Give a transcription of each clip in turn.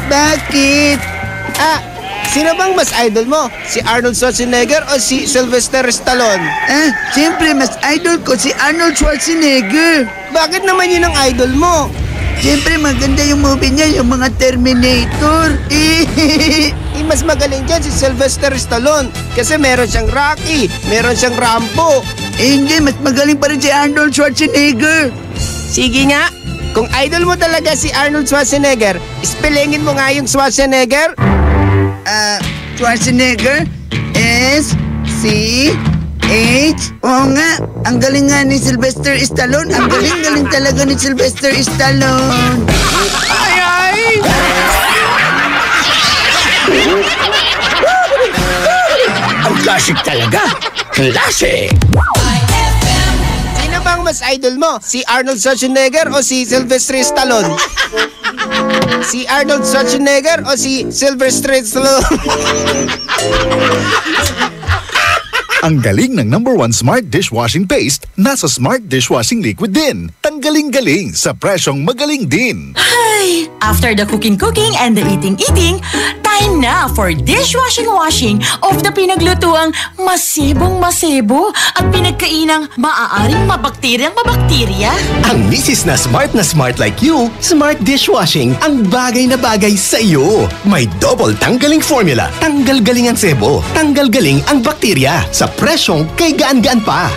Bakit? Sino bang mas idol mo? Si Arnold Schwarzenegger o si Sylvester Stallone? Siyempre mas idol ko si Arnold Schwarzenegger. Bakit naman yun ang idol mo? Siyempre maganda yung movie niya, yung mga Terminator. Mas magaling dyan si Sylvester Stallone kasi meron siyang Rocky, meron siyang Rambo. Hindi, mas magaling pa rin si Arnold Schwarzenegger. Sige nga, kung idol mo talaga si Arnold Schwarzenegger, spellingin mo nga yung Schwarzenegger. Schwarzenegger, S-C-H. Oo nga, ang galing nga ni Sylvester Stallone. Ang galing talaga ni Sylvester Stallone. Ay! Ang classic talaga. Classic! Sino bang mas idol mo? Si Arnold Schwarzenegger o si Sylvester Stallone? Si Arnold Schwarzenegger o si Sylvester Stallone? Ang galing ng #1 Smart Dishwashing Paste nasa Smart Dishwashing Liquid din. Tanggaling-galing sa presyong magaling din. Ay, after the cooking and the eating, time na for dishwashing of the pinaglutuang masibong-masibo at pinagkainang maaaring mabakterya. Ang misis na smart like you, Smart Dishwashing ang bagay na bagay sa iyo. May double tanggaling formula. Tanggal galing ang sebo. Tanggal galing ang bakterya. Sa presyong kay gaan-gaan pa.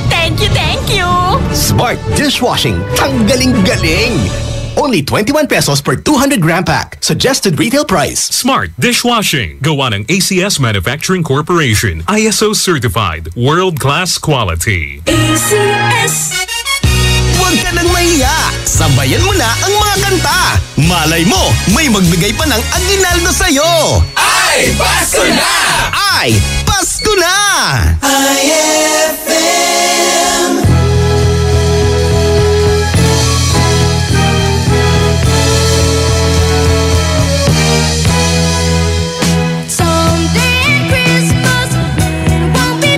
Thank you! Smart Dishwashing. Tanggaling galing! Only 21 pesos per 200 gram pack. Suggested retail price. Smart Dishwashing. Gawa ng ACS Manufacturing Corporation. ISO certified. World-class quality. ACS. Huwag ka nang mahiya. Sabayan mo na ang mga kanta. Malay mo, may magbigay pa ng aginaldo sa'yo. Ay, Pasko na! Ay, Pasko na! IFM. Someday at Christmas there'll be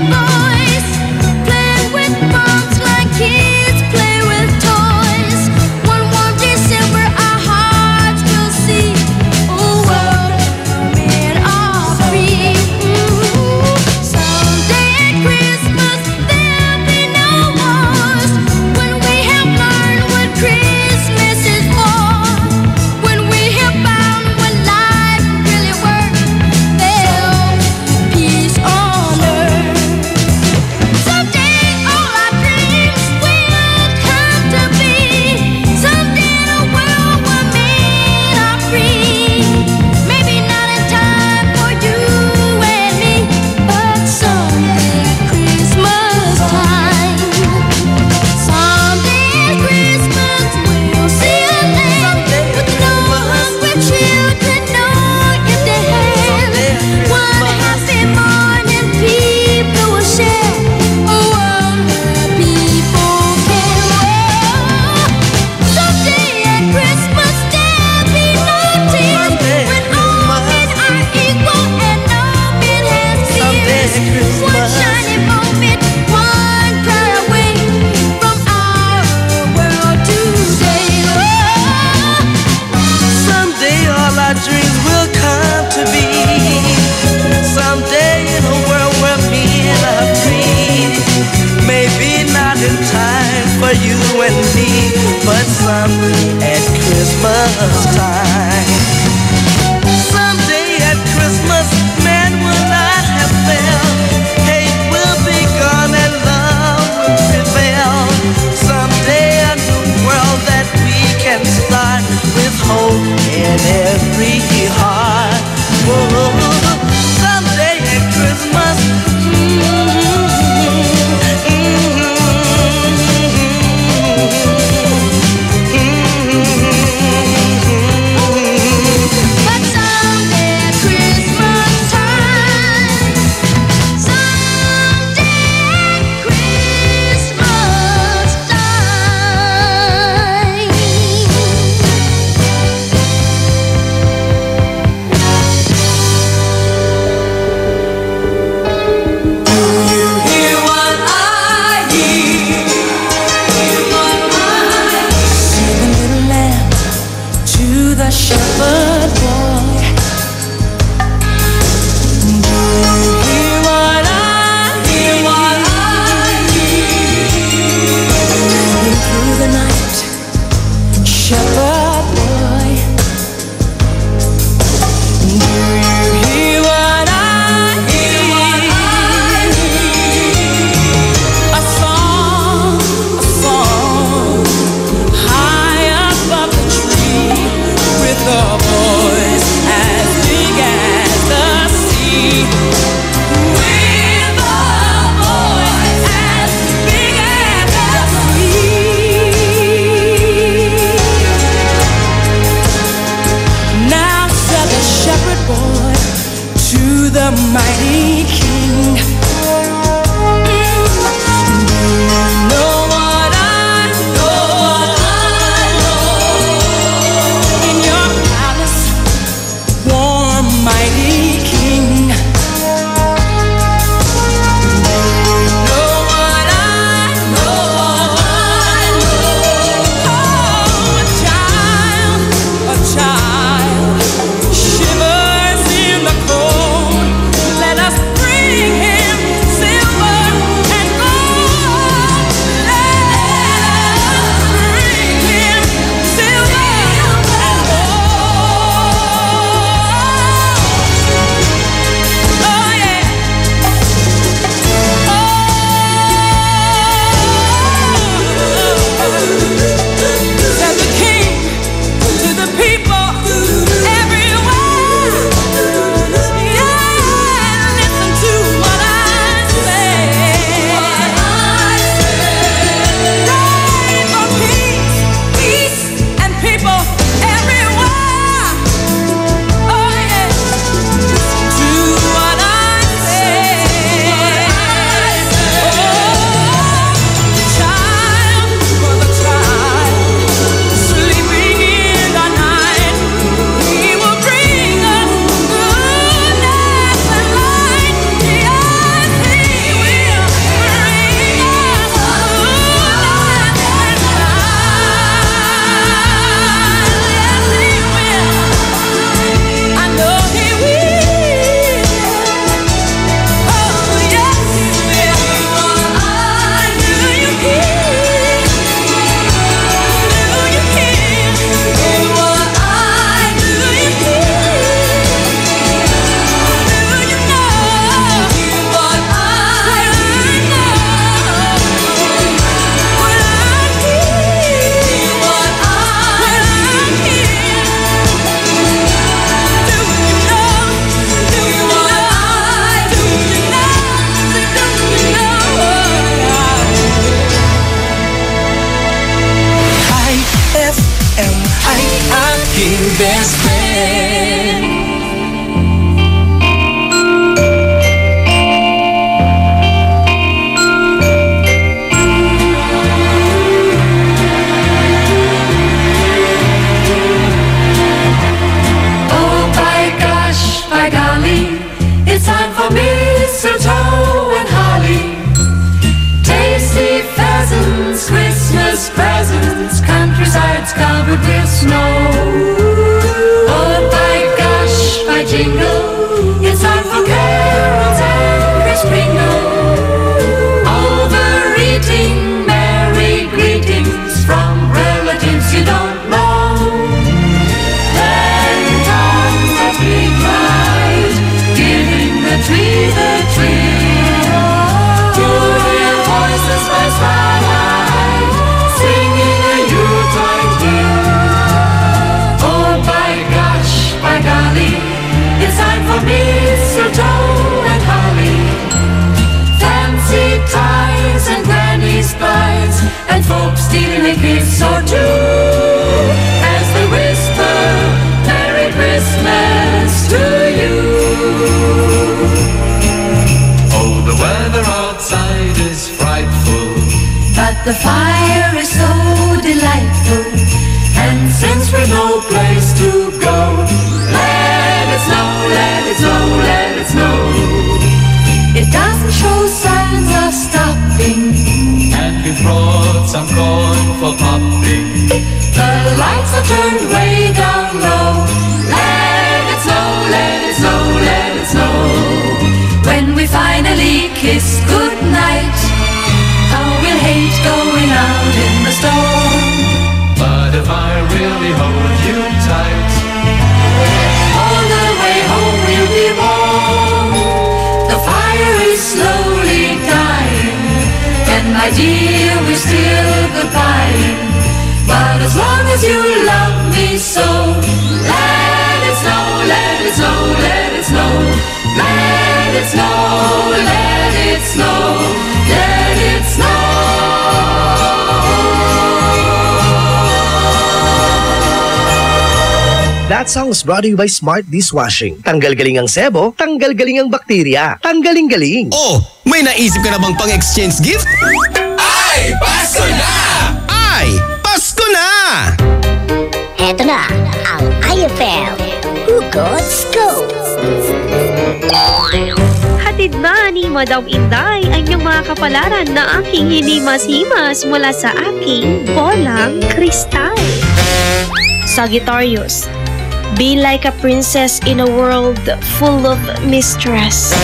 the mighty King. Know what I know? In your palace, warm mighty King. Know what I know? Oh, a child shivers in the cold. Let us bring him silver and gold. Let us bring him silver and gold. Oh yeah. Said the King to the people everywhere. Yeah, listen to what I say. Pray for peace and people everywhere. Oh yeah, listen to what I say. Child for the child sleeping in the night, he will bring us goodness and light. Yes, he will bring us goodness and light. Yes, he will. I know he will. Oh, yes, he will. Do you hear? Do you hear? What I do you hear? Do you know what I know? What I hear? What I hear? Do you know? Do you know? Do you know? Do you know IFM, I'm King Best Friend. Oh, by gosh, by golly, it's time for mistletoe and holly. Tasty pheasants, Christmas presents, countrysides covered with snow. Oh, by gosh, by jingle, it's time for carols and Kris Kringle. Overeating, merry greetings from relatives you don't know. Then comes the big night, giving the tree the treat. To hear voices by starlight, singing a Yuletide hymn. Oh, by gosh, by golly, it's time for mistletoe and holly. Fancy ties and granny spies, and folks stealing a kiss or two as they whisper Merry Christmas to you. Oh, the weather outside is frightful, But the fire is so delightful, and since we've no place to go, let it snow, let it snow, let it snow. It doesn't show signs of stopping. and we brought some corn for popping. The lights are turned way down low. Let it snow, let it snow, let it snow. When we finally kiss goodnight, oh, we'll hate going out in the storm. But if I really hold you tight, All the way home we'll be warm. The fire is slowly dying, and my dear, we're still goodbying. But as long as you love me so, let it snow, let it snow, let it snow. Let it snow, let it snow, let it snow. That's That song is brought to you by Smart Dishwashing. Tanggal galing ang sebo, tanggal galing ang bakterya. Tanggaling-galing. Oh, may naisip ka na bang pang-exchange gift? Ay, Pasko na! Ay, Pasko na! Eto na ang IFL Hugot Scoop. Hatid na ni Madam Inday ang inyong mga kapalaran na aking hinimas-himas mula sa aking bolang kristal. Sagittarius, be like a princess in a world full of mistress.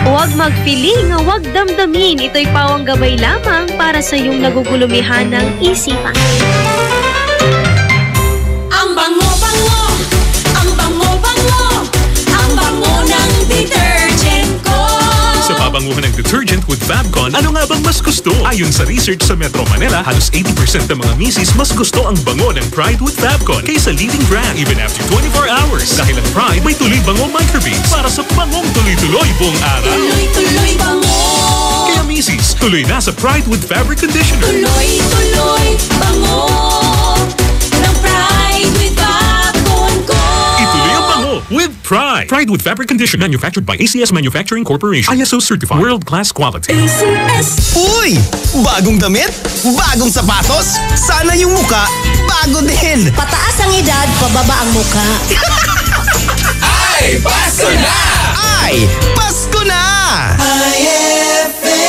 Huwag magpiling, huwag damdamin. Ito'y pawang gabay lamang para sa iyong nagugulumihan ng isipan. Ang bango-bango, ang bango-bango, ang bango ng detergent ko. Sa pabanguhan ng detergent with Fabcon, ano nga bang mas gusto? Ayon sa research sa Metro Manila, halos 80% ng mga misis mas gusto ang bango ng Pride with Fabcon kaysa leading brand even after 24 hours. Dahil ang Pride may tuloy bango microbeads para sa bangong tuloy-tuloy buong araw. Tuloy-tuloy bango. Kaya misis, tuloy na sa Pride with Fabric Conditioner. Tuloy-tuloy bango ng Pride with Fabcon ko. Ituloy ang bango with Pride. Pride with Fabric Conditioner, manufactured by ACS Manufacturing Corporation. ISO certified. World-class quality. ACS. Uy! Bagong damit? Bagong sapatos? Sana yung muka bago din! Pataas ang edad, pababa ang muka. Ay, Pasko na! Ay, Pasko na! IFM.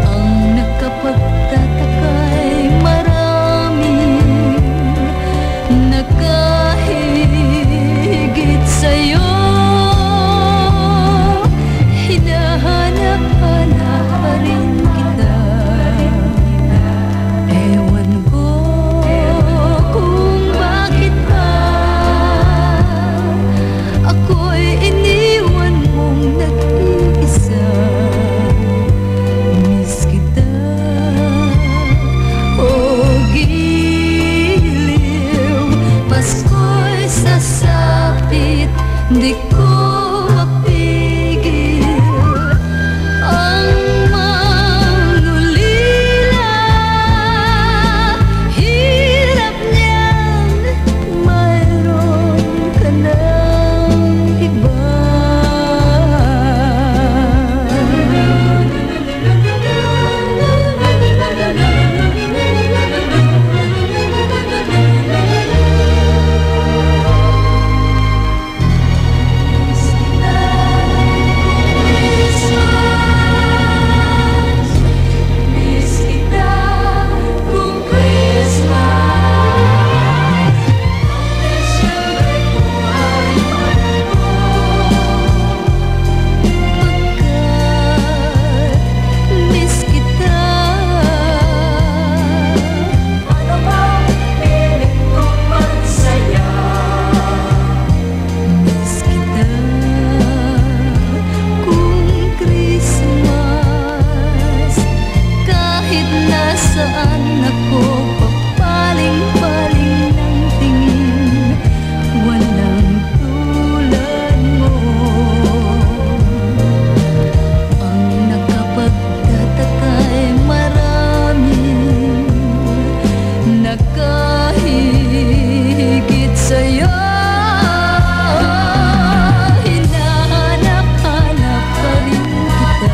Ang nakapagtataka'y marami. Pasko'y sasapit, di ko mapigil ang mangulila. Hirap niyan, mayroon ka ng iba. Saan ako papaling-paling ng tingin, walang tulad mo. Ang nakapagtataka'y maraming nakahigit sa'yo. Hinahanap-hanap pa rin kita.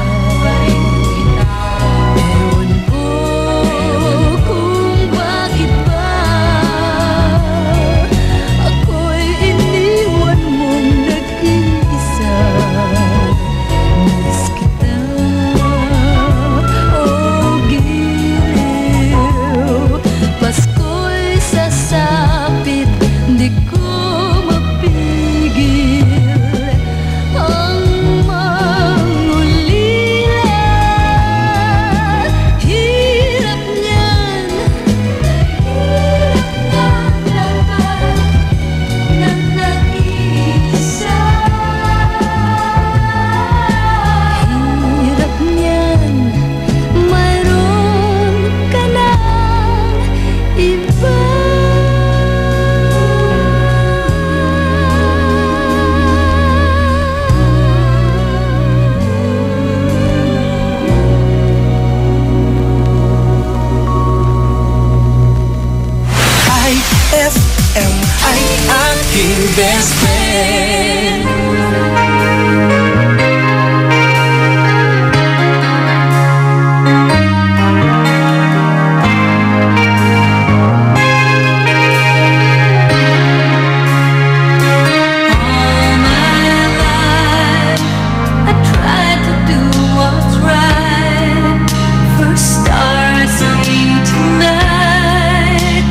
FM ay aking best friend. All my life I tried to do what's right. First stars on me tonight,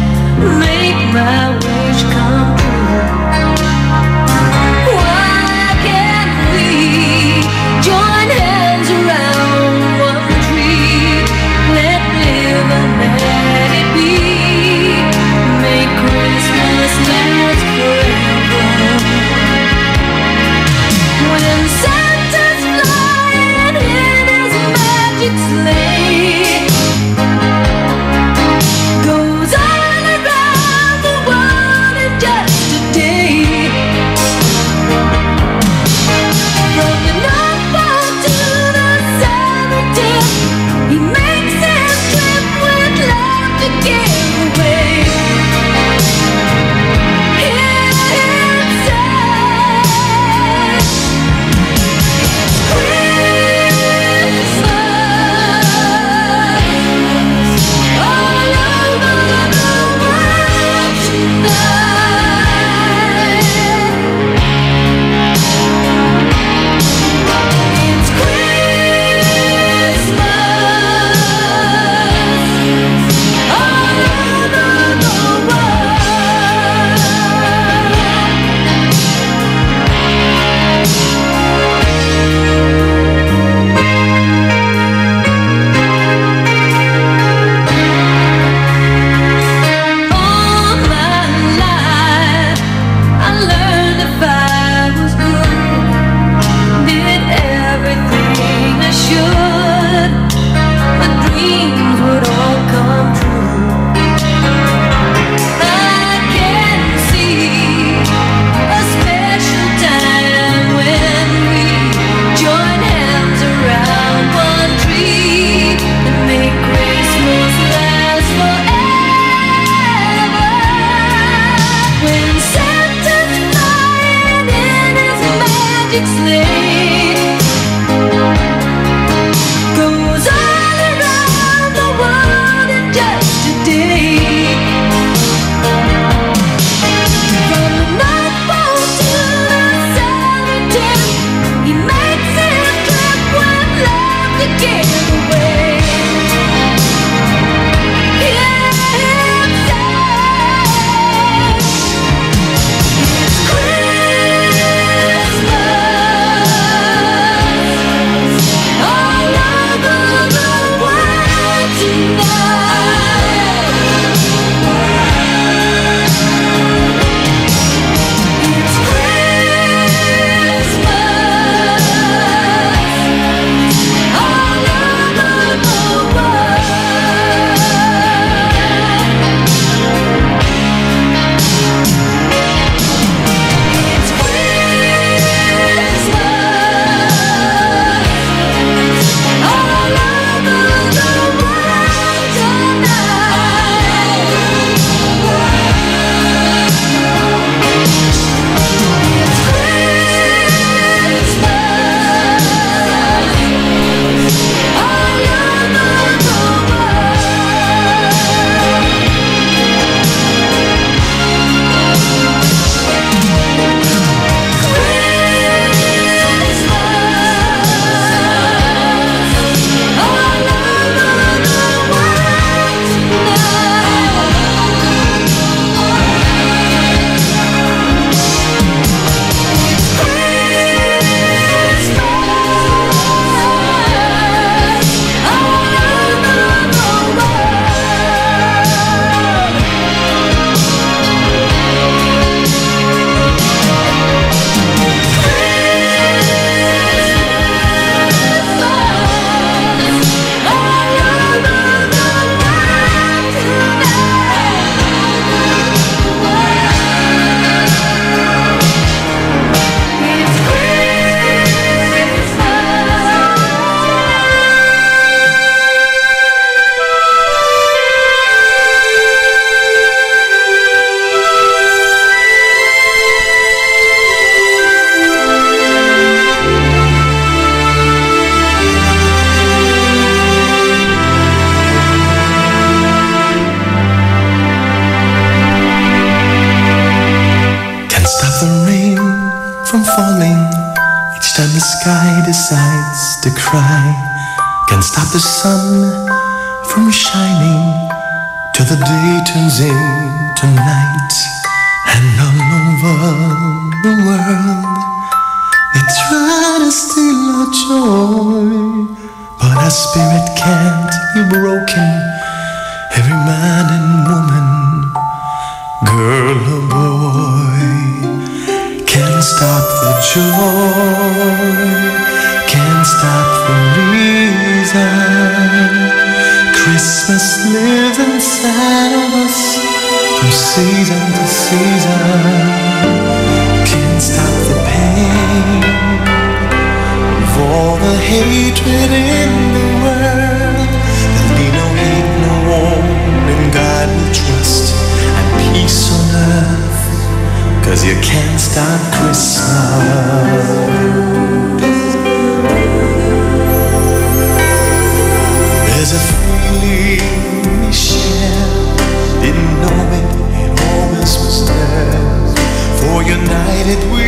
make my wish come true. Why can't magic sleigh goes all around the world in just a day. From the North Pole to the Southern Tip, he makes his trip with love to give away. Hear him say, it's Christmas all over the world tonight. It's Christmas all over the world. It's Christmas all over the world tonight. It's Christmas all over the Can't stop the rain from falling each time the sky decides to cry. Can't stop the sun from shining till the day turns into night. And all over the world they try to steal our joy, but our spirit can't be broken. Every man and woman, girl or boy, can't stop the joy, can't stop the reason. Christmas lives inside of us from season to season. Can't stop the pain of all the hatred in the world. There'll be no hate, no war, in God we trust, and peace on earth, 'cause you can't stop Christmas. There's a feeling we share, didn't know it, it always was there. For united we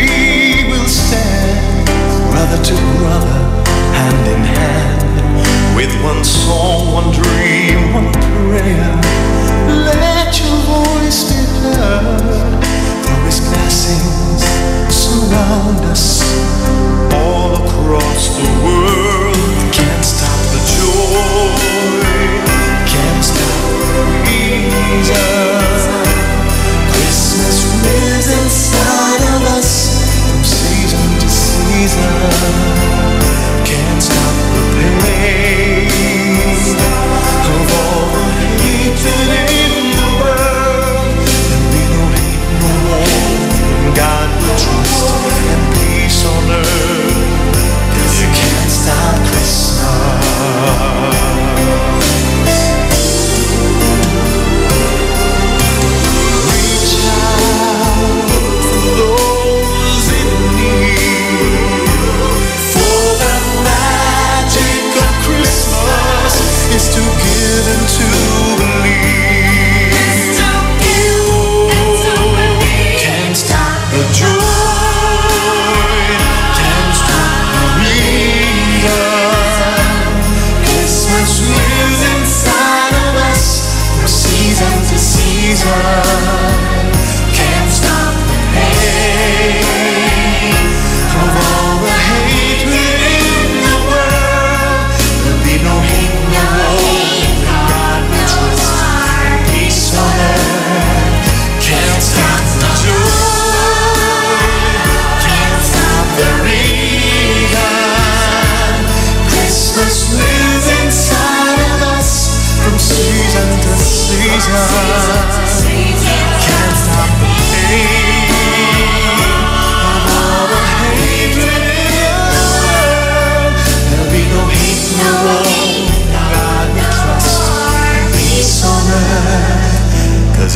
will stand, brother to brother, hand in hand, with one song, one dream, one prayer. Let your voice be heard, for His blessings surround us all across the world. Can't stop the joy, can't stop the reason. Christmas lives inside of us from season to season. Can't stop the pain of all the hatred in the world. There'll be no hate, no war, in God we trust, and peace on earth, 'cause you can't stop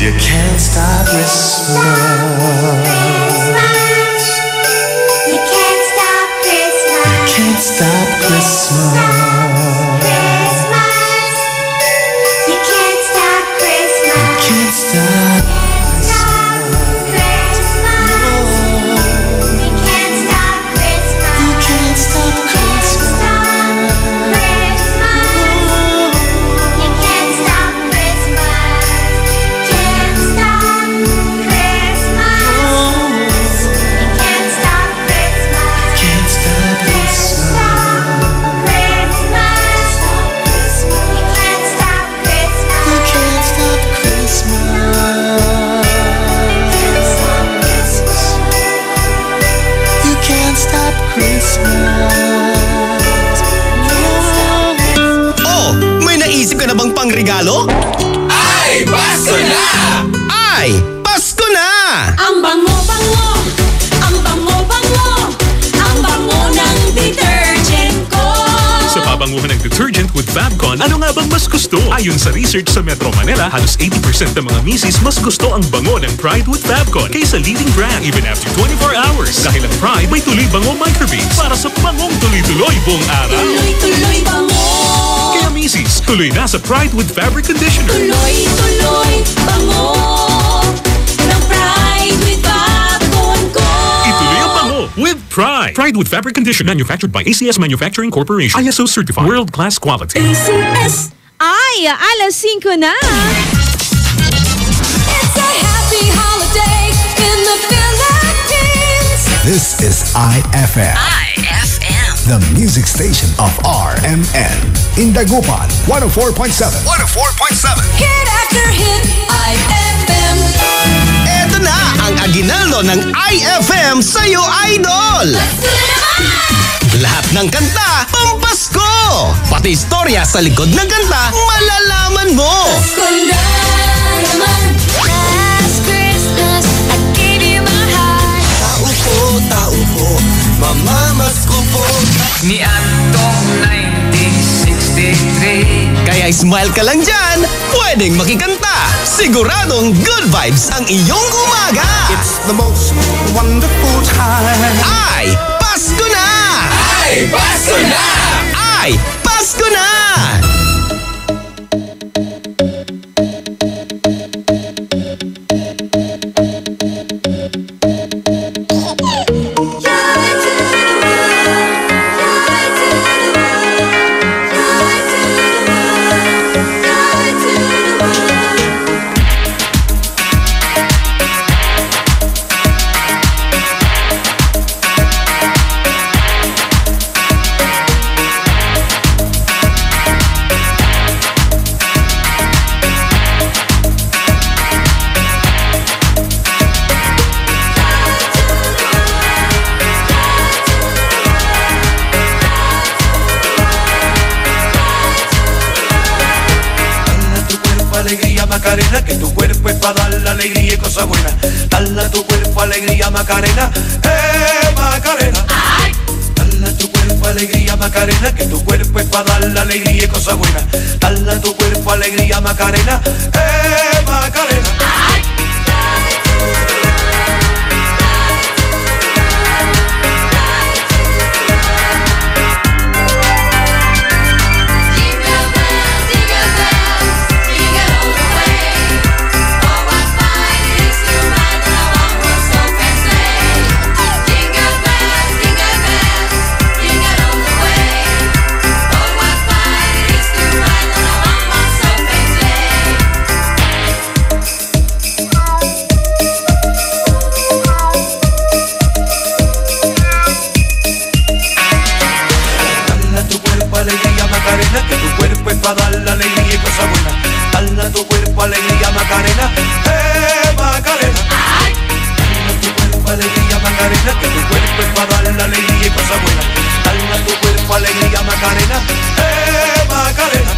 You can't stop Christmas. You can't stop Christmas. You can't stop Christmas. You can't stop Christmas. You can't stop. Regalo? Ay, Pasko na! Ay, Pasko na! Ang bango-bango, ang bango-bango, ang bango ng detergent ko. Sa pabanguhan ng detergent with Fabcon, ano nga bang mas gusto? Ayon sa research sa Metro Manila, halos 80% ng mga misis mas gusto ang bango ng Pride with Fabcon kaysa leading brand even after 24 hours. Dahil ang Pride may tuloy bango microbeads para sa bangong tuloy-tuloy buong araw. Tuloy-tuloy bango. Kaya misis, tuloy na sa Pride with Fabric Conditioner. Tuloy-tuloy bango ng Pride with Fabcon ko. Ituloy ang bango with Pride. Pride with Fabric Conditioner, manufactured by ACS Manufacturing Corporation. ISO certified, world-class quality. ACS. Ay, alas 5 na. It's a happy holiday in the Philippines. This is IFM. The music station of RMN. In Dagupan, 104.7. 104.7. Hit after hit, IFM. Eto na ang aginaldo ng IFM sa'yo, Idol! Lahat ng kanta, pampasko! Pati istorya sa likod ng kanta, malalaman mo! Last Christmas, I gave you my heart. Tao po, mamamasko po. Ni Antong 1963. Kaya smile ka lang dyan, pwedeng makikanta. Siguradong good vibes ang iyong umaga. It's the most wonderful time. Ay, Pasko na! Ay, Pasko na! Ay, Pasko na! Macarena, que tu cuerpo es para dar la alegría y cosas buenas. Dale a tu cuerpo alegría, Macarena, Macarena. Dale a tu cuerpo alegría, Macarena, que tu cuerpo es para dar la alegría y cosas buenas. Dale a tu cuerpo alegría, Macarena, Macarena. Que tu cuerpo es para dar la alegría y cosas buenas. Dale a tu cuerpo alegría, Macarena, Macarena. Dale a tu cuerpo alegría, Macarena, que tu cuerpo es para dar la alegría y cosas buenas. Dale a tu cuerpo alegría, Macarena, Macarena.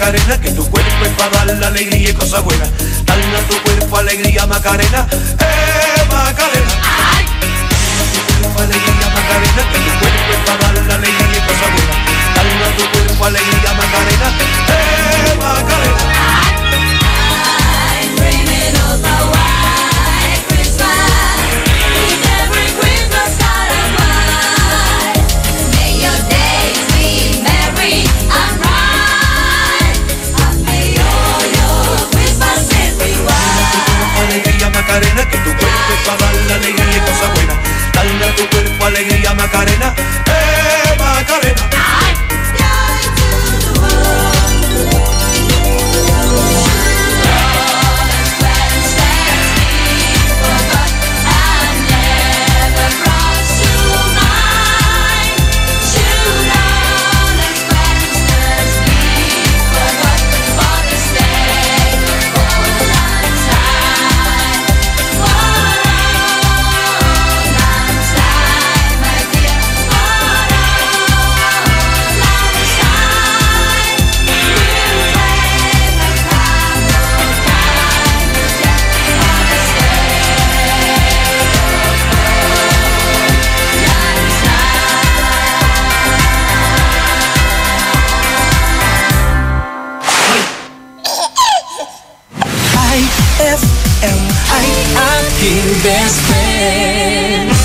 Macarena, que tu cuerpo es para dar la alegría y cosas buenas. Dale a tu cuerpo alegría, Macarena, Macarena. Tu cuerpo alegría, Macarena, que tu cuerpo es para dar la alegría y cosas buenas. Dale a tu cuerpo alegría, Macarena, Macarena. I'm dreaming of a white Christmas, with every Christmas card I write. May your days be merry and bright, and may all your Christmases be white. Alegría, Macarena, que tu cuerpo es para dar la alegría y cosas buenas. Dale a tu cuerpo alegría, Macarena, Macarena. IFM, ay aking best friend.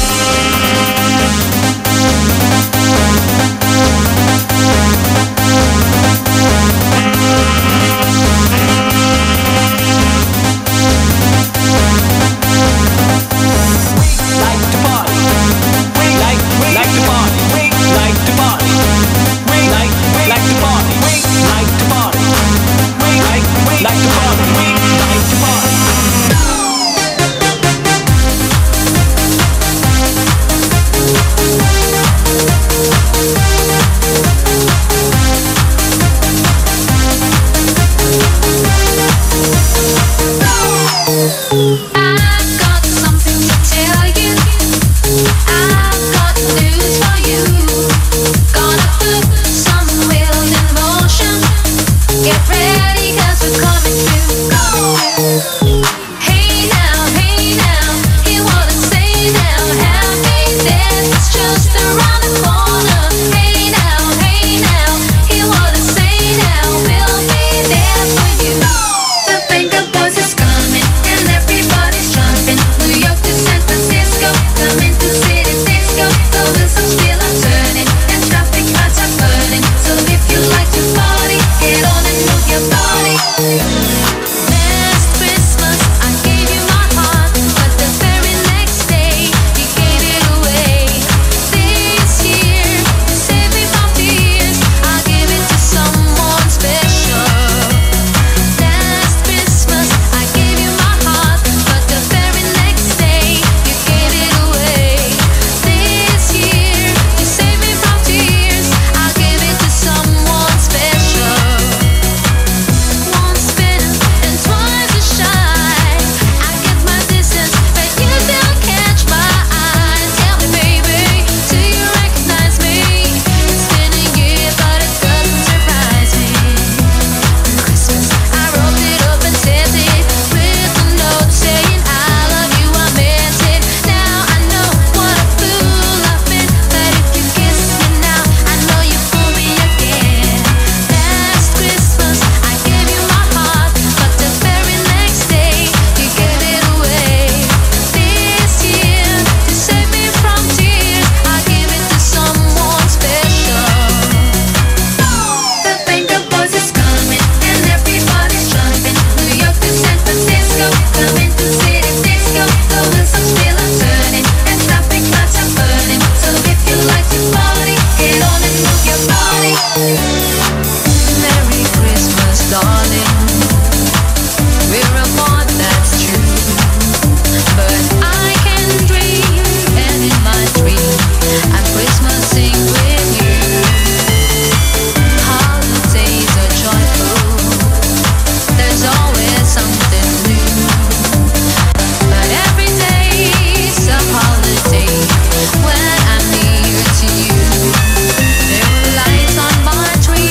When I'm near to you, there are lights on my tree.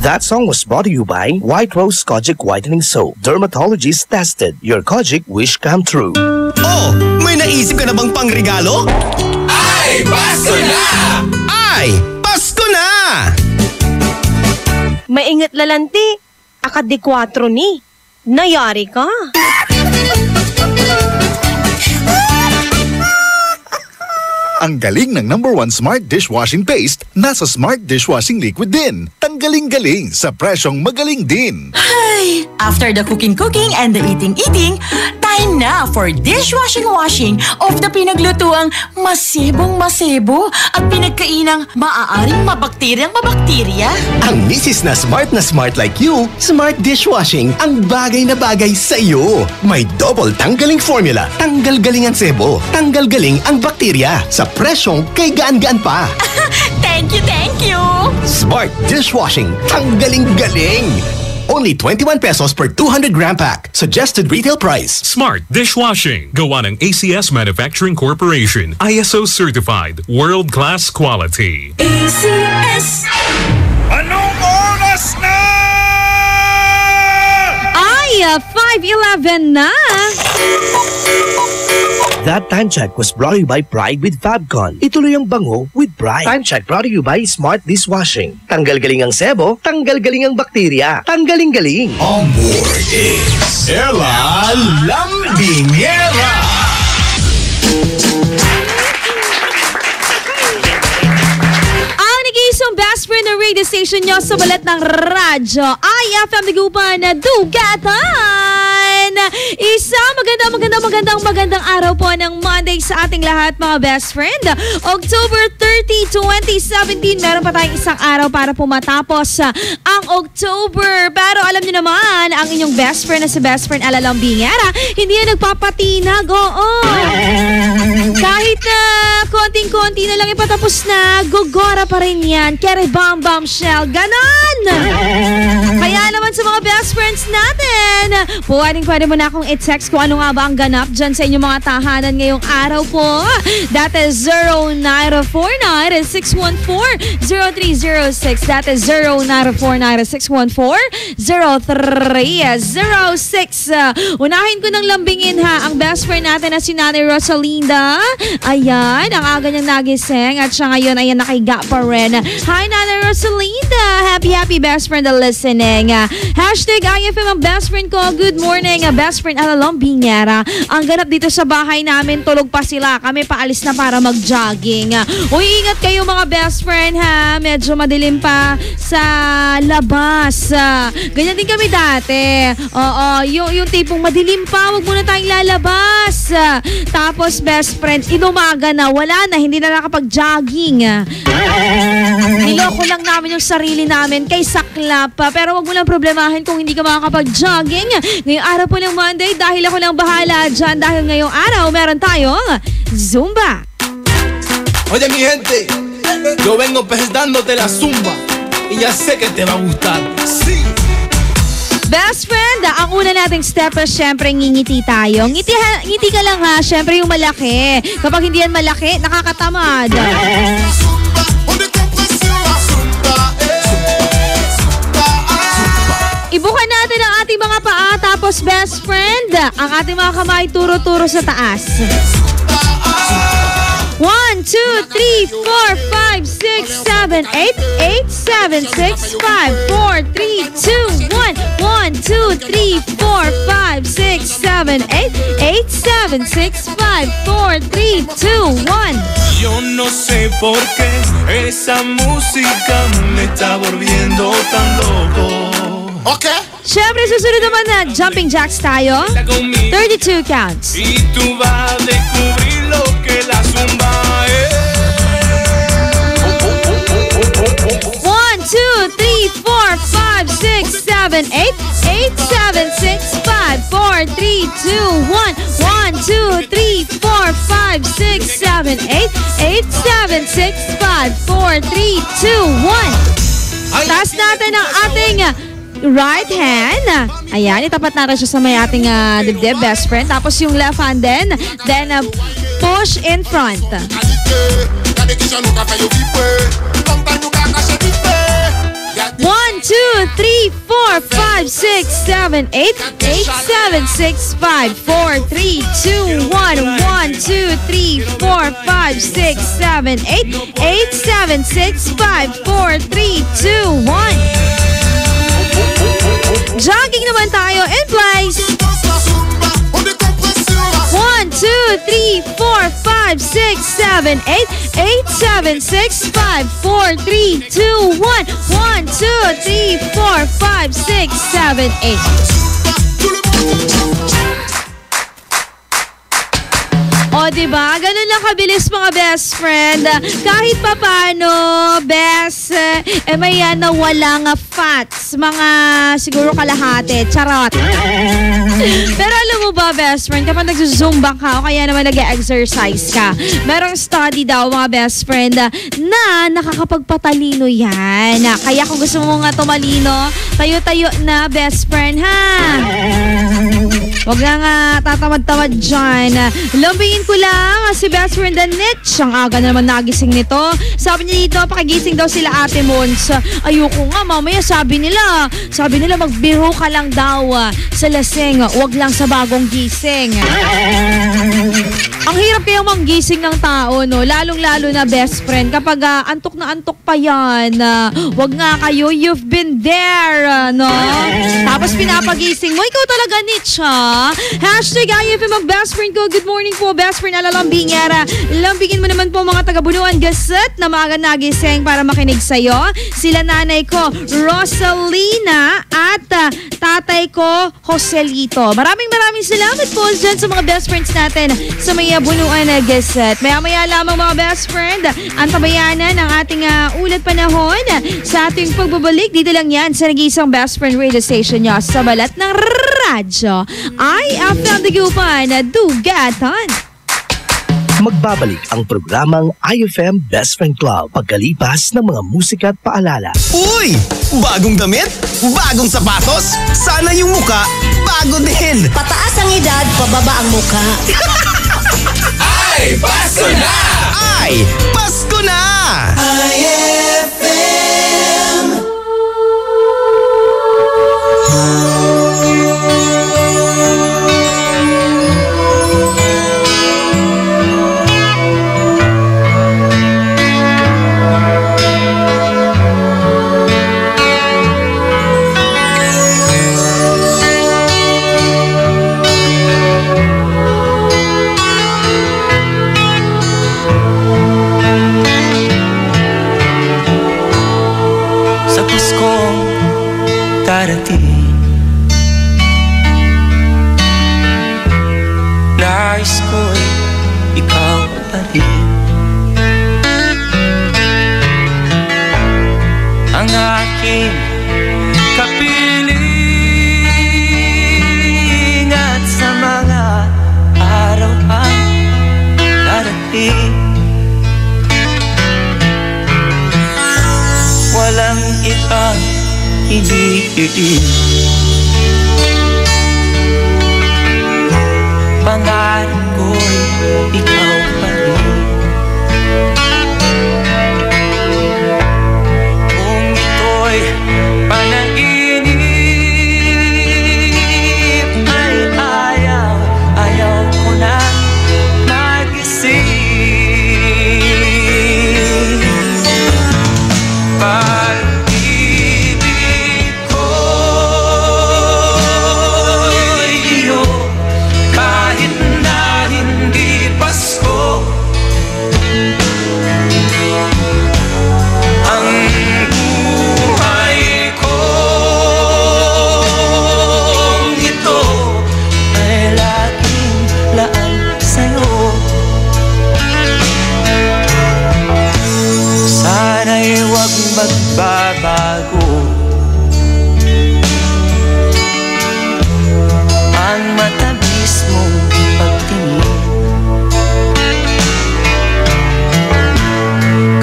That song was brought to you by White Rose Kojic Whitening Soap. Dermatologist tested. Your Kojic wish come true. Oh, may naisip ka na bang pangregalo? Ay, Pasko na! Ay, Pasko na! Maingat lalanti. Akad 4 ni. Nayari ka. Ang galing ng #1 Smart Dishwashing Paste nasa Smart Dishwashing Liquid din. Tanggaling-galing sa presyong magaling din. Ay, after the cooking and the eating, time na for dishwashing of the pinaglutuang masebong-masebo at pinagkainang maaaring mabakterya. Ang misis na smart like you, Smart Dishwashing ang bagay na bagay sa iyo. May double tanggaling formula. Tanggal galing ang sebo. Tanggal galing ang bakterya. Sa presyong kay gaan-gaan pa. Thank you! Smart Dishwashing. Tanggaling-galing. Only 21 pesos per 200-gram pack. Suggested retail price. Smart Dishwashing. Gawa ng ACS Manufacturing Corporation. ISO certified. World-class quality. ACS. Anong oras na? Ay, 5:11 na. That time check was brought to you by Pride with Fabcon. Ituloy ang bango with Pride. Time check brought to you by Smart Dishwashing. Tanggal galing ang sebo, tanggal galing ang bakterya. Tanggaling-galing. On board is Ella Lambingera. Ang nag-iisang best friend ng radio station nyo sa balat ng radyo ay FM Dagupan na Dugatan. Isang magandang araw po ng Monday sa ating lahat mga best friend. October 30, 2017, meron pa tayong isang araw para po matapos ang October. Pero alam niyo naman, ang inyong best friend na si best friend Ella Lambingera, hindi na nagpapatinag. Oo. Kahit na konting-konti na lang ipatapos na, gugora pa rin yan. Kere bam shell. Ganon! Kaya naman sa mga best friends natin, pwede mo na akong i-text kung ano nga ba ang ganap dyan sa inyong mga tahanan ngayong araw po. That is 0949-614-0306. That is 0949-614-0306. Unahin ko ng lambingin ha ang best friend natin na si Nanay Rosalinda. Ayan, ang aga niyang nagising at siya ngayon ayan nakahiga pa rin. Hi Nanay Rosalinda! Happy best friend na listening. Hashtag IFM ang best friend ko. Good morning, best friend Ella Lambingera. Ang ganap dito sa bahay namin, tulog pa sila. Kami paalis na para mag-jogging. Uy, ingat kayo mga best friend ha. Medyo madilim pa sa labas. Ganyan din kami dati. Oo, yung tipong madilim pa, wag muna tayong lalabas. Tapos best friend, inumaga na, wala na, hindi na nakapag-jogging. Niloko lang namin yung sarili namin kay saklap. Pero wag mo lang problemahin kung hindi ka makakapag-jogging. Ngayong araw po ng Monday, dahil ako lang bahala dyan. Dahil ngayong araw, meron tayong Zumba. Oye mi gente, yo vengo presentándote la Zumba y ya sé que te va a gustar. Sí. Best friend, ang una nating step is syempre ngingiti tayo. Ngiti ka lang ha, syempre yung malaki. Kapag hindi yan malaki, nakakatamad. Ibukan natin ang ating mga paa, tapos best friend, ang ating mga kamay turo-turo sa taas. 1, 2, 3, 4, 5, 6, 7, 8, 8, 7, 6, 5, 4, 3, 2, 1. 1, 2, 3, 4, 5, 6, 7, 8, 8, 7, 6, 5, 4, 3, 2, 1. Yo no sé por qué esa música me está volviendo tan loco. Okay. Siyempre, susunod naman na jumping jacks tayo. 32 counts. Y tú vas a descubrir lo que la zumba es. 1, 2, 3, 4, 5, 6, 7, 8, 8, 7, 6, 5, 4, 3, 2, 1. 1, 2, 3, 4, 5, 6, 7, 8, 8, 7, 6, 5, 4, 3, 2, 1. Taas natin ang ating right hand. Ayan, itapat natin siya sa may ating dibdib, best friend. Tapos yung left hand din. Then, push in front. 1, 2, 3, Jogging naman tayo in place. 1, 2, 3, 4, 5, 6, 7, 8, 8, 7, 6, 5, 4, 3, 2, 1. 1, 2, 3, 4, 5, 6, 7, 8. O, diba? Ganun lang kabilis mga best friend. Kahit papano, best, may na walang fats. Mga siguro kalahati. Charot. Pero alam mo ba, best friend, kapag nagsusumba ka o kaya naman nag-exercise ka, merong study daw mga best friend na nakakapagpatalino yan. Kaya kung gusto mo nga tumalino, tayo-tayo na best friend, ha? Huwag na nga tatamad-tamad dyan. Lambingin ko lang si best friend Danitch. Ang aga na naman nagising nito. Sabi niya dito, pakigising daw sila Ate Mons. Ayoko nga, mamaya sabi nila magbiro ka lang daw sa lasing. Huwag lang sa bagong gising. Ang hirap kayang manggising ng tao, no? Lalong-lalo na best friend. Kapag antok na antok pa yan, wag nga kayo, you've been there, no? Tapos pinapagising mo, ikaw talaga, Nitch, ha? Hashtag IFM ang best friend ko. Good morning po, best friend Alalambingera. Lambingin mo naman po mga taga-Bunuan Gazette na maaga nagising para makinig sa'yo. Sila nanay ko, Rosalina, at tatay ko, Joselito. Maraming salamat po dyan sa mga best friends natin sa may Bunuan Gazette. Maya-maya lamang mga best friend, ang tabayanan ng ating ulat panahon sa ating pagbabalik. Dito lang yan sa nag-iisang best friend radio station nyo sa balat ng radyo. IFM Dagupan, Dugatan. Magbabalik ang programang IFM Best Friend Club pagkalipas ng mga musika at paalala. Uy! Bagong damit? Bagong sapatos? Sana yung muka bago din! Pataas ang edad, pababa ang muka. Ay! Pasko na! Ay! Pasko na! IFM! Nais ko'y ikaw pa rin ang aking kapiling at sa mga araw ang darating walang ibang hinihiling pangarap ko'y ikaw pa rin kung ito'y panaginip ay ayaw ko na magising pag-ibig ko'y iyo kahit na hindi Pasko ang buhay kong ito ay laging laan sa'yo sana'y huwag magbabago ang matamis mong pagtingin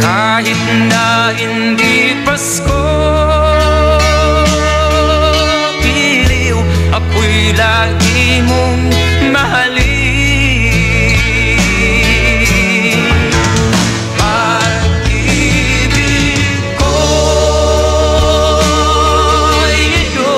kahit na hindi Pasko piliw ako'y lagi mong mahalin pag-ibig ko'y iyo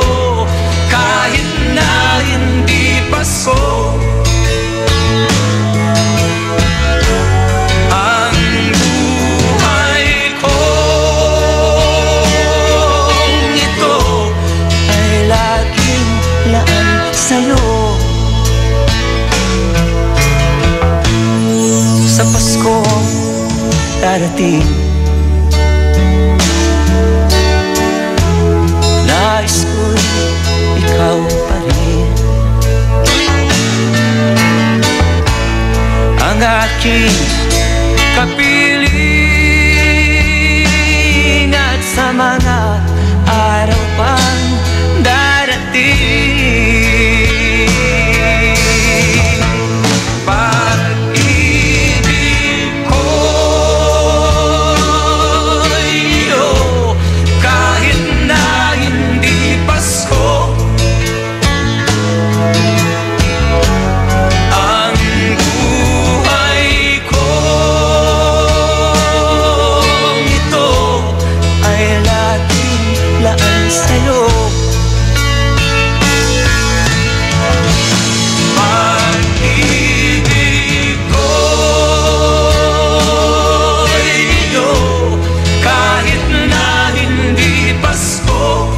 darating. Nais ko'y ikaw pa rin ang aking kapiling at sa mga araw pang darating. Pag-ibig ko'y iyo kahit na hindi Pasko. Ang buhay ko ito ay laging laan sa'yo. Pag-ibig ko'y iyo kahit na hindi Pasko.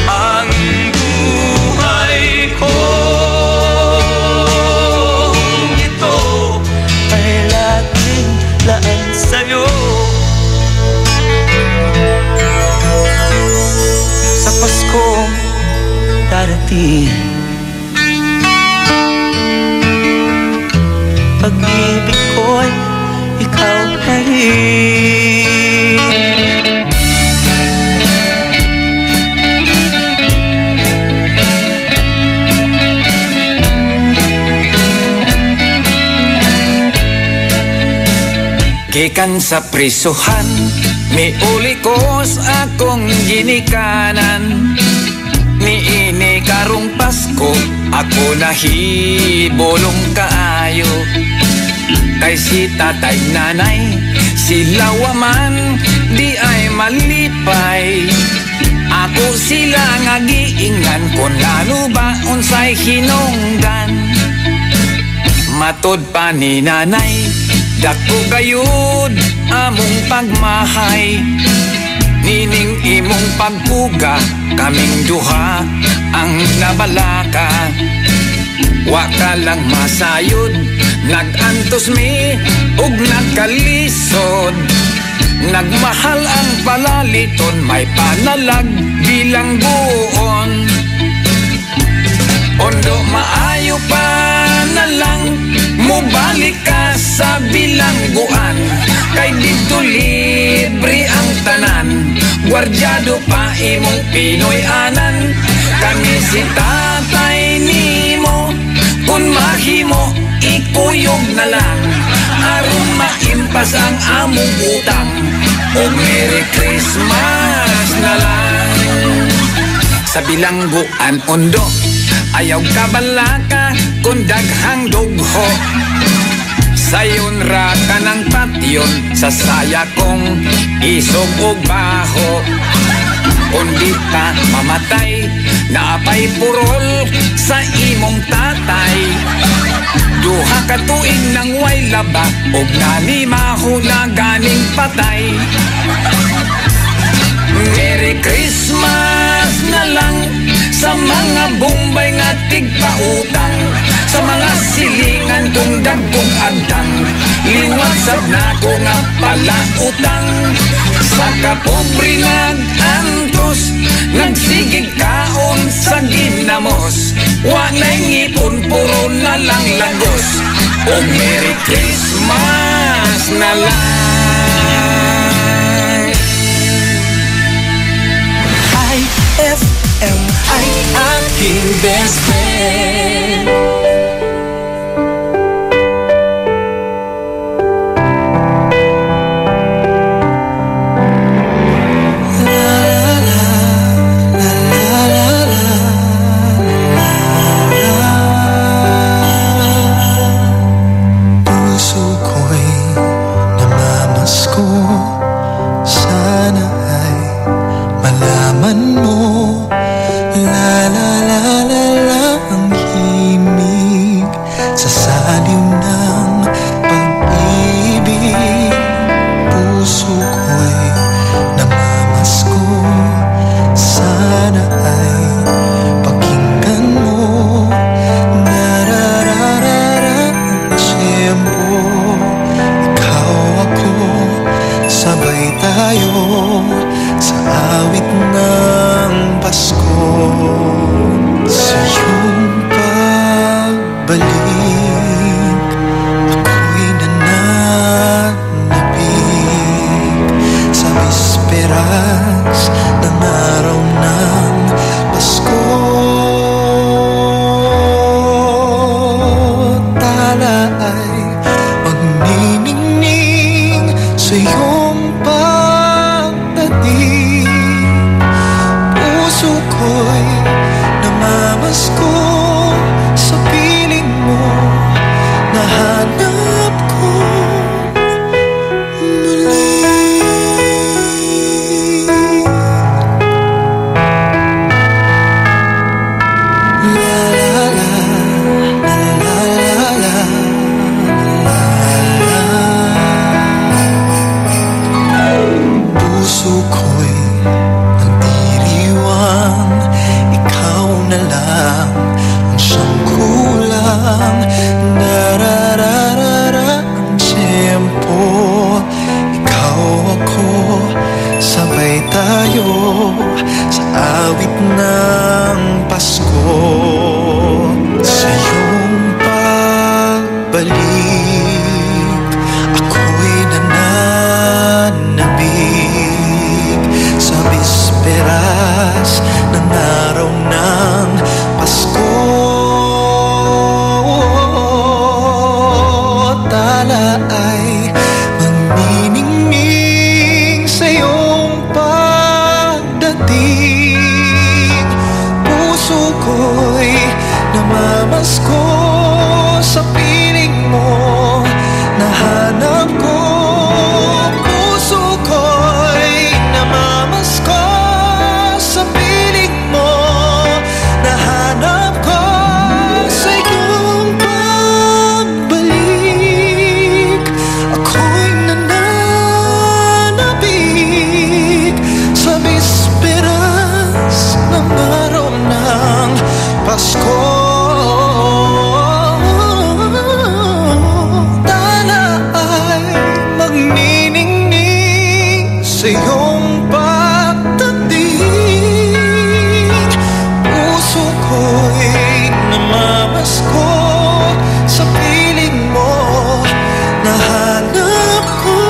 Ang buhay ko ito ay laging laan sa'yo. Sa Paskong darating, pag-ibig ko'y ikaw pa rin. Gikan sa prisuhan, miuli ko sa akong ginikanan. Niini karong Pasko, ako nahibulong kaayo. Kay si tatay nanay, sila waman, di ay malipay. Ako sila nga giingan, kung lalo ba unsay hinunggan. Matod pa ni nanay, dako gayud among pagmahay. Nining imong pagpuga, kaming duha ang nabalaka. Wa ka lang masayod, nagantos mi ug nagkalisod. Nagmahal ang palaliton, may panalag bilang buon. Ondo maayo pa na lang, mubalik ka sa bilangguan. Kay dito libre ang tanan, gwardyado pa imong Pinoy anan. Kami si tatay nimo, kung mahimo ikuyog na lang. Aron maimpas ang among utang, o Merry Christmas na lang. Sa bilangguan ondo, ayaw ka balaka kung daghang dugho. Sayon ra ka ng patyon, sa saya kong isog o baho. Kung di ka mamatay, naapay purol sa imong tatay. Duha ka tuig nang way laba, og nanimaho na ganing patay. Merry Christmas na lang sa mga bombay nga tigpautang, sa mga silingan kong dagkong agdang. Liwasab na ko nga pala utang, sa kapobre nag-antos, nagsigig kaon sa ginamos. Walay ngipon, puro na lang lagos, o Merry Christmas na lang. IFM ay aking best friend. Tiempo tayo sa awit ng Pasko. Sa iyong pagbalik, ako'y nananabik sa bisperas ng araw ng Pasko. Tala ay magniningning sa iyong pagdating. Puso ko'y namamasko sa piling mo, nahanap ko muli. La la la, la la la la, la la. Puso ko'y nagdiriwang, ikaw na lang ang siyang kulang. Narararara ang tiyempo, ikaw ako, sabay tayo sa awit ng Pasko. Sa iyong pagbalik, ako'y nananabik sa bisperas ng araw ng Pasko. Tala ay magniningning sa iyong pagdating. Puso ko'y namamasko sa piling mo, nahanap ko. Puso ko'y namamasko sa piling mo, nahanap ko. Sa iyong pagbalik, ako'y nananabik sa bisperas ng araw ng Pasko. Tala ay magniningning sa iyong pagdating. Puso ko'y namamasko sa piling mo, nahanap ko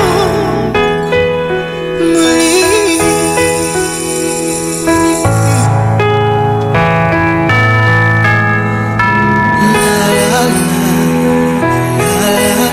muli. La la la, la la la.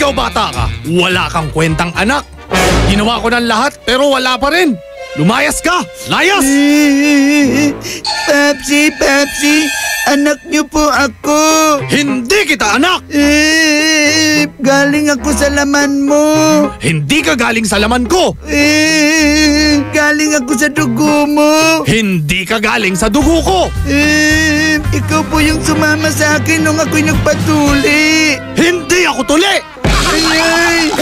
Ikaw bata ka, wala kang kwentang anak. Ginawa ko ng lahat pero wala pa rin. Lumayas ka! Layas! Papsi, anak niyo po ako. Hindi kita anak! Galing ako sa laman mo. Hindi ka galing sa laman ko! Galing ako sa dugo mo. Hindi ka galing sa dugo ko! Ikaw po yung sumama sa akin nung ako'y nagpatuli. Hindi ako tuli! Ay!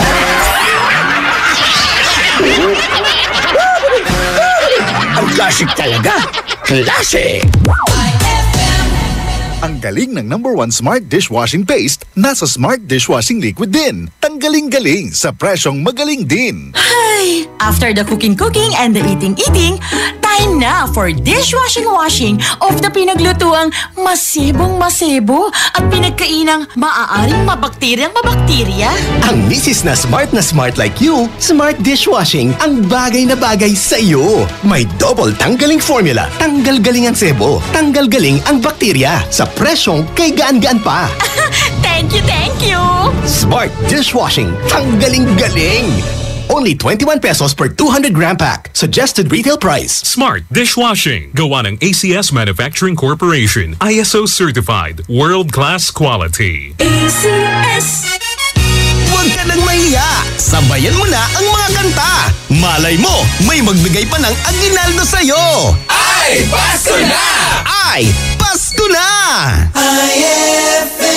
Ang classic talaga. Classic! Ang galing ng #1 Smart Dishwashing Paste nasa Smart Dishwashing Liquid din. Tanggaling-galing sa presyong magaling din. Ay, after the cooking and the eating, time na for dishwashing of the pinaglutuang masebong-masebo at pinagkainang maaaring mabakterya. Ang misis na smart like you, Smart Dishwashing ang bagay na bagay sa iyo. May double tanggaling formula. Tanggal galing ang sebo. Tanggal galing ang bakterya. Sa presyong kay gaan-gaan pa. Thank you! Smart Dishwashing. Tanggaling-galing. Only 21 pesos per 200-gram pack. Suggested retail price. Smart Dishwashing. Gawa ng ACS Manufacturing Corporation. ISO certified. World-class quality. ACS. Huwag ka nang mahiya. Sabayan mo na ang mga kanta. Malay mo, may magbigay pa ng aginaldo sa'yo. Ay, Pasko na! Ay, Pasko na! IFM.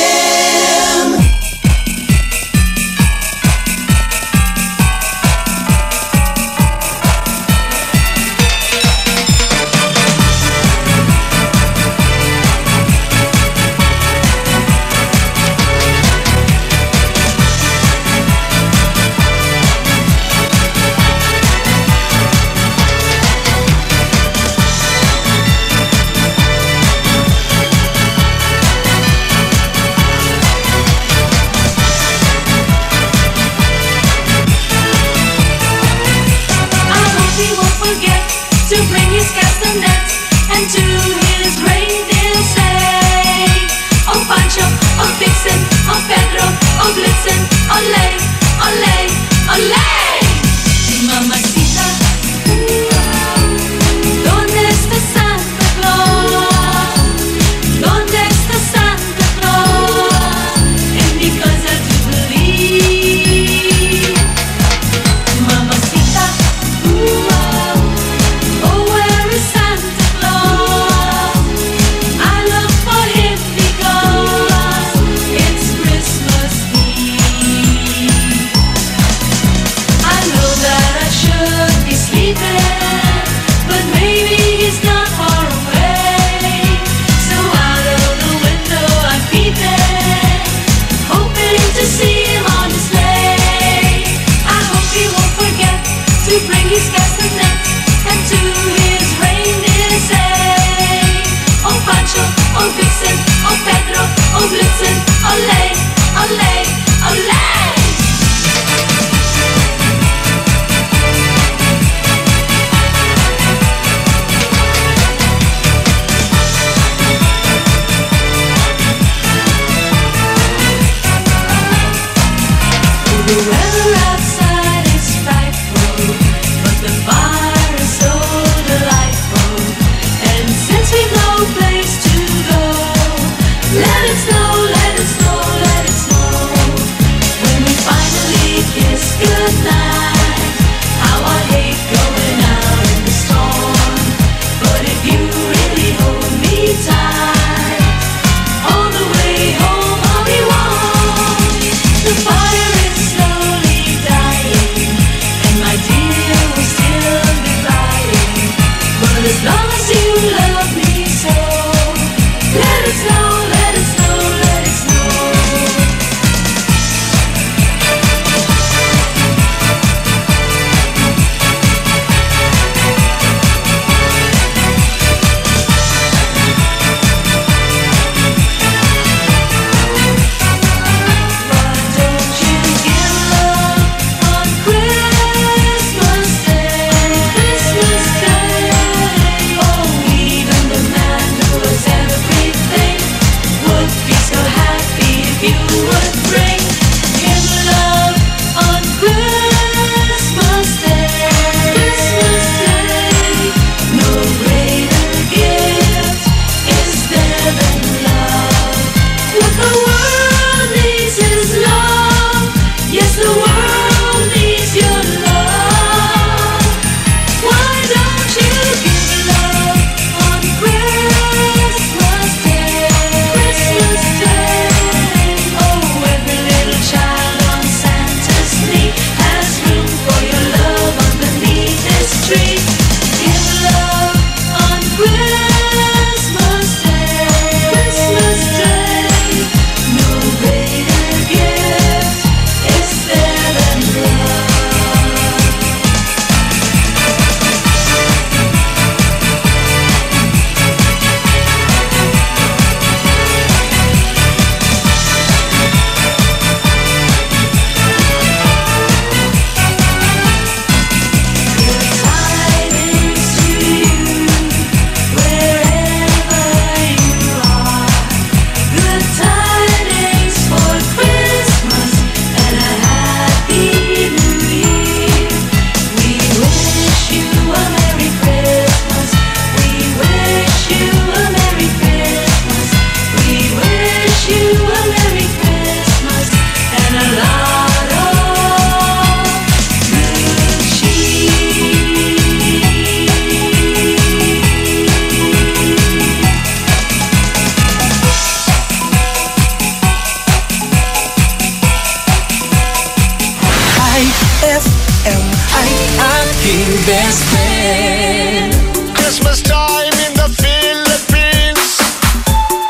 best friend. Christmas time in the Philippines.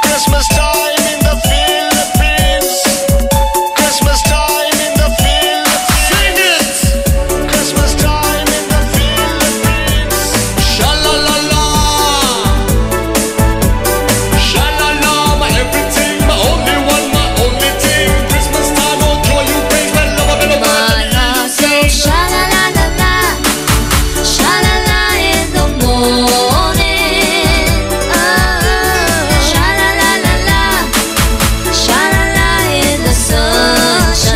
Christmas time in the Philippines. Christmas time in the Philippines. Sing it! Christmas time in the Philippines. Sha-la-la-la. Sha-la-la, my everything, my only one, my only thing. Christmas time, oh joy you bring, when love I've been a man. So sha-la-la-la-la, sha-la-la in the morning. Sha-la-la-la-la, sha-la-la in the sunshine.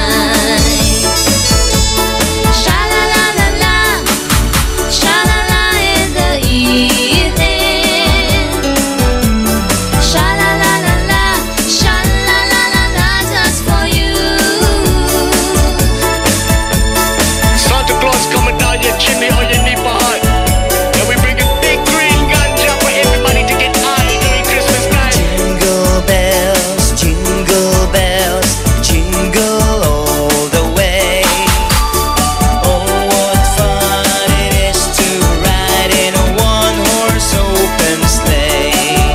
Sha-la-la-la-la, sha-la-la in the evening. Sha-la-la-la-la, sha-la-la-la-la just for you. Santa Claus coming down your chimney or your neighbor hut. And we bring a big green ganja for everybody to get high during Christmas time. Jingle bells, jingle all the way. Oh, what fun it is to ride in a one-horse open sleigh.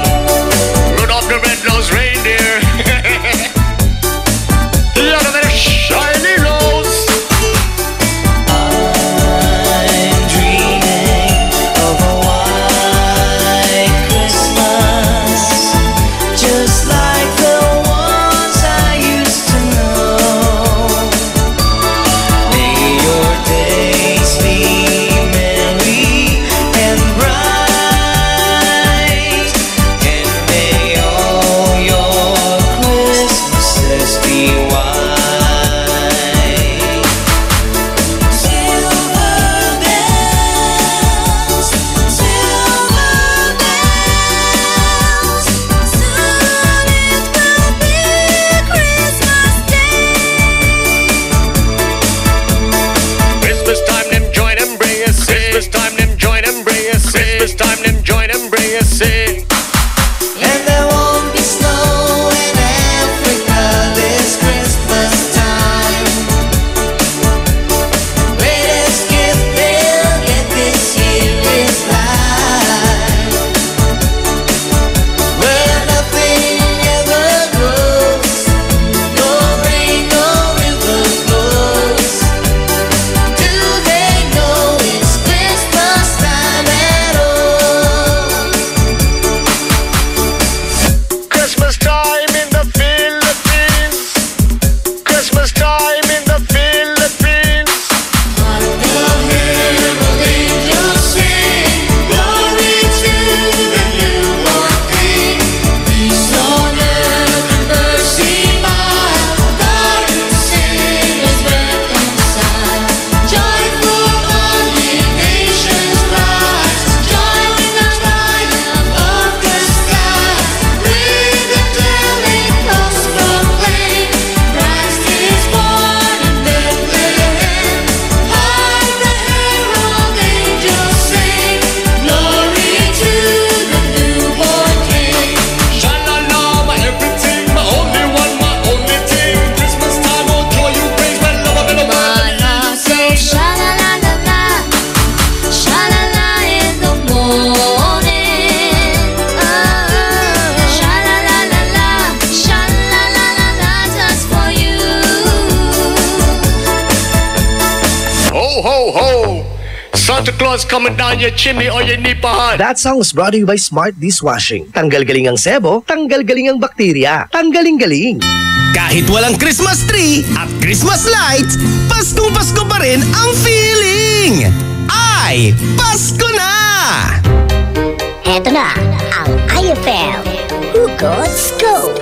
Rudolph the red-nosed reindeer. Look at their shiny nose. I'm dreaming of a white Christmas, just like the ones I used to know. May your days be merry and bright, and may all your Christmases be white. Silver bells, soon it will be Christmas Day. Christmas time, them join and bring us in. Christmas time, them join and bring us in. Christmas time, them join and bring us in. And there won't be snow in Africa this Christmas time. Greatest gift they'll get this year is life, where nothing ever grows, no rain, no river flows. Do they know it's Christmas time at all? Christmas time in the Philippines. Christmas time in the Philippines. Herald angels sing, glory to the newborn King. Peace on earth and mercy mild, God who saves reconciled. Joyful morning, nations rise, joy in the triumph of the sky. Ring the telling post proclaim, Christ is born in Bethlehem. Hark the herald angels sing, glory to the newborn King. Sha-la-la, my everything, my only one, my only thing. Christmas time, oh joy you bring, when love I've been a man. So sha-la-la-la-la, sha-la-la in the morning. Sha-la-la-la-la, sha-la-la-la-la just for you. Ho, ho, ho. Santa Claus coming down your chimney or your nipa hut. That song was brought to you by Smart Dishwashing. Tanggal galing ang sebo, tanggal galing ang bakterya. Tanggaling-galing. Kahit walang Christmas tree at Christmas lights, Paskong Pasko pa rin ang feeling! Ay, Pasko na! Eto na ang IFM Hugot Scoop.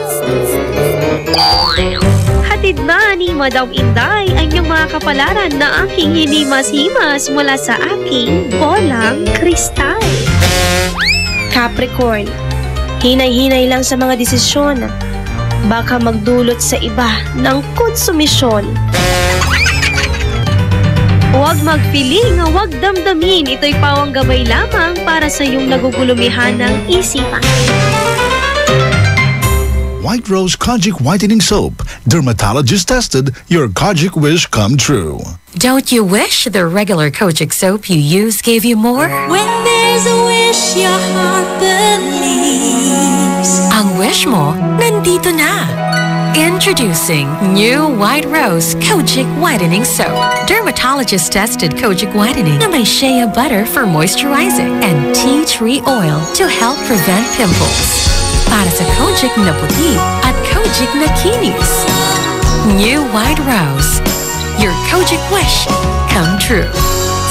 Hatid na ni Madam Inday ang iyong mga kapalaran na aking hinimas-himas mula sa aking bolang kristal. Capricorn, hinay-hinay lang sa mga desisyon. Baka magdulot sa iba ng konsumisyon. Huwag magpiling, huwag damdamin. Ito'y pawang gabay lamang para sa iyong nagugulumihan ng isipan. White Rose Kojic Whitening Soap. Dermatologist tested, your Kojic wish come true. Don't you wish the regular Kojic soap you use gave you more? When there's a wish your heart believes. Ang wish mo, nandito na. Introducing new White Rose Kojic Whitening Soap. Dermatologist-tested Kojic Whitening na may shea butter for moisturizing and tea tree oil to help prevent pimples. Para sa Kojic na puti at Kojic na kinis. New White Rose. Your Kojic wish come true.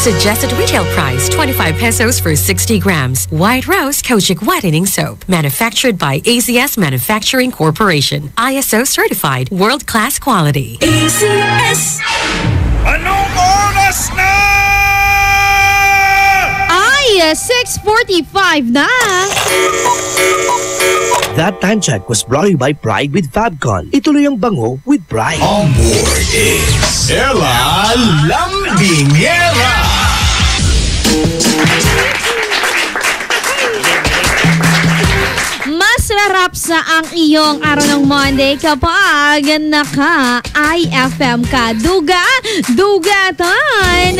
Suggested retail price 25 pesos for 60 grams. White Rose Kojic Whitening Soap. Manufactured by AZS Manufacturing Corporation. ISO certified. World-class quality. AZS. Anong oras na? Ay, 6:45 na. That time check was brought to you by Pride with Fabcon. Ituloy ang bango with Pride. On board is Ella Lambingera. Masarap sa ang iyong araw ng Monday kapag naka-IFM ka. Dugatan!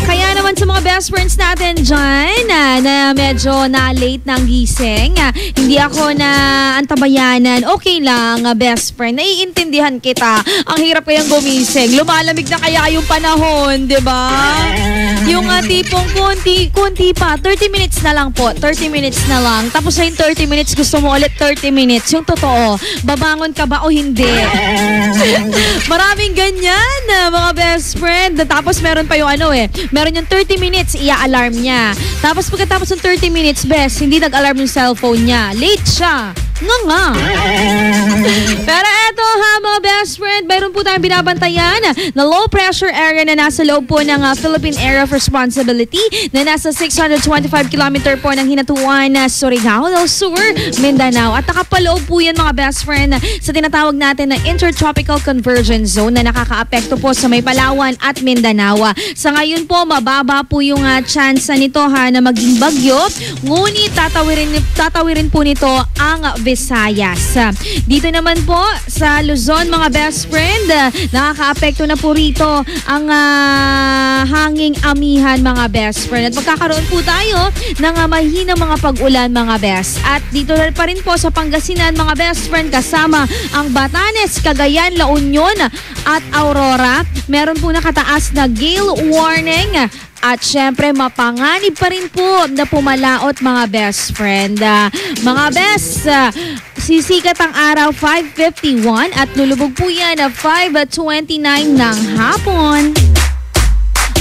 Kaya naman sa mga best friends natin dyan na medyo na-late ng gising, hindi ako na antabayanan. Okay lang, best friend. Naiintindihan kita. Ang hirap kayang gumising. Lumalamig na kaya yung panahon, di ba? Yung tipong kunti pa. 30 minutes na lang po. 30 minutes na lang. Tapos sa yung 30 minutes, gusto mo ulit 30 minutes. Yung totoo, babangon ka ba o hindi? Maraming ganyan, mga best friend. Tapos meron pa yung meron yung 30 minutes, ia-alarm niya. Tapos pagkatapos ng 30 minutes, best, hindi nag-alarm yung cellphone niya. Late siya. Nga. Pero eto ha, mga best friend, mayroon po tayong binabantayan na low pressure area na nasa loob po ng Philippine Area of Responsibility na nasa 625 km po ng hinatuan na Surigao del Sur, Mindanao. At nakapaloob po yan, mga best friend, sa tinatawag natin na Intertropical Convergence Zone na nakakaapekto po sa may Palawan at Mindanao. Sa ngayon po, mababa po yung chance nito na maging bagyo. Ngunit tatawirin po nito ang Visayas. Dito naman po sa Luzon, mga best friend, nakakaapekto na po rito ang hanging amihan, mga best friend. At magkakaroon po tayo ng mahinang mga pag-ulan, mga best. At dito pa rin po sa Pangasinan, mga best friend, kasama ang Batanes, Cagayan, La Union at Aurora. Meron po nakataas na gale warning. At syempre, mapanganib pa rin po na pumalaot, mga best friend. Mga best, sisikat ang araw 5:51 at lulubog po yan na 5:29 ng hapon.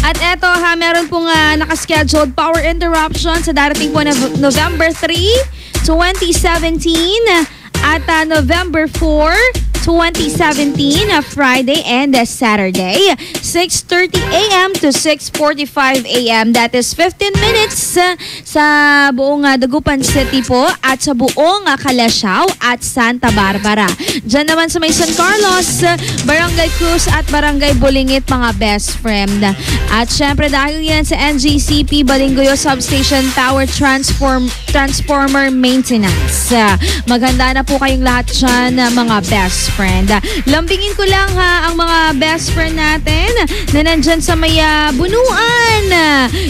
At eto meron pong nakascheduled power interruption sa darating po na November 3, 2017 at November 4, 2017, Friday and Saturday, 6:30 a.m. to 6:45 a.m. That is 15 minutes sa buong Dagupan City po at sa buong Calasiao at Santa Barbara. Diyan naman sa may San Carlos, Barangay Cruz at Barangay Bulingit, mga best friend. At syempre dahil yan sa NGCP Balinggoyo Substation Tower Transformer Maintenance. Maghanda na po kayong lahat dyan, mga best friend. Lambingin ko lang ang mga best friend natin na nandyan sa may Bunuan.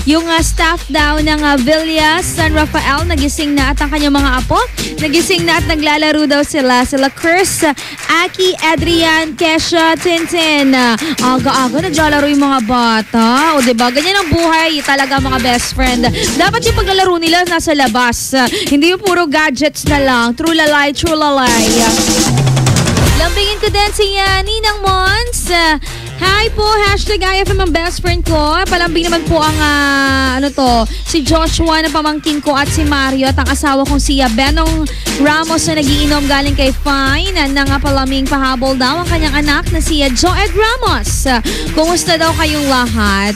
Yung staff daw ng Villa San Rafael nagising na at ang kanyang mga apo nagising na at naglalaro daw sila. Sila Chris, Aki, Adrian, Kesha, Tintin. Aga-aga naglalaro yung mga bata. O diba? Ganyan ang buhay talaga, mga best friend. Dapat yung paglalaro nila nasa labas. Hindi yung puro gadgets na lang. True lalay. Lambingin ko din si Ninang Mons. Hi po, #IFM ang best friend ko. Palambing naman po ang si Joshua na pamangkin ko at si Mario at ang asawa kong si Benong Ramos na nagiinom galing kay Fine na nga palaming pahabol daw ang kanyang anak na si Joed Ramos. Kumusta daw kayong lahat?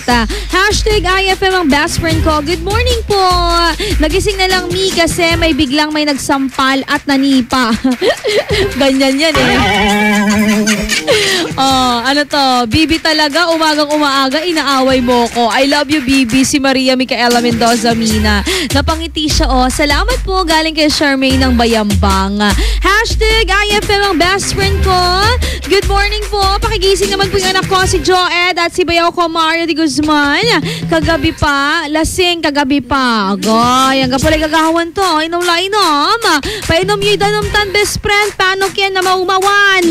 #IFM ang best friend ko. Good morning po. Nagising na lang mi kasi may biglang may nagsampal at nanipa. Ganyan yan eh. Bibi talaga, umagang umaaga, inaaway mo ko. I love you, Bibi. Si Maria Micaela Mendoza Mina. Napangiti siya, oh. Salamat po, galing kay Charmaine ng Bayambang. Hashtag IFM ang best friend ko. Good morning po. Pakigising naman po yung anak ko, si Joed at si bayaw ko, Mario de Guzman. Kagabi pa, lasing kagabi pa. Agoy, hanggang pala gagawan to. Inom. Painom yung danumtan best friend. Paano kyan na maumawan?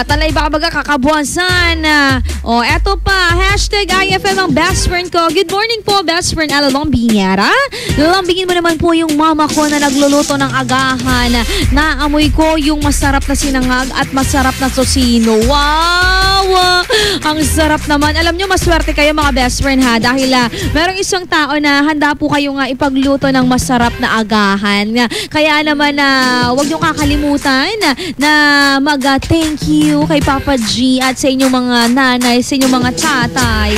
Talay baka baga kakabuwasan. Eto pa. Hashtag IFM ang best friend ko. Good morning po, best friend Ella Lombiniera. Lambingin mo naman po yung mama ko na nagluluto ng agahan. Naamoy ko yung masarap na sinangag at masarap na susino. Wow! Ang sarap naman. Alam nyo, maswerte kayo mga best friend ha. Dahil merong isang tao na handa po kayo nga ipagluto ng masarap na agahan. Kaya naman huwag nyo kakalimutan na mag-thank you kay Papa G at sa inyong mga nanay, sa inyong mga tatay.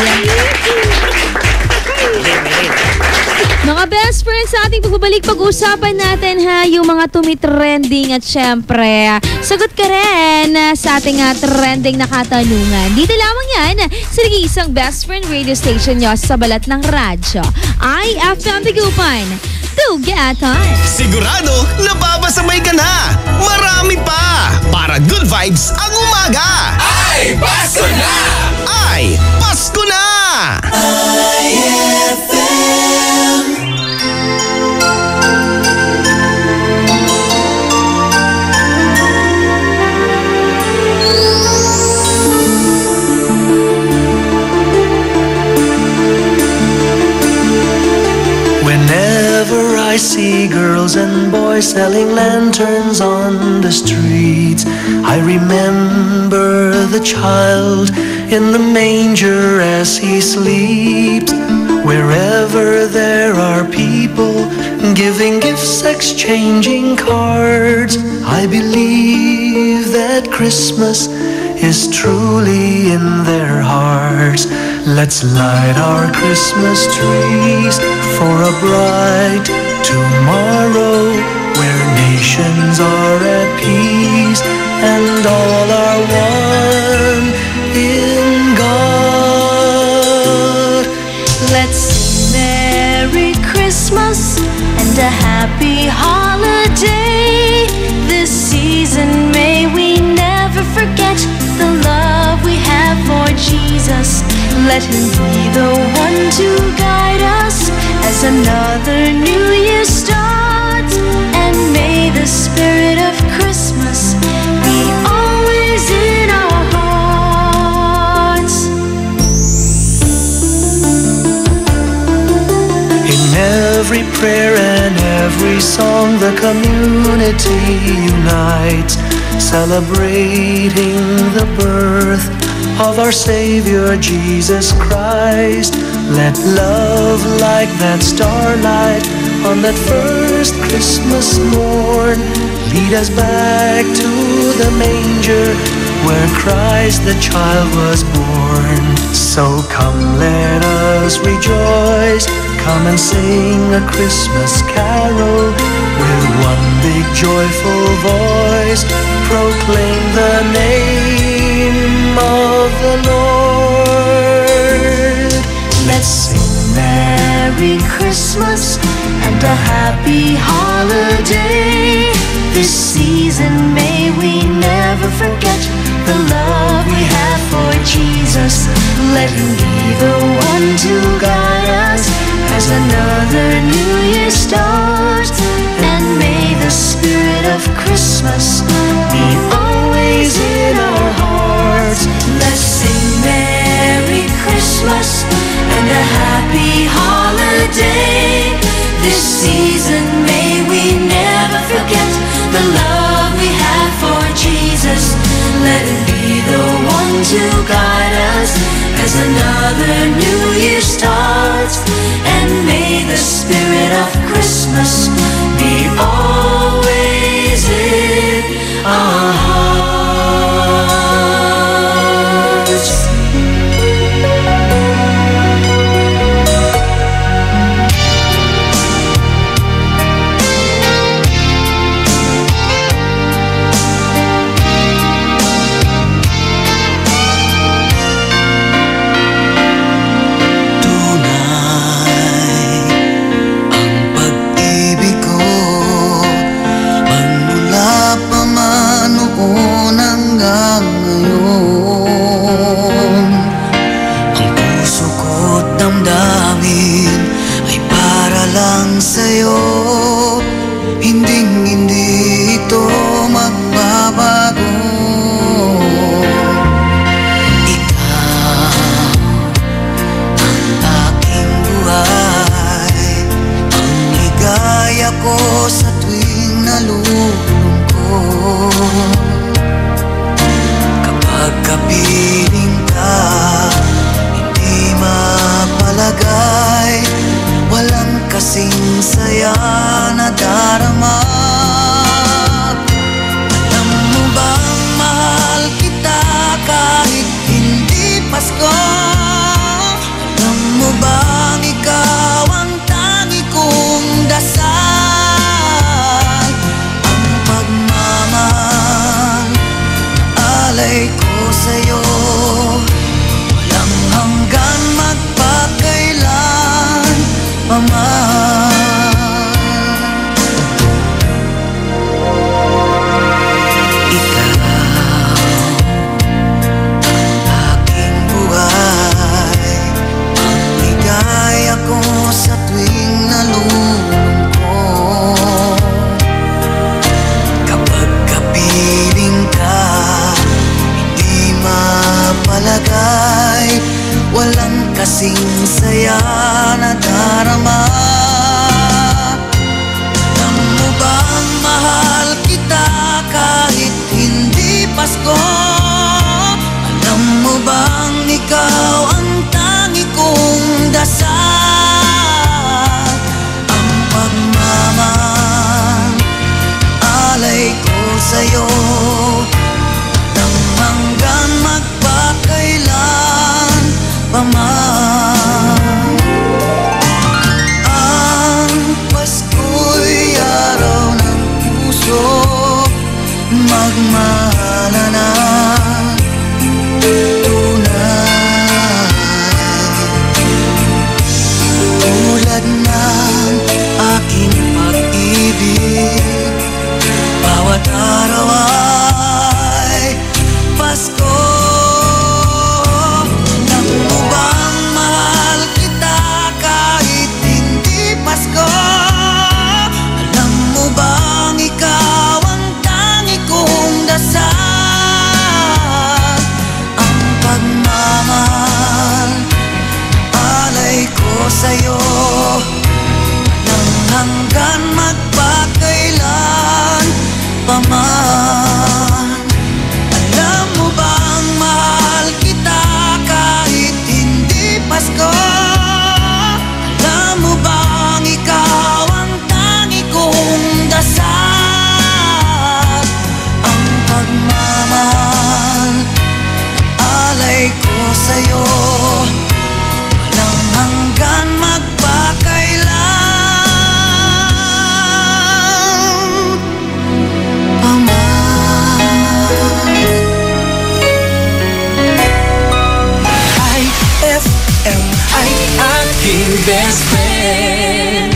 Mga best friends, sa ating pagbabalik, pag-usapan natin ha, yung mga tumitrending at syempre, sagot ka rin sa ating trending na katanungan. Dito lamang yan sa nag-iisang best friend radio station nyo sa balat ng radyo. IFM Dagupan. Together. Sigurado, napapasabay ka na. Marami pa. Para good vibes ang umaga. Ay, Pasko na! Ay, Pasko na! IFM. Whenever I see girls and boys selling lanterns on the streets, I remember the child in the manger as he sleeps. Wherever there are people giving gifts, exchanging cards, I believe that Christmas is truly in their hearts. Let's light our Christmas trees for a bright tomorrow, where nations are at peace and all are one in God. Let's sing Merry Christmas and a happy holiday. This season may we never forget the love we have for Jesus. Let him be the one to guide us as another new year starts. And may the spirit of Christmas be always in our hearts. In every prayer and every song, the community unites, celebrating the birth of our Savior Jesus Christ. Let love like that starlight on that first Christmas morn lead us back to the manger where Christ the child was born. So come, let us rejoice, come and sing a Christmas carol with one big joyful voice. Proclaim the name of the Lord. Let's sing Merry Christmas and a happy holiday. This season may we never forget the love we have for Jesus. Let him be the one to guide us as another new year starts. And may the spirit of Christmas be always in our hearts. Let's sing Merry Christmas and a happy holiday. This season may we never forget the love we have for Jesus. Let him be the one to guide us as another new year starts. And may the spirit of Christmas be always in our hearts. saya na darama. Alam mo bang mahal kita kahit hindi Pasko? Alam mo bang ikaw ang tangi kong dasal? Ang pagmamaalay ko sa'yo nang hanggang magpakailan pa man. Ang Pasko'y araw ng puso, magmahala na tunay. Tulad ng aking pag-ibig, bawat araw ay Pasko. Alam mo bang mahal kita kahit hindi Pasko? Alam mo bang ikaw ang tangi kong dasal? Ang pagmamahal alay ko sa'yo nang hanggang magpakailan pa man. Alam mo bang mahal kita kahit hindi Pasko? Alam mo bang ikaw ang tangi kong dasal? Ang pagmamahal alay ko sa'yo walang hanggan magpakailan pa man. IFM ay aking best friend.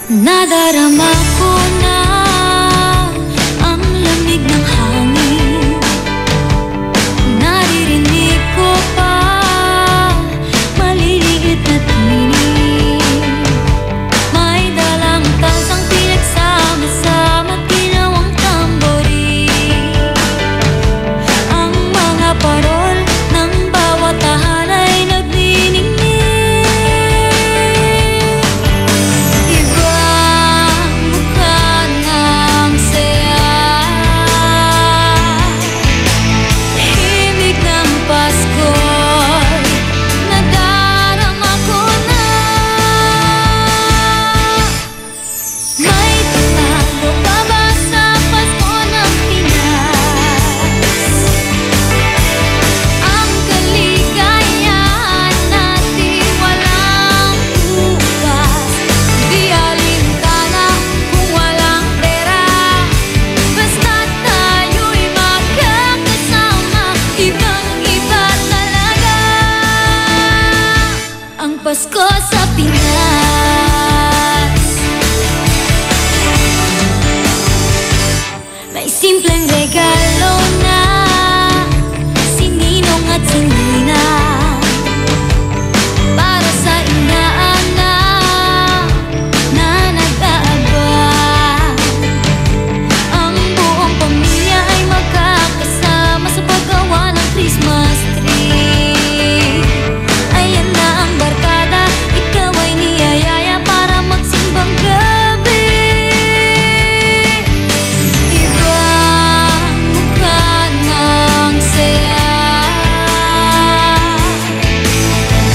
Nadarama ko na ang lamig ng hangin. Naririnig ko pa maliliit na tinig. May dalang tansang pinagsama-sama, ginawang tambori. Ang mga parol ng bawat tahanay nagniningning. Pasko sa Pinas. May simpleng regalo na si Ninong at si Nina para sa inaanak na nag-aabang. Ang buong pamilya ay magkakasama sa paggawa ng Christmas tree. Ayan na ang barkada, ikaw ay niyayaya para magsimbang gabi. Ibang mukha ng saya,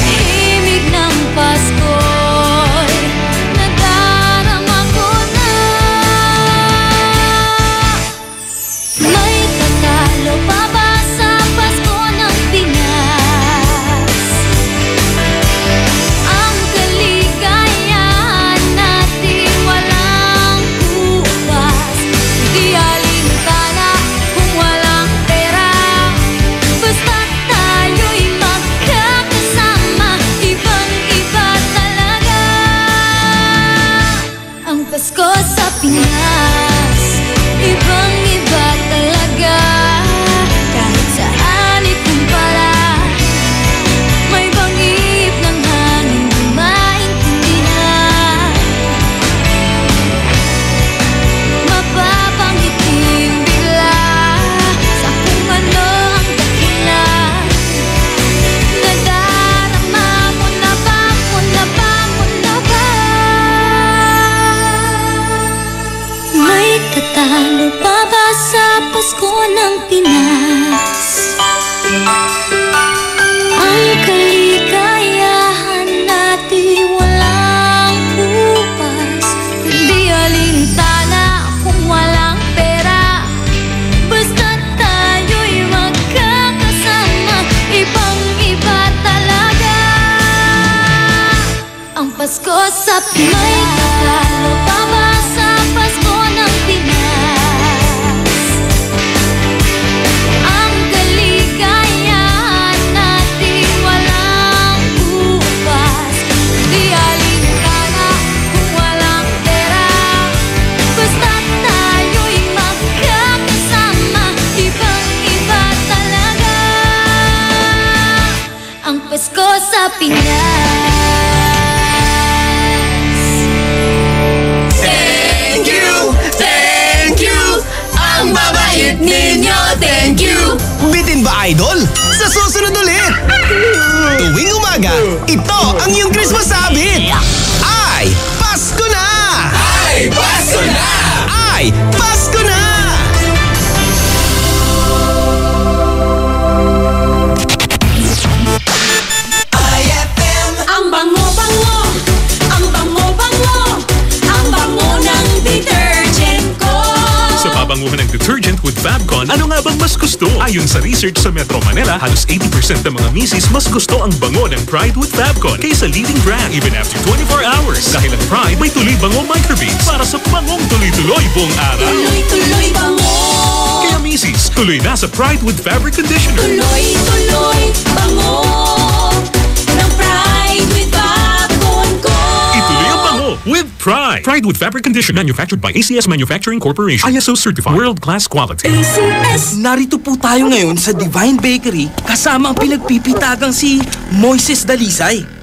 himig ng Pasko'y nadarama ko na. May tatalo pa ba sa Pasko ng Pinas? Ang kaligayahan natin walang bukas. Di alintana kung walang pera, basta't tayo'y magkakasama. Ibang-iba talaga ang Pasko sa Pinas. Ibang-iba talaga. Kahit saan ikumpara, may bangip ng hangin, di maintindihan. talo pa ba sa Pasko ng Pinas? Ang kaligayahan natin walang bukas. Hindi alintana kung walang pera. Basta tayo'y magkakasama. Ibang-iba talaga ang Pasko sa Pinoy. Talo pa ba sa Pasko ng Pinas? Ang kaligayahan natin walang bukas. Di alintana kung walang pera. Basta tayo'y magkakasama. Ibang-iba talaga ang Pasko sa Pinas. Ang babait ninyo, thank you! Bitin ba, Idol? Sa susunod ulit! Tuwing umaga, ito ang iyong Christmas habit! Ay, Pasko na! Ay, Pasko na! Ay, Pasko na! IFM. Ang bango-bango, ang bango-bango, ang bango ng detergent ko. Sa pabanguhan ng detergent with Fabcon, ano nga bang mas gusto? Ayon sa research sa Metro Manila, halos 80% ng mga misis mas gusto ang bango ng Pride with Fabcon kaysa leading brand even after 24 hours. Dahil ang Pride may tuloy bango microbeads para sa bangong tuloy-tuloy buong araw. Tuloy-tuloy bango. Kaya misis, tuloy na sa Pride with Fabric Conditioner. Tuloy-tuloy bango ng Pride with Fabcon ko. Ituloy ang bango with Pride. Pride with Fabric Conditioner, manufactured by ACS Manufacturing Corporation. ISO certified, world-class quality. ACS. Narito po tayo ngayon sa Divine Bakery kasama ang pinagpipitagang si Moises Dalisay.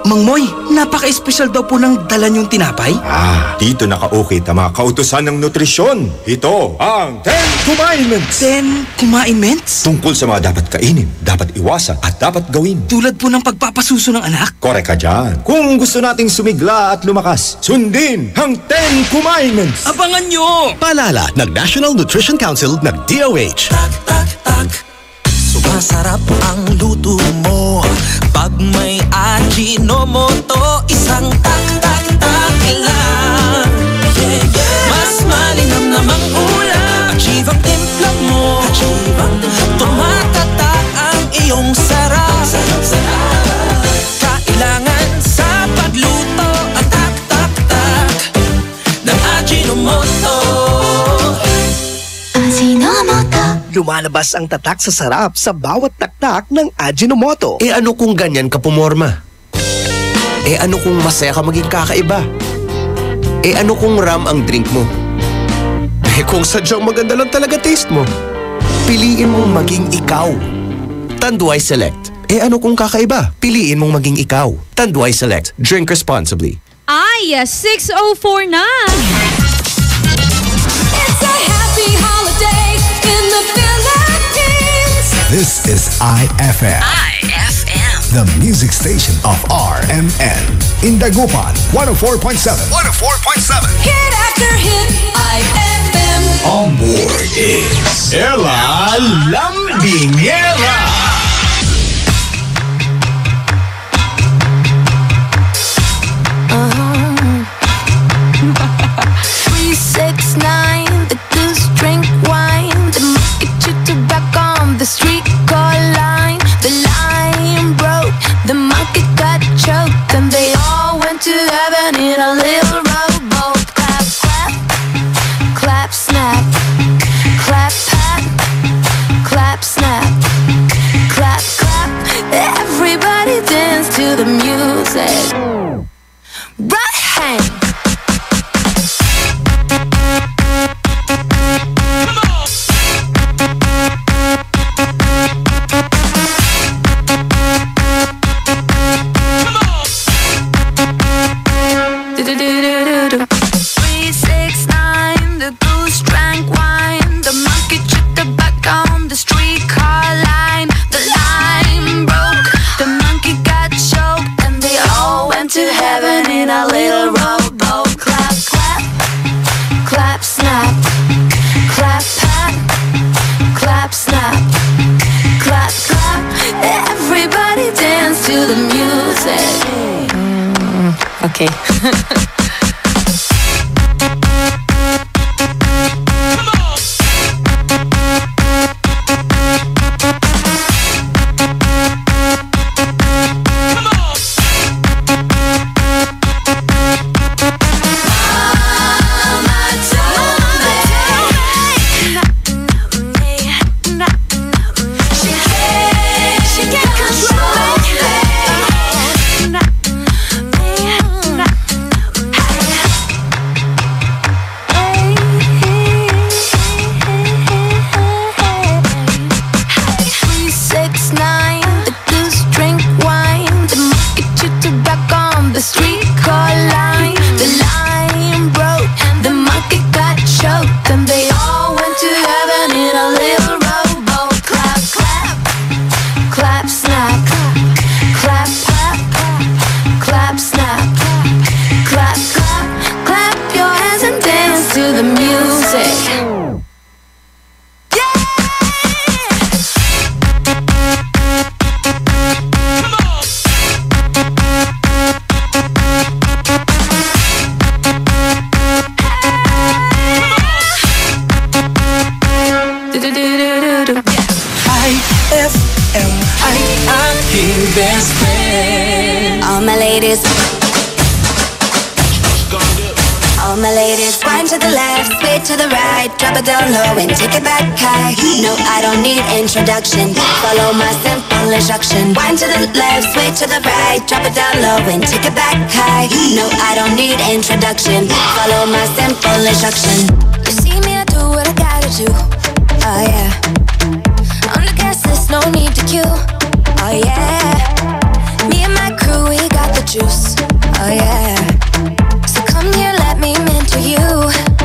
Mang Moy, napaka-espesyal daw po ng dala niyong tinapay. Dito nakaukit ang mga kautusan ng nutrisyon. Ito ang 10 Commandments. 10 Commandments? Tungkol sa mga dapat kainin, dapat iwasan at dapat gawin. Tulad po ng pagpapasuso ng anak? Korek ka dyan. Kung gusto nating sumigla at lumakas, sundin ang 10 Commandments. Abangan nyo! Paalala ng National Nutrition Council ng DOH. Sumasarap ang luto mo pag may Ajinomoto. Isang tak-tak-tak lang. Mas malinam namang ulam. Achieve ang timpla mo. Tumatatak ang iyong sarap. Kailangan sa pagluto ang tak-tak-tak ng Ajinomoto. Lumalabas ang tatak sa sarap sa bawat taktak ng Ajinomoto. Ano kung ganyan ka pumorma? Ano kung masaya ka maging kakaiba? Ano kung ram ang drink mo? Kung sadyang maganda lang talaga taste mo, piliin mong maging ikaw. Tanduay Select. Ano kung kakaiba? Piliin mong maging ikaw. Tanduay Select. Drink responsibly. Ay, 6:04 na! It's a happy holiday in the Philippines. This is IFM. The music station of RMN. In Dagupan, 104.7. 104.7. Hit after hit, IFM. On board is Ella Lambingera. The goose drink wine. The monkey chewed tobacco on the streetcar line. The line broke, the monkey got choked, and they all went to heaven in a little rowboat. Clap, clap, clap, snap. Clap, pat, clap, snap. Clap, clap. Everybody dance to the music. Right hand. In a little rowboat. Clap, clap, clap, snap. Okay. Introduction, follow my simple instruction. Wind to the left, sway to the right, drop it down low and take it back high. No, I don't need introduction, follow my simple instruction. You see me, I do what I gotta do. Oh yeah. On the gas list, no need to queue. Oh yeah. Me and my crew, we got the juice. Oh yeah. So come here, let me mentor you.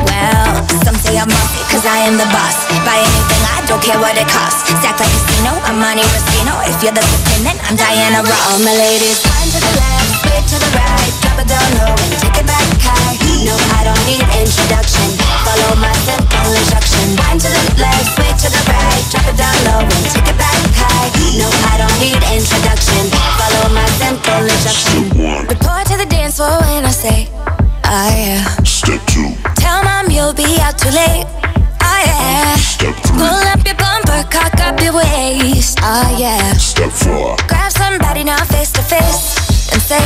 Well, some say I'm bossy, cause I am the boss. Buy anything, I don't care what it costs. Stack like casino, I'm Monte Rustino. If you're the dependent, I'm Diana Ross. All my ladies, wind to the left, sway to the right, drop it down low and take it back high. No, I don't need introduction, follow my simple instruction. Wind to the left, sway to the right, drop it down low and take it back high. No, I don't need introduction, follow my simple instruction. Report to the dance floor when I say, oh yeah. Step 2. Tell mom you'll be out too late. Oh yeah. Step 3. Pull up your bumper, cock up your waist. Oh yeah. Step 4. Grab somebody now face to face and say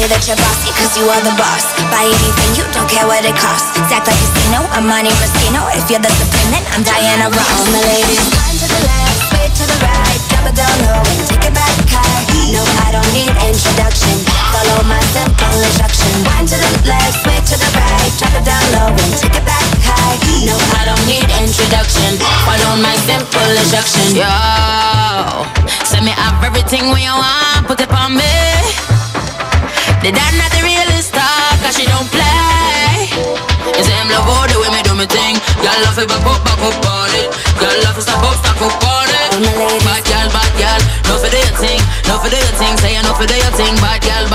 that you're bossy cause you are the boss. Buy anything, you don't care what it costs. Stack like casino, I'm Monte Rustino. If you're the dependent, I'm Diana Ross. All my ladies, wind to the left, sway to the right, drop it down low and take it back high. No, I don't need introduction, follow my simple instruction. Wind to the left, sway to the right, drop it down low and take it back high. No, I don't need introduction, follow my simple instruction. Yo, send me up everything when you want, put it on me. The dad not the realest star, cause she don't play. You say I'm love all the way me do me thing. Y'all love it back up on it. Y'all love it stop up on it. Bad girl, no for do your thing, no for do your thing. Say no for do your thing, bad girl,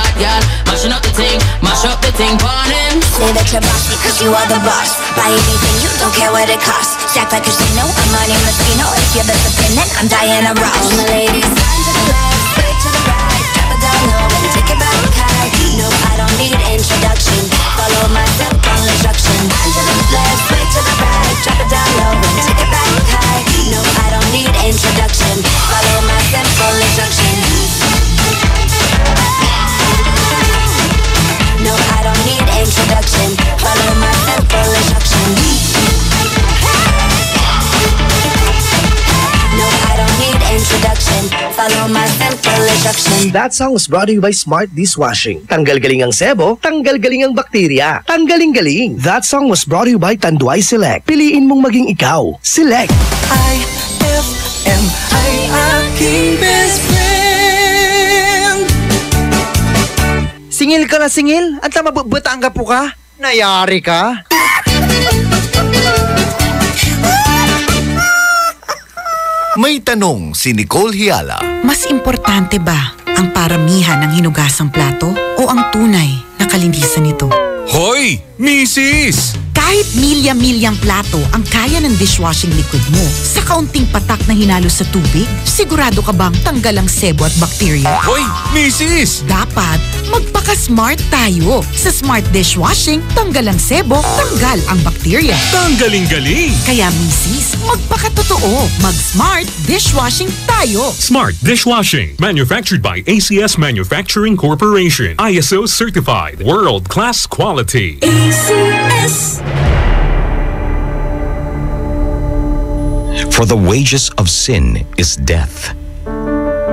mashing up the thing, mash up the thing, burning. Say that you're bossy cause you are the boss. Buy anything, you don't care what it costs. Stack like casino, I'm Monte Rustino. If you're the dependent, I'm Diana Ross. All my ladies, wind to the left, sway to the right, drop it down low and take it back high. No, I don't need introduction, follow my simple instruction. Wind to the left, sway to the right, drop it down low and take it back high. No, I don't need introduction, follow my simple instruction. No, I don't need introduction, follow my simple instruction. No, I don't need introduction, follow my simple instruction. That song was brought to you by Smart Dishwashing. Tanggal-galing ang sebo, tanggal-galing ang bakterya. Tanggaling-galing. That song was brought to you by Tanduay Select. Piliin mong maging ikaw. Select. IFM ay aking best friend. Singil ka na singil? At mabubutang ka po ka? Nayari ka? May tanong si Nicole Hiala. Mas importante ba ang paramihan ng hinugasang plato o ang tunay na kalinisan nito? Hoy, misis! Kahit milya-milyang plato ang kaya ng dishwashing liquid mo, sa kaunting patak na hinalo sa tubig, sigurado ka bang tanggal ang sebo at bakterya? Hoy, misis! Dapat magpaka Maka-smart tayo. Sa Smart Dishwashing, tanggal ang sebo, tanggal ang bakterya. Tanggaling-galing! Kaya misis, magpakatotoo. Mag-smart dishwashing tayo. Smart Dishwashing. Manufactured by ACS Manufacturing Corporation. ISO certified. World-class quality. ACS. For the wages of sin is death,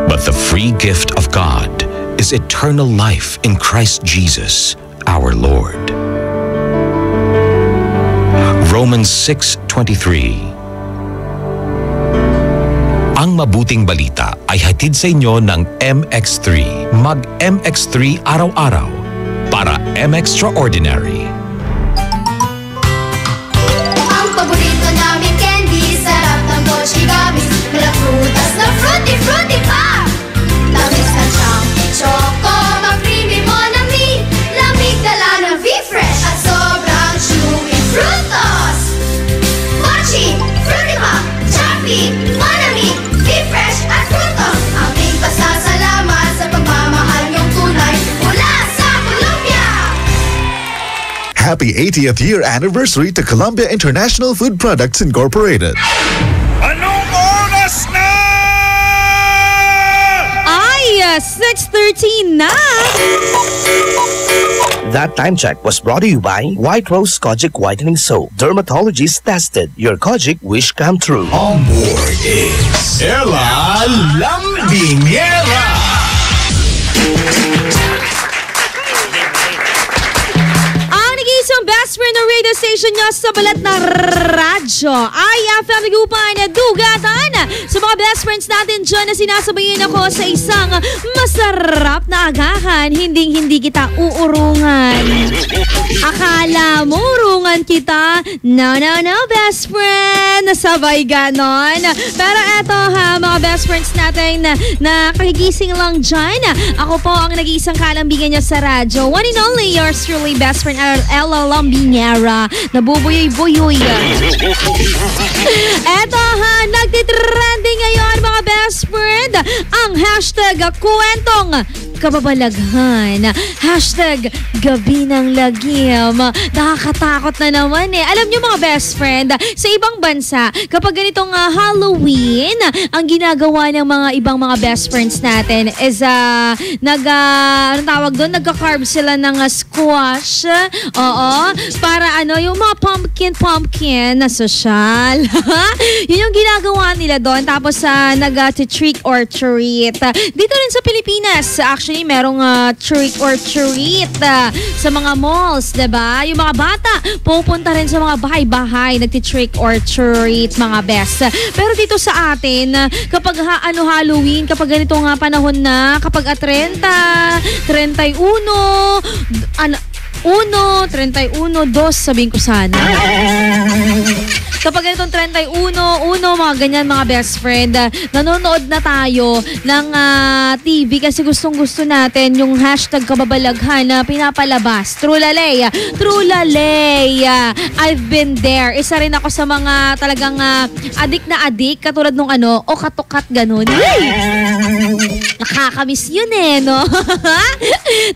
but the free gift of God is eternal life in Christ Jesus, our Lord. Romans 6:23. Ang mabuting balita ay hatid sa inyo ng MX3. Mag-MX3 araw-araw para M-Extraordinary. Ang paborito namin candy, sarap ng Mochi Gummies. Mula prutas na fruity pa. Tamis na choco, ma-creamy monami. Lamig dala ng V-Fresh at sobrang chewy frutos. Mochi, fruity pa, choppy, monami, V-Fresh at frutos. Aming pasasalamat sa pagmamahal niyong tunay mula sa Colombia. Happy 80th year anniversary to Columbia International Food Products Incorporated. Anong oras na? Ay, 6:13 na! That time check was brought to you by White Rose Kojic Whitening Soap. Dermatologist tested. Your Kojic wish come true. On board is Ella Lambingera. Ang best friend na radio station nyo sa balat na radyo ay FM Dagupan na Dugatan. Sa mga best friends natin dyan na sinasabayin ako sa isang masarap na agahan, hindi kita uurungan. Akala mo urungan kita? No, best friend. Sabay ganon. Pero eto ha, mga best friends natin na kagigising lang dyan. Ako po ang nag-iisang kalambingan nyo sa radyo. One and only, yours truly, best friend Ella Lambingera. Nabubuyoy-buyoy. Eto ha, nagtitrending ngayon mga best friend ang hashtag kwentong kababalaghan. Hashtag gabi ng lagim. Nakakatakot na naman eh. Alam nyo mga best friend, sa ibang bansa, kapag ganitong Halloween, ang ginagawa ng mga ibang mga best friends natin is anong tawag doon? Nagka-carve sila ng squash. Oo. Para yung mga pumpkin na social. Yun yung ginagawa nila doon. Tapos nag-trick or treat. Dito rin sa Pilipinas, actually, merong trick or treat sa mga malls, diba? Yung mga bata, pupunta rin sa mga bahay-bahay, nagti-trick or treat, mga best. Pero dito sa atin, kapag Halloween, kapag ganito nga panahon na, kapag 30, 31, 31, 2, sabihin ko sana. Kapag ganitong 31, mga ganyan mga best friend, nanonood na tayo ng TV kasi gustong-gusto natin yung hashtag kababalaghan na pinapalabas. Trulalay. I've been there. Isa rin ako sa mga talagang adik na adik, katulad nung o katukat ganun. Nakakamiss yun eh, no?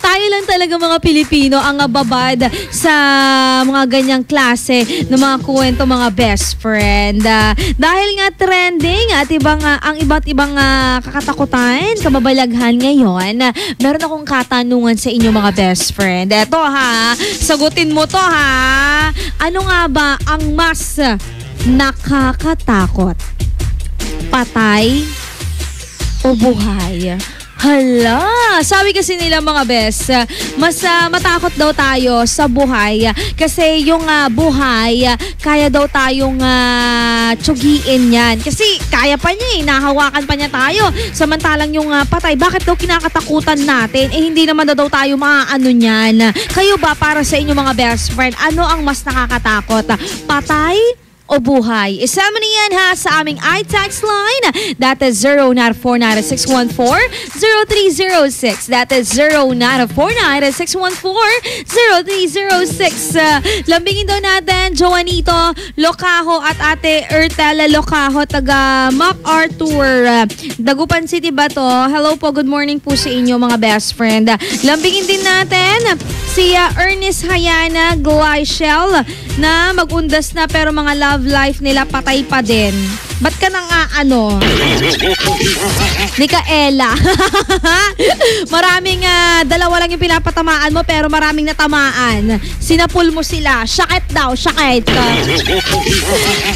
Tayo lang talaga mga Pilipino ang babad sa mga ganyang klase ng mga kwento mga best friend. Dahil nga trending at ang iba't ibang kakatakutan, kababalaghan ngayon, meron akong katanungan sa inyo mga best friend. Eto ha, sagutin mo to ha. Ano nga ba ang mas nakakatakot? Patay o buhay? Hala! Sabi kasi nila mga best, mas matakot daw tayo sa buhay kasi yung buhay, kaya daw tayong tsugiin yan. Kasi kaya pa niya nahawakan pa niya tayo. Samantalang yung patay, bakit daw kinakatakutan natin? Hindi naman daw tayo maaano niyan. Kayo ba para sa inyo mga best friend, ano ang mas nakakatakot? Patay o buhay. Isama na yan ha sa aming iText line. That is 0949-614-0306. That is 0949-614-0306. Lambingin daw natin Joanito Locajo at Ate Ertela Locajo, taga MacArthur, Dagupan City ba to? Hello po, good morning po sa inyo mga best friend. Lambingin din natin si Ernest Hayana Glyciel na magundas na pero mga love life nila patay pa din. Ba't ka nang Micaela. Maraming dalawa lang yung pinapatamaan mo pero maraming natamaan. Sinapul mo sila. Syakit daw, syakit.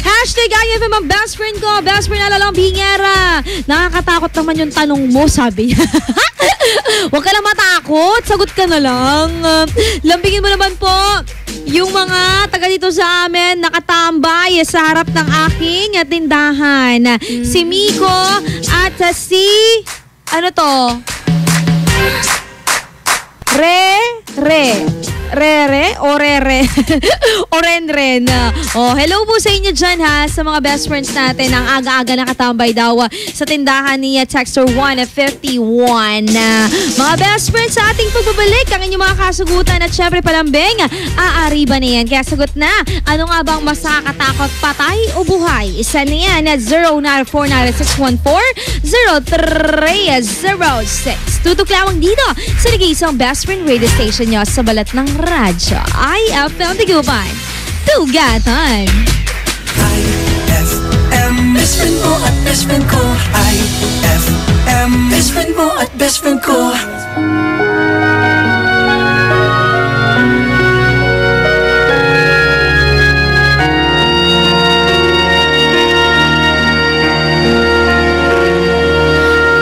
Hashtag IFM ang best friend ko. Best friend na lalang bingera. Nakakatakot naman yung tanong mo, sabi niya. Huwag ka lang matakot. Sagot ka na lang. Lambingin mo naman po yung mga taga dito sa amin nakatambay sa harap ng aking tindahan. Si Miko at si Orenren. Hello po sa inyo dyan ha, sa mga best friends natin. Ang aga-aga nakatambay daw sa tindahan ni Texter 151. Mga best friends, sa ating pagbabalik, ang inyong mga kasugutan at syempre palambing, aari ba na yan? Kaya sagot na, ano nga bang mas nakakatakot, patay o buhay? Isa na yan at 0949-614-0306. Tutok lamang dito sa nag-iisang best friend radio station nyo sa balat ng radyo. IFM Dagupan. Tugatan. IFM, best friend mo at best friend ko. IFM, best friend mo at best friend ko.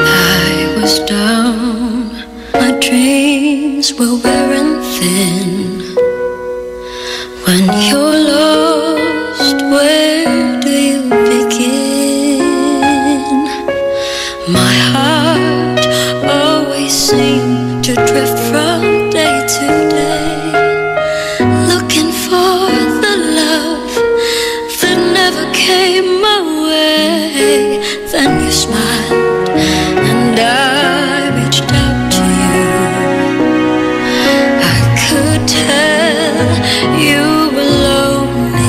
I was down, my dreams were wearing thin. When you're lost, where do you begin? My heart always seemed to drift from day to day, looking for the love that never came my way. Then you smiled and I reached out to you. I could tell you were lonely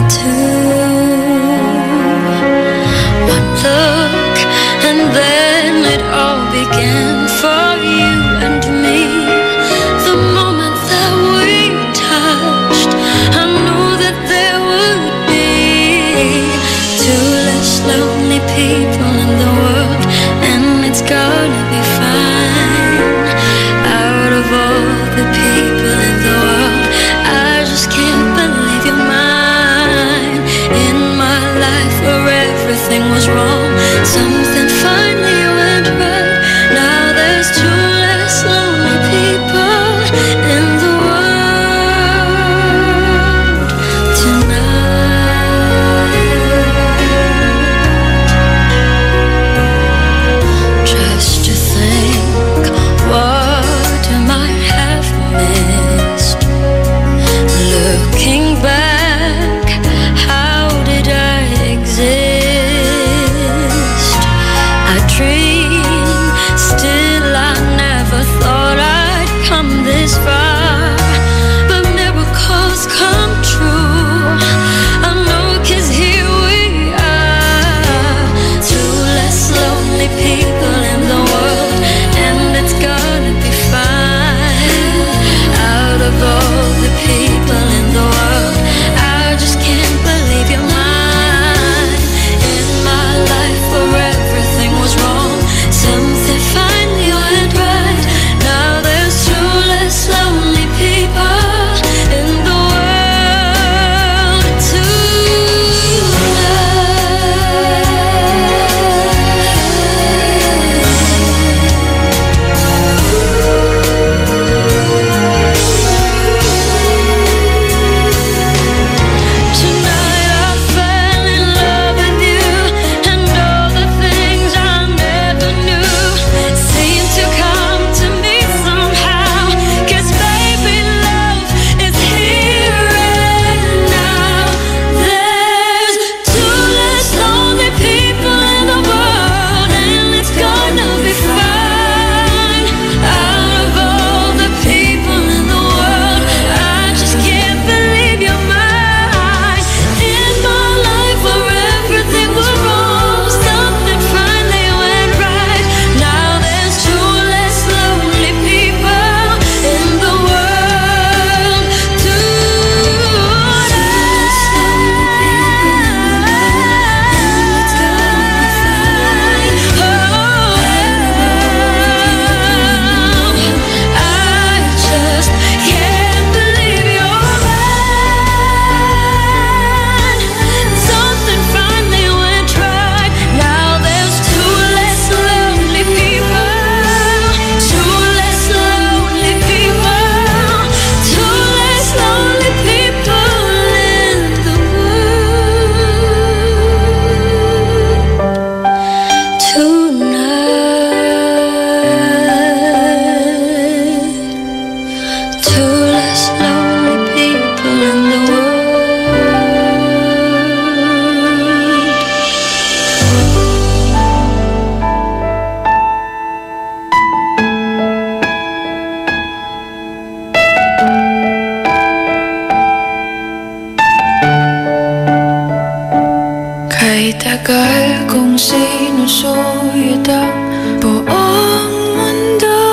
Ay tagal kong sinusuyod ang buong mundo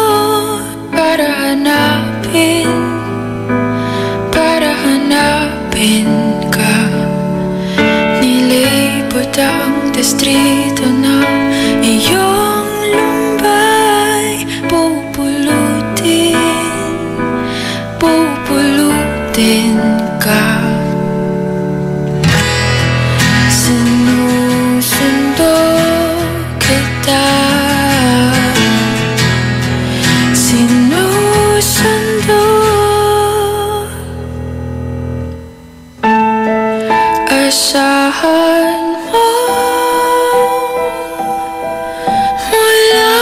para hanapin ka. Nilibot ang distrito ng iyong lumbay. Pupulutin ka. Sinusundo kita. Sinusundo. Asahan mo mula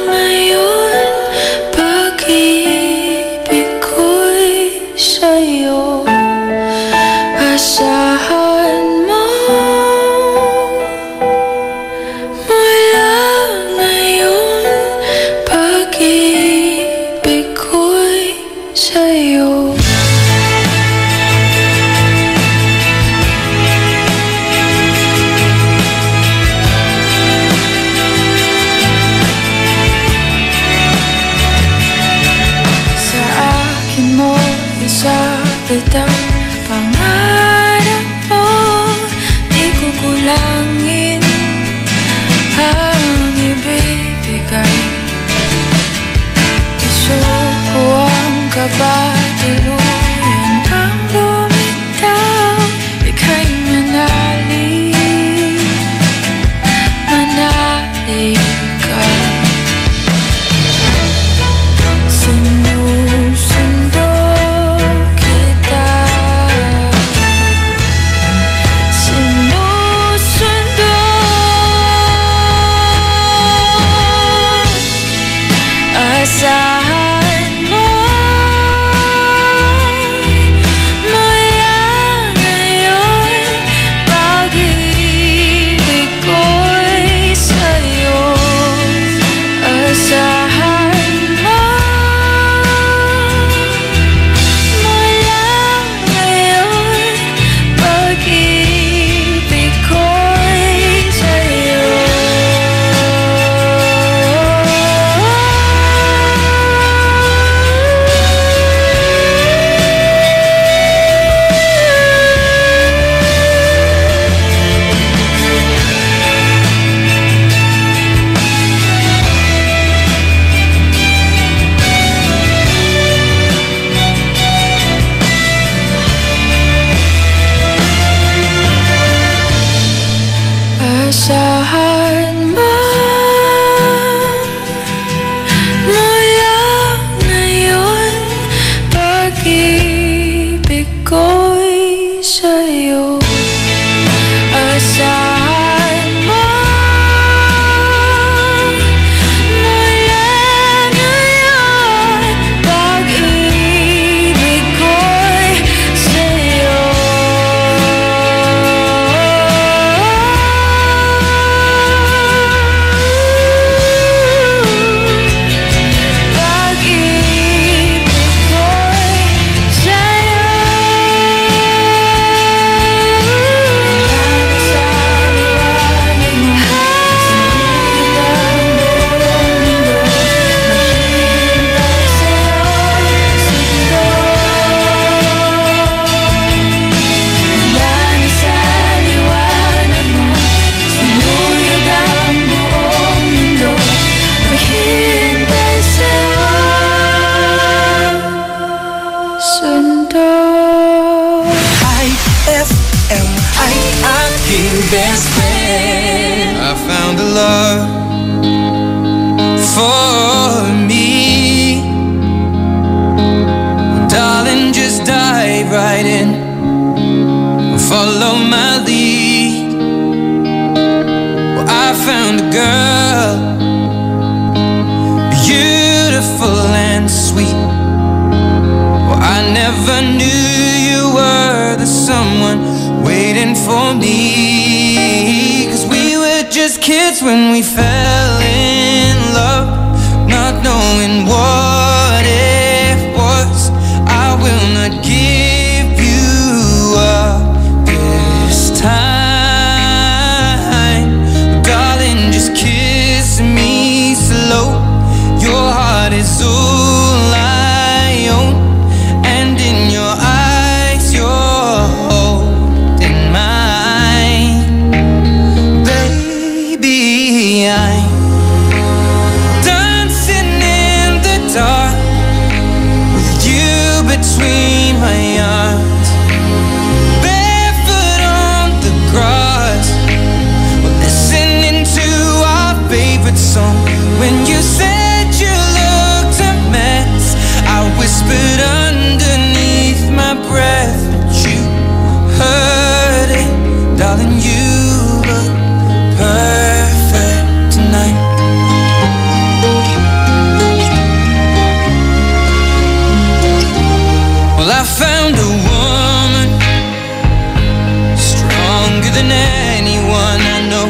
ngayon, pag-ibig ko'y sa'yo. Asahan mo mula ngayon, pag-ibig ko'y sa'yo. Isabit ang pangarap mo, di ko kulangin ang ibibigay. Gusto ko ang kabatuluyan ang lumitaw, ika'y manalig ka. Sinusundo kita. Sinusundo. Asahan mo mula ngayon, pag-ibig ko'y sa'yo. Asahan mo mula ngayon, pag-ibig ko'y sa'yo. Asahan mo mula ngayon, pag-ibig ko'y sa'yo. Asahan mo mula ngayon, pag-ibig ko'y sa'yo. IFM ay aking best friend. I found a love for me. Darling, just dive right in, follow my lead. Well, I found a girl, beautiful and sweet. Well, I never knew you were the someone waiting for me. 'Cause we were just kids when we fell in love, not knowing what it was. I will not give you up this time. than anyone I know.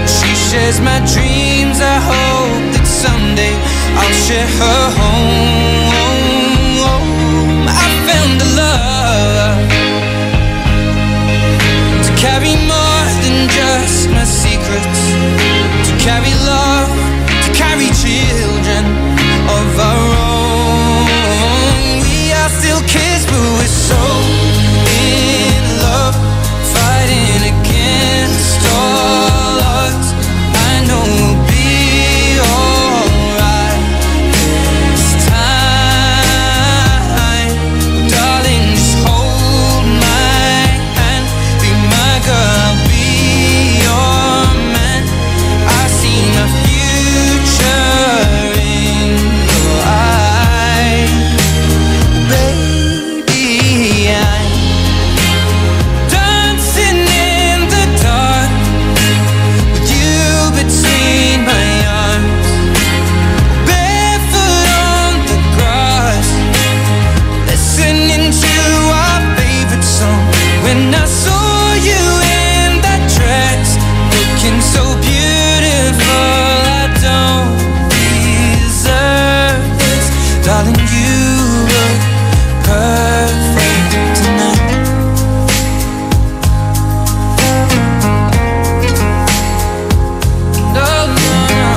She shares my dreams. I hope that someday I'll share her home. I found a love to carry more than just my secrets, to carry love, to carry children of our own. We are still kids, but we're so in love, fighting against all odds. I know we'll be alright this time. Darling, just hold my hand, be my girl, be your man. I see my future in your eyes. Baby, I'm dancing in the dark with you between my arms, barefoot on the grass, listening to our favorite song. When I saw you in that dress, looking so beautiful, I don't deserve this. Darling, you look perfect tonight. No, no, no.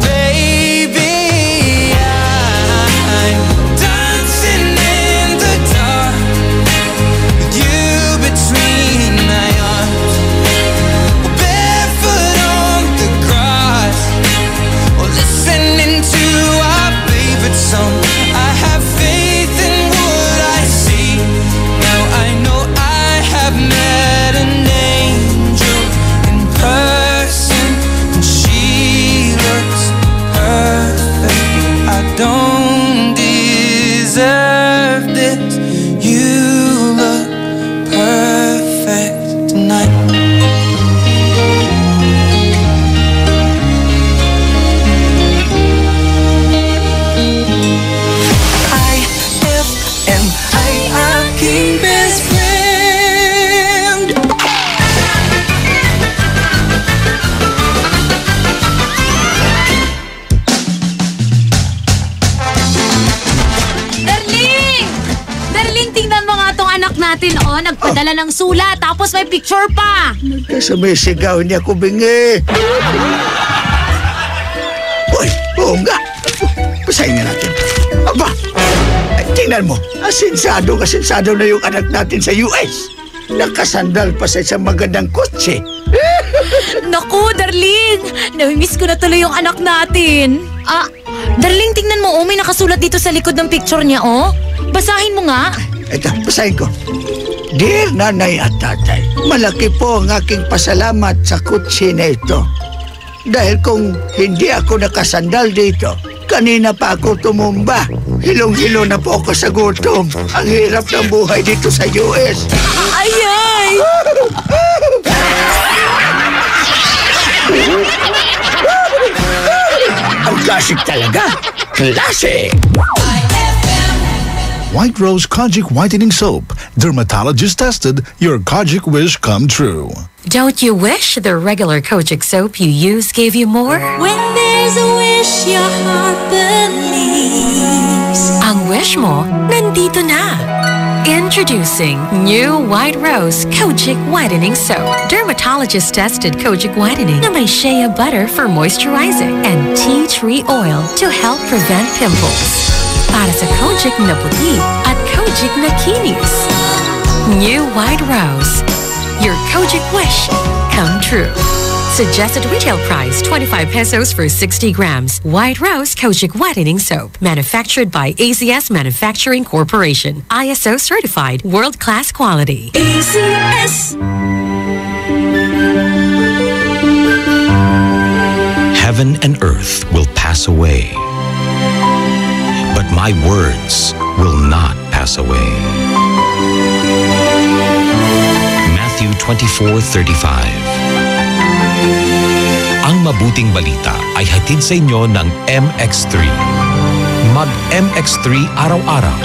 Baby, I'm dancing in the dark with you between my arms, barefoot on the grass, or listening to our favorite song. I have faith in what I see. Now I know I have met an angel in person, and she looks perfect. I don't deserve this. You look perfect tonight. IFM, ay aking best friend. Darling! Darling, tingnan mo nga tong anak natin, oh. Nagpadala ng sulat, tapos may picture pa. Sumisigaw niya ko, bingi. Uy, oo nga. Pasahin nga natin. Aba, ay, tingnan mo. Asinsado na yung anak natin sa US. Nakasandal pa sa isang magandang kotse. Naku, darling! Namimiss ko na tuloy yung anak natin. Darling, tingnan mo, oh. May nakasulat dito sa likod ng picture niya, oh. Basahin mo nga. Ito, basahin ko. Dear Nanay at Tatay, malaki po ang aking pasalamat sa kutsi na ito. Dahil kung hindi ako nakasandal dito, kanina pa ako tumumba. Hilong-hilo na po ako sa gutom. Ang hirap ng buhay dito sa US. Ayay! Ang classic talaga. Classic! White Rose Kojic Whitening Soap. Dermatologist tested, your Kojic wish come true. Don't you wish the regular Kojic soap you use gave you more? When there's a wish your heart believes. Ang wish mo, nandito na. Introducing new White Rose Kojic Whitening Soap. Dermatologist tested Kojic Whitening na may shea butter for moisturizing and tea tree oil to help prevent pimples. Para sa Kojic na puti at Kojic na kinis. New White Rose. Your Kojic wish come true. Suggested retail price 25 pesos for 60 grams. White Rose Kojic Whitening Soap. Manufactured by ACS Manufacturing Corporation. ISO certified world-class quality. ACS. Heaven and earth will pass away, but my words will not pass away. Matthew 24:35. Ang mabuting balita ay hatid sa inyo ng MX3. mag-MX3 araw-araw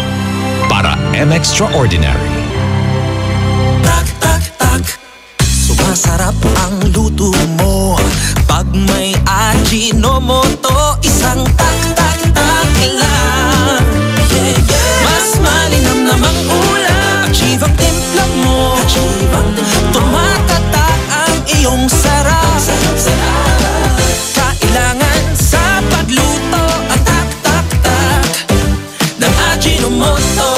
para M-Extraordinary. Tak, tak, tak. Sumasarap ang luto mo pag may Ajinomoto. Isang tak, tak, tak lang. Yeah, yeah. Mas malinam namang ulam. Achieve ang timpla mo. Tumatatak ang iyong sarap. Kailangan sa pagluto ang tak, tak, tak ng Ajinomoto.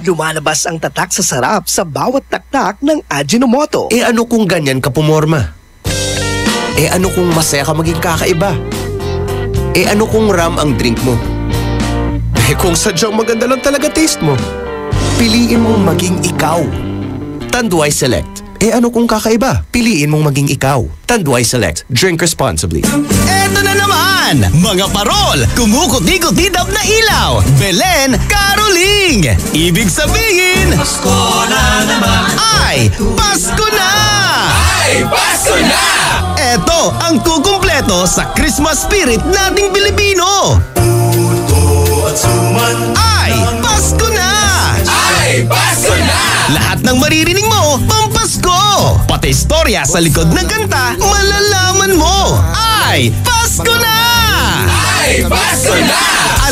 Lumalabas ang tatak sa sarap sa bawat taktak ng Ajinomoto. Eh ano kung ganyan ka pumorma? Eh ano kung masaya ka maging kakaiba? Eh ano kung ram ang drink mo? Eh kung sadyang maganda lang talaga taste mo? Piliin mong maging ikaw. Tanduay Select. Eh ano kung kakaiba? Piliin mong maging ikaw. Tanduay Select. Drink responsibly. Eto na naman! Mga parol! Kumukuti-kutidap na ilaw! Belen Caroling! Ibig sabihin... Pasko na naman! Ay! Pasko na! Ay! Pasko na! Eto ang kukumpleto sa Christmas spirit nating Pilipino! Ay! Pasko na! Ay! Pasko na! Lahat ng maririnig mo, pampasko! Pati istorya sa likod ng kanta, malalaman mo! Ay! Pasko na! Ay! Pasko na!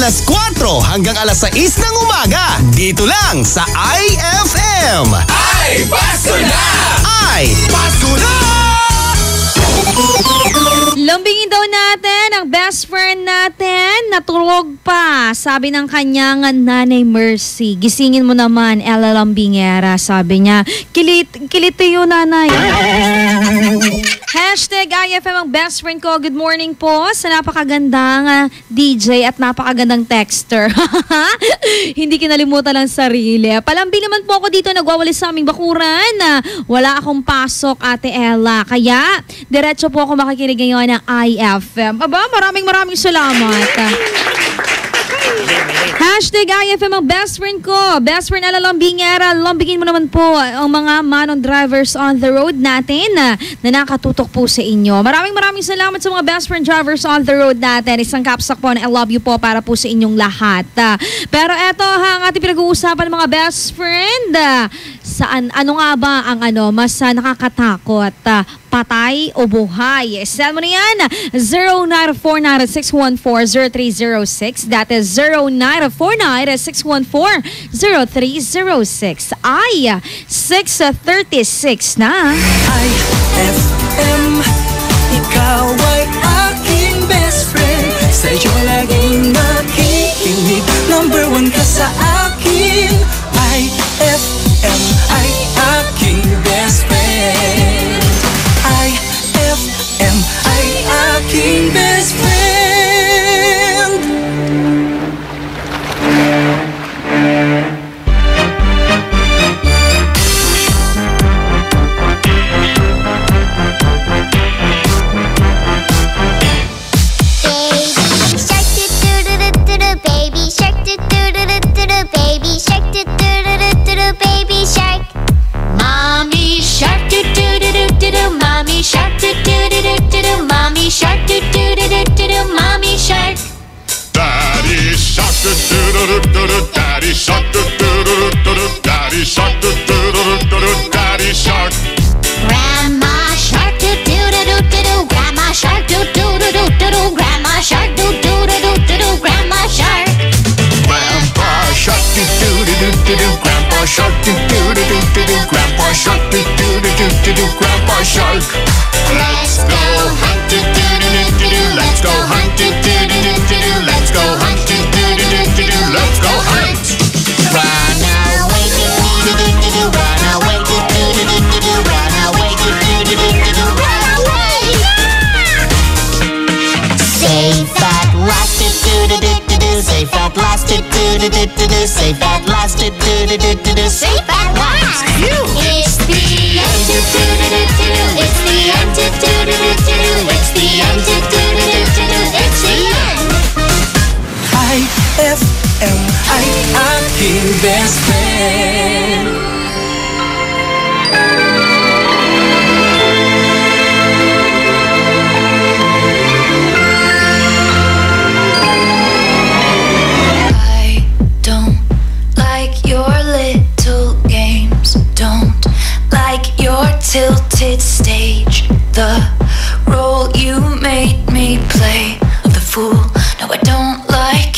Alas 4 hanggang alas 6 ng umaga, dito lang sa IFM! Ay! Pasko na! Ay! Pasko na! Lambingin daw natin ang best friend natin, natulog pa. Sabi ng kanyang nanay Mercy, gisingin mo naman, Ella Lambingera. Sabi niya, kiliti yun nanay. Hashtag IFM ang best friend ko. Good morning po sa napakagandang DJ at napakagandang texter. Hindi kinalimutan ang sarili. Palambing naman po ako dito, nagwawali sa aming bakuran. Wala akong pasok, Ate Ella. Kaya, diretso po ako makikinig ngayon ng IFM. Aba, maraming salamat. Hashtag IFM ang best friend ko. Best friend Ella Lambingera. Lambingin mo naman po ang mga manong drivers on the road natin na nakatutok po sa inyo. Maraming salamat sa mga best friend drivers on the road natin. Isang kapsak po na I love you po para po sa inyong lahat. Pero eto ang ating pinag-uusapan ng mga best friend. Ano nga ba ang mas nakakatakot? Patay o buhay? Send mo na yan. 0949-614-0306. That is 0949-614-0306. Ay, 6:36 na. IFM, ikaw ay aking best friend. Sa'yo laging nakikinig. Number 1 ka sa akin. IFM ay aking best friend. IFM ay aking best friend. Baby shark, baby shark, baby shark. Mommy shark, mommy shark, mommy shark, mommy shark. Daddy shark, daddy shark, daddy shark, daddy shark. Grandma shark, grandma shark, grandma shark, grandma shark. Grandpa shark, grandpa shark, grandpa shark, grandpa shark. Let's go hunt, let's go hunt, let's go hunt, let's go hunt. Run away, run away, run away, run away. Safe at last, safe at last, safe at last, safe at last. It's the end, it's the end, it's the end, it's the end. IFM ay aking best friend.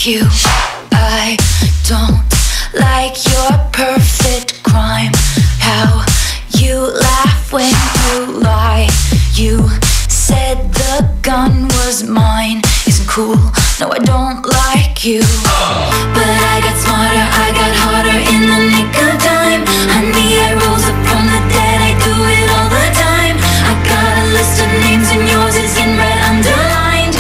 like you. I don't like your perfect crime. How you laugh when you lie. You said the gun was mine. Isn't cool, no I don't like you. But I got smarter, I got harder in the nick of time. Honey, I rose up from the dead, I do it all the time. I got a list of names and yours is in red underlined.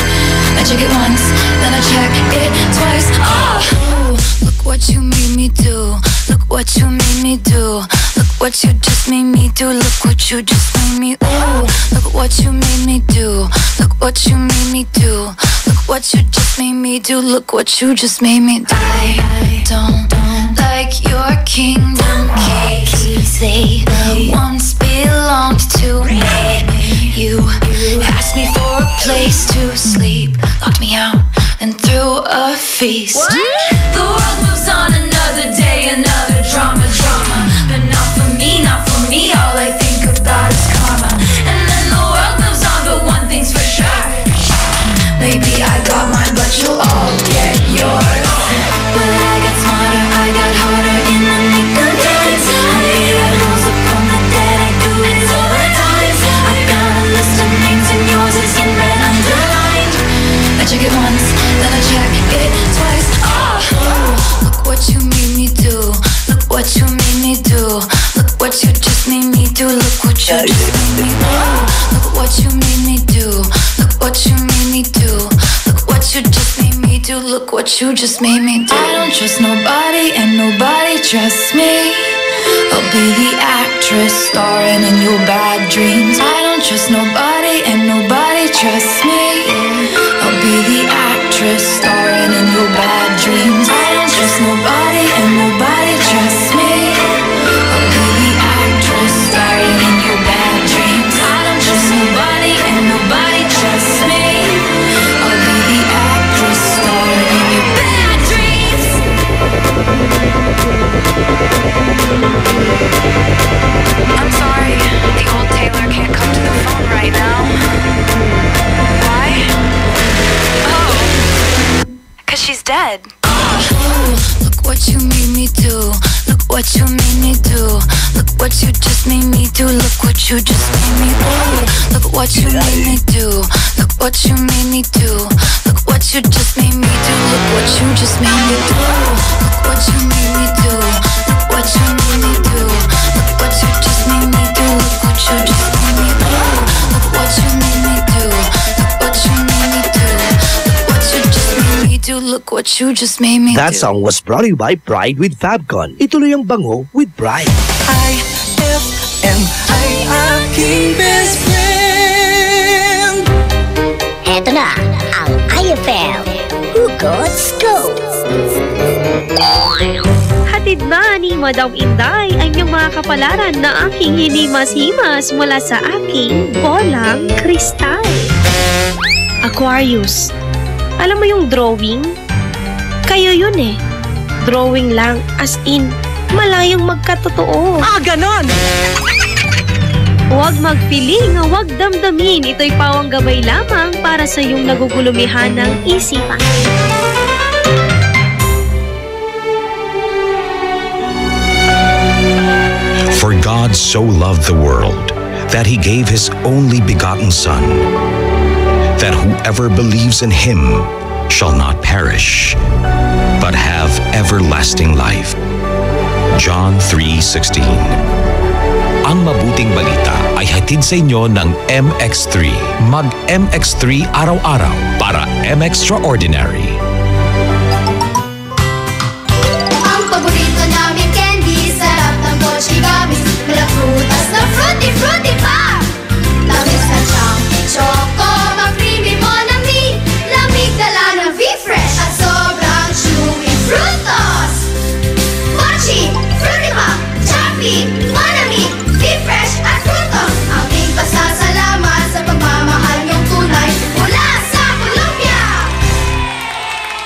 I check it once, then I check it twice. Oh, look what you made me do. Look what you made me do. Look what you just made me do. Look what you just made me. Ooh, look what you made me do. Look what you made me do. Look what you just made me do. Look what you just made me do. I don't like your kingdom keys. They once belonged to me. You asked me for a place to sleep, locked me out and threw a feast. What? The world moves on another day, another drama. But not for me, not for me. All I think about is karma. And then the world moves on, but one thing's for sure. Maybe I got mine, but you'll all get yours. But I got smarter, I got harder in the nick of time. Honey, I rose up from the dead, I do it all the time. I got a list of names and yours is in red underlined. I check it once, then I check it twice. Oh, look what you made me do. Look what you made me do. Look what you just made me do. Look what you just made me do. Look what you made me do. Look what you made me do. Look what you just made me do. Look what you just made me do. I don't trust nobody and nobody trusts me. I'll be the actress starring in your bad dreams. I don't trust nobody and nobody trusts me. I'll be the actress starring in your bad dreams. I don't trust nobody and nobody trusts me. I'll be the actress starring in your bad dreams. I don't trust nobody and nobody trusts me. I'll be the actress starring in your bad dreams. I'm sorry, the old tailor can't come to the phone right now. Why? Oh, 'cause she's dead. Look what you made me do. Look what you made me do. Look what you just made me do. Look what you just made me do. Look what you made me do. Look what you made me do. Look what you just made me do. Look what you just made me do. Look what you made me do. Look what you made me do. Look what you just made me do. Look what you just made me do. Look what you made me do. Look what you made me do. Look what you just made me do. Look what you just made me do. That song was brought to you by Pride with Fabcon. Ituloy ang bango with Pride. IFM ay aking best friend. Eto na ang IFM Hugot Scoop. Hatid na ni Madam Inday ang iyong mga kapalaran na aking hinimas-himas mula sa aking bolang kristal. Aquarius, alam mo yung drawing? Kayo yun eh. Drawing lang, as in, malayong magkatotoo. Ganon! Huwag magpiling, huwag damdamin. Ito'y pawang gabay lamang para sa iyong nagugulumihan ng isipan. For God so loved the world that He gave His only begotten Son, that whoever believes in Him shall not perish, but have everlasting life. John 3:16. Ang mabuting balita ay hatid sa inyo ng MX3. Mag-MX3 araw-araw para M-Extraordinary. Ang paborito namin candy, sarap ng Mochi Gummies. Mula prutas na fruity pa. Tamis na choco, ma-creamy monami. Lamig dala ng V-Fresh at sobrang chewy Frutos. Mochi, fruity pa, choppy, monami, V-Fresh at Frutos. Aking pasasalamat sa pagmamahal niyong tunay mula sa Colombia.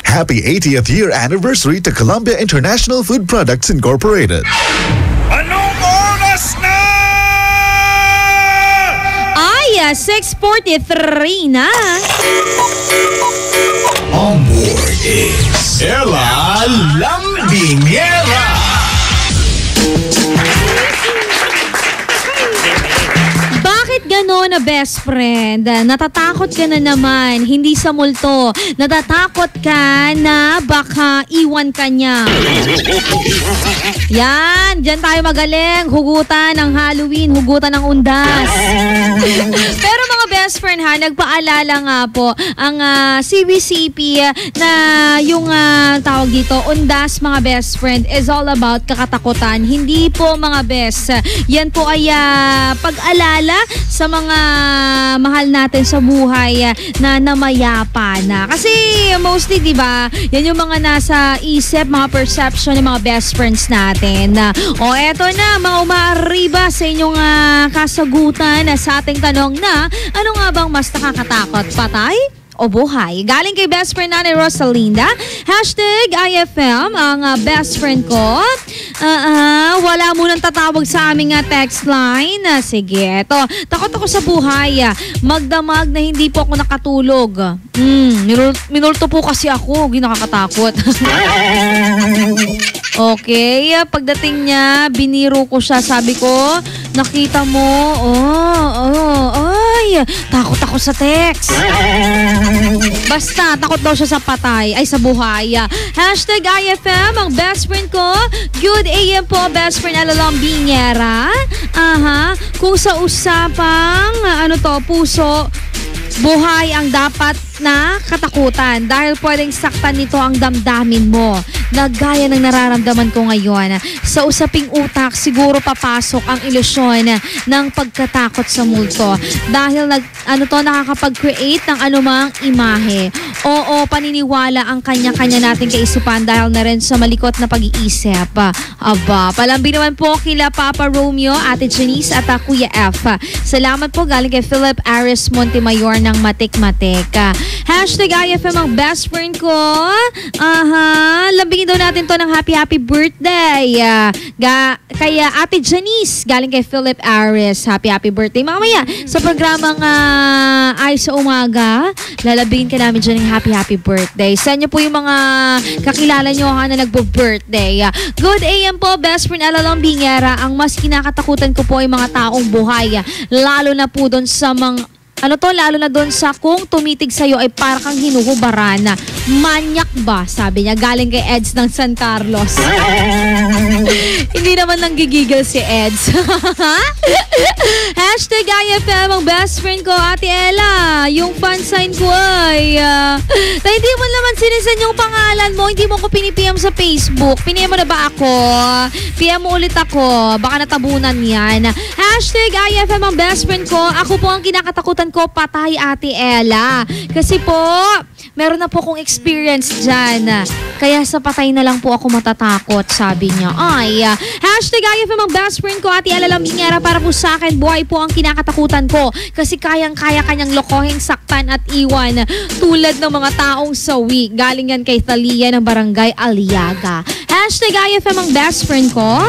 Happy 80th year anniversary to Columbia International Food Products Incorporated. Anong oras na? Ay, 6:43 na. On board is Lambingera. Bakit gano'n na best friend? Natatakot ka na naman, hindi sa multo. Natatakot ka na baka iwan ka niya. Yan, dyan tayo magaling. Hugutan ng Halloween, hugutan ng undas. Pero mga best friend ha, nagpaalala nga po ang CBCP na yung tawag dito, undas mga best friend is all about kakatakutan. Hindi po mga best. Yan po ay pag-alala sa mga mahal natin sa buhay na namayapa na. Kasi mostly, di ba, yan yung mga nasa isip, mga perception ng mga best friends natin. O eto na, mga umaariba sa inyong kasagutan sa ating tanong na, ano nga bang mas nakakatakot? Patay o buhay? Galing kay best friend na ni Rosalinda. #IFM ang best friend ko. Wala munang tatawag sa aming text line. Sige, eto. Takot ako sa buhay. Magdamag na hindi po ako nakatulog. Minulto po kasi ako. Hindi nakakatakot. Okay, pagdating niya, biniro ko siya. Sabi ko, nakita mo, ay, takot ako sa text. Basta, takot daw siya sa patay, ay sa buhay. #IFM, ang best friend ko. Good AM po, best friend Alalambingera. Kung sa usapang, puso, buhay ang dapat na katakutan dahil pwedeng saktan nito ang damdamin mo na gaya ng nararamdaman ko ngayon. Sa usaping utak, siguro papasok ang ilusyon ng pagkatakot sa multo dahil nakakapag-create ng anumang imahe. Oo, paniniwala ang kanya-kanya nating kaisipan dahil na rin sa malikot na pag-iisip. Aba, palambi naman po kila Papa Romeo, Ate Janice at Kuya F. Salamat po galing kay Philip Aris Montemayor ng Matik-Matik. #IFM ang best friend ko. Lambingin daw natin to ng happy birthday. Kaya Ate Janice, galing kay Philip Aris. Happy birthday. Mamaya, sa programang Ay sa Umaga, lalabingin ka namin dyan ng happy birthday. Saan niyo po yung mga kakilala nyo na nagbo-birthday. Good AM po, best friend Alalambingera. Ang mas kinakatakutan ko po ay mga taong buhay. Lalo na po doon sa mga lalo na doon sa kung tumitig sa'yo ay para kang hinuhubaran. Manyak ba? Sabi niya, galing kay Eds ng San Carlos. Hindi naman nanggigigil si Eds. #IFM ang best friend ko, Ate Ella. Yung fan sign ko ay na hindi mo naman sinisan yung pangalan mo. Hindi mo ko pinipm sa Facebook. Pinipm mo na ba ako? PM mo ulit ako. Baka natabunan yan. #IFM ang best friend ko. Ako po ang kinakatakutan ko, patay, Ate Ella. Kasi po, meron na po akong experience dyan. Kaya sa patay na lang po ako matatakot, sabi niya. Ay, #IFM ang best friend ko, Ate Ella Lambingera. Para po sa akin, buhay po ang kinakatakutan ko. Kasi kayang-kaya kanyang lokohin, saktan at iwan. Tulad ng mga taong sawi. Galing yan kay Thalia ng Barangay Aliaga. #IFM ang best friend ko.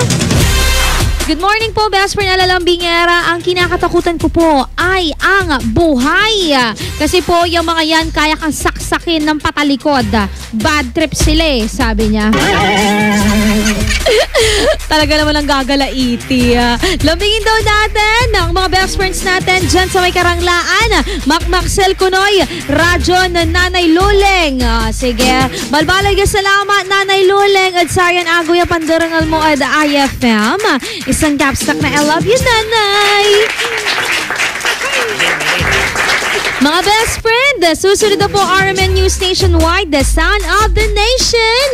Good morning po, best friend Alalambingera. Ang kinakatakutan ko po ay ang buhay. Kasi po, yung mga yan, kaya kang saksakin ng patalikod. Bad trip sila sabi niya. Talaga naman ang gagalaiti. Lambingin daw natin ang mga best friends natin dyan sa may Karanglaan. Maxel Kunoy, Radyo na Nanay Luleng. Sige, balbalay ka salamat, Nanay Luleng. At Sayan Agoya Pandarangal mo at IFM. Isang capstock na I love you, Nanay. Mga best friend, susunod na po RMN News Nationwide, the sound of the nation.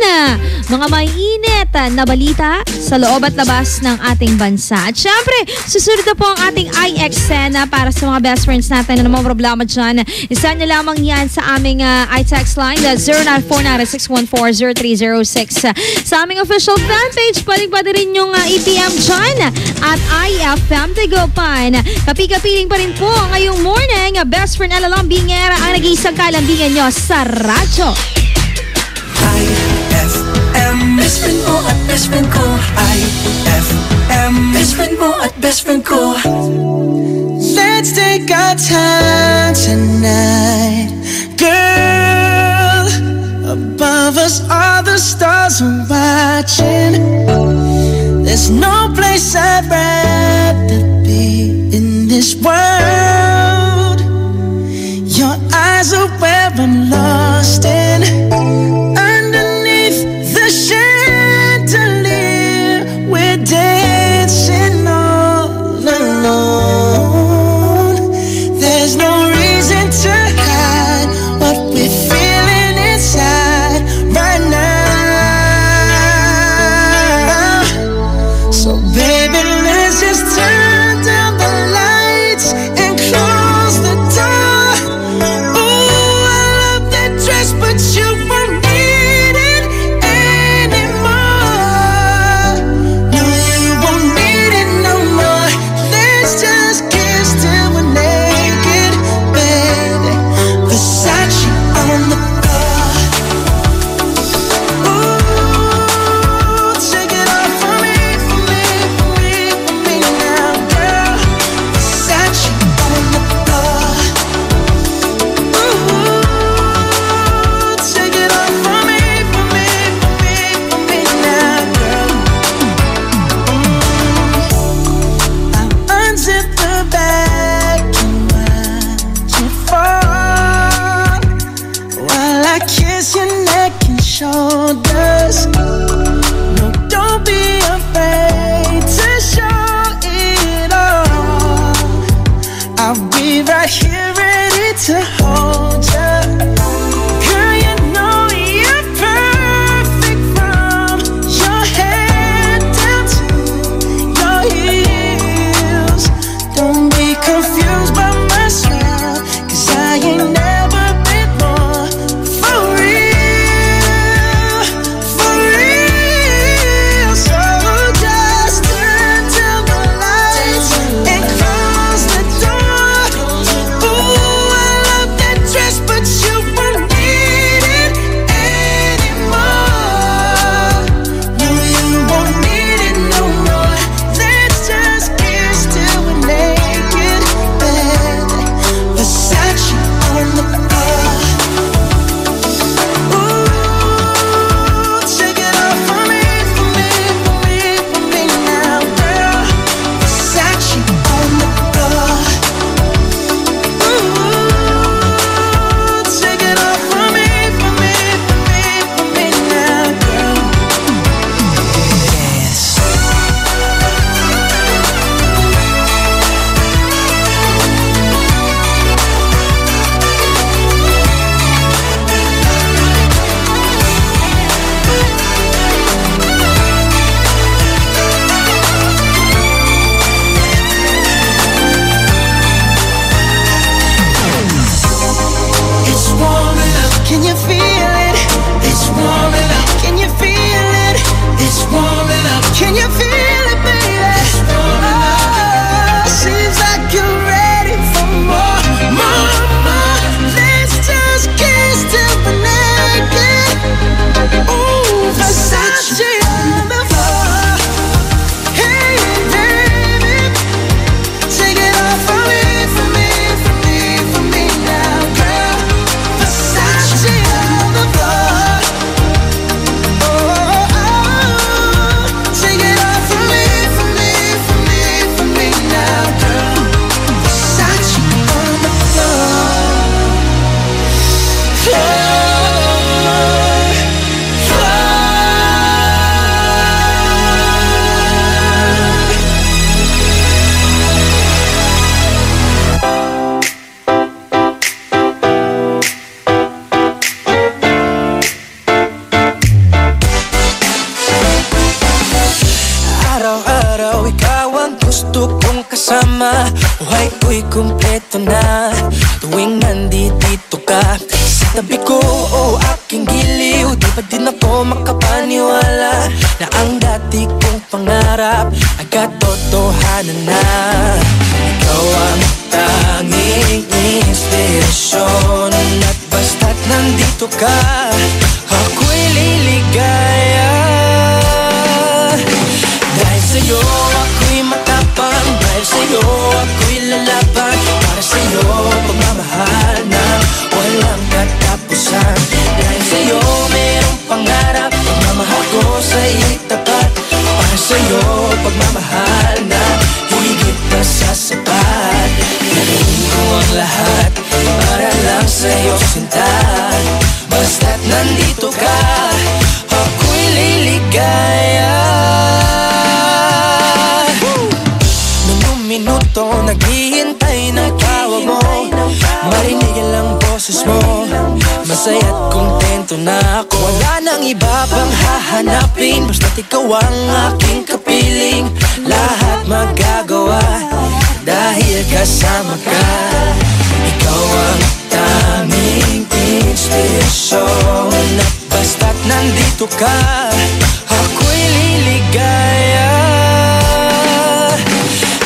Mga mainit na balita sa loob at labas ng ating bansa. At syempre, susunod na po ang ating iXN para sa mga best friends natin na mga problema dyan. Isa nyo lamang yan sa aming iText line, the 0949-614-0306. Sa aming official fanpage, pwede rin yung EPM dyan at IFM Tegopan. Kapi-kapiling pa rin po ngayong morning, best friend Alalambingera ang nag-iisang kalambingan nyo sa radyo. IFM, best friend mo at best friend ko. IFM, best friend mo at best friend ko. Let's take our time tonight, girl. Above us are the stars. stars are watching. There's no place I'd rather be in this world. Your eyes are where I'm lost in. Underneath the chandelier, we're dancing all alone. There's no reason to hide what we're feeling inside right now. So baby, let's just turn down the lights and close the door. Ooh, I love that dress, but you won't need it anymore. No, you won't need it no more. Let's just kiss till we're naked, baby. Versace on the floor. Ooh, take it off for me, for me, for me, for me now, girl. Versace on the floor. Ooh, take it off for me, for me, for me, for me now, girl. I'll unzip the bag and watch it fall while I kiss your neck and shoulders. No, don't be afraid to show it all. I'll be right here ready to hold you. Girl, you know you're perfect from your head down to your heels. Don't be confused by my style, 'cause I ain't never been more for real, for real. So just turn down the lights and close the door. Ooh, I love that dress, but you won't need it anymore. No, you won't need it no more. Let's just kiss till we're naked, baby. Versace on the floor. Ooh, take it off for me, for me, for me, for me now, girl. Versace on the floor. Ooh, take it off for me, for me, for me, for me now, girl. Yes. It's warming up. Can you feel it? It's warming up. Can you feel it? It's warming up. Can you feel it, baby? It's warming up. Seems like you're ready for more, more, more. Let's just kiss till we're naked. Ooh, Versace on the floor. Hey, baby, take it off for me, for me, for me, for me now, girl. Versace on the floor. Oh, oh, oh. Take it off for me, for me, for me, for me now, girl. Versace on the floor. Floor, Araw-araw ikaw ang gusto kong kasama. Buhay ko'y kumpleto na tuwing nandito ka sa tabi ko, o aking giliw. Di ba din ako makapaniwala na ang dati kong pangarap ay katotohanan na. Ikaw ang tanging inspirasyon, at basta't nandito ka, ako'y liligaya. Dahil sa'yo ako'y matapang, dahil sa'yo ako'y lalaban. Para sa'yo pagmamahal na walang katapusan. Dahil sa'yo merong pangarap, pagmamahal Masaya't kontento na ako. Wala nang iba pang hahanapin, basta't ikaw ang aking kapiling. Lahat magagawa dahil kasama ka. Ikaw ang tanging inspirasyon, at basta't nandito ka, ako'y liligaya.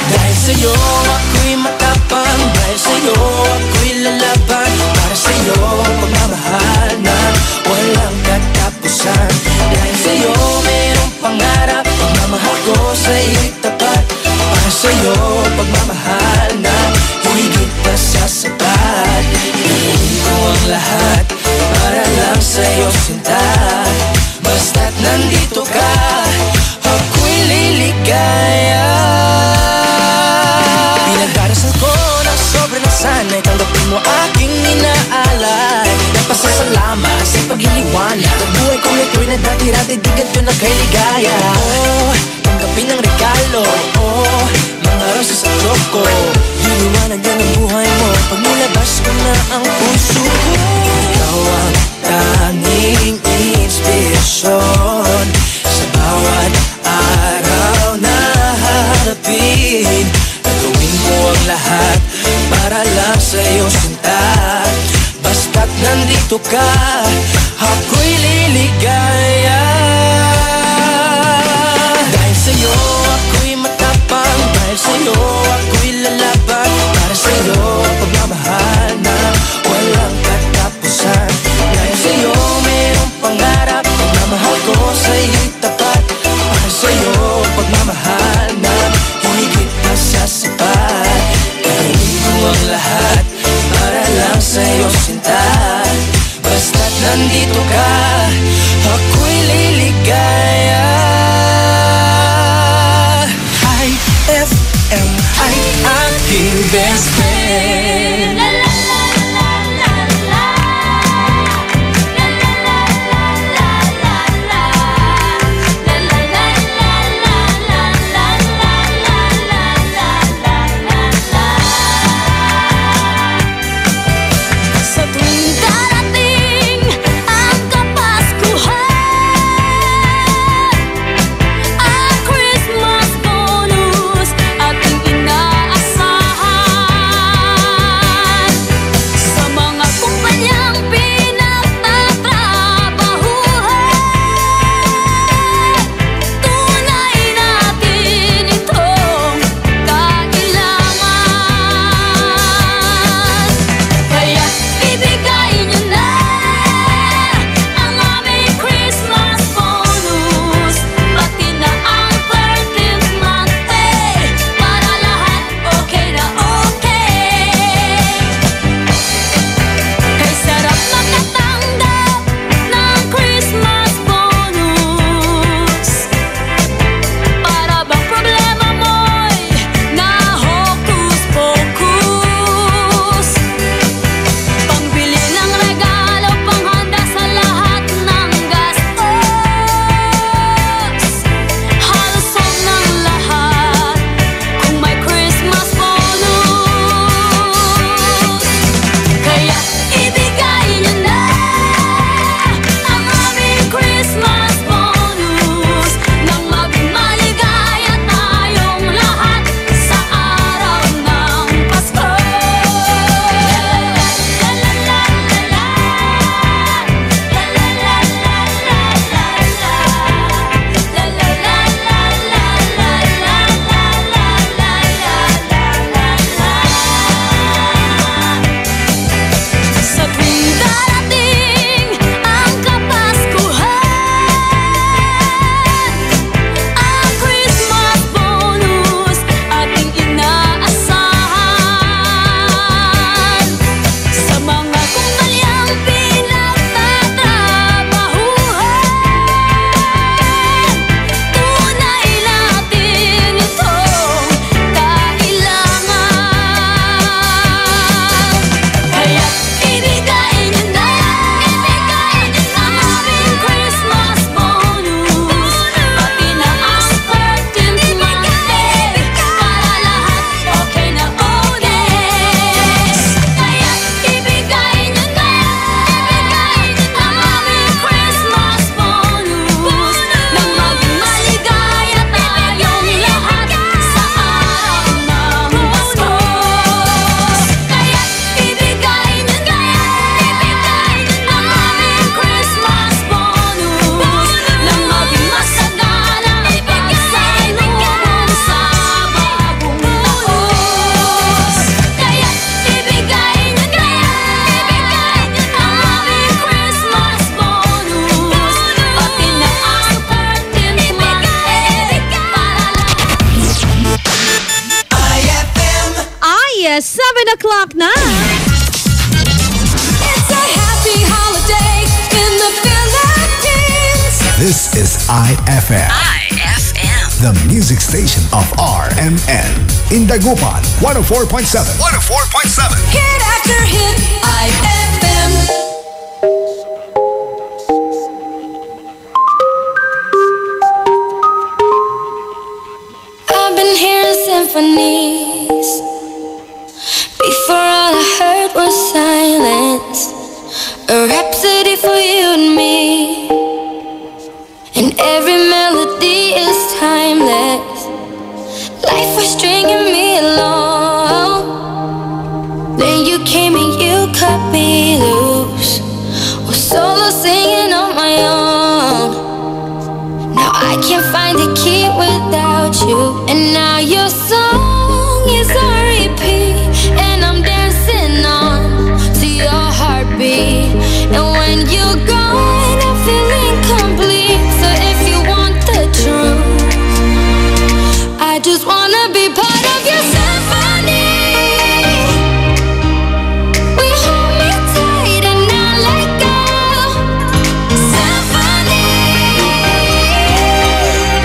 Dahil sa'yo ako'y matapang, dahil sa'yo ako'y lalaban. Para sa'yo pagmamahal na walang katapusan. Dahil sa'yo mayroong pangarap, pagmamahal ko sa'yo'y tapat. Para sa'yo pagmamahal na higit pa sa sapat. Gawin ko ang lahat para lang sa'yo sinta. Basta't nandito ka, ako'y liligaya. Pinagdarasal ko na sobrang nasanay, tanggapin mo aking inaalay. Nagpasasalamat sa paghiliwanag ng buhay kong ito'y nadati-ratidigan ko na kay ligaya. Oh, tanggapin ang regalo, oh, mga rosas at loko. Liliwanag din ang buhay mo pag nilabas ko na ang puso ko. Ikaw ang tanging inspirasyon sa bawat araw na harapin. Gagawin ko ang lahat para lang sa'yo sinta. Basta't nandito ka, ako'y liligaya. Dahil sa'yo ako'y matapang, dahil sa'yo ako'y lalaban. Para sa'yo pagmamahal na walang katapusan. Dahil sa'yo mayroong pangarap, pagmamahal ko sa'yo'y tapat. Para sa'yo pagmamahal na higit pa sa sapat. Gawin ko ang lahat para lang sa'yo sinta. Basta't nandito ka, ako'y liligaya. IFM, o'clock na. It's a happy holiday in the Philippines. This is IFM. The music station of RMN. In Dagupan, 104.7. 104.7. Hit after hit, IFM. I've been hearing symphonies. Before all I heard was silence. A rhapsody for you and me. And every melody is timeless. Life was stringing me along. Then you came and you cut me loose. Was solo singing on my own. Now I can't find the key without you. And now your song is on repeat. And I'm dancing on to your heartbeat. And when you're gone, I feel incomplete. So if you want the truth, I just wanna be part of your symphony. We hold me tight and not let go. Symphony,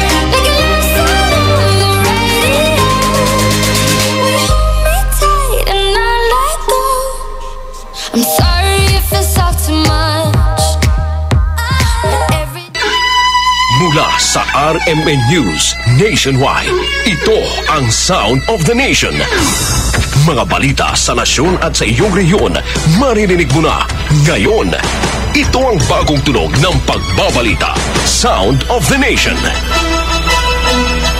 like a love song on the radio. We hold me tight and not let go. I'm sorry if it's all too much. Mula sa RMN News Nationwide, ito ang Sound of the Nation. Mga balita sa nasyon at sa iyong rehiyon, maririnig mo na ngayon. Ito ang bagong tunog ng pagbabalita. Sound of the Nation.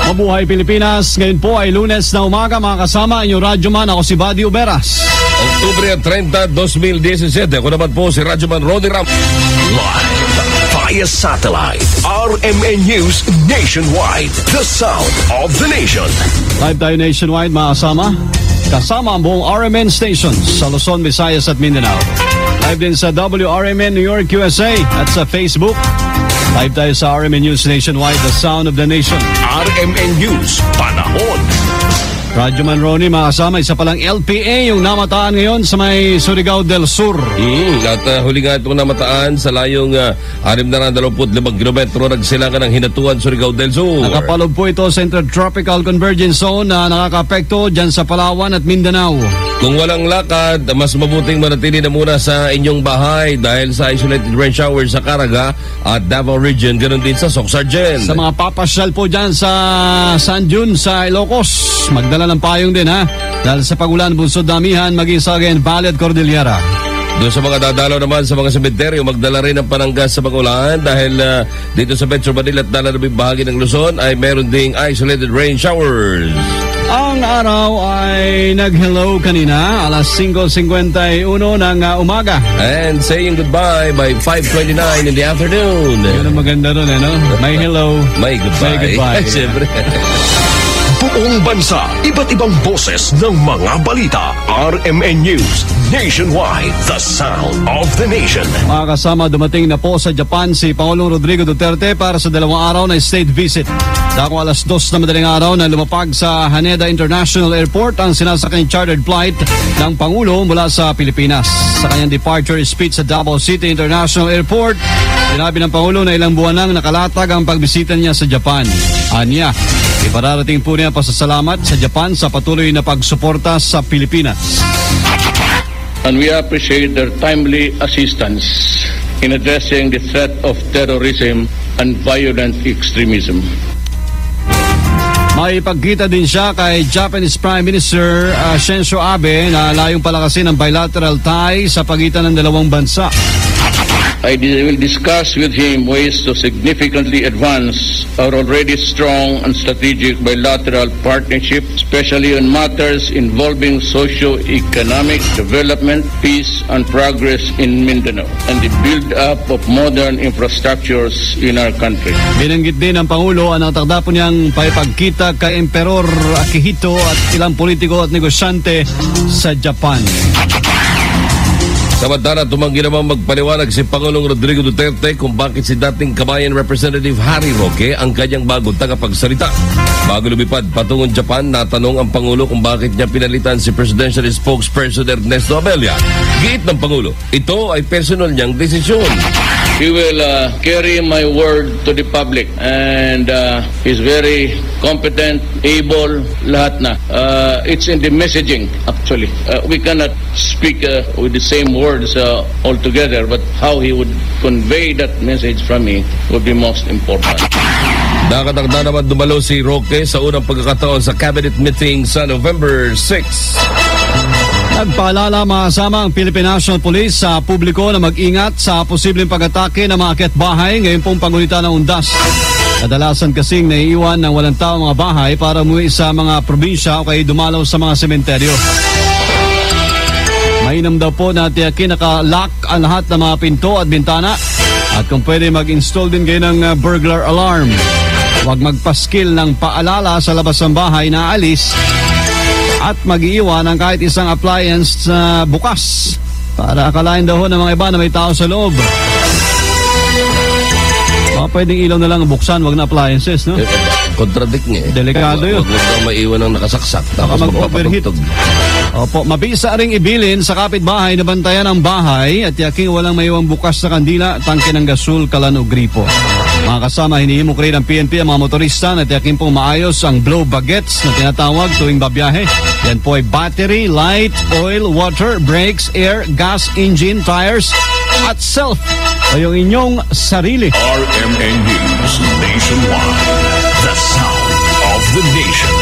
Mabuhay Pilipinas, ngayon po ay Lunes na umaga, mga kasama inyong radyoman, ako si Buddy Uberas. Oktubre 30, 2017, ako naman po si radyoman Ronnie Ram. Live via satellite, RMN News Nationwide, the sound of the nation. Live tayo nationwide, mga kasama. Kasama ang buong RMN stations sa Luzon, Visayas at Mindanao. Live din sa WRMN New York, USA at sa Facebook. Live tayo sa RMN News Nationwide, the sound of the nation. RMN News, panahon. Radyoman Ronnie, mga kasama, isa palang LPA yung namataan ngayon sa may Surigao del Sur. At huli nga itong namataan sa layong 625 kilometro nagsilangan ng Hinatuan, Surigao del Sur. Nakapaloob po ito sa Intertropical Convergence Zone na nakaka-apekto dyan sa Palawan at Mindanao. Kung walang lakad, mas mabuting manatili na muna sa inyong bahay dahil sa isolated rain shower sa Caraga at Davao Region, ganoon din sa Socsargen. Sa mga papasyal po dyan sa San Jun, sa Ilocos, magdala ng payong din ha, dahil sa pagulan, Bunsod, Damihan, maging sa Valley at Cordillera. Doon sa mga dadalaw naman sa mga sementeryo, magdala rin ng pananggas sa pagulan dahil dito sa Metro Manila at dalalabing bahagi ng Luzon ay meron ding isolated rain showers. Ang araw ay nag-hello kanina, alas 5:51 ng umaga. And saying goodbye by 5:29 in the afternoon. Yun ang maganda ron, no? May hello, may goodbye. May goodbye. Siyempre. Buong bansa, iba't ibang boses ng mga balita. RMN News Nationwide, the sound of the nation. Mga kasama, dumating na po sa Japan si Pangulong Rodrigo Duterte para sa 2 araw na state visit. Dako alas 2 na madaling araw na lumapag sa Haneda International Airport ang sinasakyan chartered flight ng Pangulo mula sa Pilipinas. Sa kanyang departure speech sa Davao City International Airport, sinabi ng Pangulo na ilang buwan nang nakalatag ang pagbisita niya sa Japan. Anya, ipararating po niya pasasalamat sa Japan sa patuloy na pagsuporta sa Pilipinas. And we appreciate their timely assistance in addressing the threat of terrorism and violent extremism. Maipagkita din siya kay Japanese Prime Minister Shinzo Abe na layong palakasin ang bilateral ties sa pagitan ng dalawang bansa. I will discuss with him ways to significantly advance our already strong and strategic bilateral partnership, especially on matters involving socio-economic development, peace and progress in Mindanao, and the build-up of modern infrastructures in our country. Binanggit din ng Pangulo ang natakda po niyang paipagkita kay Emperor Akihito at ilang politiko at negosyante sa Japan. Samantala, tumanggi naman magpaliwanag si Pangulong Rodrigo Duterte kung bakit si dating kabayan Representative Harry Roque ang kanyang bagong tagapagsalita. Bago lumipad patungong Japan, natanong ang Pangulo kung bakit niya pinalitan si Presidential Spokesperson Ernesto Abella. Giit ng Pangulo, ito ay personal niyang desisyon. He will carry my word to the public and he's very competent, able, lahat na. It's in the messaging actually. We cannot speak with the same words altogether, but how he would convey that message from me would be most important. Nakatagda naman dumalo si Roque sa unang pagkakataon sa cabinet meeting sa November 6. Nagpaalala makasama ang Philippine National Police sa publiko na mag-ingat sa posibleng pag-atake ng mga akit-bahay ngayon pong pagunita ng undas. Kadalasan kasing naiiwan ng walang tao mga bahay para umuwi sa mga probinsya o kaya dumalaw sa mga sementeryo. Mainam daw po na tiyakin naka-lock ang lahat ng mga pinto at bintana at kung pwede mag-install din kayo ng burglar alarm. Huwag magpaskil ng paalala sa labas ng bahay na alis at mag-iiwan ng kahit isang appliance na bukas para akalain daw ng mga iba na may tao sa loob. Pwedeng ilaw na lang buksan, wag na appliances, no? Contradict niya eh. Delikado yun. Huwag daw maiwan ng nakasaksak tapos mag-overheat. Opo, mabisa ring ibilin sa kapitbahay na bantayan ang bahay at yaking walang maiwang bukas sa kandila, tangke ng gasol, kalan o gripo. Mga kasama, hinihimok rin ng PNP ang mga motorista na tiyakin pong maayos ang blow baguettes na tinatawag tuwing babiyahe. Yan po ay battery, light, oil, water, brakes, air, gas, engine, tires, at self o yung inyong sarili. RMN News Nationwide. The sound of the nation.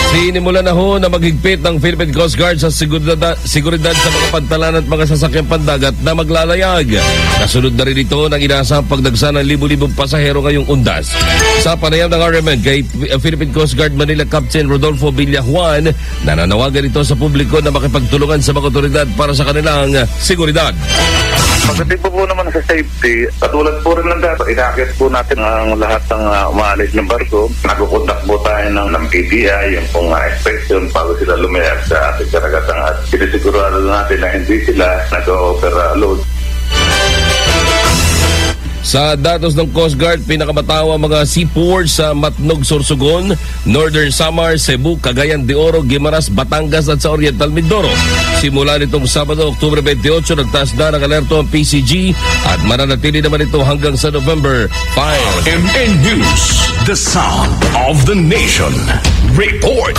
Sinimula na ho na maghigpit ng Philippine Coast Guard sa seguridad sa mga pantalan at mga sasakyang pandagat na maglalayag. Nasunod na rin ito ng inaasahang pagdagsa ng libu-libong pasahero ngayong undas. Sa panayam ng RMN kay Philippine Coast Guard Manila Captain Rodolfo Villajuan, nananawagan ito sa publiko na makipagtulungan sa mga otoridad para sa kanilang seguridad. Pagdating po naman sa safety, katulad po rin ng data, inakit po natin ang lahat ng umaalis ng barko. Nagkukontak po tayo ng PDI, yung pong inspection bago sila lumayag sa ating karagatan at sinisigurado natin na hindi sila nag-overload. Sa datos ng Coast Guard, pinakamatawa mga seaports sa Matnog, Sorsogon, Northern Samar, Cebu, Cagayan de Oro, Guimaras, Batangas at sa Oriental Mindoro. Simula nitong Sabado, Oktubre 28, nagtaas na ng alerto ang PCG at mananatili naman ito hanggang sa November 5. RMN News, the sound of the nation. Report.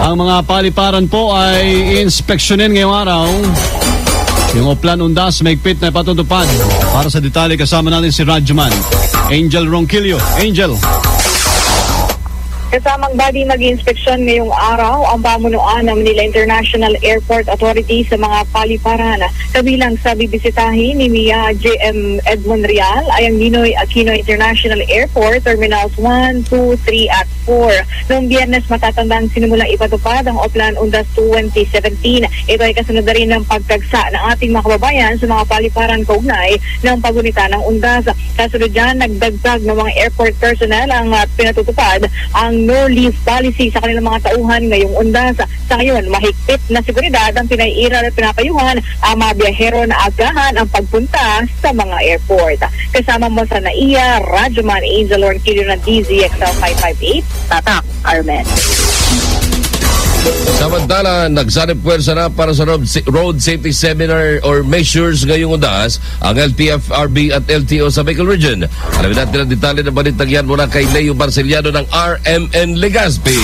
Ang mga paliparan po ay inspeksyonin ngayong araw. Yung Oplan Undas maigpit na patutupad. Para sa detalye kasama natin si Radyoman Angel Ronquillo. Angel. Kasamang body mag-inspeksyon ngayong araw ang pamunuan ng Manila International Airport Authority sa mga paliparan. Kabilang sa bibisitahin ni Mia J.M. Edmond Real ay ang Ninoy Aquino International Airport Terminals 1, 2, 3 at 4. Noong Biyernes matatandang sinimulang ipatupad ang Oplan Undas 2017. Ito ay kasunod na rin ng pagtagsa ng ating mga kababayan sa mga paliparan kaugnay ng pagunita ng Undas. Kasunod dyan, nagdagdag ng mga airport personnel ang pinatutupad ang no-leave policy sa kanilang mga tauhan ngayong Undas. Sa ngayon, mahigpit na seguridad ang pinaiiral at pinapayuhan ang mga biyahero na agahan ang pagpunta sa mga airport. Kasama mo sa NAIA, Radyoman Angel Ronquillo ng DZXL 558, Tatak, Armen. Samantala, nagsanib puwersa na para sa road safety seminar or measures ngayong Undas ang LTFRB at LTO sa Bicol Region. Alamin natin ang detalye ng balitang yan mula kay Leo Barceliano ng RMN Legazpi.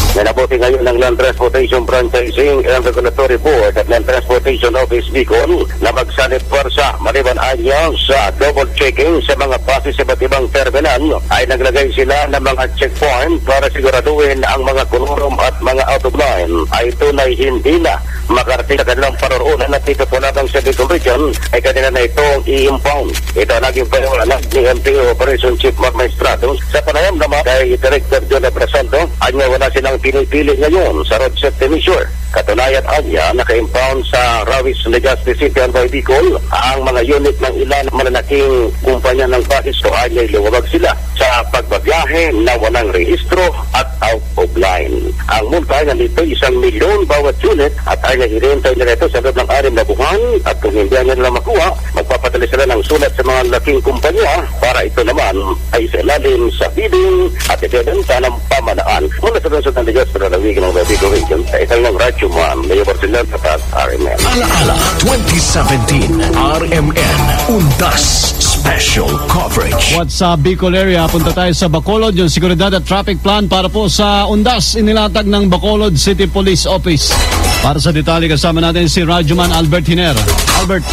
Nanabuti ngayon ng Land Transportation Franchising and Regulatory Board at Land Transportation Office Bicol na magsanib puwersa maliban anya sa double checking sa mga base sa iba't ibang terminal ay naglagay sila ng mga checkpoint para siguraduhin ang mga kunurom at mga out of line ay tunay hindi na makarating sa kanilang paroroonan at dito po natin sa Bicol Region ay kanina na itong i-impound. Ito ang naging panawalan ni MTO Operation Chief Mark Maestrato sa panayam naman kay Director John Ebrasanto. Anya wala silang pinipili ngayon sa road safety measure. Katunayan anya, naka-impound sa Rawis, Legazpi City, Albay, Bicol ang mga unit ng ilan malalaking kumpanya ng basis to ay luwag sila sa pagbabiyahe na walang rehistro at out of line. Ang multa na nito 1 milyon bawat unit at ay nahirentay nila ito sa loob ng 6 na buwan at kung hindi nila makuha, magpapadali sila ng sulat sa mga laking kumpanya para ito naman ay sa ilalim sa bidding at ibebenta ng pamalaan. Mula sa lungsod ng Legazpi sa lalawigan ng Bicol Region sa isang ng Radyoman, Mayor Barcelona at RMN. Alaala 2017 RMN Undas Special Coverage. What's sa Bicol area? Punta tayo sa Bacolod. Yung seguridad at traffic plan para po sa Undas inilatag ng Bacolod City Police Office. Para sa detalye kasama natin si Radyoman Albert Hiner. Albert.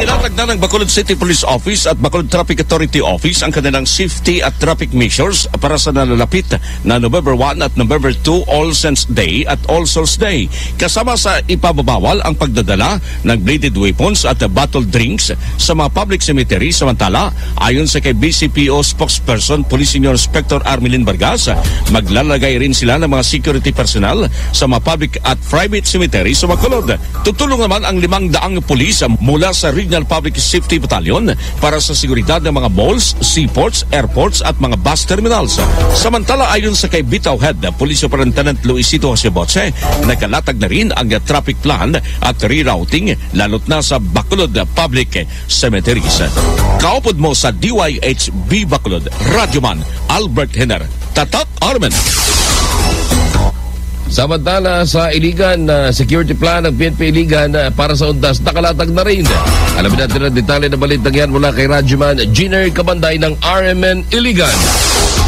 Inilatag na ng Bacolod City Police Office at Bacolod Traffic Authority Office ang kanilang safety at traffic measures para sa nalalapit na November 1 at November 2 All Saints Day at All Souls Day. Kasama sa ipababawal ang pagdadala ng bladed weapons at bottled drinks sa mga public cemetery. Samantala, ayon sa kay BCPO spokesperson Police Senior Inspector Armelin Vargas, maglalagay rin sila ng mga security personnel sa mga public at private cemetery sa Bacolod. Tutulong naman ang 500 pulis mula sa Regional Public Safety Battalion para sa seguridad ng mga malls, seaports, airports at mga bus terminals. Samantala, ayon sa kay Bitaw Head Police Superintendent Luisito Josebotse, nakalatag na rin ang traffic plan at rerouting lalot na sa Bacolod Public Cemeteries. Kaupod mo sa DYHB Bacolod, Radyoman Albert Hiner, Tatak Armen. Samantala sa Iligan, security plan ng PNP Iligan para sa Undas nakalatag na rin. Alamin natin ang detalye na balitang yan mula kay Radyoman Giner Kabanday ng RMN Iligan.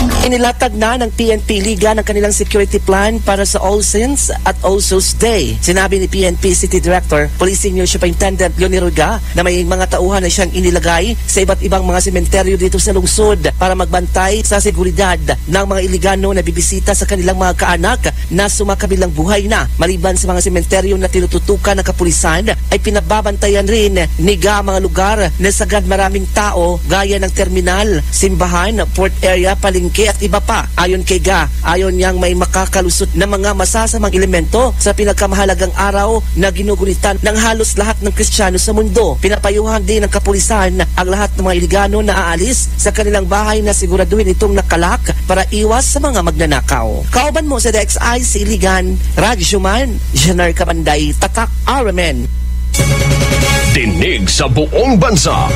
Inilatag na ng PNP Iligan ang kanilang security plan para sa All Saints at All Souls Day. Sinabi ni PNP City Director, Police Senior Superintendent Leonel Ruga na may mga tauhan na siyang inilagay sa iba't ibang mga sementeryo dito sa lungsod para magbantay sa seguridad ng mga Iligano na bibisita sa kanilang mga kaanak na sumakabilang buhay na. Maliban sa mga sementeryo na tinututukan ng kapulisan, ay pinababantayan rin ni GA mga lugar na sagad maraming tao gaya ng terminal, simbahan, port area, palengke at iba pa. Ayon kay GA, ayon niyang may makakalusot na mga masasamang elemento sa pinagkamahalagang araw na ginugulitan ng halos lahat ng Kristiyano sa mundo. Pinapayuhan din ng kapulisan ang lahat ng mga Iligano na aalis sa kanilang bahay na siguraduhin itong nakalak para iwas sa mga magnanakaw. Kauban mo sa DXI sa Iligan, Radyoman Giner Kabanday, Tatak RMN. Dinig sa buong bansa.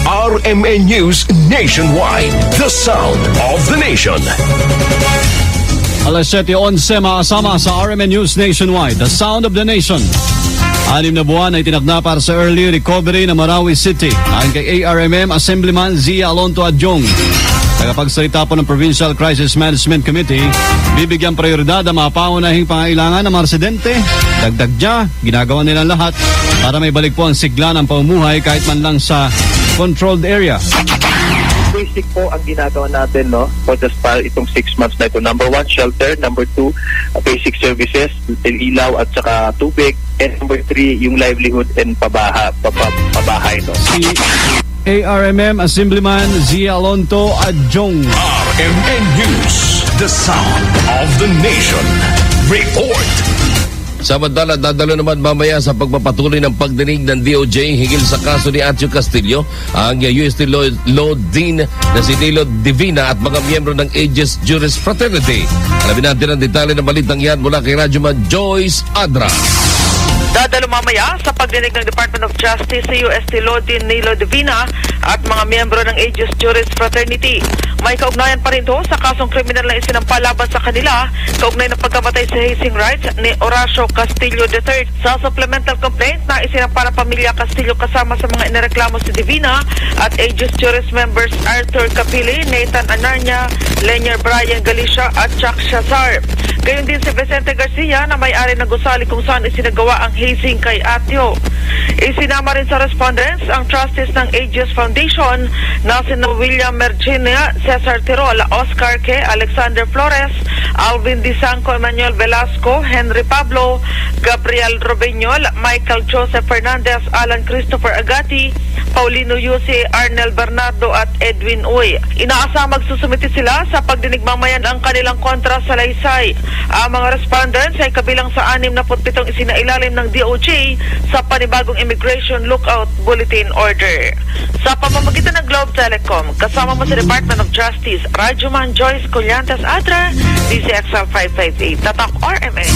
RMN News Nationwide. The sound of the nation. Alas 7:11 maasama sa RMN News Nationwide. The sound of the nation. 6 na buwan ay tinakda para sa early recovery ng Marawi City. Ayon kay ARMM Assemblyman Zia Alonto Adjong, tagapagsalita po ng Provincial Crisis Management Committee, bibigyan prioridad ang mga pangunahing pangailangan ng mga residente. Dagdag niya, ginagawa nilang lahat para may balik po ang sigla ng pamumuhay kahit man lang sa controlled area. Basic po ang ginagawa natin, no, for the itong 6 months na ito. Number 1, shelter. Number 2, basic services, ilaw at saka tubig. And number 3, yung livelihood and pabahay, no. Si ARMM Assemblyman Zia Alonto Adjong. RMN News, the sound of the nation. Report. Samantala, dadalo naman mamaya sa pagpapatuloy ng pagdinig ng DOJ higil sa kaso ni Acho Castillo ang UST Law Dean na si Nilo Divina at mga miyembro ng Aegis Juris Fraternity. Alamin natin ang detalye ng balitang yan mula kay Radyoman Joyce Adra. Dadalo mamaya sa pagdinig ng Department of Justice sa UST Law Dean Nilo Divina at mga miyembro ng Aegis Juris Fraternity. May kaugnayan pa rin ito sa kasong kriminal na isinampa laban sa kanila, kaugnay ng pagkamatay sa hazing rights ni Horacio Castillo III. Sa supplemental complaint na isinampa ng pamilya Castillo kasama sa mga inireklamo si Divina at Aegis Juris members Arthur Capili, Nathan Anarnia, Lenier Brian Galicia at Chuck Shazar. Gayon din si Vicente Garcia na may-ari ng gusali kung saan isinagawa ang hazing kay Atyo. Isinama rin sa respondents ang trustees ng Aegis Foundation na sina William Merginia, Cesar Tirol, Oscar K., Alexander Flores, Alvin Disanco, Emmanuel Velasco, Henry Pablo, Gabriel Robeñol, Michael Joseph Fernandez, Alan Christopher Agati, Paulino Yuse, Arnel Bernardo at Edwin Uy. Inaasang magsusumiti sila sa pagdinig mamayan ang kanilang kontra sa laysay. Ang mga respondents ay kabilang sa 67 isinailalim ng DOJ sa panibagong Immigration Lookout Bulletin Order. Sa pamamagitan ng Globe Telecom, kasama mo sa Department of Justice, Rajuman Joyce Collantes Atra, DCXL 558, Tatak RMN.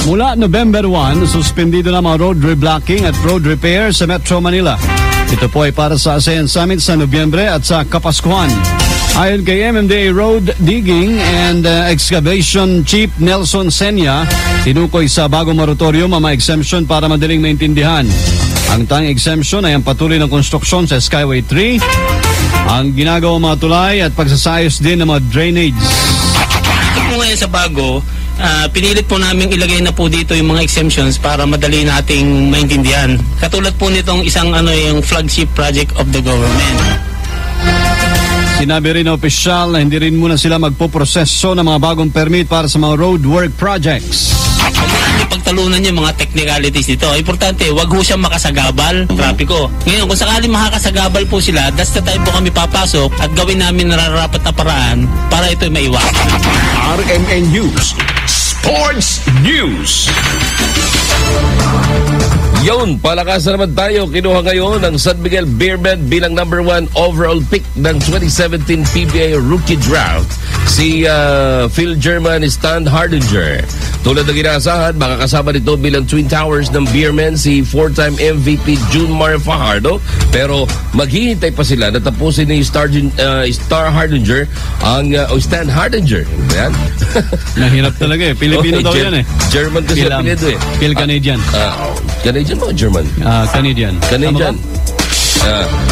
Mula November 1, suspendido na mga road reblocking at road repair sa Metro Manila. Ito po ay para sa ASEAN Summit sa Nobyembre at sa Kapaskuhan. Ayon kay MMDA Road Digging and Excavation Chief Nelson Senya, tinukoy sa bagong moratorium ang mga exemption para madaling maintindihan. Ang tanging exemption ay ang patuloy ng konstruksyon sa Skyway 3, ang ginagawa mga tulay at pagsasayos din ng mga drainage. Po ngayon sa bago, pinilit po namin ilagay na po dito yung mga exemptions para madali nating maintindihan. Katulad po nitong isang yung flagship project of the government. Sinabi rin na opisyal na hindi rin muna sila magpoproseso ng mga bagong permit para sa mga road work projects. Huwag pagtalunan yung mga technicalities dito. Importante, wag ho siyang makasagabal ng trapiko. Ngayon, kung sakali makakasagabal po sila, that's the time po kami papasok at gawin namin nararapat na paraan para ito maiwasan. RMN News Sports News. Yun, palakasan naman tayo. Kinuha ngayon ng San Miguel Beermen bilang number 1 overall pick ng 2017 PBA Rookie Draft, si Phil German Stan Hardinger. Tulad ng inaasahan, makakasama nito bilang Twin Towers ng Beermen si 4-time MVP Junmar Fajardo. Pero maghihintay pa sila na tapusin ni Star Hardinger ang Stan Hardinger. Ayan. Nahirap talaga eh. Pilipino daw yan eh. German kasi apelido eh. Phil Canadian. Canadian o German? Canadian. Canadian.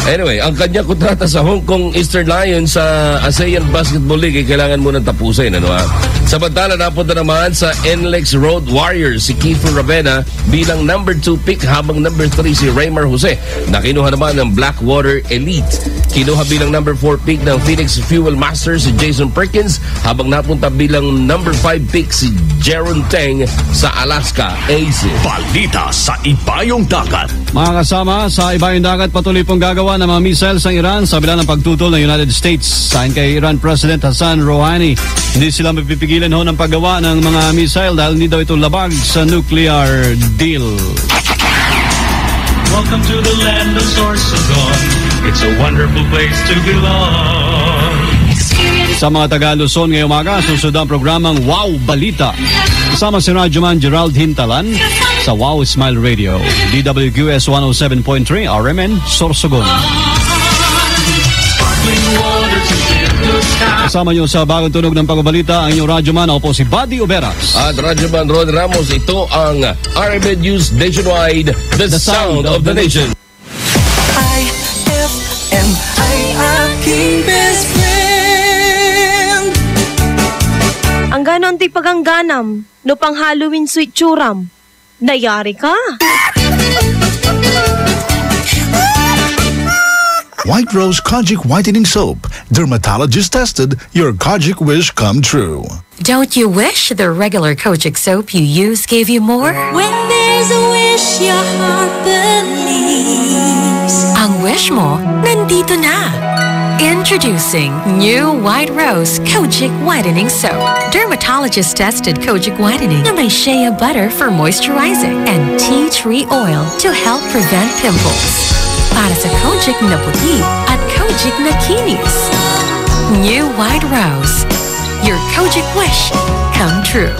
Anyway, ang kanya kontrata sa Hong Kong Eastern Lions sa ASEAN Basketball League ay kailangan munang tapusin. Samantala, napunta naman sa NLEX Road Warriors si Kiefer Ravena bilang number 2 pick habang number 3 si Raymar Jose na kinuha naman ng Blackwater Elite. Kinuha bilang number 4 pick ng Phoenix Fuel Masters si Jason Perkins habang napunta bilang number 5 pick si Jaron Teng sa Alaska AC. Balita sa Ibayong Dagat. Mga kasama, sa Ibayong Dagat patuloy pong gagawa ng mga missiles ng Iran sa bila ng pagtutol ng United States. Sayon kay Iran President Hassan Rouhani, hindi sila mapipigilan ng paggawa ng mga missile dahil hindi daw ito labag sa nuclear deal. Welcome to the land of Sorsogon. It's a wonderful place to belong. Sa mga taga-Luzon ngayong umaga, susunod ang programang Wow Balita. Kasama si Radyoman Gerald Hintalan sa Wow Smile Radio, DWQS 107.3 RMN Sorsogon. Kasama nyo sa bagong tunog ng pagbabalita ang inyong Radyoman. Ako po si Buddy Oberas. At Radyoman Ron Ramos. Ito ang RMN News Nationwide, the sound of the nation. IFM ay aking best friend. Ang ganon ti pagangganam, no pang Halloween sweet churam. Nayari ka. White Rose Kojic Whitening Soap. Dermatologist tested, your Kojic wish come true. Don't you wish the regular Kojic soap you use gave you more? When there's a wish, your heart believes. Ang wish mo, nandito na. Introducing new White Rose Kojic Whitening Soap. Dermatologist tested Kojic Whitening na may shea butter for moisturizing and tea tree oil to help prevent pimples. Para sa Kojic na puti at Kojic na kinis. New White Rose. Your Kojic wish come true.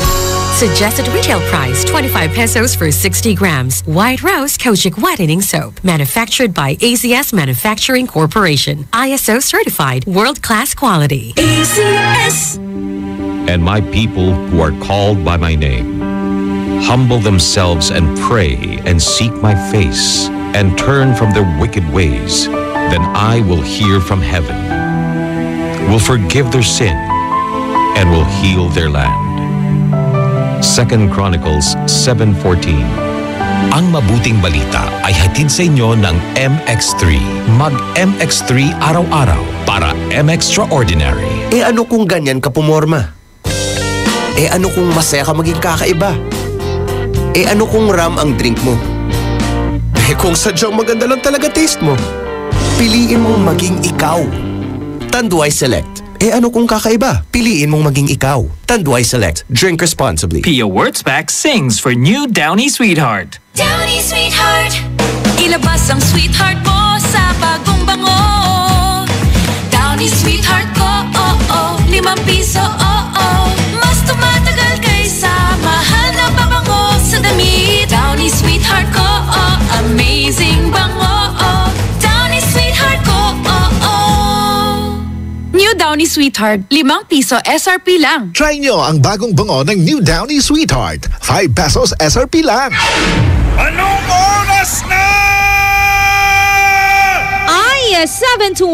Suggested retail price 25 pesos for 60 grams. White Rose Kojic Whitening Soap. Manufactured by AZS Manufacturing Corporation. ISO certified world-class quality. AZS. And my people who are called by my name humble themselves and pray and seek my face and turn from their wicked ways, then I will hear from heaven, will forgive their sin, and will heal their land. 2 Chronicles 7:14. Ang mabuting balita ay hatid sa inyo ng MX3. Mag-MX3 araw-araw para M-Extraordinary. Ano kung ganyan ka pumorma? Ano kung masaya ka maging kakaiba? Ano kung ram ang drink mo? Kung sadyang maganda lang talaga taste mo, piliin mong maging ikaw. Tanduay Select. Ano kung kakaiba? Piliin mong maging ikaw. Tanduay Select. Drink responsibly. Pia Wurtzbach sings for new Downy Sweetheart. Downy Sweetheart, ilabas ang sweetheart mo sa bagong bango. Downy Sweetheart ko, ₱5, mas tumatagal kaysa mahal na pabango sa damit. Downy Sweetheart ko, amazing bango. Downy Sweetheart ko, New Downy Sweetheart, ₱5 SRP lang. Try nyo ang bagong bango ng New Downy Sweetheart. ₱5 SRP lang. Anong oras na? Ay, 7:20.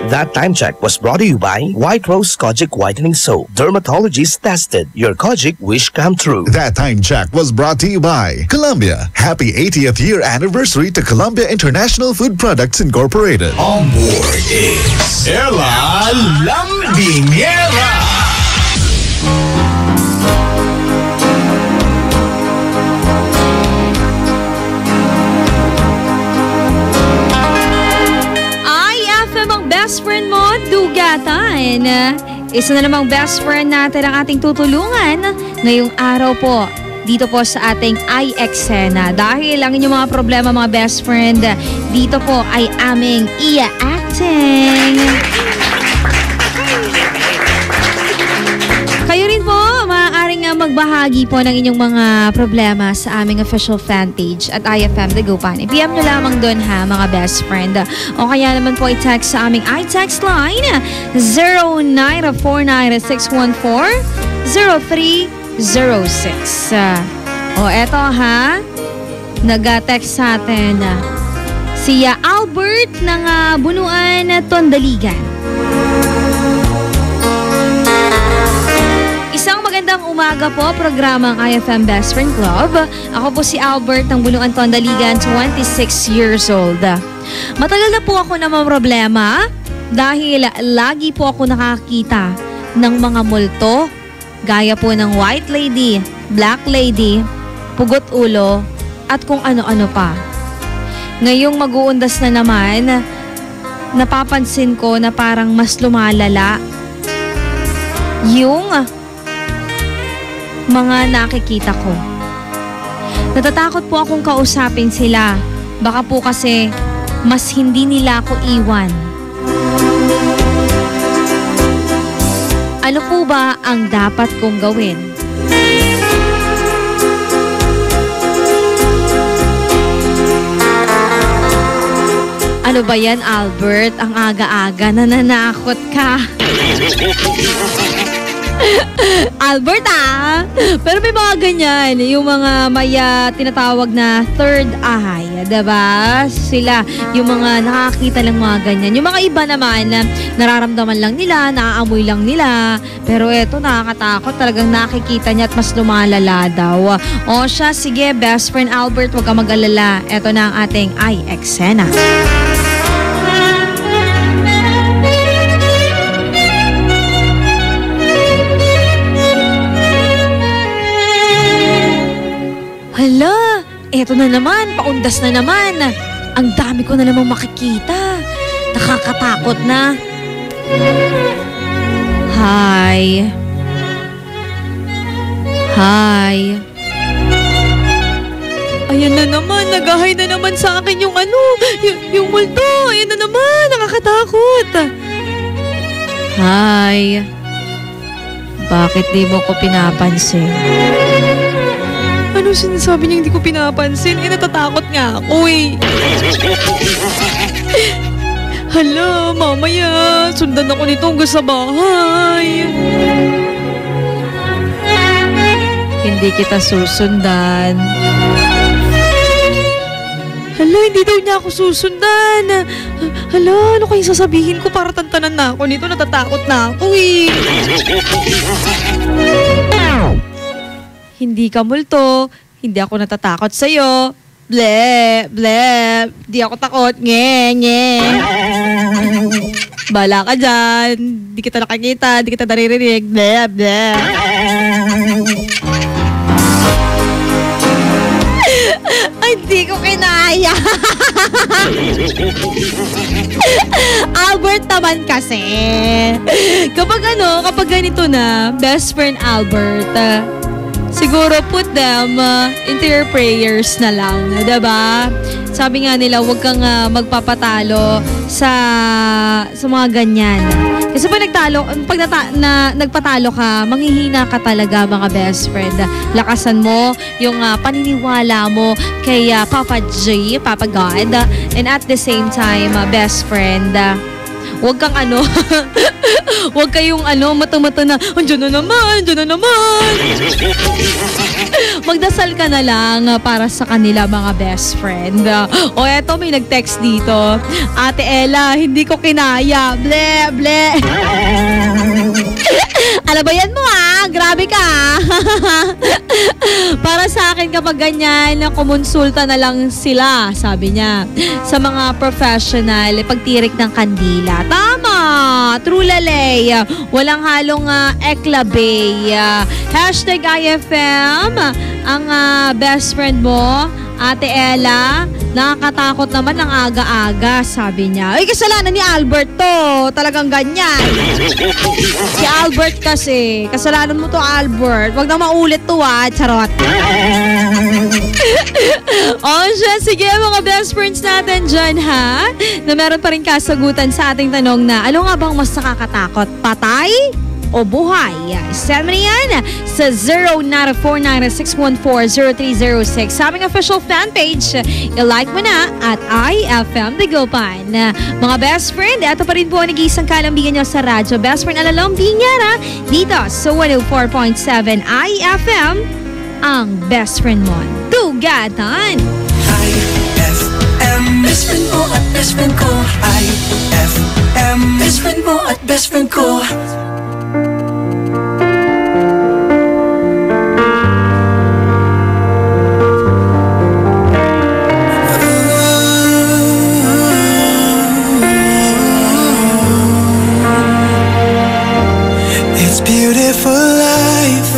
That time check was brought to you by White Rose Kojic Whitening Soap. Dermatologist tested. Your Kojic wish come true. That time check was brought to you by Columbia. Happy 80th year anniversary to Columbia International Food Products Incorporated. On board is Ella Lambingera. Best friend mo, dugatan. Isa na namang best friend natin ang ating tutulungan ngayong araw po dito po sa ating iExcena. Dahil ang inyong mga problema mga best friend, dito po ay aming ia-acting. Kayo rin po, maaaring magbahagi po ng inyong mga problema sa aming official fan page at IFM The Go Pan. PM nyo lamang doon ha, mga best friend. O kaya naman po i-text sa aming iText line 0949-614-0306. O eto ha, nag-text sa atin si Albert ng Bunuan, Tondaligan. Isang magandang umaga po, programang IFM Best Friend Club. Ako po si Albert ng Buluan, Tondaligan, 26 years old. Matagal na po ako na problema dahil lagi po ako nakakita ng mga multo gaya po ng white lady, black lady, pugot ulo at kung ano-ano pa. Ngayong mag-uundas na naman, napapansin ko na parang mas lumalala yung mga nakikita ko. Natatakot po akong kausapin sila. Baka po kasi mas hindi nila ako iwan. Ano po ba ang dapat kong gawin? Ano ba yan, Albert? Ang aga-aga, nananakot ka. Albert pero may mga ganyan, yung mga may tinatawag na third eye, diba? Sila, yung mga nakakita lang mga ganyan. Yung mga iba naman, nararamdaman lang nila, naaamoy lang nila. Pero eto, nakakatakot, talagang nakikita niya at mas lumalala daw. O siya, sige, best friend Albert, huwag ka mag-alala. Eto na ang ating iExcena. Hala, eto na naman, paundas na naman. Ang dami ko na namang makikita. Nakakatakot na. Hi. Hi. Ayan na naman, nag-hi na naman sa akin yung yung multo. Ayan na naman, nakakatakot. Hi. Bakit di mo ko pinapansin? Ano sinasabi niya hindi ko pinapansin? Natatakot nga ako Hala, mamaya. Sundan ako nito hanggang sa bahay. Hindi kita susundan. Hala, hindi daw niya ako susundan. Hala, ano kayong sasabihin ko para tantanan na ako nito? Natatakot na ako hindi ka multo, hindi ako natatakot sa'yo. Ble, ble, di ako takot. Nge. Bala ka dyan. Di kita nakakita, di kita naririnig. Ble, ble. Ay, di ko kinaya. Albert naman kasi. Kapag ganito na, best friend Albert, siguro put them into your prayers na lang, diba? Sabi nga nila, huwag kang magpapatalo sa mga ganyan. Kasi pag nagpatalo ka, manghihina ka talaga, mga best friend. Lakasan mo yung paniniwala mo kay Papa G, Papa God. And at the same time, best friend, huwag kang huwag kayong mata-mata na, andyan na naman. Magdasal ka na lang para sa kanila, mga best friend. O eto, may nag-text dito. Ate Ella, hindi ko kinaya. Ble, ble. Alabayan mo grabe ka. Para sa akin kapag ganyan, kumonsulta na lang sila, sabi niya, sa mga professional, pagtirik ng kandila. Tama! True lalay. Walang halong eklabay. Hashtag IFM, ang best friend mo, Ate Ella, nakakatakot naman ng aga-aga, sabi niya. Ay, kasalanan ni Albert to. Talagang ganyan. Si Albert kasi. Kasalanan mo to, Albert. Wag na maulit to, charot. Siya, sige, mga best friends natin dyan, ha? Na meron pa rin kasagutan sa ating tanong na, ano nga bang mas nakakatakot? Patay o buhay? Send mo yan sa 0949-614-0306 sa aming official fan page. I-like mo na at IFM Dagupan. Mga best friend, ito pa rin po ang nag-iisang kalambigan nyo sa radyo. Best friend Alalambing Yara dito sa 104.7 IFM, ang best friend mo. Tugatan! IFM, best friend mo at best friend ko. IFM, best friend mo at best friend ko. Beautiful life,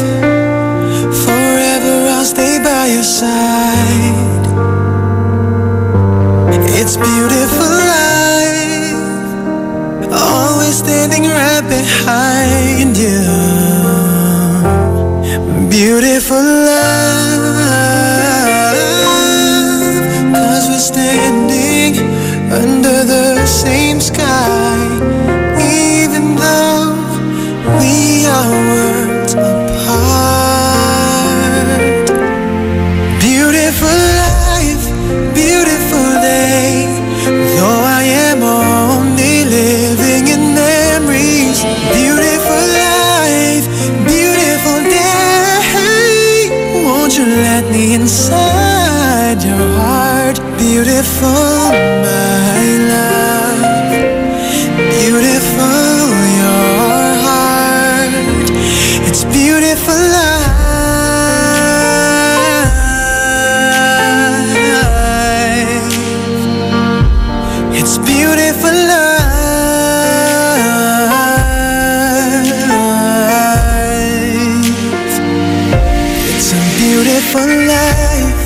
forever I'll stay by your side. It's beautiful life, always standing right behind you. Beautiful life, 'cause we're standing under the same sky, even though we are worlds apart. Beautiful life, beautiful day. Though I am only living in memories. Beautiful life, beautiful day. Won't you let me inside your heart? Beautiful, my love. Beautiful, your heart. It's beautiful life. It's beautiful life. It's a beautiful life.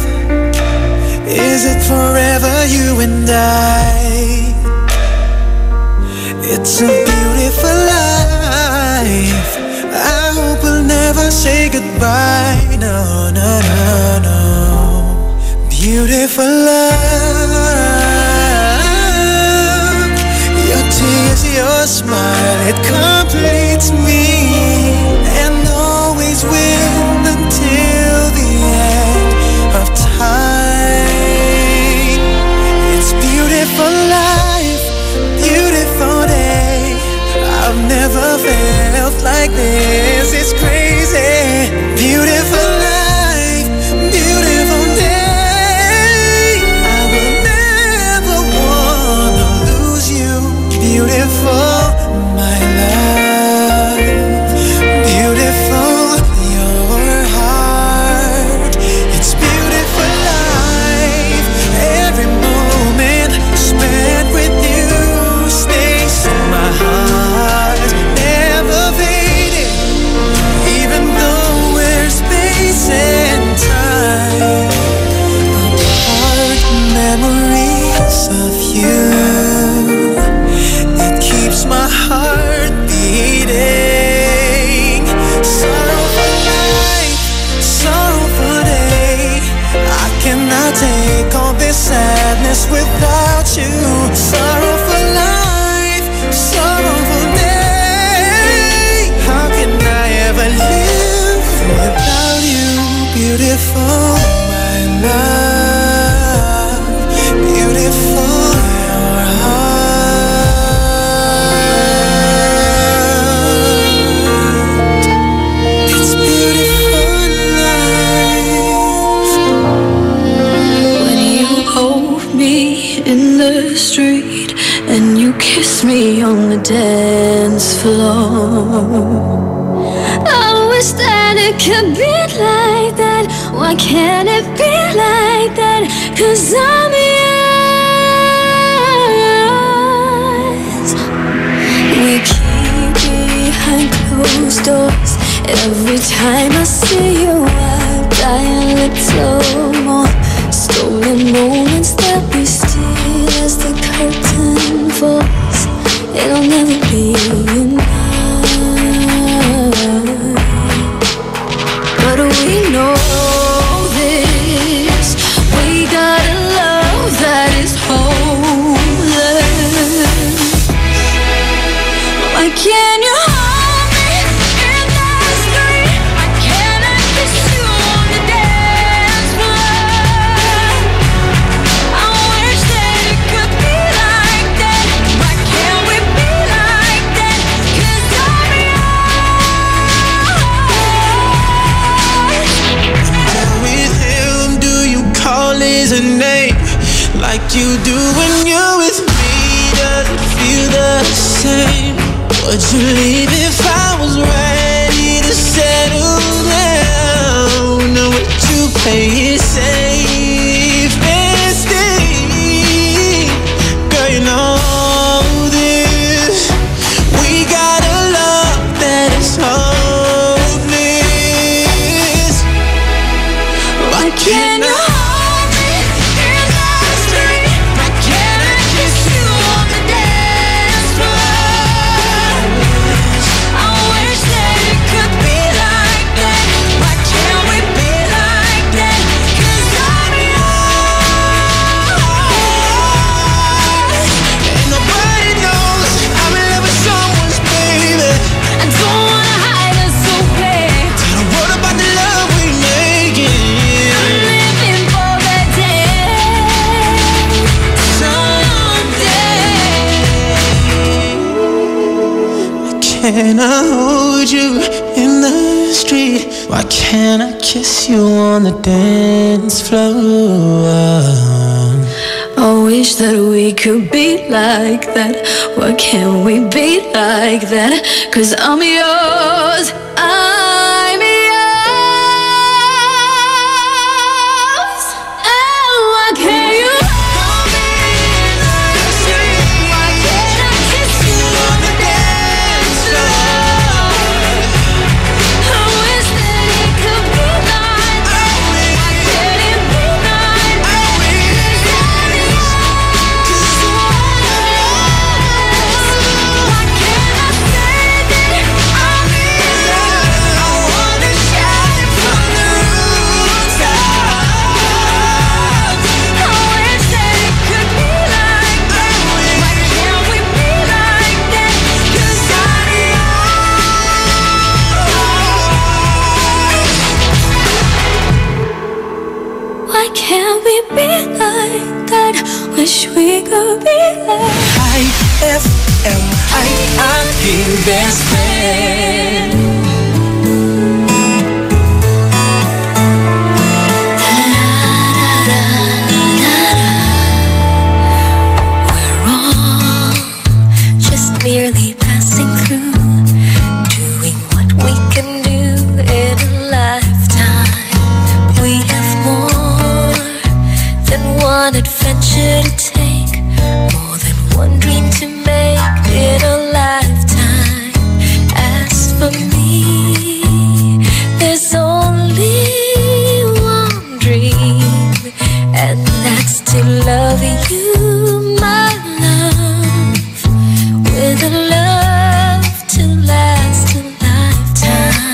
Is it forever, you and I? It's a beautiful life. I hope we'll never say goodbye. No, no, no, no. Beautiful love. Your tears, your smile, it completes me, and always will until the end of time. It's beautiful life, beautiful day. I've never felt like this. It's crazy. Beautiful life, beautiful day. I will never wanna lose you. Beautiful, my love. Beautiful, your heart. memories of you. It keeps my heart beating. Sorrowful night, sorrowful day. I cannot take all this sadness without you. Sorrowful life, sorrowful day. How can I ever live without you? Beautiful, my love. Beautiful, your heart. It's beautiful life. When you hold me in the street and you kiss me on the dance floor, I wish that it could be like that. Why can't it be like that? 'Cause I'm yours. We keep behind closed doors. Every time I see you, I die a little more. Stolen moments that we steal as the curtain falls. It'll never be enough. But we know this. We got a love that is hopeless. Why can't you hold me in the street? Why can't I kiss you on the dance floor? I wish that it could be like that. Why can't we be like that? 'Cause I'm With him, do you call his name like you do when you're with me? Does it feel the same? Would you leave if I was ready to settle down? Or would you play it safe and stay? Girl, you know this. We got a love that is hopeless. Why can't I hold me in the street? Why can't I kiss you on the dance floor? I wish that it could be like that. Why can't we be like that? 'Cause I'm yours. And nobody knows I'm in love with someone's baby. I don't wanna hide it so bad. Tell the world about the love we making. I'm living for that day. Someday. Can I hold you in the street? Why can't I kiss you on the dance floor? I wish that we could be like that. Why can't we be like that? 'Cause I'm yours. I'm yours. Oh, why can't you hold me in the street? Why can't I kiss you on the dance floor? I wish that it could be like that. Why can't it be like that? 'Cause I'm yours. Why can't I say that I'm yours? I wanna shout it from the rooftops. I wish that it could be like that. Why can't we be like that? 'Cause I'm yours. Why can't we be like that? Wish we could be like IFM, IIP best friend. We're all just merely passing through, doing what we can do in a lifetime. We have more than one adventure to take, more than one dream to make in a lifetime. As for me, of you, my love, with a love to last a lifetime.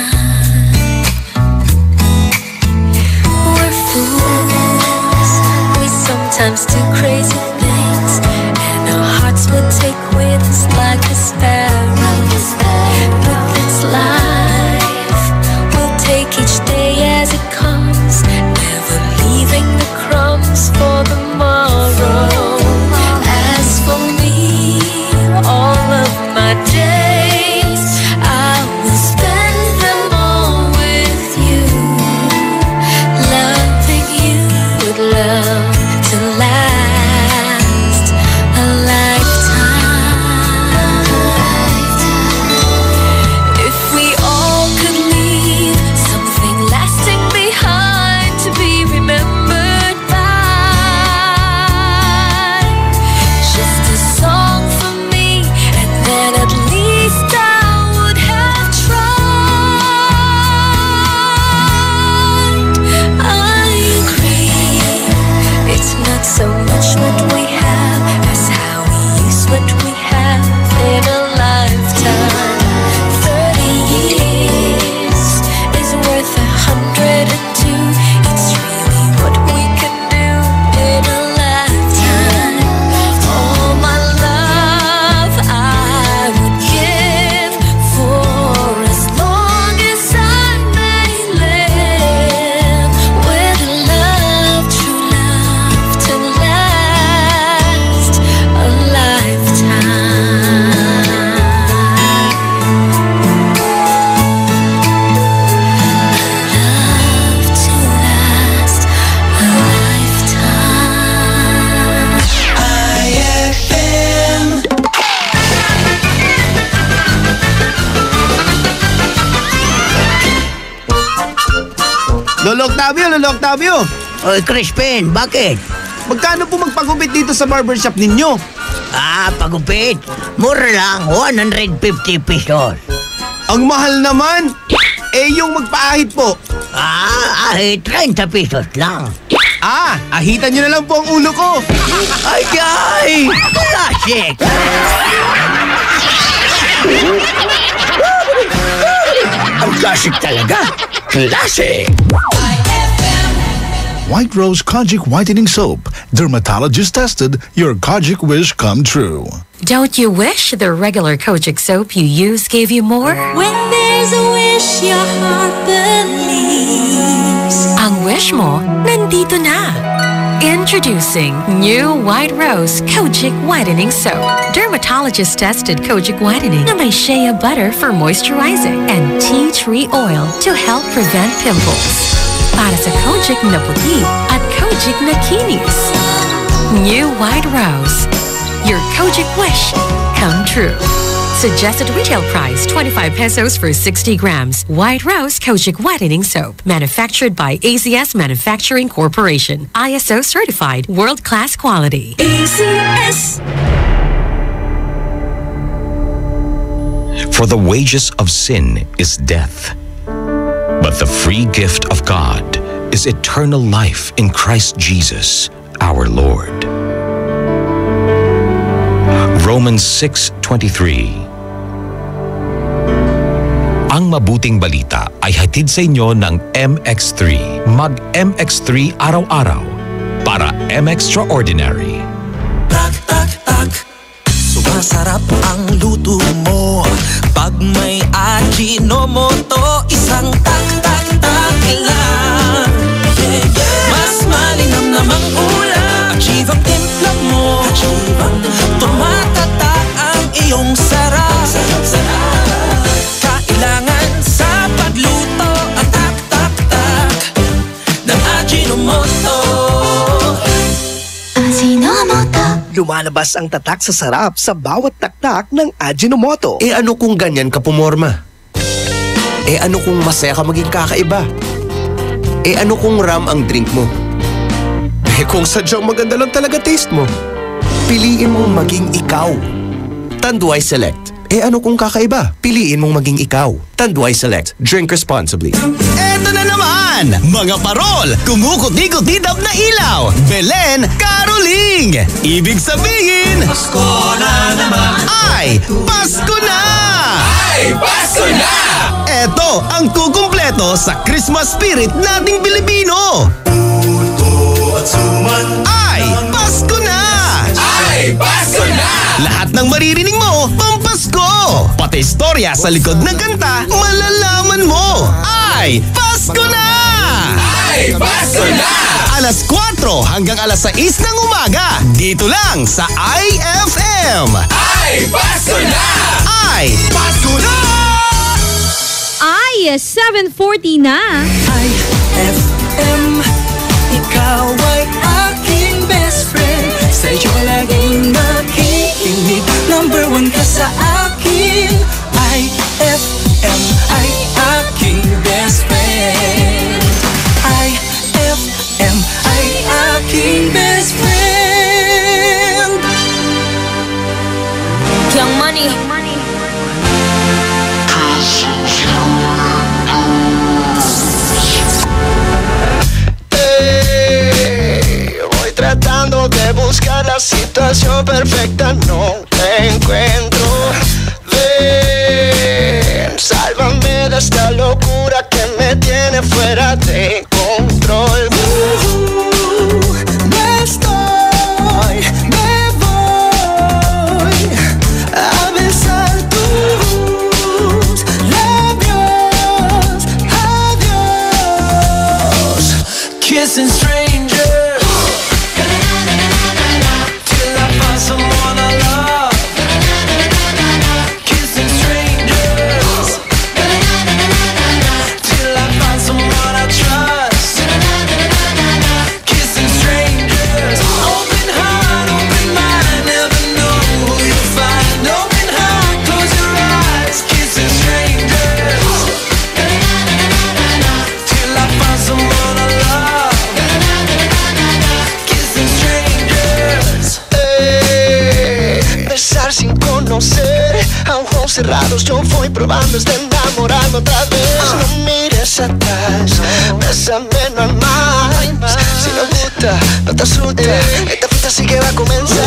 We're fools, we sometimes do crazy things, and our hearts will take with us like a sparrow. With its life, we'll take each day as it comes, never leaving the crumbs for tomorrow. As for me, all of my days, I will spend them all with you, loving you with love to last a lifetime. If we all could leave something lasting behind to be remembered by, just a song for me, and then at least I would have tried. I agree, it's not so much what we have as how we use what we have in a lifetime. 30 years is worth 102. It's really what we can do in a lifetime. All my love I would give for as long as I may live, with love, true love to last a lifetime. Love to last a lifetime. IFM. Lolo Octavio! Oy, Crispin, bakit? Magkano po magpagupit dito sa barbershop ninyo? Pagupit. Mura lang, 150 pesos. Ang mahal naman! Yung magpaahit po. Ahit, 30 pesos lang. Ahitan nyo na lang po ang ulo ko. Ay! Classic! Ang classic talaga. Classic! White Rose Kojic Whitening Soap. Dermatologist tested, your Kojic wish come true. Don't you wish the regular Kojic soap you use gave you more? When there's a wish your heart believes. Ang wish mo, nandito na. Introducing new White Rose Kojic Whitening Soap. Dermatologist tested Kojic Whitening na may shea butter for moisturizing and tea tree oil to help prevent pimples. Para sa Kojic na puti at Kojic na kinis. New White Rose. Your Kojic wish come true. Suggested retail price 25 pesos for 60 grams. White Rose Kojic Whitening Soap. Manufactured by ACS Manufacturing Corporation. ISO certified world-class quality. ACS. For the wages of sin is death, but the free gift of God is eternal life in Christ Jesus, our Lord. Romans 6:23. Ang mabuting balita ay hatid sa inyo ng MX3. Mag-MX3 araw-araw para M-Extraordinary. Sumasarap ang luto mo pag may Ajinomoto. Isang tak-tak-tak lang. Mas malinam namang ulam. Achieve ang timpla mo. Tumatatak ang iyong sarap. Kailangan sa pagluto ang tak-tak-tak ng Ajinomoto. Lumalabas ang tatak sa sarap sa bawat taktak ng Ajinomoto. Ano kung ganyan ka pumorma? Ano kung masaya ka maging kakaiba? Ano kung ram ang drink mo? Kung sadyang maganda lang talaga taste mo. Piliin mong maging ikaw. Tanduay Select. ano kung kakaiba? Piliin mong maging ikaw. Tanduay Select. Drink responsibly. Eto na naman! Mga parol! Kumukuti-kutidap na ilaw! Belen Caroling! Ibig sabihin... Pasko na naman! Ay! Pasko na! Ay! Pasko na! Eto ang kukumpleto sa Christmas spirit nating Pilipino! Puto at suman! Ay! Pasko na! Ay! Pasko na! Lahat ng maririnig mo, pampasko! Pati istorya sa likod ng kanta, malalaman mo! Ay! Pasko na! Ay! Pasko na! Alas 4 hanggang alas 6 ng umaga, dito lang sa IFM! Ay! Pasko na! Ay! Pasko na! Ay, 7:40 na. IFM, ikaw ay aking best friend. Sa'yo laging makikinig. Number 1 ka sa akin. IFM ay aking best friend. IFM ay aking best friend. Young Money. Voy tratando de buscar la situación perfecta, no te encuentro. Ven, sálvame de esta locura que me tiene fuera de control. Me voy a besar tus labios. Adiós. Kissing strangers till I find someone I love. Kissing strangers till I find someone I trust. Kissing strangers, open heart, open mind, never know who you'll find. Open heart, close your eyes. Kissing strangers till I find someone I love. Kissing strangers. Besar sin conocer, a ojos cerrados yo voy probando hasta enamorarme otra vez. No mires atrás, bésame no hay más. Si no gusta, no te asusta, esta fiesta sí que va a comenzar.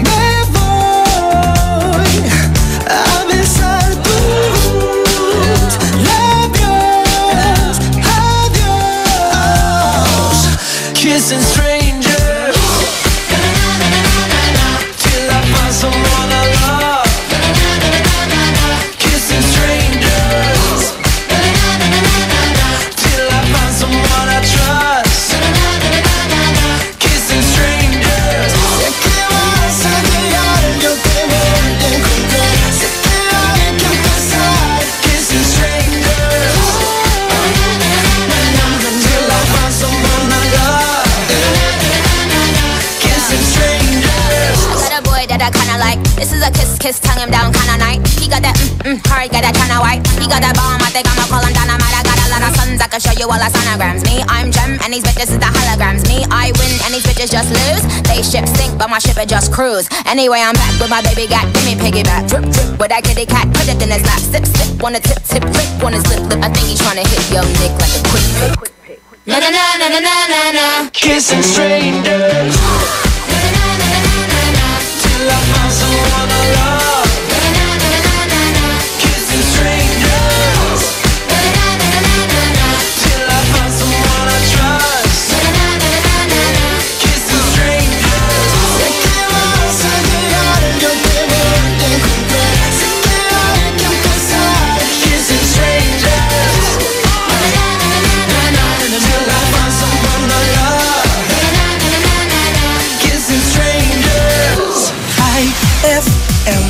Me voy a besar tus labios. Adiós. Kissing strangers till I find someone I love. Kissing strangers till I find someone I trust. Kissing strangers. Sé que vas a llegar, yo te voy a encontrar. Sé que hay que empezar. Kissing strangers till I find someone I love. Kissing strangers. I got a boy that I kinda like. This is a kiss, tongue him down kinda night. He got that hard, got that kinda white. He got that bomb, I think I'ma call him dynamite. I got a lot of sons, I can show you all the sonograms. Me, I'm Gem, and these bitches is the holograms. Me, I win, and these bitches just lose. They ship sink, but my ship it just cruise. Anyway, I'm back with my baby got, give me piggyback. Drip, drip, with that kitty cat, put it in his lap. Sip, sip, wanna tip, tip, lick on his lip, lip. I think he's tryna hit your dick like a quick pick. Na na na na na na na na. Kissing strangers till I find someone I love. Kissing strangers till I find someone I trust. Kissing strangers. Sé que vas a llegar, yo te voy a encontrar. Sé que hay que empezar. Kissing strangers till I find someone I love. Kissing strangers. IFM,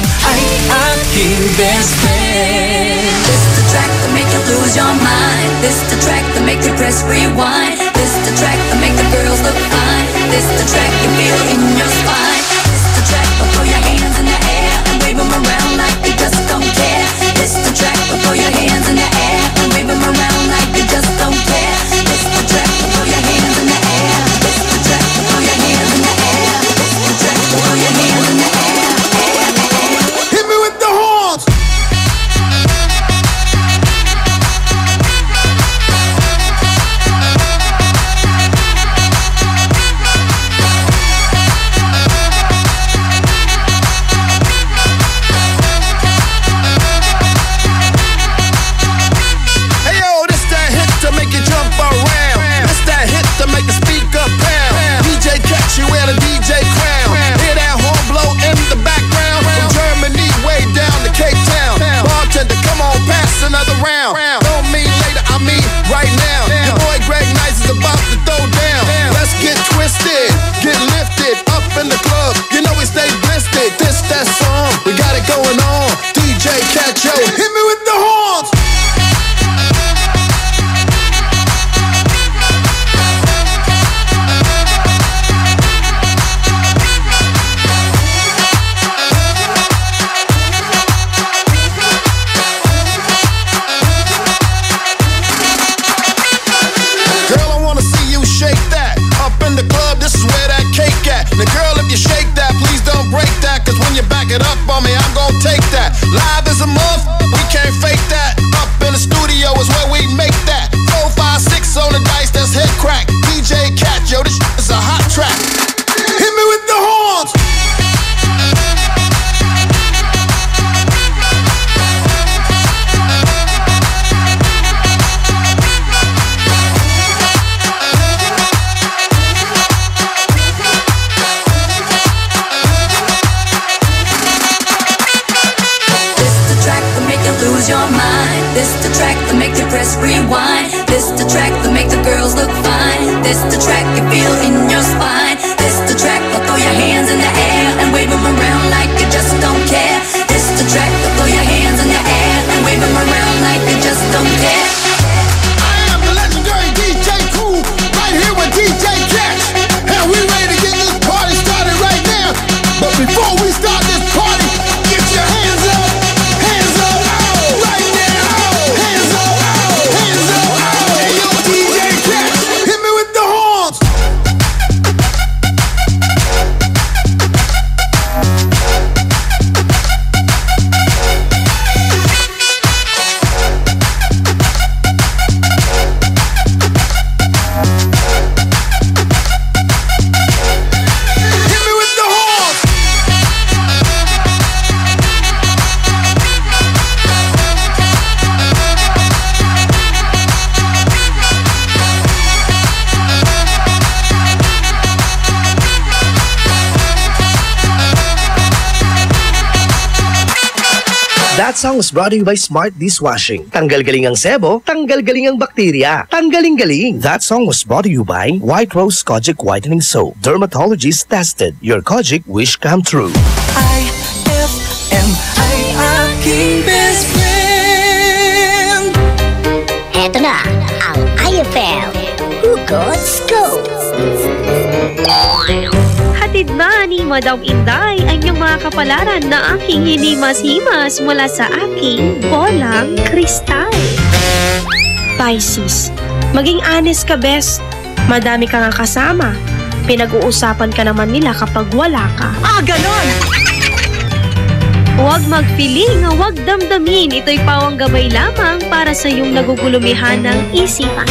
I'm your best friend. This the track that make you lose your mind. This the track that make you press rewind. This the track that make the girls look fine. This the track you feel in your spine. This the track but throw your hands in the air and wave them around like you just don't care. This the track but throw your hands in the air and wave them around like you just don't care. This the track but throw your hands in the air. This the track but throw your hands in the air. This the track but throw your hands in the air. she wear the DJ crown. Hear that horn blow in the background. From Germany way down to Cape Town. Bartender, come on, pass another round. Don't mean later, I mean right now. Your boy Greg Nice is about to throw down. Let's get twisted, get lifted up in the club. You know we stay blistered. This that song, we got it going on. DJ Catcho, hit me with the horns. Now girl, if you shake that, please don't break that. Cause when you back it up on me, I'm gon' take that. Live as a month, we can't fake that. Up in the studio is where we make that. 4, 5, 6 on the dice, that's head crack. DJ Cat, yo, this is a hot track. Hit me with the horns. Lose your mind. This the track that make you press rewind. This the track that make the girls look fine. This the track you feel in your spine. This the track that throw your hands in the air and wave them around like you just don't care. This the track that throw your hands in the air and wave them around like you just don't care. I am the legendary DJ Cool, right here with DJ Catch, and we ready to get this party started right now. But before we start this party, get your hands up. That song was brought to you by Smart Dishwashing. Tanggal-galing ang sebo, tanggal-galing ang bakterya. Tanggaling-galing. That song was brought to you by White Rose Kojic Whitening Soap. Dermatologist tested. Your Kojic wish come true. IFM ay aking best friend. Eto na ang IFM Hugot Scoop. Hatid na ni Madam Inday ang iyong mga kapalaran na aking hinimas-himas mula sa aking bolang kristal. Pisces, maging honest ka, best. Madami ka nga kasama. Pinag-uusapan ka naman nila kapag wala ka. Ganon! Huwag magpiling, huwag damdamin. Ito'y pawang gabay lamang para sa iyong nagugulumihan ng isipan.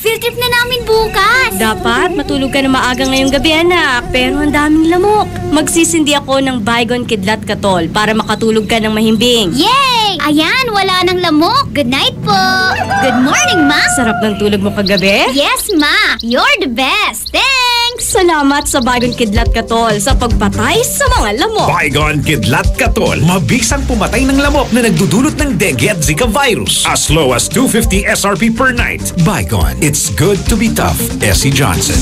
Field trip na namin bukas! Dapat matulog ka na maaga ngayong gabi, anak. Pero ang daming lamok. Magsisindi ako ng Baygon Kidlat Katol para makatulog ka ng mahimbing. Yay! Ayan, wala nang lamok. Good night po! Good morning, Ma! Sarap ng tulog mo kagabi? Yes, Ma! You're the best! Thanks! Salamat sa Baygon Kidlat Katol sa pagpatay sa mga lamok. Baygon Kidlat Katol. Mabisang pumatay ng lamok na nagdudulot ng dengue at Zika virus. As low as 250 SRP per night. Baygon. It's good to be tough. Essie Johnson.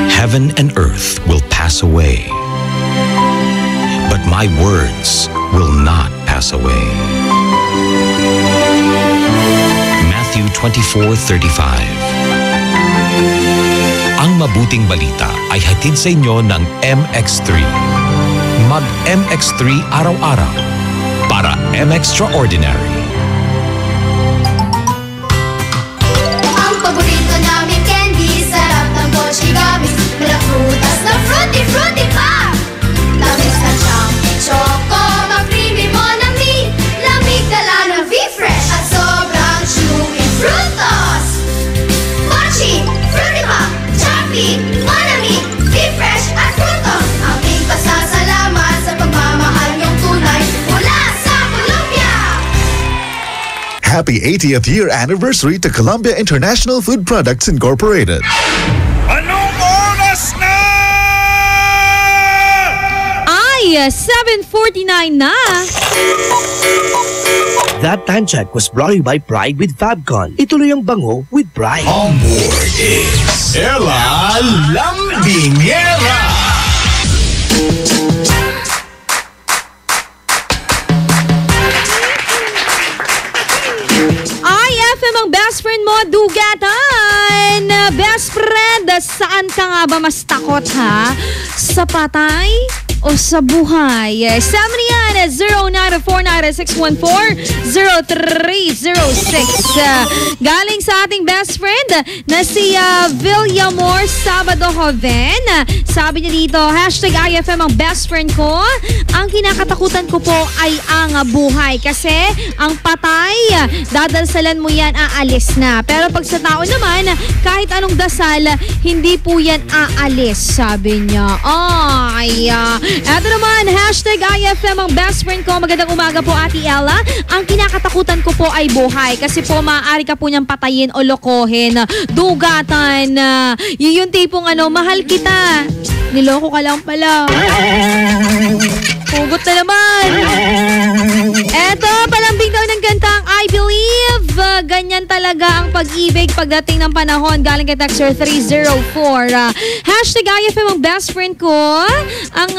Heaven and earth will pass away, but my words will not pass away. Matthew 24:35. Ang mabuting balita ay hatid sa inyo ng MX3. Mag MX3 araw-araw para M-Extraordinary. Ang paborito namin candy, sarap ng Mochi Gummies. Mula prutas na fruity pa. Tamis na siyang choco, mag-creamy Monami. Lamig dala ng V-Fresh at sobrang chewy Frutos. Mochi, fruity pa, choppy, Monami, V-Fresh at Frutos. Aming pasasalamat sa pagmamahal niyong tunay mula sa Colombia. Happy 80th year anniversary to Columbia International Food Products Incorporated. Anong oras na? Ay, 7:49 na. That time check was brought to you by Pride with Fabcon. Ituloy ang bango with Pride. On board is Ella Lambingera. IFM ang best friend mo, dugatan! Best friend, saan ka nga ba mas takot ha? Sa patay o sa buhay? Sama niyan, 0949-614-0306. Galing sa ating best friend na si Villamor Sabado Joven. Sabi niya dito, hashtag IFM ang best friend ko. Ang kinakatakutan ko po ay ang buhay. Kasi ang patay, dadalsalan mo yan, aalis na. Pero pag sa tao naman, kahit anong dasal, hindi po yan aalis, sabi niya. Ay, eto naman, hashtag IFM ang best friend ko. Magandang umaga po, Ate Ella. Ang kinakatakutan ko po ay buhay. Kasi po, maaari ka po niyang patayin o lokohin. Dugatan. Yun yung tipong mahal kita. Niloko ka lang pala. Hugot na naman. Eto, palambing daw ng gantang I Believe. Ganyan talaga ang pag-ibig pagdating ng panahon. Galing kay Texter 304. Hashtag IFM ang best friend ko. Ang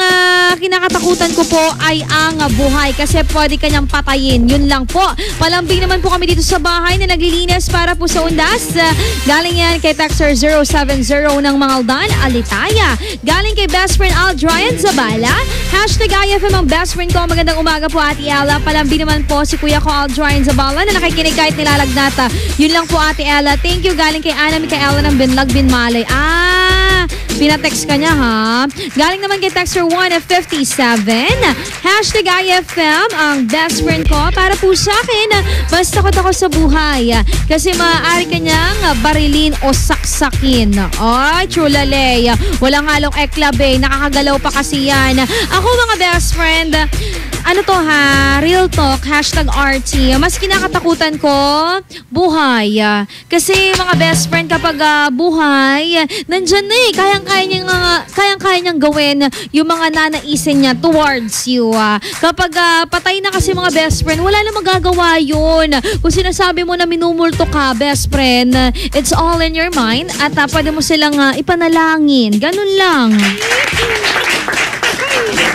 kinakatakutan ko po ay ang buhay. Kasi pwede kanyang patayin. Yun lang po. Palambing naman po kami dito sa bahay na naglilinis para po sa undas. Galing yan kay Texter 070 ng Mangaldan, Alitaya. Galing kay best friend Aldryan Zabala. Hashtag IFM ang best friend ko. Magandang umaga po, Ate Ella. Palambing naman po si Kuya ko Aldryan Zabala na nakikinig kahit nilalagnata. Yun lang po, Ate Ella. Thank you. Galing kay Ana Micaela ng Binlag Binmalay. Pinatext ka niya ha. Galing naman kay Texter 157. Hashtag IFM ang best friend ko. Para po sa akin, mas takot ako sa buhay. Kasi maaari kanyang barilin o saksakin. Ay, trulalay. Walang halong eklabe. Nakakagalaw pa kasi yan. Ako mga best friend, ano to ha? Real talk, hashtag RT. Mas kinakatakutan ko, buhay. Kasi mga best friend kapag buhay, nandyan na eh. Kayang-kaya niyang gawin yung mga nanaisin niya towards you. Kapag patay na kasi mga best friend, wala na magagawa yun. Kung sinasabi mo na minumulto ka, best friend, it's all in your mind at pwede mo silang ipanalangin. Ganun lang.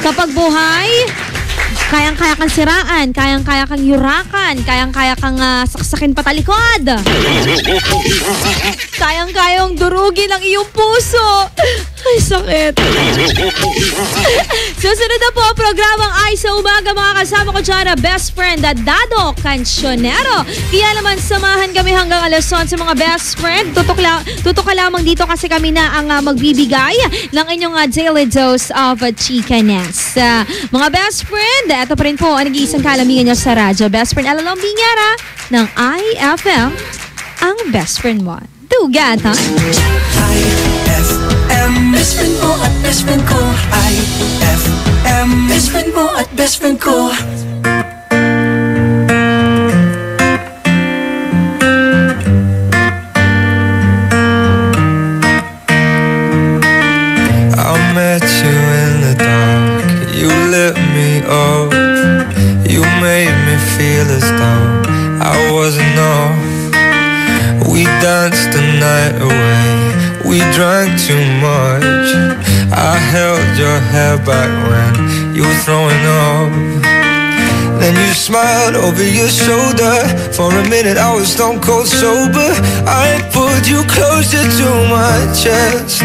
Kapag buhay, kayang-kaya kang siraan, kayang-kaya kang yurakan, kayang-kaya kang saksakin patalikod. Kayang-kayang durugin ang iyong puso. Ay, sakit. Susunod na po ang programang Ay sa Umaga, mga kasama ko dyan na best friend na Dado Cancionero. Kaya naman samahan kami hanggang alas 11 mga best friend. Tutok ka lamang dito kasi kami na ang magbibigay ng inyong daily dose of chikanes. Mga best friend, ito pa rin po ang nag-iisang kalamingan nyo sa radyo. Best friend Ella Lambingera ng IFM, ang best friend mo. Dugat, ha? IFM, best friend mo at best friend ko. IFM, best friend mo at best friend ko. I met you in the dark. You lit me up. You made me feel as though I wasn't off. We danced the night away. We drank too much. I held your hair back when you were throwing up. Then you smiled over your shoulder. For a minute I was stone cold sober. I pulled you closer to my chest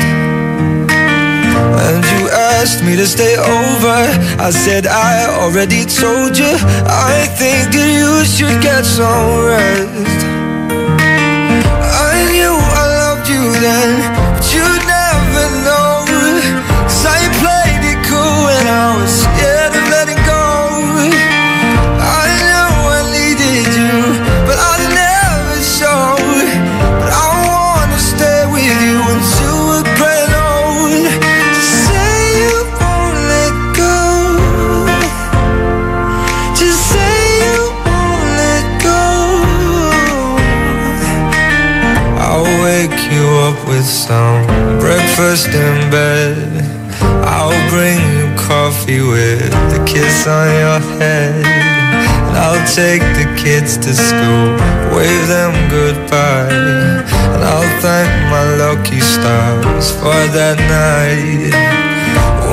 and you asked me to stay over. I said I already told you. I think that you should get some rest. I knew I loved you then, but you'd never know. 'Cause I played it cool when I was scared of letting go. I know I needed you, but I never showed. But I wanna stay with you until we're growing old. Just say you won't let go. Just say you won't let go. with some breakfast in bed. I'll bring you coffee with a kiss on your head. And I'll take the kids to school, wave them goodbye. And I'll thank my lucky stars for that night.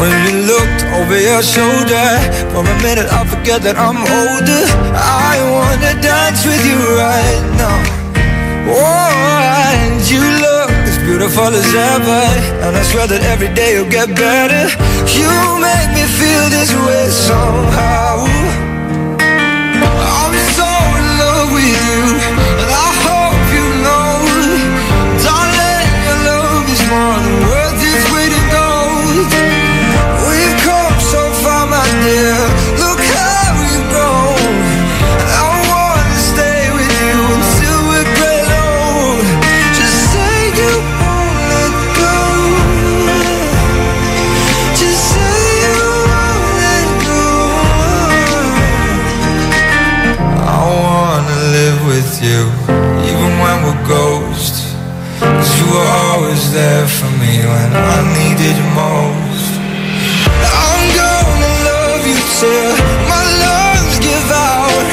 When you looked over your shoulder, for a minute I forget that I'm older. I wanna dance with you right now. Oh, and you look as beautiful as ever, and I swear that every day you'll get better. You make me feel this way somehow. I'm so in love with you, and I hope you know, darling, your love is more than worth its weight in gold. We've come so far, my dear, look how we've grown. I wanna stay with you until we're great old. Just say you won't let go. Just say you won't let go. I wanna live with you, even when we're ghosts. 'Cause you were always there for me when I needed you most. I'm gonna love you till my lungs give out.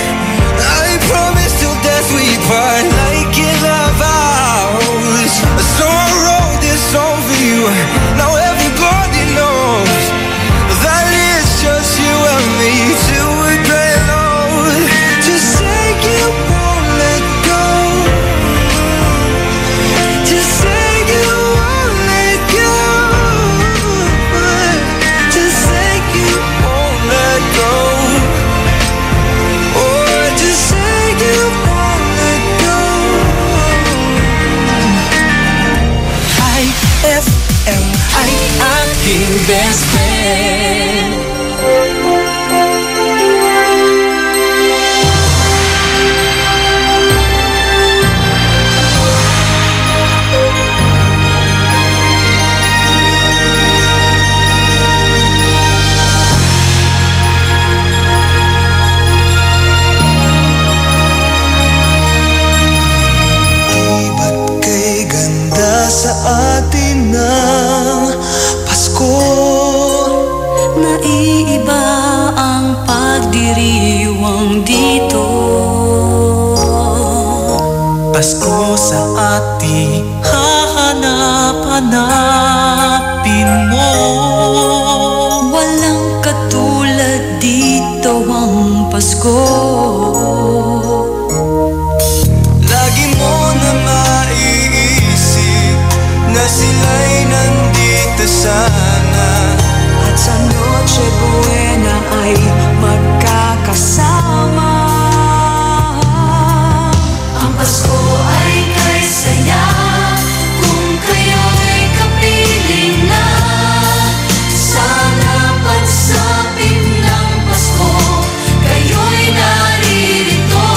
I promise till death we part, like in our vows. So I wrote this song for you, now everybody knows that it's just you and me till we're gray old. Just say you won't let go. Just say you won't let go. Just say you won't let go. Oh, just say you won't let go. IFM ay aking best friend. Ba't kay ganda sa atin ng Pasko? Naiiba ang pagdiriwang dito. Pasko sa ating hahanap-hanapin mo. Walang katulad dito ang Pasko. Lagi mo na maiisip na sila'y nandito sana. At sa Noche Buena ay magkakasama. Ang Pasko ay kay saya kung kayo'y kapiling na. Sana pagsapit ng Pasko, kayo'y naririto.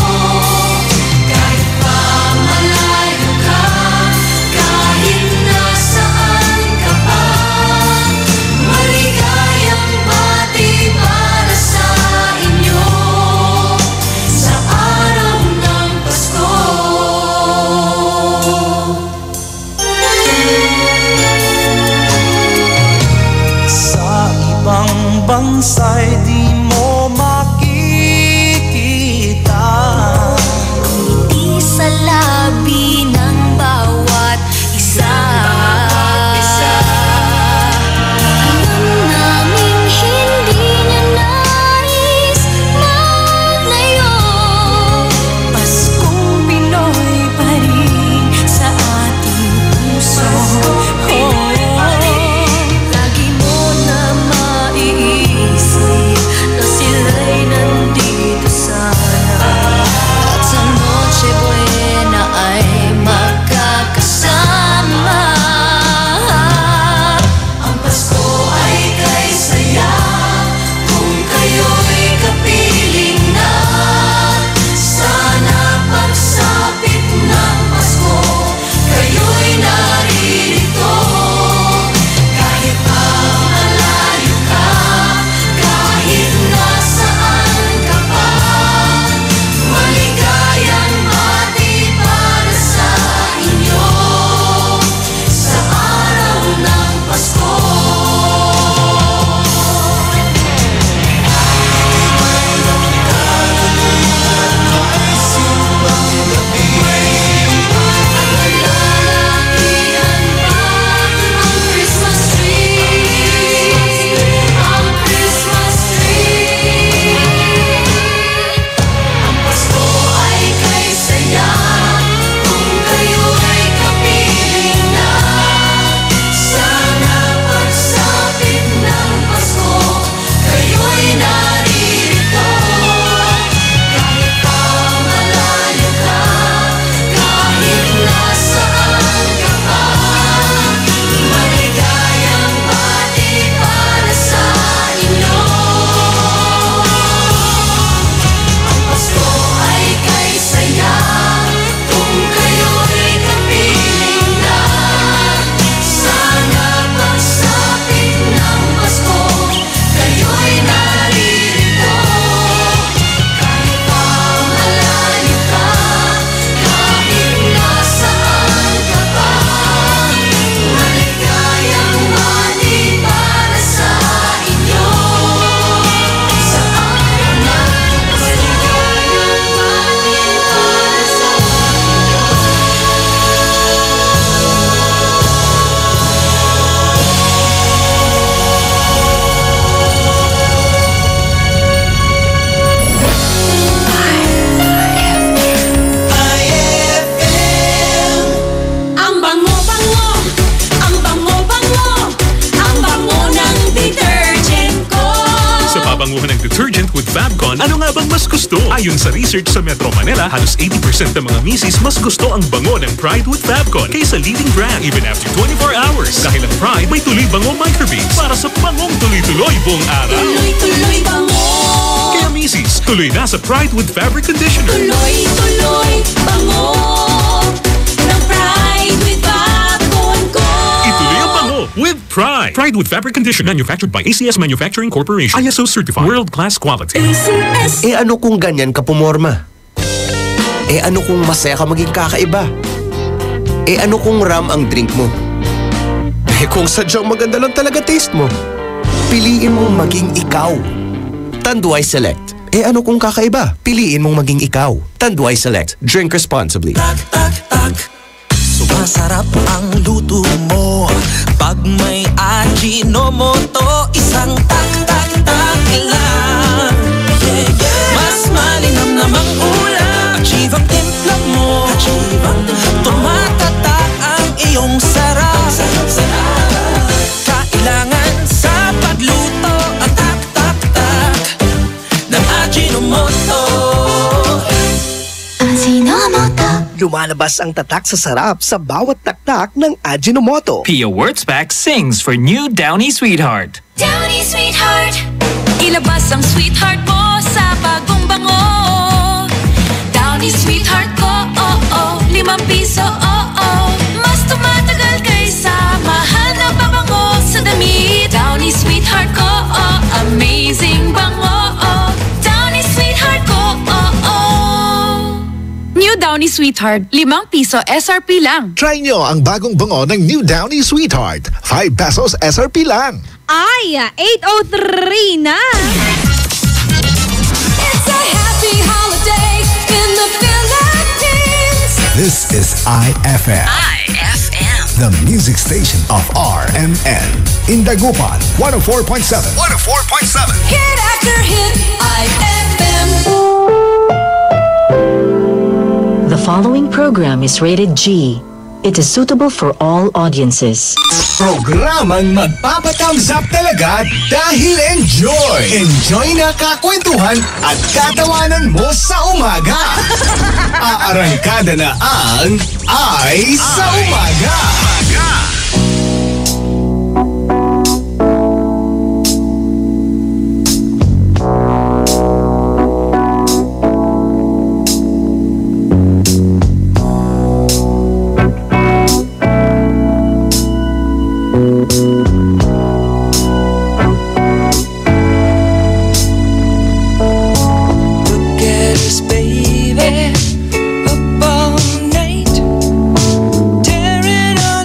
mas gusto. Ayon sa research sa Metro Manila, halos 80% ng mga misis mas gusto ang bango ng Pride with Fabcon kaysa leading brand even after 24 hours. Dahil ang Pride may tuloy bango microbeads para sa bangong tuloy-tuloy buong araw. Tuloy-tuloy bango. Kaya misis, tuloy na sa Pride with Fabric Conditioner. Tuloy-tuloy bango ng Pride with Fabcon ko. Ituloy ang bango with Pride. Pride with Fabric Conditioner manufactured by ACS Manufacturing Corporation. ISO certified. World-class quality. Eh ano kung ganyan ka pumorma? Eh ano kung masaya ka maging kakaiba? Eh ano kung ram ang drink mo? Eh kung sadyang maganda lang talaga taste mo, piliin mong maging ikaw. Tanduay Select. Eh ano kung kakaiba? Piliin mong maging ikaw. Tanduay Select. Drink responsibly. Sumasarap ang luto mo pag may Ajinomoto. Isang tak-tak-tak lang. Mas malinam namang ulam. Achieve ang timpla mo. Tumatatak ang iyong sarap. Kailangan sa pagluto ang tak-tak-tak ng Ajinomoto. Ajinomoto. Lumalabas ang tatak sa sarap sa bawat taktak ng Ajinomoto. Pia Wurtzbach sings for new Downy Sweetheart. Downy Sweetheart. Ilabas ang sweetheart mo sa bagong bango. Downy Sweetheart ko, limang piso, mas tumatagal kaysa mahal na pabango sa damit. Downy Sweetheart ko, amazing bango. Downy Sweetheart ko, New Downy Sweetheart, 5 piso SRP lang. Try nyo ang bagong bango ng New Downy Sweetheart. 5 pesos SRP lang. Ay, 8:03 na. It's a happy holiday in the Philippines. This is IFM. IFM. The music station of RMN. In Dagupan, 104.7. 104.7. Hit after hit, IFM. The following program is rated G. It is suitable for all audiences. Programang magpapatambsap talaga dahil enjoy! Enjoy na kakwentuhan at katawanan mo sa umaga! Aarangkada na ang Ay sa Umaga! Tearing our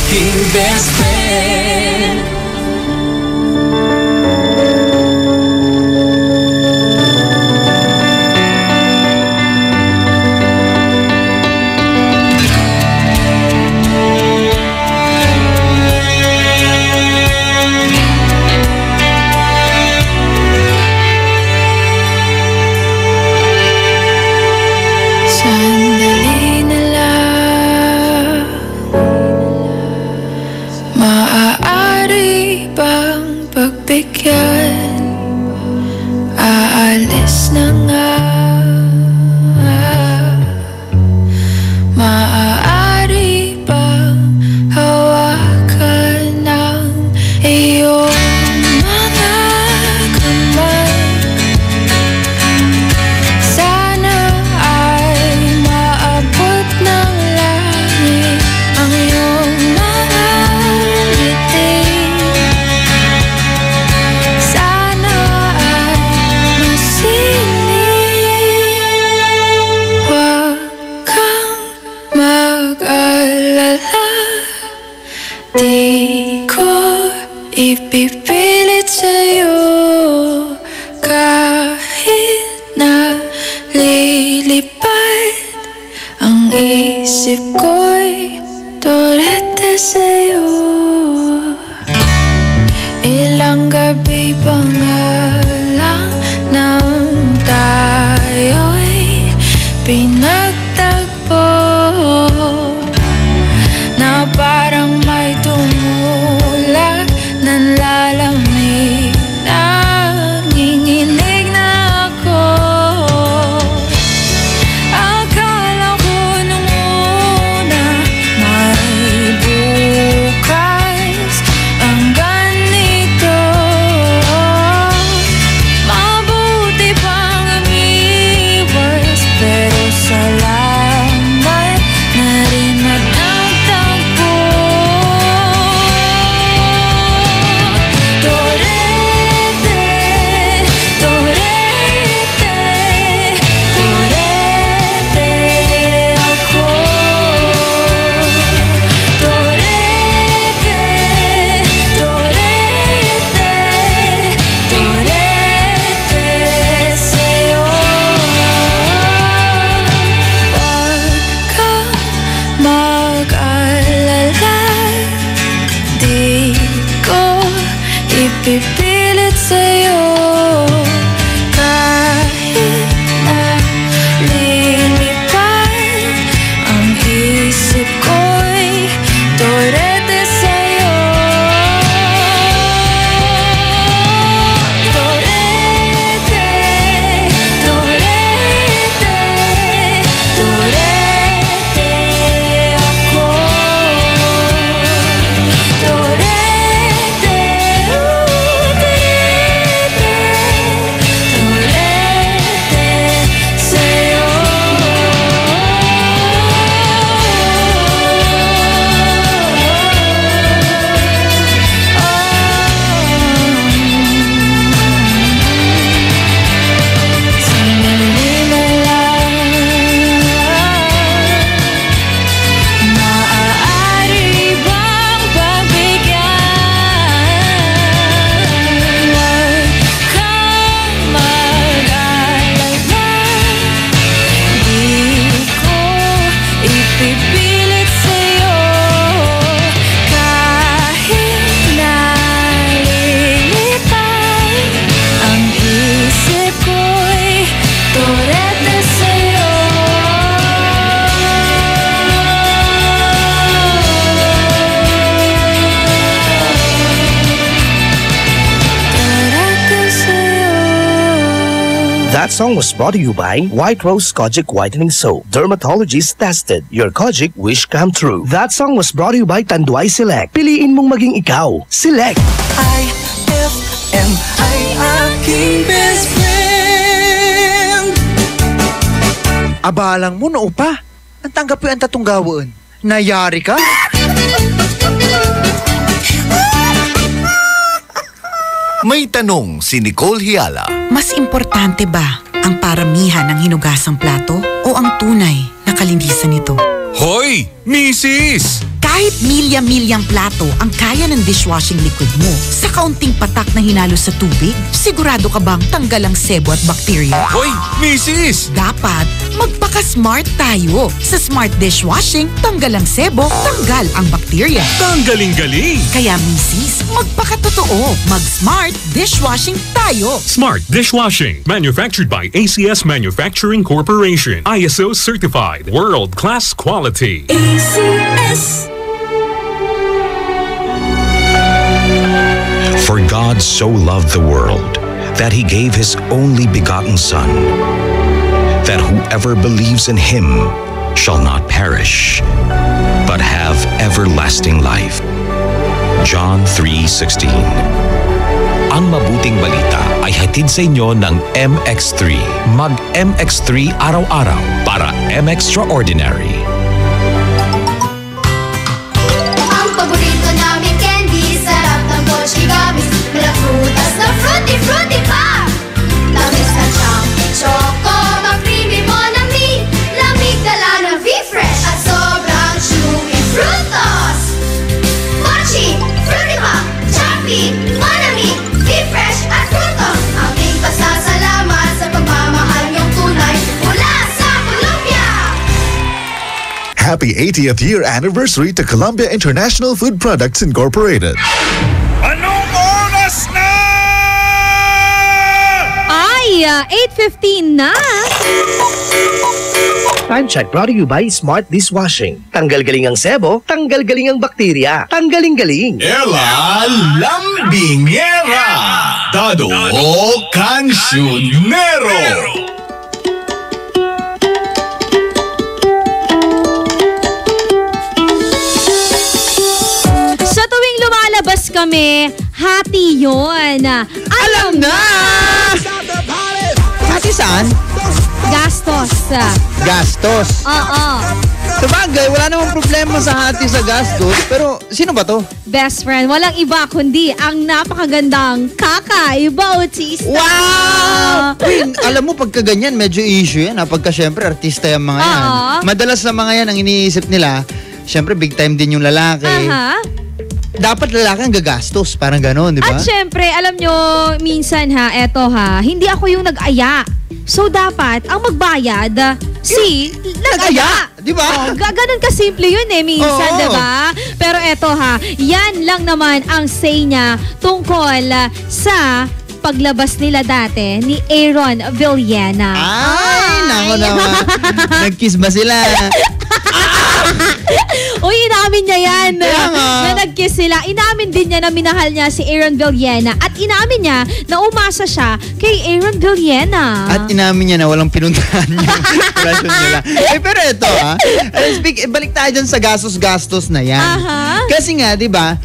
aking best friend. Aalis na nga. Maaari bang hawakan ng iyong mga kamay? Sana ay maabot ng langit ang iyong mga ngiti. Di ko ipipilit sa'yo kahit na lilipad ang isip ko'y turete sa'yo. Ilang gabi pa nga lang nang tayo'y pinagtagpo na parang may tumulak ng lalamig. Nanginginig na ako. Akala ko nung una may bukas ang ganito. Mabuti pang umiwas, pero salamat na rin at nagtagpo. Ipipilit sa'yo kahit na lilipad ang isip ko'y turete sa'yo. Turete, turete, turete ako. Turete. Ipipilit sa'yo kahit na lilipad ang isip ko'y turete sa'yo. Turete sa'yo. That song was brought to you by White Rose Kojic Whitening Soap. Dermatologist tested. Your Kojic wish come true. That song was brought to you by Tanduay Select. Piliin mong maging ikaw. Select. IFM ay aking best friend. Abalang mo no pa. Ang tanggap yung tatong gawin. Nayari ka? May tanong si Nicole Hiala. Mas importante ba ang paramihan ng hinugasang plato o ang tunay na kalinisan nito? Hoy, misis! Kahit Kahit milya-milyang plato ang kaya ng dishwashing liquid mo, sa kaunting patak na hinalo sa tubig, sigurado ka bang tanggal ang sebo at bakterya? Hoy, misis! Dapat magpaka-smart tayo. Sa Smart Dishwashing, tanggal ang sebo, tanggal ang bakterya. Tanggaling-galing! Kaya misis, magpakatotoo. Mag-Smart Dishwashing tayo. Smart Dishwashing. Manufactured by ACS Manufacturing Corporation. ISO certified. World-class quality. ACS. For God so loved the world that He gave His only begotten Son, that whoever believes in Him shall not perish, but have everlasting life. John 3:16. Ang mabuting balita ay hatid sa inyo ng MX3. Mag-MX3 araw-araw para M-Extraordinary. Ang paborito namin candy, sarap ng Mochi Gummies. Mula prutas na fruity pa. Tamis na choco, ma-creamy Monami. Lamig dala ng V-Fresh at sobrang chewy Frutos. Mochi, fruity pa, choppy, Monami, V-Fresh at Frutos. Aming pasasalamat sa pagmamahal niyong tunay mula sa Colombia. Happy 80th year anniversary to Columbia International Food Products Incorporated. Anong oras na? Ay, 8:15 na. Time check brought to you by Smart Dishwashing. Tanggal-galing ang sebo, tanggal-galing ang bakterya. Tanggaling-galing. Ela Lambingera. Dado Cancionero. Sa tuwing lumalabas kami, hati yun. Alam na! Hati saan? Gastos. Gastos. Oo. Sabagay, wala namang problema sa hati sa gastos. Pero, sino ba to? Best friend, walang iba kundi ang napakagandang Kakaiba Bautista. Wow! Uy, alam mo, pagka ganyan, medyo issue yan. Pagka syempre, artista yung mga yan. Madalas sa mga yan, ang iniisip nila, syempre, big time din yung lalaki. Dapat lalaki ang gagastos. Parang gano'n, di ba? At syempre, alam nyo, minsan eto hindi ako yung nag-aya. So, dapat, ang magbayad, si nag-aya. Di ba? Ganun kasimple yun minsan, di ba? Pero eto yan lang naman ang say niya tungkol sa paglabas nila dati ni Aaron Villena. Ay, nako naman. Nag-kiss ba sila? Uy, inamin niya yan. Na nag-kiss sila. Inamin din niya na minahal niya si Aaron Villena. At inamin niya na umasa siya kay Aaron Villena. At inamin niya na walang pinuntahan yung relasyon nila. Pero ito balik tayo dyan sa gastos-gastos na yan. Kasi nga, di ba,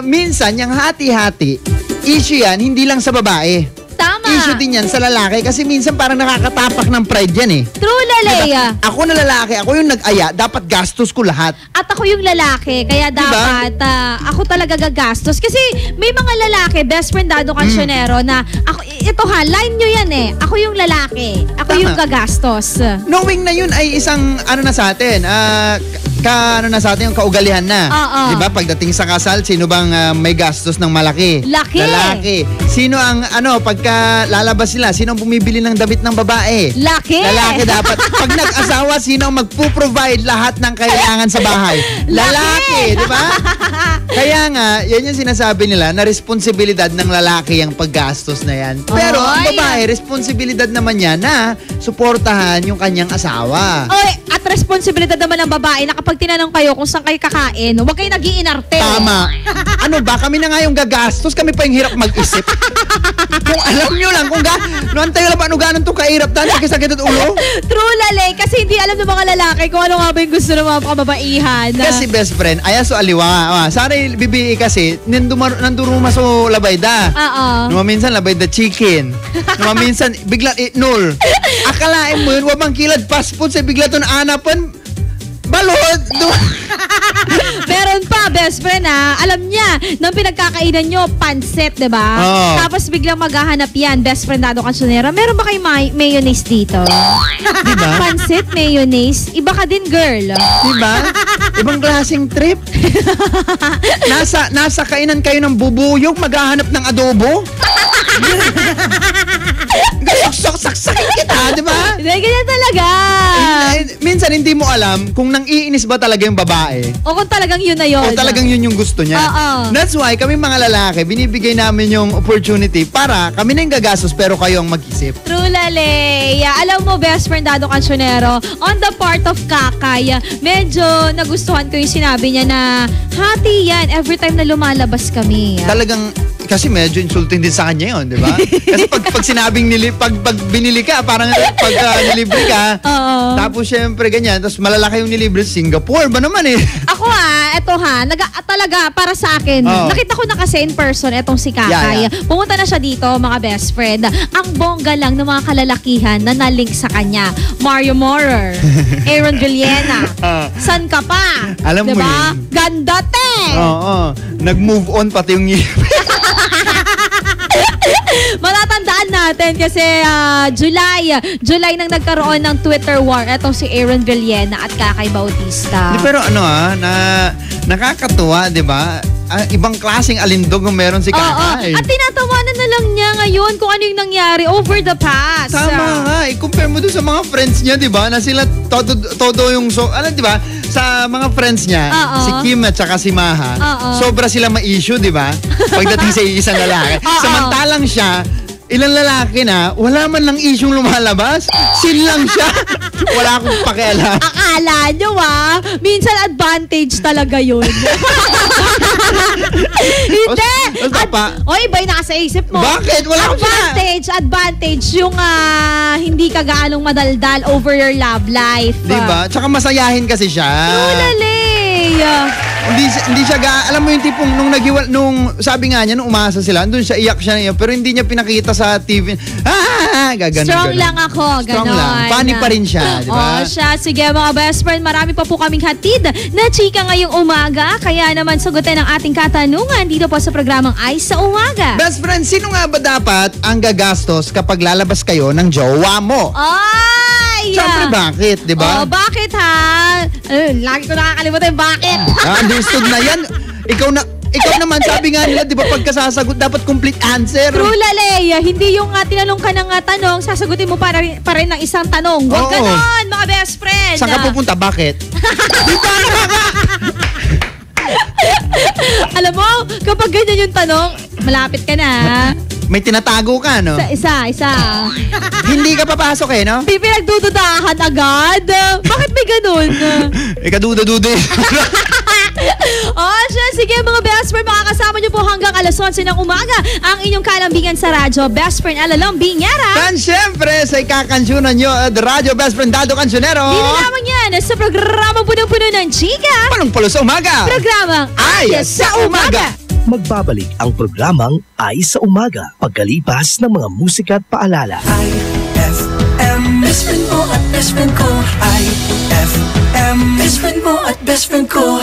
minsan yung hati-hati, issue yan, hindi lang sa babae. Tama. Issue din yan sa lalaki kasi minsan parang nakakatapak ng pride yan True, Lalea. Diba? Ako na lalaki, ako yung nag-aya, dapat gastos ko lahat. At ako yung lalaki, kaya dapat ako talaga gagastos. Kasi may mga lalaki, best friend Dado Cancionero, na ako, ito line nyo yan ako yung lalaki, ako yung gagastos. Knowing na yun ay isang na sa atin, na sa atin yung kaugalihan na. Diba? Pagdating sa kasal, sino bang may gastos ng malaki? Lalaki. Sino ang pagka lalabas sila, sino ang bumibili ng damit ng babae? Lalaki dapat. Pag nag-asawa, sino ang magpo-provide lahat ng kailangan sa bahay? Lalaki, di ba? Kaya nga, yan yung sinasabi nila na responsibilidad ng lalaki ang paggastos na yan. Pero ang babae, responsibilidad naman yan na suportahan yung kanyang asawa. At responsibilidad naman ng babae na kapag tinanong kayo kung saan kayo kakain, huwag kayo nag-iinarte. Tama. Ano ba? Kami na nga yung gagastos, kami pa yung hirap mag-isip. Kung alam nyo lang, kung noon tayo lang ano ganon itong kairap, dahil sakit at ulo. True, Lale, kasi hindi alam ng mga lalaki kung ano nga ba yung gusto ng mga kababaihan. Kasi best friend, ayaso aliwa. Sana bibi kasi, nanduruma so labayda. Numa minsan labayda chicken. Numa minsan, bigla nul. Akalain mo yun, wabang kilad fast food, sa bigla to na anapan, balod. Meron pa, best best friend alam niya, nang pinagkakainan nyo, pansit, diba? Tapos biglang maghahanap yan, best friend Dado Cancionero, meron ba kayo mayonnaise dito? Diba? Pansit, mayonnaise, iba ka din, girl. Diba? Ibang klaseng trip. Nasa kainan kayo ng bubuyog, maghahanap ng adobo. Saksakin kita, di ba? Hindi, ganyan talaga. Minsan hindi mo alam kung nang iinis ba talaga yung babae. O kung talagang yun na yun. O talagang yun yung gusto niya. That's why kami mga lalaki, binibigay namin yung opportunity para kami na yung gagastos pero kayo ang mag-isip. True, Lale. Alam mo, best friend Dado Cancionero, on the part of Kakay, medyo nagustuhan ko yung sinabi niya na hati yan every time na lumalabas kami. Talagang kasi medyo insulting din sa kanya yun, di ba? Kasi pag sinabing pag binili ka, parang pag nilibre ka, tapos syempre ganyan, tapos malalaki yung nilibre sa Singapore ba naman eh? Ako eto talaga para sa akin, nakita ko na kasi in person etong si Kakay. Pumunta na siya dito, mga best friend. Ang bongga lang ng mga kalalakihan na nalink sa kanya. Mario Morer, Aaron Villena, san ka pa? Alam mo diba? yun. Ganda te! Oo, nag-move on pati yung Matatandaan natin kasi July nang nagkaroon ng Twitter war etong si Aaron Villena at Kakay Bautista. Pero nakakatuwa, di ba? Ibang klaseng alindog ang meron si Kakay. At tinatawanan na lang niya ngayon kung ano yung nangyari over the past. Tama nga. I-compare mo doon sa mga friends niya, di ba? Na sila todo yung di ba? Sa mga friends niya, si Kim at saka si Maha, sobra sila ma-issue, di ba? Pagdating sa isang lalaki. Samantalang siya, ilang lalaki na, wala man lang isyong lumalabas. Sin lang siya. Wala akong pakialam. Akala nyo minsan advantage talaga yun. Hindi! Iba yung nasa isip mo. Bakit? Wala akong advantage yung hindi ka gaanong madaldal over your love life. Diba? Tsaka masayahin kasi siya. Tulali! Hindi siya alam mo yung tipong nung sabi nga niya nung umasa sila, doon siya iyak siya pero hindi niya pinakita sa TV. Strong lang ako, ganon. Strong lang. Funny pa rin siya, di ba? Sige mga best friend, marami pa po kaming hatid na chika ngayong umaga, kaya naman sagutin ang ating katanungan dito po sa programang Ay sa Umaga. Best friend, sino nga ba dapat ang gagastos kapag lalabas kayo ng jowa mo? Siyempre bakit, di ba? Bakit lagi ko nakakalimutan yung bakit. Understood na yan. Ikaw naman, sabi nga nila, di ba, pagkasasagot, dapat complete answer. True, Lale. Hindi yung tinanong ka ng tanong, sasagutin mo pa rin ng isang tanong. Huwag ganon, mga best friend. Saan ka pupunta? Bakit? Alam mo, kapag ganyan yung tanong, malapit ka na. May tinatago ka, no? Isa. Hindi ka papasok no? Pinagdududahan agad. Bakit may ganun? Kaduda-duda. Sige mga best friend, makakasama niyo po hanggang alas 11 ng umaga ang inyong kalambingan sa radyo, Best Friend Alalambing Yara. And syempre, sa ikakansyonan nyo, the radyo Best Friend Dado Cancionero. Dito lamang yan sa programang puno-puno ng chika. Palong-palo sa umaga. Programang Ay sa Umaga. Magbabalik ang programang Ay sa Umaga pagkalipas ng mga musika at paalala. IFM, best friend mo at best friend ko. IFM, best friend mo at best friend ko.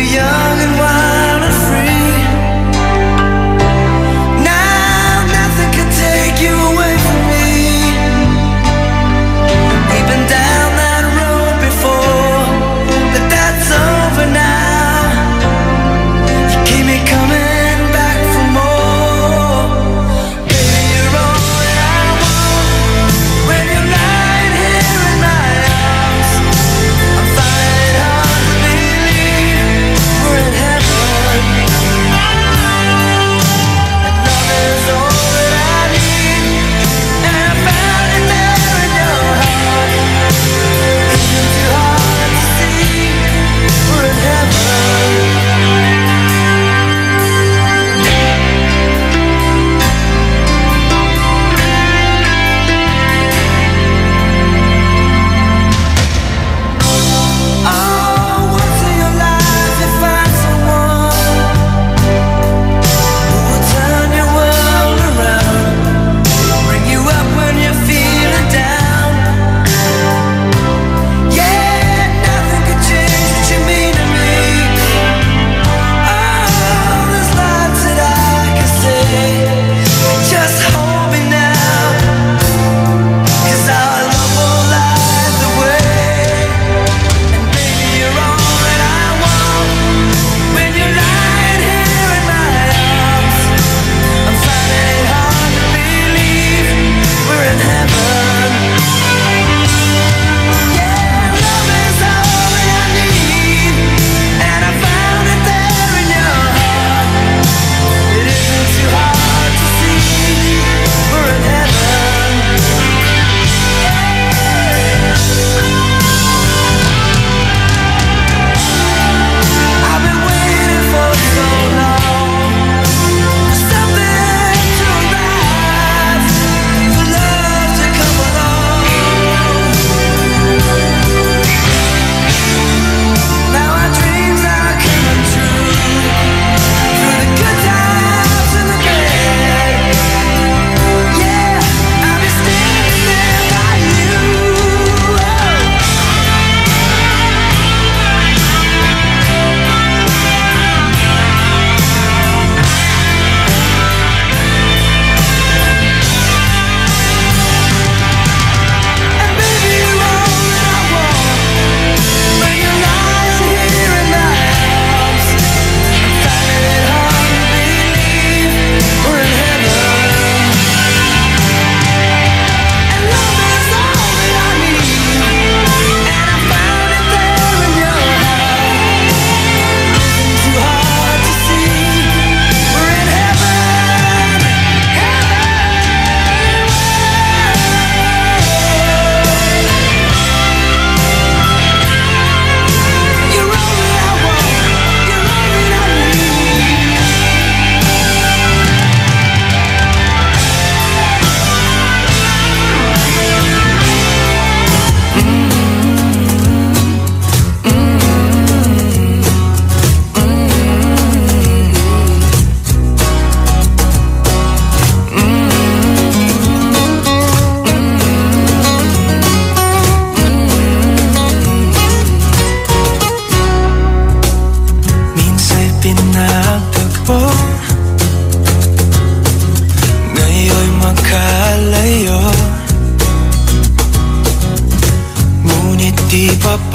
Young and wild and free. Now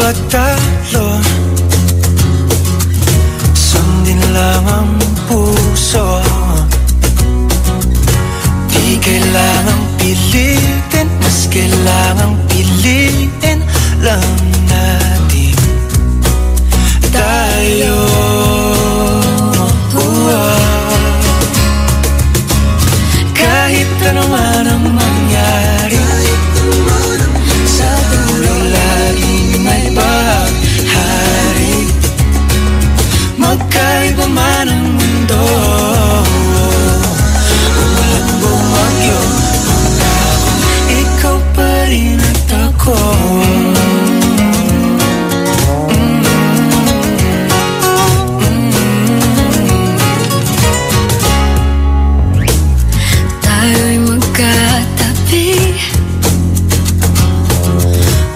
ba't talo? Sundin lang ang puso. Di kailangang pilitin, mas kailangang piliin lang natin tayo. Kahit ano man ang mangyari, sa dulo laging may baghari. Magkaiba man ang mundo, walang bumagyo, ikaw pa rin at ako. Tayo'y magkatabi,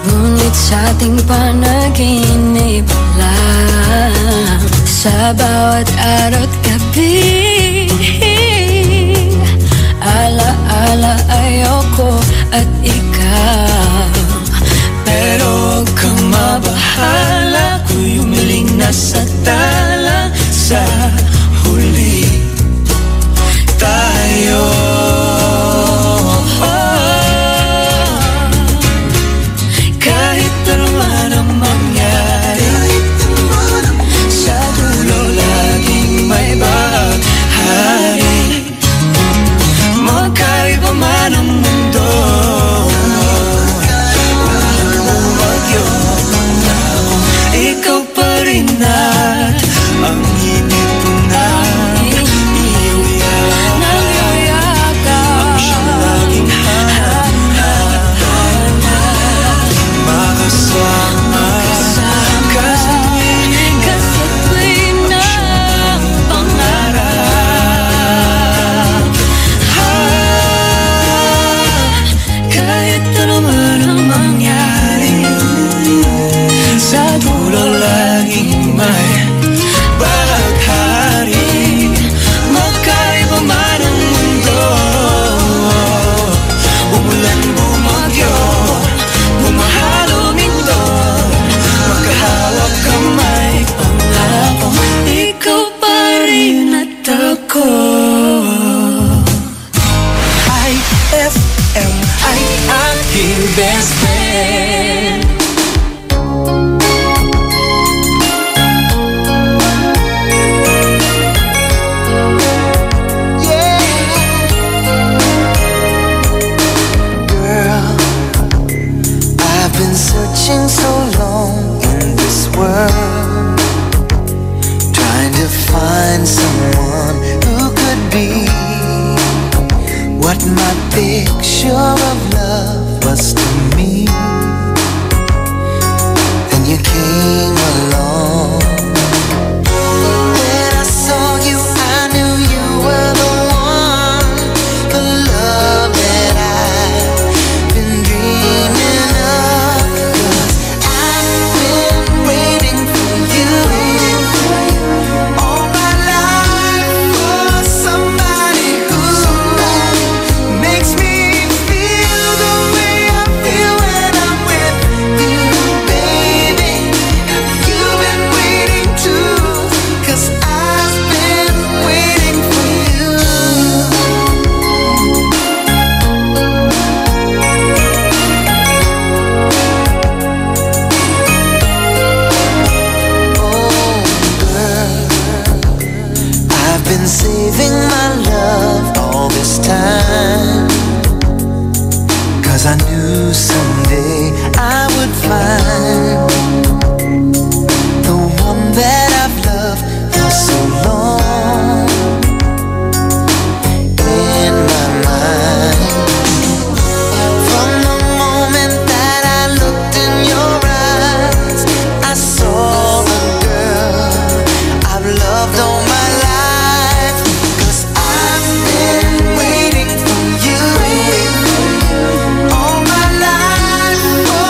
ngunit sa ating panaginip lang. Sa bawat araw at gabi, ala-ala ayoko at ikaw. Pero huwag kang mabahala, ako'y umiling na sa tala. Sa huli tayo. Kahit ano man ang mangyari, sa dulo laging may baghari. Magkaiba man ang mundo, walang bumagyo, ikaw pa rin at ang init na iyuyakap. Ang siyang laging makasama. Kasi tuwing na pangarap, kahit ano man ang mangyari, sa dulo laging may baghari. Magkaiba man ang mundo, umulan bumagyo, bumahalo minto, magkahawak kamay, pangako, ikaw pa rin at ako. IFM ay aking best friend. Girl, I've been searching so long in this world, trying to find someone who could be what my picture of love was to me. Then you came along. When I saw you, I knew you were the one, the love that I've been dreaming of. 'Cause I've been waiting for you all my life, for somebody who makes me feel the way I feel when I'm with you, baby. And you've been waiting too, 'cause I've been waiting for you. Oh, girl, I've been saving my love all this time, 'cause I knew someday I would find the one that I've loved for so long. In my mind, from the moment that I looked in your eyes, I saw the girl I've loved all my life. 'Cause I've been waiting for you all my life, for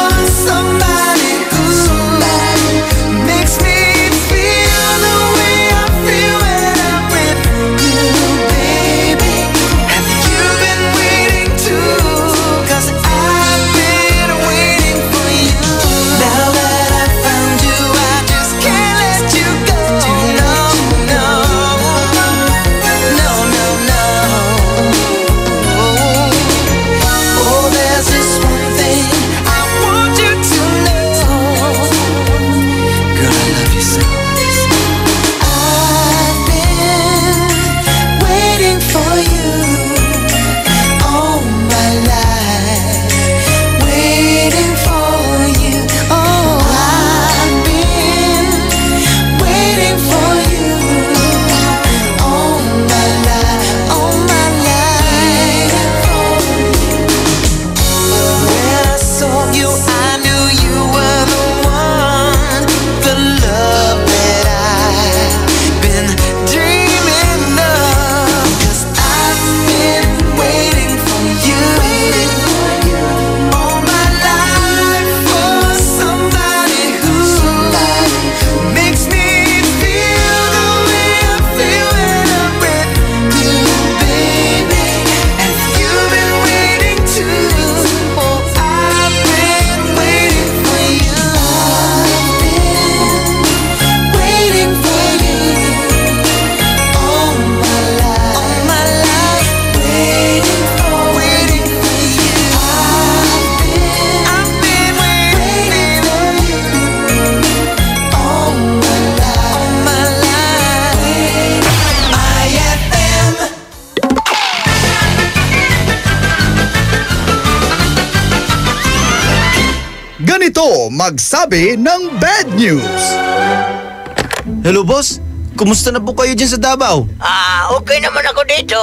Ito magsabi ng bad news. Hello, boss. Kumusta na po kayo dyan sa Davao? Okay naman ako dito.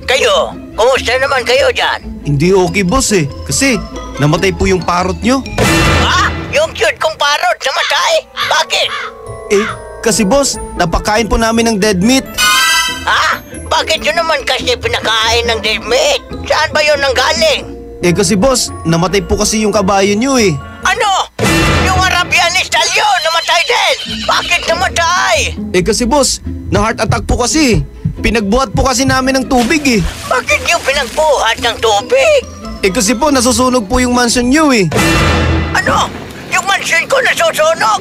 Kayo, kumusta naman kayo dyan? Hindi okay, boss eh. Kasi namatay po yung parrot nyo. Yung cute kong parrot namatay? Bakit? Kasi boss, napakain po namin ng dead meat. Bakit yun naman kasi pinakain ng dead meat? Saan ba yun nanggaling? Kasi boss, namatay po kasi yung kabayo nyo eh. Ano? Yung Arabian Stallion namatay din? Bakit namatay? Kasi boss, na-heart attack po kasi. Pinagbuhat po kasi namin ng tubig eh. Bakit yung pinagbuhat ng tubig? Kasi po, nasusunog po yung mansion nyo eh. Ano? Yung mansion ko nasusunog?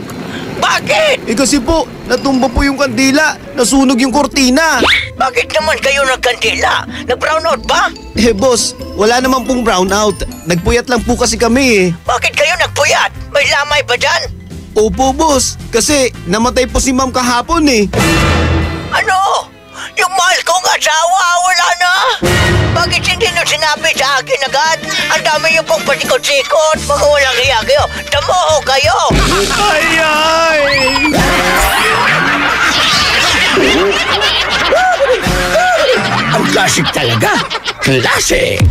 Bakit? Kasi po, natumba po yung kandila. Nasunog yung kortina. Bakit naman kayo nagkandila? Nag-brownout ba? Boss, wala naman pong brownout. Nagpuyat lang po kasi kami eh. Bakit kayo nagpuyat? May lamay ba dyan? Opo, boss. Kasi namatay po si ma'am kahapon eh. Ano? Yung mahal kong asawa, wala na? Bakit hindi nyo sinabi sa akin agad? Ang dami yung pong patikot-sikot. Mga walang hiya kayo. Tamoho kayo! Ang classic talaga. Classic!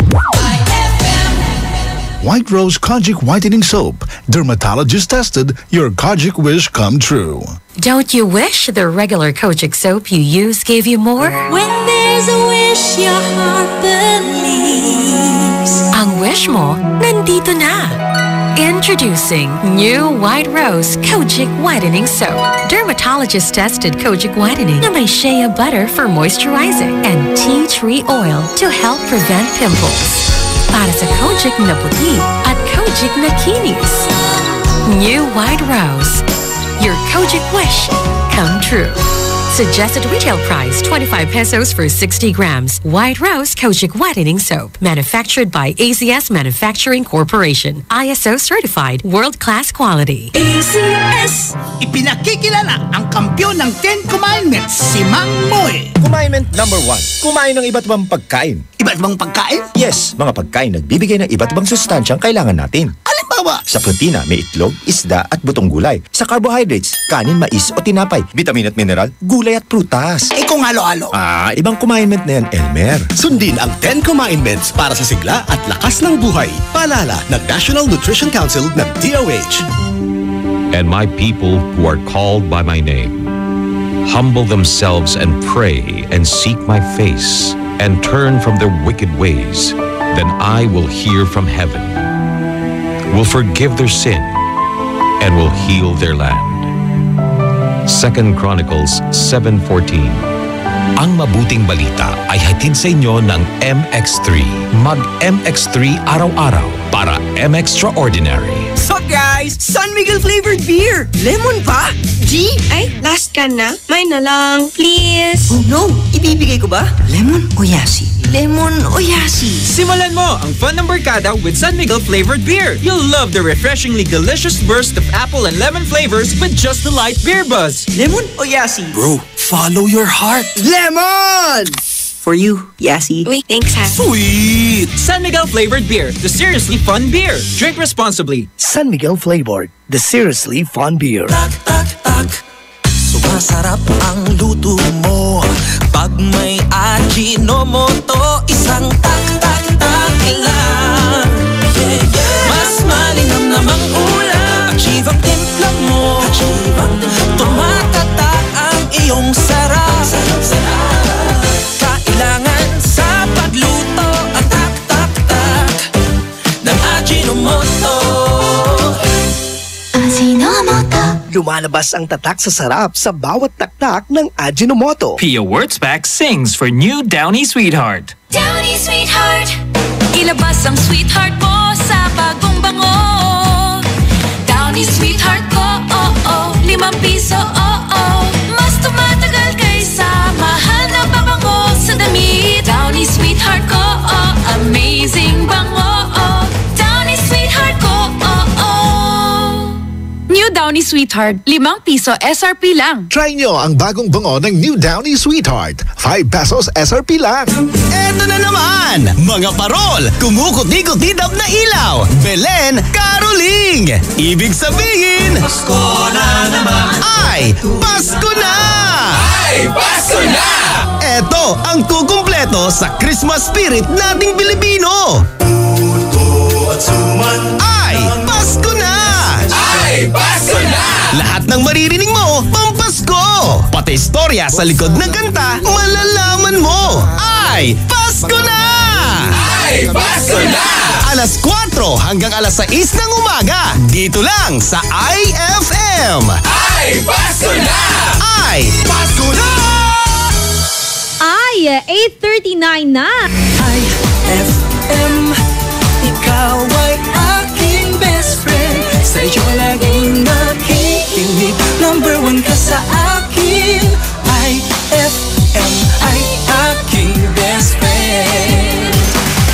White Rose Kojic Whitening Soap. Dermatologist tested, your Kojic wish come true. Don't you wish the regular Kojic soap you use gave you more? When there's a wish your heart believes. Ang wish mo, nandito na. Introducing new White Rose Kojic Whitening Soap. Dermatologist-tested Kojic Whitening na may shea butter for moisturizing and tea tree oil to help prevent pimples. Para sa Kojic na puti at Kojic na kinis. New White Rose. Your Kojic wish come true. Suggested retail price 25 pesos for 60 grams. White Rose Kojic Whitening Soap. Manufactured by ACS Manufacturing Corporation. ISO certified world-class quality. ACS! Ipinakikilala ang kampyon ng 10 Commandments, si Mang Moy. Commandment number 1. Kumain ng iba't ibang pagkain. Iba't ibang pagkain? Yes, mga pagkain nagbibigay ng iba't ibang sustansyang kailangan natin. Halimbawa, sa protina, may itlog, isda at butong gulay. Sa carbohydrates, kanin, mais o tinapay. Vitamin at mineral, gulay at prutas. Kung halo-halo. Ibang commandment na yan, Elmer. Sundin ang 10 Commandments para sa sigla at lakas ng buhay. Paalala ng National Nutrition Council ng DOH. And my people who are called by my name humble themselves and pray and seek my face and turn from their wicked ways, then I will hear from heaven, will forgive their sin, and will heal their land. 2 Chronicles 7:14. Ang mabuting balita ay hatid sa inyo ng MX3. Mag-MX3 araw-araw para MXtraordinary. So guys, San Miguel flavored beer. Lemon pa? G? Ay, last can na. May na lang, please. Oh no, ibibigay ko ba? Lemon o yasi? Lemon o yasi? Simulan mo ang fun ng barkada with San Miguel flavored beer. You'll love the refreshingly delicious burst of apple and lemon flavors with just the light beer buzz. Lemon o yasi? Bro, follow your heart. Lemon! For you, Yasi. Uy, thanks ha. Sweet! San Miguel flavored beer, the seriously fun beer. Drink responsibly. San Miguel flavored, the seriously fun beer. Sumasarap ang luto mo pag may Ajinomoto. Isang tak-tak-tak lang. Mas malinam namang ulam. Achieve ang timpla mo. Tumatatak ang iyong sarap. Kailangan sa pagluto ang tak-tak-tak ng Ajinomoto. Lumalabas ang tatak sa sarap sa bawat taktak ng Ajinomoto. Pia Wurtzbach sings for new Downy Sweetheart. Downy Sweetheart. Ilabas ang sweetheart mo sa bagong bango. Downy Sweetheart ko, ₱5, Mas tumatagal kaysa mahal na pabango sa damit. Downy Sweetheart ko, amazing bango. Downy Sweetheart ko, New Downy Sweetheart, ₱5 SRP lang. Try nyo ang bagong bango ng New Downy Sweetheart. 5 pesos SRP lang. Eto na naman! Mga parol, kumukuti-kutidap na ilaw. Belen, Caroling. Ibig sabihin, Pasko na naman. Ay, Pasko na! Ay, Pasko na! Eto ang kukumpleto sa Christmas spirit nating Pilipino. Puto at suman. Ay, Pasko na! Ay, Pasko na! Lahat ng maririnig mo, pampasko! Pati istorya sa likod ng kanta, malalaman mo! Ay, Pasko na! Ay, Pasko na! Alas 4 hanggang alas 6 ng umaga, dito lang sa IFM! Ay, Pasko na! Ay, Pasko na! Ay, 8:39 na! IFM, ikaw ay aking best friend. Sa'yo laging nakikinig. Number 1 ka sa akin. IFM ay aking best friend.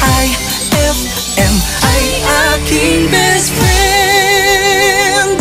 IFM ay aking best friend.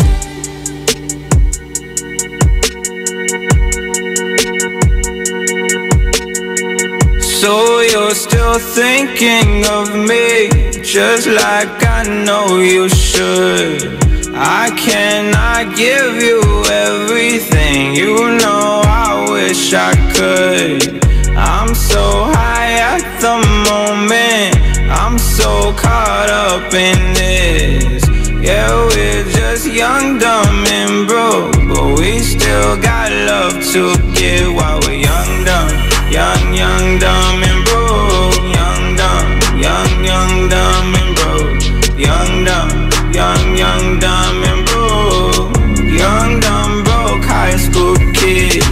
So you're still thinking of me, just like I know you should. I cannot give you everything, you know I wish I could. I'm so high at the moment, I'm so caught up in this. Yeah, we're just young, dumb and broke, but we still got love to give while we're young, dumb. Young, dumb and broke. Young, dumb and broke. Young, dumb and broke. Young, dumb, broke high school kid.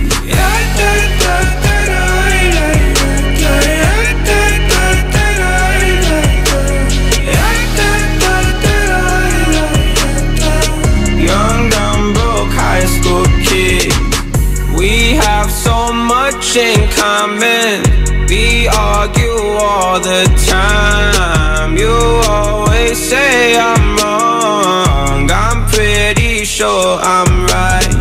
Young, dumb, broke high school kid. We have so much in common. We argue all the time. You always say I'm wrong. I'm pretty sure I'm right.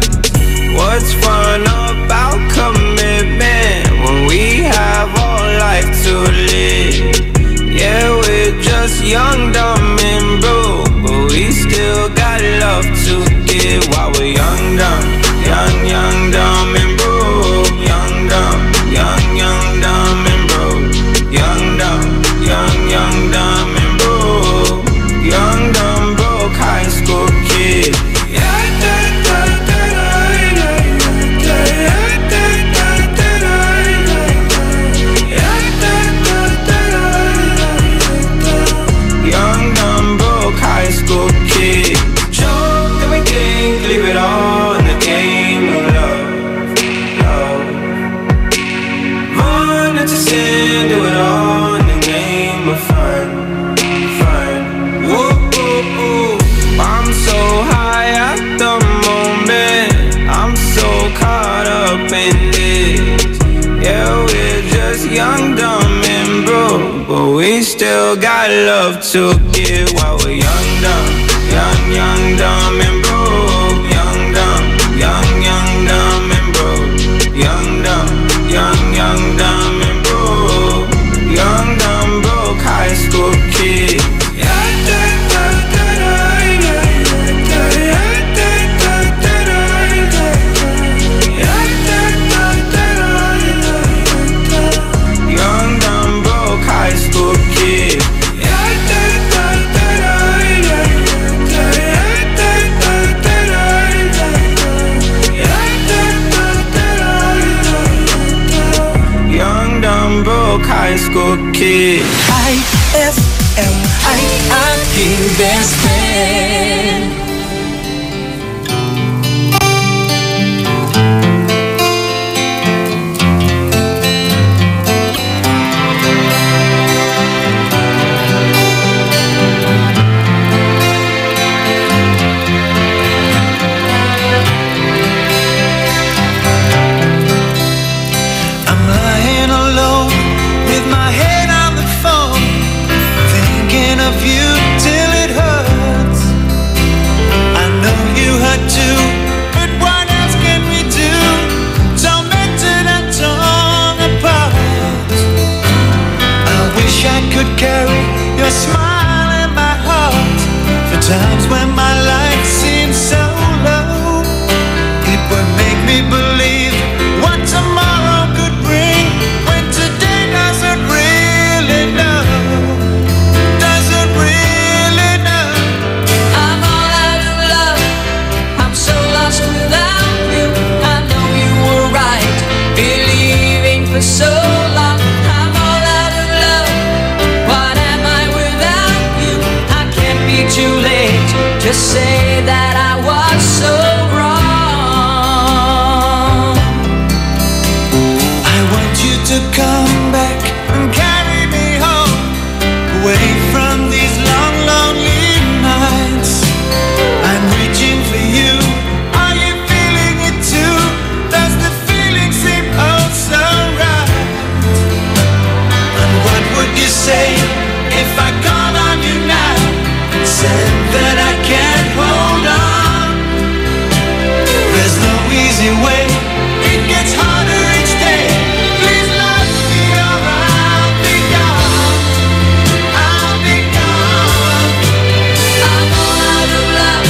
What's fun about commitment when we have all life to live? Yeah, we're just young, dumb and broke, but we still got love to give while we're young, dumb. Young, dumb and broke. Young, dumb and broke. Young, dumb and broke. Young, dumb, broke high school kid. Young, dumb, broke high school kid. Jump, everything, leave it all in the game of love. Run into sin, do it all in the name of fun. Whoa, whoa, whoa. I'm so high at the moment, I'm so caught up in this. Yeah, we're just young, dumb and broke, but we still got love to give while we're young, dumb. Young, dumb and broke. Young, dumb and broke. Young, dumb and broke. Young, dumb, broke high school kid. Young, dumb, broke high school kid. Young, dumb, broke high school kid. IFM, ay aking best friend. I'm lying alone with my head on the phone, thinking of you till it hurts. could carry your smile in my heart. For times when my life seems so low, it would make me believe what tomorrow could bring, when today doesn't really know. Doesn't really know. I'm all out of love. I'm so lost without you. I know you were right, believing for so long. I'm all out of love. What am I without you? I can't be too late to say that I was so wrong. I want you to come back and carry me home, away from these long, lonely nights. I'm reaching for you. Are you feeling it too? Does the feeling seem oh so right? And what would you say if I called on you now and said that I can't hold on? There's no easy way. It gets harder each day. Please love me or I'll be gone. I'll be gone. I'm all out of love.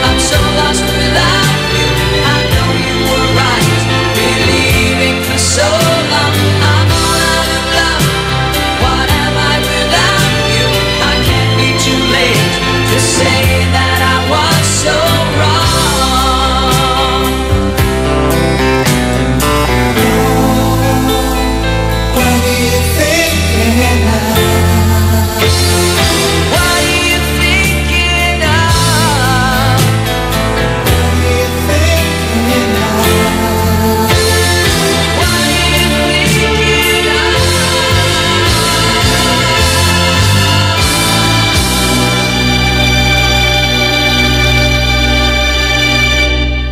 I'm so lost without you. I know you were right, believing for so long. I'm all out of love. What am I without you? I can't be too late to say that I was so wrong. What are you thinking of? What are you thinking of? What are you thinking of? What are you thinking of?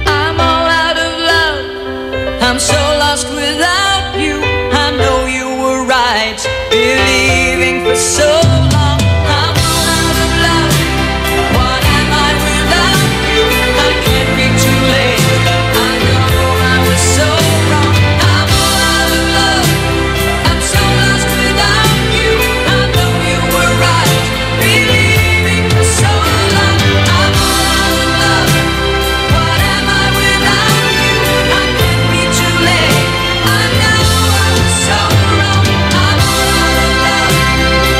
I'm all out of love. I'm so lost without you. I know you were right, believing for so long. I'm all out of love. What am I without you? I can't be too late. I know I was so wrong. I'm all out of love. I'm so lost without you. I know you were right, believing for so long. I'm all out of love. What am I without you? I can't be too late. I know I was so wrong. I'm all out of love.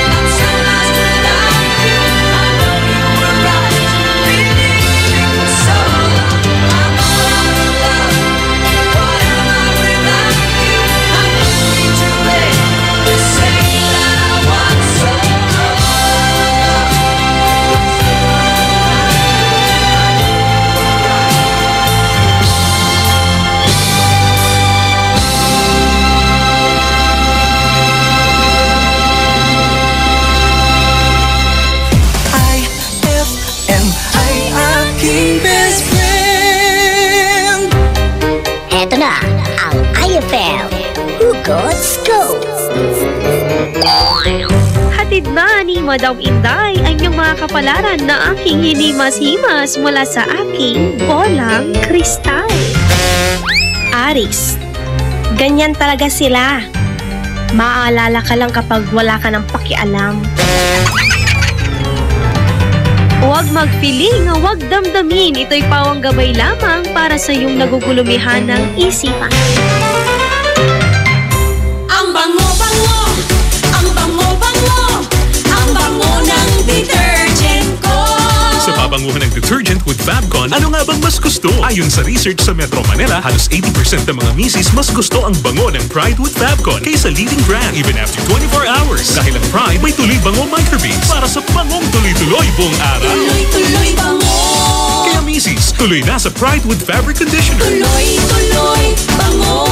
I'm so lost without you. I know you were right, believing for so long. I'm all out of love. What am I without you? I can't be too late to say that I was so IFM ay aking best friend. Heto na ang IFL Hugot Scoop. Hatid na ni Madam Inday ang inyong mga kapalaran na aking hinimas-himas mula sa aking bolang kristal. Aris, ganyan talaga sila. Maaalala ka lang kapag wala ka ng pakialam. Huwag magpiling, huwag damdamin. Ito'y pawang gabay lamang para sa iyong nagugulumihan ng isipan. Ang bango-bango, ang bango-bango, ang bango ng detergent ko. Sa pabanguhan ng detergent with Fabcon, ano nga bang mas gusto? Ayon sa research sa Metro Manila, halos 80% ng mga misis mas gusto ang bango ng Pride with Fabcon kaysa leading brand even after 24 hours. Dahil ang Pride may tuloy bango microbeads para sa bangong tuloy-tuloy buong araw. Tuloy-tuloy bango. Kaya misis, tuloy na sa Pride with Fabric Conditioner. Tuloy-tuloy bango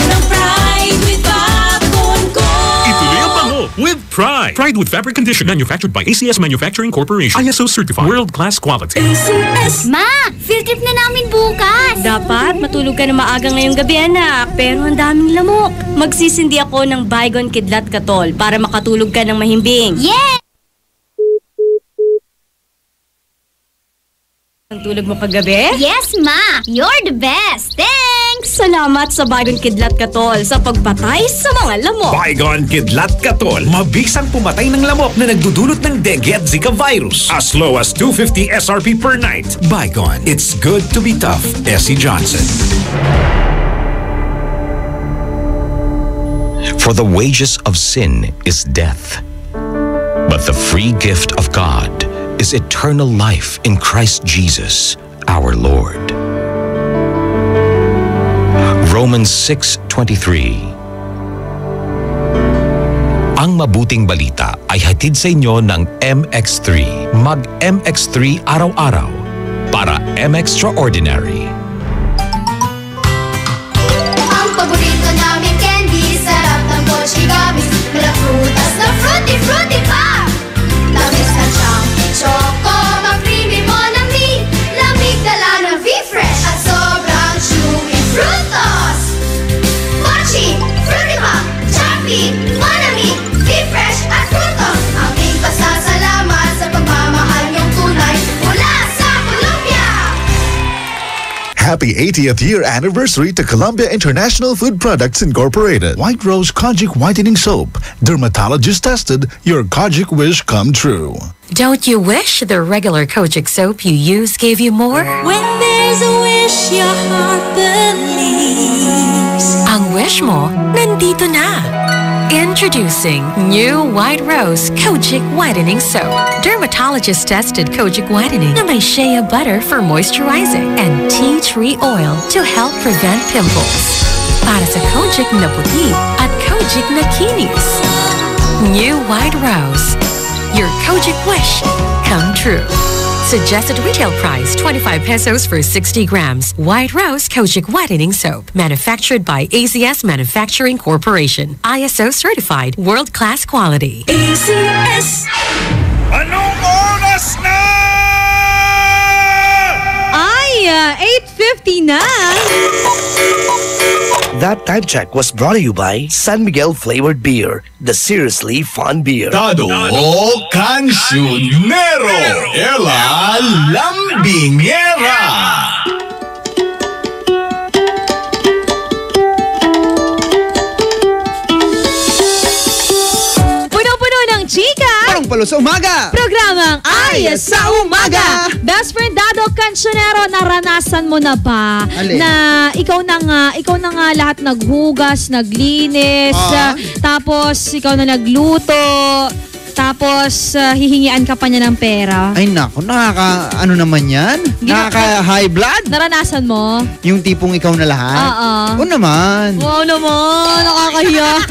ng Pride with Fabcon ko. Ituloy ang bango with Pride. Pride with Fabric Conditioner manufactured by ACS Manufacturing Corporation. ISO certified. World-class quality. ACS. Ma, field trip na namin bukas. Dapat matulog ka na maaga ngayong gabi, anak. Pero ang daming lamok. Magsisindi ako ng Baygon Kidlat Katol para makatulog ka ng mahimbing. Yeah! Ang tulog mo kagabi? Yes, Ma. You're the best. Thanks! Salamat sa Baygon Kidlat Katol sa pagpatay sa mga lamok. Baygon Kidlat Katol, mabisang pumatay ng lamok na nagdudulot ng dengue at Zika virus. As low as 250 SRP per night. Baygon, it's good to be tough. Essie Johnson. For the wages of sin is death, but the free gift of God is eternal life in Christ Jesus, our Lord. Romans 6:23. Ang mabuting balita ay hatid sa inyo ng MX3. Mag-MX3 araw-araw para MXtraordinary. Ang paborito namin candy, sarap ng Mochi Gummies. Mula prutas na fruity pa. Tamis na chunky choco, ma-creamy Monami. Lamig dala ng V-Fresh at sobrang chewy Frutos. Mochi, fruity pa, chunky, Monami, V-Fresh at Frutos. Aming pasasalamat sa pagmamahal niyong tunay mula sa Colombia. Happy 80th year anniversary to Columbia International Food Products Incorporated. White Rose Kojic Whitening Soap. Dermatologist tested, your Kojic wish come true. Don't you wish the regular Kojic soap you use gave you more? When there's a wish, your heart believes. Ang wish mo, nandito na. Introducing new White Rose Kojic Whitening Soap. Dermatologist-tested Kojic Whitening na may shea butter for moisturizing and tea tree oil to help prevent pimples. Para sa Kojic na puti at Kojic na kinis. New White Rose. Your Kojic wish come true. Suggested retail price 25 pesos for 60 grams. White Rose Kojic Whitening Soap. Manufactured by AZS Manufacturing Corporation. ISO certified. World-class quality. AZS. Anong oras na? Ay, 8:50 na. That time check was brought to you by San Miguel Flavored Beer, the seriously fun beer. Dado Cancionero, Ela Lambingera. Puno-puno ng chika. Palo sa umaga. Programang Ay sa Umaga. Best friend Dado Cancionero, naranasan mo na ba Alin? na ikaw na nga lahat naghugas, naglinis, tapos ikaw na nagluto, tapos hihingian ka pa niya ng pera? Ay nako, ano naman yan? Nakaka-high blood? Naranasan mo? Yung tipong ikaw na lahat? Oo. Oo naman. Wow naman, nakakahiya.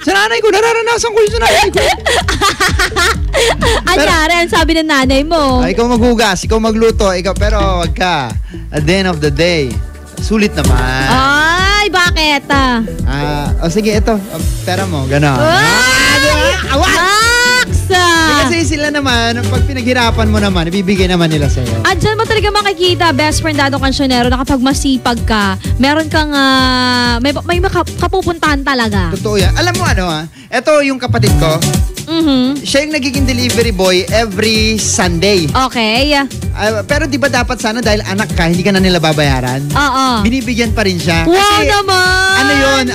Sa nanay ko, nararanasan ko yun sa nanay ko. Anyari, ang sabi ng nanay mo? Ikaw maghugas, ikaw magluto, pero wag ka. At the end of the day, sulit naman. Ay, bakit? Sige, ito, pera mo, gano'n. Max! Kasi sila naman, pag pinaghirapan mo naman, ibibigay naman nila sa'yo. At dyan mo talaga makikita, best friend Dado Cancionero, na kapag masipag ka, meron kang, may kapupuntahan talaga. Totoo yan. Alam mo ito yung kapatid ko. Siya yung nagiging delivery boy every Sunday. Okay. Pero di ba dapat sana dahil anak ka, hindi ka na nila babayaran? Oo. Binibigyan pa rin siya. Wow Kasi, naman! Ano yun,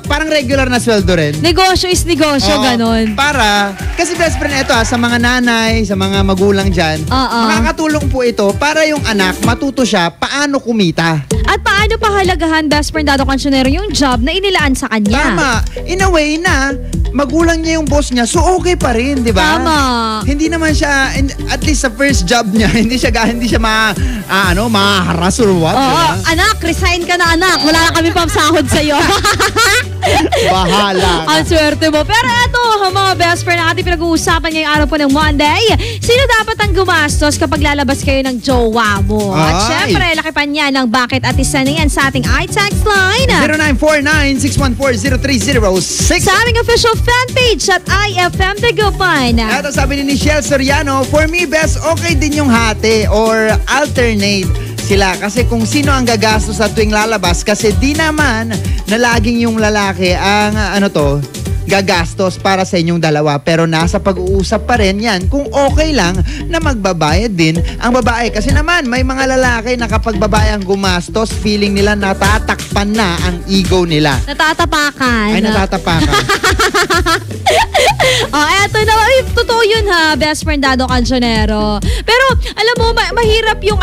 parang regular na sweldo rin. Negosyo is negosyo, ganon. Kasi best friend ito sa mga nanay, sa mga magulang dyan, makakatulong po ito para yung anak matuto siya paano kumita. At paano pahalagahan, best friend Dado Cancionero, yung job na inilaan sa kanya? Tama. In a way na, magulang niya yung boss niya, so okay pa rin, di ba? Tama. Hindi naman siya, at least sa first job niya, hindi siya maharas or what. Oo, anak, resign ka na anak. Wala na kami pamsahod sa'yo. Bahala ka. Ang swerte mo. Pero eto, mga best friend, ang ating pinag-uusapan ngayong araw po ng Monday, sino dapat ang gumastos kapag lalabas kayo ng jowa mo? At syempre, laki pa niya ng bakit at isa na yan sa ating iText line. 0949-614-0306 sa aming official fan page at IFM Dagupan. Eto sabi ni Michelle Soriano, for me, best, okay din yung hati or alternate sila kasi kung sino ang gagastos sa tuwing lalabas kasi di naman na laging yung lalaki ang gagastos para sa inyong dalawa. Pero nasa pag-uusap pa rin yan kung okay lang na magbabayad din ang babae. Kasi naman, may mga lalaki na kapag babae ang gumastos, feeling nila natatakpan na ang ego nila. Natatapakan. Ay, natatapakan. Eto na. Ay, totoo yun ha, best friend Dado Cancionero. Pero, alam mo, mahirap yung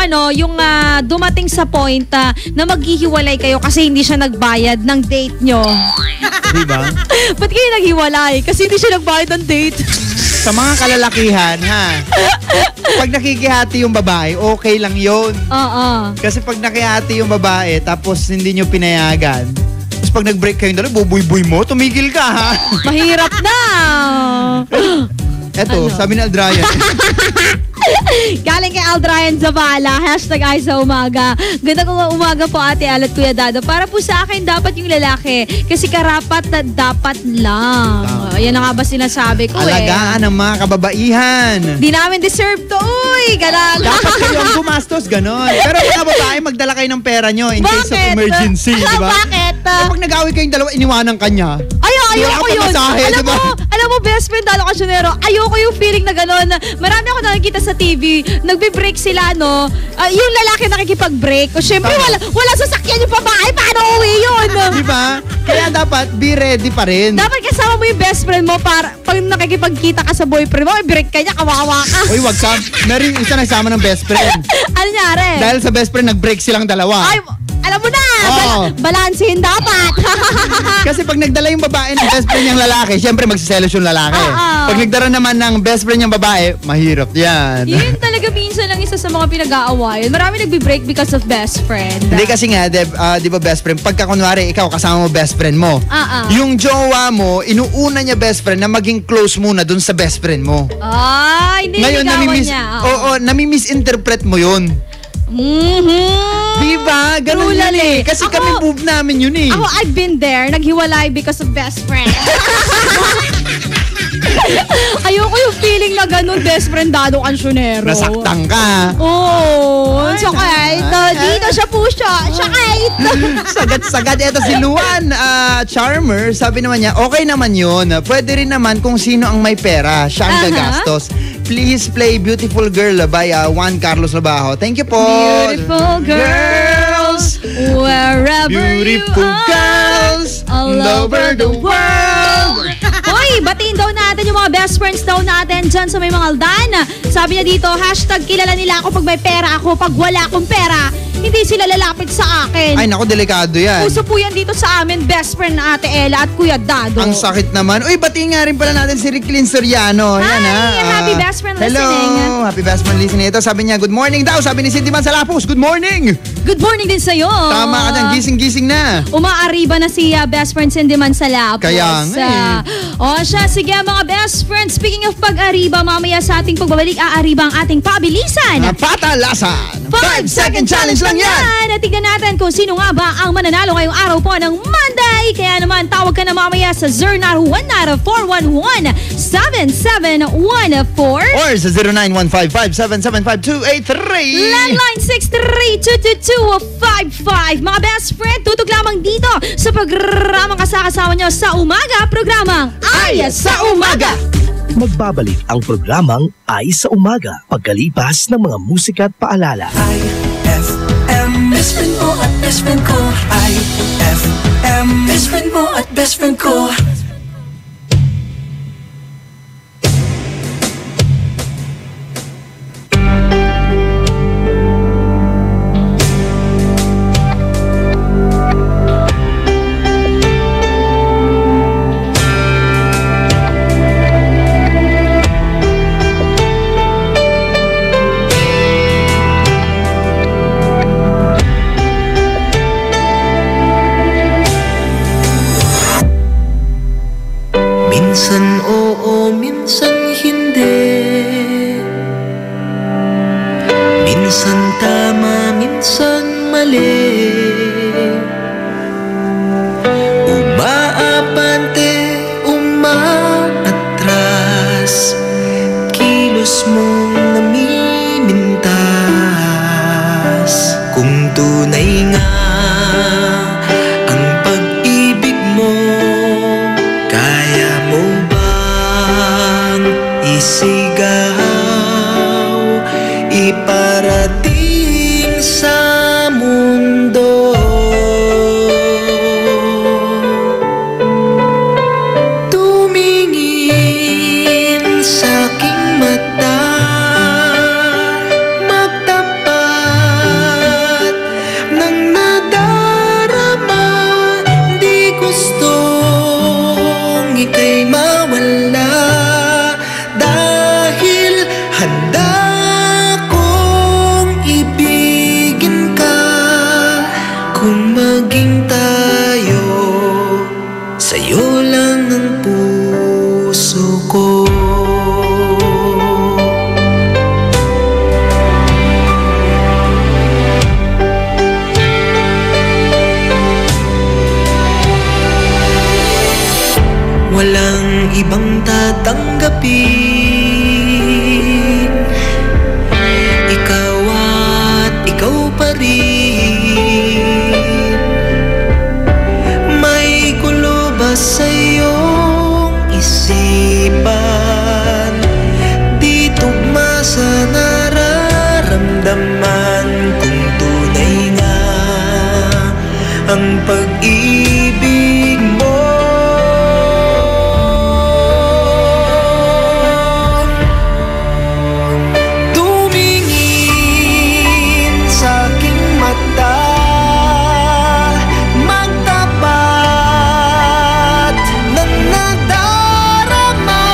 dumating sa point na maghihiwalay kayo kasi hindi siya nagbayad ng date nyo. Diba? Ba't kayo naghiwalay? Kasi hindi siya nagbayad ng date. Sa mga kalalakihan, ha? Pag nakikihati yung babae, okay lang yun. Oo. Kasi pag nakihati yung babae, tapos hindi nyo pinayagan, tapos pag nag-break kayong dalawa, bubuy-buy mo, tumigil ka, ha? Mahirap na. Eto, sabi ni Aldrayan. Galing kay Aldrayan Zavala, #ay sa umaga. Ganda kong umaga po Ate Al at Kuya Dado. Para po sa akin, dapat yung lalaki. Kasi karapat na dapat lang. Yan na nga ba sinasabi ko Alagaan ang mga kababaihan. Di namin deserve to, uy. Galang. Dapat kayo ang gumastos, ganon. Pero mga babae, magdala kayo ng pera nyo in case of emergency, di ba? Bakit? Pag nag-away kayong dalawa, iniwanan ka niya. Ayoko yun. Alam mo, best friend Dado Cancionero, ayoko yung feeling na gano'n. Marami ako nakikita sa TV, nagbe-break sila, no? Yung lalaki nakikipag-break. O syempre, wala sasakyan yung babae. Paano uwi yun? Diba? Kaya dapat, be ready pa rin. Dapat kasama mo yung best friend mo para pag nakikipagkita ka sa boyfriend mo, break ka niya, kawawa ka. Uy, wag ka. Meron yung isa nagsama ng best friend. Ano nangyari? Dahil sa best friend, nag-break silang dalawa. Ay, alam mo na, balansin dapat. Kasi pag nagdala yung babae ng best friend niyang lalaki, syempre magsiselos yung lalaki. Pag nagdala naman ng best friend niyang babae, mahirap yan. Yun talaga minsan lang isa sa mga pinag-aawayan. Marami nagbe-break because of best friend. Hindi kasi nga, di ba best friend, pagka kunwari ikaw kasama mo best friend mo, yung jowa mo, inuuna niya best friend na maging close muna dun sa best friend mo. Hindi ngayon, nami-misinterpret mo yun. Diba? Ganun yun eh. Kasi kami move namin yun eh. Ako, I've been there. Naghiwalay because of best friend. Ayoko yung feeling na ganun, best friend Dado Cancionero. Nasaktan ka. Oo. Sakit. Dito siya po siya. Sakit. Sagat-sagat. Ito si Luan Charmer. Sabi naman niya, okay naman yun. Pwede rin naman kung sino ang may pera. Siya ang gagastos. Please play Beautiful Girl by Juan Carlos Labajo. Thank you po. Beautiful girls, wherever beautiful you are, girls all over the world. Hoy, batiin daw natin yung mga best friends daw natin dyan sa may mga Aldan. Sabi niya dito, #kilala nila ako pag may pera ako, pag wala akong pera, hindi sila lalapit sa akin. Ay, naku, delikado yan. Uso po yan dito sa amin, best friend na Ate Ella at Kuya Dado. Ang sakit naman. Uy, batiin nga rin pala natin si Ricklin Soriano. Hi, yan, happy best friend listening. Hello, happy best friend listening. Ito, sabi niya, good morning daw. Sabi ni Cindy Mansalapos, good morning. Good morning din sa'yo. Tama ka dyan, gising-gising na. Umaariba na si best friend Cindy Mansalapos. Kaya nga siya, sige mga best friends. Speaking of pag-ariba, mamaya sa ating pagbabalik, aariba ang ating pabilisan. Patalasan. 5-second challenge lang yan. At tignan natin kung sino nga ba ang mananalo ngayong araw po ng Monday. Kaya naman, tawag ka na mamaya sa 0919-411-7714 or sa 0915-5775283. Landline 6322255. Mga best friend, tutug lamang dito sa programang kasama nyo sa umaga. Programang Ay sa Umaga. Magbabalik ang programang Ay sa Umaga pagkalipas ng mga musika at paalala. IFM, best friend mo at best friend ko. IFM, best friend mo at best friend ko. Minsan oo, minsan hindi. Minsan tama, minsan mali. Umaabante, umaatras. Kilos mong namimintas. Kung tunay nga ang pag-ibig mo, kaya isigaw, iparating sa mundo. Tumingin sa aking mata, magtapat ng nadarama. Di gustong ika'y mawala, dahil handa kong ibigin ka. Kung maging tayo, sa'yo lang ang puso ko. Walang ibang tatanggapin, ikaw at ikaw pa rin. May gulo ba sa iyong isipan? Di tugma sa nararamdaman, kung tunay nga ang pag-ibig mo. Tumingin sa aking mata, magtapat ng nadarama.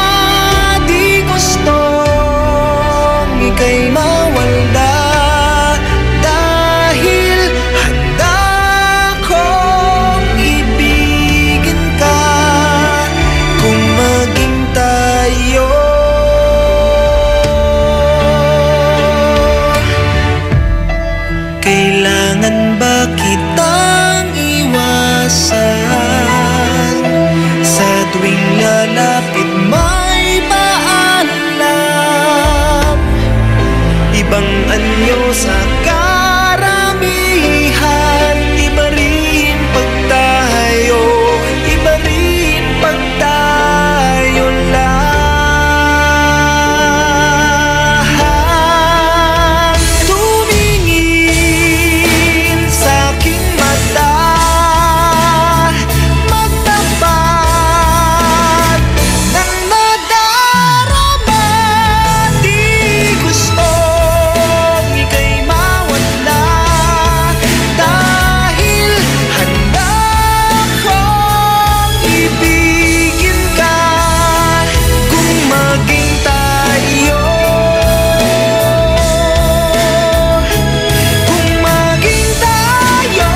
Di gustong ika'y mawala, dahil handa kong ibigin ka. Kung maging tayo, kailangan ba kitang iwasan? Sa tuwing lalapit may paalam, ibang anyo sa karamihan. Iba rin pag tayo, iba rin pag tayo lang. Tumingin sa aking mata, magtapat ng nadarama. Di gustong ika'y mawala, dahil handa kong ibigin ka. Kung maging tayo, kung maging tayo,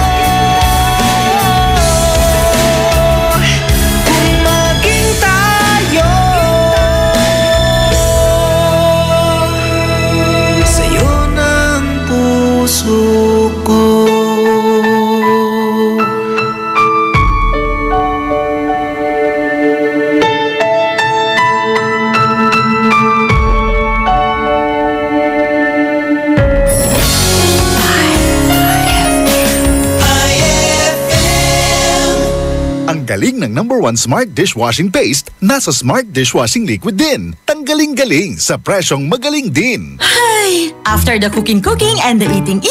kung maging tayo, sa'yo ng puso ko. Ang galing ng #1 Smart Dishwashing Paste, nasa Smart Dishwashing Liquid din. Tanggaling-galing sa presyong magaling din. Ay, after the cooking and the eating,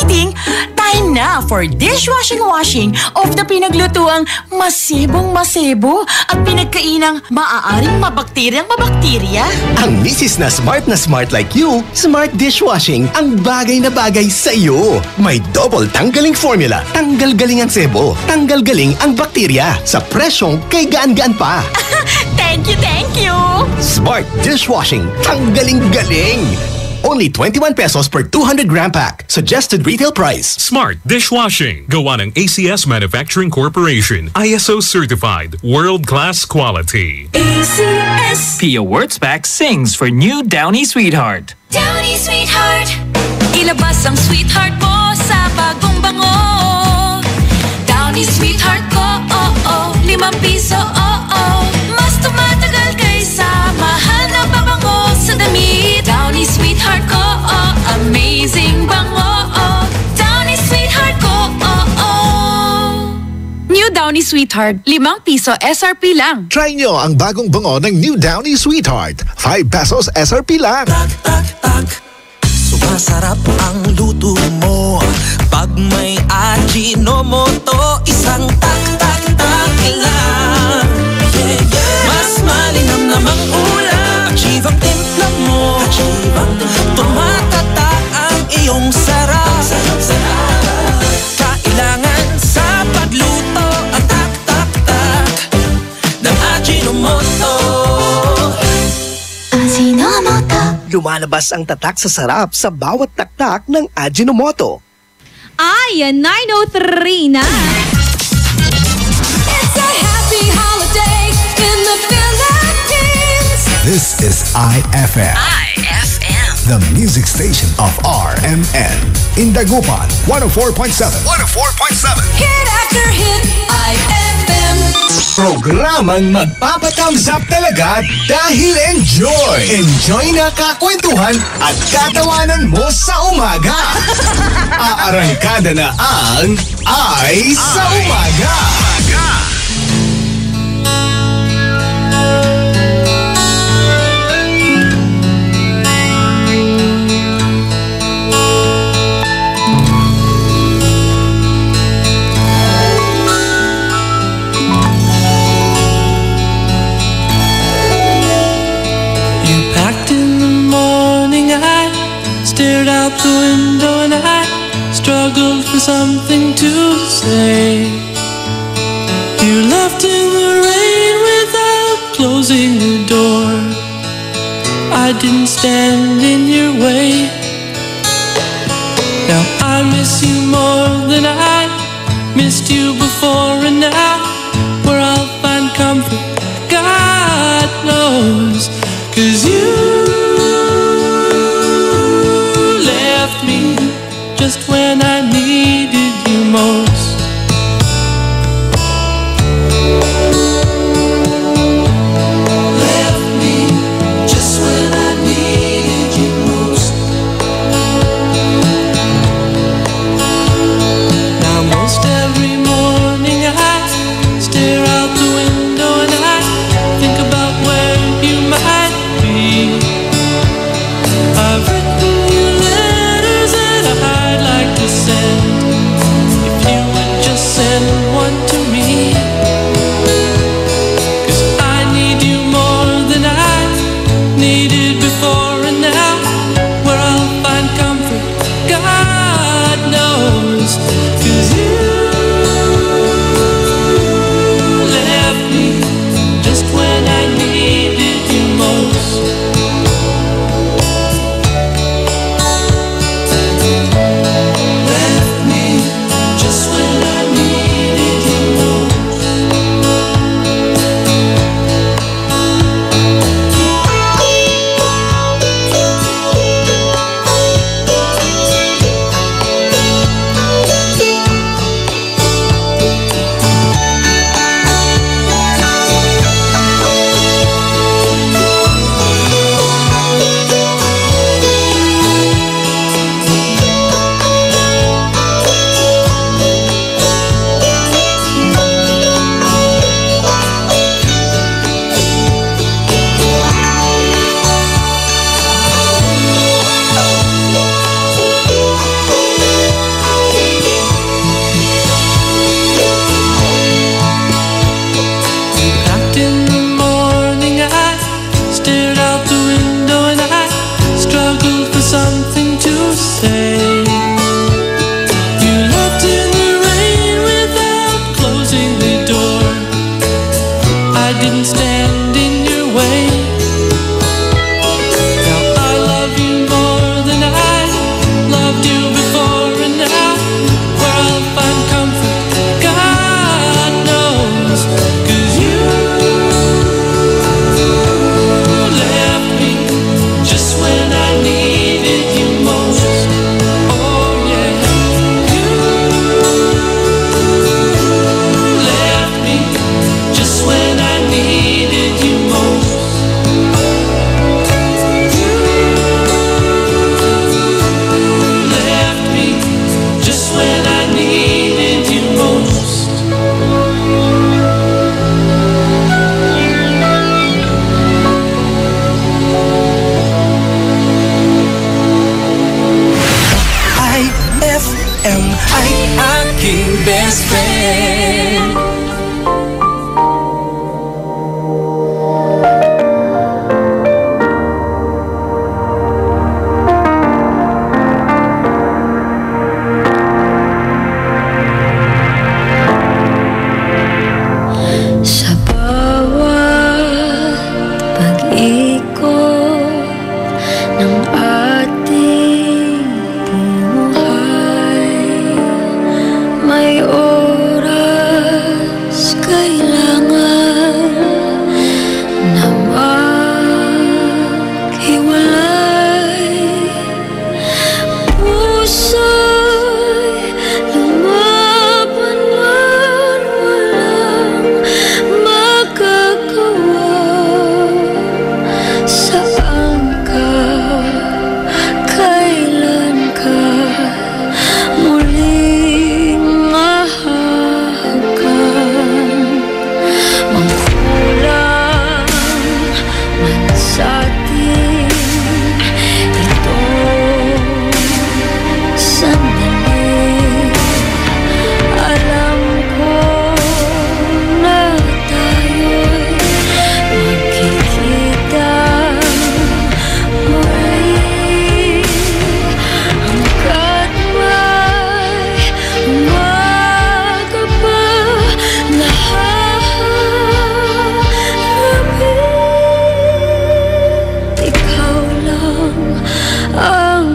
time na for dishwashing of the pinaglutuang masibong-masibo at pinagkainang maaaring mabakterya. Ang misis na smart like you, Smart Dishwashing ang bagay na bagay sa iyo. May double tanggaling formula. Tanggal galing ang sebo, tanggal galing ang bakterya. Sa presyong kay gaan-gaan pa. Thank you! Smart Dishwashing, tanggaling galing. Only 21 pesos per 200-gram pack. Suggested retail price. Smart Dishwashing. Gawa ng ACS Manufacturing Corporation. ISO certified. World-class quality. ACS. Pia Wurtzbach sings for new Downy Sweetheart. Downy Sweetheart. Ilabas ang sweetheart mo sa bagong bango. Downy Sweetheart ko, ₱5, Mas tumatagal kaysa mahal na babango sa damit. Downy Sweetheart ko, amazing bango. Downy Sweetheart ko, New Downy Sweetheart, 5 piso SRP lang. Try nyo ang bagong bango ng New Downy Sweetheart. 5 pesos SRP lang. Sumasarap ang luto mo pag may Ajinomoto. Isang tak-tak-tak lang. Mas malinam namang ulam. Achieve ang timpla mo. Tumatatak ang iyong sarap. Kailangan sa pagluto ang tak-tak-tak ng Ajinomoto. Lumalabas ang tatak sa sarap sa bawat taktak ng Ajinomoto. Ay, 9:03 na. It's a happy holiday in the Philippines. This is IFM. The music station of RMN. In Dagupan, 104.7. 104.7. Hit after hit, IFM. Programang magpapatamsap talaga dahil enjoy. Enjoy na kakwentuhan at katawanan mo sa umaga. Aarangkada na ang Ay sa Umaga. Stared out the window and I struggled for something to say. You left in the rain without closing the door. I didn't stand in your way. Now I miss you more than I missed you before, and now where I'll find comfort, God knows. 'Cause you just when I needed you most. Left me just when I needed you most. Now most every morning I stare out the window and I think about where you might be. I've written you letters that I'd like to send. If you would just send one to me. 'Cause I need you more than I needed before, and now where I'll find comfort, God knows. 'Cause you left me just when I needed you most. atin itong sandali. Alam ko na tayo'y magkikita muli hanggat may umaga pa. Ikaw lang ang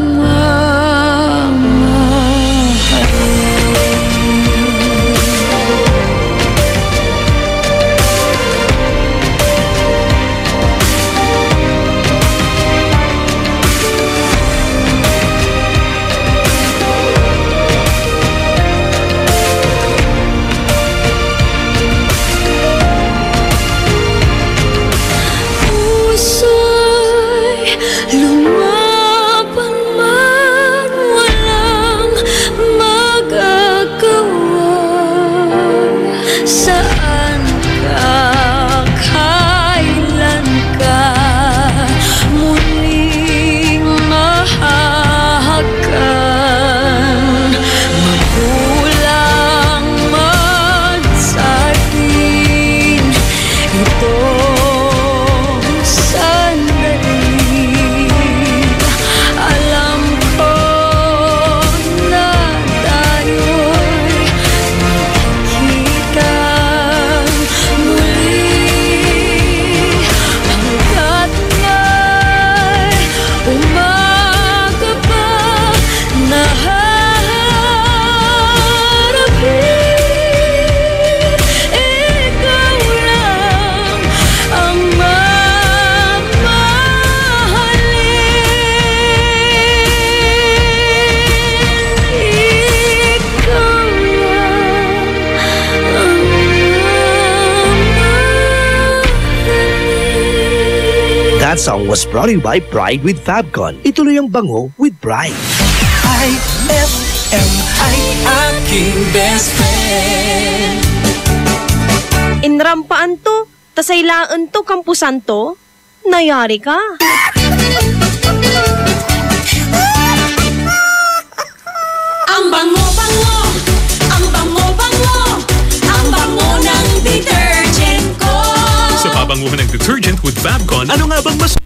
puso'y lumaban man, walang magagawa. Saan ka, kailan ka muling mahahagan? Magulang man sa atin itong sandali. Alam ko na tayo'y magkikita muli hanggat may umaga pa na harapin. Ikaw lang ang mamahalin. Ikaw lang ang That song was brought to you by Pride with Fabcon. Ituloy ang bango with Pride. IFM ay aking best friend. Inrampaan to, tasaylaan to, kampusan to. Nayari ka. Ang bango-bango, ang bango-bango, ang bango ng detergent ko. Sa pabanguhan ng detergent with Fabcon, ano nga bang mas...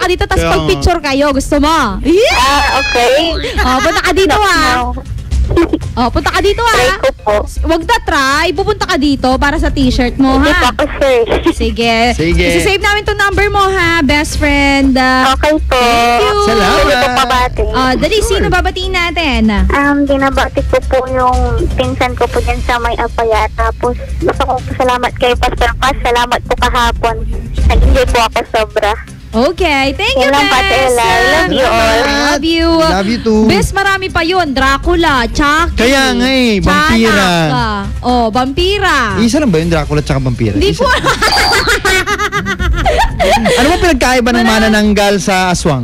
ka dito, tapos Kaya nga. pag-picture kayo. Gusto mo? Okay. Punta ka dito punta ka dito Try ko po. Wag na try. Pupunta ka dito para sa t-shirt mo, Hindi ha? po ako, sir. Sige. Sige. Isi-save namin tong number mo, ha, best friend. Okay po. Thank you. Salamat. Hindi po pabati. Dali, sino babatiin natin? Binabati ko po yung pinsan ko po dyan sa may apaya. Tapos, gusto ko po salamat kay Pastor Paz. Salamat po kahapon. Nag-enjoy po ako sobra. Okay, thank you, Yan lang, Pati Bes. Ella. I love you all. Love you. Love you too. Bes, marami pa yun. Dracula, Chucky. Kaya nga vampira. Chanak. Vampira. Isa lang ba yung Dracula tsaka vampira? Hindi po. Ano ba pinagkaiba ng manananggal sa aswang?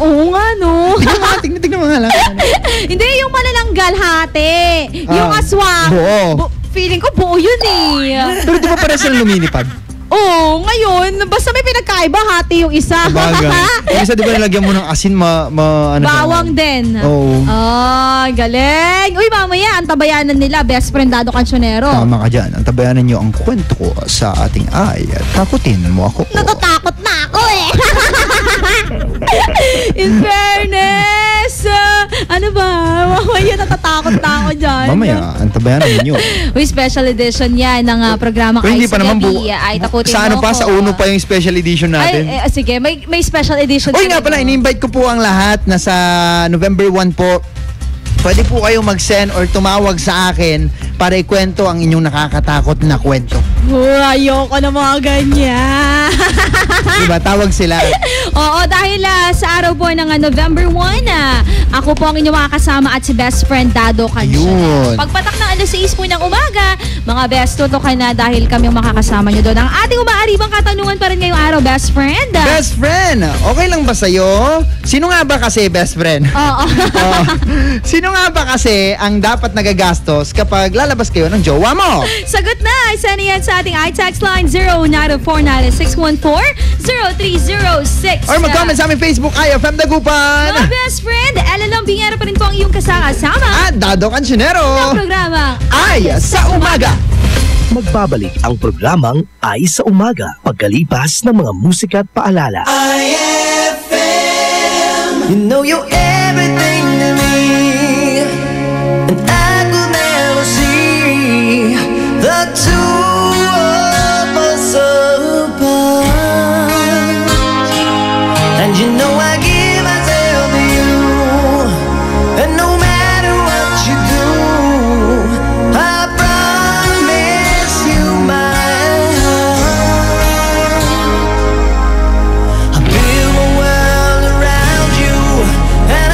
Oo nga, no? Tignan mo nga lang. Hindi, yung malalanggal hati. Yung aswang. Buo. Feeling ko buo yun eh. Pero di ba parang silang lumilipad? Oo, ngayon, basta may pinagkaiba, hati yung isa. Bagay. Yung isa di ba nilagyan mo ng asin, ano bawang din. Oo. Galing. Uy, mamaya, ang tabayanan nila, best friend Dado Cancionero. Tama ka dyan. Ang tabayanan nyo ang kwento ko sa ating ay takutin mo ako. Natatakot na ako eh. In fairness, ano ba? Mamaya natatakot na ako dyan. Mamaya, ang tabayanan ninyo. Uy, special edition yan ng programa Pero hindi Ay pa naman Gabi. Ay, takutin sa ano mo pa, ko. sa uno pa yung special edition natin. Ay, sige, may special edition. Uy nga pala, ini-invite ko po ang lahat na sa November 1 po. Pwede po kayong mag-send or tumawag sa akin para ikwento ang inyong nakakatakot na kwento. Ayoko na mga ganyan. Diba? Tawag sila. Oo, dahil sa araw po ng November 1, ako po ang inyong makakasama at si best friend Dado Cancionero. Ayun. Pagpatak ng 6 po ng umaga, mga best tuto ka na dahil kami ang makakasama nyo doon. Ang ating umaaribang katanungan pa rin ngayong araw, best friend. Best friend, okay lang ba sa'yo? Sino nga ba kasi best friend? Oo. Sino nga ba kasi ang dapat nagagastos kapag lalabas kayo ng jowa mo? Sagot na! Send yan sa ating iText line 0949-614-0306. Or mag-comment sa aming Facebook, IFM Dagupan! Mga best friend, Ella Lambingero pa rin po ang iyong kasama. At Dado Cancionero! Ng programa Ay sa Umaga! Magbabalik ang programang Ay sa Umaga pagkalipas ng mga musika at paalala. You know you're everything to me, and I could never see the two of us apart. And you know I give myself to you, and no matter what you do, I promise you my heart. I build a world around you, and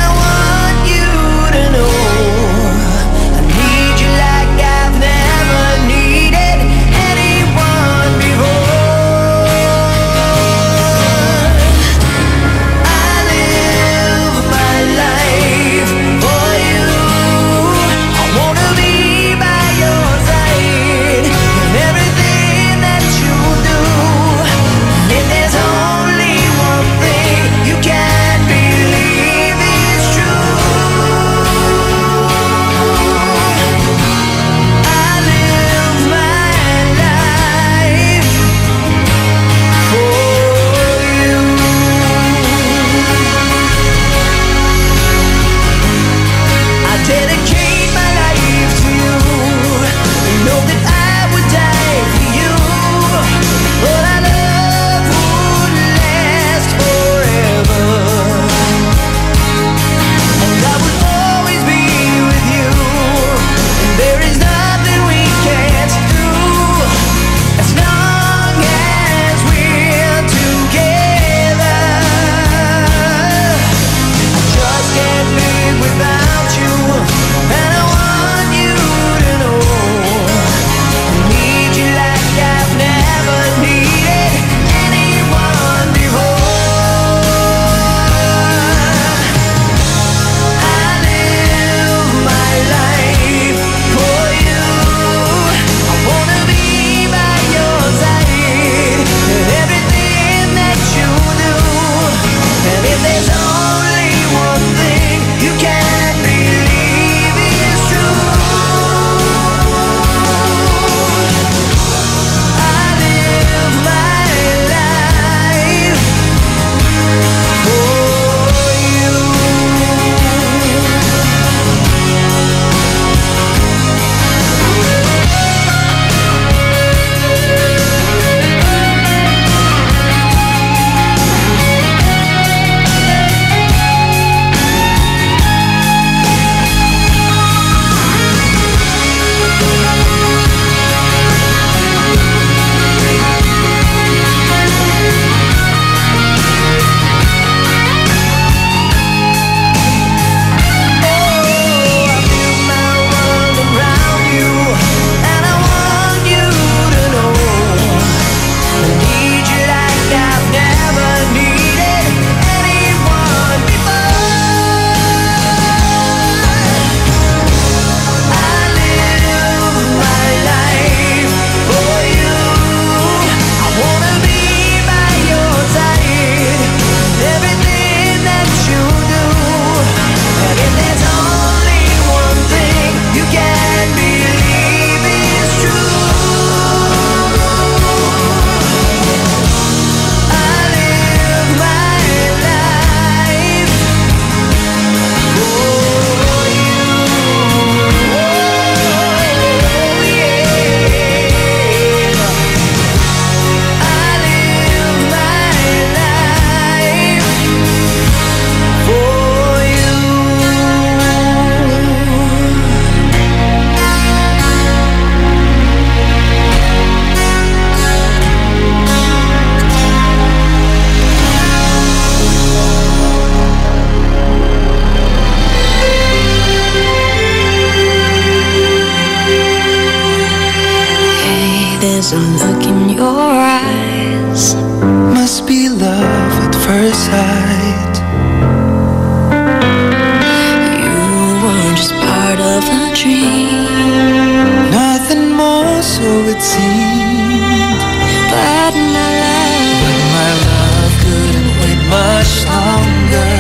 There's a look in your eyes. Must be love at first sight. You were just part of a dream. Nothing more, so it seemed. But my love couldn't wait much longer.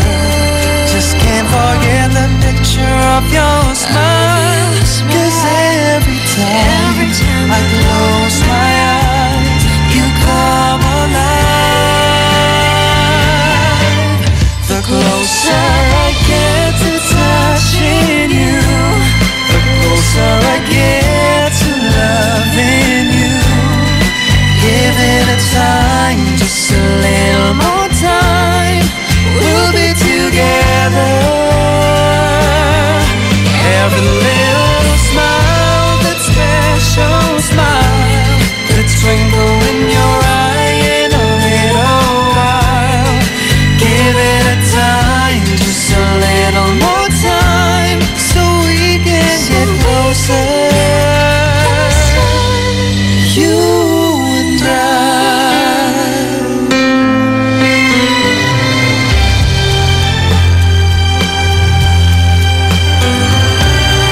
Just can't forget the picture of your smile. 'Cause every time I close my eyes, you come alive. The closer I get to touching you, the closer I get to loving you. Give it a time, just a little more time. We'll be together. Every little smile, that special smile, the twinkle in your eye in a little while. Give it a time, just a little more time, so we can get closer. You and I.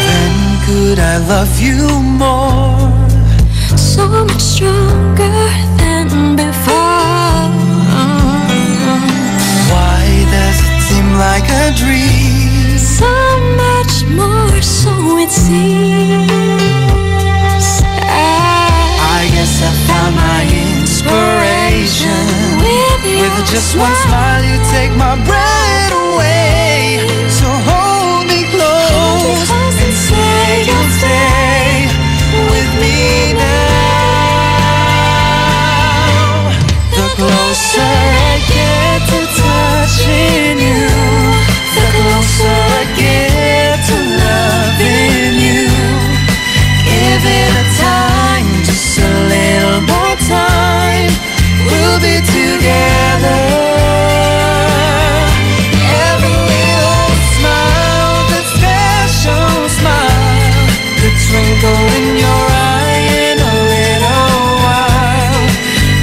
Then could I love you more? so much stronger than before. Why does it seem like a dream? So much more, so it seems. I guess I found my inspiration. With just one smile, you take my breath away. So hold me close and say you'll stay with me now. The closer I get to touching you, the closer I get to loving you. Give it a time, just a little more time. We'll be together. Every little smile, that special smile, the twinkle in your eye in a little while.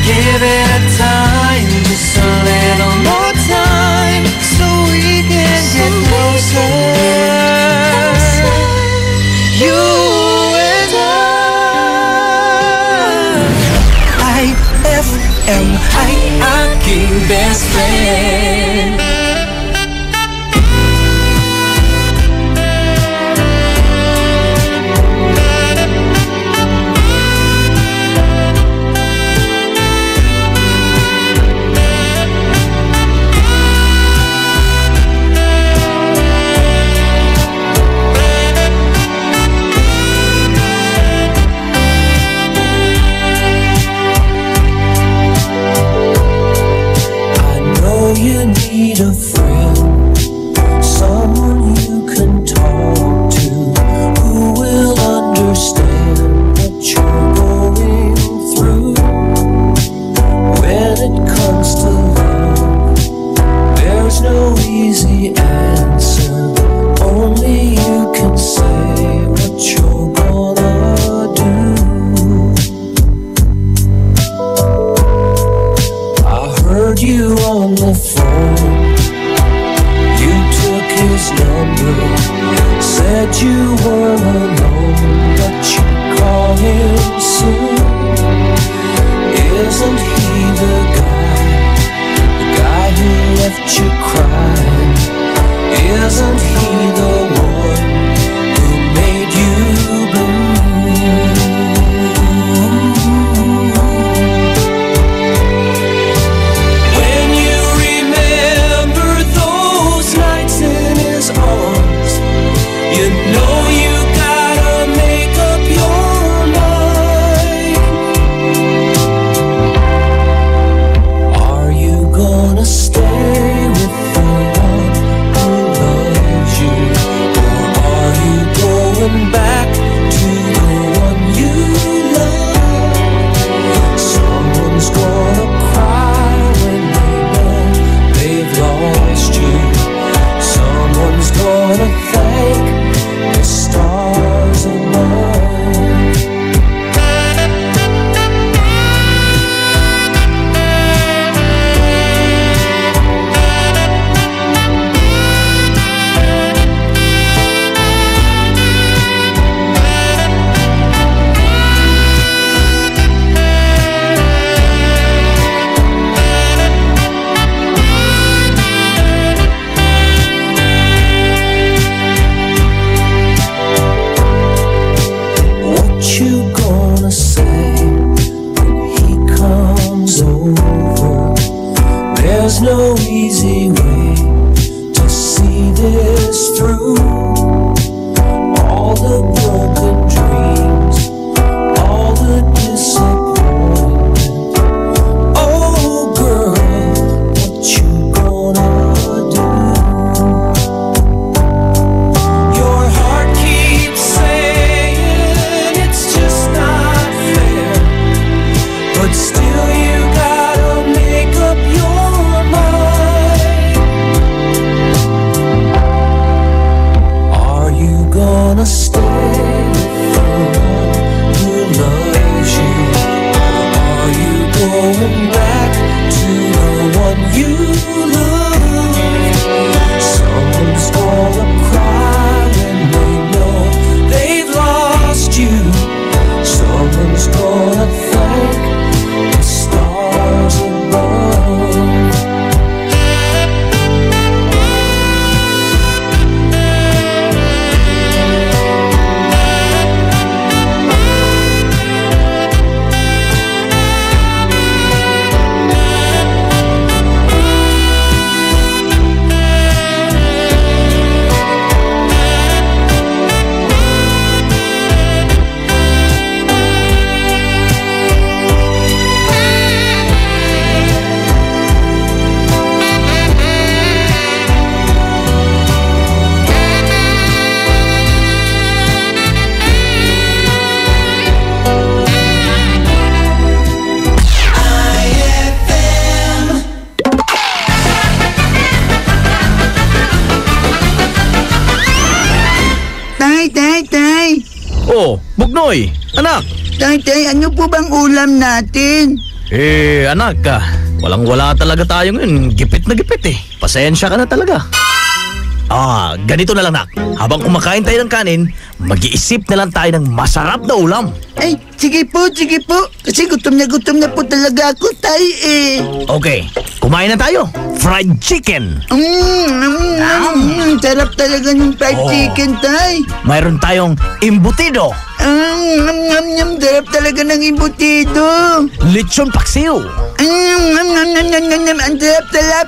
Give it a time, just a little more time, so we can get closer. You and I. IFM, aking best friend. You need a friend, someone you can talk to, who will understand what you're going through. When it comes to love, there's no easy answer. Only you can say what you're gonna do. I heard you on the phone, you took his number, said you were alone, but you call him soon. Isn't he the guy who left you crying? Isn't he the one who made you blue? When you remember those nights in his arms, you know you gotta make up your mind. There's no easy way to see this through. All the broken dreams, all the disappointment. Oh girl, what you gonna do? Your heart keeps saying it's just not fair, but still you gotta make up your mind. Are you gonna stay for one who loves you? Are you going back to the one you love? Someone's gonna cry when they know they've lost you. Someone's gonna thank the stars above. Tay! Oh, Bugnoy! Anak! Tay, ano po bang ulam natin? Anak walang-wala talaga tayo ngayon. Gipit na gipit eh. Pasensya ka na talaga. Ganito na lang, nak. Habang kumakain tayo ng kanin, mag-iisip na lang tayo ng masarap na ulam. Ay, sige po. Kasi gutom na po talaga ako, tay eh. Okay, kumain na tayo. Fried chicken. Sarap talaga ng fried chicken, tay. Mayroon tayong embutido. Sarap talaga ng embutido. Lechon paksiw. Ang sarap.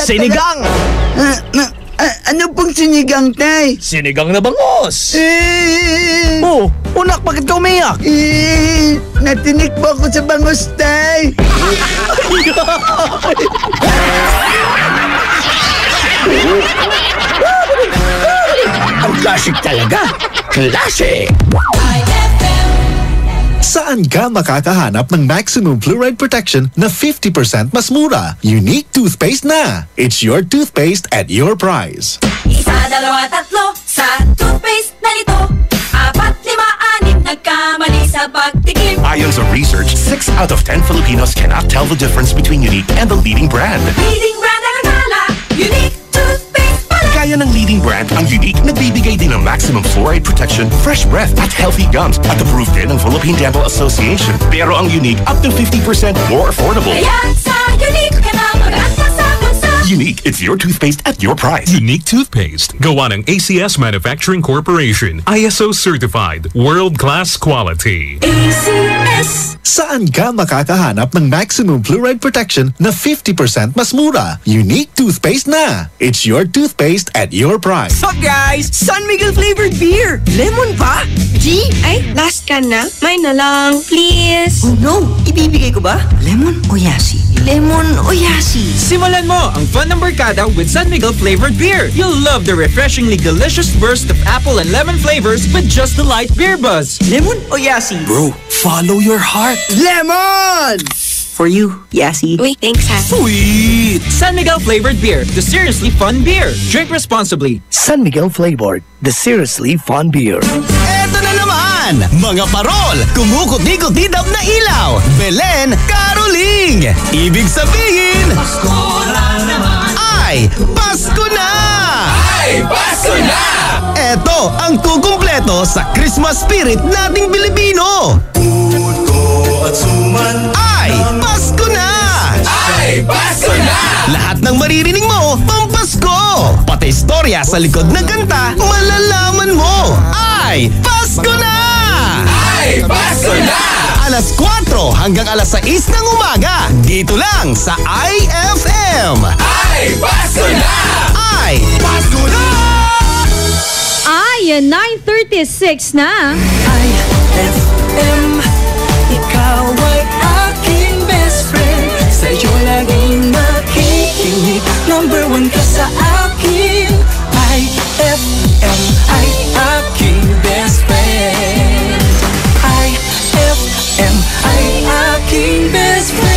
Sinigang. Ano pong sinigang, tay? Sinigang na bangos. Unak, bakit ka umiyak? Natinik po ako sa bangos, tay. Ang classic talaga. Classic! Saan ka makakahanap ng maximum fluoride protection na 50% mas mura? Unique toothpaste na! It's your toothpaste at your price. Isa, dalawa, tatlo sa toothpaste na ito. 4, 5, 6 nagkamali sa pagtikim. Ayon sa research, 6 out of 10 Filipinos cannot tell the difference between Unique and the leading brand. Leading brand ang akala, Unique toothpaste pala. Kaya ng leading brand, ang Unique nagbibigay din ng maximum fluoride protection, fresh breath at healthy gums at approved din ng Philippine Dental Association. Pero ang Unique up to 50% more affordable. Kaya sa Unique ka na mag-asa sa bansa. Unique, it's your toothpaste at your price. Unique toothpaste. Gawa ng ACS Manufacturing Corporation. ISO certified. World-class quality. ACS. Saan ka makakahanap ng maximum fluoride protection na 50% mas mura? Unique toothpaste na! It's your toothpaste at your price. Sup guys? San Miguel flavored beer! Lemon pa? G? Ay, last ka na? May na lang, please. Oh no! Ibibigay ko ba? Lemon o yasi? Lemon o yasi? Simulan mo ang fun ng barkada with San Miguel flavored beer. You'll love the refreshingly delicious burst of apple and lemon flavors with just the light beer buzz. Lemon o yasi? Bro, follow your heart. Lemon! For you, Yasi. Uy, thanks ha. Sweet! San Miguel flavored beer, the seriously fun beer. Drink responsibly. San Miguel flavored, the seriously fun beer. Eto na naman, mga parol, kumukuti-kutidap na ilaw, Belen, Caroling. Ibig sabihin, Pasko na naman. ay Pasko na! Ay, Pasko na! Eto ang kukumpleto sa Christmas spirit nating Pilipino. At suman ay Pasko na! Ay, Pasko na! Lahat ng maririnig mo, pampasko! Pati istorya sa likod ng kanta, malalaman mo! Ay Pasko na! Ay, Ay, Pasko na! Alas 4 hanggang alas 6 ng umaga. Dito lang sa IFM. Ay, Pasko na! Ay, Pasko na! Ay, 9:36 na. IFM, ikaw ay aking best friend. Sa'yo laging nakikinig. Number 1 ka sa akin. IFM ay aking best friend. IFM ay aking best friend.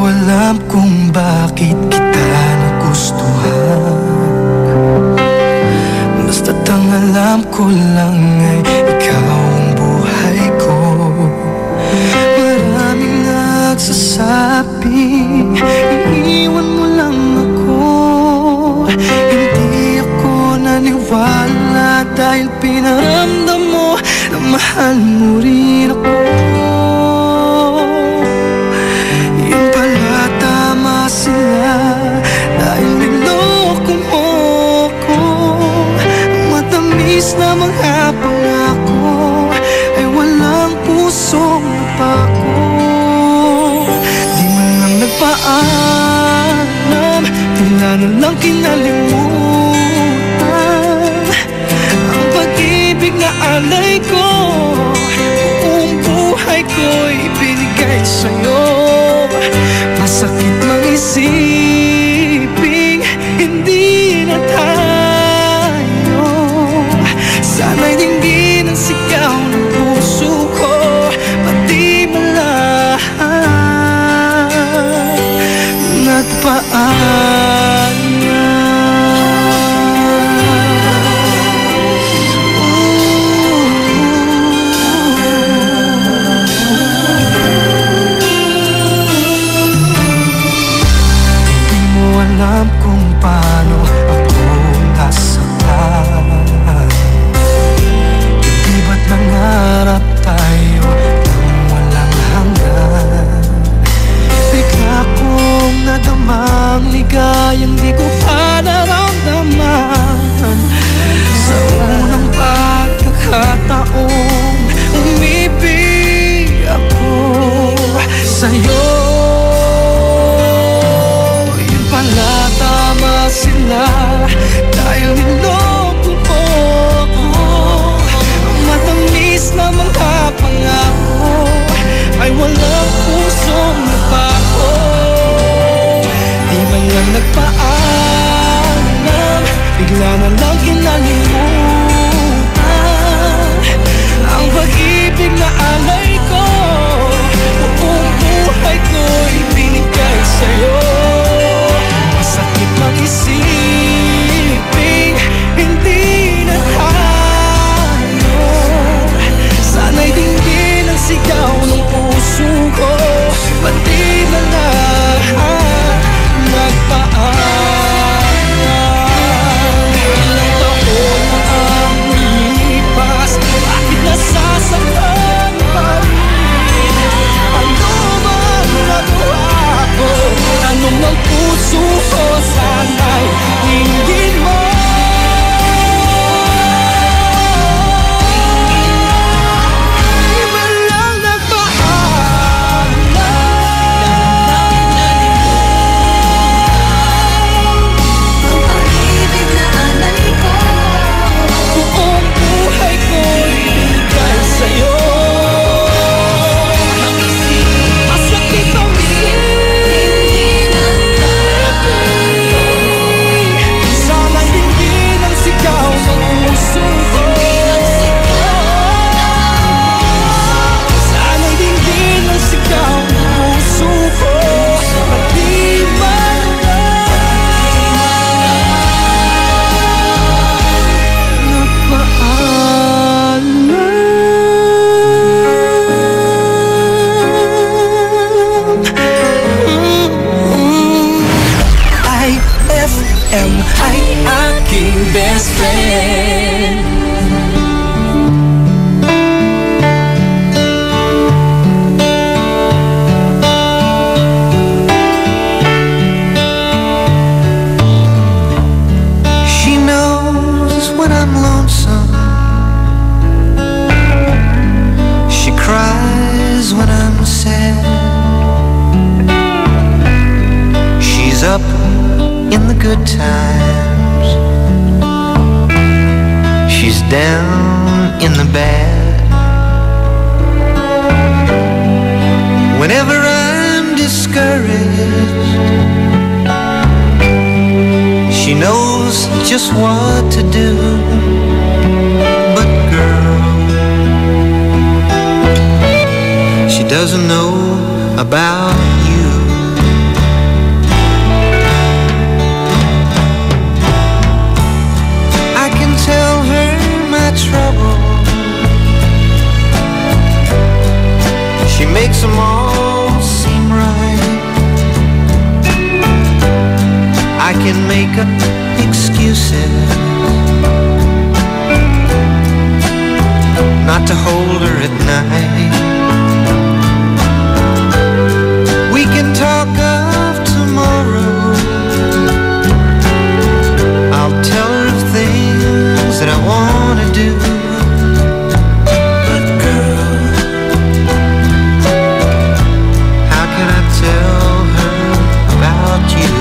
Alam kung bakit kita nagustuhan. Basta't ang alam ko lang ay ikaw ang buhay ko. Maraming nagsasabing iiwan mo lang ako. Hindi ako naniwala dahil pinaramdam mo na mahal mo rin ako. Dahil niloko mo ko, matamis na mga pangako ay walang pusong napako. Di man lang nagpaalam, tila na lang kinalimutan ang pag-ibig na alay ko. Buong buhay ko'y binigay sa'yo. Masakit mag-isiping hindi na tayo. Sana'y dinggin ang sigaw ng puso ko, pati malahat nagpaalam. Alam kung paano ako nasaktan. Hindi ba't nangarap tayo ng walang hanggan? Bigla kong nadamang ligayang di ko pa naramdaman. Sa unang pagkakataong umibig ako sa'yo. Tama sila dahil niloko mo ako. Matamis na mga pangako ay walang pusong napako. Di man lang nagpaalam, bigla na lang kinalimutan ang pag-ibig na alay ko. Buong buhay ko'y binigay sa'yo. Masakit mag-isiping hindi na tayo. Sana'y dinggin ang sigaw ng puso up in the good times. She's down in the bad. Whenever I'm discouraged, she knows just what to do. But girl, she doesn't know about you. I can tell her my trouble. She makes them all seem right. I can make up excuses not to hold her at night. We can talk of tomorrow. I'll tell her of things that I want to do. But girl, how can I tell her about you?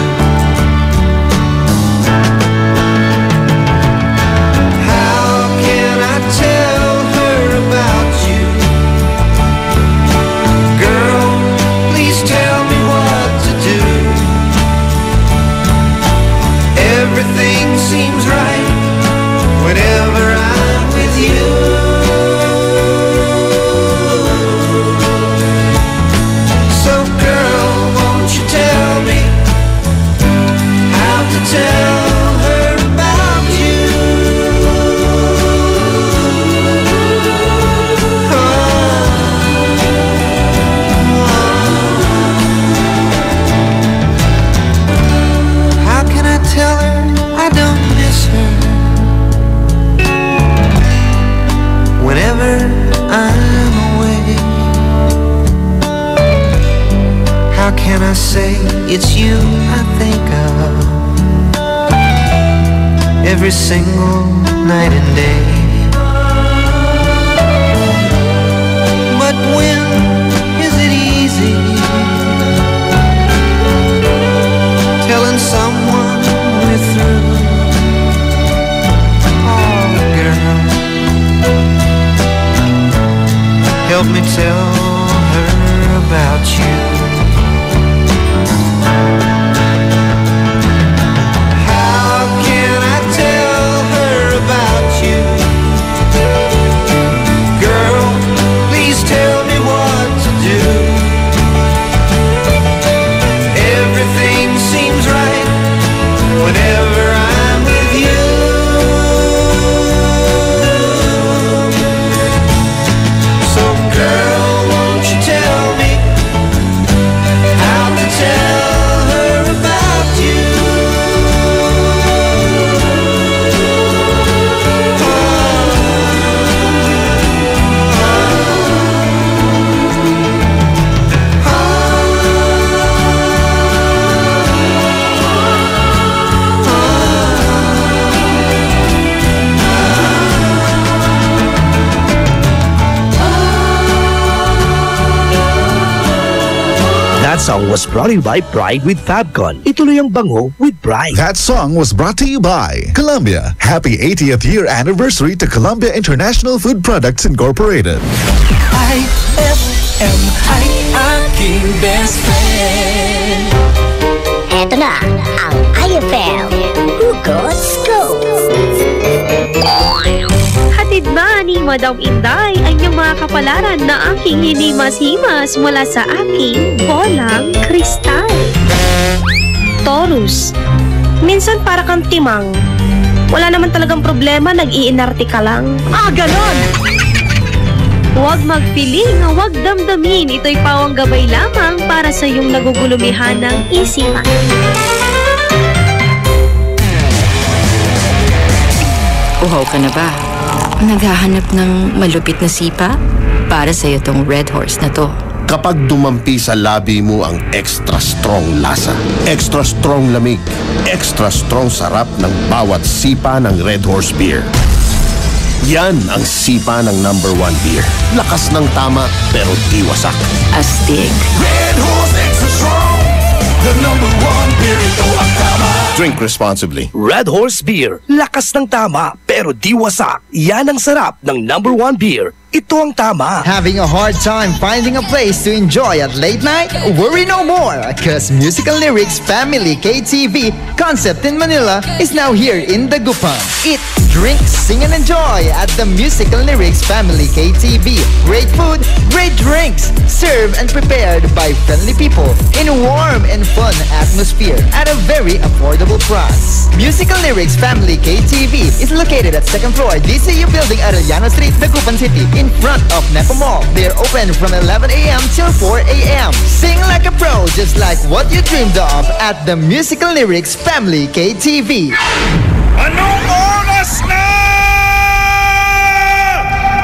How can I tell her about you? Girl, please tell me what to do. Everything seems right whenever I'm with you. So girl, won't you tell me how to tell her about you? How can I tell her I don't miss her whenever I'm away? How can I say it's you I think of every single night and day? But when is it easy telling someone we're through? Oh, girl, help me tell her about you. How can I tell her about you? Girl, please tell me what to do. Everything seems right whenever I'm with you. So girl, won't you tell me how to tell her about you? That song was brought to you by Pride with Fabcon. Ituloy ang bango with Pride. That song was brought to you by Columbia. Happy 80th year anniversary to Columbia International Food Products Incorporated. IFM ay aking best friend. Eto na ang IFM Hugot Scoop. Hatid ba ni Madam Inday ang iyong mga kapalaran na aking hinimas-himas mula sa aking bolang kristal? Taurus, minsan para kang timang. Wala naman talagang problema, nag-iinarte ka lang. Ganon! Huwag magpiling, huwag damdamin. Ito'y pawang gabay lamang para sa iyong nagugulumihan ng isipan. Uhaw ka na ba? Naghahanap ng malupit na sipa? Para sa'yo tong Red Horse na to. Kapag dumampi sa labi mo ang extra strong lasa, extra strong lamig, extra strong sarap ng bawat sipa ng Red Horse Beer. Yan ang sipa ng #1 beer. Lakas ng tama pero di wasak. Astig. Red Horse Extra Strong, the #1 beer in the world. Drink responsibly. Red Horse Beer. Lakas ng tama, pero di wasak. Yan ang sarap ng #1 beer. Ito ang tama. Having a hard time finding a place to enjoy at late night? Worry no more, because Musical Lyrics Family KTV concept in Manila is now here in Dagupan. Eat, drink, sing, and enjoy at the Musical Lyrics Family KTV. Great food, great drinks, served and prepared by friendly people in a warm and fun atmosphere at a very affordable price. Musical Lyrics Family KTV is located at 2nd floor DCU Building, Arellano Street, Dagupan City, in front of Nepo Mall. They are open from 11 a.m. till 4 a.m. Sing like a pro, just like what you dreamed of at the Musical Lyrics Family KTV. Anong oras na?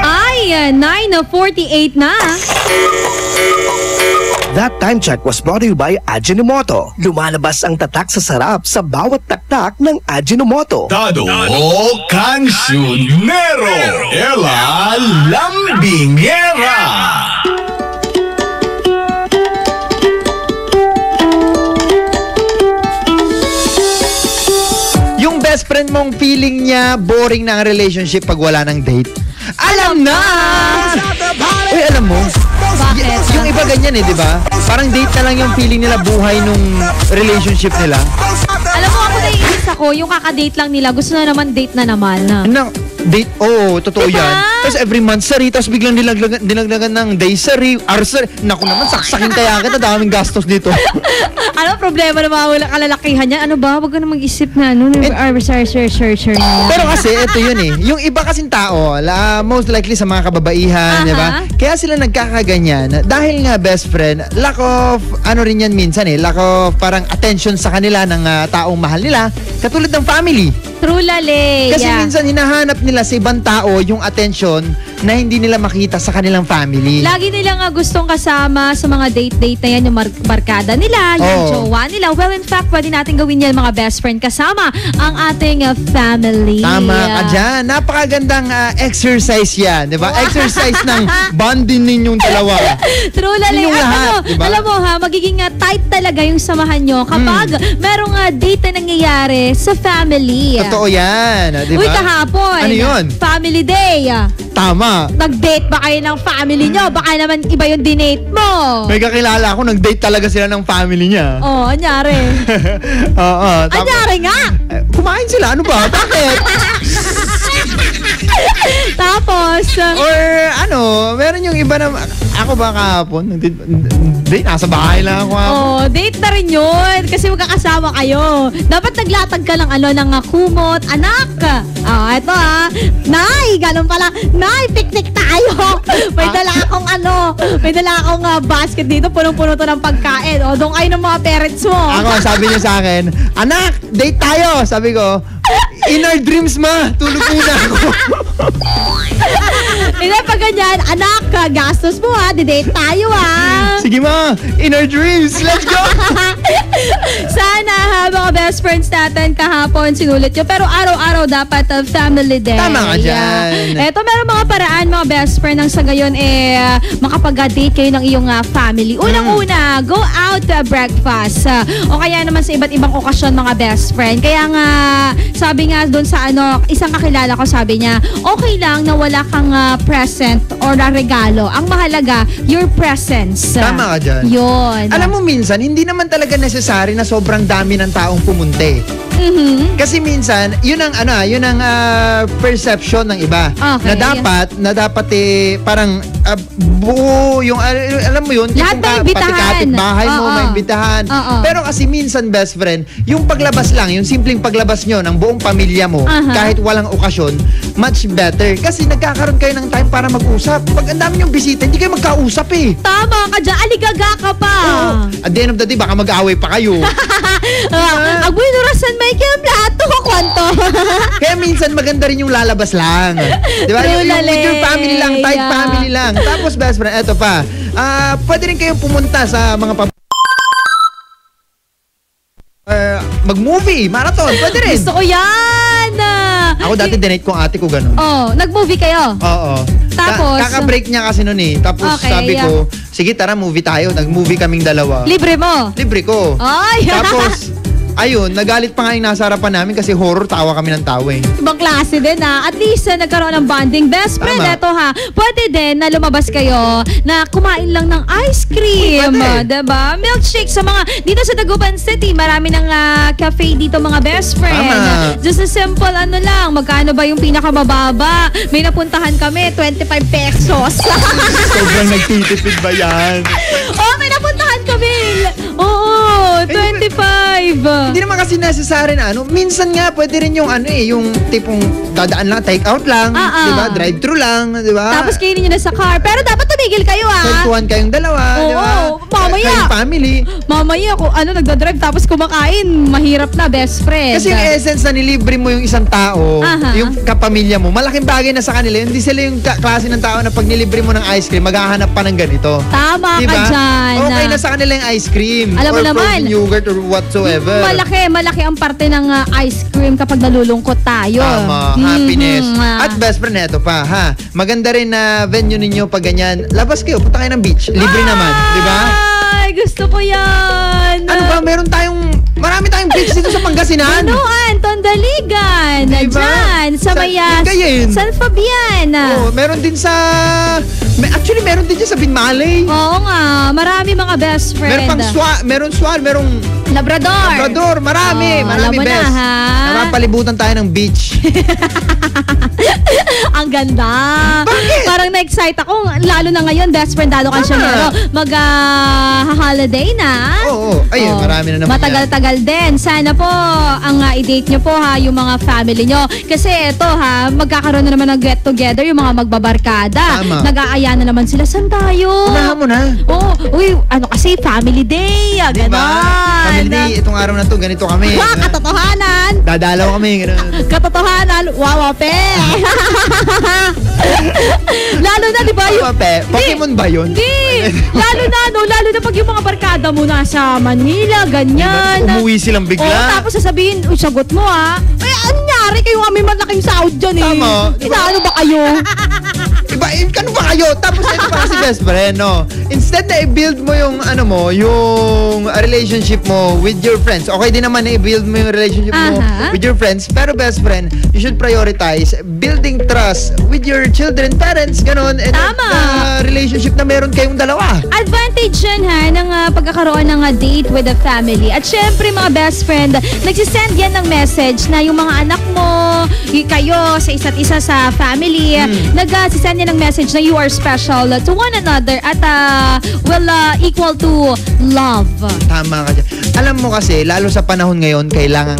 Ay, 9:48 na. That time check was brought to you by Ajinomoto. Lumalabas ang tatak sa sarap sa bawat taktak ng Ajinomoto. Dado Cancionero Ela Lambingera. Yung best friend mong feeling niya boring na ang relationship pag wala ng date. Alam na! Uy, alam mo, Bakit? yung iba ganyan eh, di ba? Parang date na lang yung feeling nila buhay nung relationship nila. Alam mo, ako naiinis ako, yung kakadate lang nila, gusto na naman date na naman. Ano? Date? Oo, totoo yan. Tapos every month sari, tapos biglang dinagdagan ng day sari, hour sari. Naku naman, saksakin kaya kita, daming gastos dito. Ano problema na mga walang kalalakihan yan? Ano ba? Huwag ka na mag-isip na ano. Sure. Pero kasi, ito yun eh. Yung iba kasing tao, most likely sa mga kababaihan, di ba? Kaya sila nagkakaganyan. Dahil nga best friend, lack of, ano rin yan minsan eh, lack of parang attention sa kanila ng taong mahal nila. Katulad ng family. True lale. Kasi minsan hinahanap nila sa ibang tao yung attention na hindi nila makita sa kanilang family. Lagi nila nga gustong kasama sa mga date-date na yan, yung barkada nila, yung jowa nila. Well, in fact, pwede natin gawin yan mga best friend kasama ang ating family. Tama ka dyan. Napakagandang exercise yan, di ba? Exercise ng bonding ninyong dalawa. True lale. Yung lahat, diba? Alam mo ha, magiging tight talaga yung samahan nyo kapag merong date na nangyayari sa family. Totoo yan, di ba? Uy, kahapon. Ano yun? Family day. Tama. Nag-date ba kayo ng family nyo? Baka naman iba yung dinate mo. May kakilala ako, nag-date talaga sila ng family niya. Oo, anyari. Oo. Anyari nga. Kumain sila, ano ba? Bakit? Tapos, or ano, meron yung iba na, ako ba kahapon? Date, nasa bahay lang ako kahapon. Oh, date na rin yun. Kasi magkakasama kayo. Dapat naglatag ka ng ng kumot. Anak! Eto Nay, ganun pala. Nay, picnic tayo. May dala akong basket dito. Punong-puno to ng pagkain. O, doon kayo ng mga parents mo. Ako, sabi niya sa akin, anak, date tayo. Sabi ko, in our dreams ma, tulog muna ako. Hindi, pag ganyan, anak, gastos mo didate tayo Sige ma, in our dreams, let's go. Sana mga best friends natin kahapon sinulit nyo. Pero araw-araw dapat family day. Tama ka dyan. Eto, meron mga paraan mga best friend nang sa gayon makapag-date kayo ng iyong family. Unang-una, go out to a breakfast. O kaya naman sa iba't ibang okasyon mga best friend. Kaya nga, sabi nga doon sa isang kakilala ko, sabi niya, okay lang na wala kang present or regalo. Ang mahalaga, your presence. Tama ka dyan. Yun. Alam mo minsan, hindi naman talaga necessary na sobrang dami ng taong pumunte. Kasi minsan, yun ang perception ng iba. Okay. Na dapat parang buo yung alam mo yun, lahat may imbitahan. Pati kapitbahay mo may imbitahan. Pero kasi minsan best friend, yung paglabas lang, yung simpleng paglabas nyo ng buong pamilya mo, kahit walang okasyon, much better. Kasi nagkakaroon kayo ng time para mag-usap. Pag ang dami yung bisita, hindi kayo magkausap eh. Tama ka dyan, aligaga ka pa. At the end of the day, baka mag-aaway pa kayo. Agwinurasan may plato ko kwanto. Kaya minsan maganda rin yung lalabas lang. Di ba? Yung with your family lang, tight family lang. Tapos best friend, eto pa. Pwede rin kayong pumunta sa mga mag-movie, marathon, pwede rin. Gusto ko yan. Ako dati dinate ko ang ate ko ganun. Nag-movie kayo? Oo. Tapos? Kaka-break niya kasi nun eh. Tapos sabi ko, sige tara movie tayo. Nag-movie kaming dalawa. Libre mo? Libre ko. Ay! Tapos, ayun, nagalit pa nga yung nasa harapan namin kasi horror, tawa kami ng tawa eh. Ibang klase din ha. At least nagkaroon ng bonding. Best friend, Tama. eto ha. Pwede din na lumabas kayo na kumain lang ng ice cream. Diba? Milkshake sa mga, dito sa Dagupan City, marami ng cafe dito mga best friend. Tama. Just a simple ano lang, magkano ba yung pinakamababa? May napuntahan kami, 25 pesos. Sobrang nagtitipid ba yan? Oh, may napuntahan kami. Oo, 25. Hindi naman kasi necessary na ano. Minsan nga pwede rin yung ano eh, yung tipong dadaan lang, take out lang, di ba? Drive-thru lang, di ba? Tapos kainin nyo na sa car. Pero dapat tumigil kayo Kwentuhan kayong dalawa, di ba? Mamaya. Kayong family. Mamaya kung ano nagdadrive tapos kumakain, mahirap na best friend. Kasi yung essence na nilibre mo yung isang tao, Aha. yung kapamilya mo, malaking bagay na sa kanila. Hindi sila yung klase ng tao na pag nilibre mo ng ice cream, maghahanap pa ng ganito. Tama diba? ka dyan. Okay na sa kanila yung ice cream. Alam mo or naman, frozen yogurt or whatsoever. Malaki ang parte ng ice cream kapag nalulungkot tayo. Tama, happiness. At best friend, eto pa, ha? Maganda rin na venue ninyo pag ganyan. Labas kayo, punta kayo ng beach. Libre naman, di ba? Ay, gusto ko yan. Ano ba, marami tayong beach dito sa Pangasinan. Anuan, Tondaligan. Diba? Dyan, sa Mayas. San Fabian. Oh, meron din sa... Actually, meron din dyan sa Binmalay. Oo nga, marami mga best friend. Merong Labrador, marami alam mo best. na, ha? Napapalibutan tayo ng beach. Ang ganda. Bakit? Parang na-excite ako, lalo na ngayon, best friend Dado Cancionero. Mag-holiday na. Oo, ayun, marami na naman matagal-tagal din. Sana po, ang i-date nyo po ha, yung mga family nyo. Kasi ito ha, magkakaroon na naman ng get-together, yung mga magbabarkada. Tama. Nag-aaya na naman sila. Saan tayo? Unahan mo na. Oo, ano kasi, family day. Ganon. Family day, itong araw na to, ganito kami. Katotohanan. Dadalaw kami, gano'n. Katotohanan, wawape. Lalo na, di ba? Pokemon ba yun? Hindi. Lalo na pag yung mga barkada mo nasa Manila, ganyan. Umuwi silang bigla. Oo, tapos sasabihin, sagot mo ha. Ay, anyari kayo kami malaking sahod dyan eh. Tama. Inaano ba kayo? Ano ba kayo? Tapos ito pa kasi best friend, no? Instead na i-build mo yung yung relationship mo with your friends. Okay din naman na i-build mo yung relationship mo with your friends. Pero best friend, you should prioritize building trust with your children, parents, ganon. And relationship na meron kayong dalawa. Advantage yan ha, ng pagkakaroon ng date with the family. At syempre mga best friend, nagsisend yan ng message na yung mga anak mo, kayo sa isa't isa sa family, nagsisend yan ng message na you are special to one another at will equal to love. Tama ka dyan. Alam mo kasi, lalo sa panahon ngayon, kailangan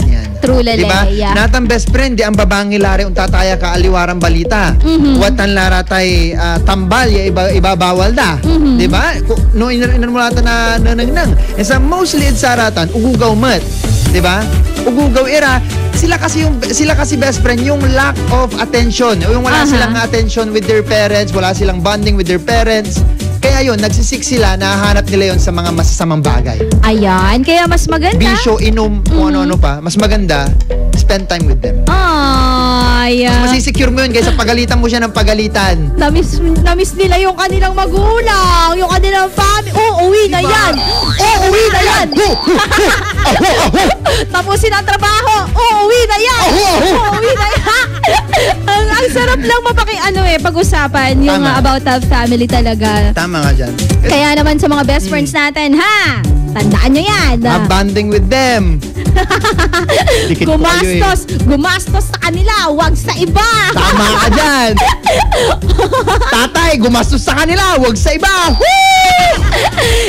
yan. True, Lele. Diba? Yeah. Natang best friend, di ang babangi lari ang tataya ka aliwarang balita. Watan laratay tambal, ibabawal da. Diba? No, inan mo lata na nanang. And sa mostly saratan, ugugaw mat. Diba? Ugugaw era, sila kasi best friend, yung lack of attention. Yung wala silang attention with their parents, wala silang bonding with their parents. Kaya yun, nagsisik sila, nahanap nila yun sa mga masasamang bagay. Ayan, kaya mas maganda. Bisyo, inom, kung ano-ano pa. Mas maganda, spend time with them. Ay. Mas masisecure mo yun kaysa pagalitan mo siya ng pagalitan. Namiss nila yung kanilang magulang, yung kanilang family. Uuwi na yan! Uuwi na yan! Tapusin ang trabaho! Uuwi na yan! Uuwi na yan! Ang sarap lang pag-usapan yung about the family talaga. Tama nga dyan. Kaya naman sa mga best friends natin, ha? Tandaan nyo yan. Bonding with them. Gumastos sa kanila, wag sa iba. Tama ka dyan. Tatay, gumastos sa kanila, wag sa iba.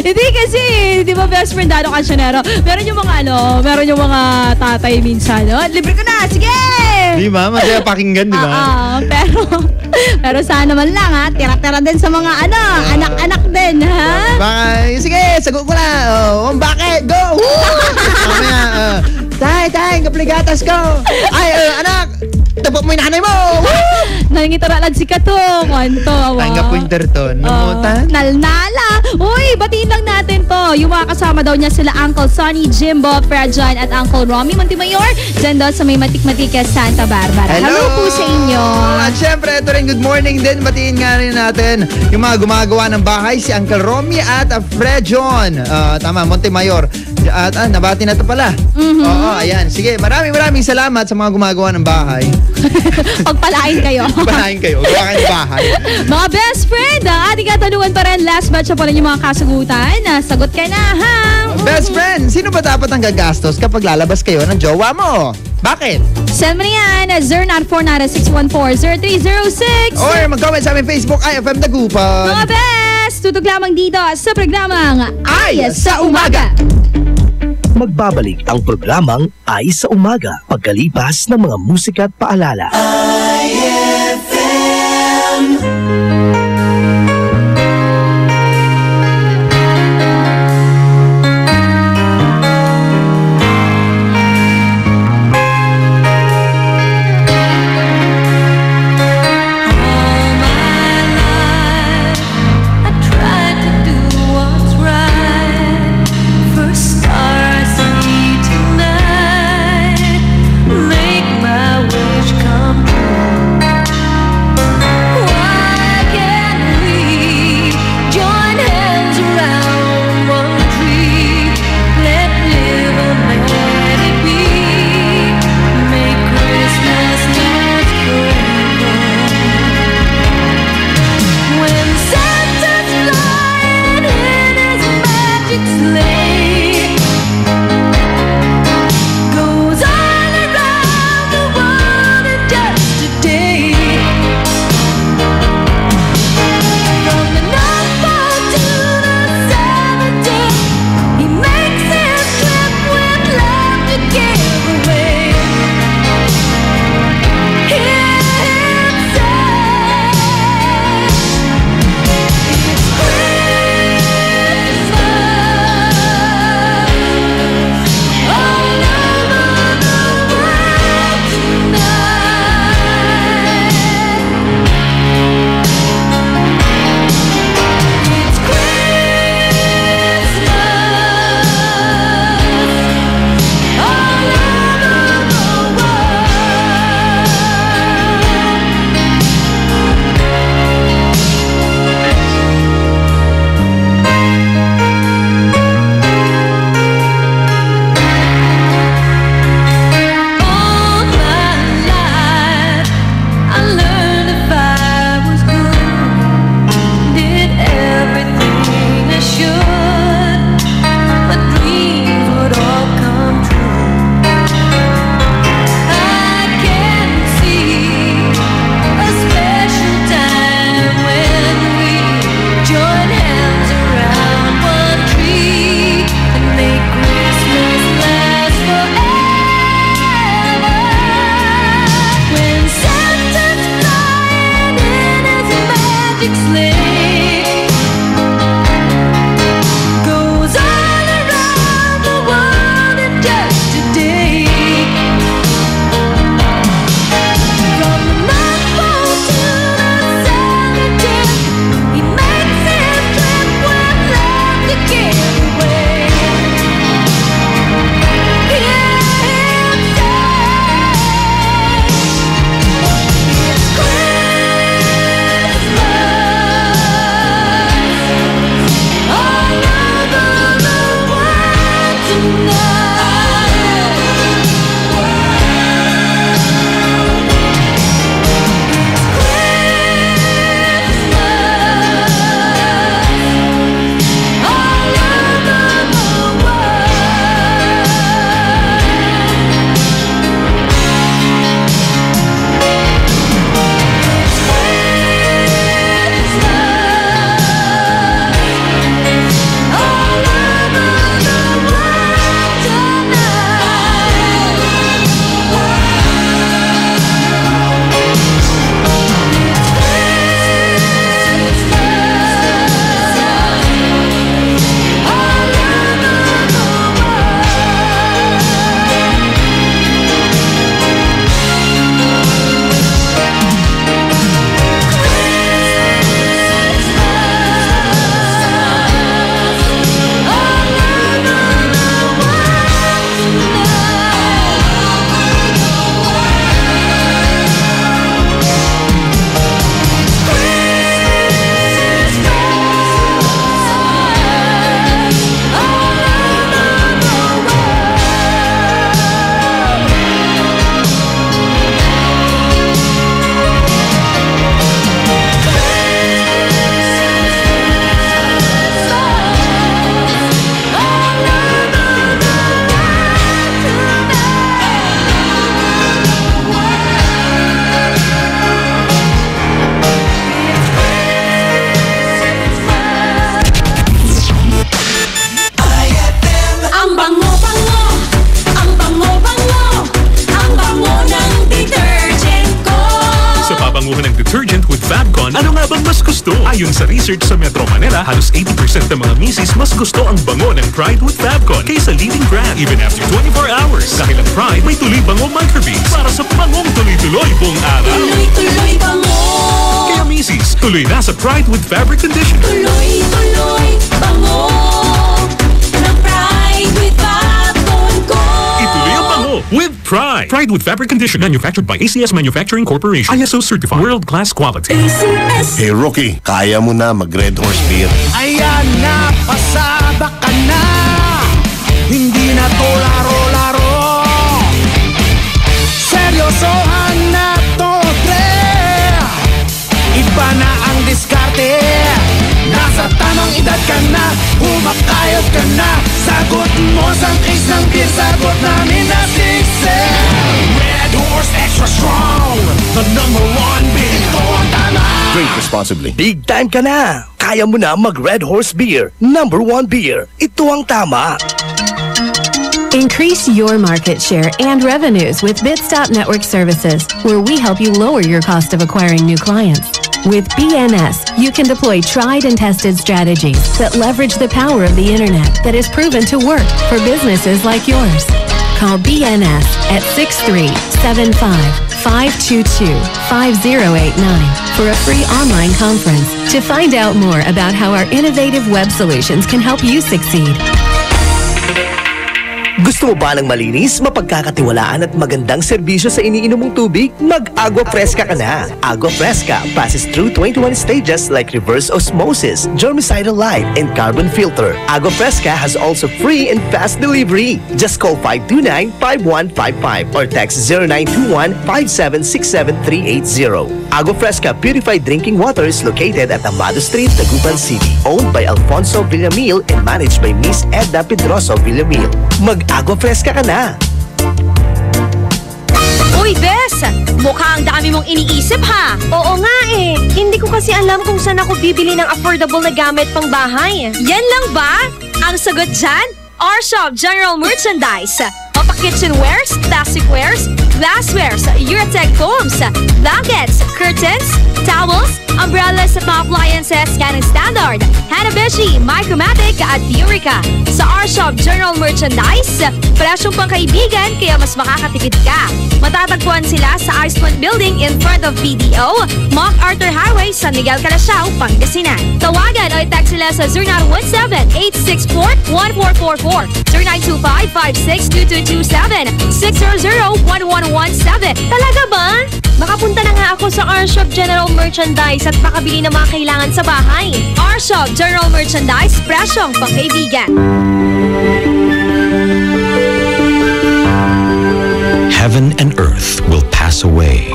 Hindi kasi, di ba best friend Dado Cancionero, meron yung mga tatay minsan, no? Libre ko na, sige! Di ba? Masaya pakinggan, di ba? Pero sana man lang, ha? Tira-tira din sa mga anak-anak din, ha? Sige, sagot ko na. Bakit? Go! Mamaya, tay, kapligatas ko. Anak, tapos mo yung nanay mo. Nangitaralan si Katong. Tangga pointer to. Namutan? Nalnala. Uy, batiin lang natin to. Yung mga kasama daw niya sila Uncle Sonny, Jimbo, Fred John, at Uncle Romy Montemayor. Diyan daw sa may Matik-Matika, Santa Barbara. Hello po sa inyo. At syempre, ito rin, good morning din. Batiin nga rin natin yung mga gumagawa ng bahay, si Uncle Romy at Fred John. Tama, Montemayor. At nabati na to pala. Oo, ayan. Sige, maraming salamat sa mga gumagawa ng bahay. Pagpalain kayo. Pagpalain kayo. Gawa kayo ng bahay. Mga best friend, ang ating katanungan pa rin. Last batch na po rin yung mga kasagutan. Sagot ka na, ha? Best friend, sino ba dapat ang gagastos kapag lalabas kayo ng jowa mo? Bakit? Send mo na yan. 0949-614-0306. Or mag-comment sa aming Facebook, IFM Dagupan. Mga best, tutok lamang dito sa programang Ay sa Umaga. Magbabalik ang programang Ay sa Umaga pagkalipas ng mga musika at paalala. IFM. Make my wish come Ayon sa research sa Metro Manila, halos 80% ng mga misis mas gusto ang bango ng Pride with Fabcon kaysa leading brand even after 24 hours. Dahil ang Pride may tuloy bango microbeads para sa bangong tuloy-tuloy buong araw. Tuloy-tuloy bango. Kaya misis, tuloy na sa Pride with Fabric Conditioner. Tuloy-tuloy bango ng Pride with Fabcon ko. Ituloy ang bango with Pride. Pride with Fabric Conditioner, manufactured by ACS Manufacturing Corporation. ISO certified, world-class quality. Hey Rookie, kaya mo na mag-Red Horse Beer. Ayan na, pasaba ka na. Hindi na to laro-laro. Seryosohan na to, tre. Iba na ang diskarte. Nasa tamang edad ka na, humakayod ka na. Sagot mo sa case ng beer, sagot namin na Sixel. Red Horse Extra Strong, the #1 beer. Ito ang tama. Drink responsibly. Big time ka na. Kaya mo na mag-Red Horse Beer. #1 beer. Ito ang tama. Increase your market share and revenues with Bitstop Network Services, where we help you lower your cost of acquiring new clients. With BNS, you can deploy tried and tested strategies that leverage the power of the internet that is proven to work for businesses like yours. Call BNS at 6375-522-5089 for a free online conference to find out more about how our innovative web solutions can help you succeed. Gusto mo ba ng malinis, mapagkakatiwalaan at magandang serbisyo sa iniinom mong tubig? Mag-Agua Fresca ka na. Agua Fresca passes through 21 stages like reverse osmosis, germicidal light, and carbon filter. Agua Fresca has also free and fast delivery. Just call 529-5155 or text 0921-5767380. Agua Fresca Purified Drinking Water is located at Amado Street, Taguban City. Owned by Alfonso Villamil and managed by Miss Edna Pedroso Villamil. Mag-Agua Fresca ka na! Uy, Bes! Mukhang dami mong iniisip, ha? Oo nga eh. Hindi ko kasi alam kung saan ako bibili ng affordable na gamit pang bahay. Yan lang ba? Ang sagot dyan? R-Shop General Merchandise. Mapa kitchenwares, plasticwares, glasswares, Eurotech foams, blankets, curtains, towels, umbrellas at mga appliances scanning standard, Hanabishi, Micromatic at Eureka. Sa R-Shop General Merchandise, presyong pangkaibigan kaya mas makakatipid ka. Matatagpuan sila sa Iceland Building in front of BDO, MacArthur Highway, San Miguel, Calasiao, Pangasinan. Tawagan o i-text sila sa 0917-864-1444, 0925-562227, 600-1117. Talaga ba? Makapunta na nga ako sa R-Shop General Merchandise at makabili ng mga kailangan sa bahay. R-Shop General Merchandise, presyong pangkaibigan. Heaven and earth will pass away,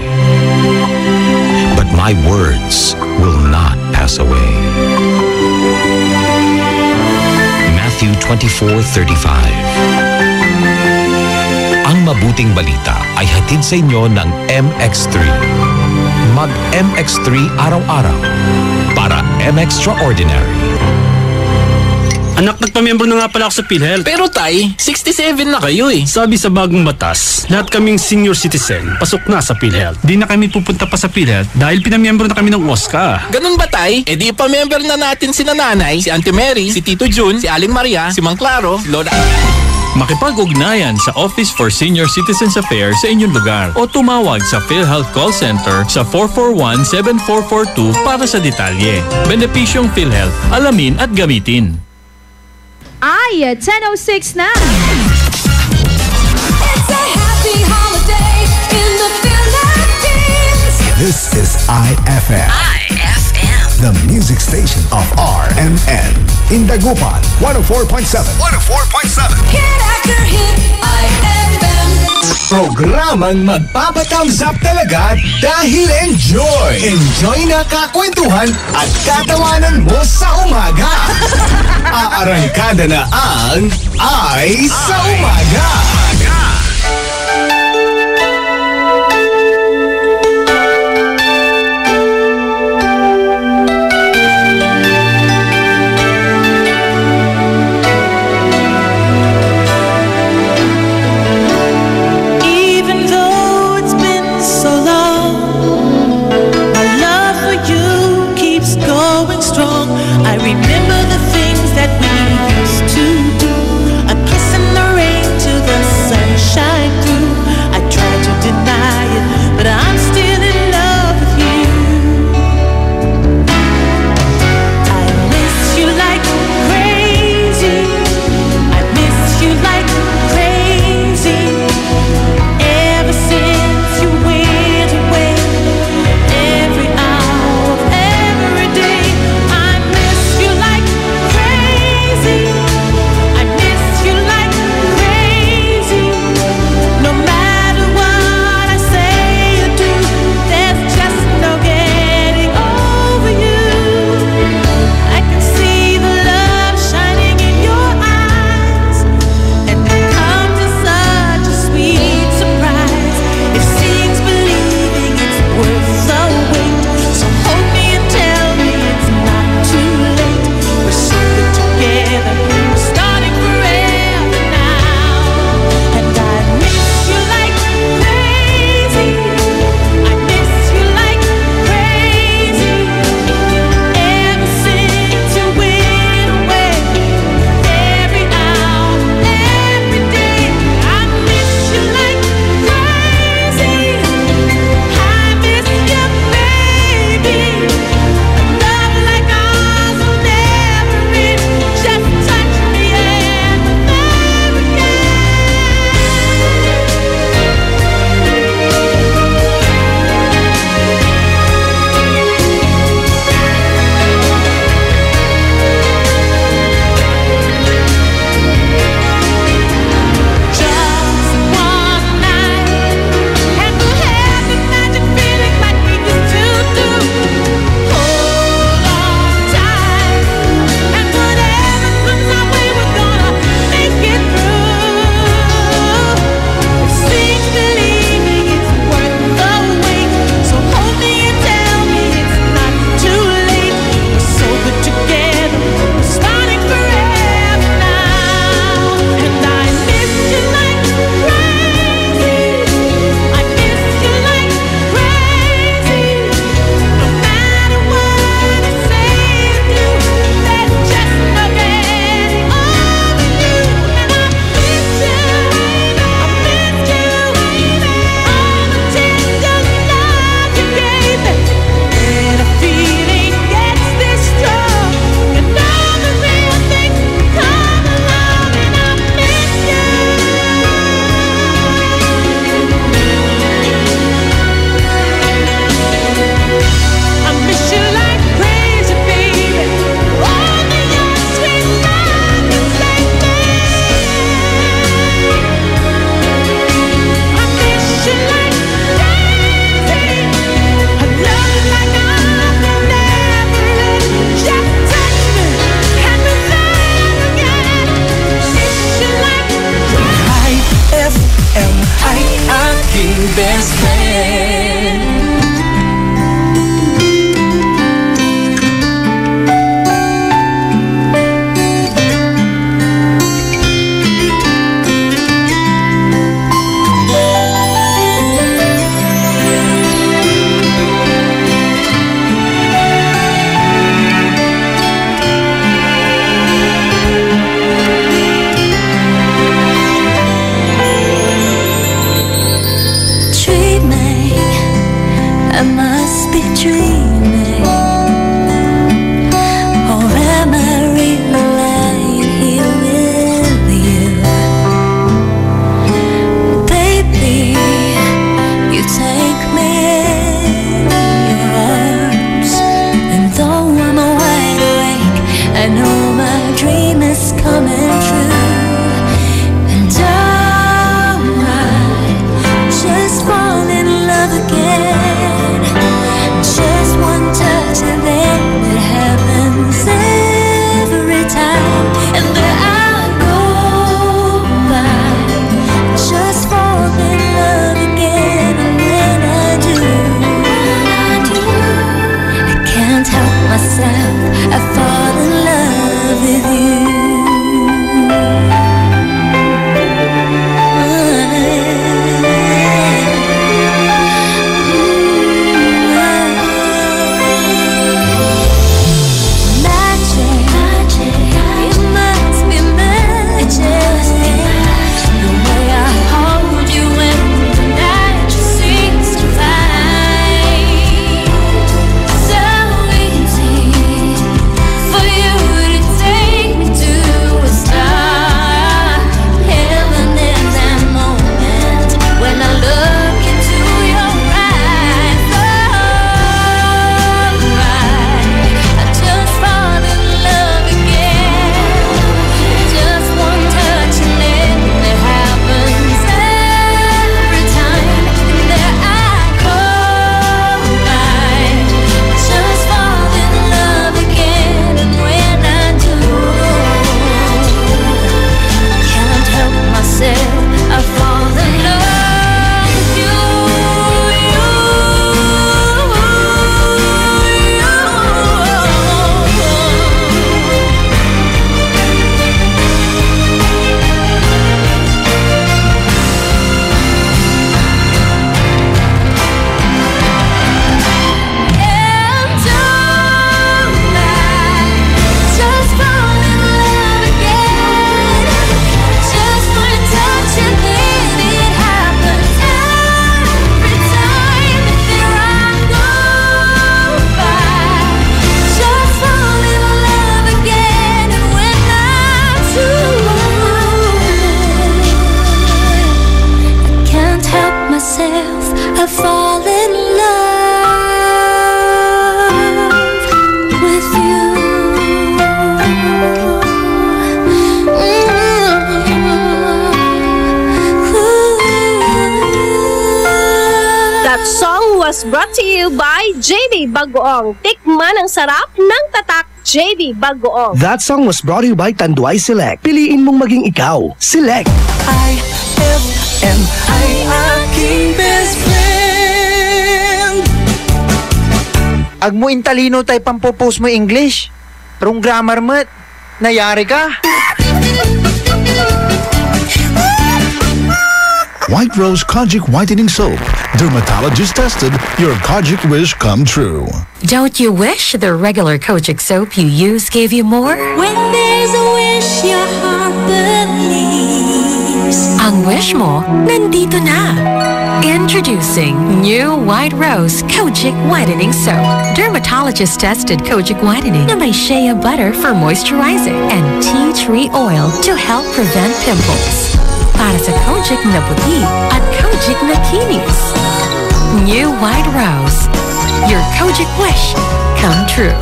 but my words will not pass away. Matthew 24:35. Ang mabuting balita ay hatid sa inyo ng MX3. Mag-MX3 araw-araw para M-Extraordinary. Anak, nagpamiyembro na nga pala ako sa PhilHealth. Pero tay, 67 na kayo eh. Sabi sa bagong batas, lahat kaming senior citizen, pasok na sa PhilHealth. Di na kami pupunta pa sa PhilHealth dahil pinamiyembro na kami ng OSCA. Ganun ba tay? E di ipamember na natin si nanay, si Auntie Mary, si Tito Jun, si Aling Maria, si Mang Claro, si Lola... Makipag-ugnayan sa Office for Senior Citizens Affairs sa inyong lugar o tumawag sa PhilHealth Call Center sa 441-7442 para sa detalye. Benepisyong PhilHealth, alamin at gamitin. Ay, 10:06 na. It's a happy holiday in the Philippines. This is IFM. The music station of RMN. In Dagupan, 104.7. 104.7. Hit after hit, IFM. Programang magpapatamsap talaga dahil enjoy! Enjoy na kakwentuhan at katawanan mo sa umaga! Aarangkada na ang Ay sa Umaga! Going That song was brought to you by JB Bagoong. Tikman ang sarap ng tatak, JB Bagoong. That song was brought to you by Tanduay Select. Piliin mong maging ikaw. Select. IFM ay aking best friend. Agmo intalino tayo pampopost mo English. Rung grammar mo, nayari ka. White Rose Kojic Whitening Soap. Dermatologist tested, your Kojic wish come true. Don't you wish the regular Kojic soap you use gave you more? When there's a wish your heart believes. Ang wish mo, nandito na. Introducing new White Rose Kojic Whitening Soap. Dermatologist tested Kojic Whitening na may shea butter for moisturizing and tea tree oil to help prevent pimples. Para sa Kojic na puti at Kojic na kinis. New White Rose. Your Kojic wish come true.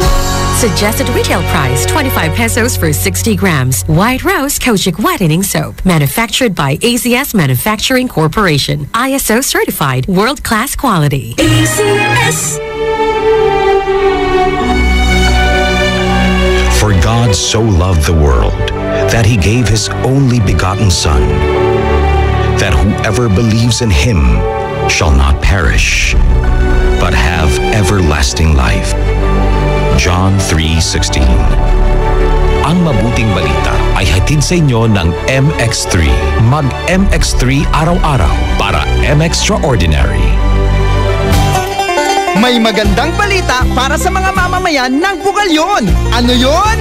Suggested retail price 25 pesos for 60 grams. White Rose Kojic Whitening Soap. Manufactured by AZS Manufacturing Corporation. ISO certified. World-class quality. AZS. For God so loved the world that he gave his only begotten Son, that whoever believes in him shall not perish, but have everlasting life. John 3:16. Ang mabuting balita ay hatid sa inyo ng MX3. Mag-MX3 araw-araw para MXtraordinary. May magandang balita para sa mga mamamayan ng Bugalyon. Ano yon?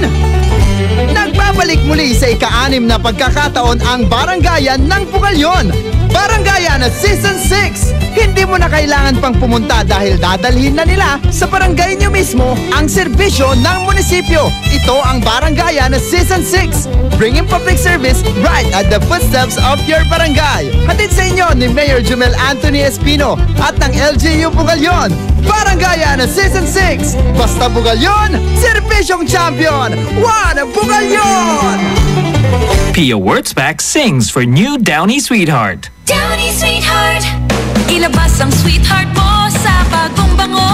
Nagbabalik muli sa ika-6 na pagkakataon ang Barangayan ng Bugalyon. Barangayan na Season 6. Hindi mo na kailangan pang pumunta dahil dadalhin na nila sa barangay nyo mismo ang serbisyo ng munisipyo. Ito ang Barangayan na Season 6. Bringing public service right at the footsteps of your barangay. Hatid sa inyo ni Mayor Jumel Anthony Espino at ng LGU Bugalyon. Barangayan na Season 6. Basta Bugalyon, serbisyong champion. One Bugalyon! Pia Wurtzbach sings for new Downy Sweetheart. Downy Sweetheart, ilabas ang sweetheart mo sa bagong bango.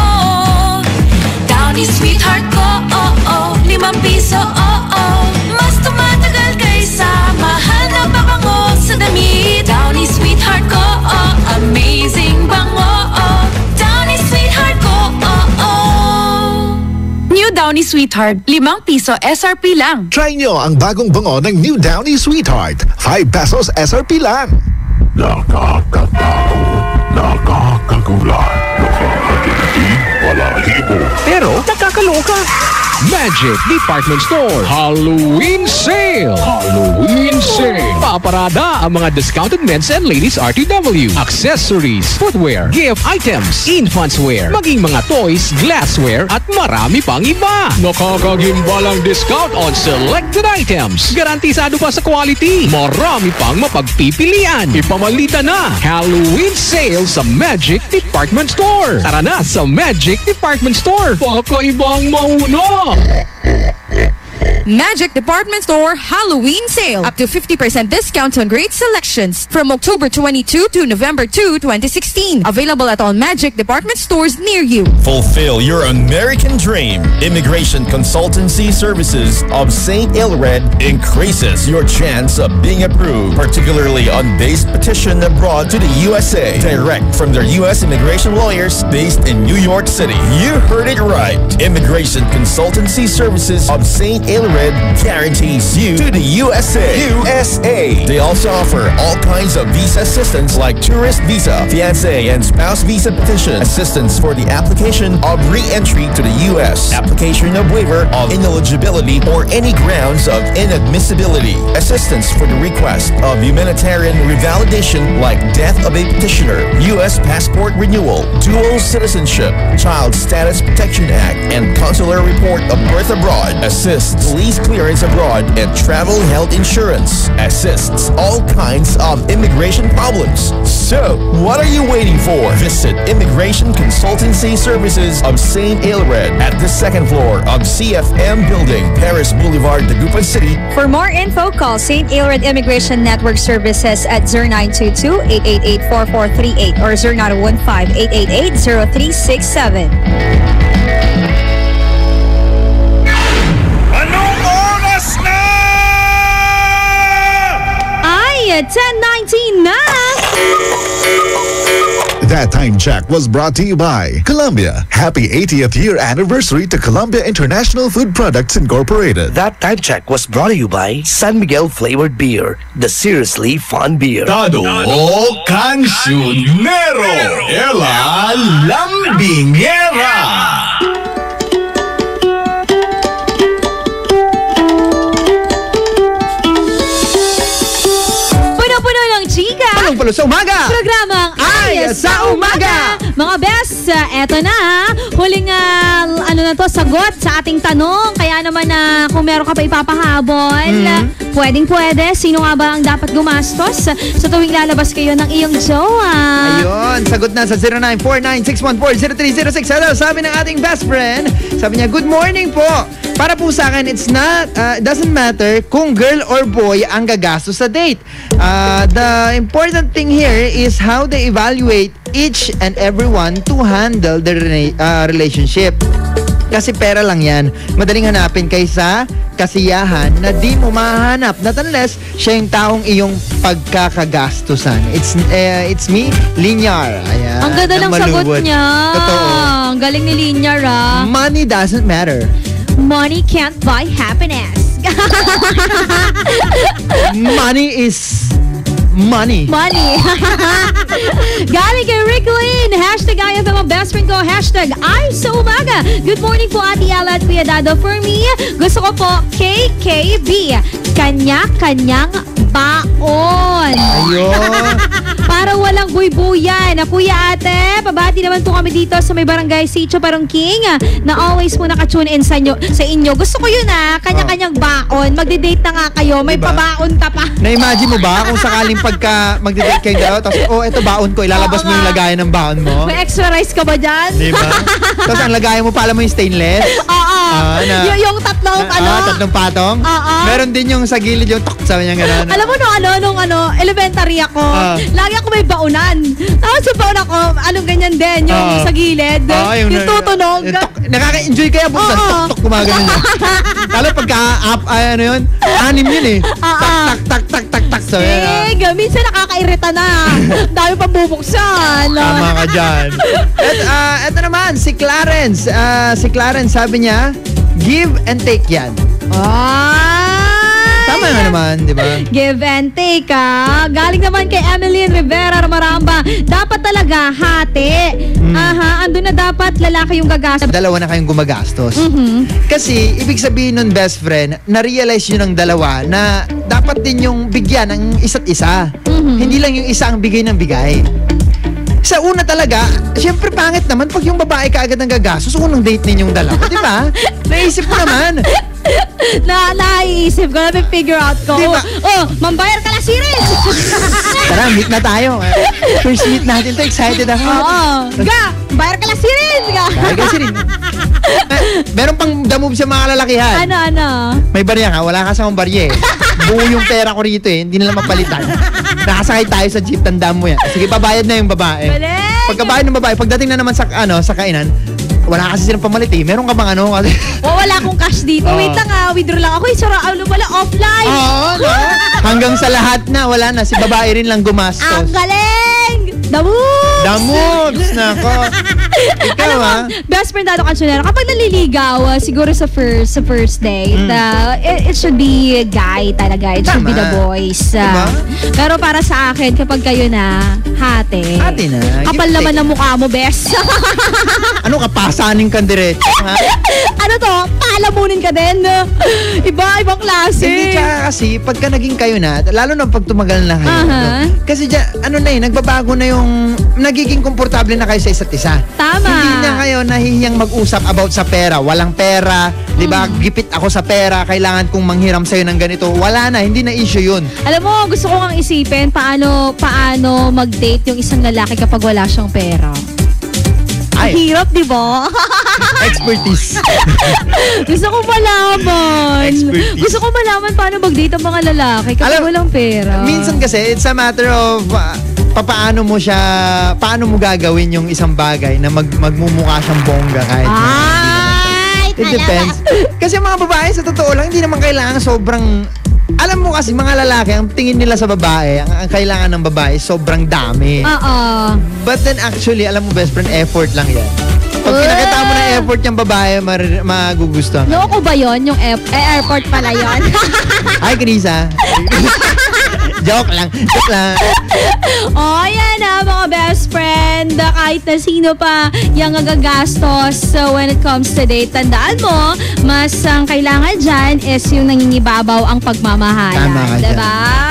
Downy Sweetheart ko, oh oh, 5 piso, oh oh. Mas tumatagal kaysa mahal na pabango sa damit. Downy Sweetheart ko, oh, amazing bango, oh. Downy Sweetheart ko, oh oh. New Downy Sweetheart, 5 piso SRP lang. Try nyo ang bagong bango ng New Downy Sweetheart. 5 pesos SRP lang. Nakakatakot, nakakagulat, nakakatingin, balahibo. Pero nakakaloka. Magic Department Store Halloween Sale! Halloween Sale! Paparada ang mga discounted men's and ladies RTW, accessories, footwear, gift items, infants wear, maging mga toys, glassware at marami pang iba. Nakakagimbalang discount on selected items. Garantisado pa sa quality. Marami pang mapagpipilian. Ipamalita na Halloween Sale sa Magic Department Store. Tara na sa Magic Department Store. Pakaibang mauna! Magic Department Store Halloween Sale. Up to 50% discounts on great selections from October 22 to November 2, 2016. Available at all Magic Department Stores near you. Fulfill your American dream. Immigration Consultancy Services of St. Ilred increases your chance of being approved, particularly on base petition abroad to the USA. Direct from their U.S. immigration lawyers based in New York City. You heard it right. Immigration Consultancy Services of St. Ilred guarantees you to the USA. They also offer all kinds of visa assistance like tourist visa, fiancé and spouse visa petition, assistance for the application of re-entry to the U.S., application of waiver of ineligibility or any grounds of inadmissibility, assistance for the request of humanitarian revalidation like death of a petitioner, U.S. passport renewal, dual citizenship, Child Status Protection Act, and consular report of birth abroad, assists police clearance abroad, and travel health insurance, assists all kinds of of immigration problems. So, what are you waiting for? Visit Immigration Consultancy Services of St. Aelred at the second floor of CFM Building, Paris Boulevard, Dagupan City. For more info, call St. Aelred Immigration Network Services at 0922-888-4438 or 0915-888-0367. Ay, 10:19 na! That time check was brought to you by Columbia. Happy 80th year anniversary to Columbia International Food Products Incorporated. That time check was brought to you by San Miguel Flavored Beer, the seriously fun beer. Dado o cancionero, ela lambingera. Punong-pulo sa umaga! Programang Ay sa Umaga! Mga best, eto na. Huling sagot sa ating tanong. Kaya naman kung meron ka pa ipapahabol, pwedeng-pwede. Sino nga ba ang dapat gumastos sa tuwing lalabas kayo ng iyong jowa? Ayun, sagot na sa 0949-614-0306. Hello, sabi ng ating best friend. Sabi niya, good morning po. Para po sa akin, it doesn't matter kung girl or boy ang gagastos sa date. The important thing here is how they evaluate each and everyone to handle the relationship. Kasi pera lang yan. Madaling hanapin kaysa kasiyahan na di mo mahanap. Not unless siya yung taong iyong pagkakagastusan. It's me, Linyar. Ayan, ang ganda ng sagot niya. Totoo. Ang galing ni Linyar, Money doesn't matter. Money can't buy happiness. Money is money. Galing kay Rick Lynn. Hashtag I am the best friend ko. Hashtag ay sa umaga. Good morning po Ate Ella at Kuya Dado. For me, gusto ko po KKB. Kanya-kanyang baon. Ayun. Para walang buy-buyan. Kuya Ate, pabati naman po kami dito sa may barangay Sitio Parungking na always po nakatune in sa inyo. Gusto ko yun kanya-kanyang baon. Magde-date na nga kayo. May pabaon ka pa. Na-imagine mo ba kung sakaling pagka magde-date kayo dalawa, tapos ito baon ko, ilalabas mo yung lagayan ng baon mo? May extra rice ka ba dyan? Diba? Tapos ang lagayan mo pala mo yung stainless? Oo. Yung tatlong tatlong patong? Oo. Meron din yung sa gilid yung sabi niya gano'n. Alam mo nung elementary ako, lagi ako may baunan. Tapos yung baon ako, ganyan din, yung sa gilid, yung tutunog. Nakaka-enjoy kaya buksan, tok-tok gumagano niya. Lalo pagka anim yun eh. Tak. So, minsan nakakairita na. Dami pang bubuksan. Tama ka dyan. Ito naman, si Clarence. Sabi niya, give and take yan. Tama nga naman, di ba? Give and take, Galing naman kay Emeline Rivera Maramba. Dapat talaga hati. Andun na dapat lalaki yung gagastos. Dalawa na kayong gumagastos. Kasi, ibig sabihin nun, best friend, na-realize nyo ng dalawa na dapat din yung bigyan ng isa't isa. Hindi lang yung isa ang bigay ng bigay. Sa una talaga, syempre pangit naman pag yung babae kaagad ang gagastos, unang date ninyong dalawa, di ba? Naisip mo naman. Naiisip ko, figure out ko. Diba? Mambayar ka lang series. Tara, meet na tayo. First meet natin to, excited ako. Bayar ka lang series. Bayar ka series. Meron pang the move sa mga lalakihan. Ano? May barya ka, wala ka sa akong barya Buo yung pera ko rito hindi nila mapalitan. Nakasakay tayo sa jeep, tandaan mo yan. Sige, pabayad na yung babae. Pagkabayad ng babae, pagdating na naman sa kainan, wala kasi silang pamalit Meron ka bang wala akong cash dito. Wait lang withdraw lang ako. Wala offline. Hanggang sa lahat na, wala na. Si babae rin lang gumastos. Ang galing! The moves! Nako. Ikaw best friend Dado Cancionero, kapag naliligaw, siguro sa first date, it should be a guy talaga. It should be the boys. Pero para sa akin, kapag kayo na, hati na. Kapal naman ng mukha mo, best. Ano ka, pasanin ka diretso? Ano to? Palamunin ka din. Ibang klase. Hindi kasi, pagka naging kayo na, lalo na pag tumagal na kayo. Kasi nagbabago na yung nagiging komportable na kayo sa isa't isa. Tama. Hindi na kayo nahihiyang mag-usap about sa pera. Walang pera, di ba? Gipit ako sa pera, kailangan kong manghiram sa'yo ng ganito. Wala na, hindi na issue yun. Alam mo, gusto ko ngang isipin paano mag-date yung isang lalaki kapag wala siyang pera. Ang hirap, di ba? Expertise. Gusto ko malaman. Gusto ko malaman paano mag-date ang mga lalaki kapag walang pera. Minsan kasi, it's a matter of paano mo gagawin yung isang bagay na magmumukha siyang bongga kahit it depends. Kasi mga babae, sa totoo lang, hindi naman kailangan sobrang... Alam mo kasi, mga lalaki, ang tingin nila sa babae, ang kailangan ng babae, sobrang dami. But then actually, alam mo, best friend, effort lang yan. Pag pinakita mo na effort yung babae, magugustuhan. Loko ba yun? Yung airport pala yun? Ay, Krisa. Joke lang. Yan na mga best friend. Kahit na sino pa yung nagagastos when it comes to date, tandaan mo, mas ang kailangan dyan is yung nangingibabaw ang pagmamahalan. Tama ka diba? dyan.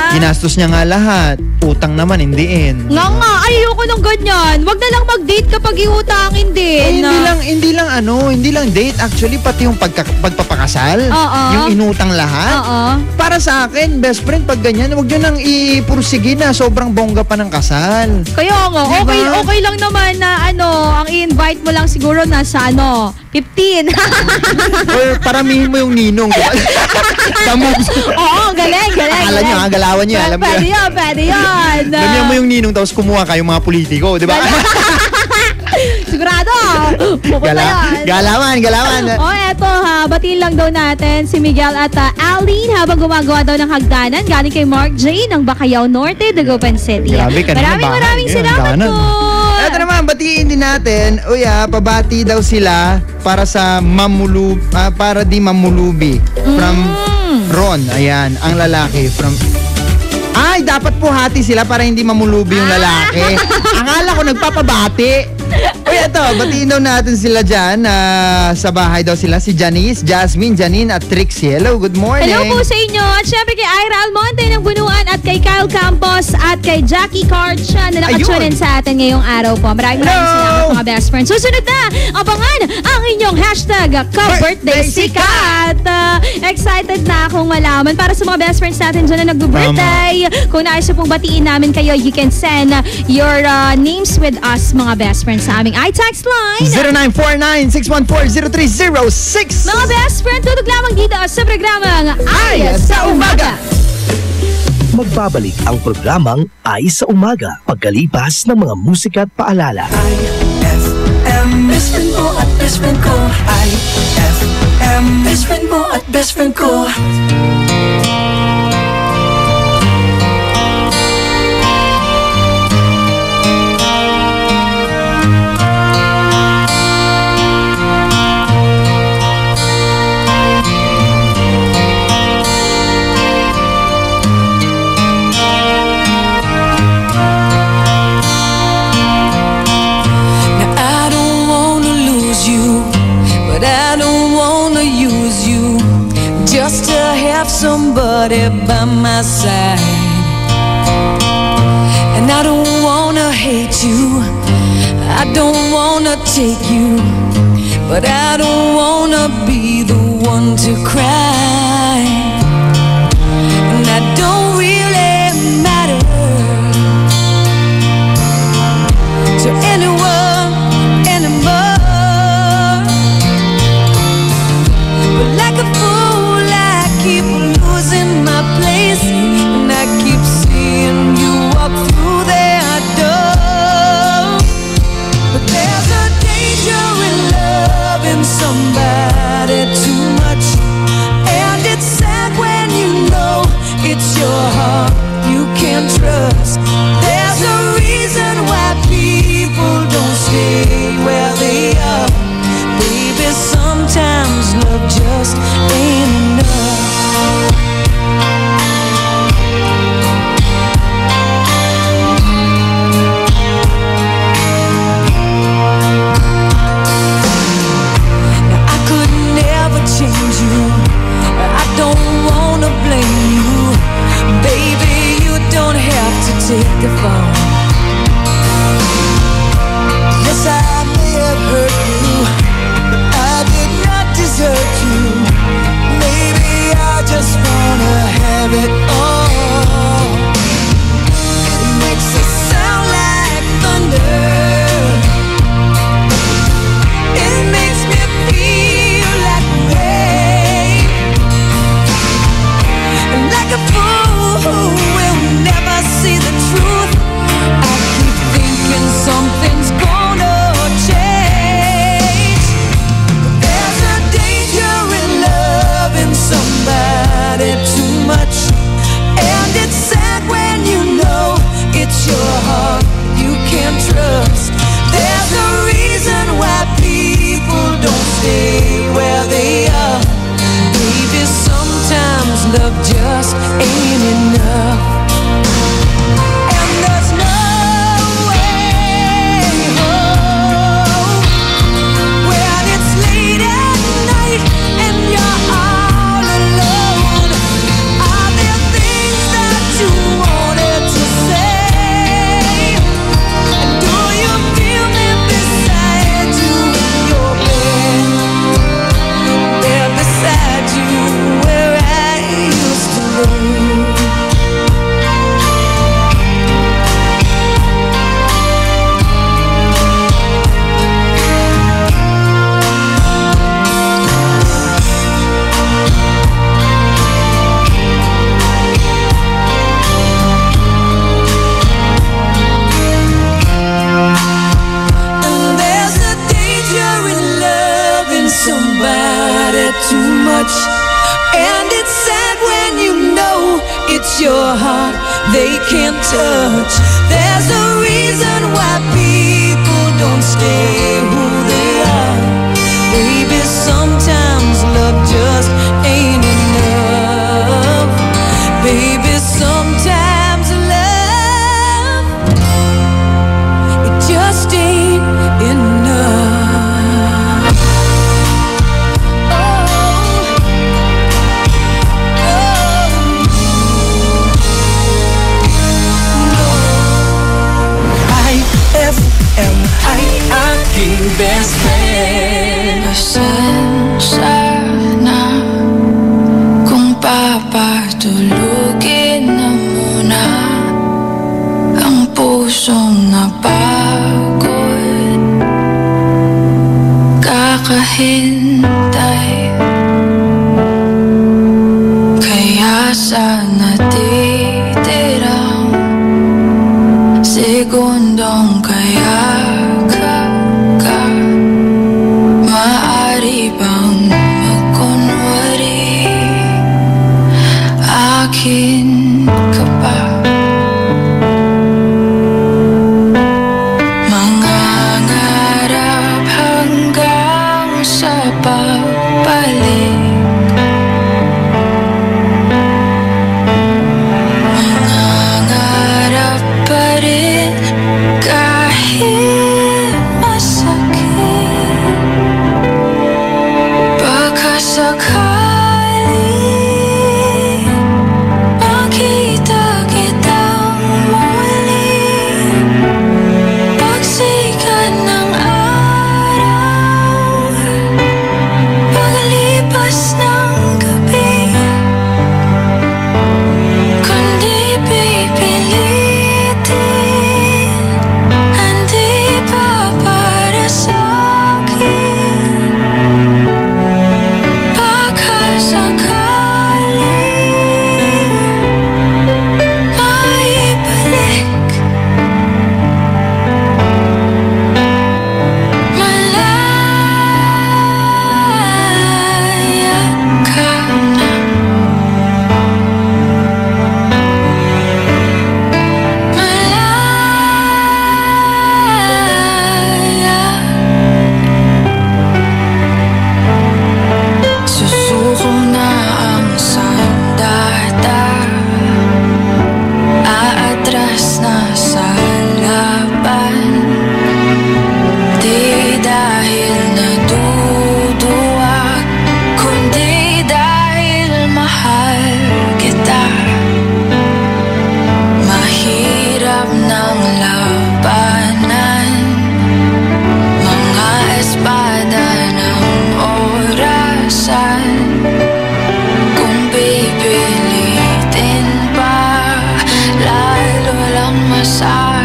Ginastos niya nga lahat. Utang naman, hindiin. Nga, ayoko ng ganyan. Wag na lang mag-date kapag iutangin din. Hindi lang date. Actually, pati yung pagpapakasal. Yung inutang lahat. Para sa akin, best friend, pag ganyan, wag nyo nang ipursige na sobrang bongga pa ng kasal. Kaya nga, okay lang naman na ang i-invite mo lang siguro na sa 15. Or paramihin mo yung ninong. Oo, galing. Akala nyo, galawan nyo. Pwede yun. Lamihan mo yung ninong tapos kumuha kayo mga politiko, di ba? Sigurado. Galawan. Eto batiin lang daw natin si Miguel at Aline habang gumagawa daw ng hagdanan galing kay Mark J ng Bacayao Norte, Dagupan City. Maraming salamat po. Eto naman, batiin din natin. Pabati daw sila para sa para di mamulubi. From Ron, ayan, ang lalaki from... Ay, dapat po hati sila para hindi mamulubi yung lalaki. Akala ko nagpapabati. Eto, batiin daw natin sila dyan. Sa bahay daw sila si Janice, Jasmine, Janine at Trixie. Hello, good morning. Hello po sa inyo. At syempre kay Ira Almonte ng Bunuan at kay Kyle Campos at kay Jackie Carcha na nakatune in sa atin ngayong araw po. Maraming salamat mga best friends. Susunod na, abangan ang inyong hashtag ka-birthday sikat. Excited na akong malaman para sa mga best friends natin dyan na nag-birthday. Kung nais pong batiin namin kayo, you can send your names with us mga best friends sa aming iText line 0949-614-0306. Mga best friend, tutug lamang dito sa programang Ay sa Umaga. Magbabalik ang programang Ay sa Umaga pagkalipas ng mga musika at paalala. IFM, best friend mo at best friend ko. IFM, best friend mo at best friend ko. Just to have somebody by my side. And I don't wanna hate you, I don't wanna take you, but I don't wanna be the one to cry. And I don't really matter to anyone anymore. But like a fool I keep losing my place, and I keep seeing you walk through their door. But there's a danger in loving somebody too much, and it's sad when you know it's your heart you can't trust. There's a reason why people don't stay where they are. Baby, sometimes love just ain't enough. Now I could never change you, I don't wanna blame you. Baby, you don't have to take the fall. Yes, I may have hurt you, but I did not desert you. Maybe I just wanna have it all. It makes it sound like thunder. It makes me feel like rain, and like a fool who will never see the truth. I keep thinking something's gonna change. There's a danger in loving somebody too much, and it's sad when you know it's your heart you can't trust. There's a reason why people don't stay where they are. Maybe sometimes love just ain't enough. And there's no way home when it's late at night and you're all alone. Are there things that you wanted to say? And do you feel me beside you in your bed? There beside you where I used to live. And there's a danger in loving somebody too much, and it's sad when you know it's your heart they can't touch. There's a reason why people don't stay who they are. Baby, sometimes love just ain't enough. Baby, sometimes love, it just ain't enough. IFM ay aking best friend. Pasensya na kung papatulugin na muna ang pusong napagod. Kakahintay, kaya sa natitirang segundong kaya ka maaari bang magkunwari akin ka pa? Mangangarap hanggang sa pagbalik, mangangarap pa rin kahit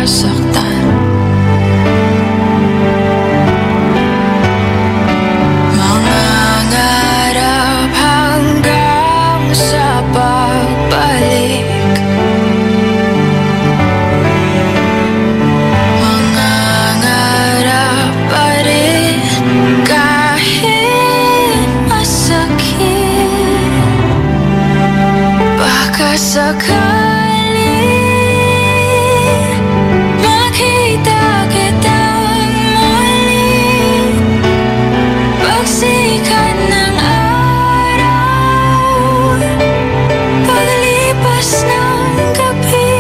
nasasaktan. Mangangarap hanggang sa pagbalik. Mangangarap pa rin kahit masakit. Baka sakali makita kitang muli. Pagsikat ng araw, paglipas ng gabi.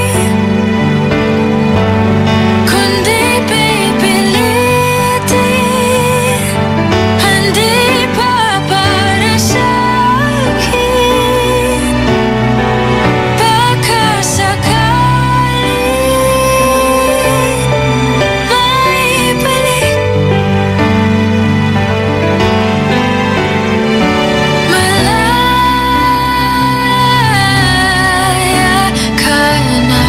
Kundi pipilitin, hindi pa para sa'kin. Baka sakali maibalik. Malaya ka na.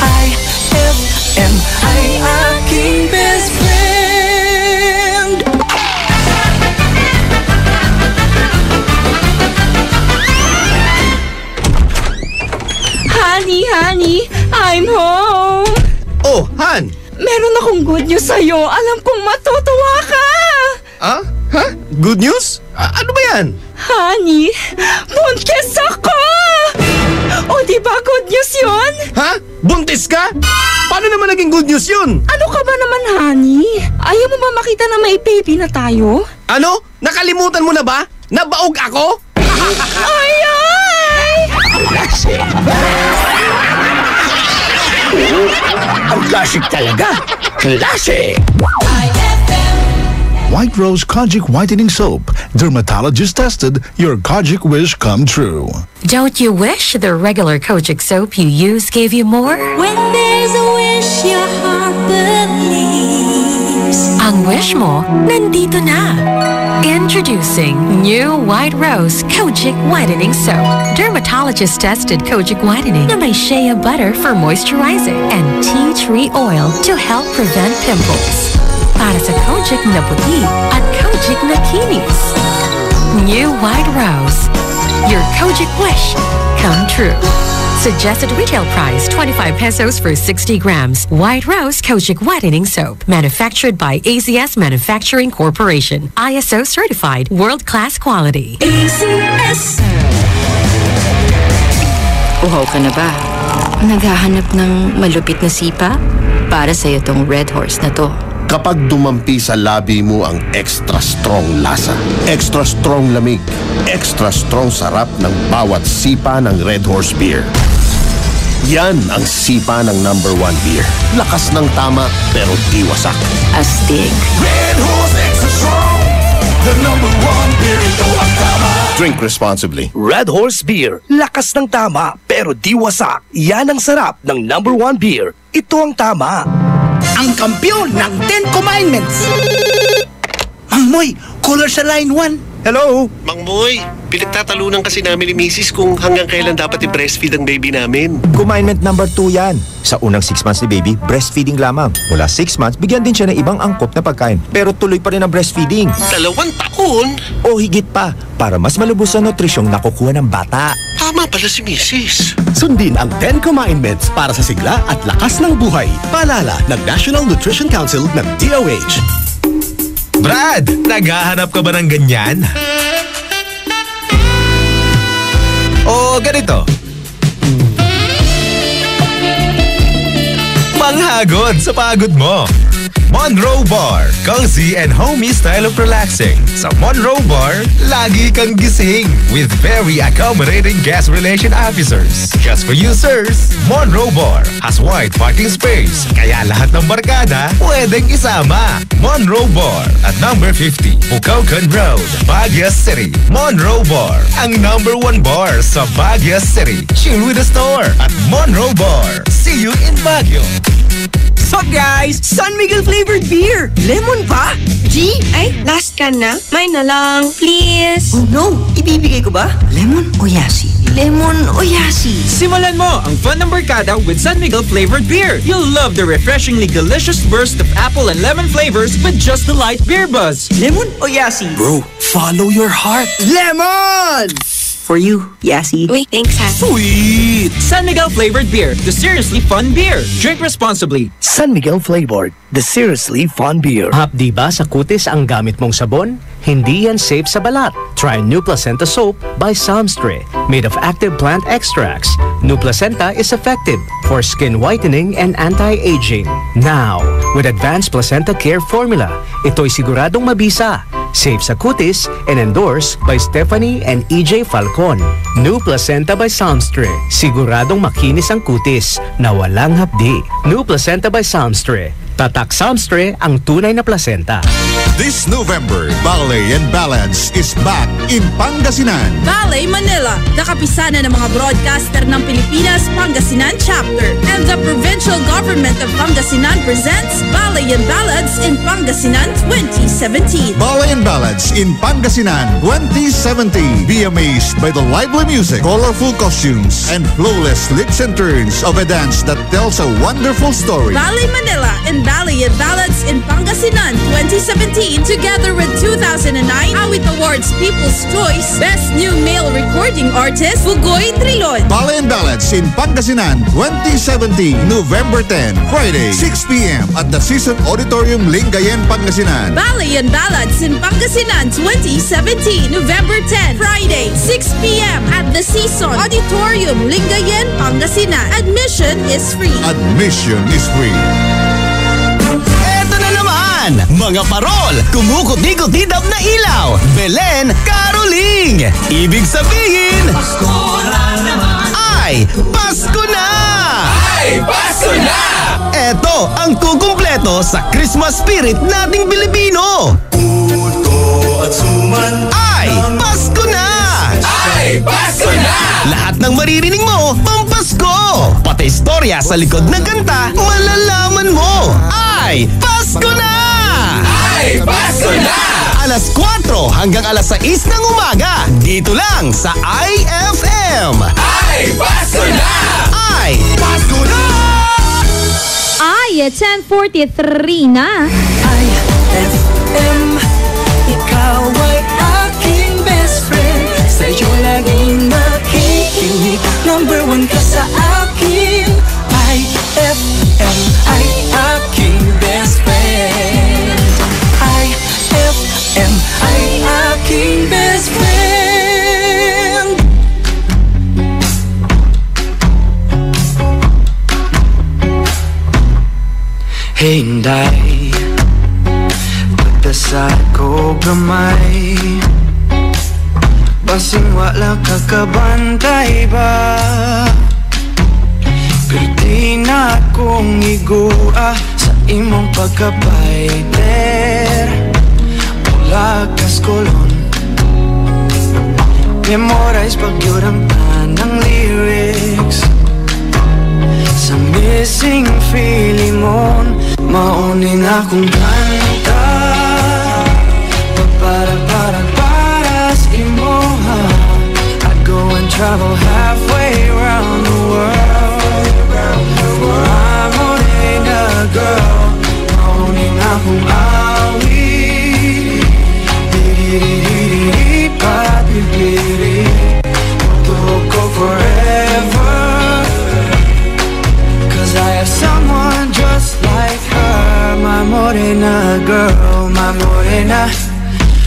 IFM ay aking best friend. Honey, I'm home. Oh, Han! Meron akong good news sa'yo. Alam kong matutuwa ka. Ah? Ha? Good news? Ano ba yan? Honey, buntis ako! O, di ba good news yun? Ha? Buntis ka? Paano naman naging good news yun? Ano ka ba naman, honey? Ayaw mo ba makita na may baby na tayo? Ano? Nakalimutan mo na ba? Nabaog ako? Ay! Ang classic talaga. Classic! White Rose Kojic Whitening Soap. Dermatologist tested, your Kojic wish come true. Don't you wish the regular Kojic soap you use gave you more? When there's a wish your heart believes. Ang wish mo, nandito na. Introducing new White Rose Kojic Whitening Soap. Dermatologist tested Kojic Whitening na may shea butter for moisturizing and tea tree oil to help prevent pimples. Para sa Kojic na puti at Kojic na kinis. New White Rose. Your Kojic wish come true. Suggested retail price 25 pesos for 60 grams. White Rose Kojic Whitening Soap. Manufactured by AZS Manufacturing Corporation. ISO certified world-class quality. AZS. Uhaw ka na ba? Naghahanap ng malupit na sipa? Para sa'yo tong Red Horse na to. Kapag dumampi sa labi mo ang extra strong lasa, extra strong lamig, extra strong sarap ng bawat sipa ng Red Horse Beer. Yan ang sipa ng #1 beer. Lakas ng tama pero di wasak. Astig. Red Horse Extra Strong, the #1 beer. Ito ang tama. Drink responsibly. Red Horse Beer. Lakas ng tama pero di wasak. Yan ang sarap ng #1 beer. Ito ang tama. Ang kampiyon ng 10 Commandments. Mang Moy, caller sa line 1. Hello? Mang Moy, pinagtatalunan kasi namin ni Mrs. kung hanggang kailan dapat i-breastfeed ang baby namin. Commandment number 2 yan. Sa unang 6 months ni baby, breastfeeding lamang. Mula 6 months, bigyan din siya ng ibang angkop na pagkain. Pero tuloy pa rin ang breastfeeding. 2 taon? O higit pa, para mas malubos sa nutrisyong nakukuha ng bata. Tama pala si Mrs. Sundin ang 10 Commandments para sa sigla at lakas ng buhay. Paalala ng National Nutrition Council ng DOH. Brad, naghahanap ka ba ng ganyan? O ganito. Manghagod sa pagod mo. Monroe Bar, cozy and homey style of relaxing. Sa Monroe Bar, lagi kang gising with very accommodating guest relation officers. Just for you, sirs, Monroe Bar has wide parking space, kaya lahat ng barkada pwedeng isama. Monroe Bar at number 50, Bucaucan Road, Baguio City. Monroe Bar, ang #1 bar sa Baguio City. Chill with the store at Monroe Bar. See you in Baguio. Ito guys, San Miguel flavored beer. Lemon pa? G? Ay, last ka na. May na lang, please. Oh no, ibibigay ko ba? Lemon o yasi? Lemon o yasi? Simulan mo ang fun ng barkada with San Miguel flavored beer. You'll love the refreshingly delicious burst of apple and lemon flavors with just the light beer buzz. Lemon o yasi? Bro, follow your heart. Lemon! For you, Yasi. Wait, thanks ha. Sweet! San Miguel flavored beer, the seriously fun beer. Drink responsibly. San Miguel flavored, the seriously fun beer. Hapdi ba sa kutis ang gamit mong sabon? Hindi yan safe sa balat. Try New Placenta Soap by Samstre, made of active plant extracts. New Placenta is effective for skin whitening and anti-aging. Now, with Advanced Placenta Care Formula, ito'y siguradong mabisa, safe sa kutis, and endorsed by Stephanie and EJ Falcon. New Placenta by Samstre, siguradong makinis ang kutis na walang hapdi. New Placenta by Samstre, tatak Samstre ang tunay na placenta. This November, Ballet and Ballads is back in Pangasinan. Ballet Manila, nakapisanan ng mga broadcaster ng Pilipinas Pangasinan Chapter, and the Provincial Government of Pangasinan presents Ballet and Ballads in Pangasinan 2017. Ballet and Ballads in Pangasinan 2017. Be amazed by the lively music, colorful costumes, and flawless lips and turns of a dance that tells a wonderful story. Ballet Manila and Ballet and Ballads in Pangasinan 2017, together with 2009 Awit Awards People's Choice Best New Male Recording Artist, Bugoy Trilon. Ballet and Ballads in Pangasinan 2017, November 10, Friday, 6 p.m. at the Season Auditorium, Lingayen, Pangasinan. Ballet and Ballads in Pangasinan 2017, November 10, Friday, 6 p.m. at the Season Auditorium, Lingayen, Pangasinan. Admission is free. Admission is free. Eto na naman, mga parol, kumukot-ikot-idap na ilaw, Belen, Caroling. Ibig sabihin, Pasko na naman. Ay, Pasko na! Ay, Pasko na! Eto ang kukumpleto sa Christmas spirit nating Pilipino. Puto at suman. Ay, Pasko na! Ay, Pasko na! Lahat ng maririnig mo, pampasko! Pati istorya sa likod ng kanta, malalaman mo! Ay, Pasko na! Ay, Pasko na! Alas 4 hanggang alas 6 ng umaga, dito lang sa IFM. Ay, Pasko na! Ay, Pasko na! Ay, 10:43 na. IFM, ikaw ay aking best friend. Sa'yo laging makikinig. Number 1 ka sa akin. IFM ay aking best friend. IFM ay aking best friend. Hey, Inday, pagdasal ko gamay, basing wala kakabantay ba? Pero di na akong igua sa imong pagkabaiter. Mula kaskolon, memorize pagyurang tanang lyrics. Sa missing feeling mo, maunin akong kanta. Para sa imo, I'd go and travel halfway around the world. For I'm only a girl, maunin akong awi. Di-di-di-di-di-di-di-di-di-di. We'll go forever, 'cause I have someone just like her. My morena girl, my morena,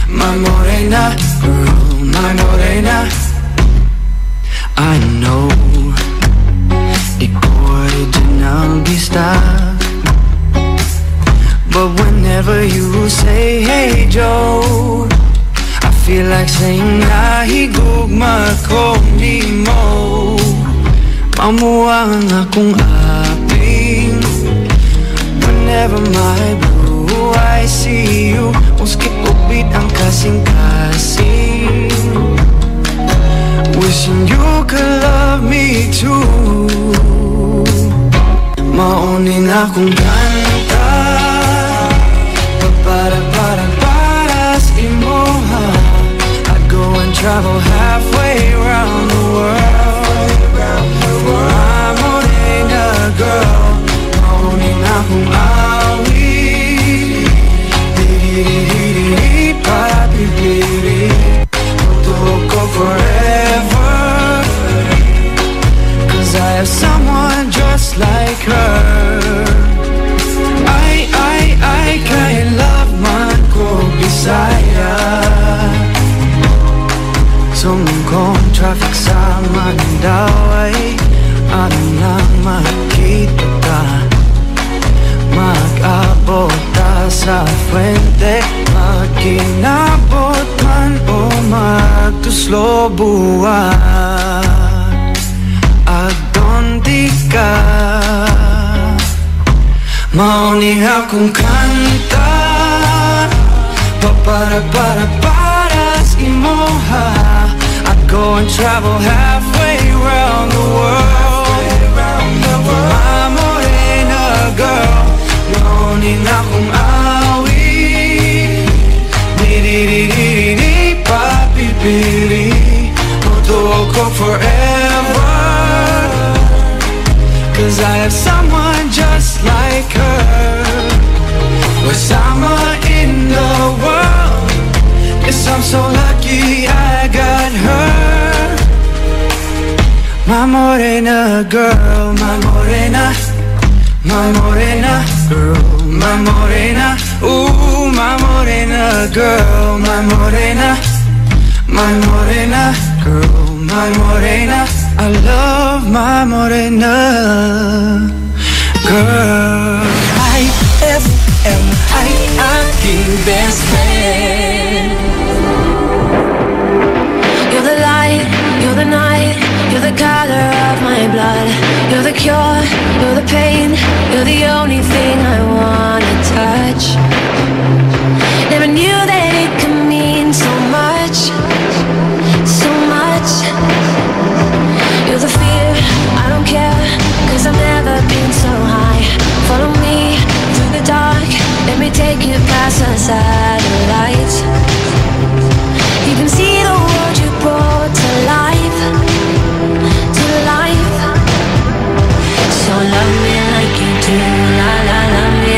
my morena girl, my morena. I know ikaw original gista, but whenever you say hey Joe, I feel like saying nahigugma ko ni mo. Mamuwang akong aping whenever my blue eyes see you. Muski upit ang kasing-kasing, wishing you could love me too. Maunin akong kanta para sa imoha. I'd go and travel halfway around the world. My morena girl, maunin akong awi. Di-di-di-di-di, papi-pili, matulog ko forever. Cause I have someone just like her. I can't love man ko Bisaya. Sumukong traffic sa Mandaw ay ano lang makita ka. Mag-abot ta sa Fuente, magkinabot man o magtuslo buwan. Agdondi ka, mauni akong kanta para sa imoha. I'd go and travel halfway around the world. My morena girl, mauni akong awi. Di-di-di-di-di, papi-pili, matulog ko forever. Cause I have someone just like her. We're summer in the world. Yes, I'm so lucky I got her. My morena girl, my morena, my morena girl, my morena. Ooh, my morena girl, my morena, my morena girl, my morena. I love my morena girl. IFM, ay aking best friend. You're the light, you're the night, you're the color of my blood. You're the cure, you're the pain, you're the only thing I wanna touch. Never knew that it could mean so much, so much. You're the fear, I don't care, cause I've never been so high. Follow me through the dark, let me take you past the satellites. You can see the world you brought to life, to life. So love me like you do, la la, love me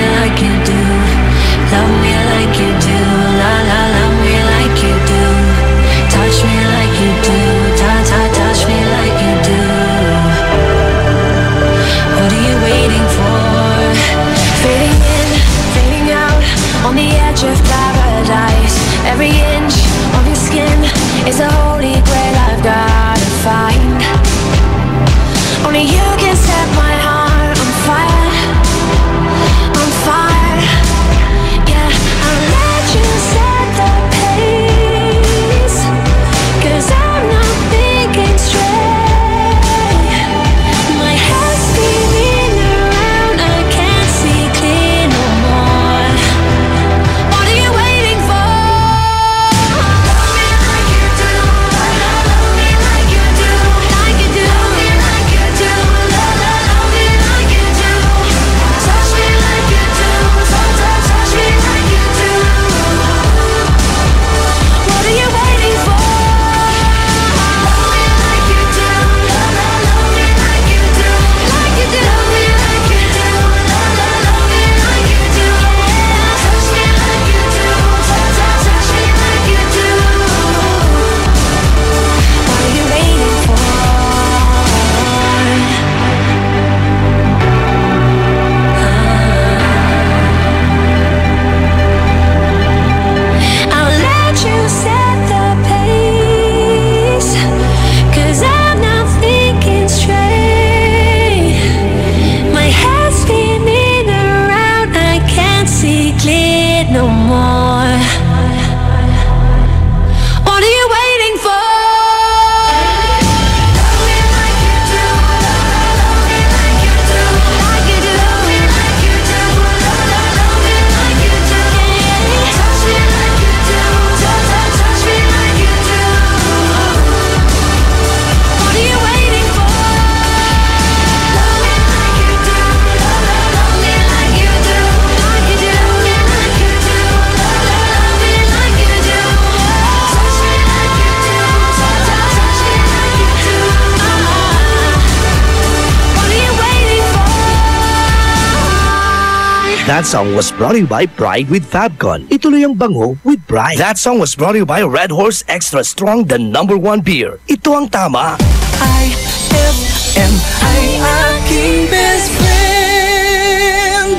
That song was brought to you by Pride with Fabcon. Ituloy ang bango with Pride. That song was brought to you by Red Horse Extra Strong, the #1 beer. Ito ang tama. IFM ay aking best friend.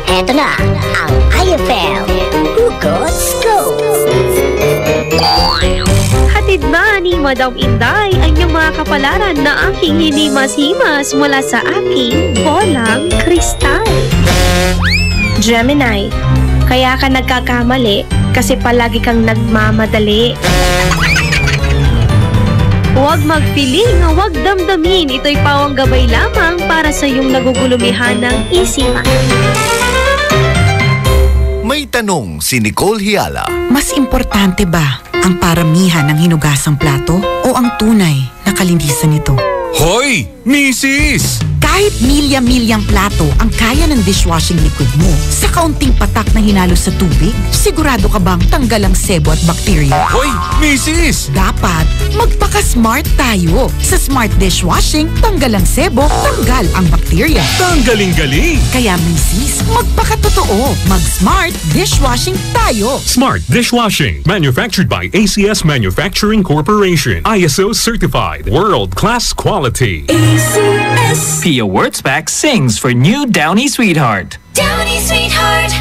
Eto na ang IFM Hugot Scoop. Hatid na ni Madam Inday ang iyong mga kapalaran na aking hinimas-himas mula sa aking bolang kristal. Gemini, kaya ka nagkakamali kasi palagi kang nagmamadali. Huwag magpiling, huwag damdamin. Ito'y pawang gabay lamang para sa iyong nagugulumihan ng isipan. May tanong si Nicole Hiala. Mas importante ba ang paramihan ng hinugasang plato o ang tunay na kalinisan nito? Hoy, Mrs! Kahit milya-milyang plato ang kaya ng dishwashing liquid mo, sa kaunting patak na hinalo sa tubig, sigurado ka bang tanggal ang sebo at bakterya? Hoy, Mrs! Dapat magpaka-smart tayo. Sa Smart Dishwashing, tanggal ang sebo, tanggal ang bakterya. Tanggaling-galing! Kaya Mrs., magpaka-totoo. Mag-Smart Dishwashing tayo. Smart Dishwashing, manufactured by ACS Manufacturing Corporation. ISO certified, world-class quality. ACS. Pia Wurtzbach sings for new Downy Sweetheart. Downy Sweetheart,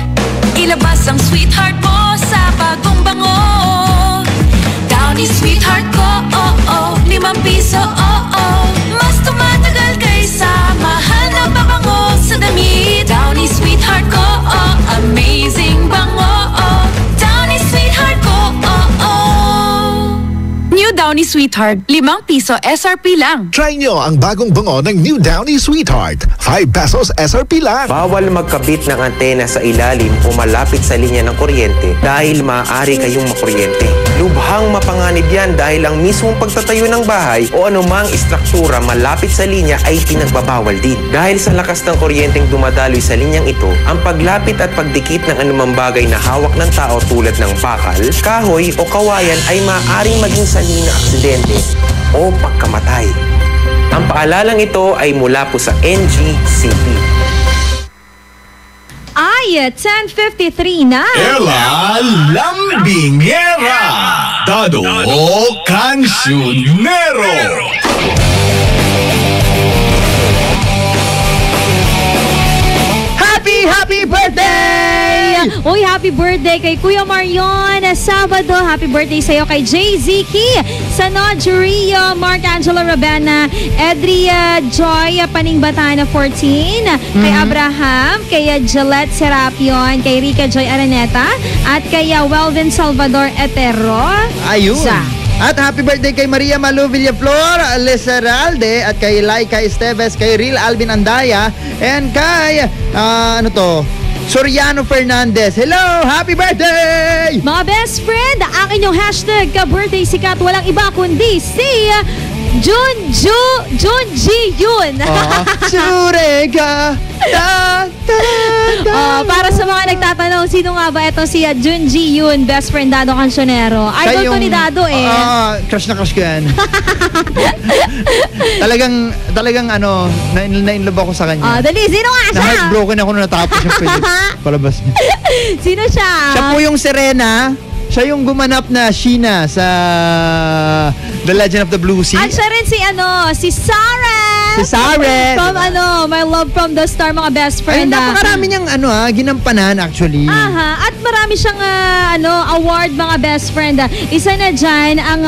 ilabas ang sweetheart mo sa bagong bango. Downy Sweetheart ko, oh oh, ₱5, oh oh. Mas tumatagal kaysa mahal na pabango sa damit. Downy Sweetheart ko, oh, amazing bango, oh. Downy Sweetheart ko, oh oh. New Downy Sweetheart, ₱5 SRP lang. Try nyo ang bagong bango ng New Downy Sweetheart. ₱5 SRP lang. Bawal magkabit ng antena sa ilalim o malapit sa linya ng kuryente dahil maaari kayong makuryente. Lubhang mapanganib yan dahil ang mismong pagtatayo ng bahay o anumang istruktura malapit sa linya ay pinagbabawal din. Dahil sa lakas ng kuryenteng dumadaloy sa linyang ito, ang paglapit at pagdikit ng anumang bagay na hawak ng tao tulad ng bakal, kahoy o kawayan ay maaaring maging salina aksidente o pagkamatay. Ang paalalang ito ay mula po sa NGCP. Ay, 10:53 na. Ela Lambingera, Dado Cancionero. Happy birthday! Uy, happy birthday kay Kuya Marion Sabado. Happy birthday sa'yo kay JZ Key, Sanojo Rio, Mark Angelo Rabena, Edria Joy Paningbatana 14, kay Abraham, kay Gillette Serapion, kay Rica Joy Araneta, at kay Welvin Salvador Etero. Ayun. At happy birthday kay Maria Malu Villaflor, Leseralde, at kay Laika Esteves, kay Real Alvin Andaya, and kay, Soriano Fernandez. Hello! Happy birthday! Mga best friend, ang inyong hashtag ka-birthday sikat walang iba kundi si Junji Yun. Sureka! Para sa mga nagtatanong, sino nga ba ito si Junji Yun, best friend Dado Cancionero? Idol to ni Dado eh. Crush na crush ko yan. talagang na-inlove ako sa kanya. Dali, sino nga siya? Na-heartbroken ako nung natapos yung palabas niya. Sino siya? Siya po yung Serena. Siya yung gumanap na Sheena sa The Legend of the Blue Sea. At siya rin si Sarah. Si Sarah. From My Love from the Star, mga best friend. Ay, napakarami niyang ginampanan actually. At marami siyang award, mga best friend. Isa na dyan ang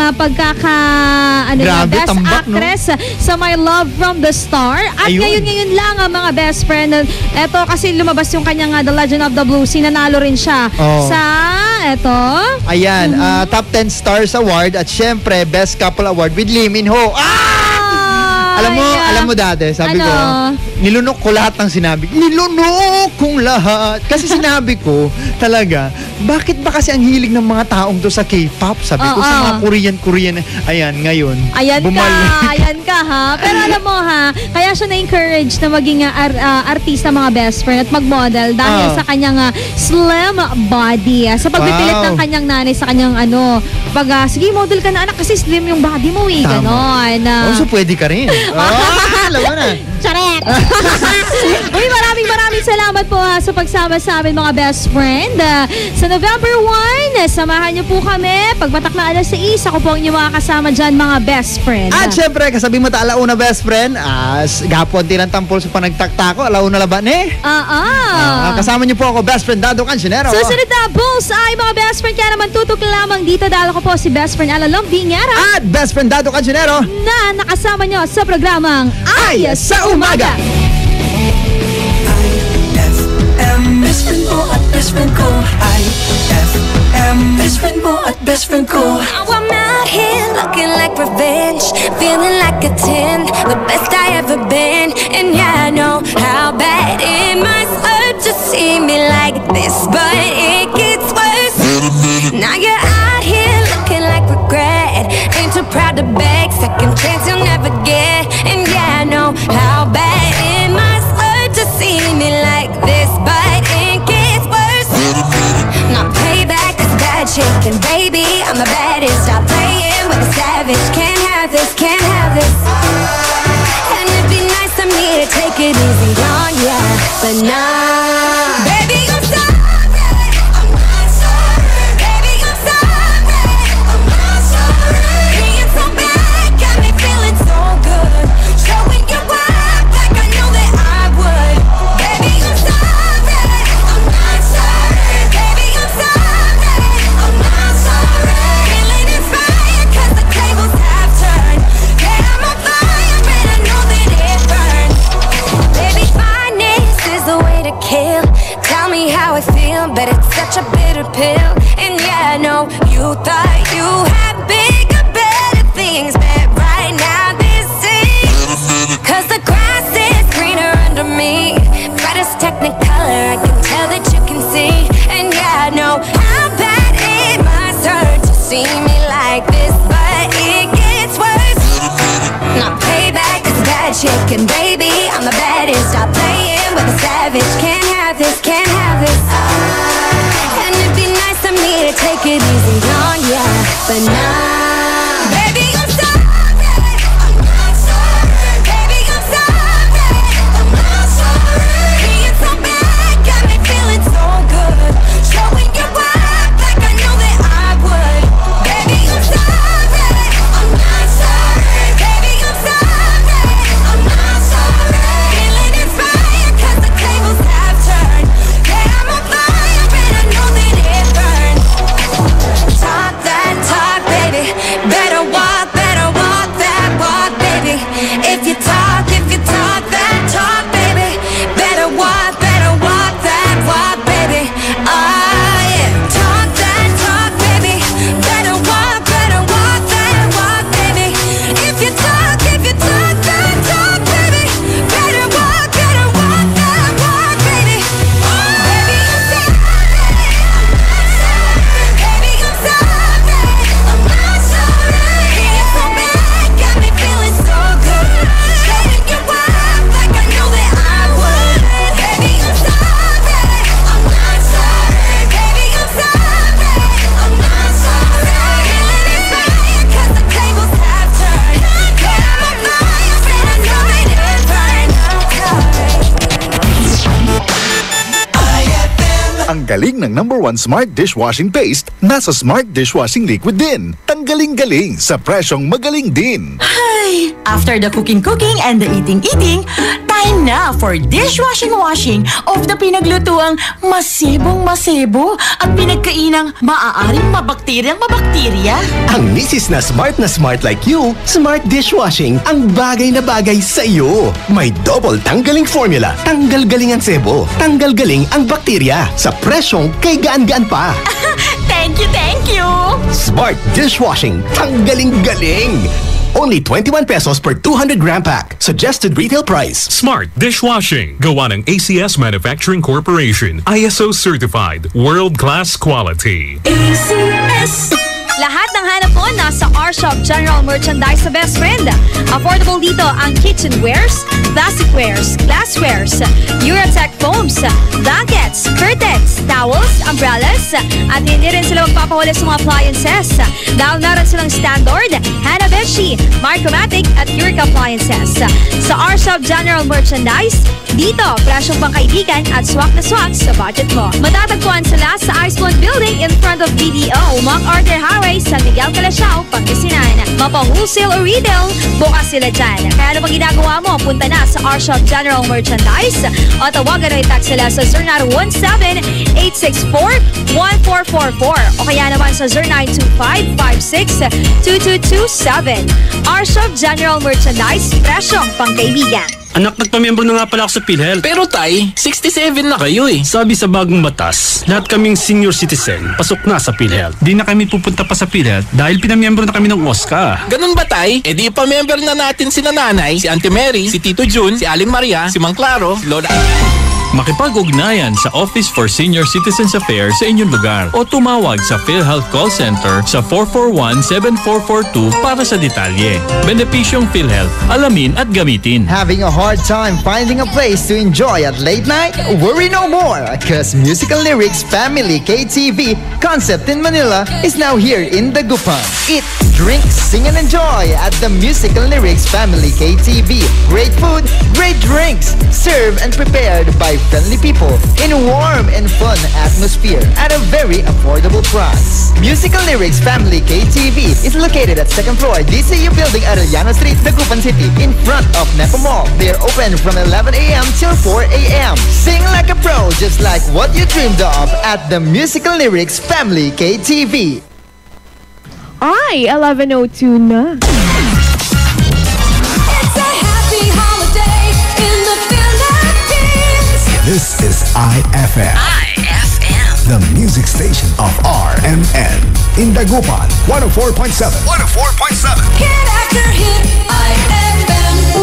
Best tambak, Actress sa My Love from the Star. At ngayon lang mga best friend. Eto kasi lumabas yung kanyang The Legend of the Blue Sea. Nanalo rin siya sa Ayan, Top 10 Stars Award at syempre Best Couple Award with Lee Min Ho. Alam mo dati, sabi ko, nilunok ko lahat ng sinabi. Nilunok kong lahat. Kasi sinabi ko talaga bakit ba kasi ang hilig ng mga taong to sa K-pop? Sabi ko sa mga Korean. Ayan, ngayon. Ayan ka ha. Pero alam mo ha, kaya siya na-encourage na maging artista mga best friend at mag-model dahil sa kanyang slim body. Sa pagpipilit ng kanyang nanay sa kanyang sige model ka na anak kasi slim yung body mo eh. Ganon. So pwede ka rin. Alam mo na. Charet! Uy, maraming salamat po sa pagsama sa amin mga best friend. Sa November 1, samahan niyo po kami. Pagpatak na alas 6, ako po ang inyong mga kasama dyan mga best friend. At syempre, kasabi mo ta alauna best friend, gapon din ang tampol sa panagtaktako, alauna laban eh. Kasama niyo po ako best friend Dado Cancinero. Susunod na Bullseye mga best friend, kaya naman tutok lamang dito dahil ako po si best friend Alalong Bingara. At best friend Dado Cancinero na nakasama niyo sa programang Ay sa Umaga. IFM, best friend mo at best friend ko. IFM, best friend mo at best friend ko. Now I'm out here looking like revenge, feeling like a 10, the best I ever been. And yeah, I know how bad it must hurt to see me like this, but it gets worse. Now you're out here looking like regret, ain't too proud to beg, second chance you'll never get. And yeah, I know how bad it must hurt to see me like this, but it gets worse. Now payback is bad shaking, baby, I'm the baddest. Stop playing with a savage, can't have this, can't have this. And it'd be nice of me to take it easy on ya, but nah, baby, I'm sorry. But it's such a bitter pill. And yeah, I know you thought you had bigger, better things, but right now this is, cause the grass is greener under me. Brightest technicolor, I can tell that you can see. And yeah, I know how bad it must hurt to see me like this, but it gets worse. Now payback is bad shaking, baby, I'm the baddest. Stop playing with a savage, can't have this, can't have this. And it'd be nice of me to take it easy on ya, but nah, baby, I'm sorry. I'm not sorry. Baby, I'm sorry. I'm not sorry. Being so bad got me feeling so good. Showing you up like I know that I would. Baby, I'm sorry. I'm not sorry. Baby, I'm sorry. I'm not sorry. Feeling inspired cause the tables have turned. Yeah, I'm on fire and I know that it burns. Talk that talk, baby. Better walk that walk, baby. If you talk that talk, baby. Better walk that walk, baby. Oh yeah. Talk that talk, baby. Better walk that walk, baby. If you talk that talk, baby. Better walk that walk, baby. Baby, I'm sorry. Baby, I'm sorry. I'm not sorry. Being so bad got me feeling so good. Showing you up like I know that I would. Baby, I'm sorry. I'm not sorry. Baby, I'm sorry. I'm not sorry. Feeling inspired cause the tables have turned. Yeah, I'm on fire and I know that it burns. Ang galing ng #1 Smart Dishwashing Paste nasa Smart Dishwashing Liquid din. Tanggaling-galing sa presyong magaling din. Hi! After the cooking and the eating, time na for dishwashing of the pinaglutuang masibong-masibo at pinagkainang maaaring mabakterya. Ang misis na smart like you, Smart Dishwashing ang bagay na bagay sa iyo. May double tanggaling formula, tanggal galing ang sebo, tanggal galing ang bakterya sa presyong kay gaan-gaan pa. Thank you! Smart Dishwashing, tanggaling galing. Only 21 pesos per 200-gram pack. Suggested retail price. Smart Dishwashing. Gawa ng ACS Manufacturing Corporation. ISO certified. World-class quality. ACS. Lahat ng hanap mo nasa R-Shop General Merchandise sa Best Friend. Affordable dito ang kitchenwares, plasticwares, glasswares, Eurotech foams, blankets, curtains, towels, umbrellas, at hindi rin sila magpapahuli sa mga appliances. Dahil naroon silang Standard, Hanabishi, Micromatic at Eureka appliances. Sa R-Shop General Merchandise, dito, presyong pangkaibigan at swak na swak sa budget mo. Matatagpuan sila sa Ice One Building in front of BDO, MacArthur Highway, San Miguel, Calasiao, Pangasinan. Mapa-wholesale o retail, bukas sila dyan. Kaya ano pang ginagawa mo, punta na sa R-Shop General Merchandise o tawagan o i-text sila sa 0917-864-1444 o kaya naman sa 0925-56-2227. R-Shop General Merchandise, presyong pangkaibigan. Anak, nagpamiyembro na nga pala ako sa PhilHealth. Pero tay, 67 na kayo eh. Sabi sa bagong batas, lahat kaming senior citizen, pasok na sa PhilHealth. Di na kami pupunta pa sa PhilHealth dahil pinamiyembro na kami ng OSCA. Ganun ba tay? E di pa-member na natin si nanay, si Auntie Mary, si Tito Jun, si Aling Maria, si Mang Claro, si Lola... Makipag-ugnayan sa Office for Senior Citizens Affairs sa inyong lugar o tumawag sa PhilHealth Call Center sa 441-7442 para sa detalye. Benepisyong PhilHealth, alamin at gamitin. Having a hard time finding a place to enjoy at late night? Worry no more, because Musical Lyrics Family KTV concept in Manila is now here in Dagupan. Eat, drink, sing and enjoy at the Musical Lyrics Family KTV. Great food, great drinks, served and prepared by friendly people in a warm and fun atmosphere at a very affordable price. Musical Lyrics Family KTV is located at 2nd floor DCU Building, Arellano Street, Dagupan City, in front of Nepo Mall. They are open from 11 a.m. till 4 a.m. Sing like a pro, just like what you dreamed of at the Musical Lyrics Family KTV. Ay, 11:02 na. This is IFM. The music station of RMN. In Dagupan, 104.7. 104.7. Hit after hit, IFM.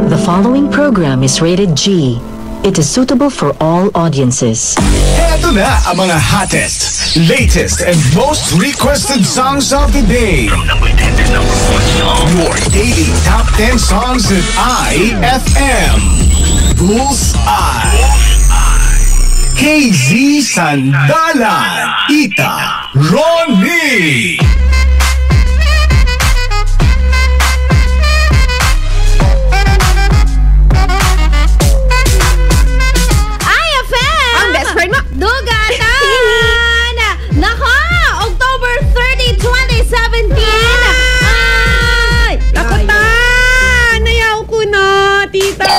The following program is rated G. It is suitable for all audiences. Eto na ang mga hottest, latest, and most requested songs of the day. From number 10 to number 1 song. Your daily top 10 songs at IFM. Bullseye. KZ Sandalan. Ita Ronnie. Dugatan! Nako! October 30, 2017! Ay! Takutan! Nayaw ko na, tita!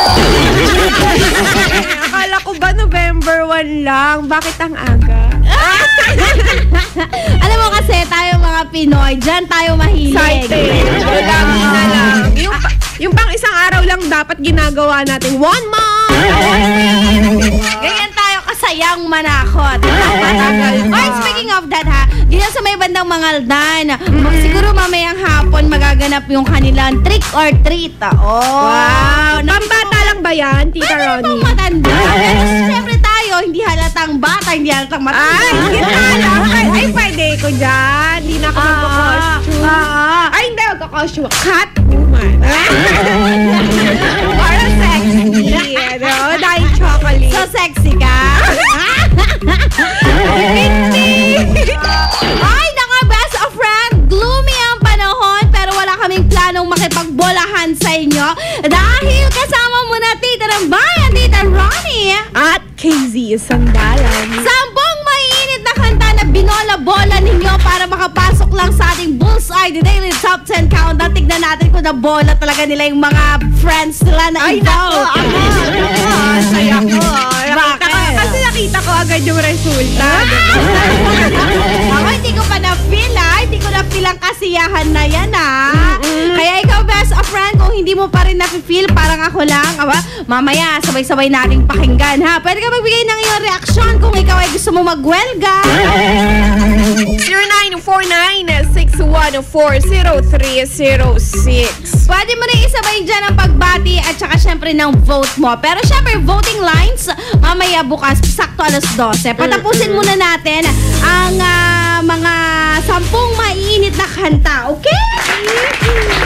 Akala ko ba November 1 lang? Bakit ang aga? Alam mo kasi, tayo mga Pinoy, dyan tayo mahilig. Excited! Lagi na lang. Yung pang isang araw lang dapat ginagawa natin. 1 month! Ganyan tayo kasayang manakot. Or speaking of that ha, dito sa may bandang Mangaldan, siguro mamayang hapon magaganap yung kanilang trick or treat. Wow! Pambata lang ba yan, Tita Ronnie? Pang matanda. Pero syempre tayo, hindi halatang bata, hindi halatang matanda. Ay, pwede ko dyan. Hindi na ako magkakosyo. Ay, hindi, magkakosyo. Catwoman. Para sexy. Dahil chocolate. So sexy ka? Hindi! Ay, naka best of friend! Gloomy ang panahon pero wala kaming planong makipagbolahan sa inyo dahil kasama mo na Tita ng Bayan, Tita Ronnie! At KZ Sandalan. 10 mainit na kanta na binola-bola ninyo para makapasok lang sa ating Bullseye, the Daily Top 10 Countdown. Tignan natin kung nabola talaga nila yung mga friends nila na involved. Saya ko. Kasi nakita ko agad yung resulta. Ako hindi ko pa na-feel hindi ko na-feel ang kasiyahan na yan Kaya ikaw best of friend, kung hindi mo pa rin na-feel, parang ako lang, mamaya sabay-sabay nating pakinggan Pwede ka magbigay ng iyong reaksyon kung ikaw ay gusto mo magwelga. 0949-617-1111. 614-0306. Pwede mo rin isabay dyan ang pagbati at saka syempre ng vote mo. Pero syempre, voting lines, mamaya bukas, sakto alas 12. Patapusin muna natin ang mga 10 maiinit na kanta, okay?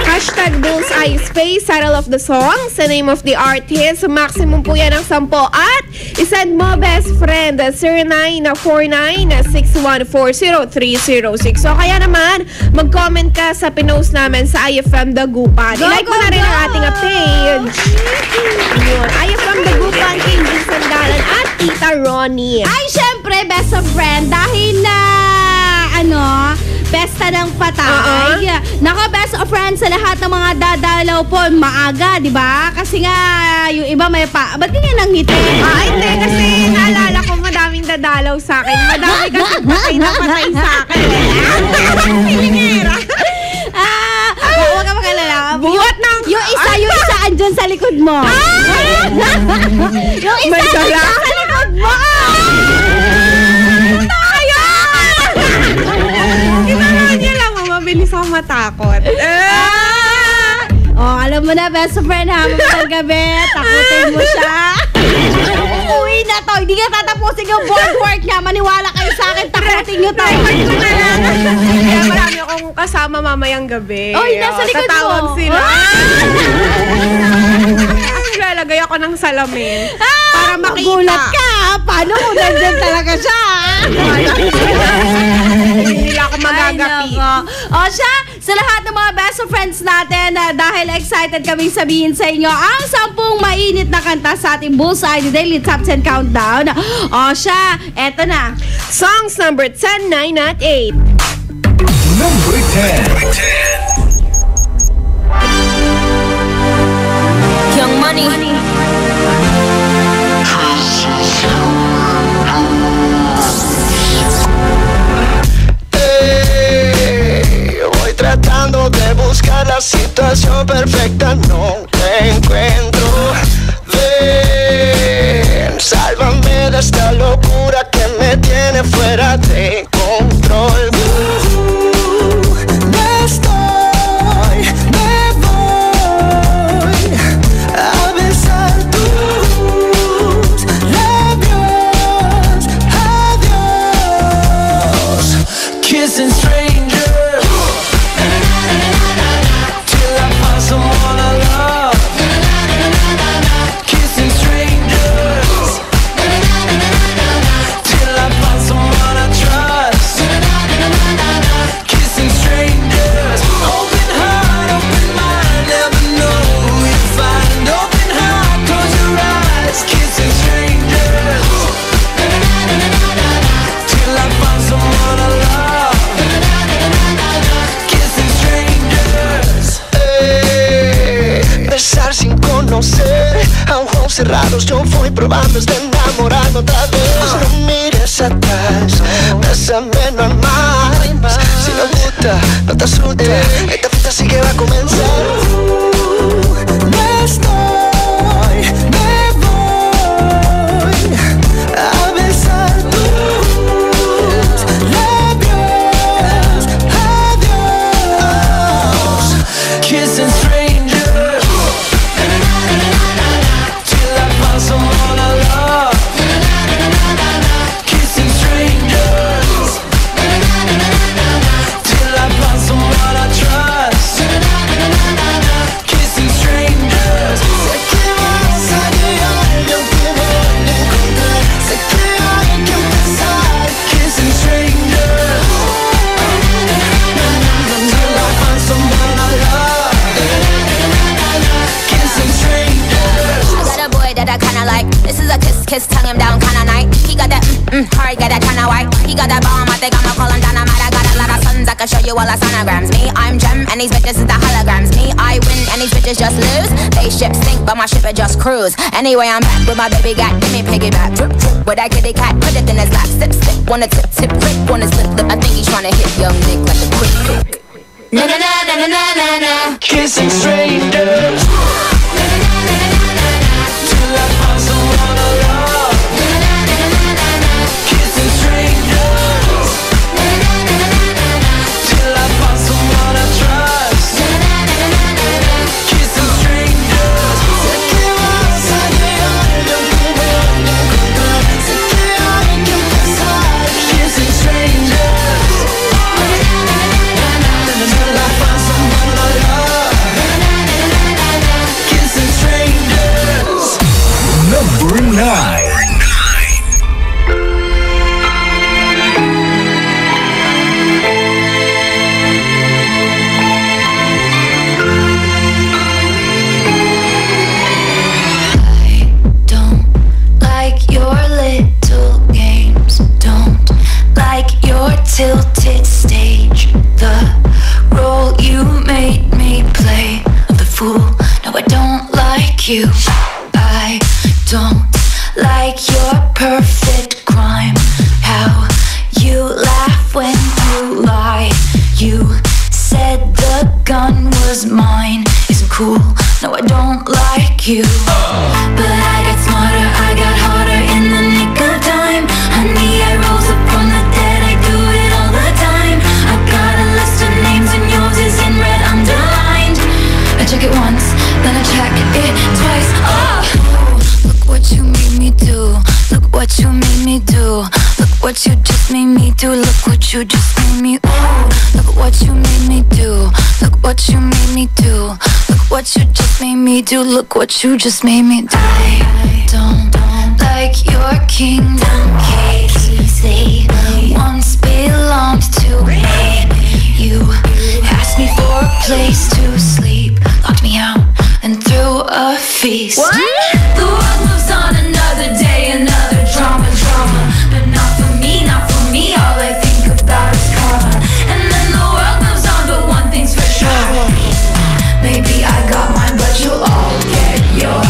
Hashtag Bullseye Space, title of the song, sa name of the artist. Maximum po yan ng 10. At isend mo best friend 0949-614-0306. So kaya naman, mag-comment ka sa pinost namin sa IFM Dagupan. I-like mo na rin ang ating page. Yun. IFM Dagupan, King Sandalan at Tita Ronnie. Ay, syempre, best of friend, dahil na, Pesta ng Patay. Nako, best of friends sa lahat ng mga dadalaw po maaga, di ba? Kasi nga, yung iba may ba't ganyan ang ngiti? Hindi, kasi naalala ko madaming dadalaw sa akin. Madami kasi patay na patay sa akin. Huwag ka magalala. Buhat ng... Yung isa andyan sa likod mo. Yung isa andyan sa likod mo. Mabilis ako matakot. Alam mo na, best friend ha, magandang gabi. Takutin mo siya. Uwi na to. Hindi ka tatapusin yung board work niya. Maniwala kayo sa akin, takutin nyo to. Kaya marami akong kasama mamayang gabi. Nasa likod mo. Tatawag sila. Lalagay ako ng salamin. Para makita. Magulat ka. Paano mo nandyan talaga siya? Hindi nila ako magagapi. Siya, sa lahat ng mga best of friends natin, dahil excited kaming sabihin sa inyo ang 10 mainit na kanta sa ating Bullseye Daily Top 10 Countdown. Siya, eto na. Songs number 10, 9, at 8. Number 10. Young Money. Voy tratando de buscar la situación perfecta, no te encuentro. Ven, sálvame de esta locura que me tiene fuera de control. Kissing strangers till I find someone I love. Kissing strangers till I find someone I trust. Kissing strangers, open heart, open mind, never know who you find. Open heart, close your eyes. Kissing strangers till I find someone I love. Besar sin conocer, a ojos cerrados yo voy probando de enamorarme otra vez. No mires atrás, bésame, no más. Si no gusta, no te asusta, esta fiesta sí que va a comenzar. Me voy a besar tus labios. Adiós. Kissing strangers till I find someone I love. Kissing strangers till I find someone I trust. Kissing strangers. Sé que vas a llegar, yo te voy a encontrar. Sé que hay que empezar. Kissing strangers till I find someone I love. Kissing strangers. I got a boy that I kinda like. This is a kiss, tongue him down kinda night. He got that hard, got that kinda white. He got that bomb, I think I'ma call him dynamite. I got a lot of sons, I can show you all our sonograms. Me, I'm Gem, and these bitches is the holograms. Me, I win, and these bitches just lose. They ship sink, but my ship it just cruise. Anyway, I'm back with my baby got, give me piggyback. Drip, drip, with that kitty cat, put it in his lap. Sip, sip, wanna tip, tip, quick, wanna slip, lip. I think he's tryna hit young Nick like a quick, quick. Na na na na na na na. Kissing strangers till I find someone I love. Kissing strangers till I find someone tilted stage. The role you made me play of the fool. No, I don't like you. I don't like your perfect crime. How you laugh when you lie. You said the gun was mine. Isn't cool. No, I don't like you. But I got smarter, I got harder in the nick of time. Honey, I rose up from the dead, I do it all the time. I got a list of names and yours is in red underlined. I check it once, then I check it twice. Oh, look what you made me do. Look what you made me do. Look what you just made me do. Look what you just made me. Ooh, look what you made me do. Look what you made me do. Look what you just made me do. Look what you just made me do. I don't like your kingdom keys. They once belonged to me. You asked me for a place to sleep, locked me out and threw a feast. What? The world moves on another day, another drama. But not for me, not for me. All I think about is karma. And then the world moves on, but one thing's for sure. Maybe I got mine, but you'll all get yours.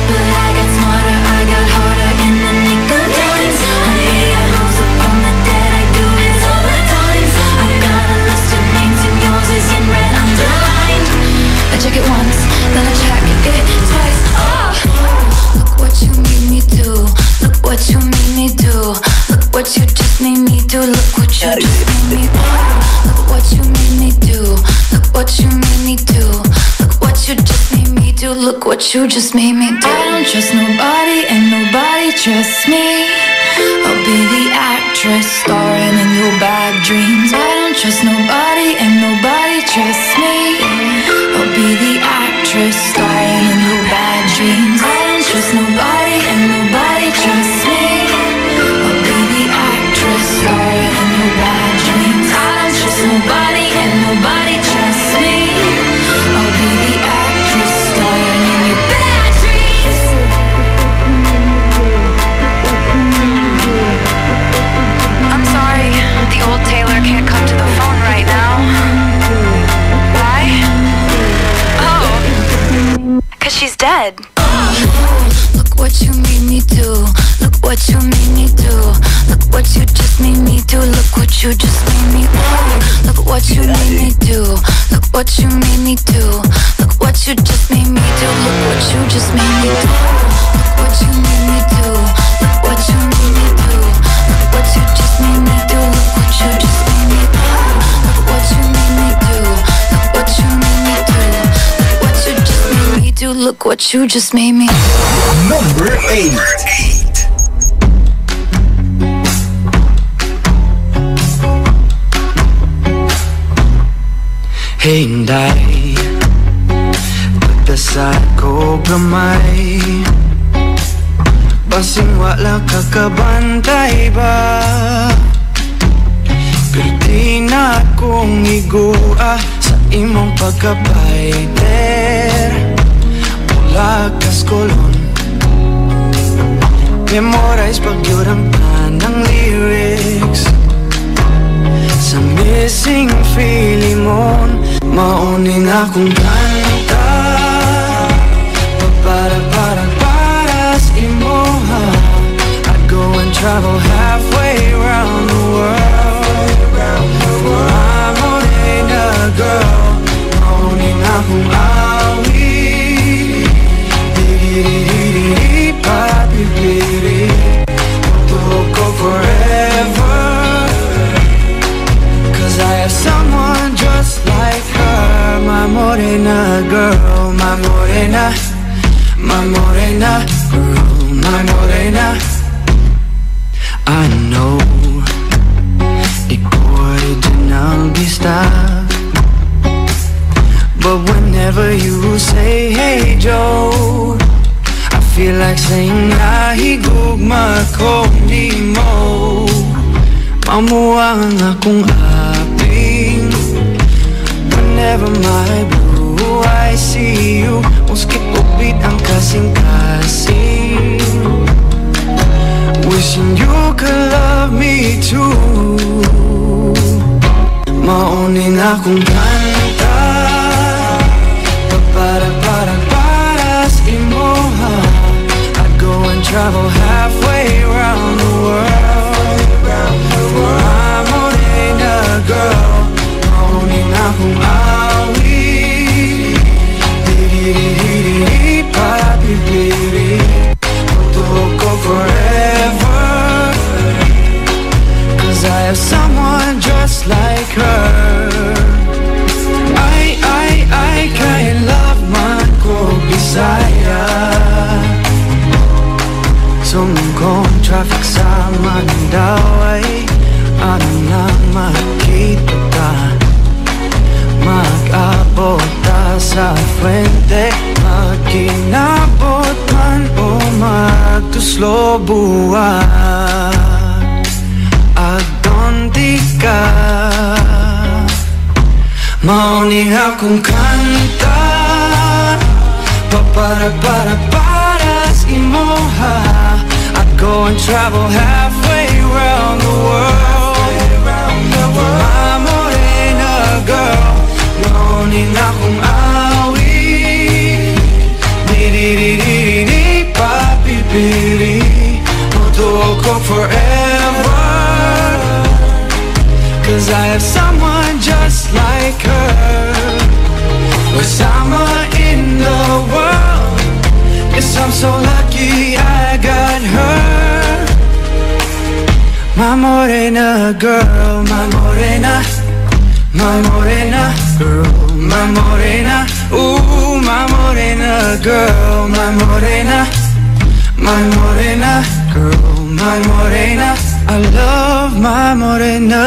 But I got smarter, I got harder in the nick of time. Honey, I rose up from the dead, I do it all the time. I got a list of names and yours is in red underlined. I check it once, then I check it twice. Oh, look what you made me do. Look what you made me do. Look what you just made me do. Look what you just made me do. Look what you made me do. Look what you made me do. Look what you just made me do. Look what you just made me do. I don't trust nobody and nobody trusts me. I'll be the actress starring in your bad dreams. I don't trust nobody and nobody trusts me. I'll be the actress starring in your bad dreams. I don't trust nobody and nobody trusts me. I'll be the actress starring in your bad dreams. I don't trust nobody and nobody trusts me. I'll be the actress starring in your bad dreams. I'm sorry, the old Taylor can't come to the phone right now. Why? Oh, 'cause she's dead. Look what you made me do. Look what you made me do. Look what you just made me do. Look what you just made me do. Look what you made me do. Look what you made me do. Look what you just made me do. Look what you just made me do. Look what you made me do. Look what you made me do. Look what you just made me do. Look what you just made me do. Look what you made me do. Look what you made me do. Look what you just made me do. Look what you just made me do. Number 8. Hey, Inday, pagdasal ko gamay. Basing wala kakabantay ba? Pero di na akong igua sa imong pagkabayter. Mula kaskolon, memorize pagyurang ng lyrics. Sa missing feeling mo, mauning akong kanta. Para sa imoha, I'd go and travel halfway around the world. For I'm only a girl, mauning akong awi. Di papipiri, go forever. I have someone just like her, my morena girl, my morena girl, my morena. I know ikaw original bista, but whenever you say hey Joe, I feel like saying nahigugma ko ni mo. Mamuwang akong aping. Whenever my blue eyes see you, won't skip a beat ang kasing-kasing. Wishing you could love me too. akong kanta para sa imo ha. I'd go and travel halfway around the world. I'm only a girl, mauning akong awi. Di-di-di-di-di, papi-piri, matulog ko forever. Cause I have someone just like her. I can't love man ko Bisaya. Sumkong traffic sa Mandaw ay ano na makita ka. Mag-abot ta sa Fuente, magkinabot man o magtuslo buwan. Agdondi ka, mauning akong kanta para sa imo ha. I'd go and travel halfway around the world. I'm morena girl, mauning akong awi. Di-di-di-di-di, papi-piri, matulog ko forever. Cause I have someone just like her. We're summer in the world. Yes, I'm so lucky I got her. My morena girl, my morena, my morena girl, my morena. Ooh, my morena girl, my morena, my morena girl, my morena. I love my morena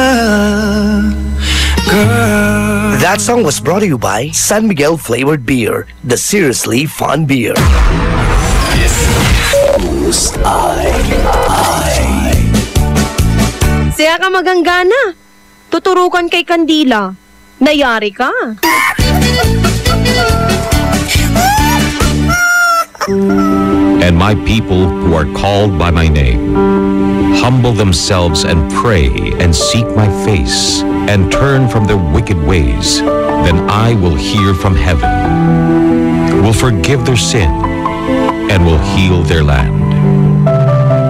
girl. That song was brought to you by San Miguel Flavored Beer, the seriously fun beer. Who's I? Siya ka maganggana. Tuturukan kay Kandila. Nayari ka. And my people who are called by my name humble themselves and pray and seek my face and turn from their wicked ways, then I will hear from heaven, will forgive their sin, and will heal their land.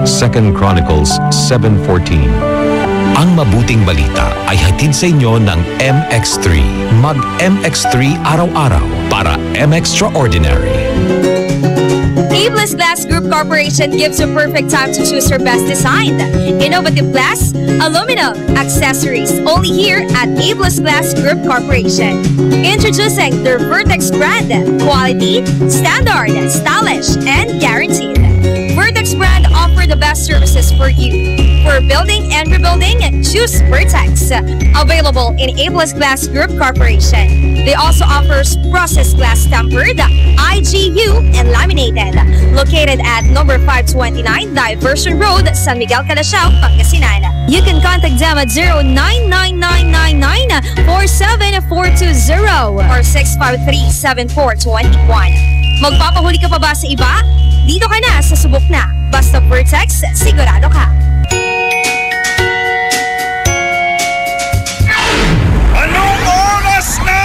2 Chronicles 7:14. Ang mabuting balita ay hatid sa inyo ng MX3. Mag-MX3 araw-araw para M-Extraordinary. Abeless Glass Group Corporation gives you perfect time to choose your best design. Innovative glass, aluminum, accessories, only here at Abeless Glass Group Corporation. Introducing their Vertex brand. Quality, standard, stylish, and guaranteed. Vertex brand offer the best services for you. For building and rebuilding, choose Vertex. Available in Abeless Glass Group Corporation. They also offers processed glass tempered, IGU, and laminated. Located at number 529 Diversion Road, San Miguel, Calasiao, Pangasinan. You can contact them at 099999-47420 or 653-7421. Magpapahuli ka pa ba sa iba? Dito ka na sa subok na. Basta Vertex, sigurado ka. Anong oras na?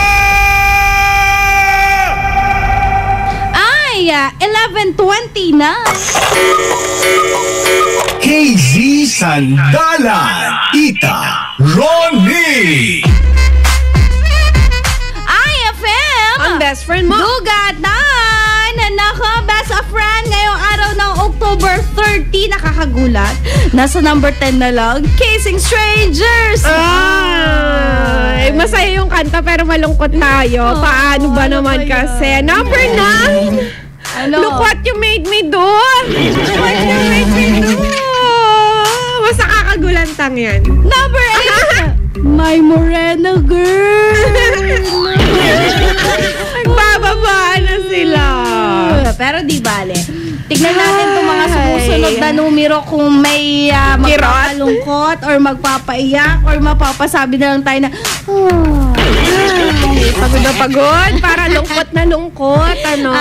Ay, 11:20 na. KZ Sandalan, Ita, Ronnie. IFM! Ang best friend mo. Dugatan! Nako, best of friend ngayong araw ng October 30. Nakakagulat. Nasa number 10 na lang. Kissing Strangers! Ay, masaya yung kanta pero malungkot tayo. Paano ba naman kasi? Number 9! Ano? Look what you made me do! Look what you made me do! Mas nakakagulantang yan. Number 8! My Morena Girl! Nagbababa na sila. Pero di bale. Tignan natin itong mga sumusunod na numero kung may magpapalungkot or magpapaiyak or mapapasabi na lang tayo na pagod na pagod. Para lungkot na lungkot. Ano?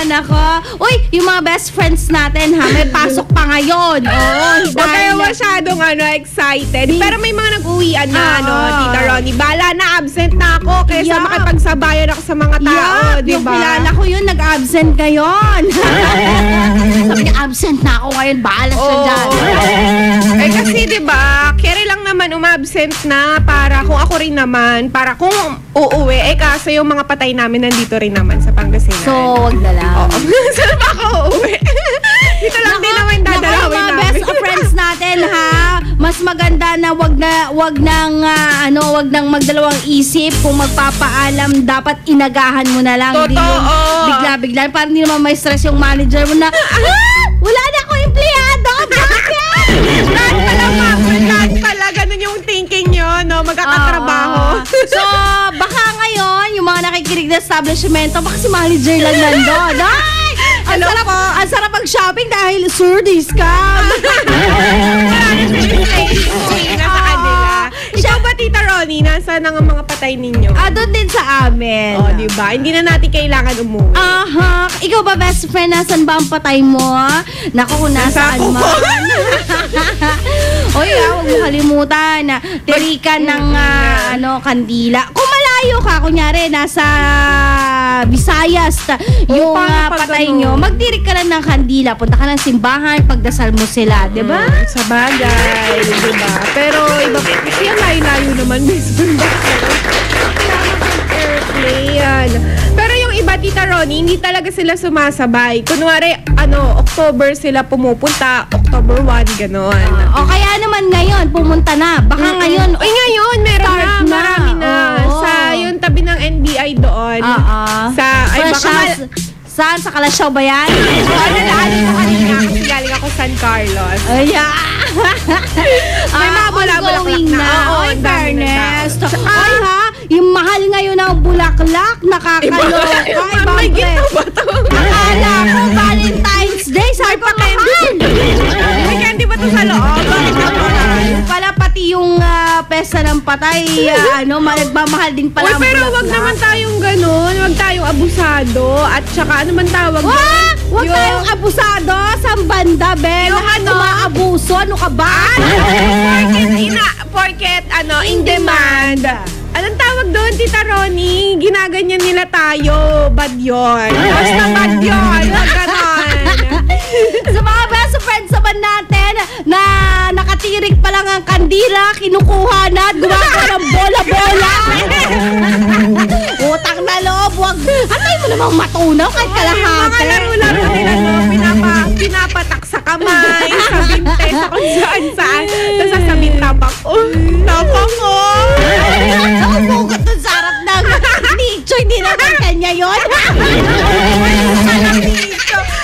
Nako. Uy, yung mga best friends natin ha, may pasok pa ngayon. Oo, Huwag kayo masyadong excited. Pero may mga nag-uwian na, Tita Ronnie. Bala na, absent na ako kaysa makipagsabayan ako sa mga tao, di Yung ba? kilala ko yun, nag-absent ngayon. Sabi niya, absent na ako ngayon. Bahala siya dyan. Kasi di ba, carry lang naman umabsent na para kung ako rin naman, para kung uuwi, kaso yung mga patay namin nandito rin naman sa Pangasinan. So, wag na lang. Saan ba ako uuwi? Dito lang din naman dadalawin mga namin. best friends natin, ha? Mas maganda na wag nang magdalawang isip. Kung magpapaalam, dapat inagahan mo na lang. Hindi yung bigla-bigla. Para hindi naman may stress yung manager mo na, wala na ako empleyado! Bakit? Lahat pala, ganun yung thinking nyo, no? Magkakatrabaho. So, baka ngayon, yung mga nakikinig na establishmento, baka si manager lang nandun. Ay! Ang sarap mag-shopping dahil sir, discount. Ikaw ba, Tita Ronnie, nasaan ang mga patay ninyo? Doon din sa amin. Diba? Hindi na natin kailangan umuwi. Aha. Ikaw ba, best friend, nasan ba ang patay mo? Naku, kung nasaan man. Oy, huwag mo kalimutan. Tirikan ng kandila. Kung malayo ka, kunyari, nasa Visayas, yung patay nyo, magtirik ka lang ng kandila. Punta ka ng simbahan, pagdasal mo sila, di ba? Sa bagay, di ba? Pero iba, siya layo-layo naman, Miss Bunda. Airplane. Pero yung iba, Tita Ronnie, hindi talaga sila sumasabay. Kunwari, October sila pumupunta, October 1, gano'n. O kaya naman ngayon, pumunta na. Baka ngayon, ngayon, meron na, marami na. Sa yung tabi ng NBI doon. Saan? Sa Kalasyaw ba yan? Nalaanin ko kanina kasi galing ako San Carlos. May mga bulaklak na. Oy, fairness. Ay ha, yung mahal ngayon ng bulaklak, nakakaloka. May ginto ba ito? Akala ko Valentine's Day, sabi ko mahal. May candy ba ito sa loob? Pala pati yung pesta ng patay, nagmamahal din pala ang pero bulaklak. wag naman tayong ganun. Wag tayong abusado. At saka, ano man tawag doon? Huwag tayong abusado sa banda, Ben. Umaabuso, ano ka ba? Porket, in demand. Anong tawag doon, Tita Ronnie? Ginaganyan nila tayo. Bad yun. Basta bad yun. Wag ganon. Sa mga best friends naman natin na nakatirik pa lang ang kandila, kinukuha na at gumagawa ng bola-bola. Utang na loob, wag. Antay mo namang matunaw kahit kalahati. Mga laro-laro nila, pinapatak sa kamay, sa binte, sa kung saan-saan. Tapos sasabihin tapak, tapak ko. Bugot dun sa harap ng nicho, hindi naman kanya yun.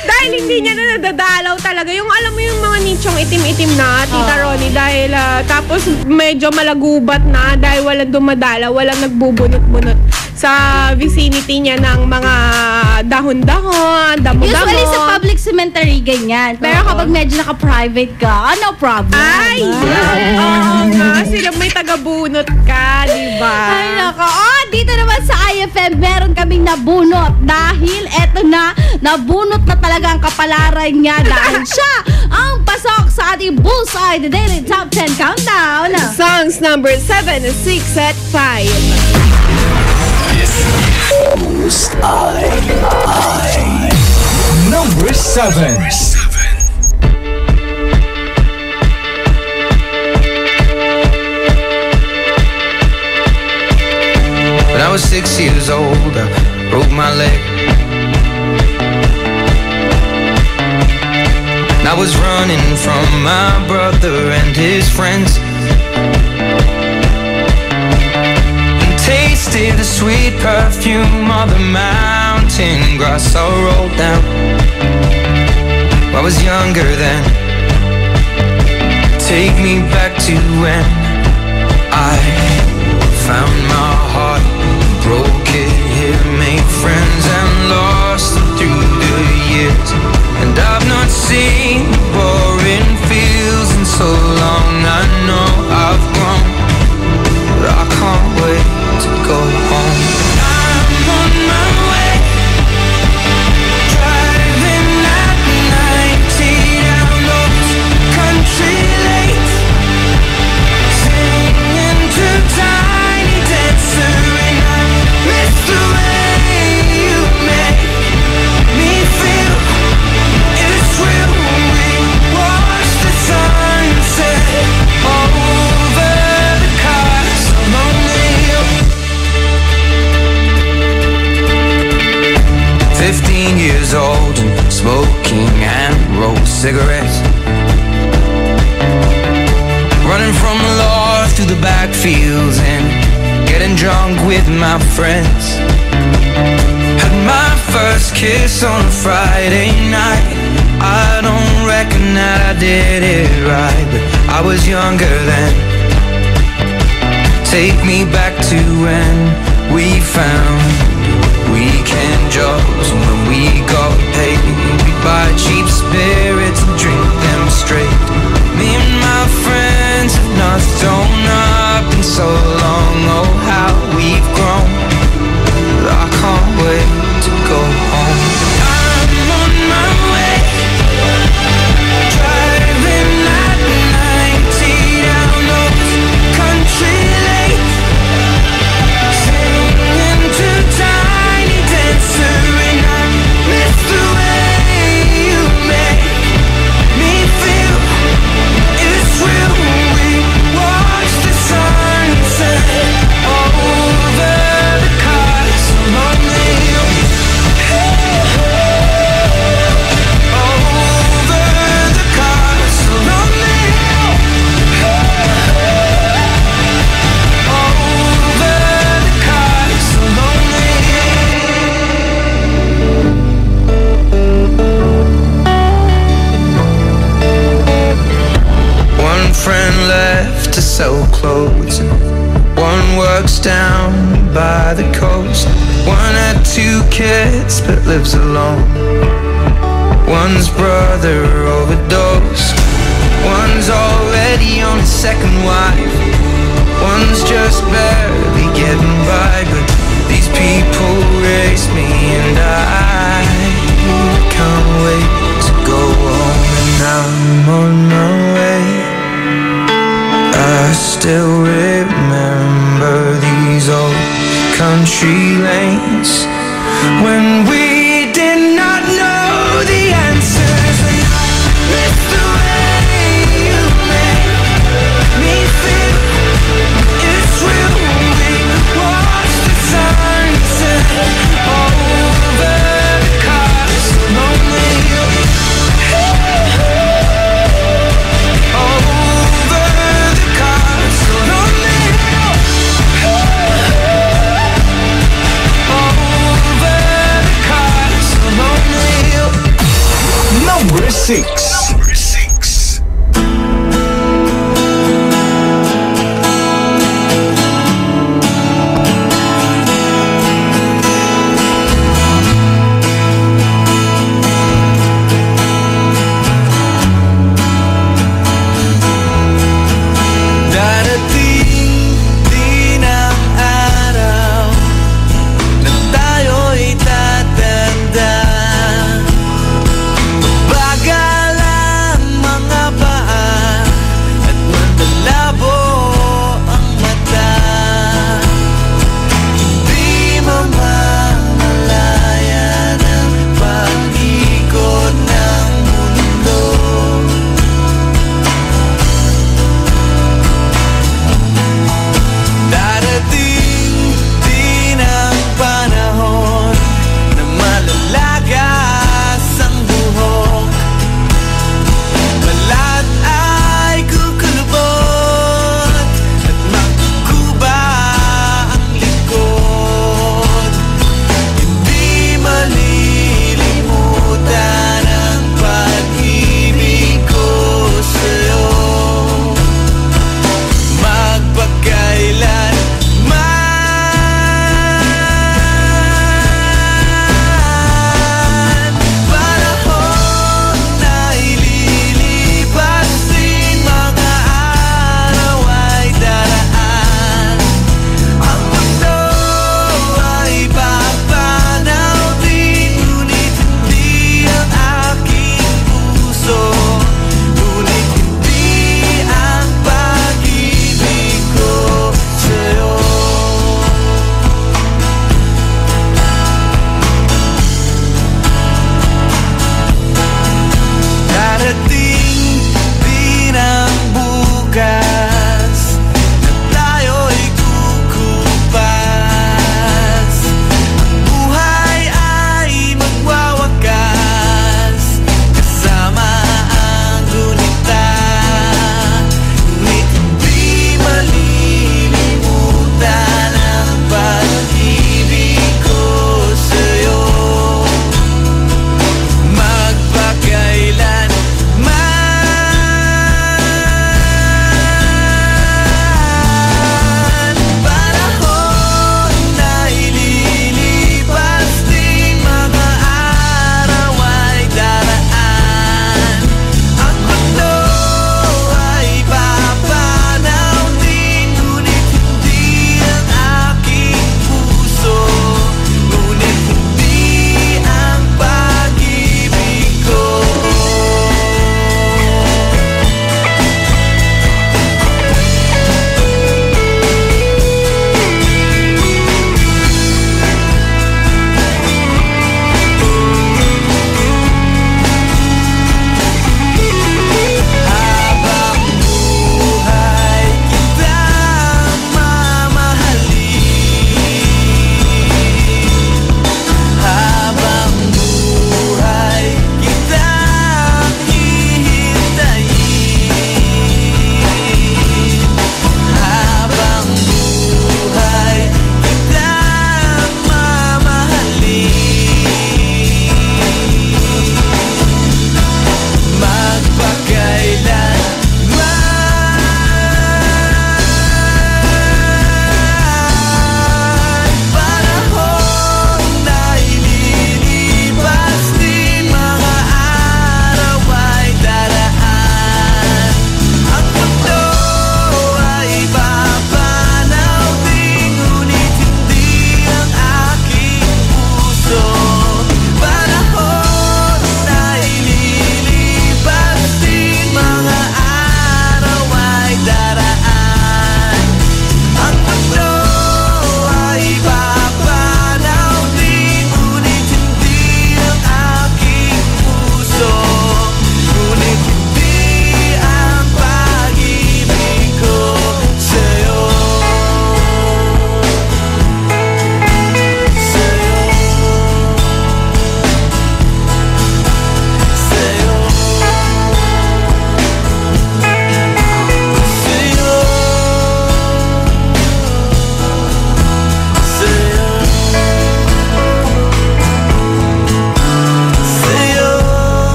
Dahil hindi niya na nadadalaw talaga. Yung alam mo yung mga nichong itim-itim na, Tita Ronnie, dahil tapos medyo malagubat na dahil walang dumadalaw, walang nagbubunot-bunot sa vicinity niya ng mga dahon-dahon, damo-damo. Usually sa public cemetery, ganyan. Pero kapag medyo naka-private ka, no problem. Ay! Oo nga, sila may taga-bunot ka, di ba? Ay, nako. Dito naman sa IFM, meron kaming nabunot. Dahil eto na, nabunot na talaga ang kapalaran niya dahil siya ang pasok sa ating Bullseye, the Daily Top 10 Countdown. Songs number 7, 6 at 5. Number 7. When I was 6 years old, I broke my leg. I was running from my brother and his friends, and tasted the sweet perfume of the mountain grass I rolled down. I was younger then. Take me back to when I found my heart, broke it here, made friends and lost them through the years. And I've not seen boring fields in so long. I know I've grown, but I can't wait to go home. I'm on my way, driving at 90 down the fields and getting drunk with my friends. Had my first kiss on a Friday night. I don't reckon that I did it right, but I was younger then. Take me back to when we found weekend jobs, and when we got paid, we'd buy cheap spirits and drink them straight. Me and my friends have not thrown up in so long. Oh, how we've grown. I can't wait to go home. I'm on my way, driving at 90 down those country lanes, singing to Tiny Dancer, and I miss the way you make me feel. It's real. We watch the sunset over the castle lonely. Over the castle lonely. Over the castle lonely. One friend left to sell clothes, and one works down by the coast. One had 2 kids but lives alone. One's brother overdosed. One's already on his second wife. One's just barely getting by, but these people raise me, and I can't wait to go home. And I'm on my way. I still remember these old country lanes when we did not know the answers, and I miss the way you make me feel. It's real. We watch the sunset over the castle lonely. Over the castle lonely. Over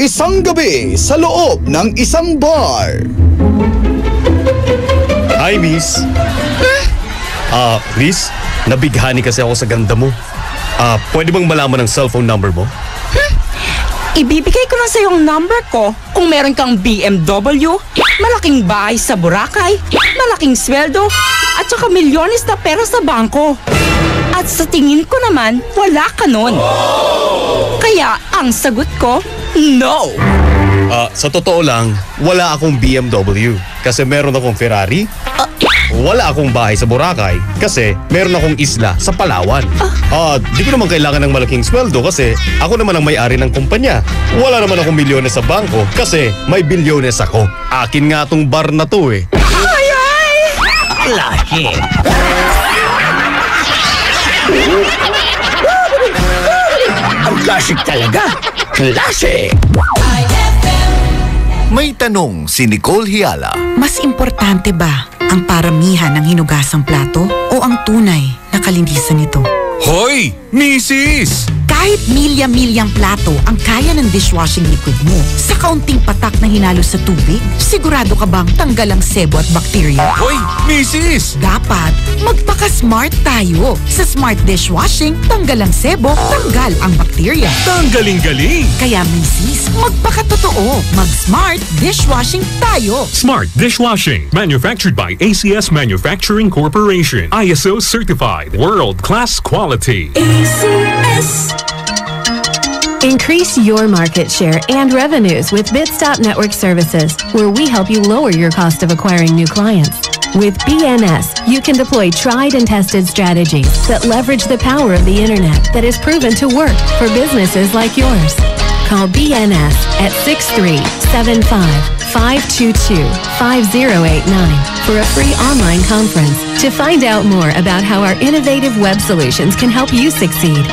Isang gabi sa loob ng isang bar. Hi, Miss. Miss, nabighani kasi ako sa ganda mo. Pwede bang malaman ang cellphone number mo? Ibibigay ko lang sa yung number ko kung meron kang BMW, malaking bahay sa Boracay, malaking sweldo, at saka milyones na pera sa bangko. At sa tingin ko naman, wala ka nun. Kaya ang sagot ko, no. Sa totoo lang, wala akong BMW kasi meron akong Ferrari. Wala akong bahay sa Boracay kasi meron akong isla sa Palawan. Di ko naman kailangan ng malaking sweldo kasi ako naman ang may-ari ng kumpanya. Wala naman akong milyones sa bangko kasi may bilyones ako. Akin nga tong bar na to eh. Ay! Lahi. Ang classic talaga. Classic. May tanong si Nicole Hiala. Mas importante ba ang paramihan ng hinugasang plato o ang tunay na kalinisan nito? Hoy! Mrs! Kahit milya-milyang plato ang kaya ng dishwashing liquid mo, sa kaunting patak na hinalo sa tubig, sigurado ka bang tanggal ang sebo at bakterya? Hoy! Mrs! Dapat magpaka-smart tayo. Sa smart dishwashing, tanggal ang sebo, tanggal ang bakterya. Tanggaling-galing! Kaya Mrs., magpaka-totoo. Mag-smart dishwashing tayo. Smart Dishwashing, manufactured by ACS Manufacturing Corporation. ISO certified, world-class quality. ACS. Increase your market share and revenues with Bitstop Network Services, where we help you lower your cost of acquiring new clients. With BNS, you can deploy tried and tested strategies that leverage the power of the internet that is proven to work for businesses like yours. Call BNS at 6375-522-5089 for a free online conference to find out more about how our innovative web solutions can help you succeed.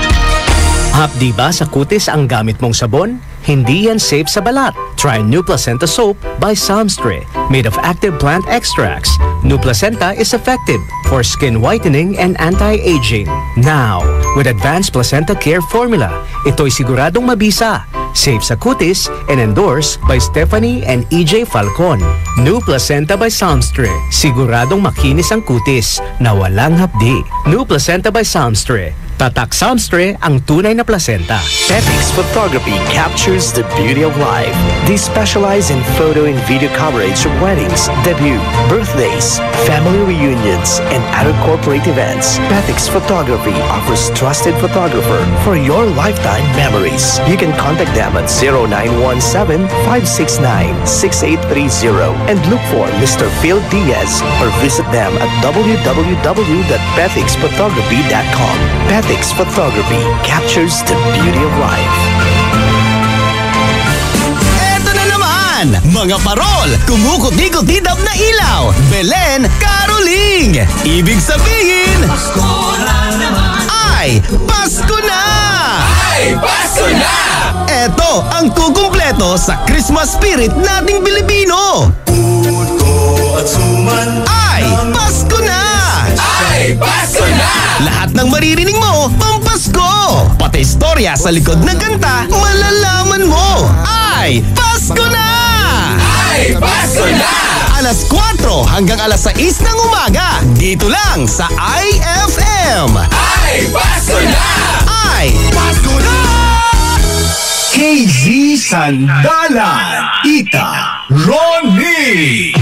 Hapdi ba sa kutis ang gamit mong sabon? Hindi yan safe sa balat. Try New Placenta Soap by Samstre, made of active plant extracts. New Placenta is effective for skin whitening and anti-aging. Now, with Advanced Placenta Care Formula, ito'y siguradong mabisa, safe sa kutis, and endorsed by Stephanie and EJ Falcon. New Placenta by Samstre, siguradong makinis ang kutis na walang hapdi. New Placenta by Samstre. Tatak Samstre ang tunay na placenta. Petix Photography captures the beauty of life. They specialize in photo and video coverage of weddings, debut, birthdays, family reunions, and other corporate events. Petix Photography offers trusted photographer for your lifetime memories. You can contact them at 0917-569-6830 and look for Mr. Phil Diaz or visit them at www.petixphotography.com. Petix Photography captures the beauty of life. Eto na naman! Mga parol! Kumukuti-kutidap na ilaw! Belen Caroling! Ibig sabihin... Pasko na naman! Ay! Pasko na! Ay! Pasko na! Eto ang kukumpleto sa Christmas spirit nating Pilipino! Puto at suman ay Pasko na! Ay! Pasko na! Lahat ng maririnig mo, pampasko! Pati istorya sa likod ng kanta, malalaman mo! Ay! Pasko na! Ay! Pasko na! Alas 4 hanggang alas 6 ng umaga, dito lang sa IFM! Ay! Pasko na! Ay! Pasko na! KZ Sandalan, Ita Ronnie!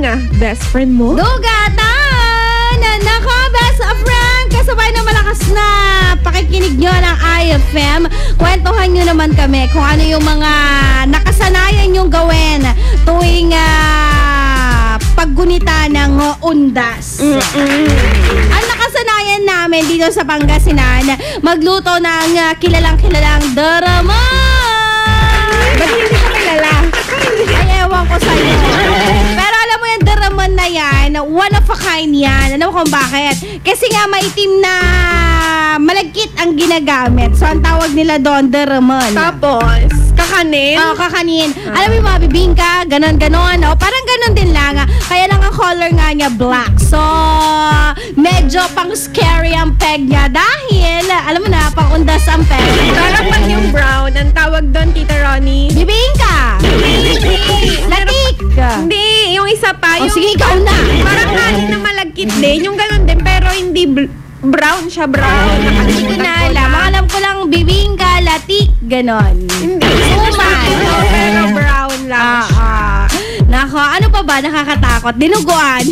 Ang best friend mo? Dugatan! Nako, best friend! Kasabay na malakas na pakikinig nyo ng IFM. Kwentuhan nyo naman kami kung ano yung mga nakasanayan nyong gawin tuwing paggunita ng undas. Ang nakasanayan namin dito sa Pangasinan, magluto ng kilalang-kilalang daramon! Ba't hindi ko kilala? Ay, ewan ko sa'yo. Pero alam mo yung daramon na yan, one of a kind yan. Alam mo kung bakit? Kasi nga maitim na malagkit ang ginagamit. So, ang tawag nila doon, daramon. Tapos, Kakanin? Oo, kakanin. Alam mo yung mga bibingka, ganon-ganon. O, parang ganon din lang. Kaya lang ang color nga niya black. So, medyo pang scary ang peg niya dahil, alam mo na, pang undas ang peg. Parang pag yung brown, ang tawag doon, Tita Ronnie? Bibingka! Latik! Hindi, yung isa pa. O, Yung sige, ikaw na. Parang kanin na malagkit din. Yung ganun din, pero hindi brown siya, brown. Hindi ko na alam. Alam ko lang bibingka, latik, ganon. Hindi. Suman. Pero brown lang siya. Nako, ano pa ba nakakatakot? Dinuguan.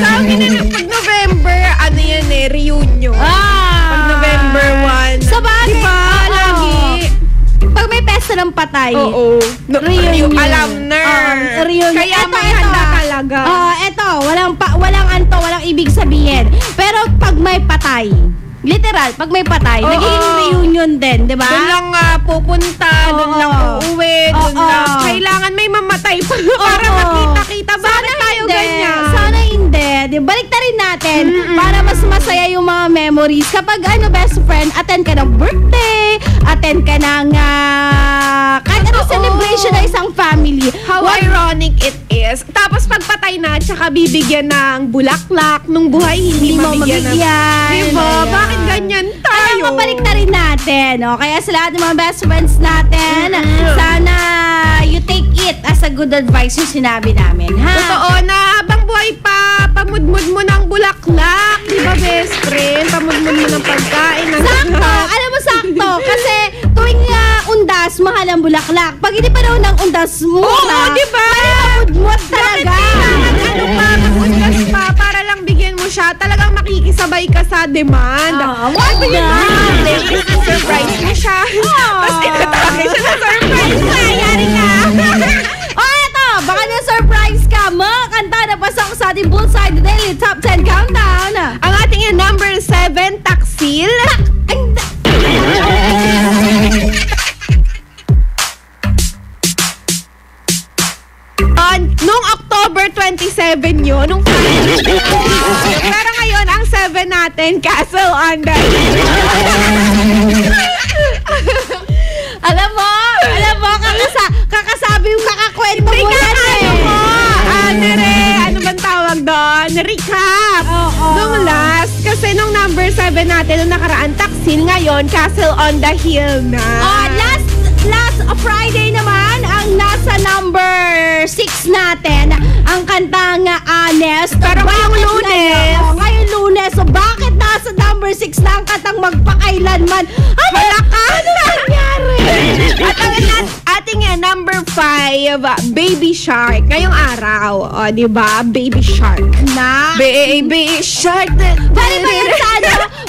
Sa akin na pag November, ano yan eh, reunion. Pag November 1. Sa bagay. Diba? Lagi. Pag may pesta ng patay. Oo. Reunion. Alamner. Reunion. Kaya may handa talaga. Eto, walang anto, walang ibig sabihin. Pero pag may patay, literal, pag may patay, nagiging reunion din, di ba? Doon lang pupunta, doon lang uuwi, doon lang. Kailangan may mamatay pa para makita-kita. Bakit tayo ganyan? Sana hindi. Balik na rin natin para mas masaya yung mga memories. Kapag best friend, attend ka ng birthday, attend ka ng kahit anong celebration na isang family. How ironic it is. Tapos pagpatay na, tsaka bibigyan ng bulaklak. Nung buhay, hindi mo mabigyan. Diba? Bakit ganyan tayo? Kaya mabalik na rin natin. Kaya sa lahat ng mga best friends natin, sana you take it as a good advice yung sinabi namin, ha? Totoo na, habang buhay pa, pamudmud mo ng bulaklak. Di ba, best friend? Pamudmud mo ng pagkain. Sakto! Alam mo, sakto. Kasi tuwing undas, mahal ang bulaklak. Pag hindi pa daw ng undas, mura. Oo, di ba? Pamudmud talaga. Undas pa, para lang bigyan mo siya. Talagang makikisabay ka sa demand. Wag na. Surprise mo siya. Tapos tinatake siya na surprise. Nangyayari na. Eto, baka na-surprise ka. Mga kanta na pasok sa ating Bullseye The Daily Top 10 Countdown. Ang ating number 7, Taksil. Noong October 27 yun, nung pero ngayon, ang 7 natin, Castle on the Alam mo, kakasabi yung kakakwento mo yan ano bang tawag doon? Recap! Nung last, kasi nung number 7 natin, nung nakaraan Taksil, ngayon, Castle on the Hill na. Last Friday naman, ang nasa number 6 natin, ang kantang Honest. Pero ngayong Lunes. Ngayong Lunes. So, bakit nasa number 6 na ang kantang magpakailanman? Ano nangyari? At ang ating number 5, Baby Shark. Ngayong araw. O, diba? Baby Shark. Baby Shark. Pwede ba yan sa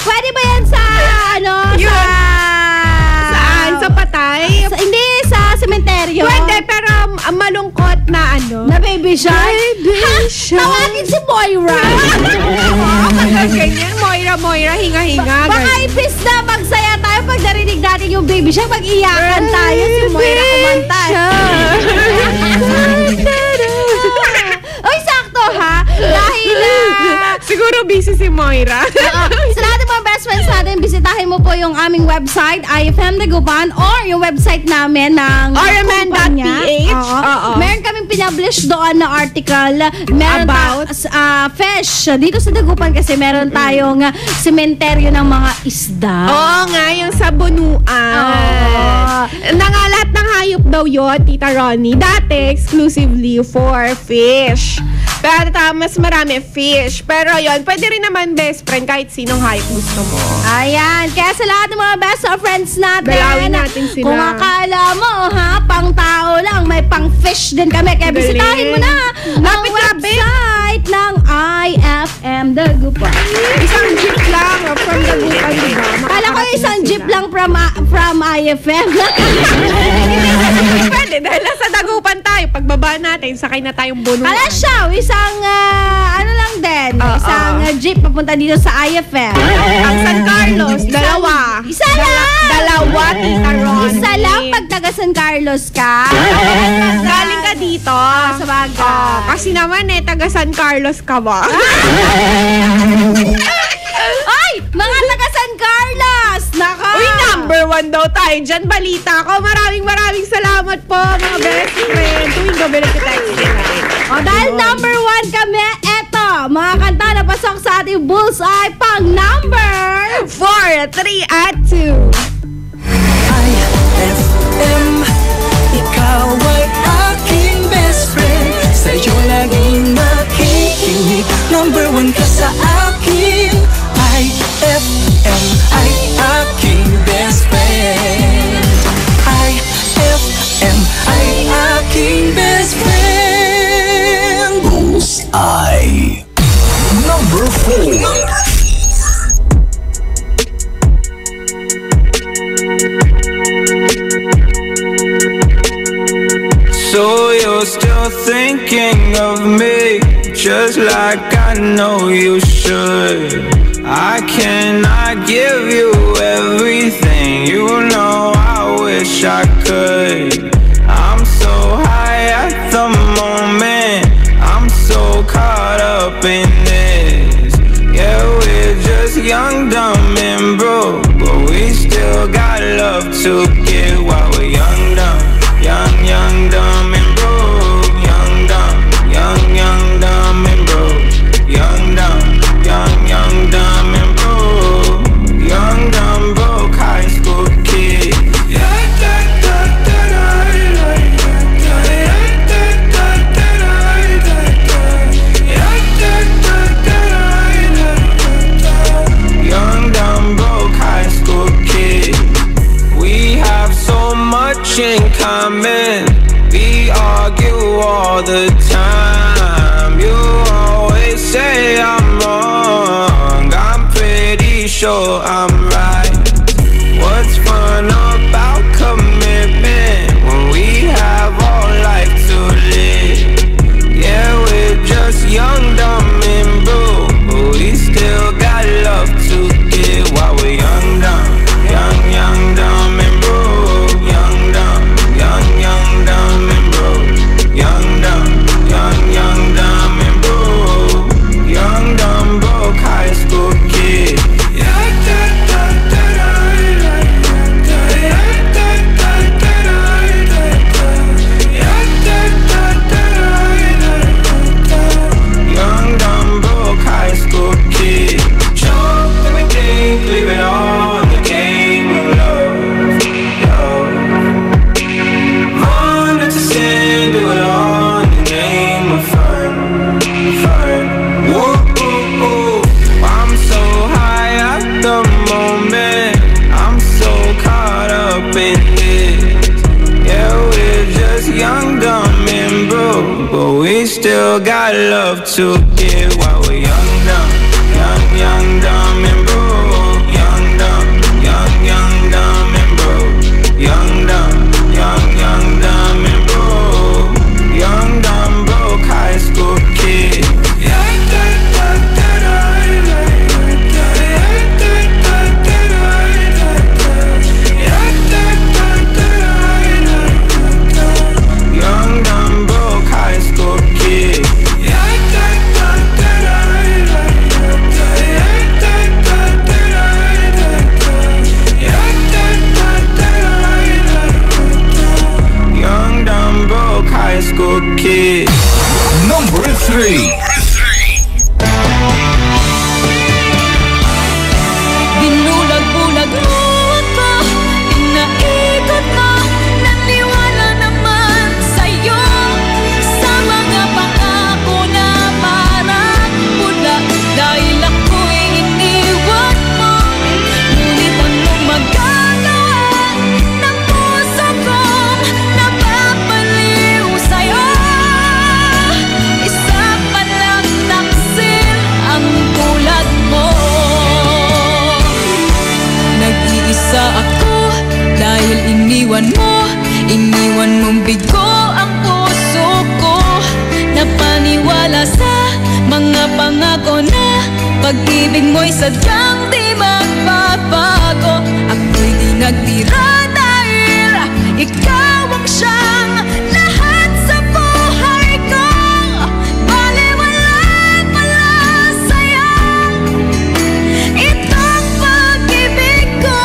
Pwede ba yan sa Saan? Sa patay? Hindi, sa sementeryo. Pwede, pero malungkot na Na Baby Shark? Baby Shark. Tawagin si Moira. Ganyan, Moira, hinga-hinga. Baka ipis na magsaya tayo pag narinig natin yung Baby Shark. Mag-iyakan tayo si Moira kumanta. Uy, sakto ha? Dahil siguro busy si Moira. Sa lahat ng mga best friends natin, bisitahin mo po yung aming website, IFM Dagupan, or yung website namin ng rmn.ph. Meron kaming pinablish doon na article. Meron about fish. Dito sa Dagupan kasi meron tayong sementeryo ng mga isda. Oo nga, yung sa Bunuan. Nangalat ng hayop daw yun, Tita Ronnie. Dati, exclusively for fish. Pero mas marami fish. Pero yon, pwede rin naman best friend kahit sinong hayop gusto mo. Ayan. Kaya sa lahat ng mga best friends natin, dalawin natin sila. Kung akala mo, pang tao lang, may pang fish din kami. Kaya bisitahin mo na ang website ng IFM Dagupan. Isang jeep lang from Dagupan, diba? Kala ko isang jeep lang from IFM. Pwede, dahil sa Dagupan tayo. Pagbaba natin, sakay na tayong Bunuan. Kala siya, isang ano lang din. Isang jeep papunta dito sa IFM. Ang San Carlos, dalawa. Isa lang! Dalawa, Tita Ronnie. Isa lang pag taga San Carlos ka. Galing ka dito. Sa bagay. Kasi naman taga San Carlos ka ba? Ay! Mga taga San Carlos! Naka! Uy, number 1 daw tayo dyan. Balita ko. Maraming salamat po, mga best friend. Tuwing gabi nagka-text nila. Dahil number 1 kami, eto, mga kanta na pasok sa ating bullseye pang number 4, 3, at 2. IFM, ikaw ay aking best friend. Sa'yo laging makikinig. Number 1 ka sa akin. IFM ay aking best friend. IFM ay aking best friend. Bullseye. Number 4. So you're still thinking of me, just like I know you should. I cannot give you everything, you know I wish I could. I'm so high at the moment, I'm so caught up in this. Yeah, we're just young, dumb, and broke, but we still got love to give while we're young, dumb. Young, dumb, and broke. Young, dumb, and broke. Young, dumb, and broke. Young, dumb, broke high school kid. Young, dumb, broke high school kid. We have so much in common. We argue all the time. You always say I'm wrong. I'm pretty sure I'm right. What's fun about commitment when we have all life to live? Yeah, we're just young, dumb, and blue, but we still got love to give while we're young, dumb. Young, dumb, and broke. Young, dumb, and broke. Young, dumb, and broke. Young, dumb, broke high school kid. Young, dumb, broke high school kid. Choke everything, leave it all in the game of love. Run into sin, do it all in the name of fun. Whoa, oh, oh. I'm so high at the moment, I'm so caught up in this. Yeah, we're just young, dumb, and broke, but we still got love to give while we're young, dumb, dumb, and broke. Young, dumb, and broke. Young, dumb, and broke. Young, dumb, broke high school kid. Young, dumb, broke high school kid. Young, dumb, broke high school kid. Number 3. Binulag-bulag mo ako, inaikot mo, naniwala naman sa'yo. Sa mga pangako na parang pula, dahil ako'y iniwan mo. Ngunit anong magagawa ng puso kong napapaliw sa'yo? Isa pa lang taksil ang tulad mo. Nag-iisa ako dahil iniwan mong bigo ang puso ko. Napaniwala sa mga pangako na pag-ibig mo'y sadyang di magbabago. Ako'y di nagtira dahil ikaw ang siyang lahat sa buhay ko. Baliwala pala sa'yo itong pag-ibig ko.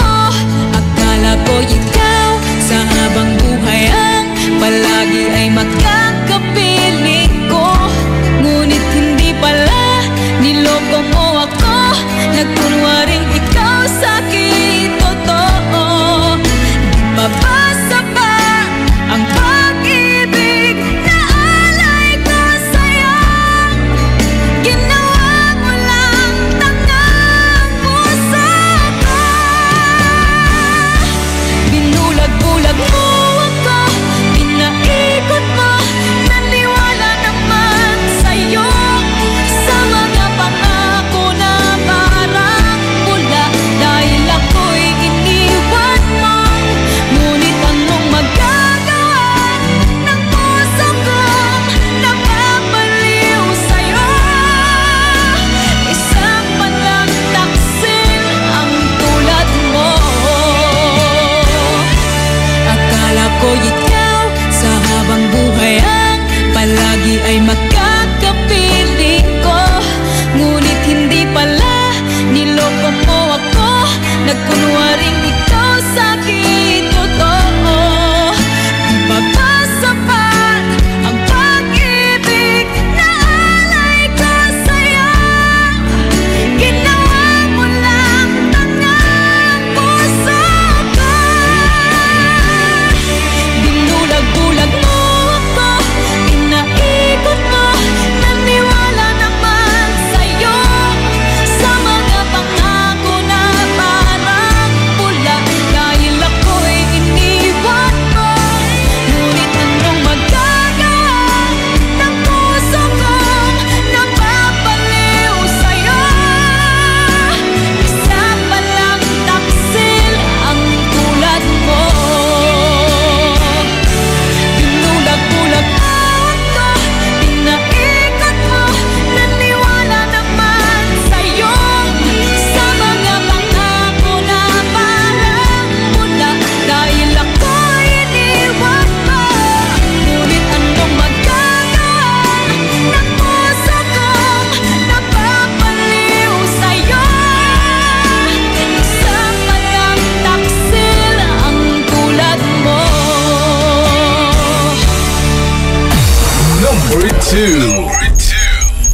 Number 2.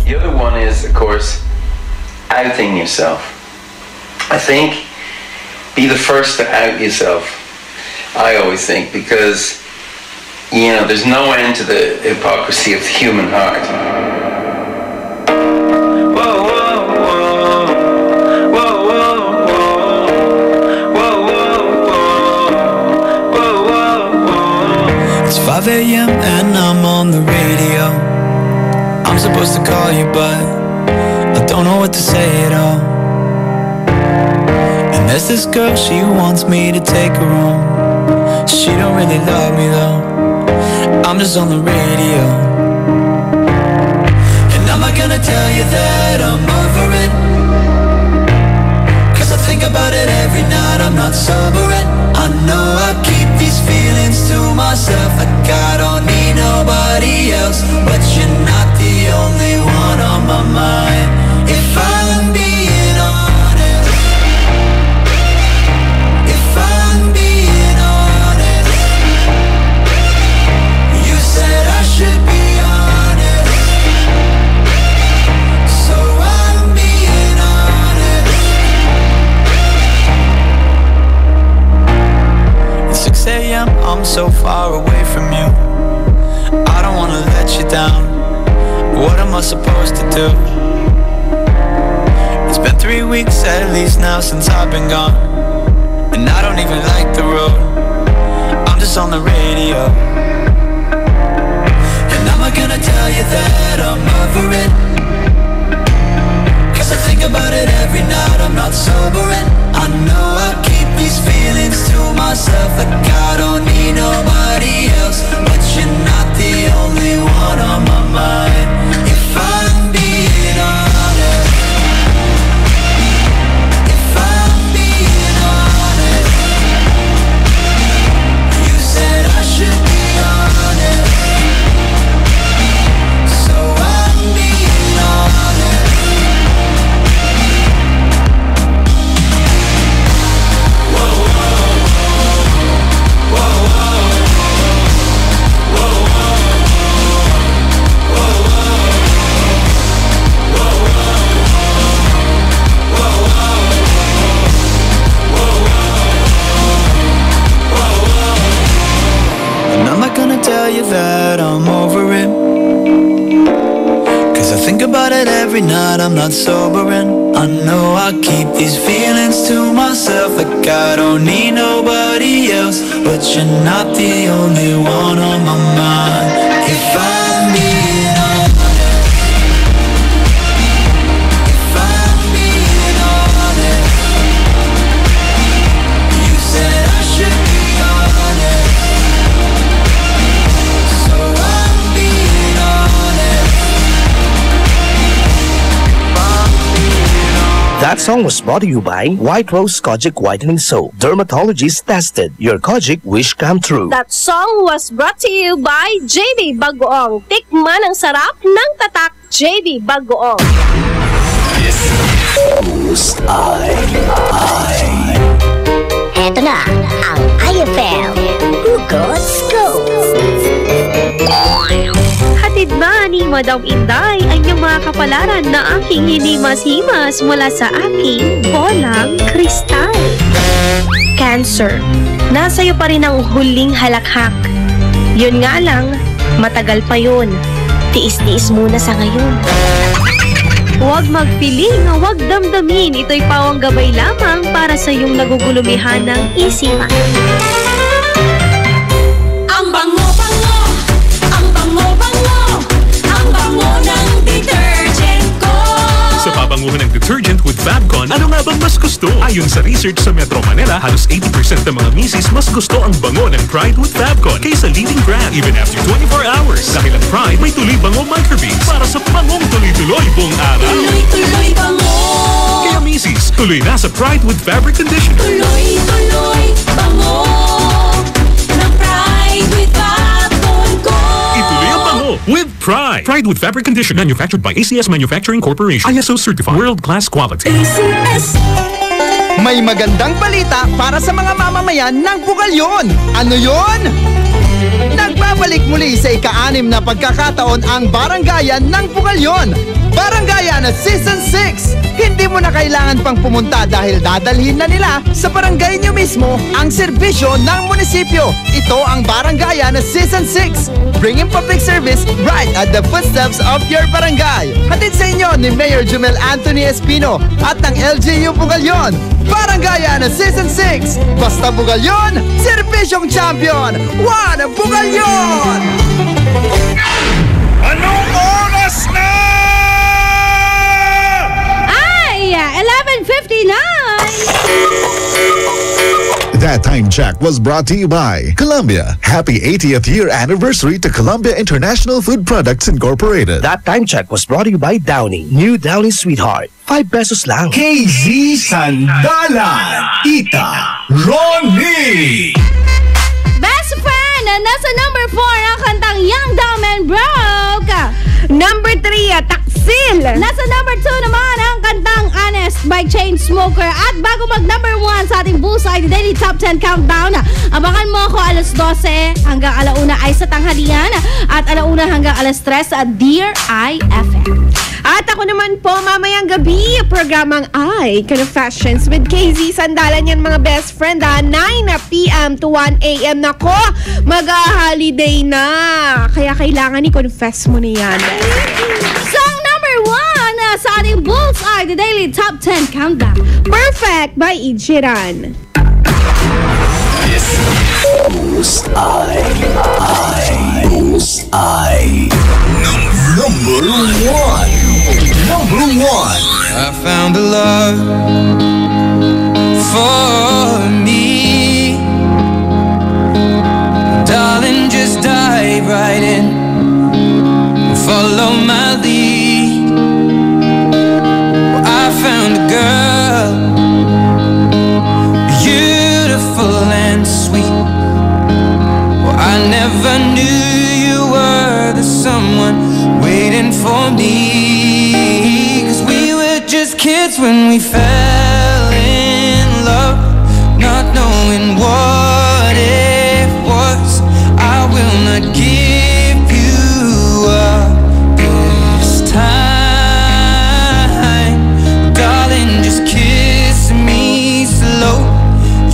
The other one is, of course, outing yourself. I think be the first to out yourself. I always think, because there's no end to the hypocrisy of the human heart. It's 5 a.m. and I'm on the radio. I'm supposed to call you, but I don't know what to say at all. And there's this girl, she wants me to take her home. She don't really love me though. I'm just on the radio. And I'm not gonna tell you that I'm over it, 'cause I think about it every night. I'm not sober and I know I keep these feelings to myself. Like I don't need nobody else, but you're not the only one on my mind. If I'm being honest, if I'm being honest, you said I should be honest, so I'm being honest. It's 6 a.m., I'm so far away from you. I don't wanna let you down. What am I supposed to do? It's been 3 weeks at least now since I've been gone, and I don't even like the road. I'm just on the radio. And I'm not gonna tell you that I'm over it, 'cause I think about it every night. I'm not sober and I know I keep these feelings to myself. Like I don't need nobody else, but you're not the only one on my mind. If I'm being honest, if I'm being honest, you said I should be honest, so I'm being honest. And I'm not gonna tell you that I'm over it, 'cause I think about it every night. I'm not sober and I know I keep these feelings to myself. Like I don't need nobody else, but you're not the only one on my mind. If I'm being honest, if I'm being honest, you said I should be honest, so I'm being honest. That song was brought to you by White Rose Kojic Whitening Soap. Dermatologist tested. Your Kojic wish come true. That song was brought to you by JB Bagoong. Tikman ang sarap ng tatak JB Bagoong. Eto na ang IFM Hugot Scoop. Hatid ba ni Madam Inday ang iyong mga kapalaran na aking hinimas-himas mula sa aking bolang kristal? Cancer, nasa iyo pa rin ang huling halakhak. Yun nga lang, matagal pa yun. Tiis-tiis muna sa ngayon. Huwag magpiling, huwag damdamin. Ito'y pawang gabay lamang para sa iyong nagugulumihan ng isipan. Ang bango-bango, ang bango-bango, ang bango ng detergent ko. Sa pabanguhan ng detergent with Fabcon, ano nga bang mas gusto? Ayon sa research sa Metro Manila, halos 80% ng mga misis mas gusto ang bango ng Pride with Fabcon kaysa leading brand even after 24 hours. Dahil ang Pride may tuloy bango microbeads para sa bangong tuloy-tuloy buong araw. Tuloy-tuloy bango. Kaya misis, tuloy na sa Pride with Fabric Conditioner. Tuloy-tuloy bango ng Pride with Fabcon ko. Ituloy ang bango with Pride. Pride with Fabric Conditioner, manufactured by ACS Manufacturing Corporation. ISO certified, world-class quality. May magandang balita para sa mga mamamayan ng Bukalyon. Ano yon? Nagbabalik muli muli sa ika-6 na pagkakataon ang Barangayan ng Bugalyon. Barangayan Season 6! Hindi mo na kailangan pang pumunta dahil dadalhin na nila sa barangay nyo mismo ang serbisyo ng munisipyo. Ito ang Barangayan Season 6, bringing public service right at the footsteps of your barangay. Hatid sa inyo ni Mayor Jumel Anthony Espino at ng LGU Bugalyon. Barangayan Season 6, basta Bugalyon, serbisyong champion, One Bugalyon! Anong oras na? 11:59. That time check was brought to you by Columbia. Happy 80th year anniversary to Columbia International Food Products Incorporated. That time check was brought to you by Downy. New Downy Sweetheart. 5 pesos lang. KZ Sandalan. Ita Ronnie. Best friend, nasa number 4 ang kantang Young, Dumb and Broke. Number 3, Taksil. Nasa number 2 naman ang kantang Honest by Chainsmoker. At bago mag number 1 sa ating Bullseye, the Daily Top 10 Countdown, abangan mo ako alas 12 hanggang alauna ay sa tanghalian at alauna hanggang alas 3 sa Dear IFM. At ako naman po mamayang gabi, programang I, Confessions with KZ Sandalan yan mga best friend 9 p.m. to 1 a.m. Nako, mag-holiday na. Kaya kailangan i-confess mo na yan. Song number 1 sa ating Bullseye, the Daily Top 10 Countdown. Perfect by Ichiran. Bullseye. Bullseye. Number 1. Number 1. I found a love for me. Darling, just dive right in. Follow my lead. I found a girl, beautiful and sweet. I never knew you were the someone waiting for me. 'Cause we were just kids when we fell in love, not knowing what it was. I will not give you up this time. Darling, just kiss me slow.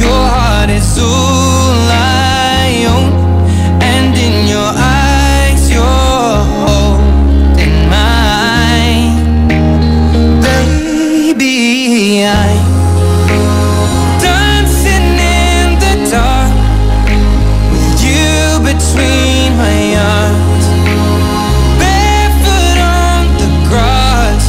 Your heart is all I own, and in your eyes you're holding mine. Baby, I'm dancing in the dark with you between my arms, barefoot on the grass,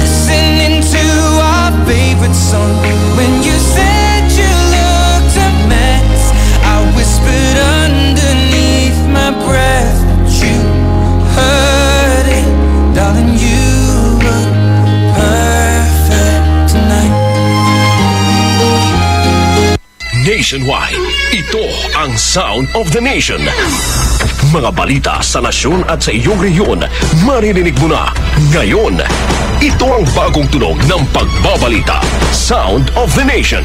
listening to our favorite song. When you said you looked a mess, I whispered underneath my breath, but you heard it, darling. You were perfect tonight. Nationwide, ito ang Sound of the Nation. Mga balita sa nasyon at sa iyong rehiyon, maririnig mo na ngayon. Ito ang bagong tunog ng pagbabalita. Sound of the Nation.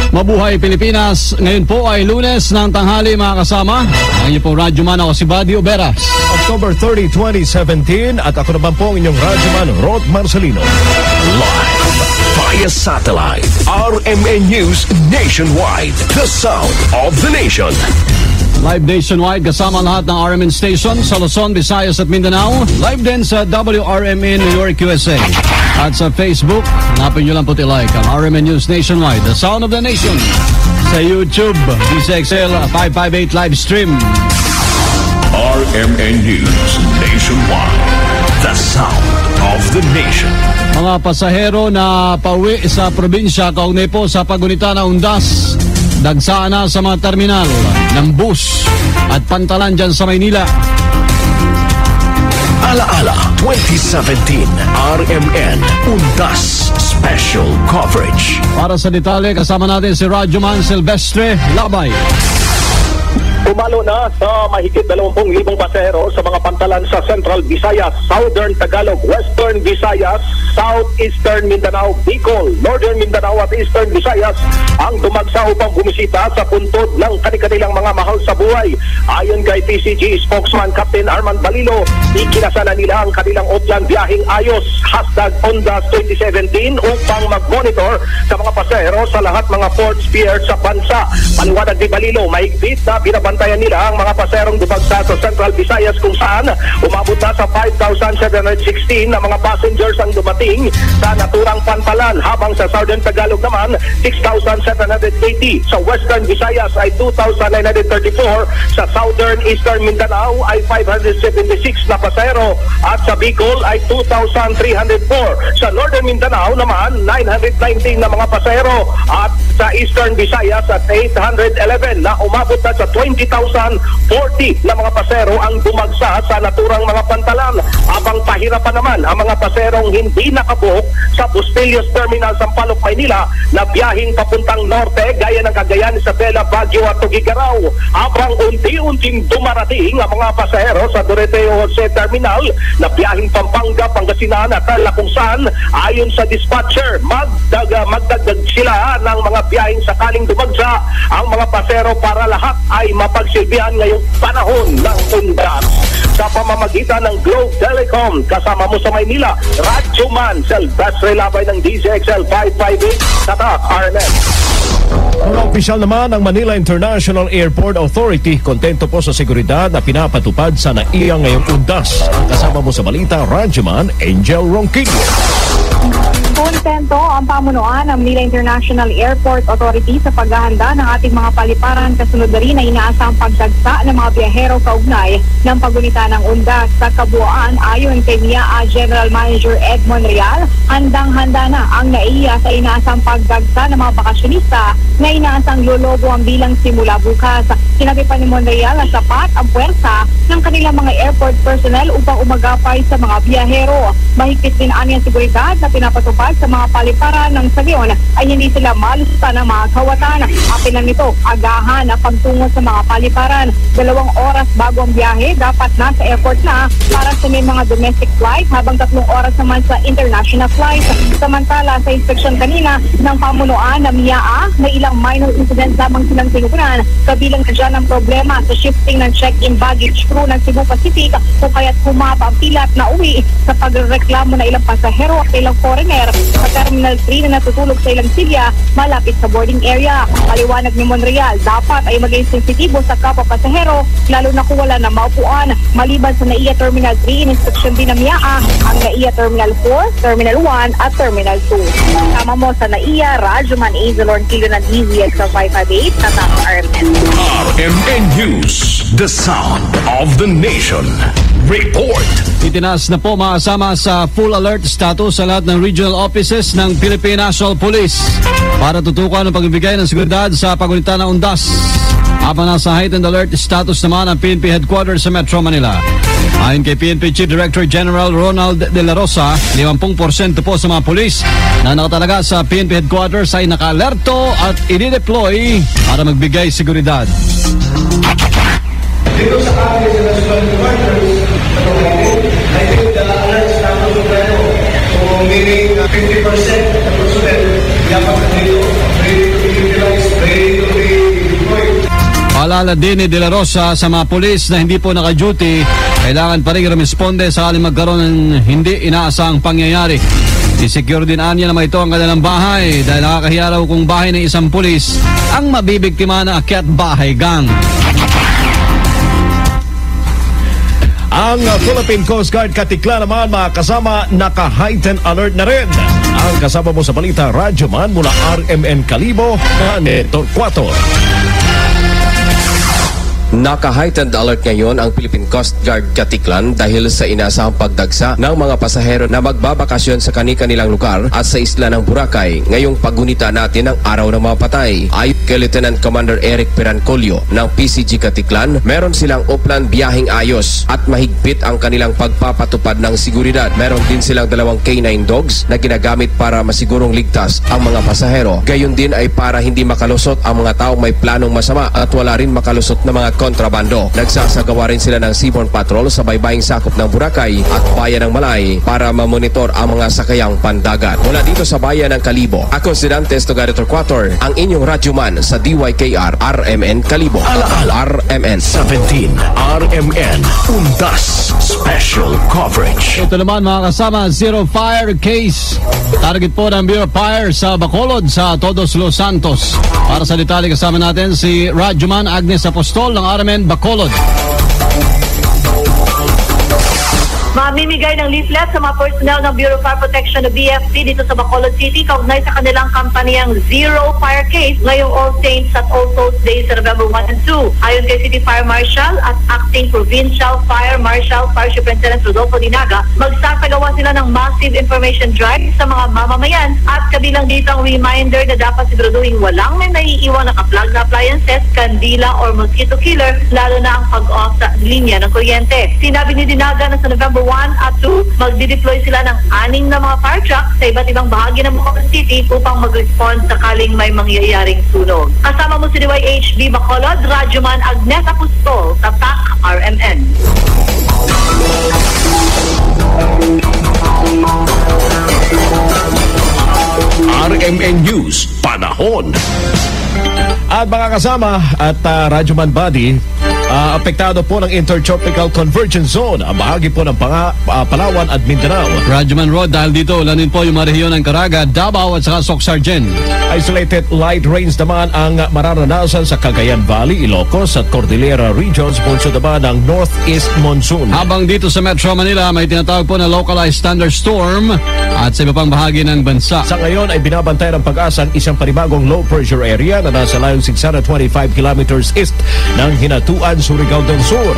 Mabuhay Pilipinas! Ngayon po ay Lunes ng tanghali mga kasama. Ang inyong pong radyoman ako si Buddy Oberas. October 30, 2017 at ako naman po ang inyong radyoman Rod Marcelino. Live via satellite, RMN News Nationwide. The Sound of the Nation. Live nationwide kasama lahat ng RMN station sa Luzon, Visayas at Mindanao. Live din sa WRMN New York, USA. At sa Facebook, hanapin nyo lang po like ang RMN News Nationwide, The Sound of the Nation. Sa YouTube, DCXL 558 live stream. RMN News Nationwide. The Sound of the Nation. Mga pasahero na pauwi sa probinsya kaugnay po sa pagunita na undas, dagsaan na sa mga terminal ng bus at pantalan dyan sa Maynila. Alaala 2017 RMN Undas Special Coverage. Para sa detalye, kasama natin si Radyoman Silvestre Labay. Pumalo na sa mahigit 20,000 pasahero sa mga pantalan sa Central Visayas, Southern Tagalog, Western Visayas, Southeastern Mindanao, Bicol, Northern Mindanao at Eastern Visayas ang dumagsa upang bumisita sa puntod ng kanilang mga mahal sa buhay. Ayon kay PCG spokesman Captain Arman Balilo, ikinasala nila ang kanilang uplan biyaheng ayos #Ondas 2017 upang mag-monitor sa mga pasahero sa lahat mga ports pier sa bansa. Paliwanag ni Balilo, mahigpit na binabantayan nila ang mga pasaherong dumagsa sa Central Visayas kung saan umabot na sa 5,716 na mga passengers ang dumating sa naturang pantalan, habang sa Southern Tagalog naman 6,780, sa Western Visayas ay 2,934, sa Southern Eastern Mindanao ay 576 na pasahero at sa Bicol ay 2,304. Sa Northern Mindanao naman 919 na mga pasahero at sa Eastern Visayas at 811 na umabot na sa 20,040 na mga pasahero ang dumagsa sa naturang mga pantalan, habang pahirapan naman ang mga pasaherong hindi nakabook sa Bustillos Terminal Sampaloc, Maynila na biyaheng papuntang norte gaya ng Cagayan, Isabela, Baguio at Tugigaraw, habang unti-unting dumarating ang mga pasahero sa Doroteo Jose Terminal na biyaheng Pampanga, Pangasinan at Tala, kung saan ayon sa dispatcher magdagdag sila ng mga biyaheng sakaling dumagsa ang mga pasahero para lahat ay mapagsilbihan ngayong panahon ng undas. Sa pamamagitan ng Globe Telecom, kasama mo sa Maynila, Radyo Man, Silvestre Labay ng DZXL 558, Tatak, RMN. Mga opisyal naman ng Manila International Airport Authority, kontento po sa seguridad na pinapatupad sa NAIA ngayong undas. Kasama mo sa balita, Radyoman, Angel Ronquillo. Kontento ang pamunuan ng Manila International Airport Authority sa paghahanda ng ating mga paliparan, kasunod na rin na inaasang pagdagsa ng mga biyahero kaugnay ng pagunita ng undas. Sa kabuuan, ayon kay NIAA General Manager Edmond Real, handang-handa na ang NAIA sa inaasang pagdagsa ng mga bakasyonista na inaasang lolobo ang bilang simula bukas. Sinabi pa ni Monreal na sapat ang puwersa ng kanilang mga airport personnel upang umagapay sa mga biyahero. Mahigpit din ang seguridad na pinapatupad sa mga paliparan ng sa gayon ay hindi sila malusutan ng mga kawatan. Apinan nito, agahan ang pagtungo sa mga paliparan. 2 oras bago ang biyahe, dapat nasa airport na para sa may mga domestic flight, habang 3 oras naman sa international flight. Samantala, sa inspeksyon kanina ng pamunuan ng MIAA, may ilang minor incidents lamang silang tinugunan, kabilang na dyan ang problema sa shifting ng check-in baggage crew ng Cebu Pacific kung kaya't humaba ang pila at nauwi sa pagreklamo na ilang pasahero at ilang foreigner sa Terminal 3 na natutulog sa ilang silya malapit sa boarding area. Paliwanag ni Monreal, dapat ay maging sensitibo sa kapwa pasahero, lalo na kung wala na maupuan. Maliban sa NAIA Terminal 3, in-inspection din ng MIAA ang NAIA Terminal 4, Terminal 1 at Terminal 2. Kasama mo sa NAIA, Radyoman Angel Ronquillo ng DZXL 558, Tatak, RMN. RMN News, the sound of the nation. Report. Itinaas na po makasama sa full alert status sa lahat ng regional offices ng Philippine National Police para tutukan ang pagbibigay ng seguridad sa pagunita ng undas. Habang nasa heightened alert status naman ang PNP headquarters sa Metro Manila. Ayon kay PNP Chief Director General Ronald De La Rosa, 50% po sa mga pulis na nakatalaga sa PNP headquarters ay naka-alerto at i-deploy para magbigay seguridad. Dito sa kami sa national headquarters, I think the alert status of Reno, so meaning 50% of personnel, dapat na dito, ready to be utilized, ready to be deployed. Paalala din ni De La Rosa sa mga pulis na hindi po naka-duty, kailangan pa rin responde sa aling magkaroon ng hindi inaasang pangyayari. I-secure din anya naman ito ang kanilang bahay dahil nakakahiya raw kung bahay ng isang pulis ang mabibiktima ng akyat bahay gang. Ang Philippine Coast Guard Katikla naman mga kasama, naka-heightened alert na rin. Ang kasama mo sa balita, Radyoman mula RMN Kalibo na Torquato. Naka-heightened alert ngayon ang Philippine Coast Guard Katiklan dahil sa inaasahang pagdagsa ng mga pasahero na magbabakasyon sa kani-kanilang lugar at sa isla ng Boracay ngayong paggunita natin ng Araw ng Mga Patay. Ayon kay Lieutenant Commander Eric Perancolio ng PCG Katiklan, meron silang uplan biyaheng ayos at mahigpit ang kanilang pagpapatupad ng seguridad. Meron din silang 2 K9 dogs na ginagamit para masigurong ligtas ang mga pasahero. Gayon din ay para hindi makalusot ang mga taong may planong masama at wala rin makalusot na mga content kontrabando. Nagsasagawa rin sila ng seaborne patrol sa baybaying sakop ng Boracay at bayan ng Malay para mamonitor ang mga sakayang pandagat. Mula dito sa bayan ng Kalibo, ako si Dantes Togaritor Quator, ang inyong radyoman sa DYKR RMN Kalibo. RMN 17 RMN Undas Special Coverage. Ito naman mga kasama, zero fire case. Target po ng Bureau of Fire sa Bacolod sa Todos Los Santos. Para sa detalye kasama natin si Radyoman Agnes Apostol ng RMN Bacolod. Mamimigay ng leaflet sa mga personnel ng Bureau of Fire Protection o BFP dito sa Bacolod City kaugnay sa kanilang kampanyang Zero Fire Case ngayong All Saints at All Souls Day sa November 1 and 2. Ayon kay City Fire Marshal at Acting Provincial Fire Marshal Fire Superintendent Rodolfo Dinaga, magsasagawa sila ng massive information drive sa mga mamamayan at kabilang dito ang reminder na dapat siguraduhin walang may naiiwan na ka-plug na appliances, kandila or mosquito killer, lalo na ang pag-off sa linya ng kuryente. Sinabi ni Dinaga na sa November 1 at 2, magdi-deploy sila ng 6 na mga fire trucks sa iba't ibang bahagi ng Bacolod City upang mag-respond sakaling may mangyayaring sunog. Kasama mo si DYHB Bacolod, Radyoman Agnes Apostol sa TAC RMN. RMN News, panahon. At mga kasama at Radyoman Buddy, apektado po ng Intertropical Convergence Zone ang bahagi po ng Palawan at Mindanao. Radyoman Rod, dahil dito ulanin po yung mga rehiyon ng Caraga, Davao at saka Soc-Sargen. Isolated light rains naman ang mararanasan sa Cagayan Valley, Ilocos at Cordillera regions, punso naman ng Northeast Monsoon. Habang dito sa Metro Manila, may tinatawag po na localized thunderstorm at sa iba pang bahagi ng bansa. Sa ngayon ay binabantay ng Pag-asa ang isang panibagong low pressure area na nasa layong 625 kilometers east ng Hinatuan, Surigao del Sur.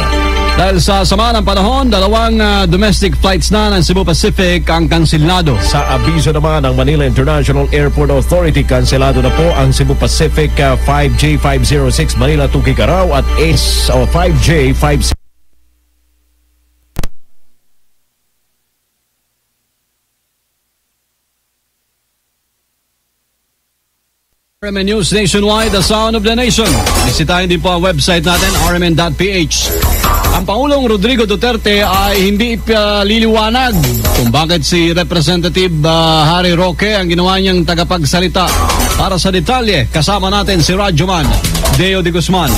Dahil sa sama ng panahon, 2 domestic flights na ng Cebu Pacific ang kansilado. Sa abiso naman ng Manila International Airport Authority, kanselado na po ang Cebu Pacific 5J506 Manila to Kikarao at 5J506 RMN News Nationwide, the sound of the nation. Bisitahin din po ang website natin, rmn.ph. Ang Pangulong Rodrigo Duterte ay hindi ipaliliwanag kung bakit si Representative Harry Roque ang ginawa niyang tagapagsalita. Para sa detalye, kasama natin si Radyoman Deo de Guzman.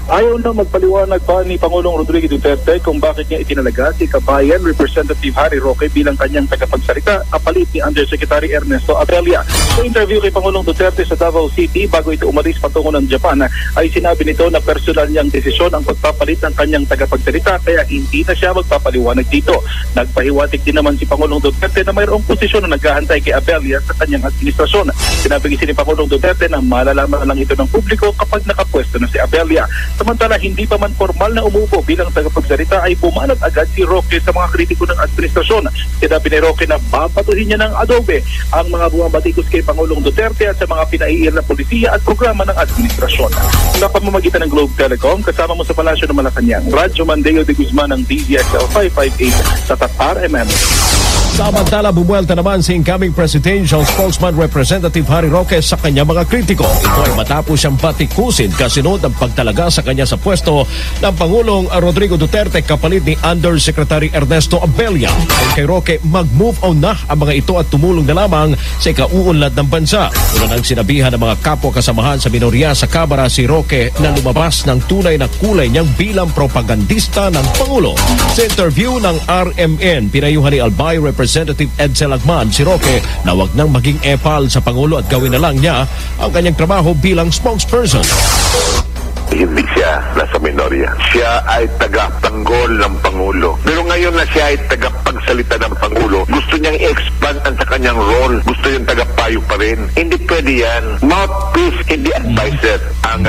Ayaw na magpaliwanag pa ni Pangulong Rodrigo Duterte kung bakit niya itinalaga si kabayan Representative Harry Roque bilang kanyang tagapagsalita kapalit ni Undersecretary Ernesto Abella. Sa interview kay Pangulong Duterte sa Davao City bago ito umalis patungo ng Japan, ay sinabi nito na personal niyang desisyon ang pagpapalit ng kanyang tagapagsalita kaya hindi na siya magpapaliwanag dito. Nagpahiwatig din naman si Pangulong Duterte na mayroong posisyon na naghahantay kay Abella sa kanyang administrasyon. Sinabi ni Pangulong Duterte na malalaman na lang ito ng publiko kapag nakapwesto na si Abella. Samantala, hindi pa man formal na umupo bilang tagapagsalita ay bumanat agad si Roque sa mga kritiko ng administrasyon. Sinabi ni Roque na babatuhin niya ng adobe ang mga bumabatikos kay Pangulong Duterte at sa mga pinaiir na polisiya at programa ng administrasyon. Sa pamamagitan ng Globe Telecom, kasama mo sa Palasyo ng Malacanang, Radyoman Deo de Guzman ng DZXL 558 sa RMN. Samantala, bumuelta naman si incoming presidential spokesman Representative Harry Roque sa kanya mga kritiko. Ito ay matapos siyang batikusin kasunod ang pagtalaga sa kanya sa pwesto ng Pangulong Rodrigo Duterte kapalit ni Undersecretary Ernesto Abella. Ayon kay Roque, mag-move on na ang mga ito at tumulong na lamang sa ikauunlad ng bansa. Una nang sinabihan ng mga kapwa kasamahan sa minorya sa Kamara si Roque na lumabas ng tunay na kulay niyang bilang propagandista ng Pangulo. Sa interview ng RMN, pinayuhan ni Albay Representative Edsel Agman si Roque na wag nang maging epal sa Pangulo at gawin na lang niya ang kanyang trabaho bilang spokesperson. Hindi siya nasa minorya. Siya ay tagapanggol ng Pangulo. Pero ngayon na siya ay tagapagsalita ng Pangulo, gusto niyang i-expand sa kanyang role. Gusto yung tagapayo pa rin. Hindi pwede yan. Mouthpiece, hindi advisor ang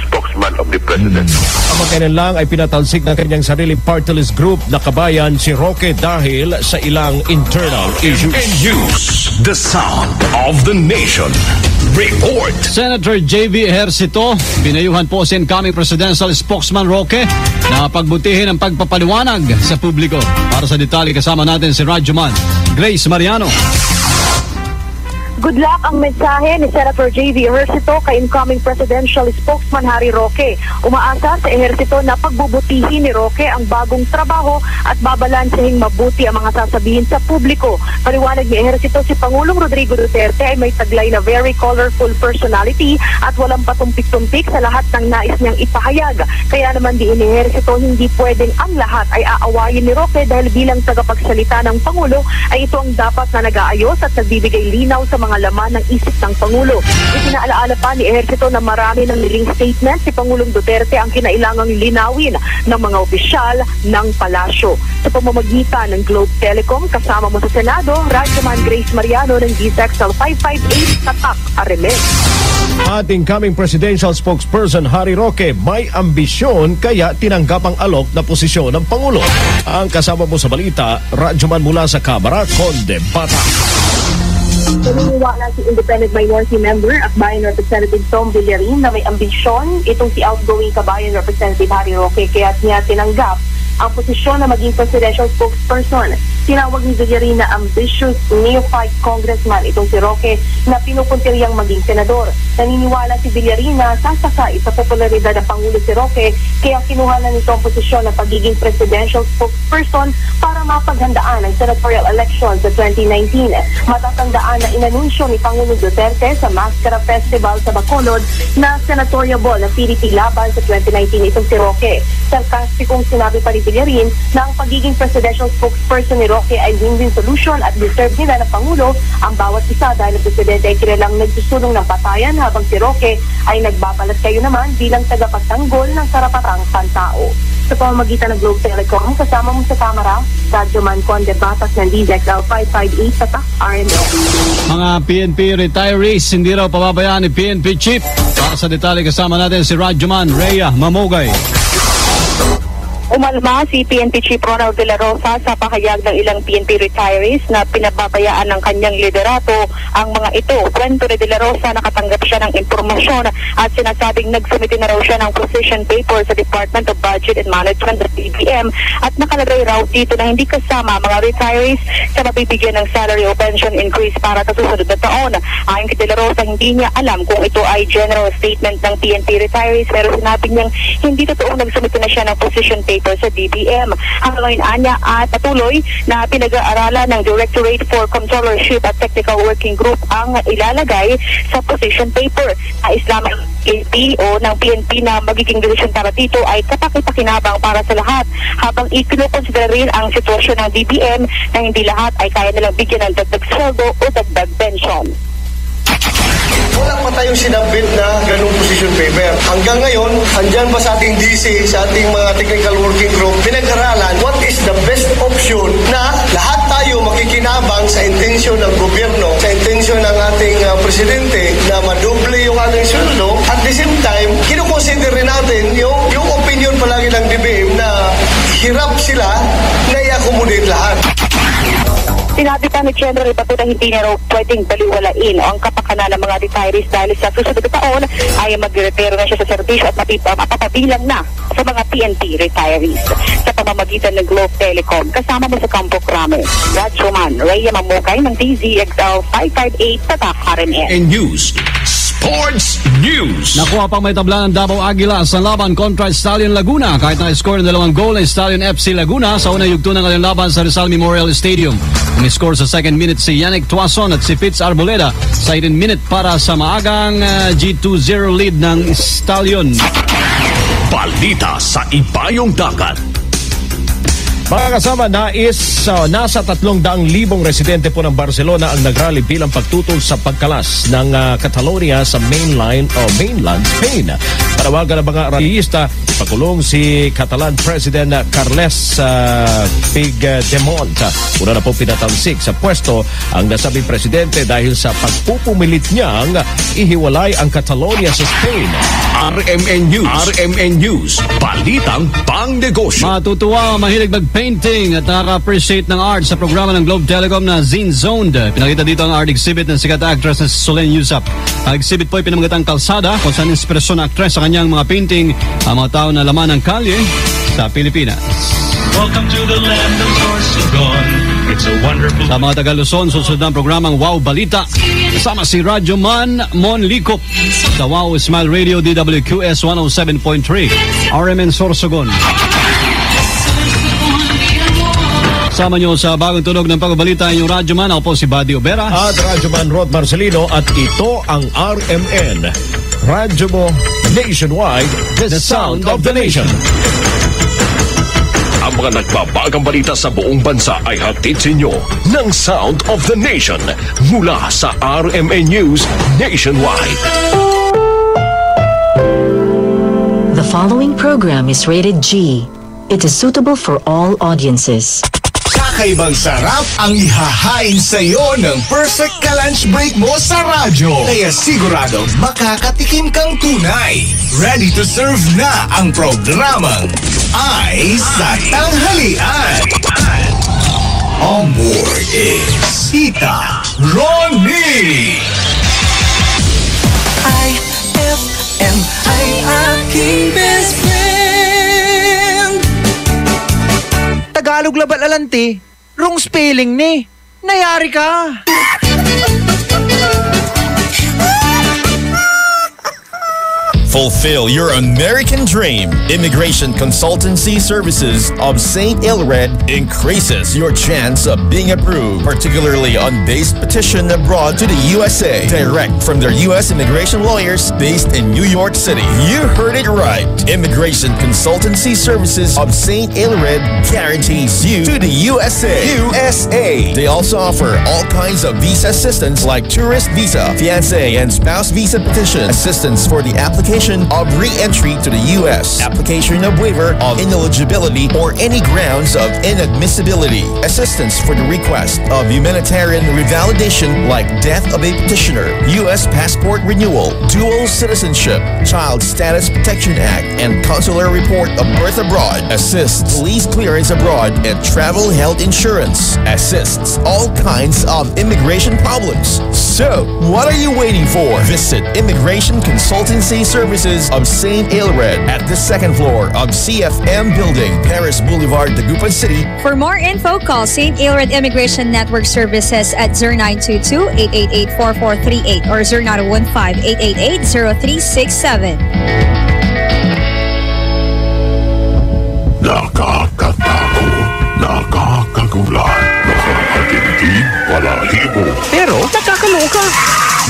spokesman of the President. Ang kailan lang ay pinatalsik ng kanyang sarili party list group na kabayan si Roque dahil sa ilang internal issues. News, the sound of the nation. Report. Senator J.V. Ejercito, pinayuhan po si incoming presidential spokesman Roque na pagbutihin ang pagpapaliwanag sa publiko. Para sa detalye, kasama natin si Radyoman Grace Mariano. Good luck ang mensahe ni Senator J.V. Ejercito kay incoming presidential spokesman Harry Roque. Umaasa sa Ejercito na pagbubutihin ni Roque ang bagong trabaho at babalansehing mabuti ang mga sasabihin sa publiko. Paliwanag ni Ejercito, si Pangulong Rodrigo Duterte ay may taglay na very colorful personality at walang patumpik-tumpik sa lahat ng nais niyang ipahayag. Kaya naman di ni Ejercito hindi pwedeng ang lahat ay aawayin ni Roque dahil bilang tagapagsalita ng Pangulo ay ito ang dapat na nag-aayos at nagbibigay linaw sa mga laman ng isip ng Pangulo. Ipinaalaala pa ni Ejercito na marami ng niling statement si Pangulong Duterte ang kinailangang linawin ng mga opisyal ng palasyo. Sa pamamagitan ng Globe Telecom, kasama mo sa Senado, Radyoman Grace Mariano ng GSXL 558 Tatak, Areme. Ating coming presidential spokesperson Harry Roque may ambisyon kaya tinanggap ang alok na posisyon ng Pangulo. Ang kasama mo sa balita, Radyoman mula sa Kamara, Conde Bata. Naniniwala si Independent Minority Member at Bayan Representative Tom Villarin na may ambisyon itong si outgoing Kabayan Representative Harry Roque kaya niya tinanggap ang posisyon na maging presidential spokesperson. Tinawag ni Villarin na ambitious neophyte congressman itong si Roque na pinupuntiryang maging senador. Naniniwala si Villarin na sasakay sa popularidad ng Pangulo si Roque kaya kinuha na nito ang posisyon ng pagiging presidential spokesperson para mapaghandaan ang senatorial election sa 2019. Matatandaan na inanunsyo ni Pangulong Duterte sa Mascara Festival sa Bacolod na senatorial na PDP laban sa 2019 itong si Roque. Sarkastikong sinabi pa ni Villarin na ang pagiging presidential spokesperson ni Roque ay win-win solution at deserve nila ng Pangulo ang bawat isa dahil ang presidente ay kilalang nagsusulong ng patayan habang si Roque ay nagbabalat kayo naman bilang tagapagtanggol ng karapatang pantao. Sa pamamagitan ng Globe Telecom, kasama mo sa Kamara, Radyoman Conde Batas ng DZXL 558 sa TAC RML. Mga PNP retirees, hindi raw pababayaan ni PNP Chief. Para sa detalye kasama natin si Radyoman Rhea Mamogay. Umalma si PNP Chief Ronald De La Rosa sa pahayag ng ilang PNP retirees na pinababayaan ng kanyang liderato ang mga ito. Kwento ni De La Rosa, nakatanggap siya ng impormasyon at sinasabing nagsumite na raw siya ng position paper sa Department of Budget and Management at DBM at nakalagay raw dito na hindi kasama mga retirees sa mabibigyan ng salary o pension increase para sa susunod na taon. Ayon kay De La Rosa, hindi niya alam kung ito ay general statement ng PNP retirees pero sinabi niyang hindi totoong nagsumite na siya ng position paper sa DBM. Ang ngayon anya at patuloy na pinag-aaralan ng Directorate for Controllership at Technical Working Group ang ilalagay sa position paper. Nais lamang PNP o ng PNP na magiging desisyon para dito ay kapakipakinabang para sa lahat habang ikinukonsidera rin ang sitwasyon ng DBM na hindi lahat ay kaya nilang bigyan ng dagdag sweldo o dagdag pension. Wala pa tayong sinabit na ganung position paper. Hanggang ngayon, andyan pa sa ating DC, sa ating mga technical working group, pinag-aralan what is the best option na lahat tayo makikinabang sa intensyon ng gobyerno, sa intensyon ng ating presidente na madoble yung ating sweldo. At the same time, kinukonsider rin natin yung opinion palagi ng DBM na hirap sila na i-accommodate lahat. Sinabi pa ni General Bato na hindi na raw pwedeng baliwalain ang kapakanan ng mga retirees dahil sa susunod na taon ay mag-retiro na siya sa serbisyo at mapapabilang na sa mga PNP retirees. Sa pamamagitan ng Globe Telecom, kasama mo sa Campo Crame, Radyoman Rhea Mamogay ng DZXL 558 Tatak RMN. And News. Sports News. Nakuha pang may tabla ng Davao Agila sa laban kontra Stallion Laguna kahit na-score ng 2 goal ng Stallion FC Laguna sa unang yugto ng kanilang laban sa Rizal Memorial Stadium. Umiscore sa second minute si Yannick Tuason at si Fitz Arboleda sa 18 minute para sa maagang G2-0 lead ng Stallion. Balita sa Ibayong Dagat. Mga kasama, nasa 300,000 residente po ng Barcelona ang nagrally bilang pagtutol sa pagkalas ng Catalonia sa mainland Spain. Panawagan ng mga rallyista, pakulong si Catalan President Carles Puigdemont. Una na po pinatalsik sa pwesto ang nasabing presidente dahil sa pagpupumilit niyang ihiwalay ang Catalonia sa Spain. RMN News. Balitang Pangnegosyo. Matutuwa, mahilig mag-painting at nakaka-appreciate ng art sa programa ng Globe Telecom na Zine Zoned. Pinakita dito ang art exhibit ng sikat actress na si Solen Yusap. Ang exhibit po ay pinamagatang kalsada kung saan inspirasyon ng actress sa kanyang mga painting ang mga tao na laman ng kalye sa Pilipinas. Welcome to the land of Sorsogon. It's Sa mga taga Luzon, susunod ang programang Wow Balita. Kasama si Radyo Man Mon Likop sa Wow Smile Radio DWQS 107.3 RMN Sorsogon. Sama nyo sa bagong tunog ng pagbabalita yung Radyo Man. Ako po si Buddy Obera. At Radyo Man Rod Marcelino. At ito ang RMN. Radyo mo nationwide, the sound of the nation. Ang mga nagbabagang balita sa buong bansa ay hatid sa inyo ng Sound of the Nation mula sa RMN News Nationwide. The following program is rated G. It is suitable for all audiences. Kakaibang sarap ang ihahain sa'yo ng perfect ka-lunch break mo sa radyo. Kaya sigurado makakatikim kang tunay. Ready to serve na ang programang Ay sa Tanghalian. On board is Tita Ronnie. IFM ay aking best friend. Tagalog labal alanti. Wrong spelling ni. Nayari ka. Fulfill your American dream. Immigration Consultancy Services of St. Ilred increases your chance of being approved, particularly on base petition abroad to the USA, direct from their U.S. immigration lawyers based in New York City. You heard it right. Immigration Consultancy Services of St. Ilred guarantees you to the USA. They also offer all kinds of visa assistance like tourist visa, fiancé and spouse visa petition, assistance for the application of re-entry to the U.S., application of waiver of ineligibility or any grounds of inadmissibility, assistance for the request of humanitarian revalidation like death of a petitioner, U.S. passport renewal, dual citizenship, Child Status Protection Act, and consular report of birth abroad, assists police clearance abroad, and travel health insurance, assists all kinds of immigration problems. So, what are you waiting for? Visit Immigration Consultancy Services of St. Ilred at the second floor of CFM Building, Paris Boulevard, Dagupan City. For more info, call St. Ilred Immigration Network Services at 0922-888-4438 or 0915-888-0367. Nakakatago, nakakagulat, nakakatindig, balahibo. Pero nakakaloka.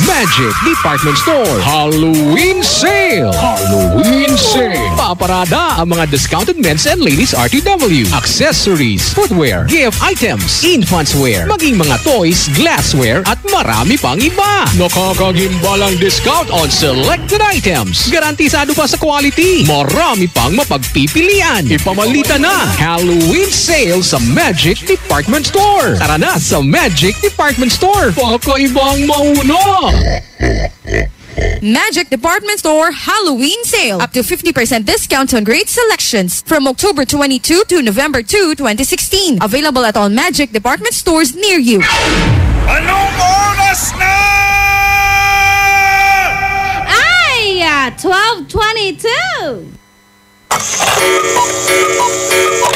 Magic Department Store Halloween Sale! Halloween Sale! Paparada ang mga discounted men's and ladies RTW, accessories, footwear, gift items, infants wear, maging mga toys, glassware, at marami pang iba. Nakakagimbalang discount on selected items. Garantisado pa sa quality. Marami pang mapagpipilian. Ipamalita na Halloween Sale sa Magic Department Store. Tara na sa Magic Department Store. Pakaibang mauna! Magic Department Store Halloween Sale. Up to 50% discount on great selections from October 22 to November 2, 2016. Available at all Magic Department Stores near you. Anong oras na? Ay! 12:22!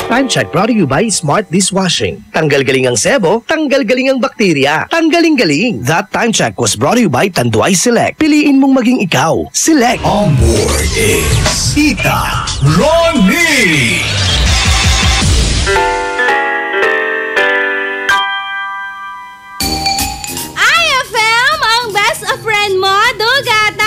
Time check brought to you by Smart Dishwashing. Tanggal galing ang sebo, tanggal galing ang bakterya. Tanggaling galing. That time check was brought to you by Tanduay Select. Piliin mong maging ikaw. Select. On board is Tita Ronnie. IFM, ang best of friend mo, dugatan!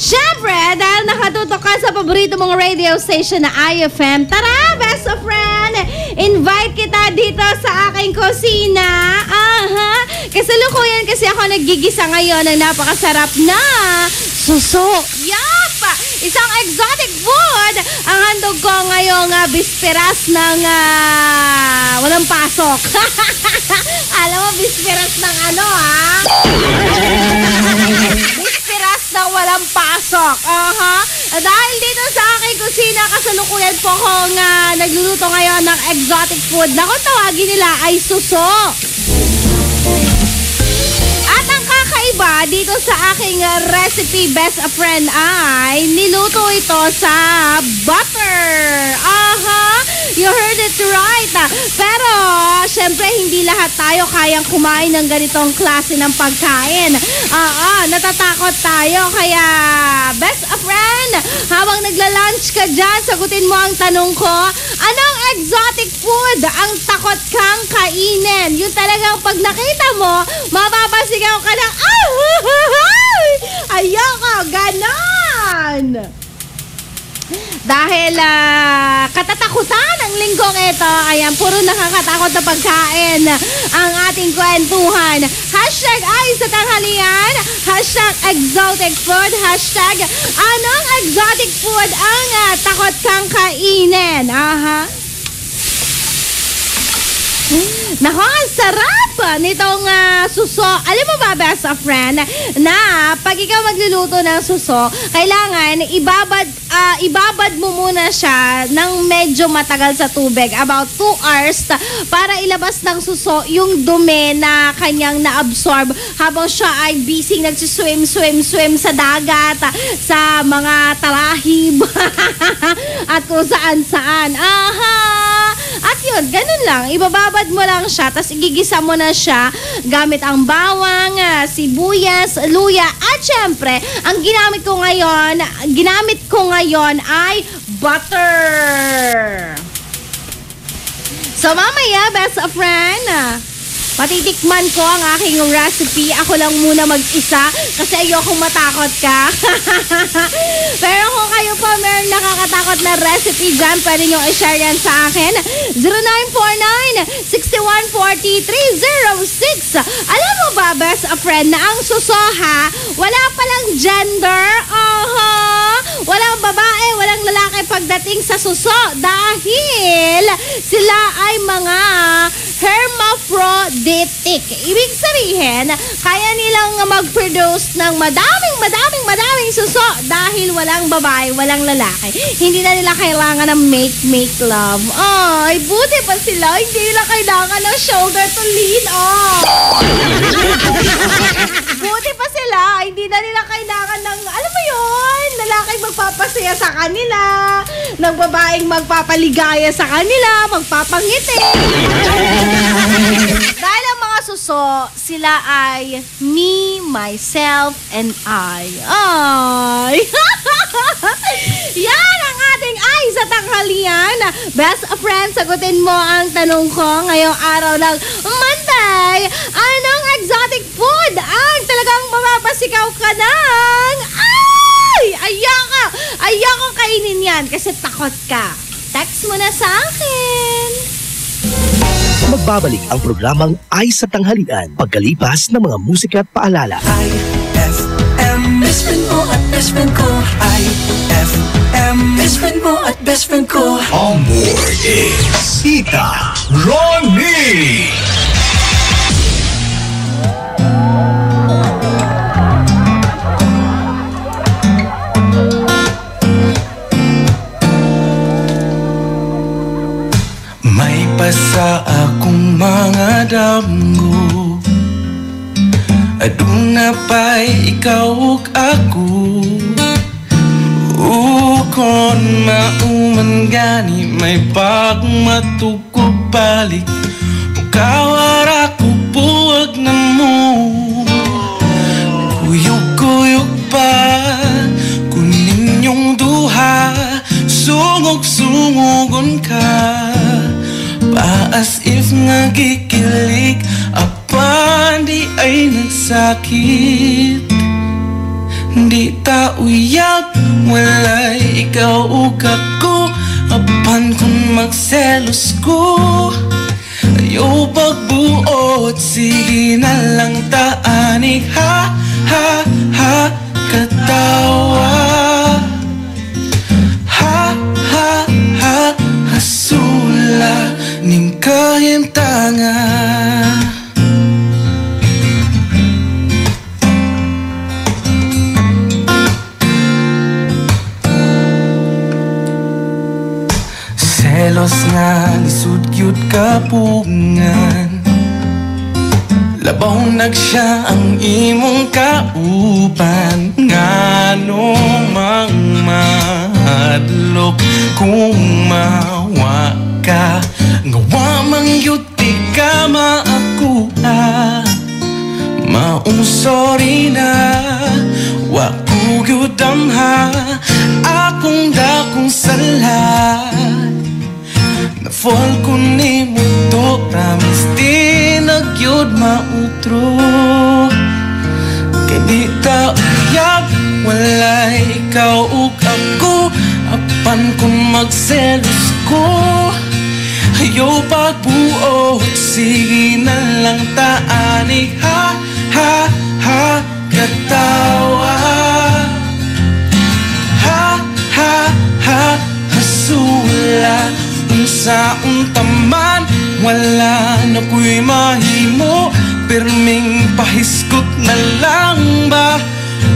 Siyempre, dahil nakatutok ka sa paborito mong radio station na IFM, tara, best of friend! Invite kita dito sa aking kusina. Kasalukuyan kasi ako naggigisa ngayon ng napakasarap na suso. Yup! Isang exotic food ang handog ko ngayong bisperas ng walang pasok. Alam mo, bisperas ng ano, bisperas ng walang pasok. Dahil dito sa aking kusina, kasalukuyan po akong nagluluto ngayon ng exotic food na kung tawagin nila ay suso. At ang kakaiba iba dito sa aking recipe, best friend, ay niluto ito sa butter. You heard it right. Pero, syempre, hindi lahat tayo kayang kumain ng ganitong klase ng pagkain. Natatakot tayo. Kaya, best friend, habang nagla-lunch ka dyan, sagutin mo ang tanong ko, anong exotic food ang takot kang kainin? Yung talagang pag nakita mo, mapapasigaw ka ng, ayoko, ganon! Dahil katatakutan ang linggong ito, ayan, puro nakakatakot na pagkain ang ating kwentuhan. Hashtag ay sa tanghalian, hashtag exotic food, hashtag anong exotic food ang takot kang kainin. Nako, ang sarap nitong suso. Alam mo ba, best friend, na pag ikaw magluluto ng suso, kailangan ibabad mo muna siya ng medyo matagal sa tubig, about 2 hours, para ilabas ng suso yung dumi na kanyang na-absorb habang siya ay busy nagsiswim sa dagat, sa mga talahib at kung saan-saan. At yun, ganun lang. Ibababad mo lang siya, tapos igigisa mo na siya gamit ang bawang, sibuyas, luya, at syempre, ang ginamit ko ngayon ay butter. So mamaya, best friend, patitikman ko ang aking recipe. Ako lang muna mag-isa kasi ayokong matakot ka. Pero kung kayo po meron nakakatakot na recipe dyan, pwede nyo i-share yan sa akin. 0949-6140-306. Alam mo ba, best friend, na ang susoha, wala palang gender. Walang babae, walang lalaki pagdating sa suso dahil sila ay mga hermaphroditic. Ibig sabihin, kaya nilang mag-produce ng madaming suso dahil walang babae, walang lalaki. Hindi na nila kailangan ng make love. Ay, buti pa sila. Hindi nila kailangan ng shoulder to lean on. Buti pa sila. Hindi na nila kailangan ng, alam mo yun, lalaking magpapasaya sa kanila, ng babaeng magpapaligaya sa kanila, magpapangiti. Dahil ang mga suso, sila ay me, myself, and I. Yan ang ating ay sa tanghalian. Best friend, sagutin mo ang tanong ko ngayong araw ng Monday. Anong exotic food ang talagang mapapasigaw ka ng ayoko kainin yan kasi takot ka? Text mo na sa akin. Magbabalik ang programang Ay sa Tanghalian pagkalipas ng mga musika at paalala. IFM, best friend mo at best friend ko. IFM, best friend mo at best friend ko. On board is Tita Ronnie. May pasa akong mga damgo, aduna pa'y ikaw ug ako. Ukon mauman gani may pagmatugog balik, ukawara ko buwag na mo. Kuyog-kuyog pa kunin yung duha, sungog-sungogon ka. As if nagikilig, apan di ay nagsakit. Di ta uyab, walay ikaw ug ako. Apan kung magselos ko, ayaw pagbuot, sige na lang taanig. Ha, ha, ha, katawa. Ha, ha, ha, hasula ning kahimtanga. Selos nga lisod gyud kapungan, Labaw nagsya ang imong kauban, ngano mang mahadlok kung mawa ka, ngawa mang yuti ka maakuha. Maong sorry na waku gyudamha akong dakong sala. Na-fall ko ni mo to, promise di nagyod mautro. Kay di ta uyag, wala ikaw ug ako, apan kung magselos ko. Ayaw pagbuot, sige na lang taanig, ha, ha, ha, katawa. Ha, ha, ha, hasula. Unsa untaman, wala na ko'y mahimo, pirming pahiskot na lang ba?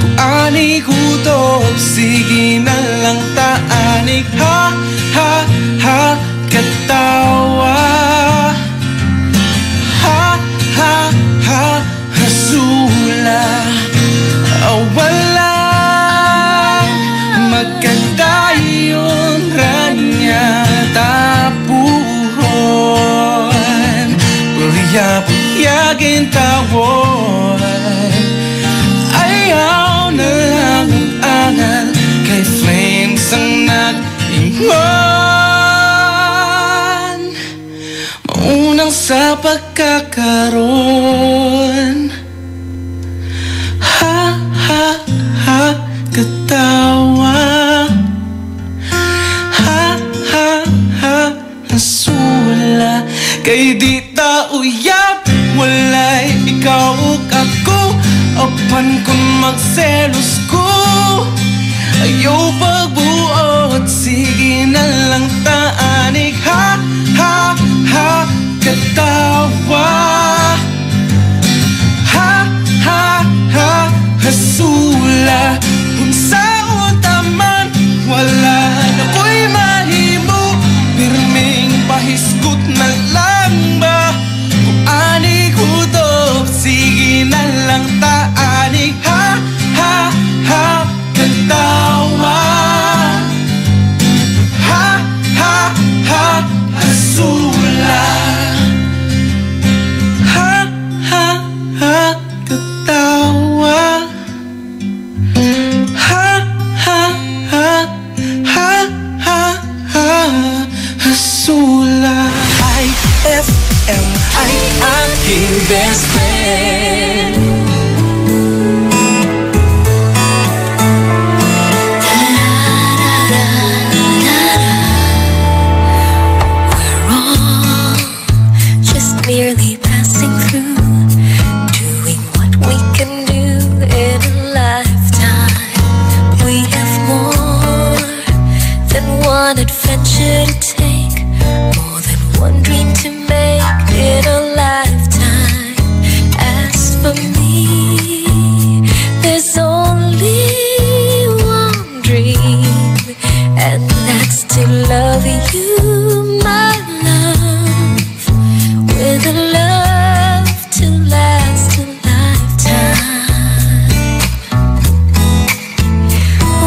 Kung ani kutob, sige na lang taanig, ha, ha, ha, katawa. Ha, ha, ha, hasula. Walang magkadayon ranya tapuhon, puyag-puyagin tawon. Ayaw na lang ang angal, kay flames ang nag-ingon. Maunang sa pagkakaroon, ha, ha, ha, katawa. Ha, ha, ha, nasula. Kay di ta uyab, walay ikaw ug ako, apan kung magselos ko. Ayaw pagbuot, sige na lang taanig, ha, ha, ha, katawa. Ha, ha, ha, hasula. Kung saan taman, wala na ko'y mahimo, pirming pahiskot na lang ba? Kung ani kutob, sige na lang taanig, ha, ha, ha, katawa. Ha, ha, ha, hasula. Ha, ha, ha, katawa. Ha, ha, ha, ha, ha, ha, hasula. IFM ay aking best friend. We're all just merely passing through, doing what we can do in a lifetime. We have more than one adventure to take, more than one dream to make in a lifetime. As for me, there's only one dream, and that's to love you, my love, with a love to last a lifetime.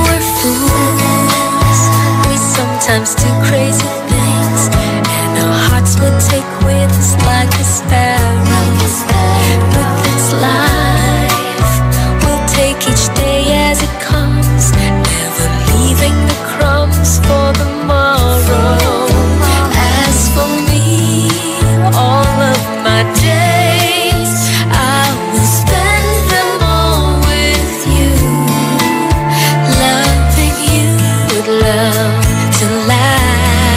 We're fools, we sometimes do crazy things, and our hearts will take with us like a sparrow. With its life, we'll take each day as it comes, never leaving the crumbs for tomorrow. As for me, all of my days, I will spend them all with you, loving you with love to last.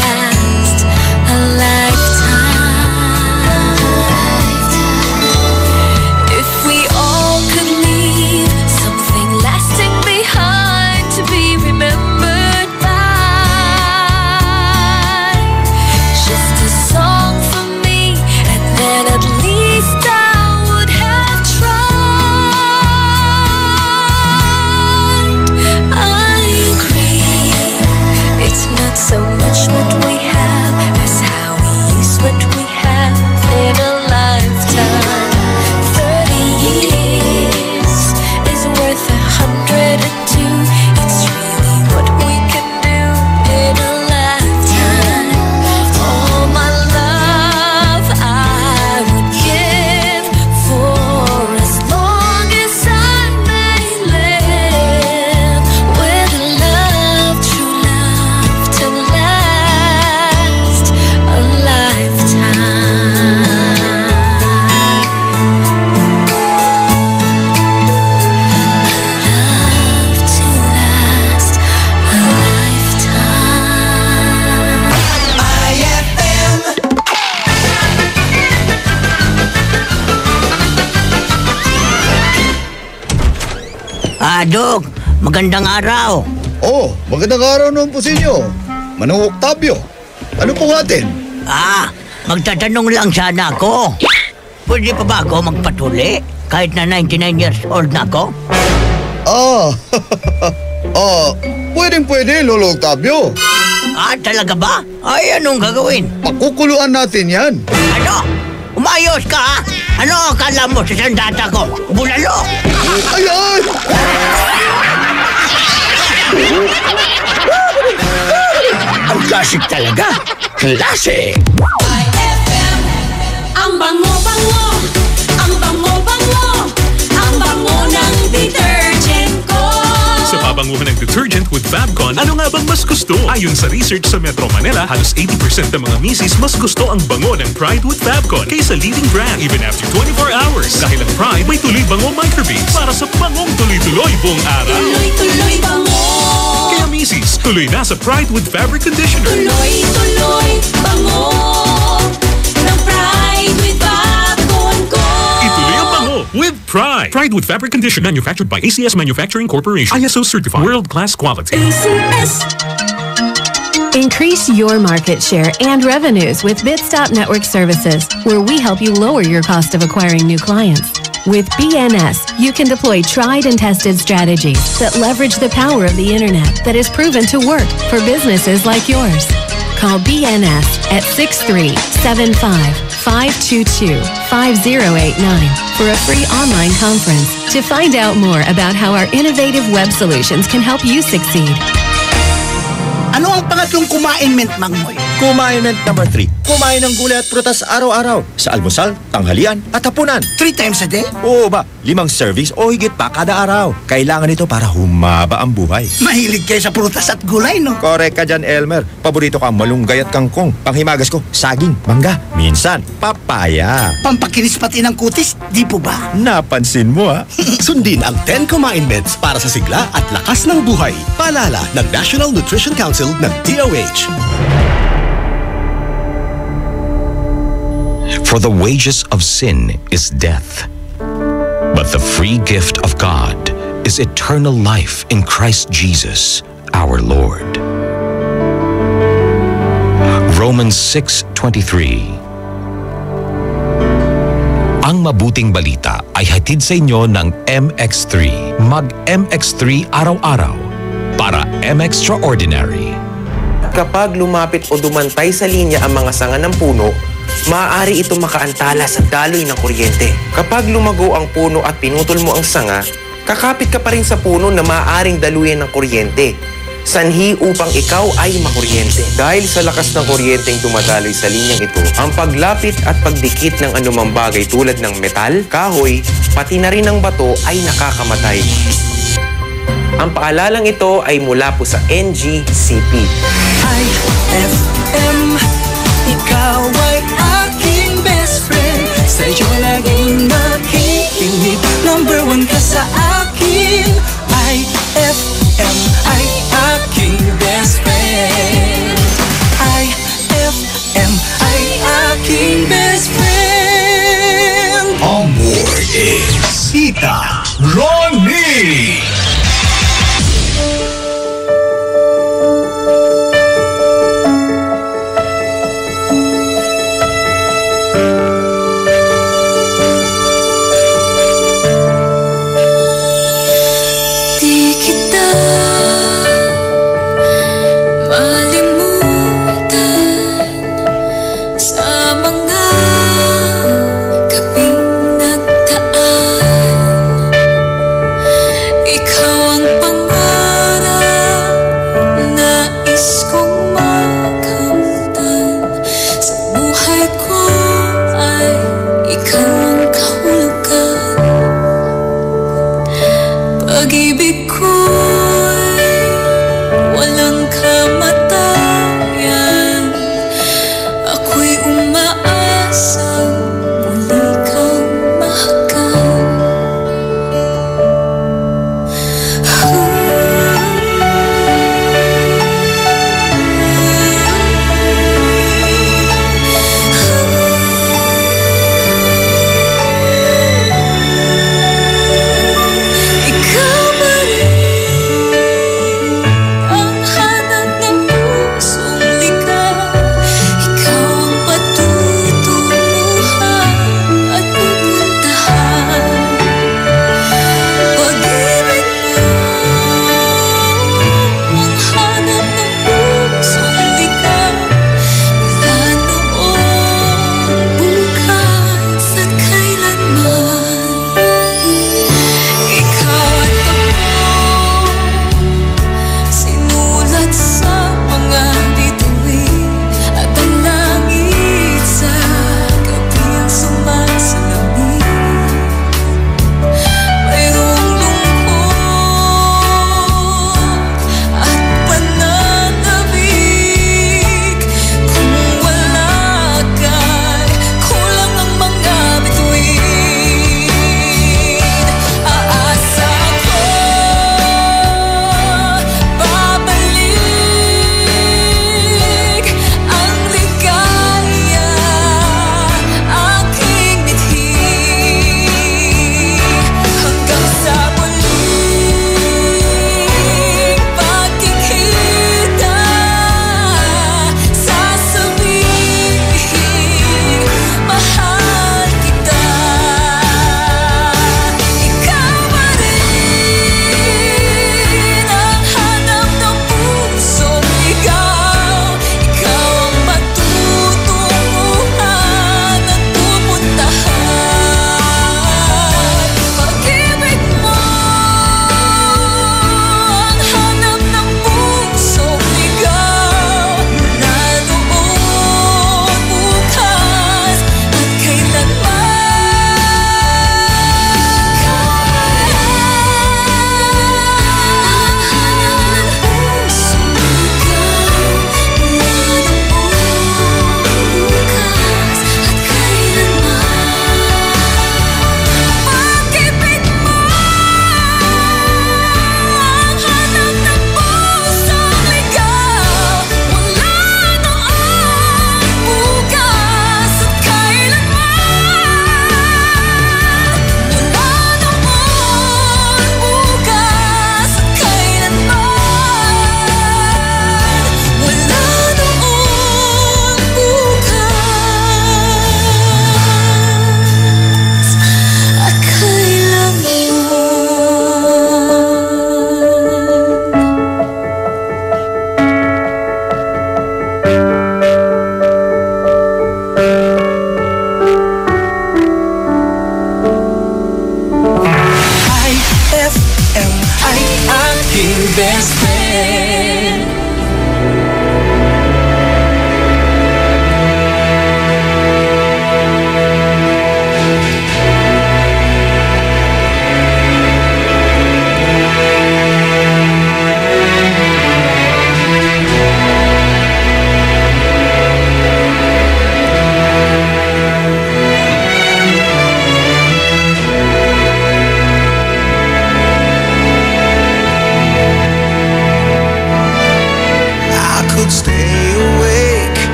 Dok. Magandang araw. Oh, magandang araw naman po sa inyo. Manong Octavio, ano po atin? Magtatanong lang sana ako. Pwede pa ba ako magpatuli? Kahit na 99 years old na ako? Pwede, Lolo Octavio. Talaga ba? Ay, anong gagawin? Pakukuluan natin yan. Ano? Umayos ka, ha? Ano akala mo sa sandata ko? Bulalo! Ay! Ang klasik talaga. Klasik! Ang bango-bango, ang bango-bango, ang bango ng detergent ko. Sa pabanguhan ng detergent with Fabcon, ano nga bang mas gusto? Ayon sa research sa Metro Manila, halos 80% ng mga misis mas gusto ang bango ng Pride with Fabcon kaysa leading brand even after 24 hours. Dahil ang Pride may tuloy bango microbeads para sa bangong tuloy-tuloy buong araw. Tuloy-tuloy bango. Kaya misis, tuloy na sa Pride with Fabric Conditioner. Tuloy-tuloy bango ng Pride with Fabcon ko. Ituloy ang bango with Pride. Pride with Fabric Conditioner, manufactured by ACS Manufacturing Corporation. ISO certified. World-class quality. ACS. Increase your market share and revenues with Bitstop Network Services, where we help you lower your cost of acquiring new clients. With BNS, you can deploy tried and tested strategies that leverage the power of the internet that is proven to work for businesses like yours. Call BNS at 6375-522-5089 for a free online conference to find out more about how our innovative web solutions can help you succeed. Ano ang pangatlong kumain, Mint Mangmoy? Kumain ng number 3. Kumain ng gulay at prutas araw-araw. Sa almusal, tanghalian at hapunan. 3 times a day? Oo ba? 5 servings o higit pa kada araw. Kailangan ito para humaba ang buhay. Mahilig kayo sa prutas at gulay, no? Correct ka dyan, Elmer. Paborito ko ang malunggay at kangkong. Panghimagas ko, saging, mangga, minsan, papaya. Pampakinis pati ng kutis, di po ba? Napansin mo, ha? Sundin ang 10 Kumain Meds para sa sigla at lakas ng buhay. Paalala ng National Nutrition Council ng DOH. For the wages of sin is death, but the free gift of God is eternal life in Christ Jesus, our Lord. Romans 6:23. Ang mabuting balita ay hatid sa inyo ng MX3. Mag-MX3 araw-araw para MXtraordinary. Kapag lumapit o dumantay sa linya ang mga sanga ng puno, maaari ito makaantala sa daloy ng kuryente. Kapag lumago ang puno at pinutol mo ang sanga, kakapit ka pa rin sa puno na maaaring daluyan ng kuryente. Sanhi upang ikaw ay makuryente. Dahil sa lakas ng kuryenteng dumadaloy sa linyang ito, ang paglapit at pagdikit ng anumang bagay tulad ng metal, kahoy, pati na rin ng bato ay nakakamatay. Ang paalalang ito ay mula po sa NGCP. IFM, ikaw ay aking best friend. Sa'yo laging nakikinig. Number 1 ka sa akin. IFM ay aking best friend. IFM ay aking best friend. On board is Tita Ronnie. Di kita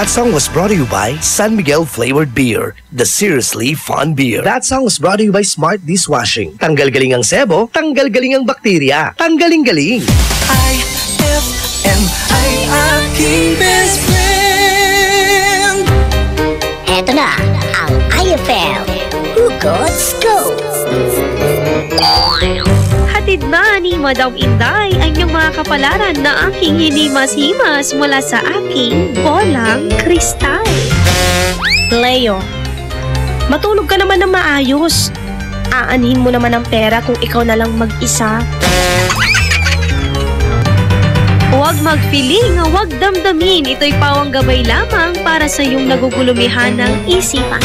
That song was brought to you by San Miguel Flavored Beer, the seriously fun beer. That song was brought to you by Smart Dishwashing. Tanggal-galing ang sebo, tanggal-galing ang bakterya. Tanggaling-galing. IFM ay aking best friend. na ang IFM Hugot Scoop. Hatid na ni Madam Inday ang inyong mga kapalaran na aking hinimas-himas mula sa aking bolang kristal. Leo, matulog ka naman ng maayos. Aanhin mo naman ang pera kung ikaw na lang mag-isa. Huwag mag-feeling, huwag damdamin. Ito'y pawang gabay lamang para sa iyong nagugulumihan ng isipan.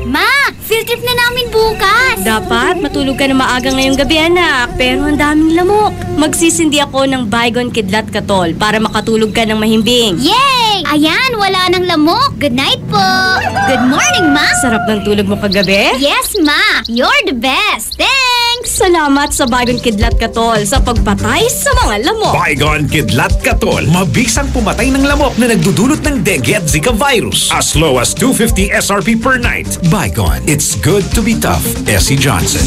Ma, field trip na namin bukas. Dapat matulog ka na maaga ngayong gabi, anak. Pero ang daming lamok. Magsisindi ako ng Baygon Kidlat Katol para makatulog ka ng mahimbing. Yay! Ayan, wala nang lamok. Good night po. Good morning, Ma. Sarap ng tulog mo kagabi? Yes, Ma. You're the best. Thanks. Salamat sa Baygon Kidlat Katol sa pagpatay sa mga lamok. Baygon Kidlat Katol. Mabisang pumatay ng lamok na nagdudulot ng dengue at Zika virus. As low as 250 SRP per night. Baygon. It's good to be tough. Essie Johnson.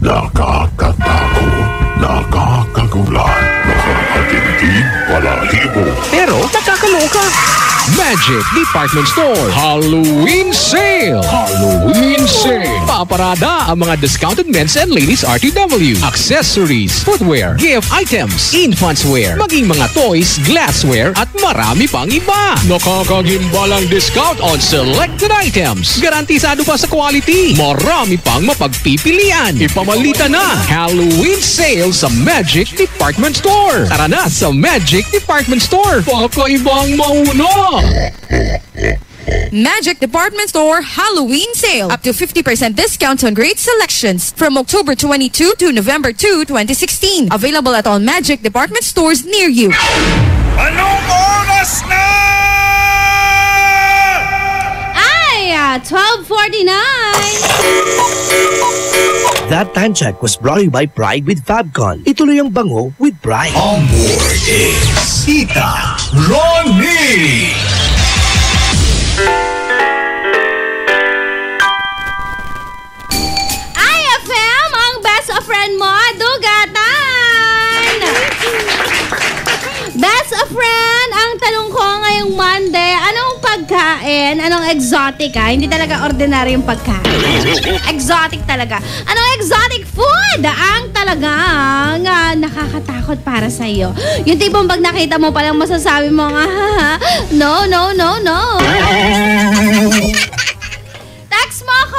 Nakakatakot, nakakagulat, nakakatindig, balahibo. Pero nakakaloka. Magic Department Store Halloween Sale! Halloween Sale! Paparada ang mga discounted men's and ladies RTW, accessories, footwear, gift items, infants wear, maging mga toys, glassware at marami pang iba. Nakakagimbalang discount on selected items. Garantisado pa sa quality. Marami pang mapagpipilian. Ipamalita na Halloween Sale sa Magic Department Store. Tara na sa Magic Department Store. Pakaibang mauno! Magic Department Store Halloween Sale. Up to 50% discounts on great selections from October 22 to November 2, 2016. Available at all Magic Department Stores near you. Anong oras na? Ay, 12:49. That time check was brought to you by Pride with Fabcon. Ituloy ang bango with Pride. On board is Tita Ronnie. IFM, ang best of friend mo, dugatan! Best of friend, ang tanong ko ngayong Monday, anong pagkain, anong exotic hindi talaga ordinaryong pagkain. Exotic talaga. Anong exotic food ang talagang nakakatakot para sa iyo? Yung tipong pag nakita mo palang masasabi mo no. Text mo ako,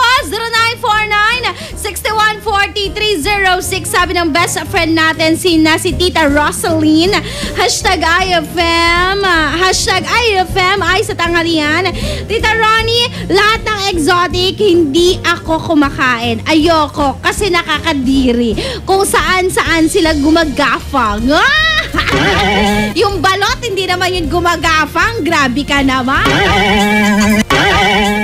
0949-614306. Sabi ng best friend natin si Tita Rosaline. #IFM. #IFM ay sa tanghalian. Tita Ronnie, lahat ng exotic hindi ako kumakain. Ayoko kasi nakakadiri. Kung saan sila gumagafang. Yung balot, hindi naman yun gumagafang. Grabe ka naman.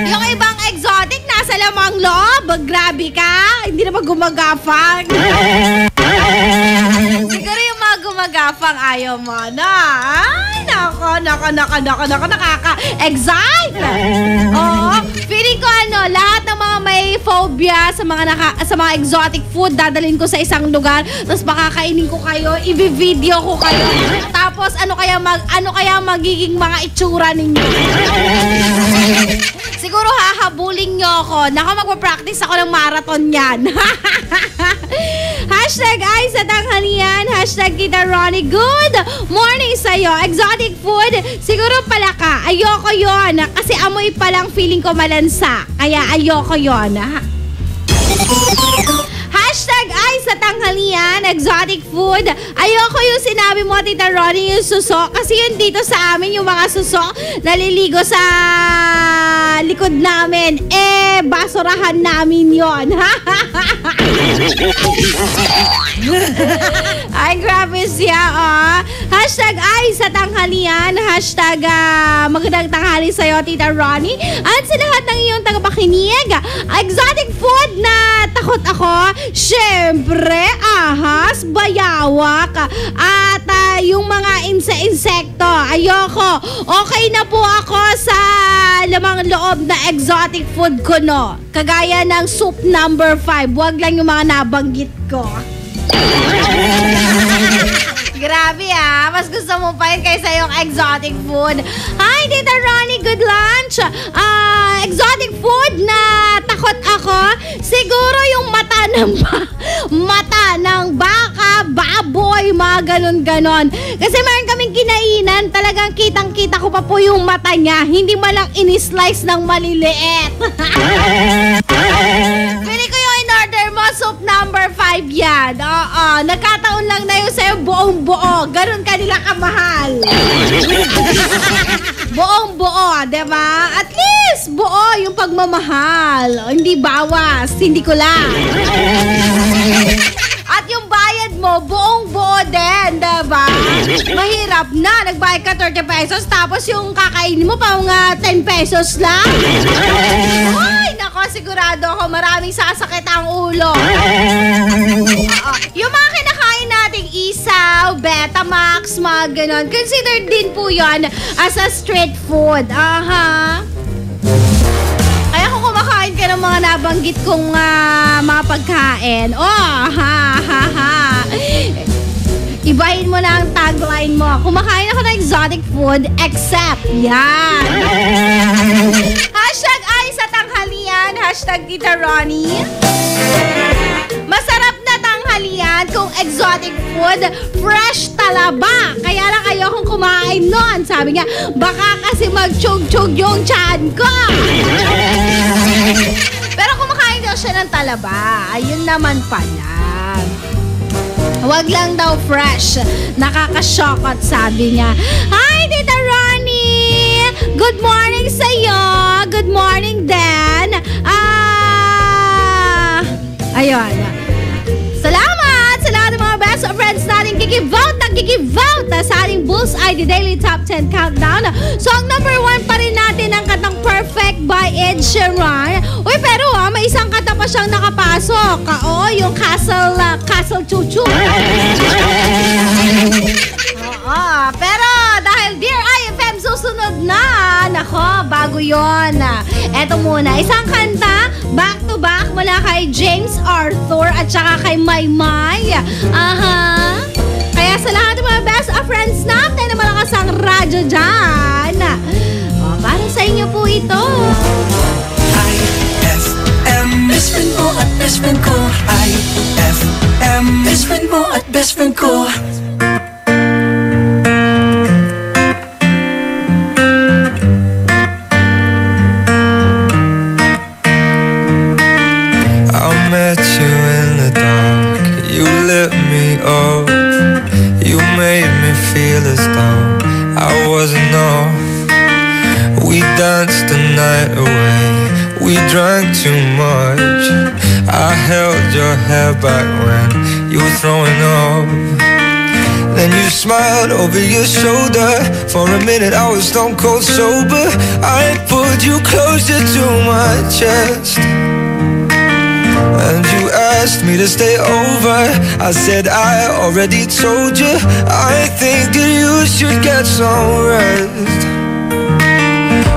Yung ibang exotic, nasa lamang loob. Grabe ka. Hindi naman gumagafang. Siguro yung mga gumagafang ayaw mo na. Ay, nako, nakaka-excite. Oo. Feeling ko lahat ng mga may phobia sa mga exotic food, dadalhin ko sa isang lugar, tapos makakainin ko kayo, i-video ko kayo. Tapos ano kaya magiging mga itsura ninyo? Siguro hahabulin nyo ako. Naku, magpa-practice ako ng marathon yan. #ay sa tanghalian. #Tita Ronnie. Good morning sa'yo. Exotic food, siguro palaka. Ayoko yon kasi amoy pa lang feeling ko malansa. Kaya ayoko yon. #ay sa tanghalian. Exotic food, ayoko yung sinabi mo, Tita Ronnie, yung suso. Kasi yun dito sa amin, yung mga suso naliligo sa likod namin. Basurahan namin yon. Ay, grabe siya, #ay sa tanghalian. Magandang tanghali sa'yo, Tita Ronnie. At sa lahat ng iyong tagapakinig, exotic food na takot ako, syempre, ahas, bayawak, at yung mga insekto. Ayoko. Okay na po ako sa lamang loob na exotic food ko, no? Kagaya ng soup number 5. Huwag lang yung mga nabanggit ko. Grabe mas gusto mo pa yun kaysa yung exotic food. Hi, Tita Ronnie, good lunch. Exotic food na takot ako, siguro yung mata ng baka, baboy, mga ganon-ganon. Kasi meron kaming kinainan, talagang kitang-kita ko pa po yung mata niya. Hindi malang in-slice ng maliliit. Pili ko yung in-order mo, soup number 5 yan. Oo, nagkataon lang na yung sa'yo buong-buo. Ganon kanila kamahal. Buong-buo, diba? At least, buo yung pagmamahal. Hindi bawas, hindi ko lang. At yung bayad mo, buong-buo din, diba? Mahirap na, nagbayad ka 30 pesos, tapos yung kakainin mo pa mga 10 pesos lang. Ay, nako, sigurado ako maraming sasakit ang ulo. Yung mga kinakain nating isaw, Betamax, mga ganon, considered din po yon as a street food. Kaya kung kumakain ka ng mga nabanggit kong mga pagkain, ibahin mo na ang tagline mo. Kumakain ako ng exotic food except yan. Hashtag ay sa tanghalian. Hashtag Tita Ronnie. Masarap na tanghalian kung exotic food, fresh talaba. Kaya lang ayokong kumain nun. Sabi niya, baka kasi mag-chug-chug yung tiyan ko. Pero kumakain daw siya ng talaba. Ayun naman pala. Wag lang daw fresh. Nakaka-shock sabi niya. Hi, Tita Ronnie! Good morning sa'yo! Good morning, Dan! Ayun. Salamat sa lahat ng mga best friends natin kikivote sa ating Bulls ID Daily Top 10 Countdown. Song number 1 pa rin natin ang katang Perfect by Ed Sheeran. Uy, pero may isang kanta pa siyang nakapasok. Oo, yung Castle Chuchu. Pero dahil Dear IFM susunod na, nako, bago yon. Eto muna, isang kanta, back to back mula kay James Arthur at saka kay Maymay. Kaya sa lahat ng mga best of friends natin na malakas ang radyo dyan, para sa inyo po ito. IFM, best friend mo at best friend ko. IFM, best friend mo at best friend ko. I met you in the dark. You lit me up. You made me feel as though I wasn't off. We danced the night away. We drank too much. I held your hair back when you were throwing up. Then you smiled over your shoulder. For a minute I was stone cold sober. I pulled you closer to my chest, and you asked me to stay over. I said I already told you. I think that you should get some rest.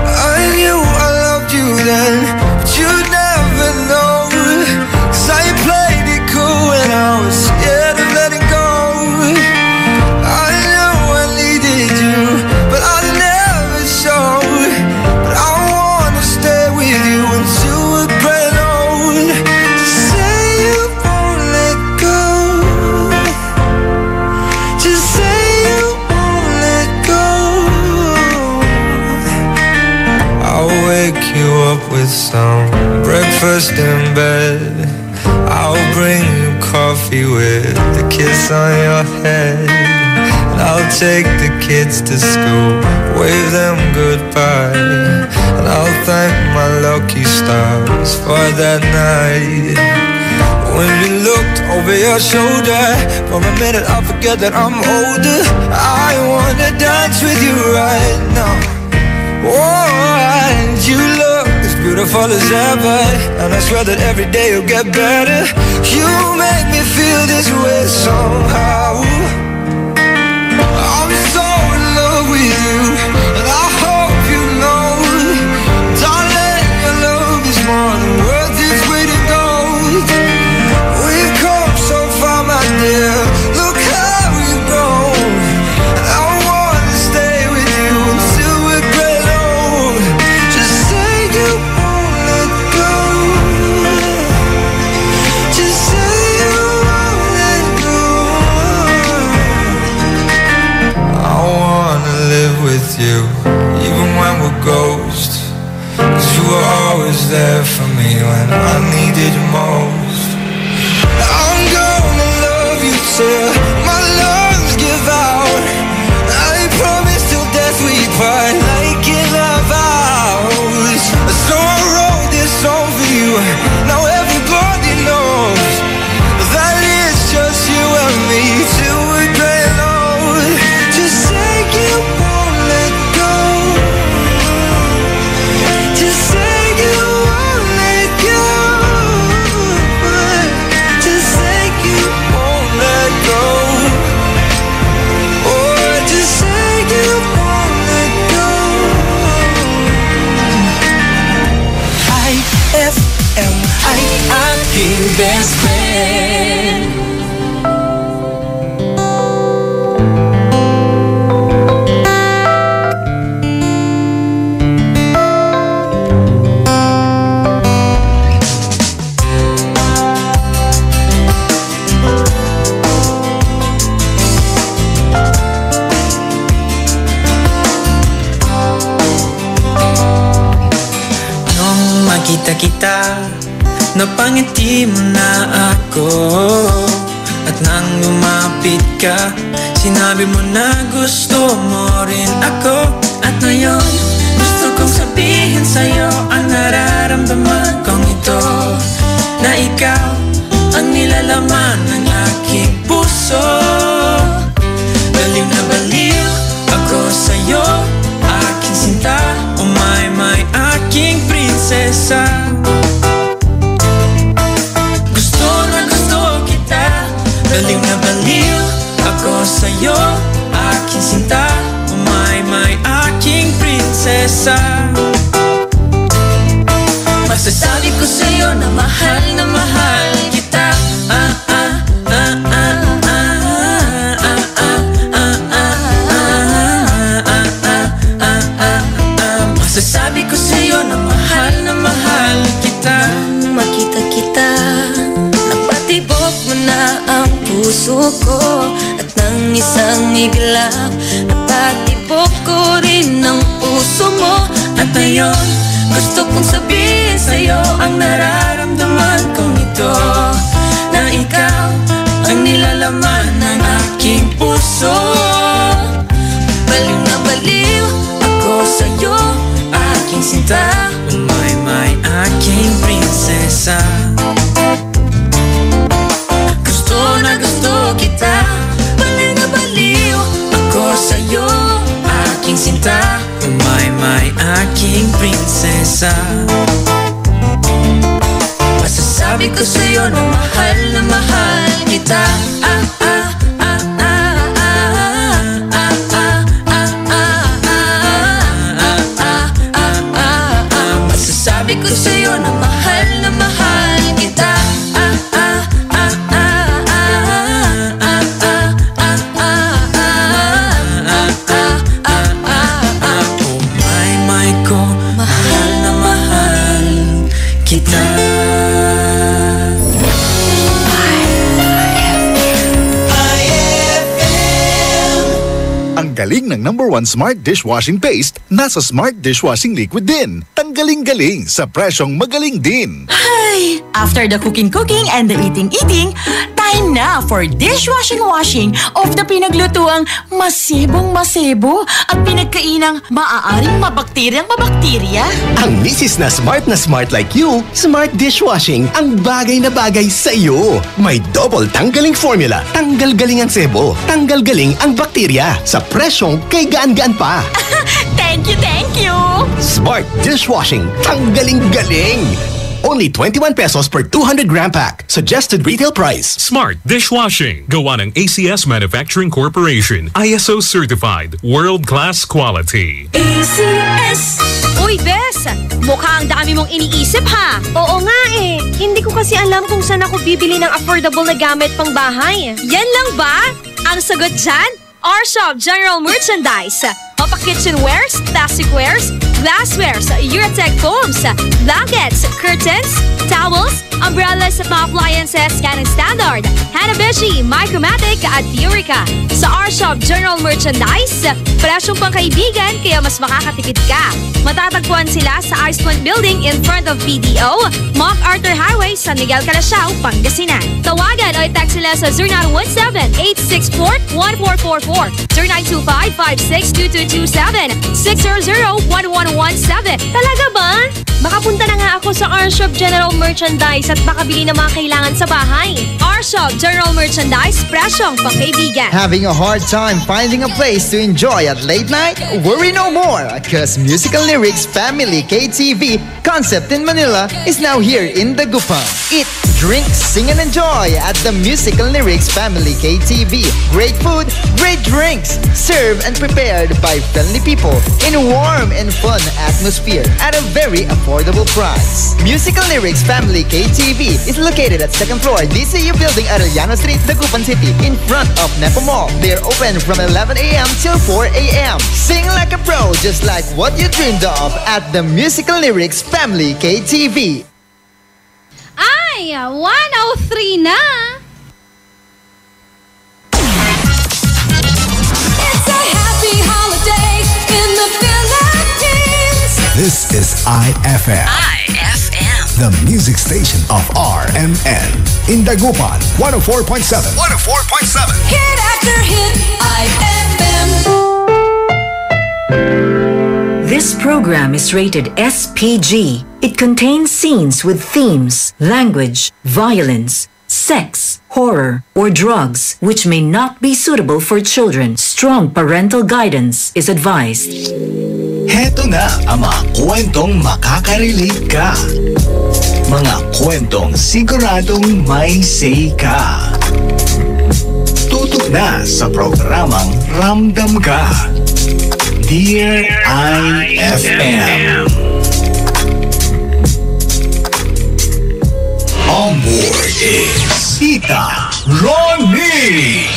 I knew I loved you then, but you'd never know. 'Cause I played it cool when I was scared of letting go. I knew I needed you, but I never showed. But I wanna stay with you until we're grown old. Say you won't let go. Just say you won't let go. I'll wake you up with some breakfast in bed. I'll bring you coffee with a kiss on your head. And I'll take the kids to school, wave them goodbye. And I'll thank my lucky stars for that night. When you looked over your shoulder, for a minute I forget that I'm older. I wanna dance with you right now. Oh, and you look as beautiful as ever, and I swear that every day you'll get better. You make me feel this way somehow. I'm so in love with you, and I hope you know, darling, your love is more than worth its weight in gold. We've come so far, my dear, look how we've grown. even when we're ghosts. 'Cause you were always there for me when I needed you most. I'm gonna love you till my lungs give out. I promise till death we part like in our vows. So I wrote this song for you. Now everybody knows that it's just you and me till we're graying old. Just say you won't let go. Just say you won't let go. Just say you won't let go. Oh, just say you won't let go. IFM, ay aking best friend. Kita, napangiti mo na ako. At nang lumapit ka, sinabi mo na gusto mo rin ako. At ngayon, gusto kong sabihin sa'yo ang nararamdaman kong ito. Na ikaw ang nilalaman ng aking puso. Baliw na baliw ako sa'yo, aking sinta. Oh my, aking prinsesa. Gusto na gusto kita, baliw na baliw ako sa'yo, aking sinta. Oh my, aking prinsesa. Masasabi ko sa'yo na mahal kita. Masasabi ko sa'yo na mahal kita. Nang makita kita, napatibok mo na ang puso ko. At nang isang iglap, napatibok ko rin ang puso mo. At ngayon, gusto kong sabihin sa'yo ang nararamdaman kong ito. Na ikaw ang nilalaman ng aking puso. Baliw na baliw ako sa'yo, aking sinta. Oh my, aking prinsesa. Gusto na gusto kita, baliw na baliw ako sa'yo, aking sinta. Oh my, aking prinsesa. Masasabi ko sa'yo na mahal kita. Masasabi ko sa'yo na mahal kita. Oh my ko, mahal na mahal kita. Ang galing ng #1 Smart Dishwashing Paste nasa Smart Dishwashing Liquid din. Tanggaling-galing sa presyong magaling din. Ay, after the cooking and the eating, time na for dishwashing of the pinaglutuang masibong-masibo at pinagkainang maaaring mabakterya. Ang misis na smart like you, Smart Dishwashing ang bagay na bagay sa iyo. May double tanggaling formula. Tanggal galing ang sebo, tanggal galing ang bakterya. Sa presyong kay gaan-gaan pa. Thank you! Smart Dishwashing, tanggaling galing. Only 21 pesos per 200-gram pack. Suggested retail price. Smart Dishwashing. Gawa ng ACS Manufacturing Corporation. ISO certified. World-class quality. ACS! Uy, Bes! Mukhang dami mong iniisip ha? Oo nga eh. Hindi ko kasi alam kung saan ako bibili ng affordable na gamit pang bahay. Yan lang ba? Ang sagot dyan? R-Shop General Merchandise. Mapa kitchenwares, plasticwares, glasswares, Uratech foams, blankets, curtains, towels, umbrellas at mga appliances, Canon Standard, Hanabishi, Micromatic at Eureka. Sa R-Shop General Merchandise, presyong pangkaibigan kaya mas makakatipid ka. Matatagpuan sila sa Iceland Building in front of PDO, MacArthur Highway, San Miguel, Calasiao, Pangasinan. Tawagan o i-text sila sa 0917-864-1444, 0925-562227, 600-1117. Talaga ba? Makapunta na nga ako sa R-Shop General Merchandise at makabili ng mga kailangan sa bahay. R-Shop General Merchandise, presyong pangkaibigan. Having a hard time finding a place to enjoy at late night? Worry no more, because Musical Lyrics Family KTV concept in Manila is now here in Dagupan. Eat, drink, sing and enjoy at the Musical Lyrics Family KTV. Great food, great drinks, served and prepared by friendly people in a warm and fun atmosphere at a very affordable price. Musical Lyrics Family KTV is located at 2nd floor DCU Building, Arellano Street, Dagupan City, in front of Nepo Mall. They're open from 11 a.m. till 4 a.m. Sing like a pro, just like what you dreamed of at the Musical Lyrics Family KTV. Ay, 103 na! It's a happy holiday in the Philippines. This is IFM. The music station of RMN. In Dagupan, 104.7. 104.7. Hit after hit, IFM. This program is rated SPG. It contains scenes with themes, language, violence, sex, horror, or drugs, which may not be suitable for children. Strong parental guidance is advised. Heto na ang mga kwentong makaka-relate ka. Mga kwentong siguradong may say ka. Tutok na sa programang Ramdam Ka. Dear IFM. On board is Tita Ronnie.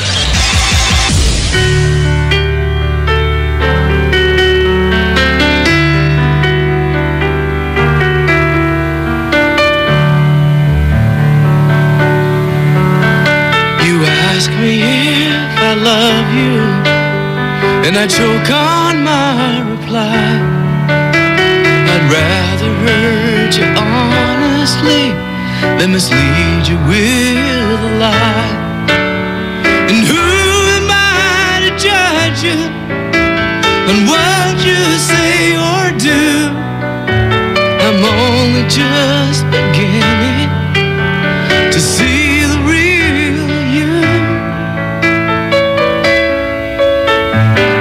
Ask me if I love you, and I choke on my reply. I'd rather hurt you honestly than mislead you with a lie. And who am I to judge you on what you say or do? I'm only just beginning to see the real you.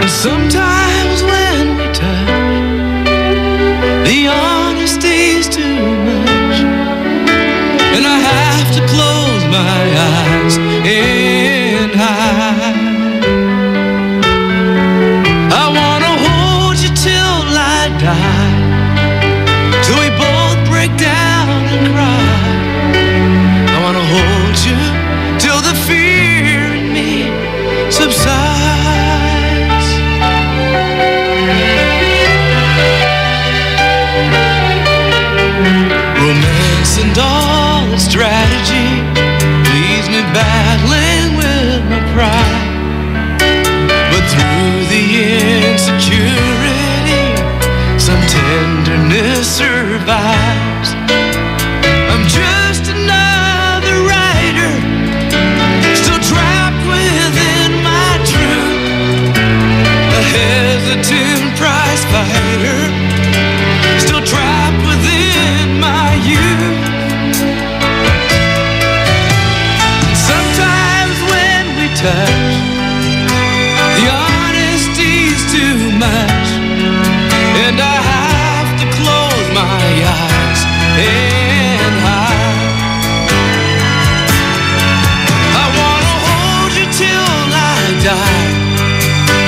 Sometimes when we touch, the honesty's too much, and I have to close my eyes and hide. I wanna hold you till I die, till we both break down and cry. I wanna hold you till the fear in me subsides. And all its strategy leaves me battling with my pride. But through the insecurity, some tenderness survives. I'm just another writer, still trapped within my truth. A hesitant prize fighter, still trapped within my youth. Touch, the honesty's too much, and I have to close my eyes and hide. I wanna hold you till I die,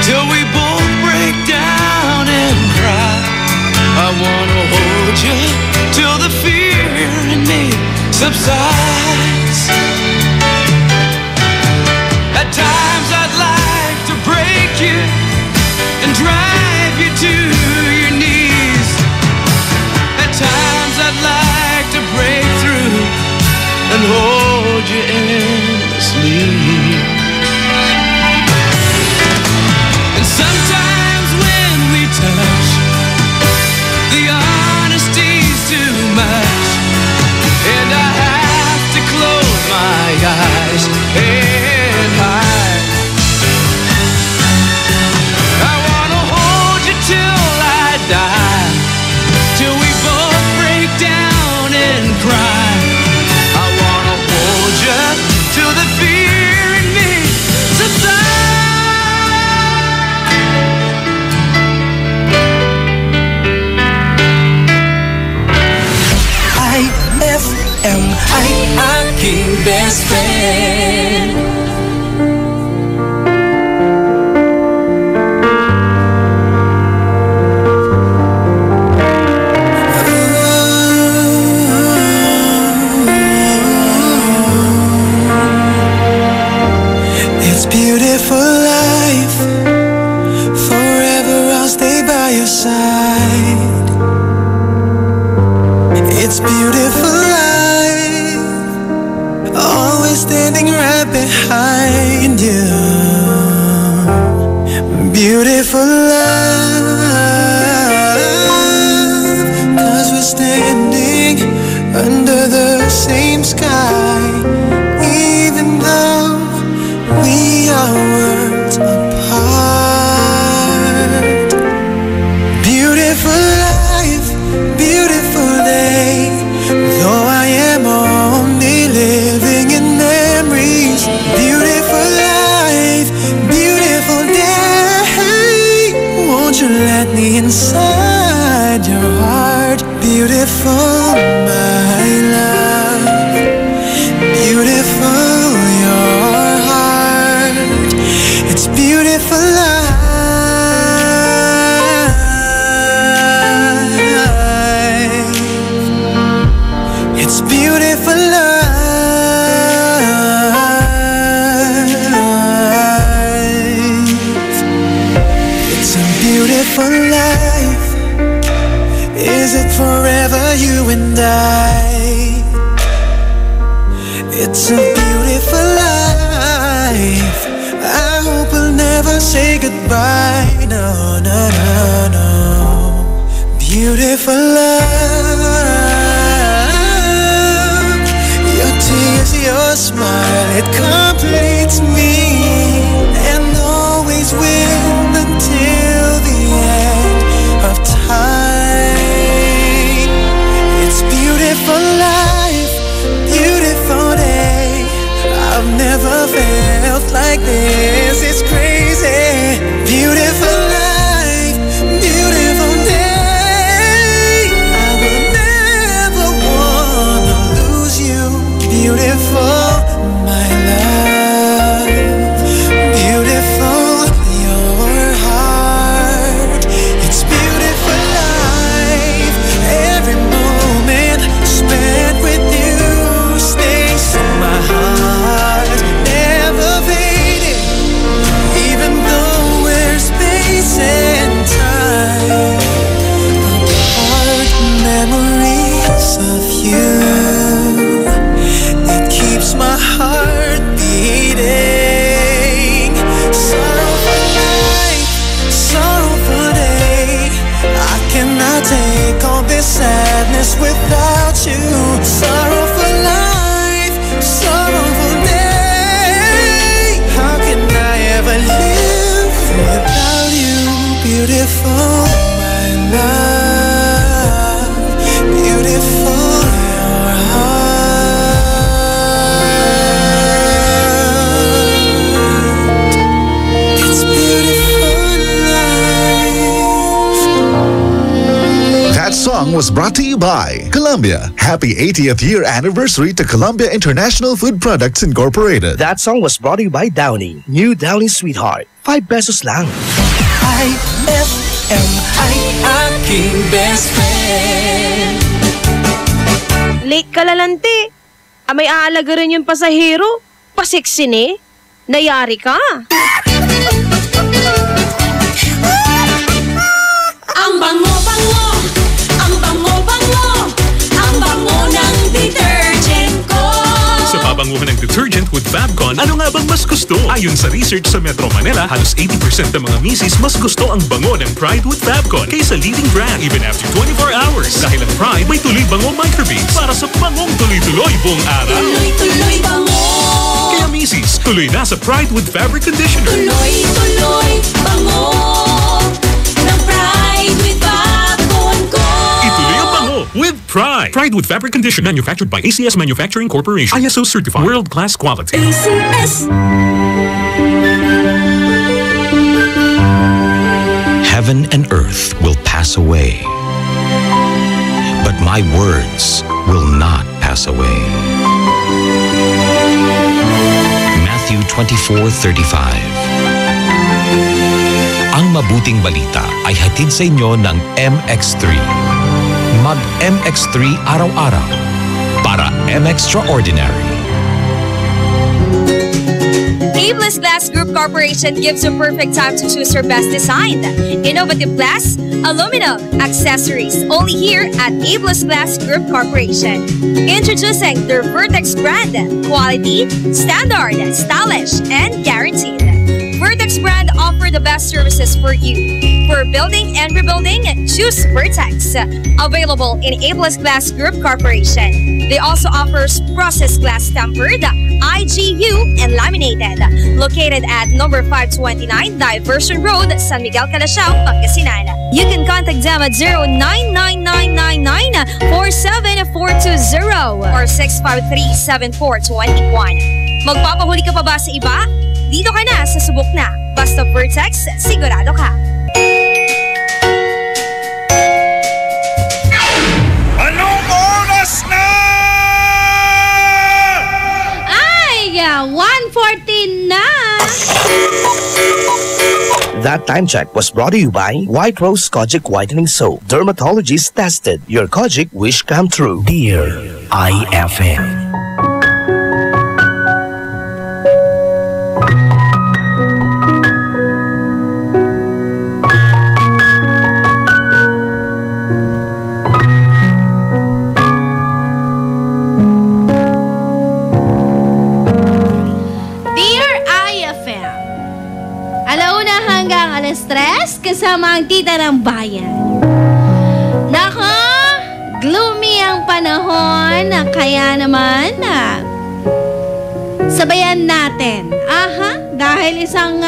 till we both break down and cry. I wanna hold you till the fear in me subsides. At times I'd like to break you and drive you to your knees. side. It's beautiful life, always standing right behind you. Beautiful love, 'cause we're standing under the same sky, even though we are worlds apart. Beautiful life, beautiful day, though I am only living in memories. Beautiful life, beautiful day, won't you let me inside your heart? Beautiful, my love, beautiful your heart. It's beautiful life. It's beautiful life. It's a beautiful life. Is it forever, you and I? It's a beautiful life. I hope we'll never say goodbye. No, no, no, no. Beautiful love. Your tears, your smile, it completes me, and always will until the end of time. It's beautiful life, beautiful day. I've never felt like this. It's crazy. Beautiful life, beautiful day. I will never wanna lose you. Beautiful, my love. Beautiful, your heart. It's beautiful life. Every moment spent with you stays in my heart, never fading, even though we're space and time apart. Memories of you, it keeps my heart beating. Sorrowful night, sorrowful day, I cannot take all this sadness without you. Sorrowful life, sorrowful day, how can I ever live without you? Beautiful, my love, beautiful your heart. It's beautiful life. That song was brought to you by Columbia. Happy 80th year anniversary to Columbia International Food Products Incorporated. That song was brought to you by Downy. New Downy Sweetheart. 5 pesos lang. IFM ay aking best friend. Late ka lalante. May aalaga rin yung pasahero. Pasiksi ni. Nayari ka. Ang bango-bango, ang bango-bango, ang bango ng detergent ko. Sa pabanguhan ng detergent with Fabcon, ano nga bang mas gusto? Ayon sa research sa Metro Manila, halos 80% ng mga misis mas gusto ang bango ng Pride with Fabcon kaysa leading brand even after 24 hours. Dahil ang Pride may tuloy bango microbeads para sa bangong tuloy-tuloy buong araw. Tuloy-tuloy bango. Kaya misis, tuloy na sa Pride with Fabric Conditioner. Tuloy-tuloy bango ng Pride with Fabcon ko. Ituloy ang bango with Pride. Pride with Fabric Conditioner, manufactured by ACS Manufacturing Corporation. ISO certified. World-class quality. ACS. Heaven and earth will pass away, but my words will not pass away. Matthew 24:35. Ang mabuting balita ay hatid sa inyo ng MX3. Mag-MX3 araw-araw para M-Extraordinary. A-Bliss Glass Group Corporation gives you perfect time to choose your best design. Innovative glass, aluminum, accessories, only here at A-Bliss Glass Group Corporation. Introducing their Vertex brand. Quality, standard, stylish, and guaranteed. Vertex brand offer the best services for you. For building and rebuilding, choose Vertex. Available in A-Bliss Glass Group Corporation. They also offers processed glass tempered, IGU, and laminated. Located at number 529 Diversion Road, San Miguel, Calasiao, Pangasinan. You can contact them at 099999-47420 or 653-7421. Magpapahuli ka pa ba sa iba? Dito ka na sa subok na. Basta Vertex, sigurado ka. Anong oras na? Ay, 1:14 na! That time check was brought to you by White Rose Kojic Whitening Soap. Dermatologist tested. Your Kojic wish come true. Dear IFM. Stress kasama ang tita ng bayan. Nako, gloomy ang panahon, kaya naman sabayan natin. Dahil isang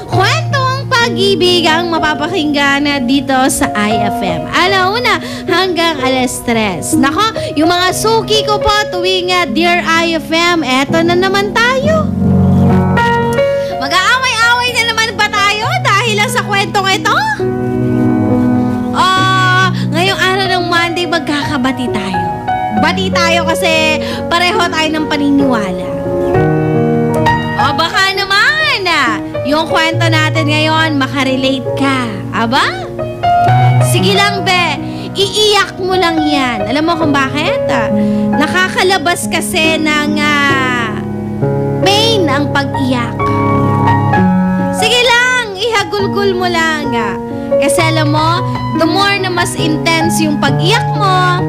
kwentong pag-ibig ang mapapakinggan dito sa IFM. Alauna hanggang 3:00. Nako, yung mga suki ko po tuwing Dear IFM, eto na naman tayo. Mag-aaway-away na naman ba tayo dahil lang sa kwentong ito? Ngayong araw ng Monday, magkakabati tayo. Bati tayo kasi pareho tayo ng paniniwala. Baka naman, yung kwento natin ngayon, makarelate ka. Aba? Sige lang, be. Iiyak mo lang yan. Alam mo kung bakit? Nakakalabas kasi ng pain ang pag-iyak. Sige lang, ihagulgul mo lang. Kasi alam mo, the more na mas intense yung pag-iyak mo,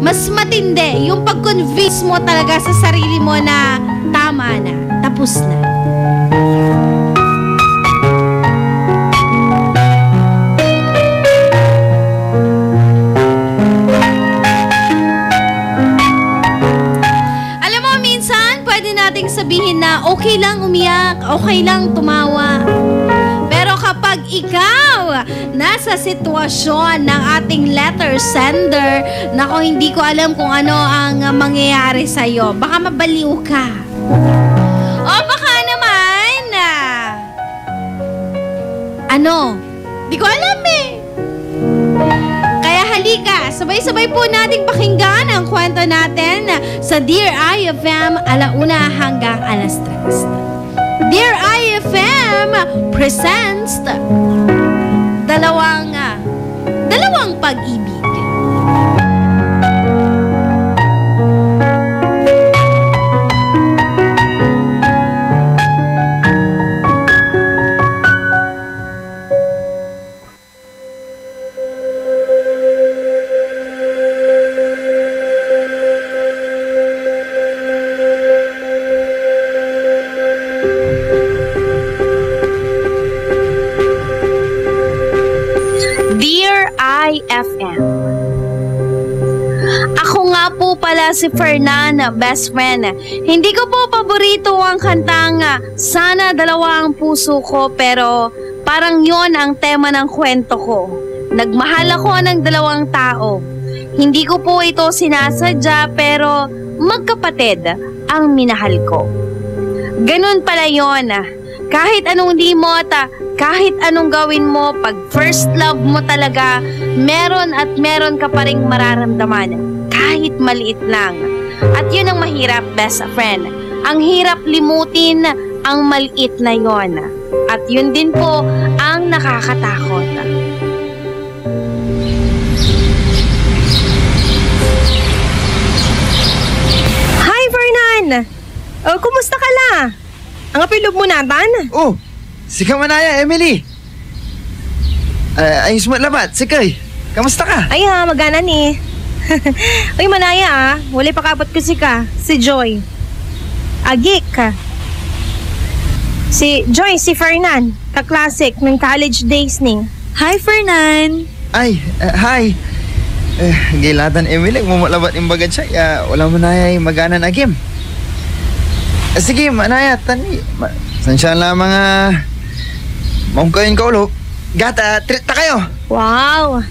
mas matindi yung pag-convince mo talaga sa sarili mo na tama na, tapos na. Alam mo, minsan, pwede nating sabihin na okay lang umiyak, okay lang tumawa. Pero kapag ikaw nasa sitwasyon ng ating letter sender, nako, hindi ko alam kung ano ang mangyayari sa'yo. Baka mabaliw ka. O baka naman, di ko alam eh. Kaya halika, sabay-sabay po nating pakinggan ang kwento natin sa Dear IFM, 1:00 hanggang 3:00. Dear IFM presents dalawang pag-ibig. IFM. Ako nga po pala si Fernan, best friend. Hindi ko po paborito ang kantang Sana Dalawa ang Puso Ko, pero parang yon ang tema ng kwento ko. Nagmahal ako ng 2 tao. Hindi ko po ito sinasadya, pero magkapatid ang minahal ko. Ganun pala yon. Kahit anong limot, kahit anong gawin mo, pag first love mo talaga, meron at meron ka pa ring mararamdaman, kahit maliit lang. At yun ang mahirap, best friend. Ang hirap limutin ang maliit na yon. At yun din po ang nakakatakot. Hi, Fernan! Kumusta ka na? Ang apelo mo natan? Oh, sika Manaya, Emily. Ayos mo labat, sikay. Kamusta ka? Ay ha, magana ni. Uy, Manaya wala pa kapot ko si Joy. Agik ka. Si Joy, si Fernan, ka-classic ng college days ni. Hi, Fernan. Ay, hi. Gilatan Emily, mumalabat yung bagad siya. Wala mo na magana na game. Sige, Manaya, tani. Sansya lang mga maungkayin ka ulo. Gata, treat ta kayo. Wow.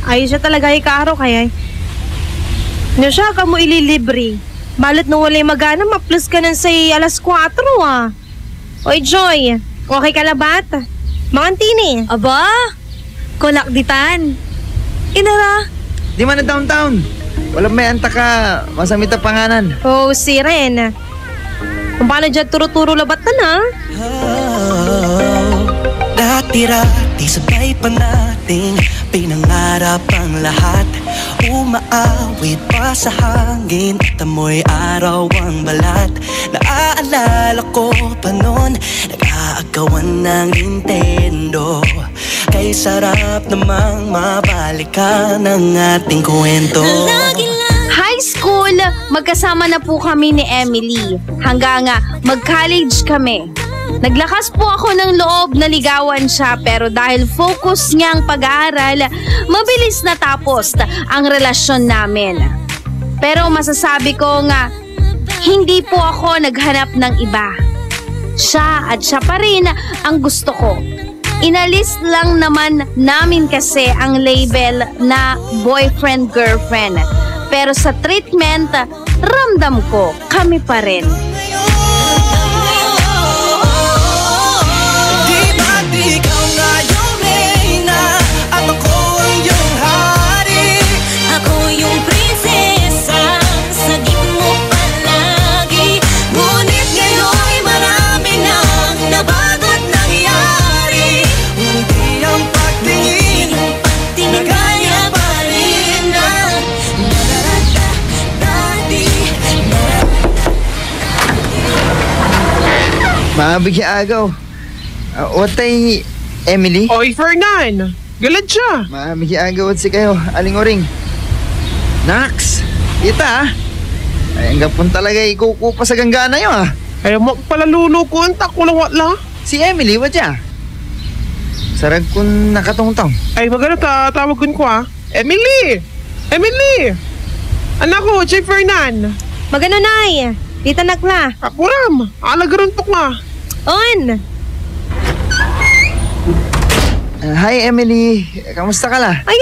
Ayos siya talaga ikaro kaya. No siya ka mo ililibre. Balot nung wala magana, ma-plus ka ng say alas 4 Oy, Joy. Okay ka labat? Mangantini. Aba, kolak ditan. Inara. Di man na downtown. Wala may anta ka, masamit ang panganan. Oh, si Ren. Kung paano dyan turo-turo labat na Dati-rati sabay pa nating pinangarap ang lahat. Umaawit pa sa hangin at amoy araw ang balat. Naaalala ko pa noon, nag-aagawan ng Nintendo. Kay sarap namang mabalikan ang ating kwento. High school, magkasama na po kami ni Emily. Hanggang mag-college kami. Naglakas po ako ng loob na ligawan siya pero dahil focus niya ang pag-aaral, mabilis natapos ang relasyon namin. Pero masasabi ko nga, hindi po ako naghanap ng iba. Siya at siya pa rin ang gusto ko. Inalis lang naman namin kasi ang label na boyfriend-girlfriend. Pero sa treatment, ramdam ko kami pa rin. Mabigyan agaw. Watay, Emily? Oy, Fernan! Galad siya! Mabigyan agaw at si kayo. Aling oring. Nax! Kita ay, ang gapon talaga ikukupa sa ganggana yun Ay, mo pala luluko ang takulang watla. Si Emily, watya? Sarag kung nakatungtong. Ay, magano tawag ko Emily! Emily! Anak ko, si Fernan! Magano nay? Dita nakla. Ako ram. Alagaron to ka. On. Hi, Emily. Kamusta ka la? Ay,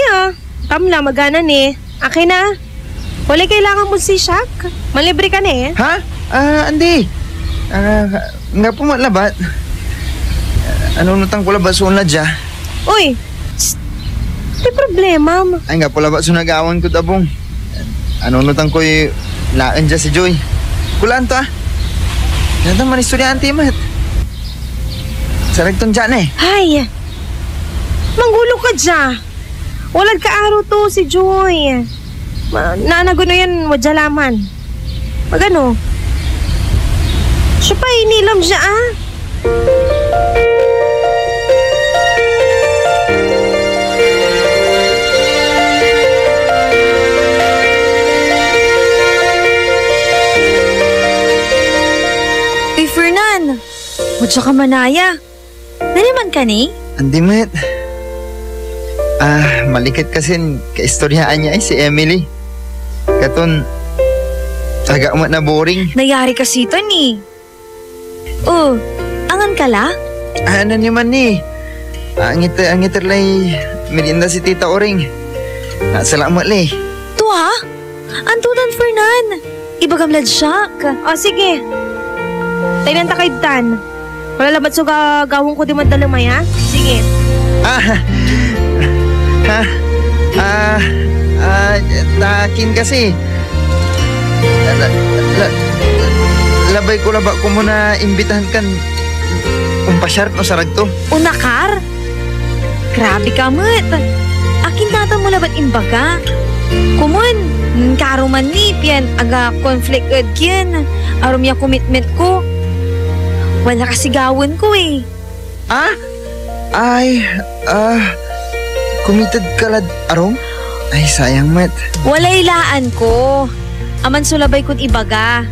tamla, magana ni. Akin na. Wala kailangan mo si Shaq. Malibre ka ni. Ha? Andi. Nga po matlabat. Anong nutang ko labat sa unlad siya? Uy. May problema. Ay, nga po labat sa nagawan ko tabong. Anong nutang ko laan dyan si Joy. Kulaan to Ganda man estudyante mat. Sarag tong dyan Ay, manggulo ka dyan. Walang kaaro to si Joy. Nanaguno yan, wadyalaman. Magano? Siya pa inilam siya Fernan, mutsa ka manaya. Naliman ka ni? Andi met. Malikat kasi kaistoryaan niya si Emily. Katon, taga umat na boring. Nayari kasi ito ni. Oh, angan ka la? Ano naman ni? Ang iterlay merienda si Tita Oring. Salamat lay. Tuwa? Antunan Fernan. Ibagamlad siya. Sige. Tayo nang takaydan. Wala labat so gawong ko di madalamay Sige. Takin kasi. Labay ko laba ko muna imbitahan kan umpasyar no sarag to. Unakar? Grabe ka mat. Akin tata mo labat imbaga. Kumun, karuman ni pian aga conflict ed kyan. Arum ya commitment ko. Wala kasigawan ko eh. Kumitad kalad arong? Ay, sayang mat. Wala ilaan ko. Aman sulabay kun ibaga.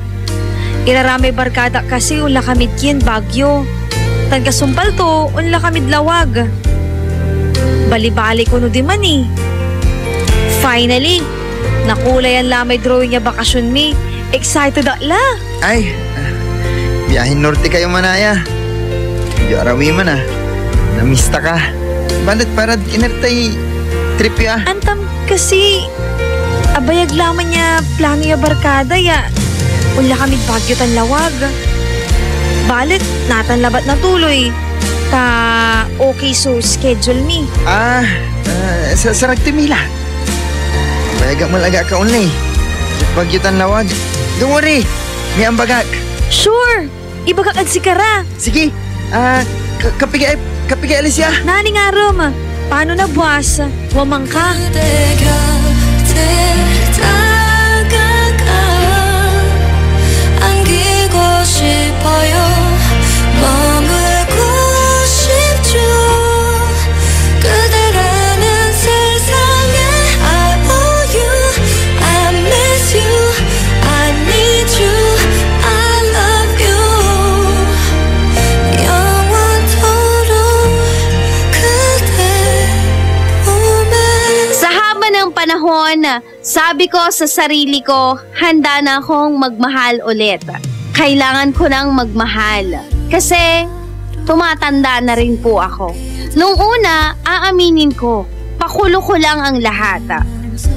Irarami barkada kasi ula kamid kin Bagyo. Tan kasumpal to, unla kamid lawag. Bali-bali ko no di man eh. Finally, nakulay ang lamay drawing niya bakasyon mi. Excited la. Ay, biyahin norte kayo manaya. Medyo arawi man Namista ka. Balit parad inertay trip ya. Antam kasi abayag laman niya plano ya barkada ya. Ula kami Bagyo tan lawag. Balit natan labat na tuloy. Ta okay so schedule me. Sarag timila. Bayag malaga ka unlay. Bagyo tan lawag. Don't worry. May ambagak. Sure. Ibagak at sikara. Sige. Kapigay Alicia. Nani nga Rom. Paano na buwas? Wamang ka. Panahon, sabi ko sa sarili ko, handa na akong magmahal ulit. Kailangan ko nang magmahal. Kasi tumatanda na rin po ako. Nung una, aaminin ko, pakulo ko lang ang lahat.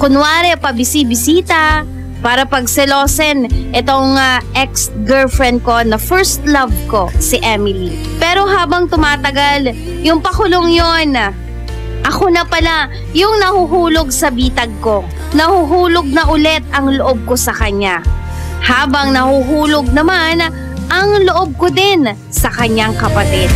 Kunwari, pabisi-bisita, para pagselosin itong ex-girlfriend ko na first love ko, si Emily. Pero habang tumatagal, yung pakulong yon, ako na pala yung nahuhulog sa bitag ko. Nahuhulog na ulit ang loob ko sa kanya. Habang nahuhulog naman ang loob ko din sa kanyang kapatid.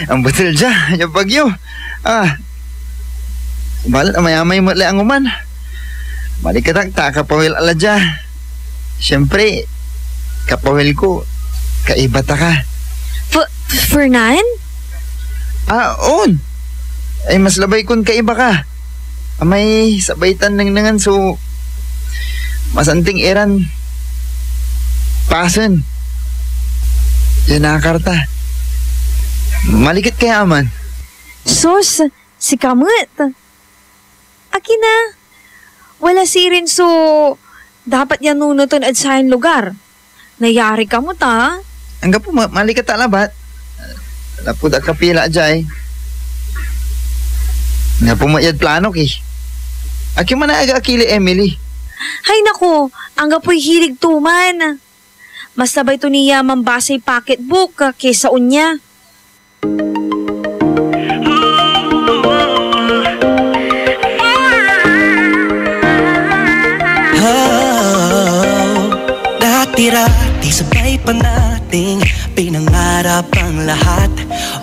Ang betul dyan, yung Bagyo. Balat amay-amay mo lang uman. Balik ka kapawil ala dyan. Siyempre, kapawil ko, kaibata ka. Fernan? On. Ay, mas labay kun kaiba ka. Amay sabaitan nang nangan so masanting eran pasen. Yan nakakarta. Malikit kaya aman. Sus, si Kamut. Aki na. Wala si rin so dapat yan nunuton at sa lugar. Nayari ka mo ta. Hanggang po malikat talabat. Lapod at kapila jay. Nga po mayad plano ki. Aki man na aga-akili Emily. Hay nako, hanggang po'y hilig tuman. Mas sabay to niya mambasay pocketbook kesa unya. Dati-rati sabay pa nating pinangarap ang lahat.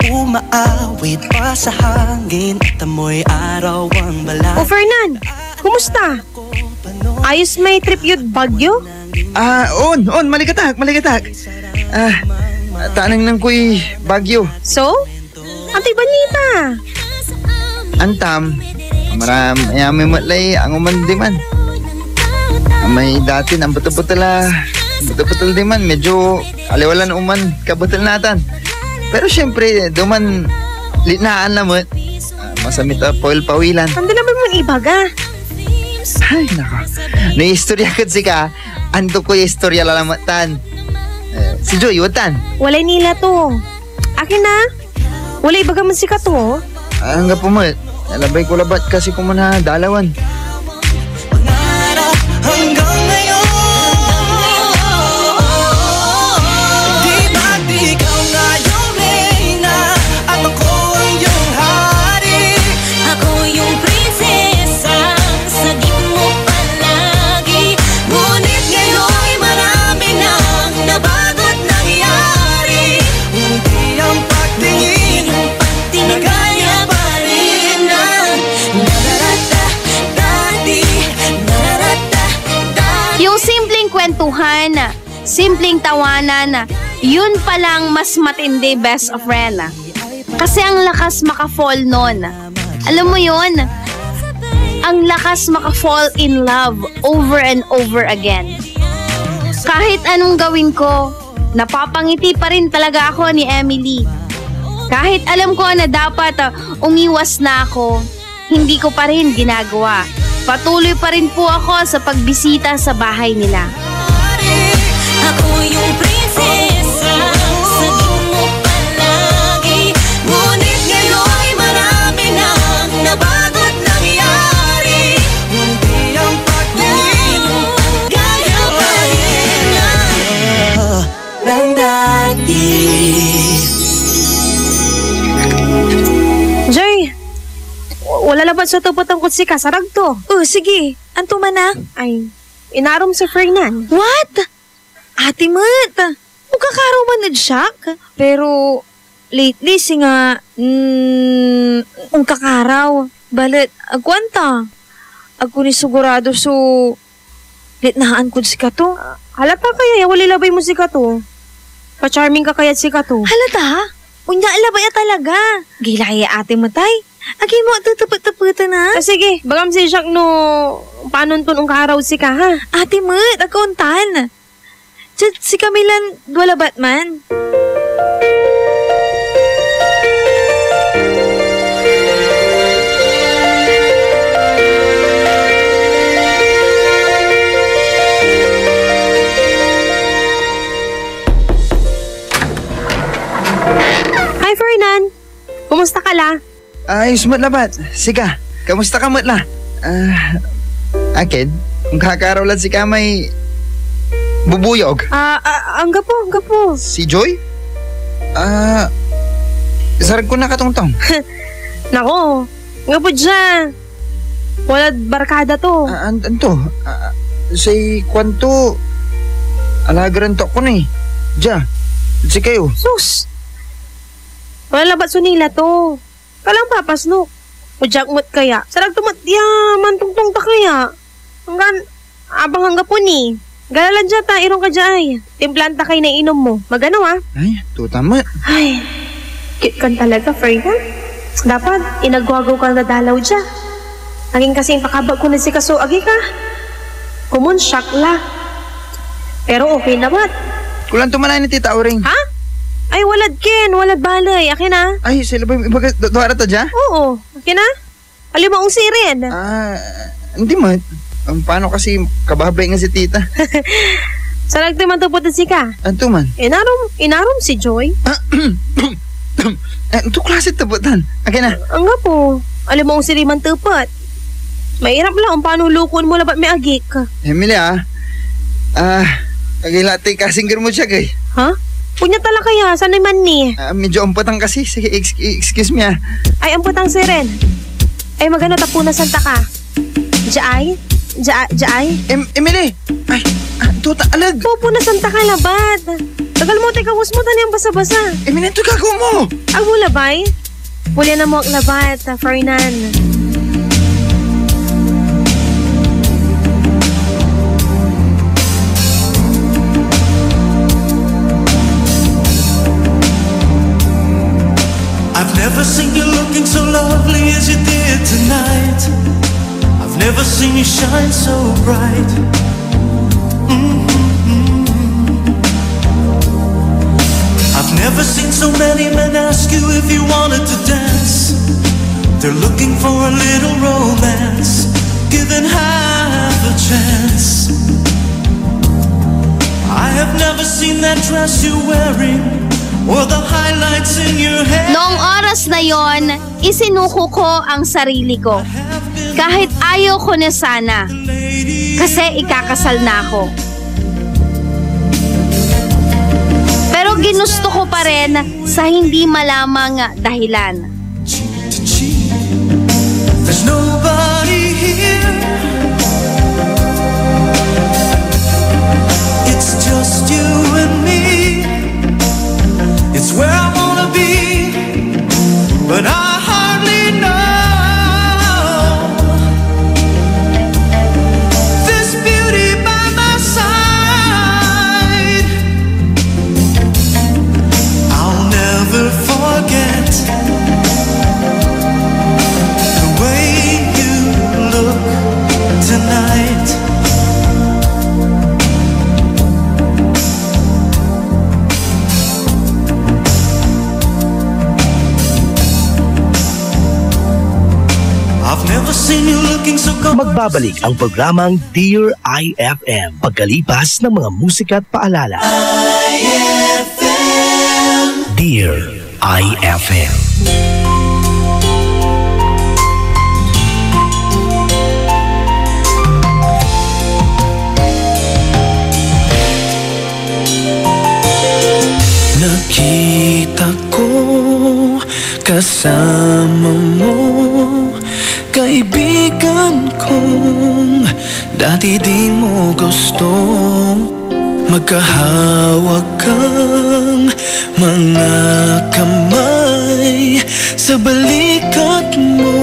Umaawit pa sa hangin at amoy araw ang balat. O Fernan, kumusta? Ayos may trip yun Bagyo? On, malikatak. Tanang nang kuy Bagyo. So? Ato'y balita. Antam, may matlay ang umandiman. May dati ang betul-betul di man, medyo aliwalan uman kabutal natan. Pero syempre, duman linaan naman, masamit poil pawilan. Ando naman mo ibaga. Ay, nako. Naistorya ka si ka, Ando ko yung istorya lalamatan. Si Joy, watan? Walay nila to. Akin na. Walay baga man si Kato. Hanggang pumat. Nalabay ko labat kasi ko muna dalawan. Hanggang ngayon, di ba't ikaw nga yung reyna at ako ang iyong hari? Ako yung prinsesa, sagip mo palagi. Ngunit ngayon'y marami nang nabago't nangyari. Hindi ang pagtingin na kaya pa rin ang nararata-dati, nararata-dati. Yung simpleng kwentuhan, simpleng tawanan, yun palang mas matindi, best of friend. Kasi ang lakas maka-fall nun. Alam mo yun? Ang lakas maka-fall in love over and over again. Kahit anong gawin ko, napapangiti pa rin talaga ako ni Emily. Kahit alam ko na dapat umiwas na ako, hindi ko pa rin ginagawa. Patuloy pa rin po ako sa pagbisita sa bahay nila. Ako yung prinsesa, sagip mo palagi. Ngunit ngayon'y marami nang nabago't nangyari. Hindi ang pagtingin Kaya pa rin ng dati. Joy, wala labat sa tupot ang kutsi ka, sarag to. Sige. Anto man na? Ay, inarom si Fernan. What? Ate Mat, magkakaraw man na siyak. Pero, lately, singa, ang kakaraw. Balit, agwanta. Ako ni sigurado so, litnahaan ko si Kato. Halata kaya, wali labay mo si Kato. Pa-charming ka kaya si Kato. Halata? Unya, labay talaga. Gila kaya ate Matay. Agin mo, tutupot-tuputan na. Sige, bagam si Jack no, paano ang karaw si ka, ha? Ate Mat, akuntan. Si Camilan, wala Batman. Hi, Fernan. Kumusta ka la? Ayos matlabat. Sika, kamusta ka matla? Akin, kung kakaraw lang si Kamay, bubuyog. Ang gapo. Si Joy? Sarag ko na katungtong. Nako, nga po dyan. Wala barkada to. Anto, say kwanto, alagaran to ko na eh. Diya, si kayo. Sus, wala labat sunila to. Kalang papasnok. O jackmot kaya. Sarag tumat, mantungtong ta kaya. Hanggang, abang hangga po ni. Galalan dyan ta, irong ka dyan. Timplanta kay na inom mo. Magano ha? Ay, tutamat. Ay, cute kan talaga, Fernan. Dapat, inagwagaw ka na dalaw dyan. Naging kasing pakabag ko na si Kaso, agi ka. Kumun, shock la. Pero okay na ba't? Kulang tumanay ni Tita Auring. Ha? Ay, walad Ken, walad balay. Akin na. Ay, sila ba yung doara ta dyan? Oo, akin na. Alimaong sirin. Hindi man. Paano kasi kabablay nga si Tita? Sarag naman tupot si ka. Anto man? Inarom si Joy. Anto klase tupotan? Akin na. Ang nga po. Alimaong siriman tupot. Mahirap lang paano lukon mo labat may agik. Emily kagilati kasing mo siya kay. Ha? Punya tala kaya, saan naman ni? Medyo ampatang kasi. Sige, excuse me Ay, ampatang siren. Ay, magano tapuna santa ka. Jaay? Emily! Ay, tuta, alag! Pupo na santa ka labat. Tagal mo, tekawas mo tani ang basa-basa. Emily, ito gago mo! Ang mo labay? Wala na mo ang labat, Fernan. I've never seen you looking so lovely as you did tonight. I've never seen you shine so bright. I've never seen so many men ask you if you wanted to dance. They're looking for a little romance, given half a chance. have never seen that dress you're wearing or the highlights in your hair. Noong oras na yon, isinuko ko ang sarili ko. Kahit ayaw ko na sana. Kasi ikakasal na ako. Pero ginusto ko pa rin sa hindi malamang dahilan. There's nobody here. It's just you and me. It's where I wanna be, but I hardly know this beauty by my side. I'll never forget the way you look tonight. I've never seen you looking so good. Magbabalik ang programang Dear IFM pagkalipas ng mga musika at paalala. IFM. Dear IFM. Nakita ko kasama mo, kaibigan kong dati di mo gustong magkahawak kang mga kamay. Sa balikat mo,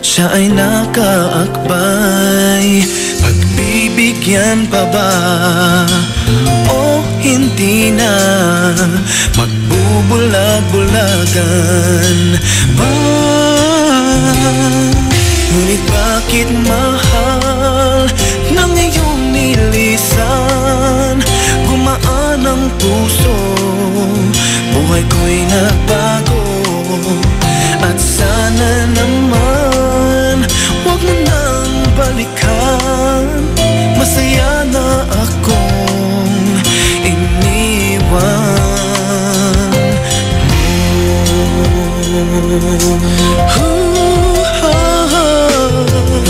siya ay nakaakbay. Pagbibigyan pa ba o hindi na? Magbubulag-bulagan ba? Ngunit bakit mahal ng iyong nilisan? Gumaan ang puso, buhay ko'y nagbago. At sana naman huwag mo nang balikan. Masaya na akong iniwan mo.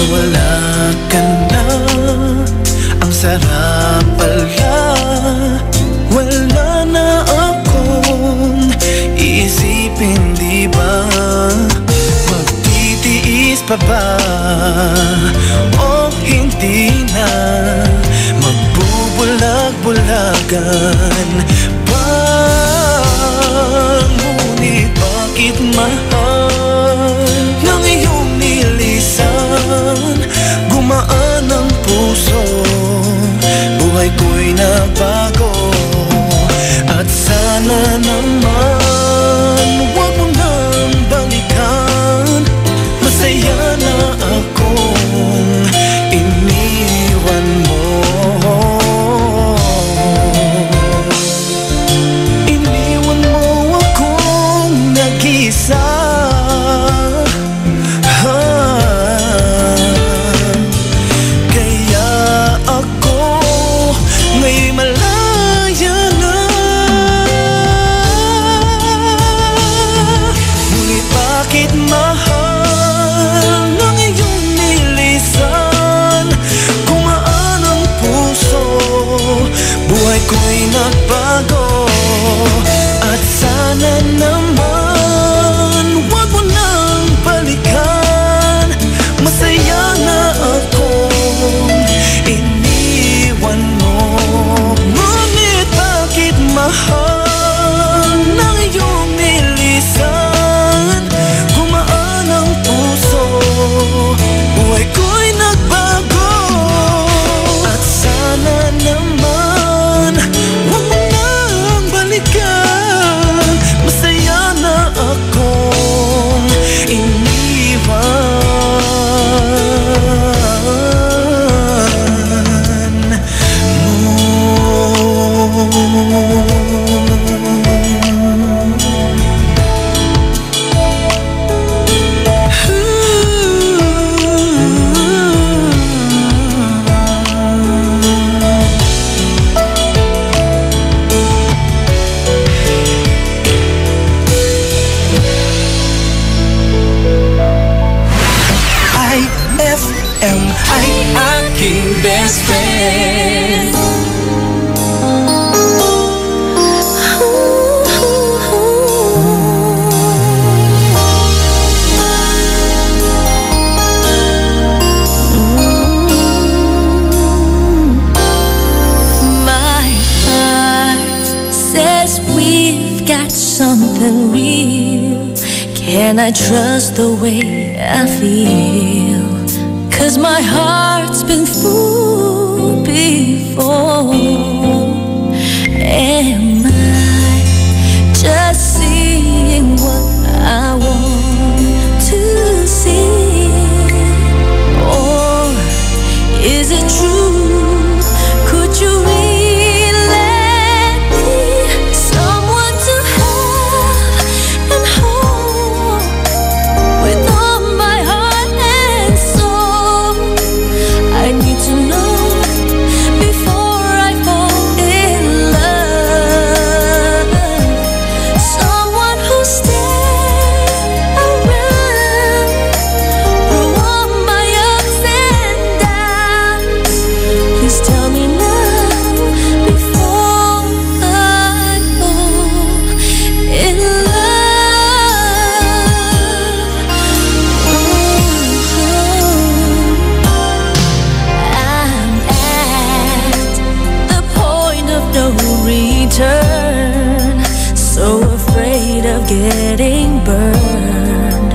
Wala ka na, ang sarap pala. Wala na akong iisipin, di ba? Magtitiis pa ba o hindi na? Magbubulag-bulagan ba? Ngunit bakit mahal ng iyong nilisan? Gumaan ang puso, buhay ko'y nabago. At sana naman huwag mo nang balikan. Masaya na akong iniwan mo. Iniwan mo akong nag-isa. Can I trust the way I feel? 'Cause my heart's been fooled before. Am I just seeing what I want to see? Or is it true? Could you really let me someone to have and hold with all my heart and soul? I need to know before I fall in love. Someone who'll stay around through all my ups and downs. Please tell me now before I fall in love. I'm at the point of no return, so afraid of getting burned,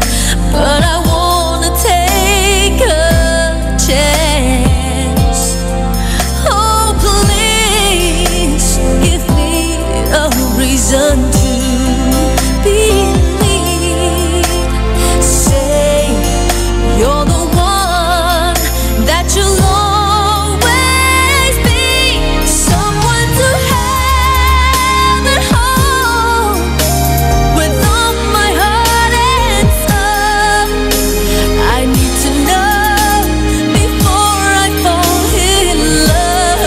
but I wanna take a chance. Oh, please give me a reason to believe. Say you're the one, that you'll always be someone to have and hold with all my heart and soul. I need to know before I fall in love.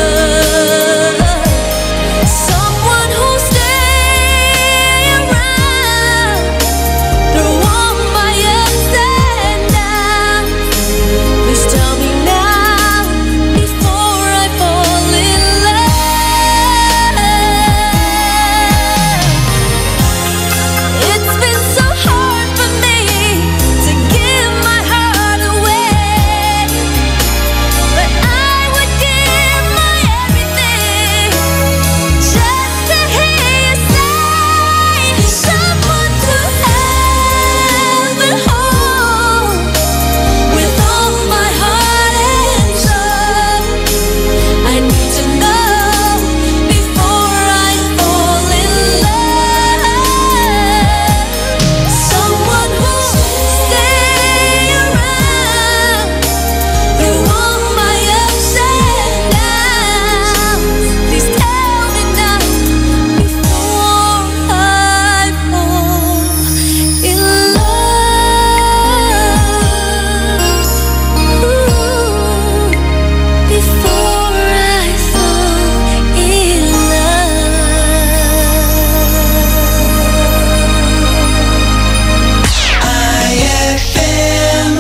Someone who'll stay around through all my ups and downs. Please tell me now before I fall in love. It's been so hard for me to give my heart away, but I would give my everything just to hear you say someone to have and hold with all my heart and soul. I need to know before I fall in love. Someone who'll stay around through all my ups and downs. Please tell me now before I fall in love. Before I fall in love. IFM.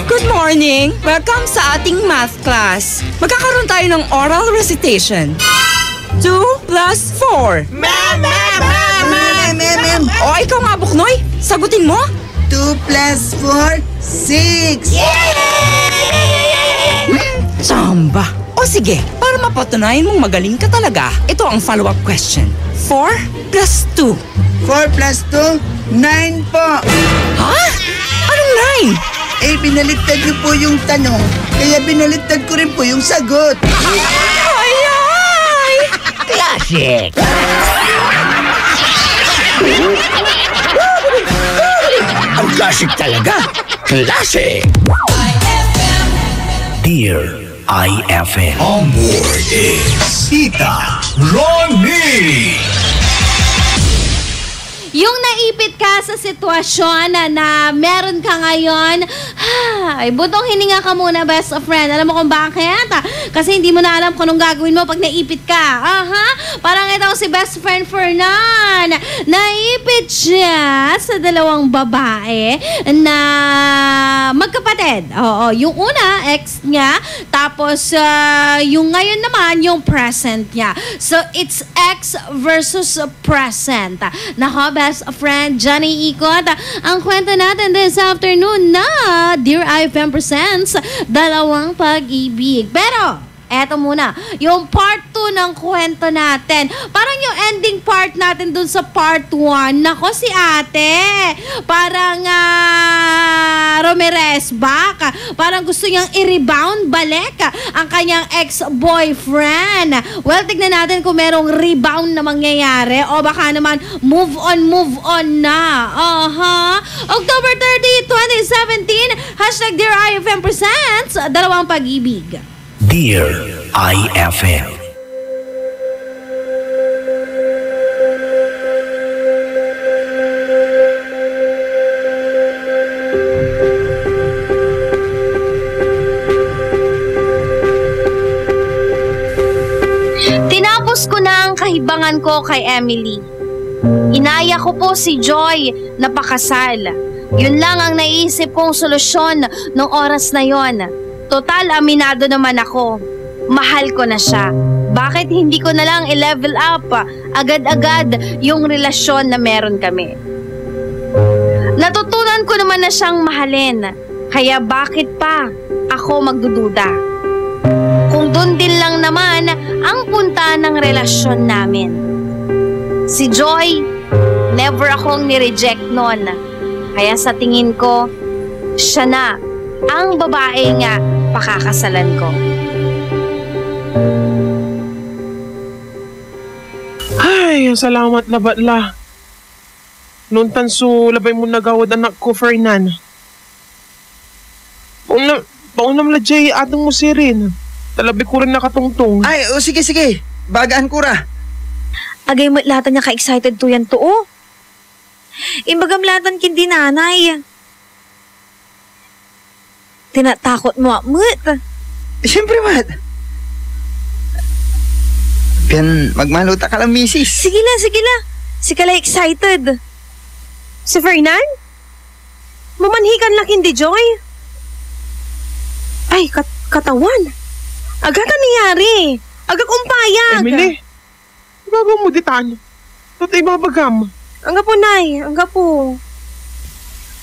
Good morning! Welcome sa ating math class. Magkakaroon tayo ng oral recitation. 2 plus 4. Ma'am! O, ikaw nga, Buknoy. Sagutin mo. 2 plus 4, 6! Samba. O sige, para mapatunayan mong magaling ka talaga, ito ang follow-up question. 4 plus 2. 4 plus 2, 9 po! Ha? Anong 9? Eh, binaliktad niyo po yung tanong, kaya binaliktad ko rin po yung sagot. Ay! Classic! Ang classic talaga. Classic! Dear IFM. On board is Tita Ronnie. Yung naipit ka sa sitwasyon na meron ka ngayon, ay, butong hininga ka muna, best friend. Alam mo kung bakit? Kasi hindi mo na alam kung anong gagawin mo pag naipit ka. Parang ito si best friend Fernan. Naipit siya sa dalawang babae na magkapatid. Oo, yung una, ex niya. Tapos, yung ngayon naman, yung present niya. So, it's ex versus present. Nako, best friend, Johnny Ikot. Ang kwento natin this afternoon na Dear IFM presents Dalawang Pag-ibig. Pero, eto muna, yung part 2 ng kwento natin. Parang yung ending part natin dun sa part 1. Nako, si ate, parang Ramirez back. Parang gusto niyang i-rebound balik ang kanyang ex-boyfriend. Well, tignan natin kung merong rebound na mangyayari o baka naman move on na. October 30, 2017, hashtag Dear IFM presents Dalawang Pag-ibig. Dear IFM. Tinapos ko na ang kahibangan ko kay Emily. Inaya ko po si Joy na pakasal. Yun lang ang naisip kong solusyon nung oras na yon. Total, aminado naman ako. Mahal ko na siya. Bakit hindi ko na lang i-level up agad-agad yung relasyon na meron kami? Natutunan ko naman na siyang mahalin. Kaya bakit pa ako magdududa? Kung doon din lang naman ang punta ng relasyon namin. Si Joy, never akong nireject noon. Kaya sa tingin ko, siya na ang babae nga pakakasalan ko. Ay, salamat na batla. Noon tanso, labay mo nagawad anak ko, Fernan. Paunam la jay atong mo sirin. Talabi ko rin nakatungtong. Ay, sige. Bagaan ko ra. Agay mo latan niya ka-excited to yan to, oh. Imbagam latan kindi nanay. Tinatakot mo, Mut. Siyempre, Mat. Pian, magmaluta ka lang, misis. Sige la. Sige la excited. Si Fernan? Mamanhikan lang hindi, Joy. Ay, katawan. Aga ka nangyari. Aga kumpayag. Emily, ibabang mo ditan. Toto'y babagam. Angga po, Nay. Angga po.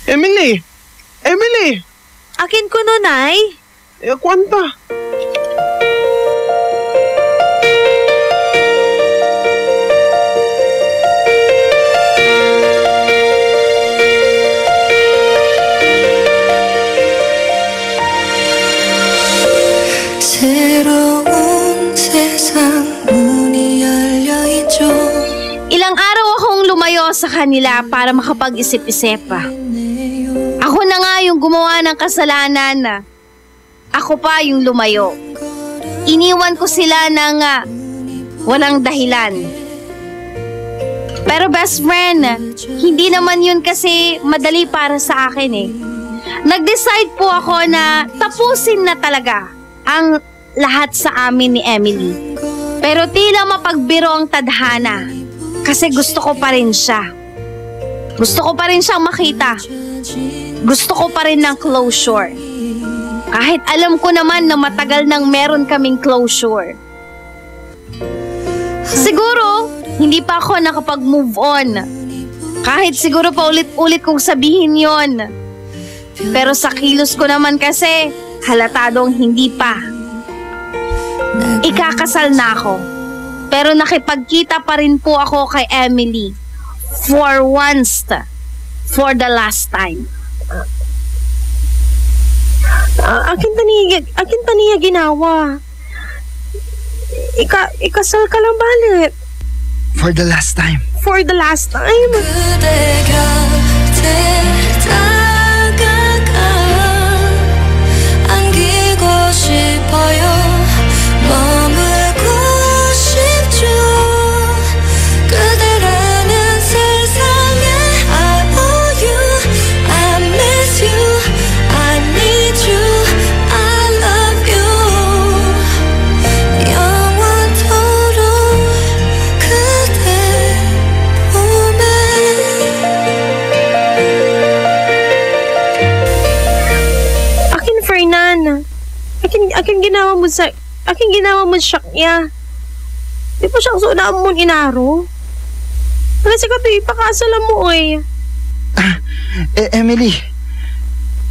Emily! Akin ko no, Nay. Kwanta? 새로운 세상 문이 열려있죠. Ilang araw akong lumayo sa kanila para makapag-isip-isip. Ako na nga yung gumawa ng kasalanan. Ako pa yung lumayo. Iniwan ko sila ng walang dahilan. Pero best friend, hindi naman yun kasi madali para sa akin eh. Nag-decide po ako na tapusin na talaga ang lahat sa amin ni Emily. Pero tila mapagbiro ang tadhana kasi gusto ko pa rin siya. Gusto ko pa rin siyang makita. Gusto ko pa rin ng closure. Kahit alam ko naman na matagal nang meron kaming closure. Siguro, hindi pa ako nakapag-move on. Kahit siguro pa ulit-ulit kong sabihin yon. Pero sa kilos ko naman kasi, halatadong hindi pa. Ikakasal na ako. Pero nakipagkita pa rin po ako kay Emily. For once. For the last time. Akin taniya ginawa. Ikasal ka lang balit. For the last time. For the last time. Aking ginawa mo siya niya. Di pa siyang sunaan mo inaro. Kasi ka ito ipakasala mo eh. Emily,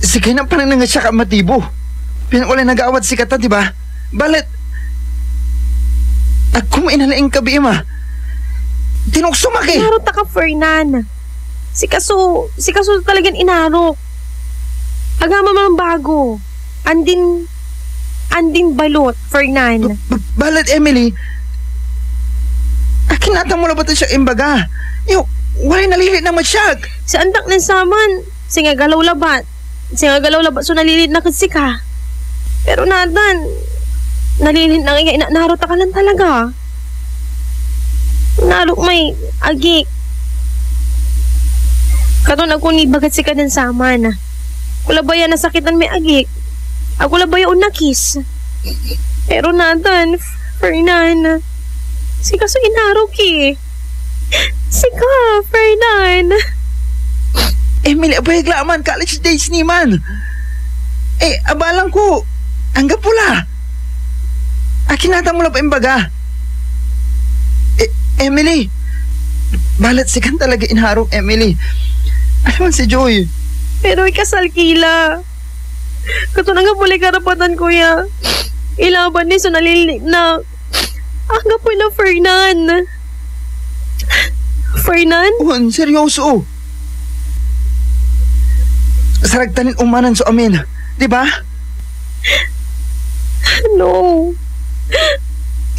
sige na parang nga siya ka matibo. Pinawala nag-aawat si kata, di ba? Balit, Ako mainalaing kabi, ma. Tinukso maki. Inarok ta ka, Fernan. Si kaso talagang inarok. Agama mang bago. Andin balot, Fernan. Balat, Emily. Akin natang mo labatan siya imbaga. Wala nalilit na masyag. Si andak ng saman. Singa galaw labat. So nalilit na kasi ka. Pero natan, nalilit na nga narot ka lang talaga. Narok may agik. Katon ako ni bagat si ka ng saman. Kula ba yan nasakitan may agik? Ako la ba yung nakis? Pero natan, Fernan, si kaso inarok eh. Sika, Fernan. Emily, abay glaman, college days ni man. Abalang ko, hanggang pula. Akinata mo lang pa imbaga. Emily, balat sikan talaga inharong, Emily. Alam mo si Joy. Pero ikasal kila. Kato na nga puli karapatan, kuya. Ilaban ni so nalilig na. Hanggang po na Fernan. Fernan? Seryoso. Saragtanin umanan so amin, di ba? No.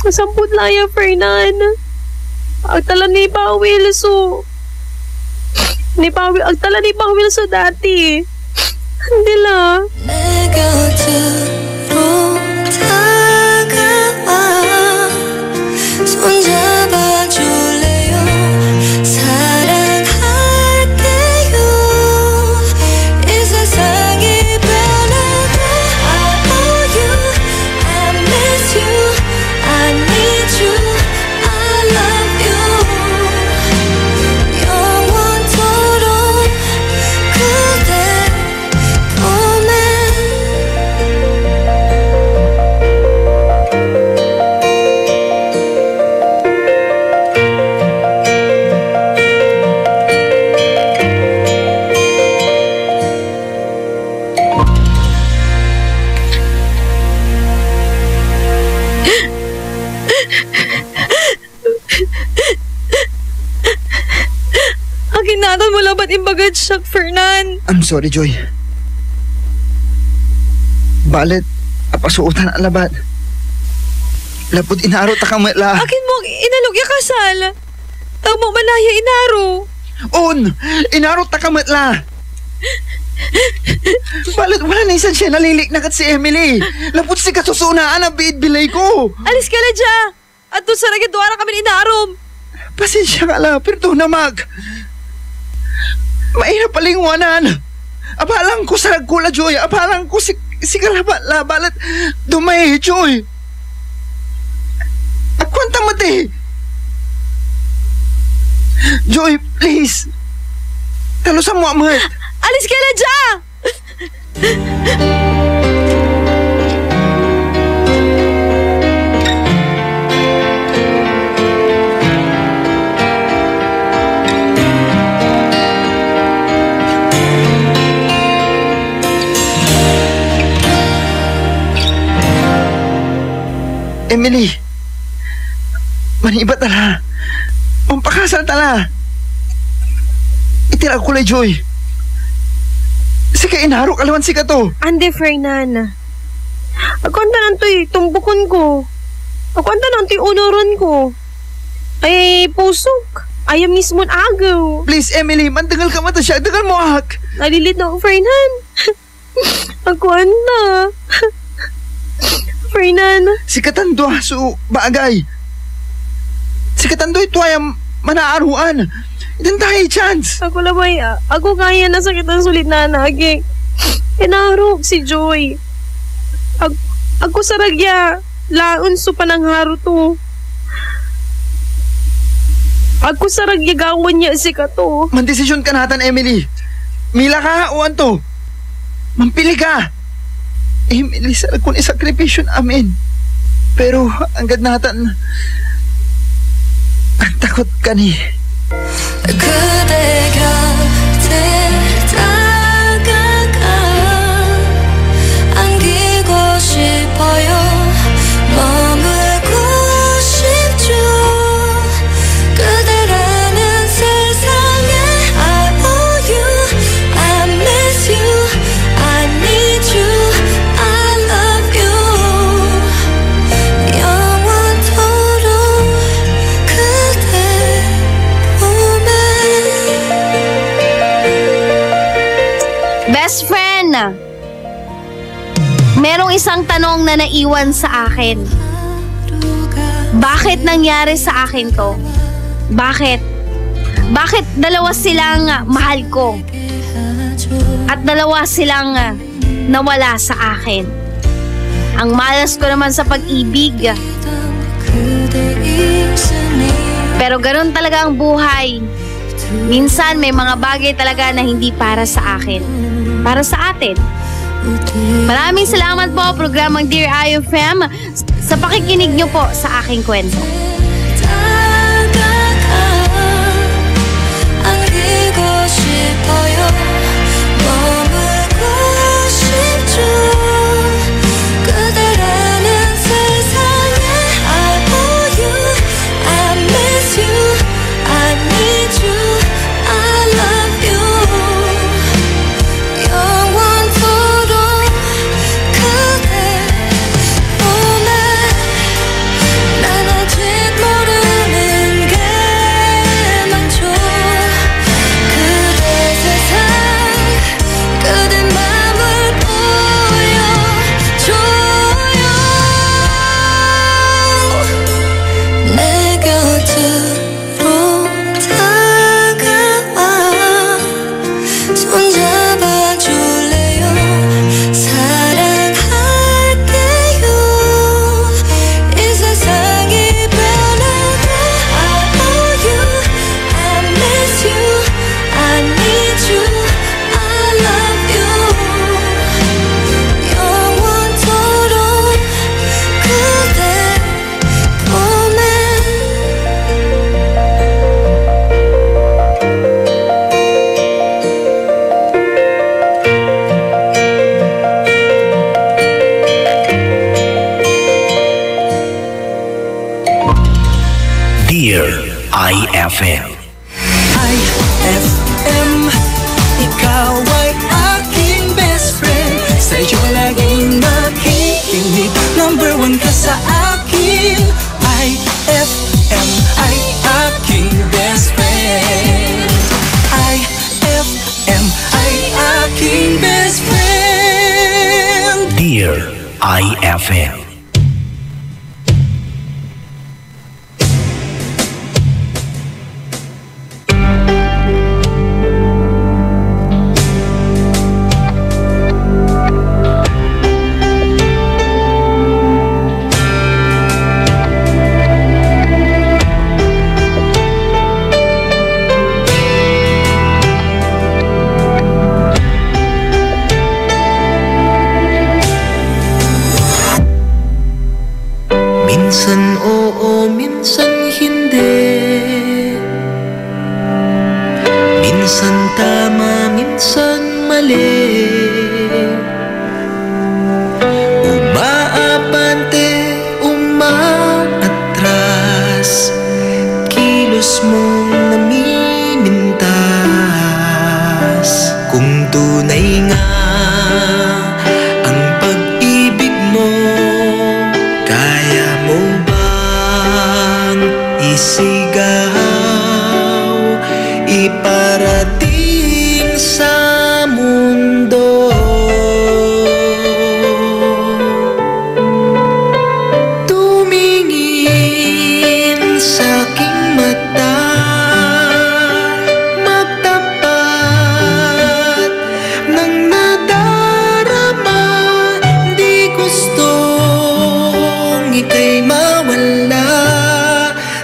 Samput laya, Fernan. Agtala ni Pawil so. Agtala ni Pawil so dati. Hindi la. Akinatan mo lang ba't imbagad siya, Fernan? I'm sorry, Joy. Balit, apasuutan ang labat. Lapod inaro ta kang la. Akin mo inalog ya kasal. Tao mo malaya inaro. Inaro ta kang la. Balit wala na isan siya nalilik na kat si Emily. Lapod si kasusunaan ang biid bilay ko. Alis ka na dya. At doon sa nagidwara kami inarom. Pasensya ka la, pero na mag. Mahirap palingwanan. Abalang ko sa nagkula, Joy. Abalang ko si kalabat dumay, Joy. Ako ang tamati. Joy, please. Talo sa Muhammad. Alis ka na dyan! Emily, maniba tala. Mampakasal tala. Itira ko lay, Joy. Sika inarok alawan sika to. Ande, Fernan. Ako anta nantoy tumbukon ko. Ako anta nantoy unoron ko. Ay, pusok. Ayaw mismo agaw. Please, Emily, mandagal ka mata siya. Dagal mo ak. Nalilit na ako, Fernan. Ako anta. Fernan. Sikatan doa so bagay. Sikatan doa ito ay manaaruan. Itan tayo chance. Ako labay, ako kaya na sakit ang sulit na naging. Inarok si Joy. Ako saragya. Laon so panangharo to. Ako saragya gawan niya si kato. Mandesisyon ka natan, Emily. Mila ka o anto. Mampili ka. Emily, sarag kung isakripisyon amin. Pero, anggad natan, ang takot ka ni. 그대 곁에 다가가 안기고 싶어요 머물고 싶어요 Best friend, merong isang tanong na naiwan sa akin. Bakit nangyari sa akin to? Bakit? Bakit dalawa silang mahal ko? At dalawa silang nawala sa akin? Ang malas ko naman sa pag-ibig. Pero ganoon talaga ang buhay. Minsan may mga bagay talaga na hindi para sa akin, para sa atin. Maraming salamat po, programang Dear IFM, sa pakikinig nyo po sa aking kwento. IFM. IFM, ikaw ay aking best friend. Sa'yo laging nakikinig, number one ka sa akin. IFM ay aking best friend. IFM ay aking best friend. Dear IFM. Minsan oo, minsan hindi. Minsan tama, minsan mali. Umaabante, umaatras, kilos mong namimintas. Kung tunay nga ang pag-ibig mo, kaya mo bang isigaw, iparating sa mundo? Tumingin sa aking mata, magtapat ng nadarama. Di gustong ika'y mawala,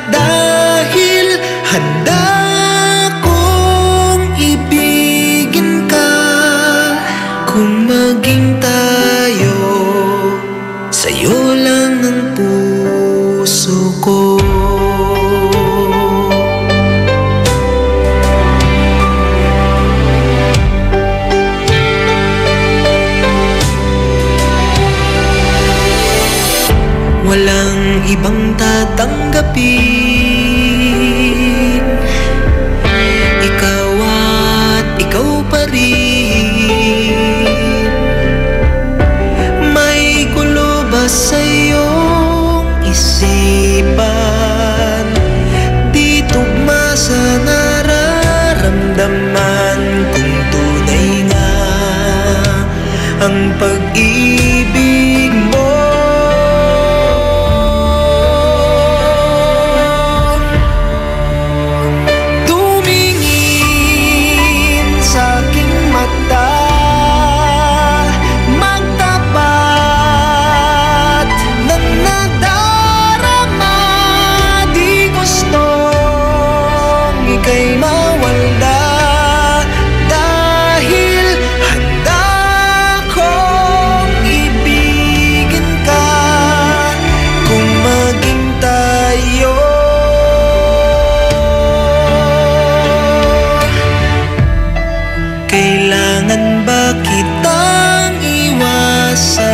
dahil handa kong ibigin ka. Kung maging tayo, sa'yo lang ang puso ko. Walang ibang tatanggapin, ikaw at ikaw pa rin. May gulo ba sa iyong isipan? Di tugma sa nararamdaman. Kung tunay nga ika'y mawala. Dahil handa kong ibigin ka kung maging tayo. Kailangan ba kitang iwasan?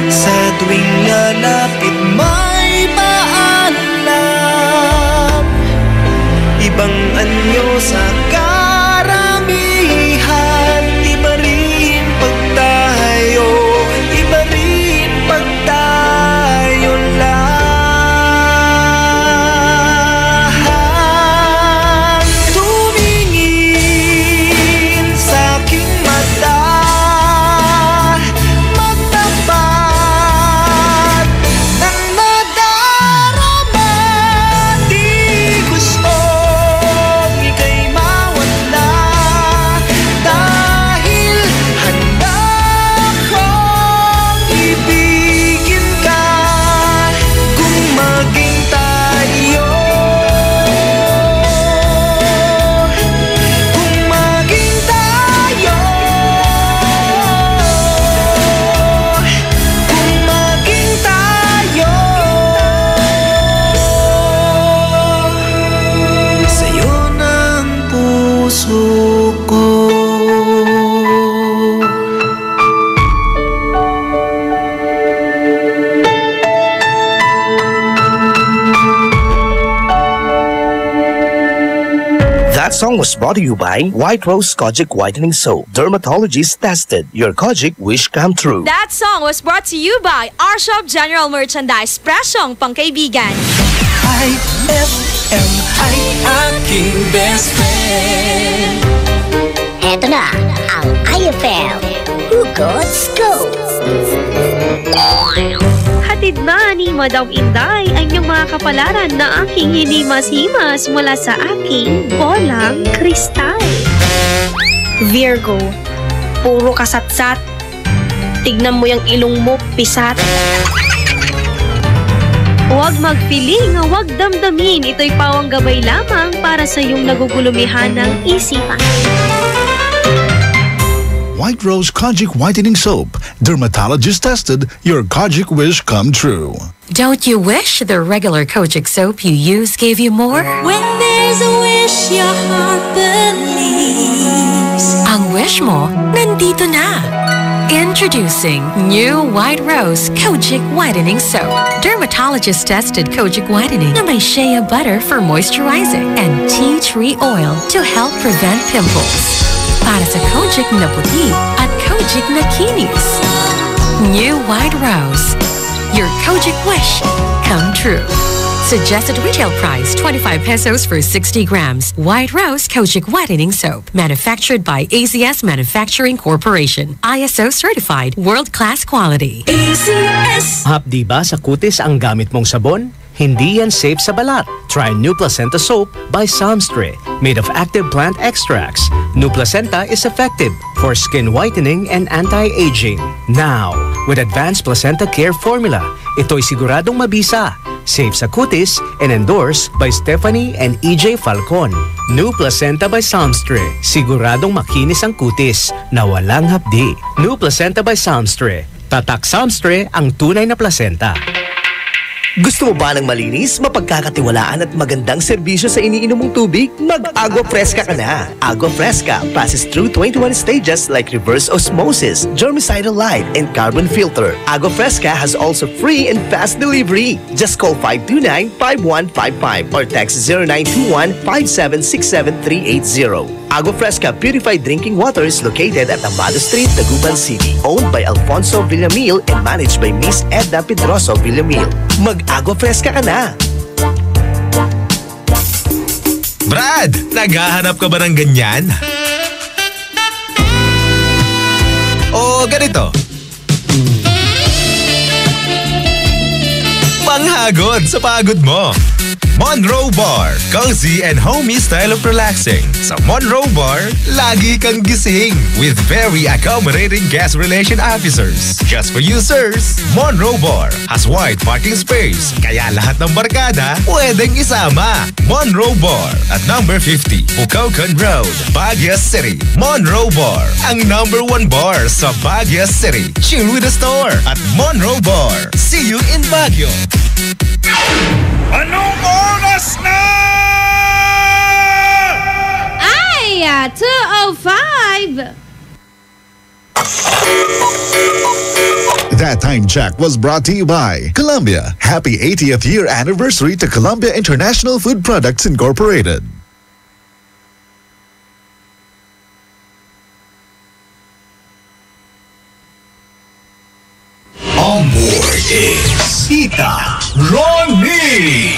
Sa tuwing lalapit may paalam, ibang anyo sa karamihan. Iba rin pag tayo, iba rin pag tayo lang. Tumingin sa aking mata, magtapat ng nadarama. Di gustong ika'y mawala. Dahil handa kong ibigin ka kung maging tayo. Kung maging tayo. Kung maging tayo. Sa'yo ng puso ko. That song was brought to you by White Rose Kojic Whitening Soap. Dermatologist tested. Your Kojic wish come true. That song was brought to you by our shop General Merchandise, Presyong Pangkaibigan. IFM ay aking best friend. Eto na ang IFL Hugot Scoop. Hatid na ni Madam Inday ang inyong mga kapalaran na aking hinimas-himas mula sa aking bolang kristal. Virgo, puro kasatsat. Tignan mo yung ilong mo, pisat. Huwag magpiling, huwag damdamin. Ito'y pawang gabay lamang para sa iyong nagugulumihan ng isipan. White Rose Kojic Whitening Soap. Dermatologist tested. Your Kojic wish come true. Don't you wish the regular Kojic soap you use gave you more? When there's a wish your heart believes. Ang wish mo, nandito na. Introducing new White Rose Kojic Whitening Soap. Dermatologist tested Kojic Whitening na may shea butter for moisturizing and tea tree oil to help prevent pimples. Para sa Kojic na puti at Kojic na kinis. New White Rose. Your Kojic wish come true. Suggested retail price 25 pesos for 60 grams. White Rose Kojic Whitening Soap. Manufactured by ACS Manufacturing Corporation. ISO certified world-class quality. ACS. Hapdi ba sa kutis ang gamit mong sabon? Hindi yan safe sa balat. Try New Placenta Soap by Samstre, made of active plant extracts. New Placenta is effective for skin whitening and anti-aging. Now, with Advanced Placenta Care Formula, ito'y siguradong mabisa, safe sa kutis, and endorsed by Stephanie and EJ Falcon. New Placenta by Samstre, siguradong makinis ang kutis na walang hapdi. New Placenta by Samstre, tatak Samstre ang tunay na placenta. Gusto mo ba ng malinis, mapagkakatiwalaan at magandang serbisyo sa iniinom mong tubig? Mag-Agua Fresca ka na! Agua Fresca passes through 21 stages like reverse osmosis, germicidal light, and carbon filter. Agua Fresca has also free and fast delivery. Just call 529-5155 or text 0921-5767380. Agua Fresca Purified Drinking Water is located at Amado Street, Taguban City. Owned by Alfonso Villamil and managed by Miss Edna Pedroso Villamil. Mag-Agua Fresca ka na! Brad, naghahanap ka ba ng ganyan? O ganito? Panghagod sa pagod mo. Monroe Bar, cozy and homey style of relaxing. Sa Monroe Bar, lagi kang gising with very accommodating guest relation officers. Just for you, sirs, Monroe Bar has wide parking space, kaya lahat ng barkada pwedeng isama. Monroe Bar at number 50, Bucaucan Road, Baguio City. Monroe Bar, ang number 1 bar sa Baguio City. Chill with the store at Monroe Bar. See you in Baguio. Anong oras na? Ay, 2:05. That time check was brought to you by Columbia. Happy 80th year anniversary to Columbia International Food Products Incorporated. On board is Tita Ronnie.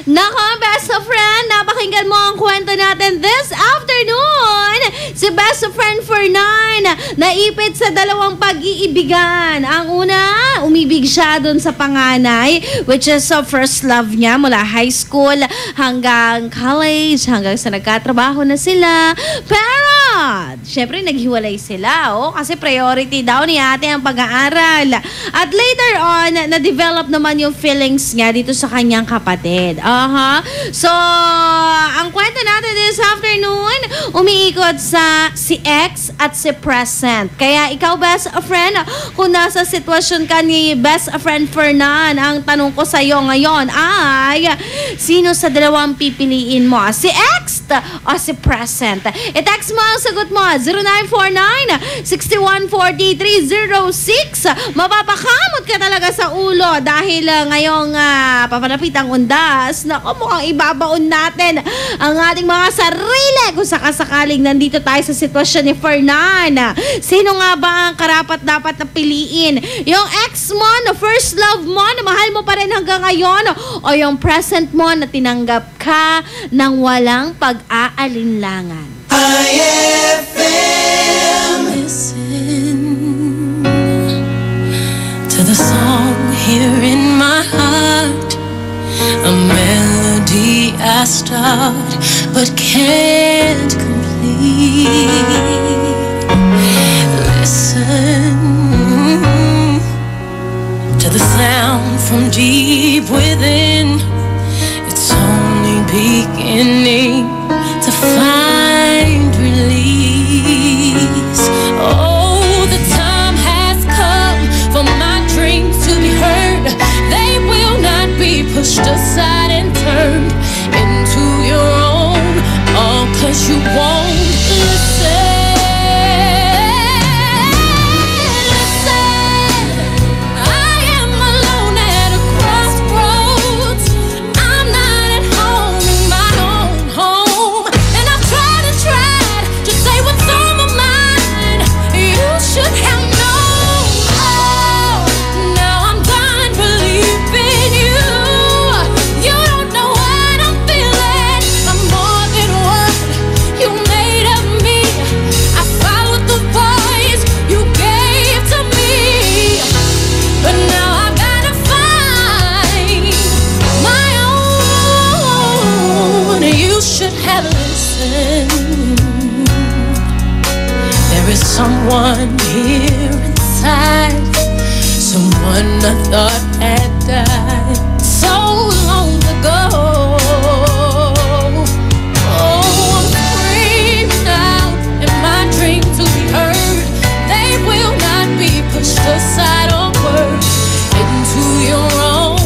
Nako, best of friend, napakinggan mo ang kwento natin this afternoon. Si best friend Fernan, naipit sa dalawang pag-iibigan. Ang una, umibig siya dun sa panganay, which is first love niya mula high school hanggang college, hanggang sa nagkatrabaho na sila. Pero, syempre naghiwalay sila, kasi priority daw ni ate ang pag-aaral. At later on, na-develop naman yung feelings niya dito sa kanyang kapatid. So, ang kwento natin this afternoon, umiikot sa si ex at si present. Kaya ikaw, best friend, kung nasa sitwasyon ka ni best friend Fernan, ang tanong ko sa iyo ngayon ay, sino sa dalawang pipiliin mo? Si ex o si present? I-text mo ang sagot mo, 0949-6140-306. Mapapakamot ka talaga sa ulo dahil ngayong papanapit ang undas. Naku, mukhang ibabaon natin ang ating mga sarili kung sakasakaling nandito tayo sa sitwasyon ni Fernan. Sino nga ba ang karapat-dapat na piliin? Yung ex mo, na first love mo, na mahal mo pa rin hanggang ngayon, o yung present mo na tinanggap ka ng walang pag-aalinlangan? IFM. Listen to the song here in my heart, a melody I start but can't complete. Listen to the sound from deep within. It's only beginning to find release. Oh, the time has come for my dreams to be heard. They will not be pushed aside and turned into your own, all 'cause you won't listen. Someone here inside, someone I thought had died so long ago. Oh, I'm screaming out in my dream to be heard. They will not be pushed aside or words into your own,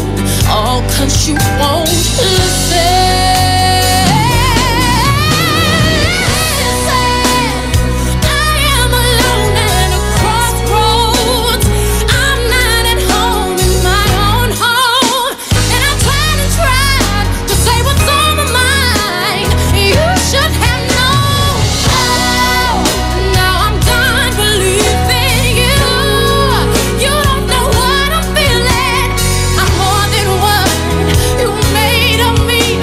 all 'cause you won't listen. Me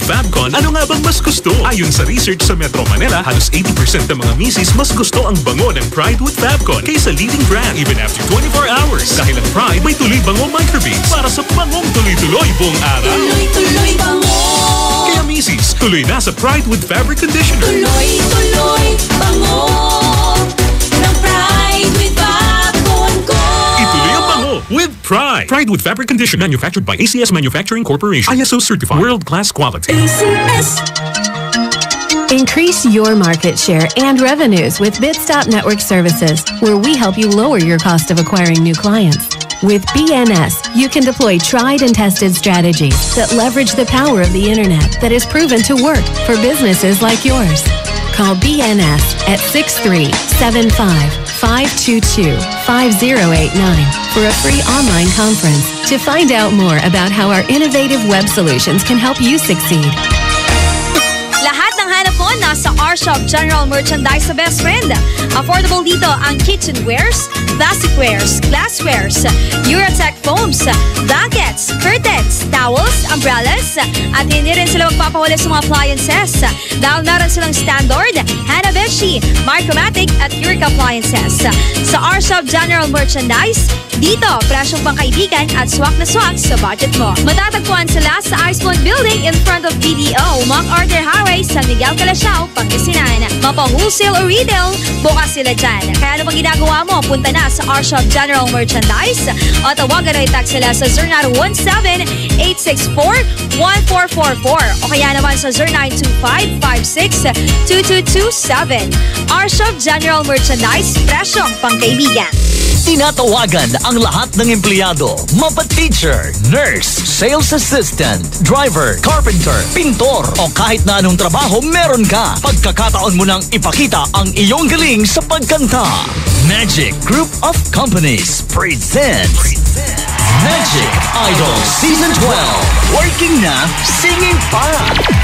Fabcon, ano nga bang mas gusto? Ayon sa research sa Metro Manila, halos 80% ng mga misis mas gusto ang bango ng Pride with Fabcon kaysa leading brand even after 24 hours. Dahil ang Pride may tuloy bango microbeads para sa bangong tuloy-tuloy buong araw. Tuloy-tuloy bango. Kaya misis, tuloy na sa Pride with Fabric Conditioner. Tuloy-tuloy bango ng Pride with Fabcon ko. Ituloy ang bango with Pride. Pride with Fabric Conditioner, manufactured by ACS Manufacturing Corporation. ISO certified. World-class quality. ACS. Increase your market share and revenues with Bitstop Network Services, where we help you lower your cost of acquiring new clients. With BNS, you can deploy tried and tested strategies that leverage the power of the internet that is proven to work for businesses like yours. Call BNS at 6375-522-5089 for a free online conference to find out more about how our innovative web solutions can help you succeed. Lahat ng hanap mo nasa R-Shop General Merchandise sa Best Friend. Affordable dito ang kitchenwares, plasticwares, glasswares, Eurotech foams, blankets, curtains, towels, umbrellas, at hindi rin sila magpapahuli sa mga appliances. Dahil meron silang Standard, Hanabishi, Micromatic at Eureka appliances. Sa R-Shop General Merchandise, dito, presyong pangkaibigan at swak na swak sa budget mo. Matatagpuan sila sa Iceland Building in front of BDO, MacArthur Highway, San Miguel, Calasiao, Pangasinan. Mapa-wholesale o retail, bukas sila dyan. Kaya ano bang ginagawa mo? Punta na sa R-Shop General Merchandise o tawagan o i-text sila sa 0917-864-1444 o kaya naman sa 0925-56-2227. R-Shop General Merchandise, presyong pangkaibigan. Tinatawagan ang lahat ng empleyado, mapa-teacher, nurse, sales assistant, driver, carpenter, pintor o kahit na anong trabaho meron ka. Pagkakataon mo nang ipakita ang iyong galing sa pagkanta. Magic Group of Companies presents Magic Idol Season 12. Working na, singing pa.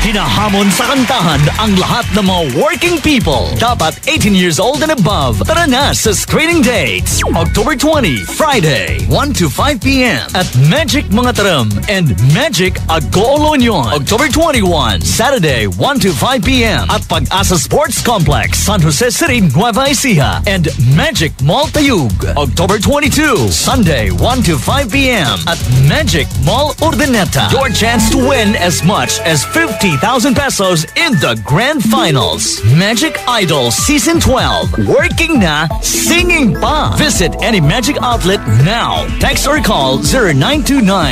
Hinahamon sa kantahan ang lahat ng mga working people. Dapat 18 years old and above. Tara na sa screening dates. October 20, Friday, 1 to 5 p.m. at Magic Mangatarem and Magic Agoo-Olonyon. October 21, Saturday, 1 to 5 p.m. at Pag-asa Sports Complex, San Jose City, Nueva Ecija and Magic Mall Tayug. October 22, Sunday, 1 to 5 p.m. at Magic Mall Urdaneta. Your chance to win as much as 50,000 pesos in the grand finals. Magic Idol Season 12. Working na, singing pa. Visit any Magic outlet now. Text or call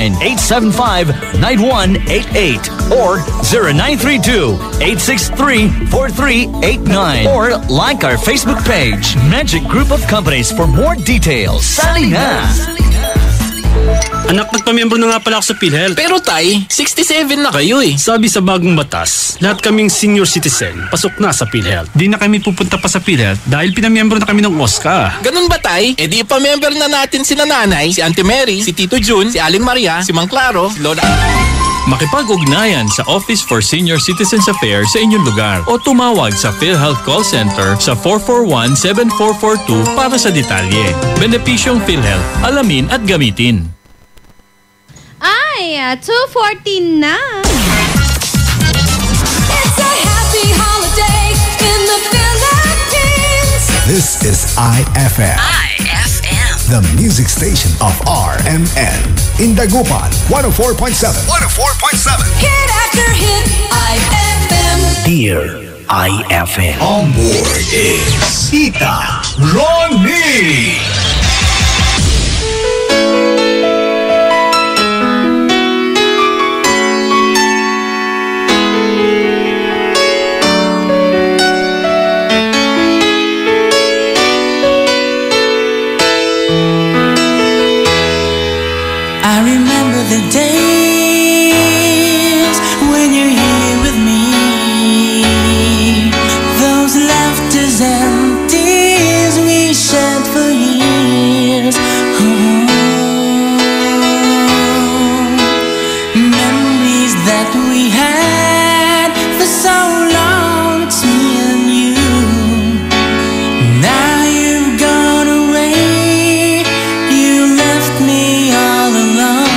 0929-875-9188 or 0932-863-4389 or like our Facebook page, Magic Group of Companies for more details. Sali na! Anak, nagpamiyembro na nga pala ako sa PhilHealth. Pero tay, 67 na kayo eh. Sabi sa bagong batas, lahat kaming senior citizen, pasok na sa PhilHealth. Di na kami pupunta pa sa PhilHealth dahil pinamiyembro na kami ng OSCA. Ganun ba tay? E di pa-member na natin sina nanay, si Auntie Mary, si Tito Jun, si Aling Maria, si Mang Claro, si Lola... Makipag-ugnayan sa Office for Senior Citizens Affairs sa inyong lugar o tumawag sa PhilHealth Call Center sa 441-7442 para sa detalye. Benepisyong PhilHealth, alamin at gamitin. Ay, 2:14 na. It's a happy holiday in the Philippines. This is IFM. The music station of RMN. In Dagupan, 104.7. 104.7. Hit after hit, IFM. Dear IFM. On board is Tita Ronnie. I remember the days when you're here with me. Those laughters and tears we shared for years. Memories that we had for so long, it's me and you. Now you've gone away, you left me all alone.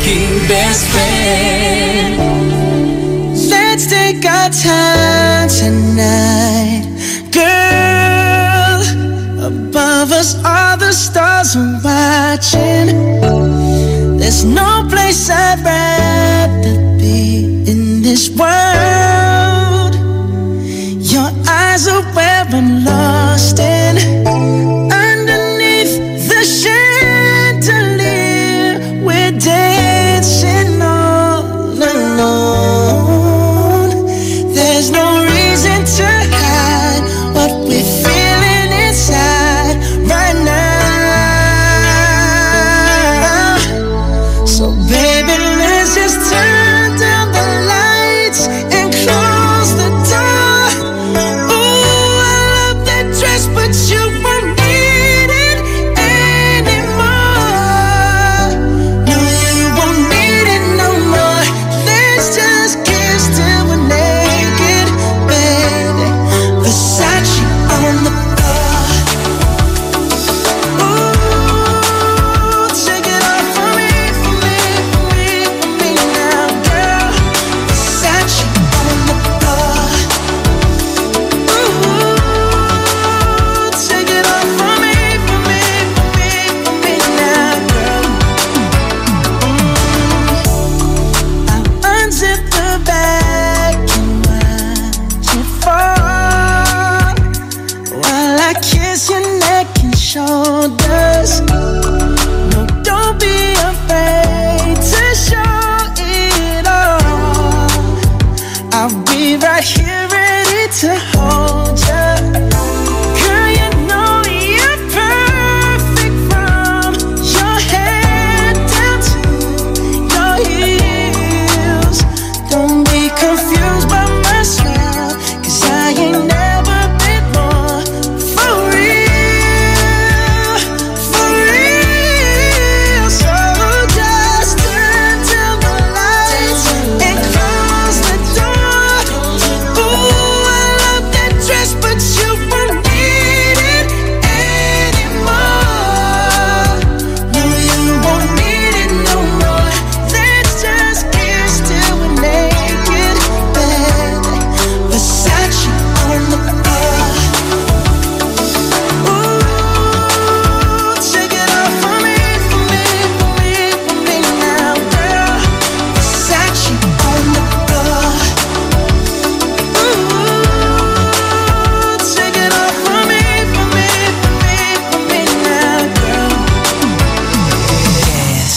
aking best friend. Let's take our time tonight, girl. Above us all the stars are watching. There's no place I'd rather be in this world. Your eyes are where I'm lost in. Underneath the chandelier, we're dancing all alone. There's no reason to hide what we're feeling inside right now. So baby, let's just turn down the lights and close the door. Ooh, I love that dress, but you won't need it anymore. No, you won't need it no more. Let's just kiss till we're naked, baby. Versace on the floor. Ooh, take it off for me, for me, for me, for me now, girl. Versace on the floor. Ooh, take it off for me, for me, for me, for me now, girl. I'll unzip the bag and watch it fall while I kiss your neck and shoulders. No, don't be afraid to show it all. I'll be right here ready to hold you. Girl, you know you're perfect from your head down to your heels. Don't be confused by my smile, 'cause I ain't never been more for real, for real. So just turn down the lights and close the door. Ooh, I love that dress, but you won't need it anymore. No, you won't need it no more. Let's just kiss till we're naked, baby. Versace on the floor. Ooh, take it off for me, for me, for me, for me now, girl. Versace on the floor. Ooh, take it off for me, for me, for me, for me now, girl. Yes.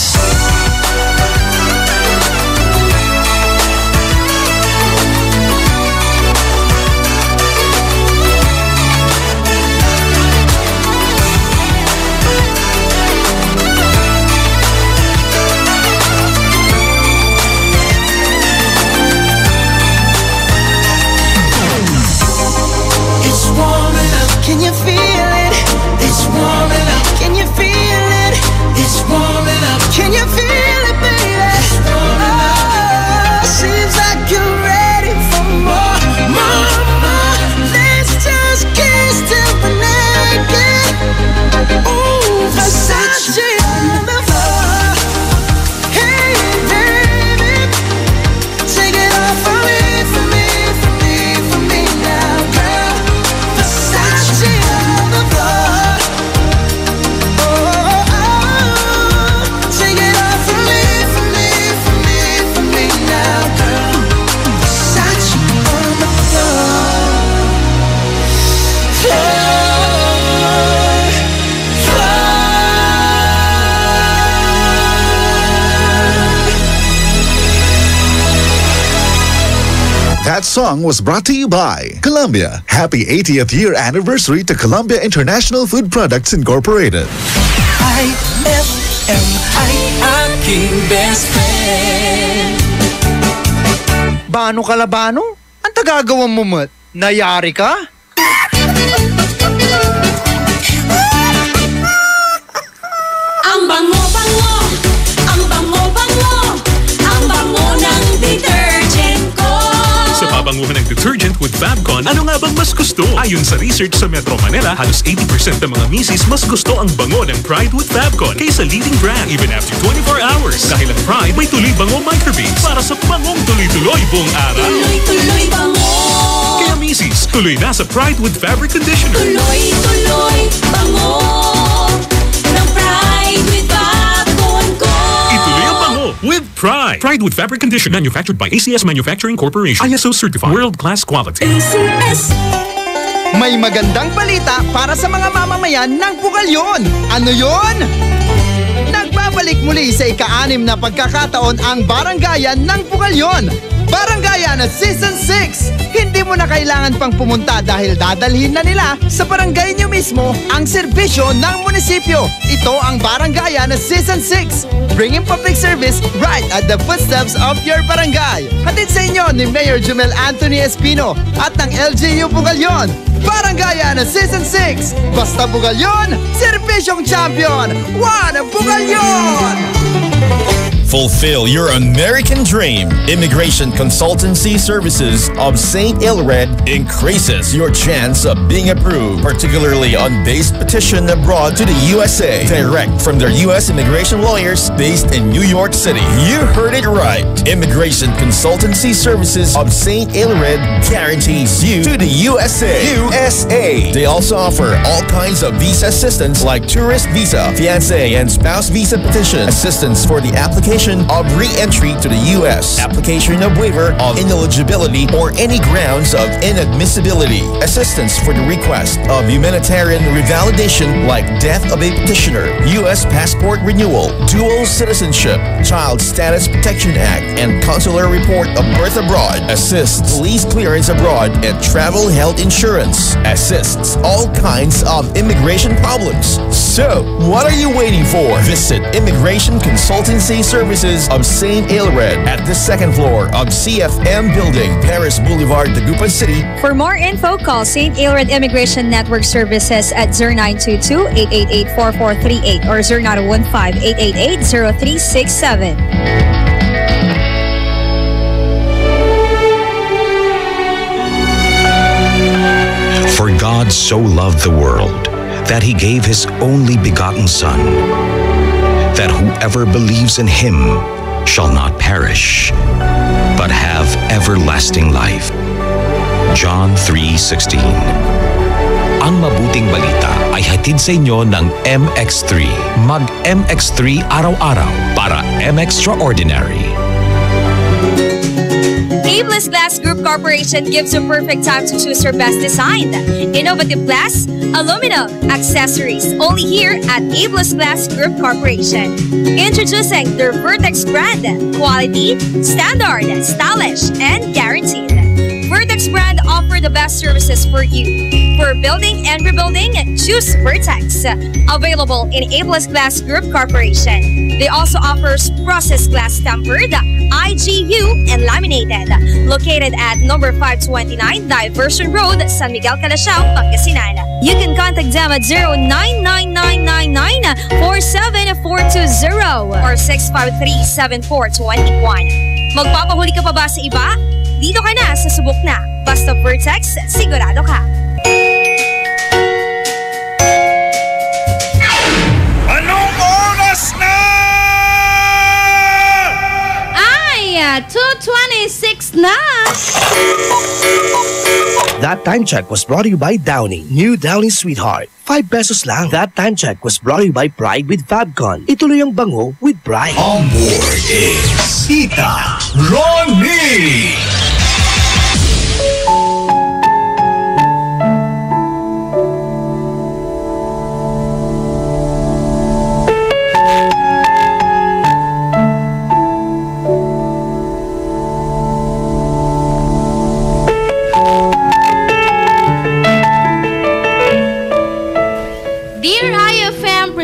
It's warming up, can you feel it? It's warming up, can you feel it? It's warming up, can you feel it, baby? Oh, seems like you're ready for more, more, more. Let's just kiss till we're naked. Ooh, Versace on the floor. Hey, baby, take it off for me, for me, for me, for me now, girl. Versace on the floor. Oh, oh, oh. Take it off for me, for me, for me, for me now, girl. Versace on the floor. That song was brought to you by Columbia. Happy 80th year anniversary to Columbia International Food Products Incorporated. IFM ay aking best friend. Bano kalabano? Ang tagagawan mo, Mat? Nayari ka? Ang bango-bango, ang bango-bango, ang bango ng detergent ko. Sa pabanguhan ng detergent with Fabcon, ano nga bang mas gusto? Ayon Ayon sa research sa Metro Manila, halos 80% ng mga misis mas gusto ang bango ng Pride with Fabcon kaysa leading brand even after 24 hours. Dahil ang Pride may tuloy bango microbeads para sa bangong tuloy-tuloy buong araw. Tuloy bango. Kaya misis, tuloy na sa Pride with Fabric Conditioner. Tuloy bango ng Pride with Fabcon ko. Ituloy ang bango with Pride. Pride with Fabric Conditioner, manufactured by ACS Manufacturing Corporation. ISO certified. World-class quality. ACS. May magandang balita para sa mga mamamayan ng Bukalyon. Ano yon? Nagbabalik muli sa ika-6 na pagkakataon ang Barangayan ng Bukalyon. Barangayan na Season 6! Hindi mo na kailangan pang pumunta dahil dadalhin na nila sa barangay nyo mismo ang serbisyo ng munisipyo. Ito ang Barangayan na Season 6, bringing public service right at the footsteps of your barangay. Hatid sa inyo ni Mayor Jumel Anthony Espino at ng LGU Bukalyon. Barangayan na Season 6, basta Bukalyon, serbisyong champion, One Bukalyon! Fulfill your American dream. Immigration Consultancy Services of St. Ilred increases your chance of being approved, particularly on base petition abroad to the USA, direct from their U.S. immigration lawyers based in New York City. You heard it right. Immigration Consultancy Services of St. Ilred guarantees you to the USA. They also offer all kinds of visa assistance like tourist visa, fiancé and spouse visa petition, assistance for the application of re-entry to the U.S., application of waiver of ineligibility or any grounds of inadmissibility, assistance for the request of humanitarian revalidation like death of a petitioner, U.S. passport renewal, dual citizenship, Child Status Protection Act, and consular report of birth abroad, assists police clearance abroad and travel health insurance, assists all kinds of immigration problems. So, what are you waiting for? Visit Immigration Consultancy Services of St. Ilred at the second floor of CFM Building, Paris Boulevard, Dagupan City. For more info, call St. Ilred Immigration Network Services at 0922-888-4438 or 0915-888-0367. For God so loved the world that He gave His only begotten Son, that whoever believes in Him shall not perish, but have everlasting life. John 3:16. Ang mabuting balita ay hatid sa inyo ng MX3. Mag-MX3 araw-araw para M-Extraordinary. Abless Glass Group Corporation gives you perfect time to choose your best design. Innovative glass, aluminum, accessories, only here at Abless Glass Group Corporation. Introducing their Vertex brand. Quality, standard, stylish, and guaranteed. Vertex brand offer the best services for you. For building and rebuilding, choose Vertex. Available in Abless Glass Group Corporation. They also offer processed glass tempered, IGU, and laminated. Located at number 529 Diversion Road, San Miguel, Calasiao, Pangasinan. You can contact them at 099999-47420 or 653-7421. Magpapahuli ka pa ba sa iba? Dito ka na sa subok na. Basta Vertex, sigurado ka. Anong oras na? Ay, 2:26 na. That time check was brought to you by Downy. New Downy Sweetheart. 5 pesos lang. That time check was brought to you by Pride with Fabcon. Ituloy ang bango with Pride. On board is Tita Ronnie.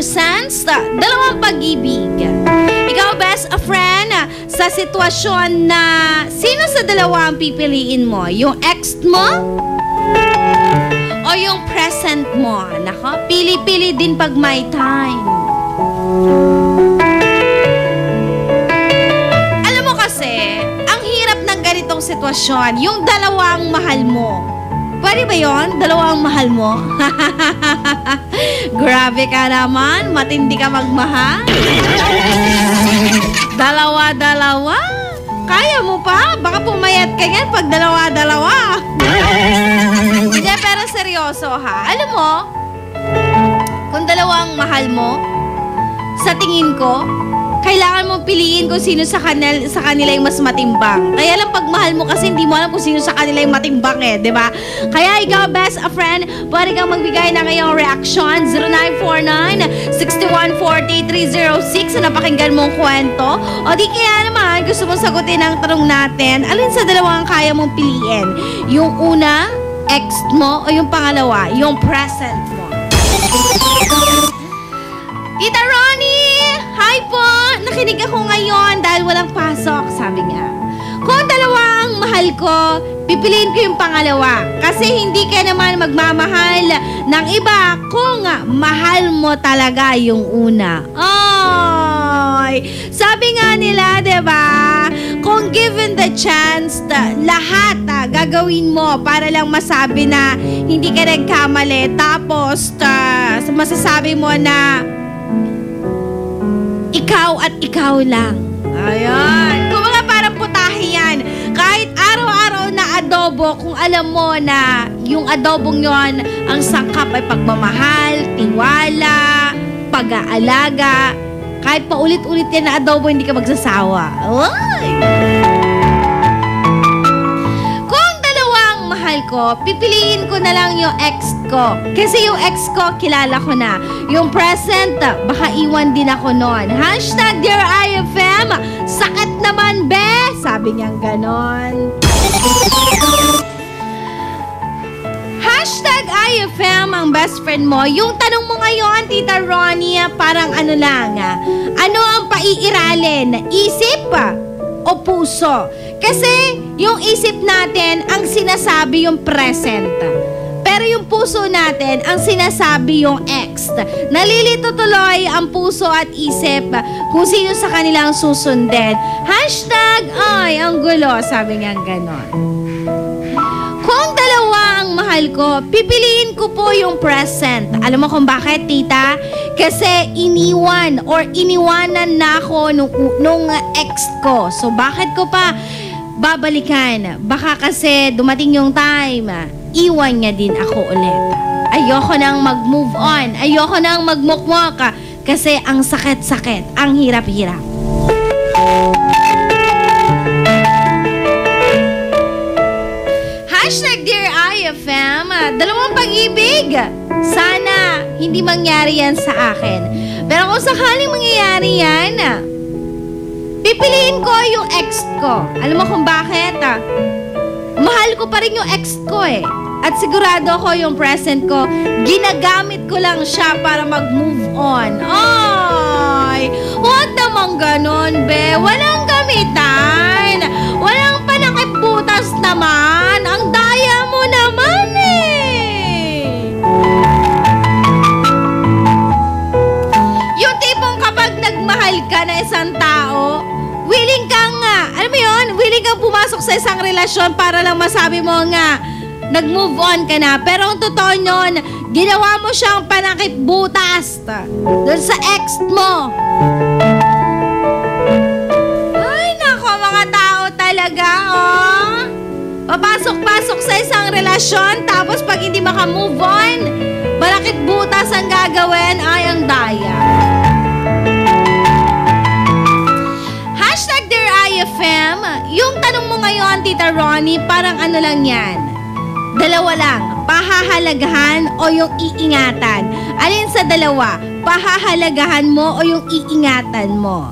Presents Dalawang Pag-ibig. Ikaw, best friend, sa sitwasyon na sino sa dalawa ang pipiliin mo? Yung ex mo? O yung present mo? Nako, pili-pili din pag may time. Alam mo kasi, ang hirap ng ganitong sitwasyon, yung dalawang mahal mo. Pwede ba yun? Dalawang mahal mo? Grabe ka naman. Matindi ka magmahal. Dalawa-dalawa? Kaya mo pa? Baka pumayat ka yan pag dalawa-dalawa. Hindi, pero seryoso ha. Alam mo, kung dalawang mahal mo, sa tingin ko, kailangan mong piliin kung sino sa kanila yung mas matimbang. Kaya lang pag mahal mo kasi hindi mo alam kung sino sa kanila yung matimbang eh, di ba? Kaya ikaw, best a friend, pwede kang magbigay ng iyong reaction. 0949-6140-306 na napakinggan mong kwento. O di kaya naman, gusto mong sagutin ang tanong natin, alin sa dalawang kaya mong piliin? Yung una, ex mo, o yung pangalawa, yung present mo? Tita Ronnie! Hi po! Nakinig ako ngayon dahil walang pasok, sabi niya. Kung dalawa ang mahal ko, pipiliin ko yung pangalawa. Kasi hindi ka naman magmamahal ng iba kung mahal mo talaga yung una. Ay! Sabi nga nila, diba? Kung given the chance, lahat gagawin mo para lang masabi na hindi ka nagkamali. Tapos, masasabi mo na ikaw at ikaw lang. Ayan. Kung mga parang putahe yan, kahit araw-araw na adobo, kung alam mo na yung adobong yon ang sangkap ay pagmamahal, tiwala, pag-aalaga, kahit paulit-ulit yan na adobo, hindi ka magsasawa. Ay! Kung dalawang mahal ko, pipiliin ko na lang yung ex ko. Kasi yung ex ko, kilala ko na. Yung present, baka iwan din ako nun. Hashtag Dear IFM, sakit naman be! Sabi niyang ganon. Hashtag IFM ang best friend mo. Yung tanong mo ngayon, Tita Ronnie, parang ano lang. Ano ang paiiralin? Isip o puso? Kasi yung isip natin, ang sinasabi yung present. Pero yung puso natin, ang sinasabi yung ex. Nalilito tuloy ang puso at isip kung sino sa kanilang susundin. Hashtag, ay, ang gulo, sabi nga ganon. Kung dalawa ang mahal ko, pipiliin ko po yung present. Alam mo kung bakit, tita? Kasi iniwanan na ako nung ex ko. So bakit ko pa babalikan? Baka kasi dumating yung time, iwan niya din ako ulit. Ayoko nang mag-move on. Ayoko nang magmukmok kasi ang sakit-sakit, ang hirap-hirap. Hashtag Dear IFM, dalawang pag-ibig. Sana hindi mangyari yan sa akin. Pero kung sakaling mangyayari yan, pipiliin ko yung ex ko. Alam mo kung bakit? Mahal ko pa rin yung ex ko eh. At sigurado ko yung present ko, ginagamit ko lang siya para mag-move on. Ay, huwag namang ganon, be. Walang gamitan. Walang panakibutas naman. Ang daya mo naman eh. Yung tipong kapag nagmahal ka na isang tao, willing kang alam mo yun, willing kang pumasok sa isang relasyon para lang masabi mo nga, nag-move on ka na. Pero ang totoo nyon, ginawa mo siyang panakip-butas doon sa ex mo. Ay, nako, mga tao talaga, oh. Papasok-pasok sa isang relasyon, tapos pag hindi maka-move on, panakip-butas ang gagawin, ay ang daya. Hashtag Dear IFM, yung tanong mo ngayon, Tita Ronnie, parang ano lang yan. Dalawa lang, pahahalagahan o yung iingatan. Alin sa dalawa, pahahalagahan mo o yung iingatan mo?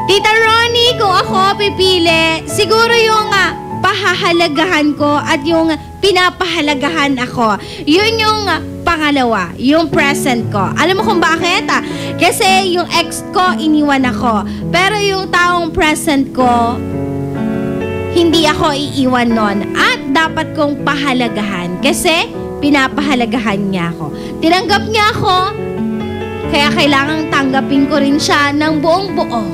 Tita Ronnie, kung ako pipili, siguro yung pahahalagahan ko at yung pinapahalagahan ako. Yun yung pangalawa, yung present ko. Alam mo kung bakit? Kasi yung ex ko, iniwan ako. Pero yung taong present ko, hindi ako iiwan nun. At dapat kong pahalagahan. Kasi pinapahalagahan niya ako. Tinanggap niya ako, kaya kailangang tanggapin ko rin siya ng buong buo.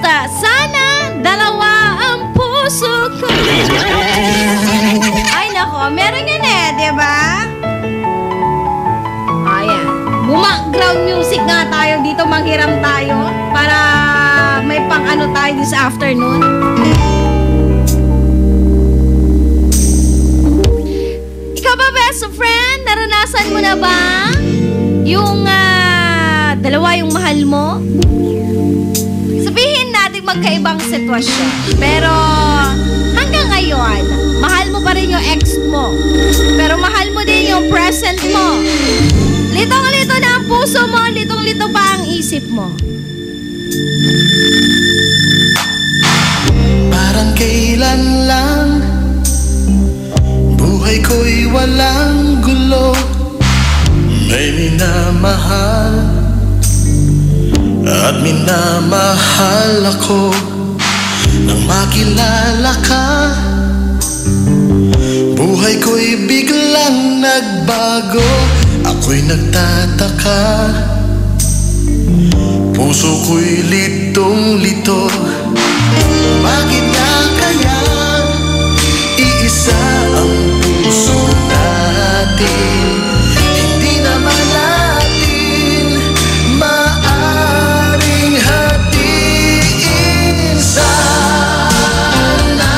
Sana dalawa ang puso ko. Ay nako, meron yan diba? Ayan. Ground music nga tayo dito, manghiram tayo para may pang-ano tayo this afternoon. Ikaw ba, best friend? Naranasan mo na ba yung dalawa yung mahal mo? Sabihin natin magkaibang sitwasyon. Pero hanggang ngayon, mahal mo pa rin yung ex mo. Pero mahal mo din yung present mo. Litong-lito na ang puso mo, litong-lito pa ang isip mo. Parang kailan lang buhay ko'y walang gulo. May minamahal at minamahal ako. Nang makilala ka, buhay ko'y biglang nagbago. Ako'y nagtataka, puso ko'y litong-lito. Bakit nga kaya iisa ang puso natin? Hindi naman natin maaring hatiin. Sana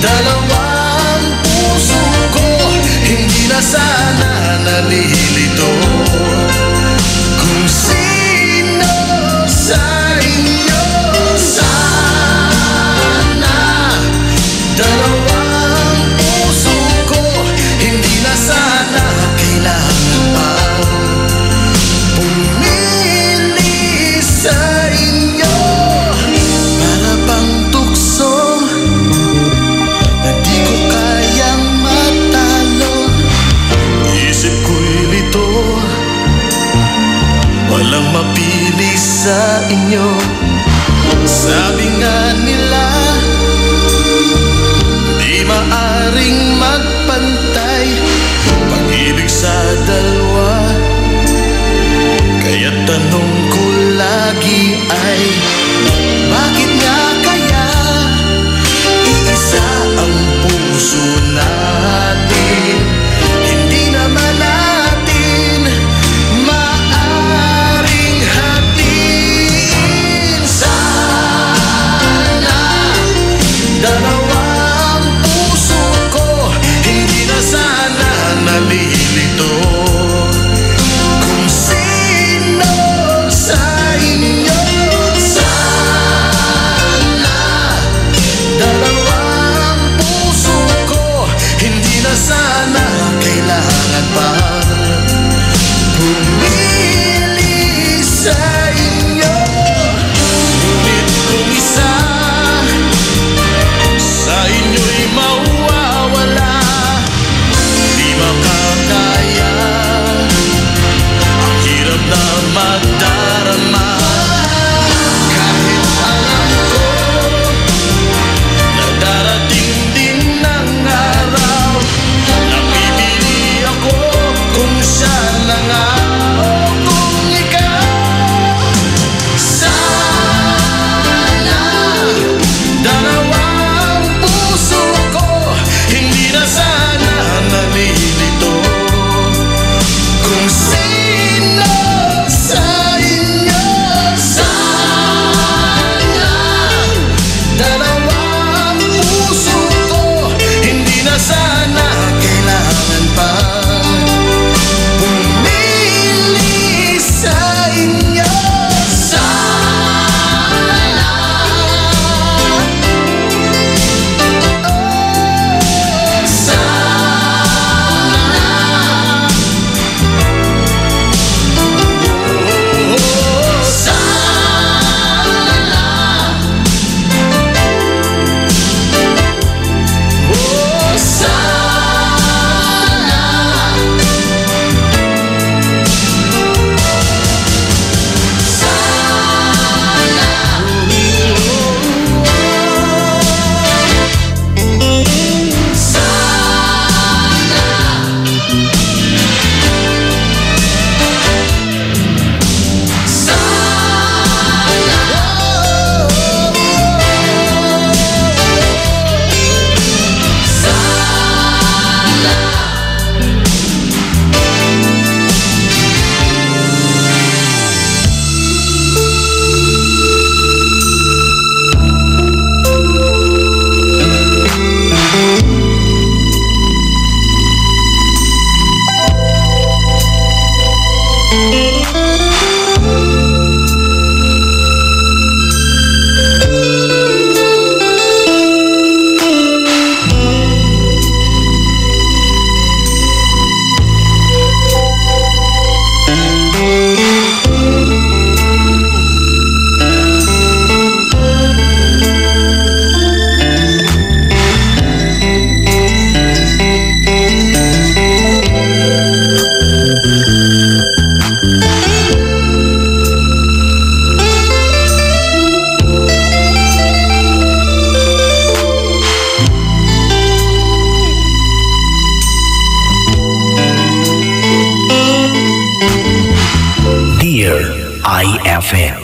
dalawang puso ko, hindi na sana nalilito kung sino sa inyo. Sana dalawang puso ko, hindi na sana kailangan pa pumili sa inyo. Para bang tukso na di ko kayang matalo. Isip ko'y lito, walang mapili sa inyo. Sabi nga nila, di maaring magpantay pag-ibig sa dalawa. Kaya tanong ko lagi ay, bakit nga kaya iisa ang puso natin? Hindi naman natin maaring hatiin. Sana dalawang puso ko, hindi na sana nalilito kung sino sa inyo. IFM.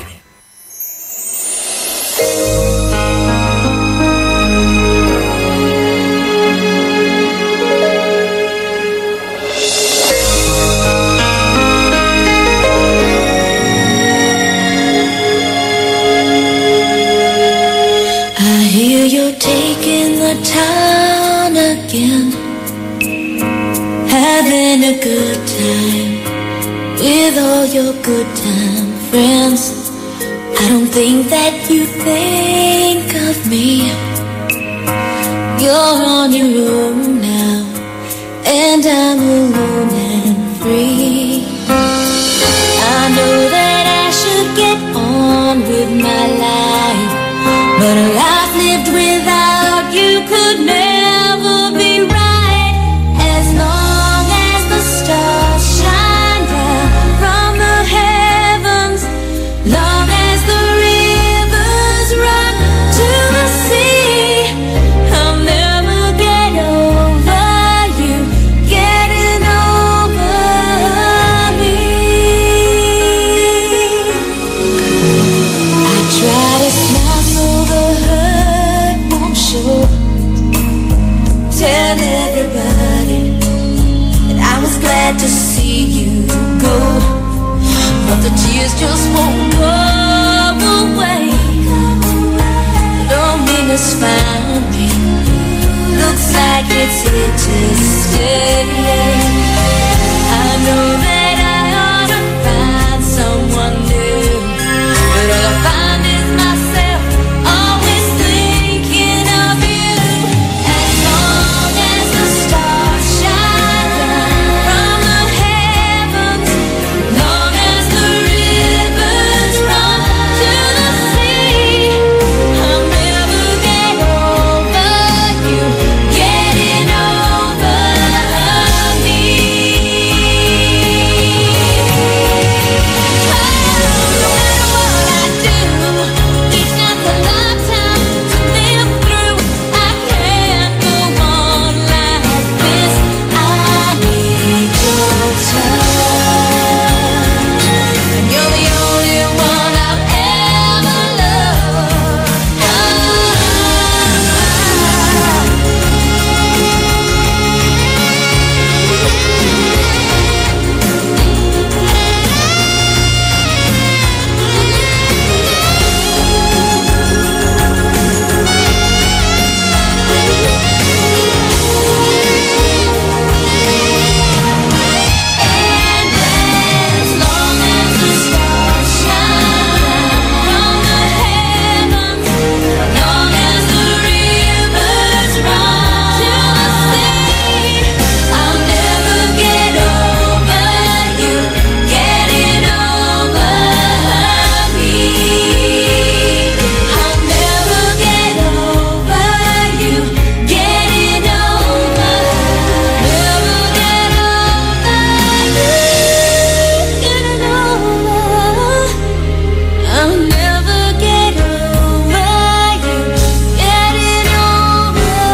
I hear you're taking the town again, having a good time with all your good time friends. I don't think that you think of me. You're on your own now, and I'm alone and free. I know that I should get on with my life, but a life lived without you could never be right. As long as the stars shine down from the heavens, long as the rivers run to the sea, I'll never get over you getting over me. I try to smile so the hurt won't show. Tell everybody that I was glad to see you go, but the tears just won't go away. Loneliness found me, looks like it's here to stay. I know that I ought to find someone new, but all I find is myself, always thinking of you. As long as the stars shine down from the heavens, long as the rivers run to the sea, I'll never get over you getting over me. No matter what I do, each night's a lifetime to live through. I can't go on like this. I need your touch, and you're the only one I've ever loved. As long as the stars shine from the heavens, long as the rivers run to the sea, I'll never get over you getting over me. I'll never get over you getting over. Never get over you getting over. I'll never get over you getting over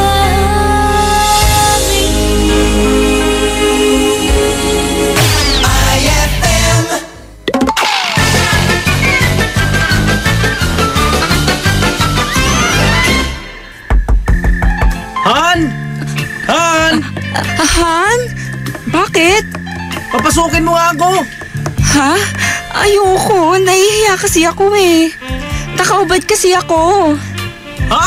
Han! Han! Han? Bakit? Papasukin mo nga ako! Ha? Ayoko. Nahihiya kasi ako eh. Nakaubad kasi ako. Ha?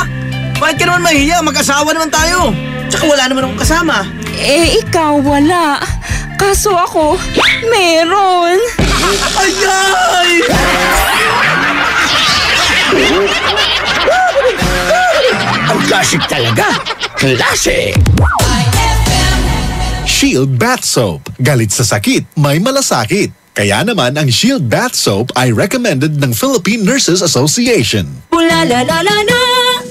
Bakit ka naman mahiya? Mag-asawa naman tayo. Tsaka wala naman akong kasama. Eh, ikaw wala. Kaso ako, meron. Ayay! Ang classic talaga. Classic! Shield Bath Soap. Galit sa sakit, may malasakit. Kaya naman ang Shield Bath Soap ay recommended ng Philippine Nurses Association. Bula la la la la,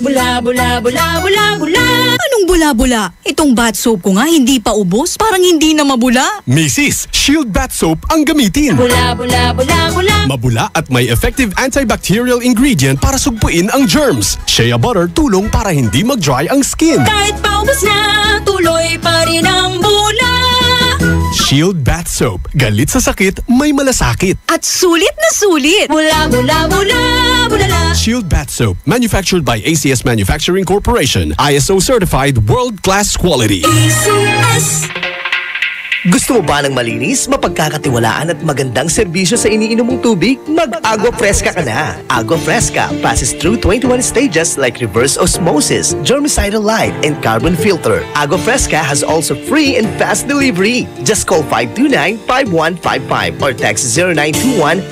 bula bula bula bula bula. Anong bula-bula? Itong bath soap ko nga hindi pa ubos, parang hindi na mabula. Mrs. Shield Bath Soap ang gamitin. Bula bula bula bula. Mabula at may effective antibacterial ingredient para sugpuin ang germs. Shea butter tulong para hindi mag-dry ang skin. Kahit paubos na, tuloy pa rin ang bula. Shield Bath Soap. Galit sa sakit, may malasakit. At sulit na sulit. Bula, bula, bula, bulala. Shield Bath Soap. Manufactured by ACS Manufacturing Corporation. ISO certified world-class quality. ACS. Gusto mo ba ng malinis, mapagkakatiwalaan at magandang serbisyo sa iniinom mong tubig? Mag-Agua Fresca ka na! Agua Fresca passes through 21 stages like reverse osmosis, germicidal light, and carbon filter. Agua Fresca has also free and fast delivery. Just call 529-5155 or text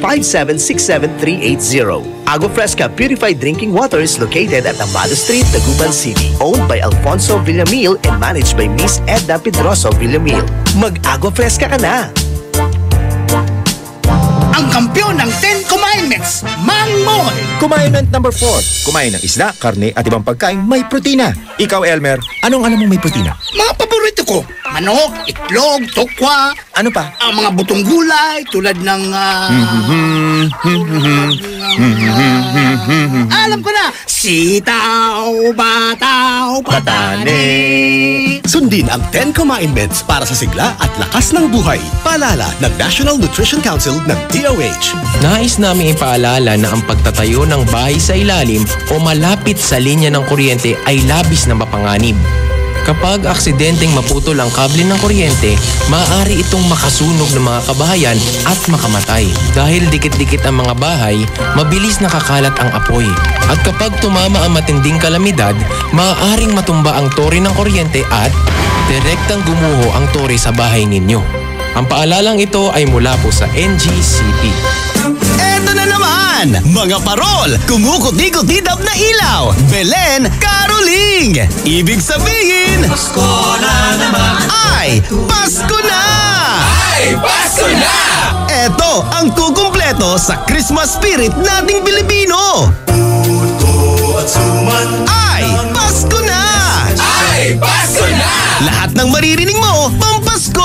0921-5767380. Agua Fresca Purified Drinking Water is located at Amado Street, Taguban City. Owned by Alfonso Villamil and managed by Miss Edna Pedroso Villamil. Mag-Agua Fresca ka na! Ang kampiyon ng 10 Commandments, Mang Moy! Commandment number 4. Kumain ng isda, karne at ibang pagkain may protina. Ikaw, Elmer, anong alam mong may protina? Mga paborito ko, manok, itlog, tokwa. Ano pa? Ang mga butong gulay tulad ng... alam ko na! Sitaw, bataw, patane. Sundin ang 10 Commandments para sa sigla at lakas ng buhay. Paalala ng National Nutrition Council ng DOH. Nais namin ipaalala na ang pagtatayo ng bahay sa ilalim o malapit sa linya ng kuryente ay labis na mapanganib. Kapag aksidenteng maputol ang kable ng kuryente, maaari itong makasunog ng mga kabahayan at makamatay. Dahil dikit-dikit ang mga bahay, mabilis nakakalat ang apoy. At kapag tumama ang matinding kalamidad, maaaring matumba ang tore ng kuryente at direktang gumuho ang tore sa bahay ninyo. Ang paalalang ito ay mula po sa NGCP. Eto na naman! Mga parol! Kumukuti-kutidap na ilaw! Belen Caroling! Ibig sabihin... Pasko na naman! Ay! Pasko na! Ay! Pasko na! Eto ang kukumpleto sa Christmas spirit nating Pilipino! Ay! Pasko na! Ay! Pasko na! Lahat ng maririnig mo, pampasko!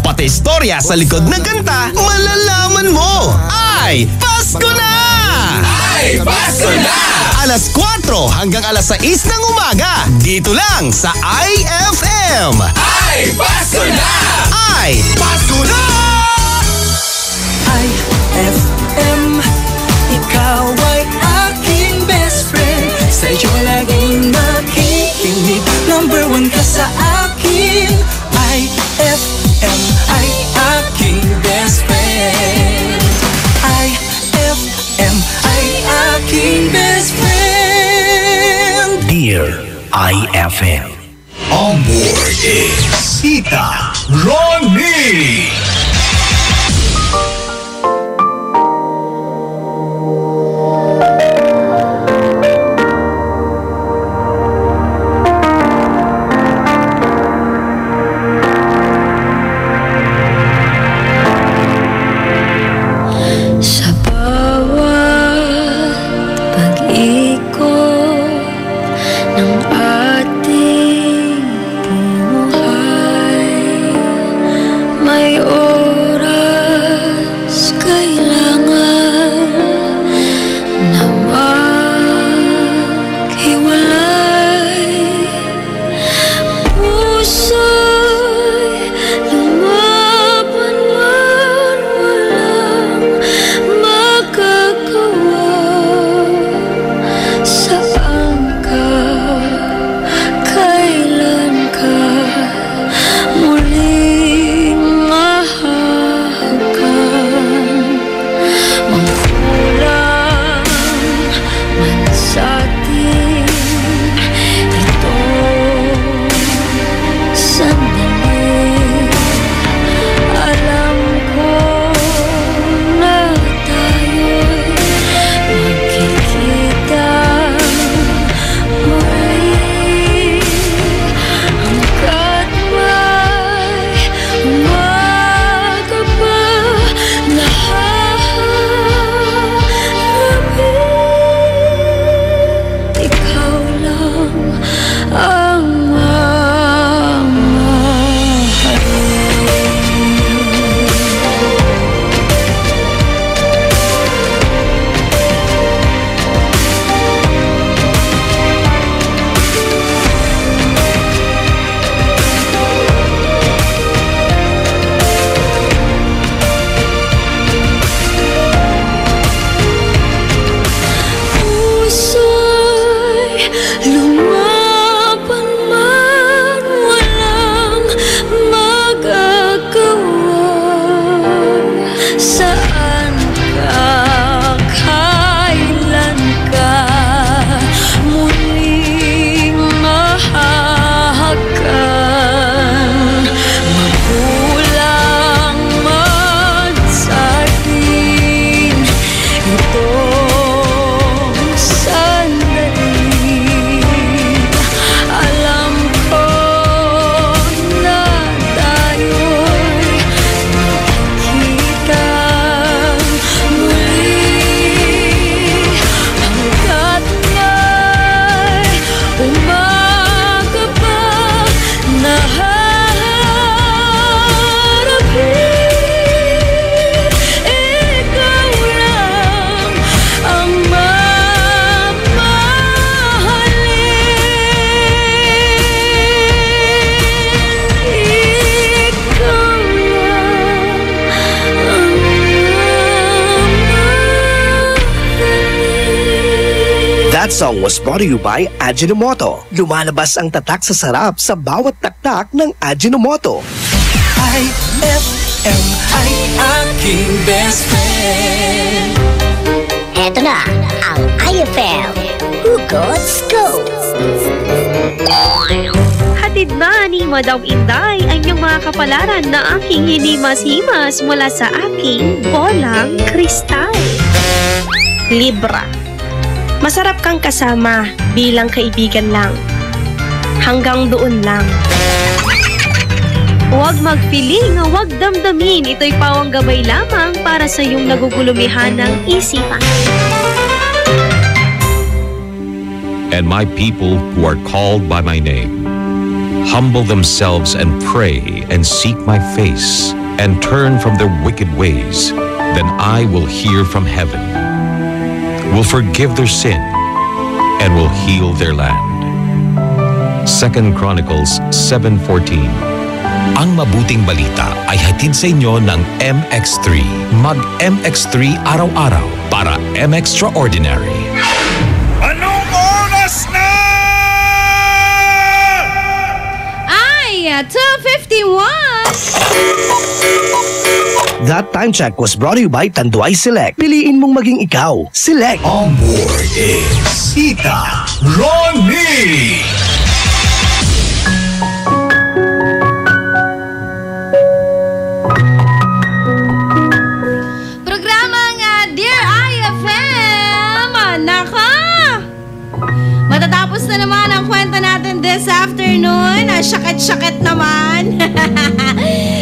Pati istorya sa likod ng kanta, malalaman mo! Ay! Pasko na! Ay! Pasko na! Alas 4 hanggang alas 6 ng umaga, dito lang sa IFM! Ay! Pasko na! Ay! Pasko na! IFM, ikaw ay aking best friend. Sa iyo laging nakikinig, number 1 ka sa akin. IFM ay aking best friend. IFM ay aking best friend. Dear IFM. On board is Tita Ronnie. Sa bawat pag-ikot ng ating buhay, may That song was brought to you by Ajinomoto. Lumalabas ang tatak sa sarap sa bawat taktak ng Ajinomoto. IFM ay aking best friend. Eto na ang IFM Hugot Scoop. Hatid na ni Madam Inday ang iyong mga kapalaran na aking hinimas-himas mula sa aking bolang kristal. Libra. Masarap kang kasama bilang kaibigan lang. Hanggang doon lang. Huwag magpiling, huwag damdamin. Ito'y pawang gabay lamang para sa iyong nagugulumihan ng isipan. And my people who are called by my name humble themselves and pray and seek my face and turn from their wicked ways, then I will hear from heaven, will forgive their sin, and will heal their land. 2 Chronicles 7:14. Ang mabuting balita ay hatid sa inyo ng MX3. Mag-MX3 araw-araw para M-Extraordinary. Anong oras na? Ay, 2:51. That time check was brought to you by Tanduay Select. Piliin mong maging ikaw. Select. On board is Tita Ronnie. Programang Dear IFM. Naka! Matatapos na naman ang kwento natin this afternoon. Syakit-syakit naman.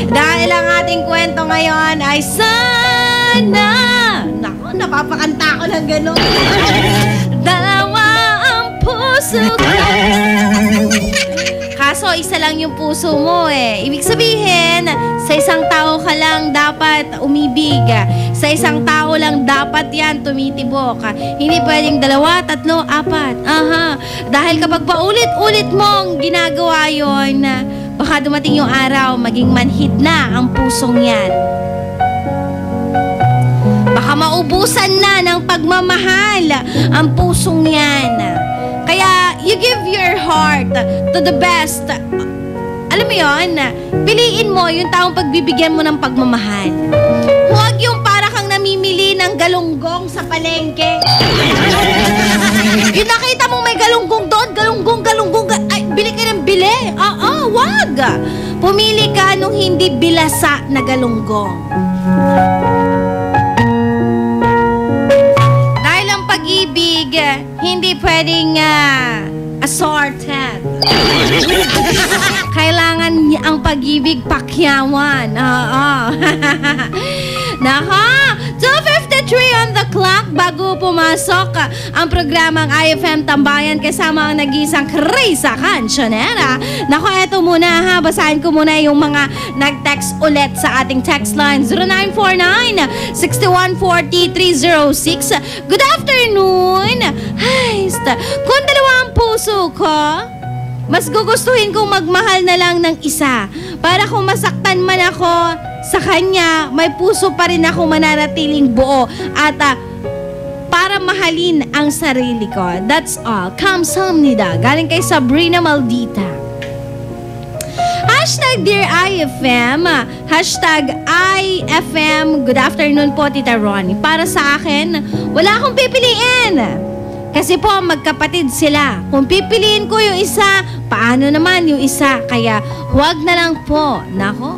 Dahil ang ating kwento ngayon ay sana. Naku, napapakanta ko ng gano'n. Dalawa ang puso ko. Kaso isa lang yung puso mo eh. Ibig sabihin, sa isang tao ka lang dapat umibig. Sa isang tao lang dapat yan tumitibok. Hindi pwedeng 2, 3, 4. Dahil kapag paulit-ulit mong ginagawa yon, baka dumating yung araw, maging manhid na ang pusong yan. Baka maubusan na ng pagmamahal ang pusong yan. Kaya, you give your heart to the best. Alam mo yun, piliin mo yung taong pagbibigyan mo ng pagmamahal. Huwag yung para kang namimili ng galunggong sa palengke. Yung nakita mong may galunggong doon, galunggong, ay, bili ka ng bili. Wag. Pumili ka nung hindi bilasa na galunggong. Dahil ang pag-ibig, hindi pwedeng assorted. Kailangan ang pag-ibig pakyawan. Naka, 2:53 on the clock bago pumasok ang programang IFM Tambayan kasama ang nag-iisang Krisa Cancionera. Nako, eto muna ha, basahin ko muna yung mga nag-text ulit sa ating text line 0949-6140-306. Good afternoon! Hayst, kung 2 puso ko, mas gugustuhin kong magmahal na lang ng isa. Para kung masaktan man ako sa kanya, may puso pa rin ako mananatiling buo. At para mahalin ang sarili ko. That's all. Kamsahamnida. Galing kay Sabrina Maldita. Hashtag Dear IFM. Hashtag IFM. Good afternoon po, Tita Ronnie. Para sa akin, wala akong pipiliin. Kasi po, magkapatid sila. Kung pipiliin ko yung isa, paano naman yung isa? Kaya, huwag na lang po. Nako.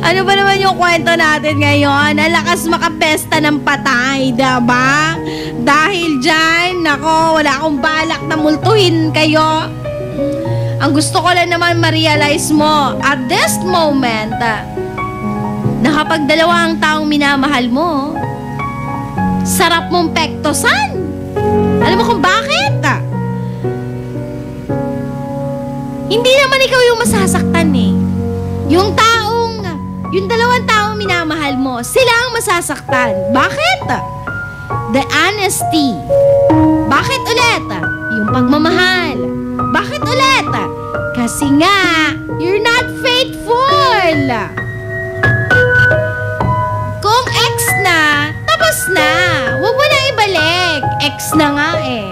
Ano ba naman yung kwento natin ngayon? Ang lakas makapesta ng patay, diba? Dahil dyan, nako, wala akong balak na multuhin kayo. Ang gusto ko lang naman ma-realize mo, at this moment, na kapag 2 ang taong minamahal mo, sarap mong pektosan. Alam mo kung bakit? Hindi naman ikaw yung masasaktan eh. Yung 2 taong minamahal mo, sila ang masasaktan. Bakit? The honesty. Bakit ulit? Yung pagmamahal. Bakit ulit? Kasi nga, you're not faithful. Kung ex na, tapos na. Huwag mo na ex na nga eh.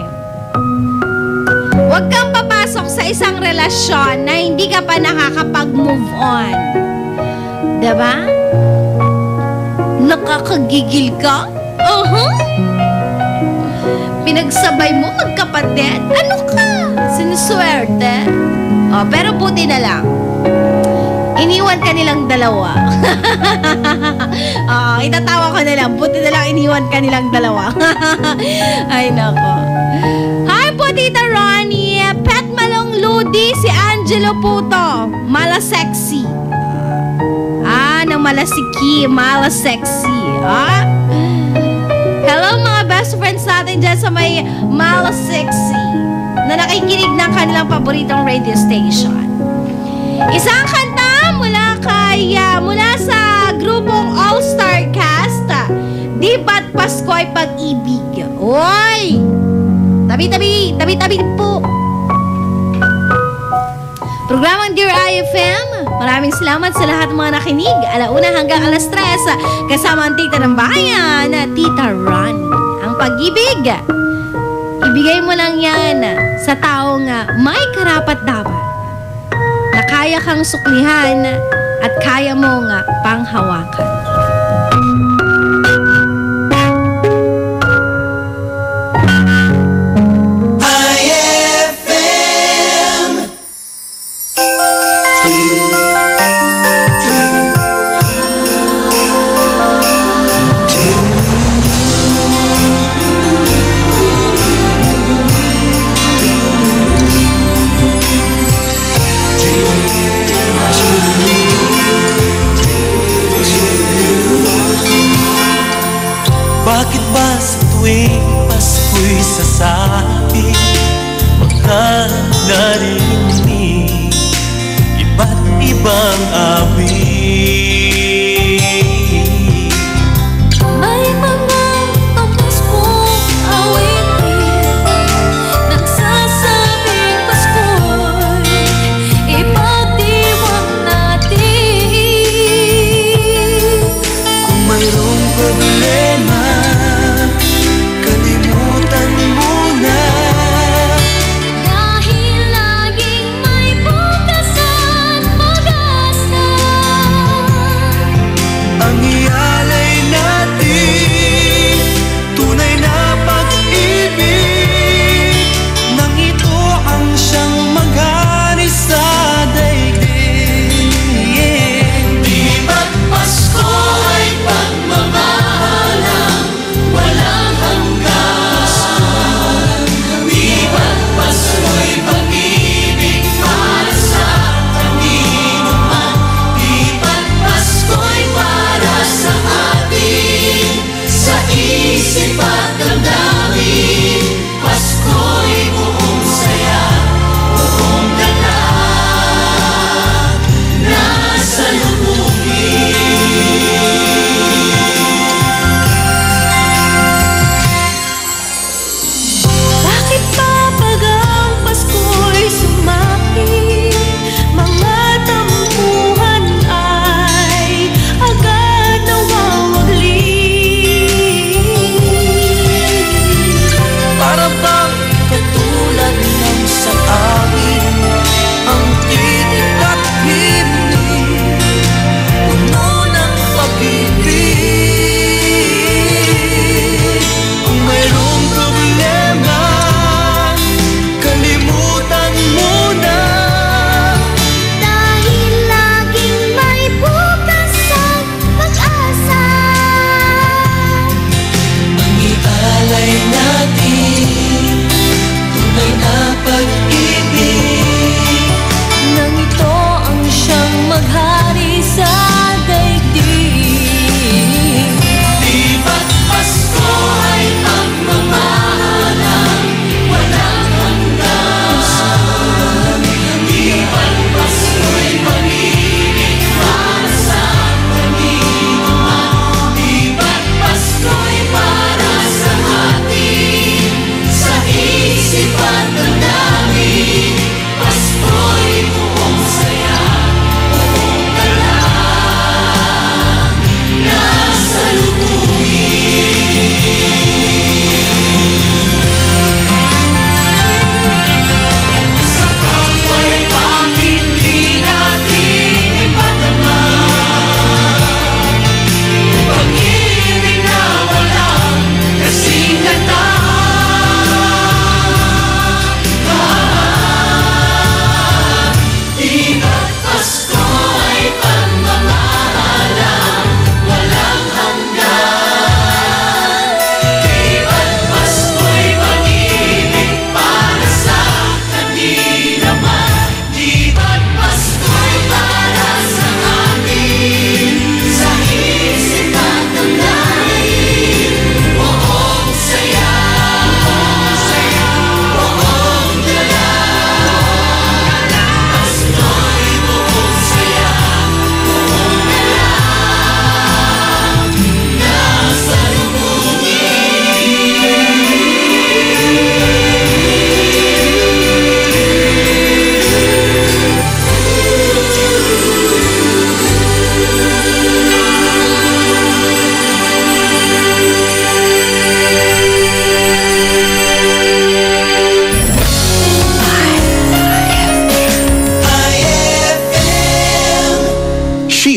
Huwag kang papasok sa isang relasyon na hindi ka pa nakakapag-move on. Diba? Nakakagigil ka? Pinagsabay mo magkapatid? Ano ka? Sinuswerte? Oh, pero buti na lang. Iniwan ka nilang dalawa. Itatawa ko na lang. Buti na lang iniwan ka nilang dalawa. Ay, nako. Hi po, Tita Ronnie. Pet Malong Ludi, si Angelo Puto. Mala sexy. Nang malasiki, mala sexy. Hello mga best friends natin dyan sa may mala sexy na nakikinig ng kanilang paboritong radio station. Isang kanta mula sa grupong All-Star Cast, Di Ba't Pasko'y Pag-ibig. Oy! Tabi-tabi po. Programang Dear IFM, maraming salamat sa lahat ng mga nakinig. 1:00 hanggang 3:00 kasama ang tita ng bayan, Tita Ronnie. Ang pag-ibig, ibigay mo lang yan sa taong may karapat-dapat na kaya kang suklihan at kaya mong panghawakan. Bakit ba sa tuwing Pasko'y sasabi mga narinig iba't ibang awit? May mga pamaskong awitin nagsasabing Pasko'y ipagdiwang natin. Kung mayroong problema, kalimutan mo na. Dahil laging may bukas at pag-asa.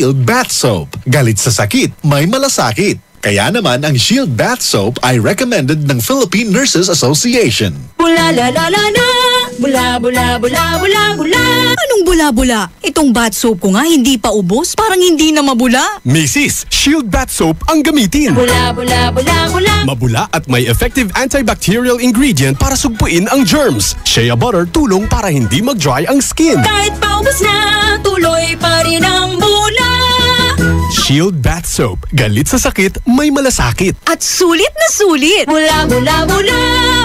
Shield Bath Soap. Galit sa sakit, may malasakit. Kaya naman ang Shield Bath Soap ay recommended ng Philippine Nurses Association. Bula la la la la, bula bula bula bula bula. Anong bula-bula? Itong bath soap ko nga hindi pa ubos, parang hindi na mabula. Mrs. Shield Bath Soap ang gamitin. Bula bula bula bula. Mabula at may effective antibacterial ingredient para sugpuin ang germs. Shea butter tulong para hindi mag-dry ang skin. Kahit paubos na, tuloy pa rin ang bula. Shield Bath Soap. Galit sa sakit, may malasakit. At sulit na sulit. Bula bula bula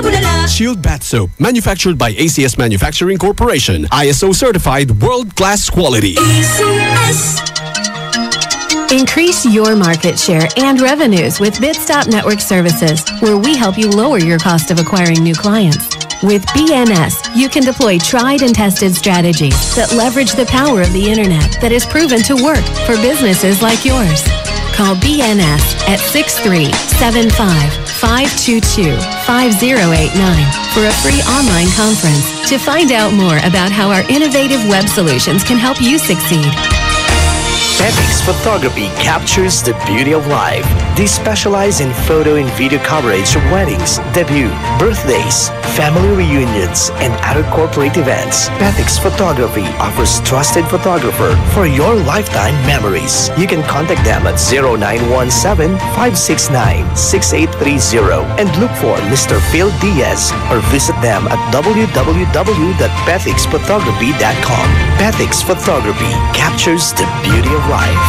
bula la. Shield Bath Soap. Manufactured by ACS Manufacturing Corporation. ISO certified world-class quality. ACS. Increase your market share and revenues with Bitstop Network Services, where we help you lower your cost of acquiring new clients. With BNS, you can deploy tried and tested strategies that leverage the power of the internet that is proven to work for businesses like yours. Call BNS at 6375-522-5089 for a free online conference to find out more about how our innovative web solutions can help you succeed. Petix Photography captures the beauty of life. They specialize in photo and video coverage of weddings, debut, birthdays, family reunions, and other corporate events. Petix Photography offers trusted photographer for your lifetime memories. You can contact them at 0917-569-6830 and look for Mr. Phil Diaz or visit them at www.petixphotography.com. Petix Photography captures the beauty of life.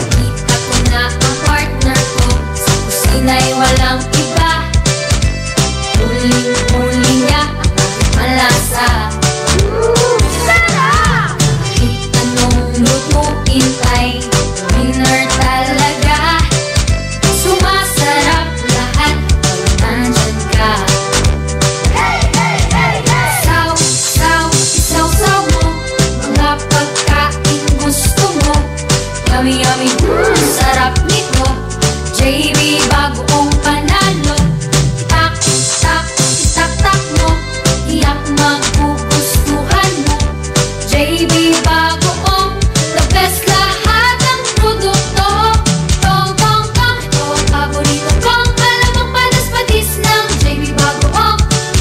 Nakita ko na ang partner ko sa kusina'y walang iba. Huling-huli niya ang malasa. Sarap! Kahit anong lutuin ay winner talaga. Sumasarap lahat pag nandyan ka. Isaw-saw mo mga pagkain gusto mo. Yummy, yummy, sarap nito. JB bagoong panalo. Tak mo, tiyak magugustuhan mo. JB bagoong, the best lahat ng produkto. Tong, tong, tong, ito ang paborito kong alamang panas-patis ng JB bagoong.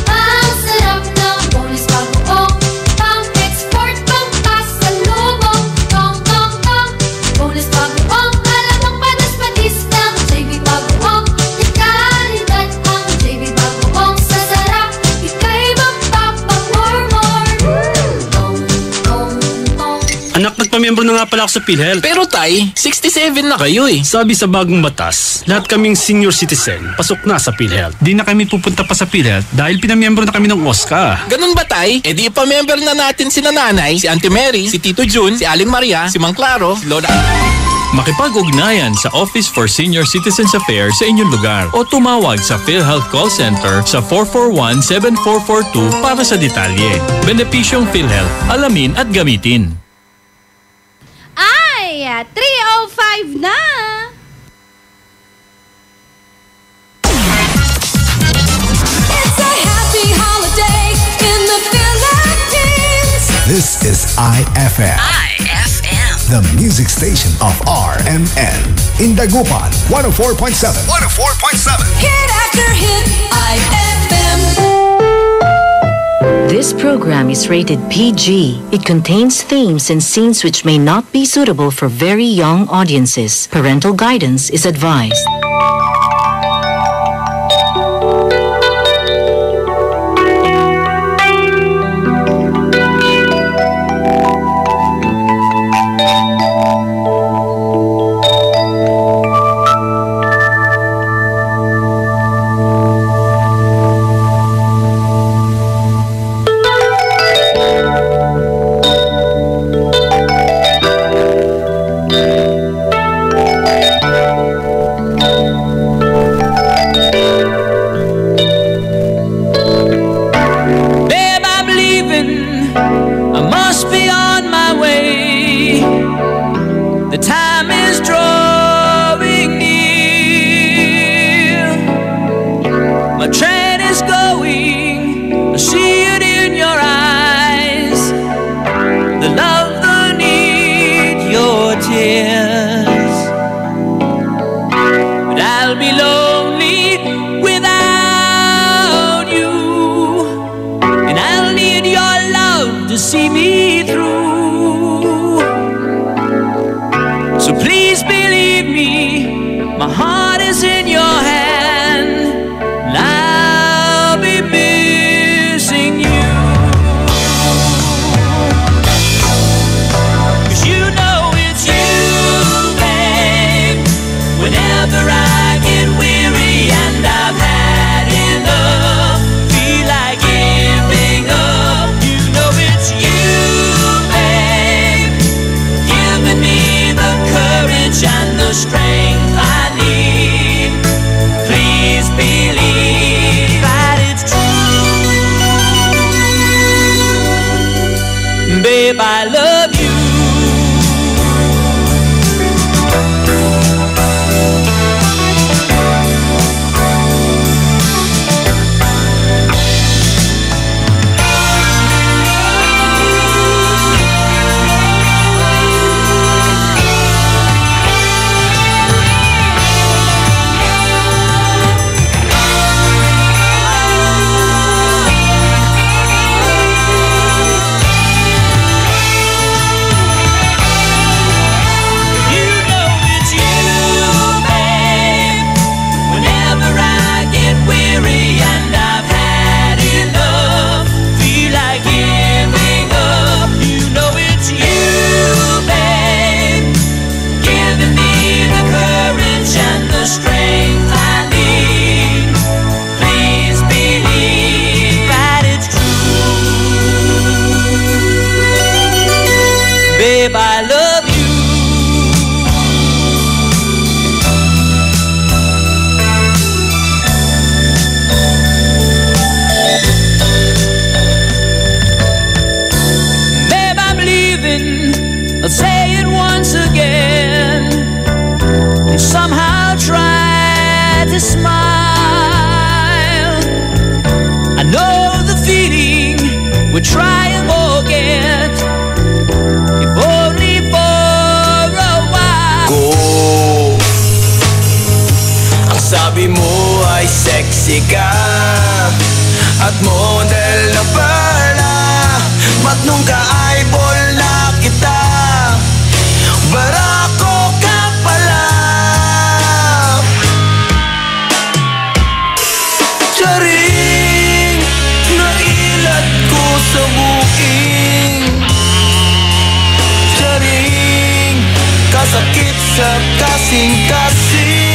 Ang sarap ng bonus bagoong, pang-export, pang-pasalubong. Tong, tong, tong, bonus bagoong, alamang panas-patis ng JB bagoong. Ikalidad ang JB bagoong, sa sarap, ika'y magpapamormor. Tong, tong, tong. Anak, nagpamiyembro na nga pala ako sa PhilHealth. Pero tay, 67 na kayo eh. Sabi sa bagong batas, lahat kaming senior citizen, pasok na sa PhilHealth. Di na kami pupunta pa sa PhilHealth dahil pinamiyembro na kami ng OSCA. Ganun ba, tay? E di ipamember na natin si nanay, si Auntie Mary, si Tito Jun, si Aling Maria, si Mang Claro, si Lola... Makipag-ugnayan sa Office for Senior Citizens Affairs sa inyong lugar o tumawag sa PhilHealth Call Center sa 441-7442 para sa detalye. Benepisyong PhilHealth. Alamin at gamitin. Ay, 3:05 na! It's a happy holiday in the Philippines. This is IFM. The music station of RMN. In Dagupan, 104.7. 104.7. Hit after hit, IFM. This program is rated PG. It contains themes and scenes which may not be suitable for very young audiences. Parental guidance is advised. I'll be lonely without you, and I'll need your love to see me through. So please believe me, my heart is in your hand, and I'll be missing you. 'Cause you know it's you, babe. Whenever I get weary and I've had enough, feel like giving up, you know it's you, babe, giving me the courage and the strength I need. Please believe that it's true. Babe, I love you. Babe, I love you. Babe, I'm leaving. I'll say it once again, and somehow try to smile. I know the feeling we're trying to get. If only for a while. Go. Ang sabi mo ay sexy ka at model na pala. Ba't nung ka-eyeball na kita, barako ka pala. Charing, nailat ko sa buking. Kasakit sa kasing-kasing.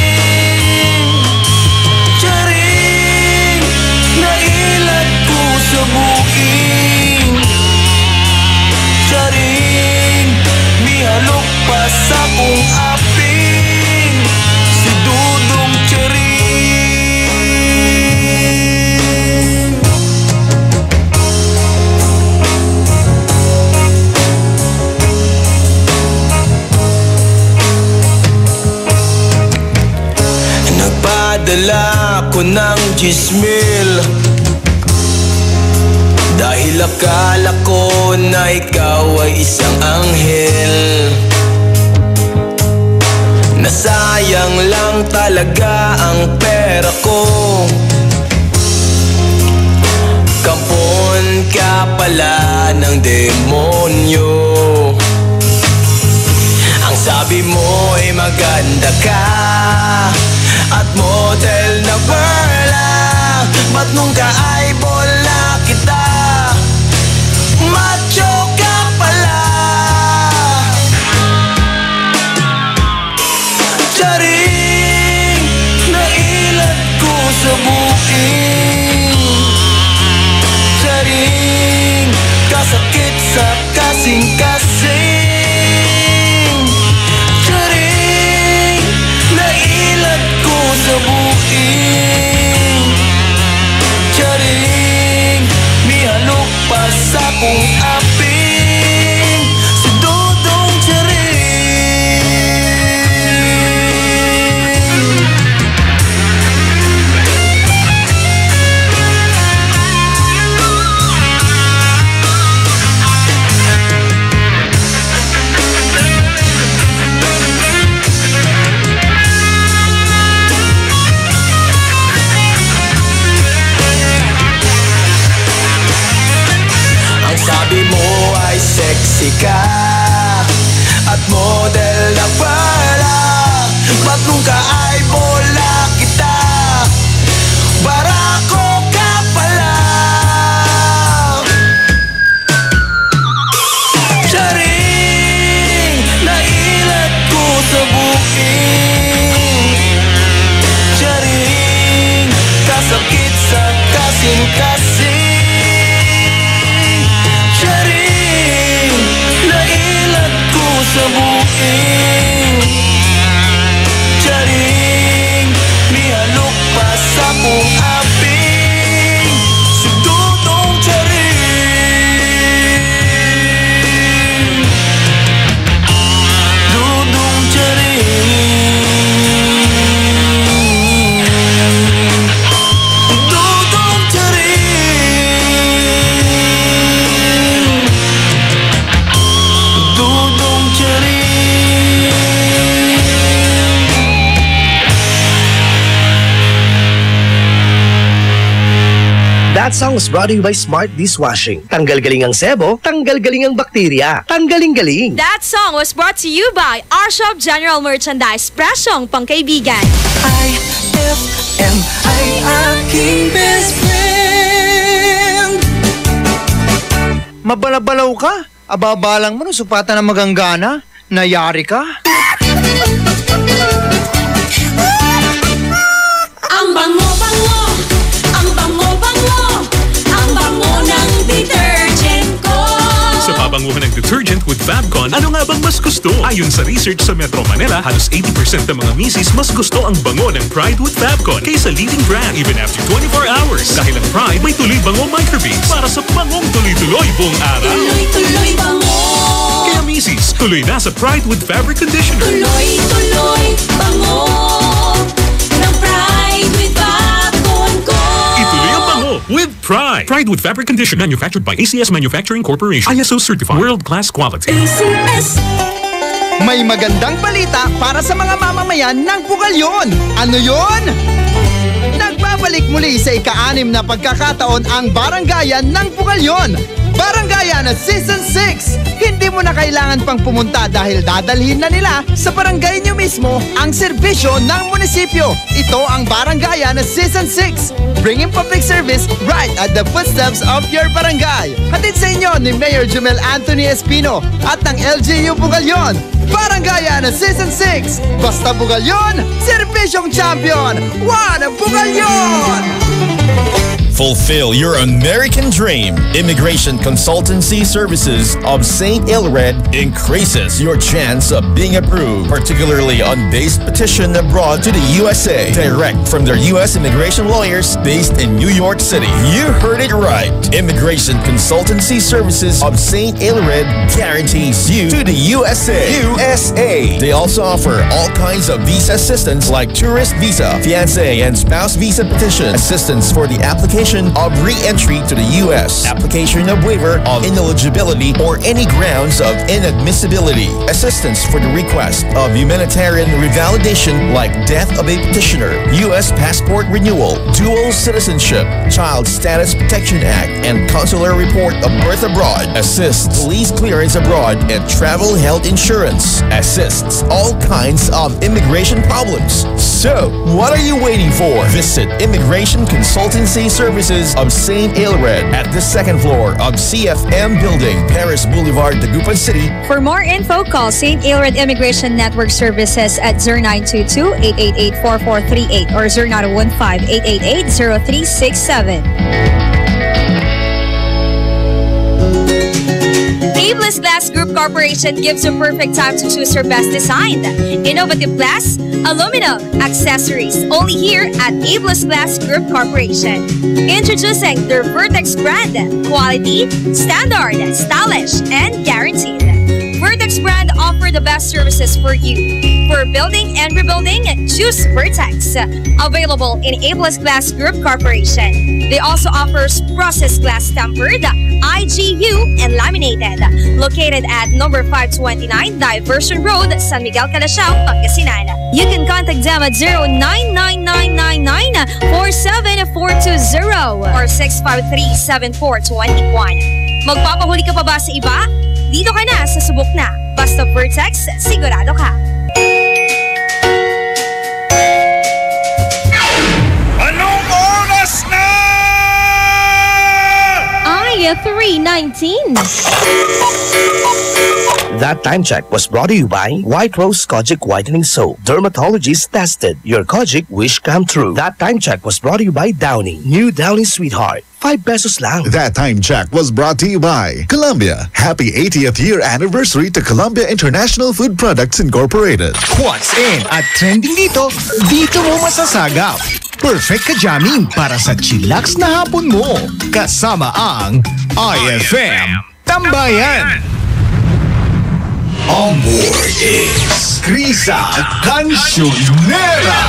Charing, nailat ko sa buking. Charing, mihalok pa sa kong aping. Si Dudong Charing. Nagpadala ko ng 10,000 dahil akala ko na ikaw ay isang anghel. Nasayang lang talaga ang pera ko. Kampon ka pala ng demonyo. Ang sabi mo ay maganda ka at model na perla. Ba't nung ka-eyeball na kita, macho ka pala. Charing, nailat ko sa buking. Charing, kasakit sa kasing-kasing. Charing, nailat ko sa buking. Charing, mihalok pa sa kong aping. Si Dodong Charing. sikat at model na pala. Ba't nung ka-eyeball kita, barako ka pala. Charing, nailat ko sa buking. Charing, kasakit sa kasing-kasing. Charing, nailat ko sa buking. Charing, nihalok pa sa kong aping. Si Dudong Charing, Dudong Charing, Dudong Charing, Dudong Charing. That song was brought to you by Smart Dishwashing. Tanggal-galing ang sebo, tanggal-galing ang bakterya. Tanggaling-galing. That song was brought to you by our shop General Merchandise, presyong pangkaibigan. IFM ay aking best friend. Mabalabalaw ka? Ababalang mo nung supatan na maganggana? Nayari ka? Ang bango-bango, ang bango-bango, ang bango ng detergent ko. Sa pabanguhan ng detergent with Fabcon, ano nga bang mas gusto? Ayon sa research sa Metro Manila, halos 80% ng mga misis mas gusto ang bango ng Pride with Fabcon kaysa leading brand even after 24 hours. Dahil ang Pride may tuloy bango microbeads para sa bangong tuloy-tuloy buong araw. Tuloy-tuloy bango. Kaya misis, tuloy na sa Pride with Fabric Conditioner. Tuloy-tuloy bango ng Pride with Fabcon ko. Ituloy ang bango with Pride. Pride with Fabric Conditioner, manufactured by ACS Manufacturing Corporation. ISO certified, world-class quality. ACS. May magandang balita para sa mga mamamayan ng Pugalyon. Ano yon? Nagbabalik muli sa ika-6 na pagkakataon ang Barangayan ng Pugalyon. Barangayan Season 6! Hindi mo na kailangan pang pumunta dahil dadalhin na nila sa barangay nyo mismo ang serbisyo ng munisipyo. Ito ang Barangayan Season 6. Bringing public service right at the footsteps of your barangay. Hatid sa inyo ni Mayor Jumel Anthony Espino at ng LGU Pugalyon. Barangayan Season 6. Basta Pugalyon, serbisyong champion. One Pugalyon! Fulfill your American dream. Immigration Consultancy Services of St. Ilred increases your chance of being approved, particularly on base petition abroad to the USA, direct from their U.S. immigration lawyers based in New York City. You heard it right. Immigration Consultancy Services of St. Ilred guarantees you to the USA. They also offer all kinds of visa assistance like tourist visa, fiancé and spouse visa petition, assistance for the application of re-entry to the U.S., application of waiver of ineligibility or any grounds of inadmissibility, assistance for the request of humanitarian revalidation like death of a petitioner, U.S. passport renewal, dual citizenship, Child Status Protection Act, and consular report of birth abroad, assists police clearance abroad, and travel health insurance, assists all kinds of immigration problems. So, what are you waiting for? Visit Immigration Consultancy Services of St. Ilred at the second floor of CFM Building, Paris Boulevard, Dagupan City. For more info, call St. Ilred Immigration Network Services at 0922-888-4438 or 0915-888-0367. Abeless Glass Group Corporation gives you perfect time to choose your best design. Innovative glass, aluminum, accessories, only here at Abeless Glass Group Corporation. Introducing their Vertex brand. Quality, standard, stylish, and guaranteed. Vertex brand offer the best services for you. For building and rebuilding, choose Vertex. Available in Abeless Glass Group Corporation. They also offer processed glass tempered, IGU, and laminated. Located at number 529 Diversion Road, San Miguel, Calasiao, Pangasinan. You can contact them at 099999-47420 or 653-7421. Magpapahuli ka pa ba sa iba? Dito ka na sa Subok Na. Basta per text, sigurado ka. Anong oras na? Ay, 3:19. That time check was brought to you by White Rose Kojic Whitening Soap. Dermatologists tested. Your Kojic wish come true. That time check was brought to you by Downy. New Downy Sweetheart. 5 pesos lang. That time check was brought to you by Columbia. Happy 80th year anniversary to Columbia International Food Products Incorporated. What's in at trending dito mo masasagap. Perfect ka jamming para sa chillax na hapon mo. Kasama ang IFM Tambayan. On board is Krisa Cancionera.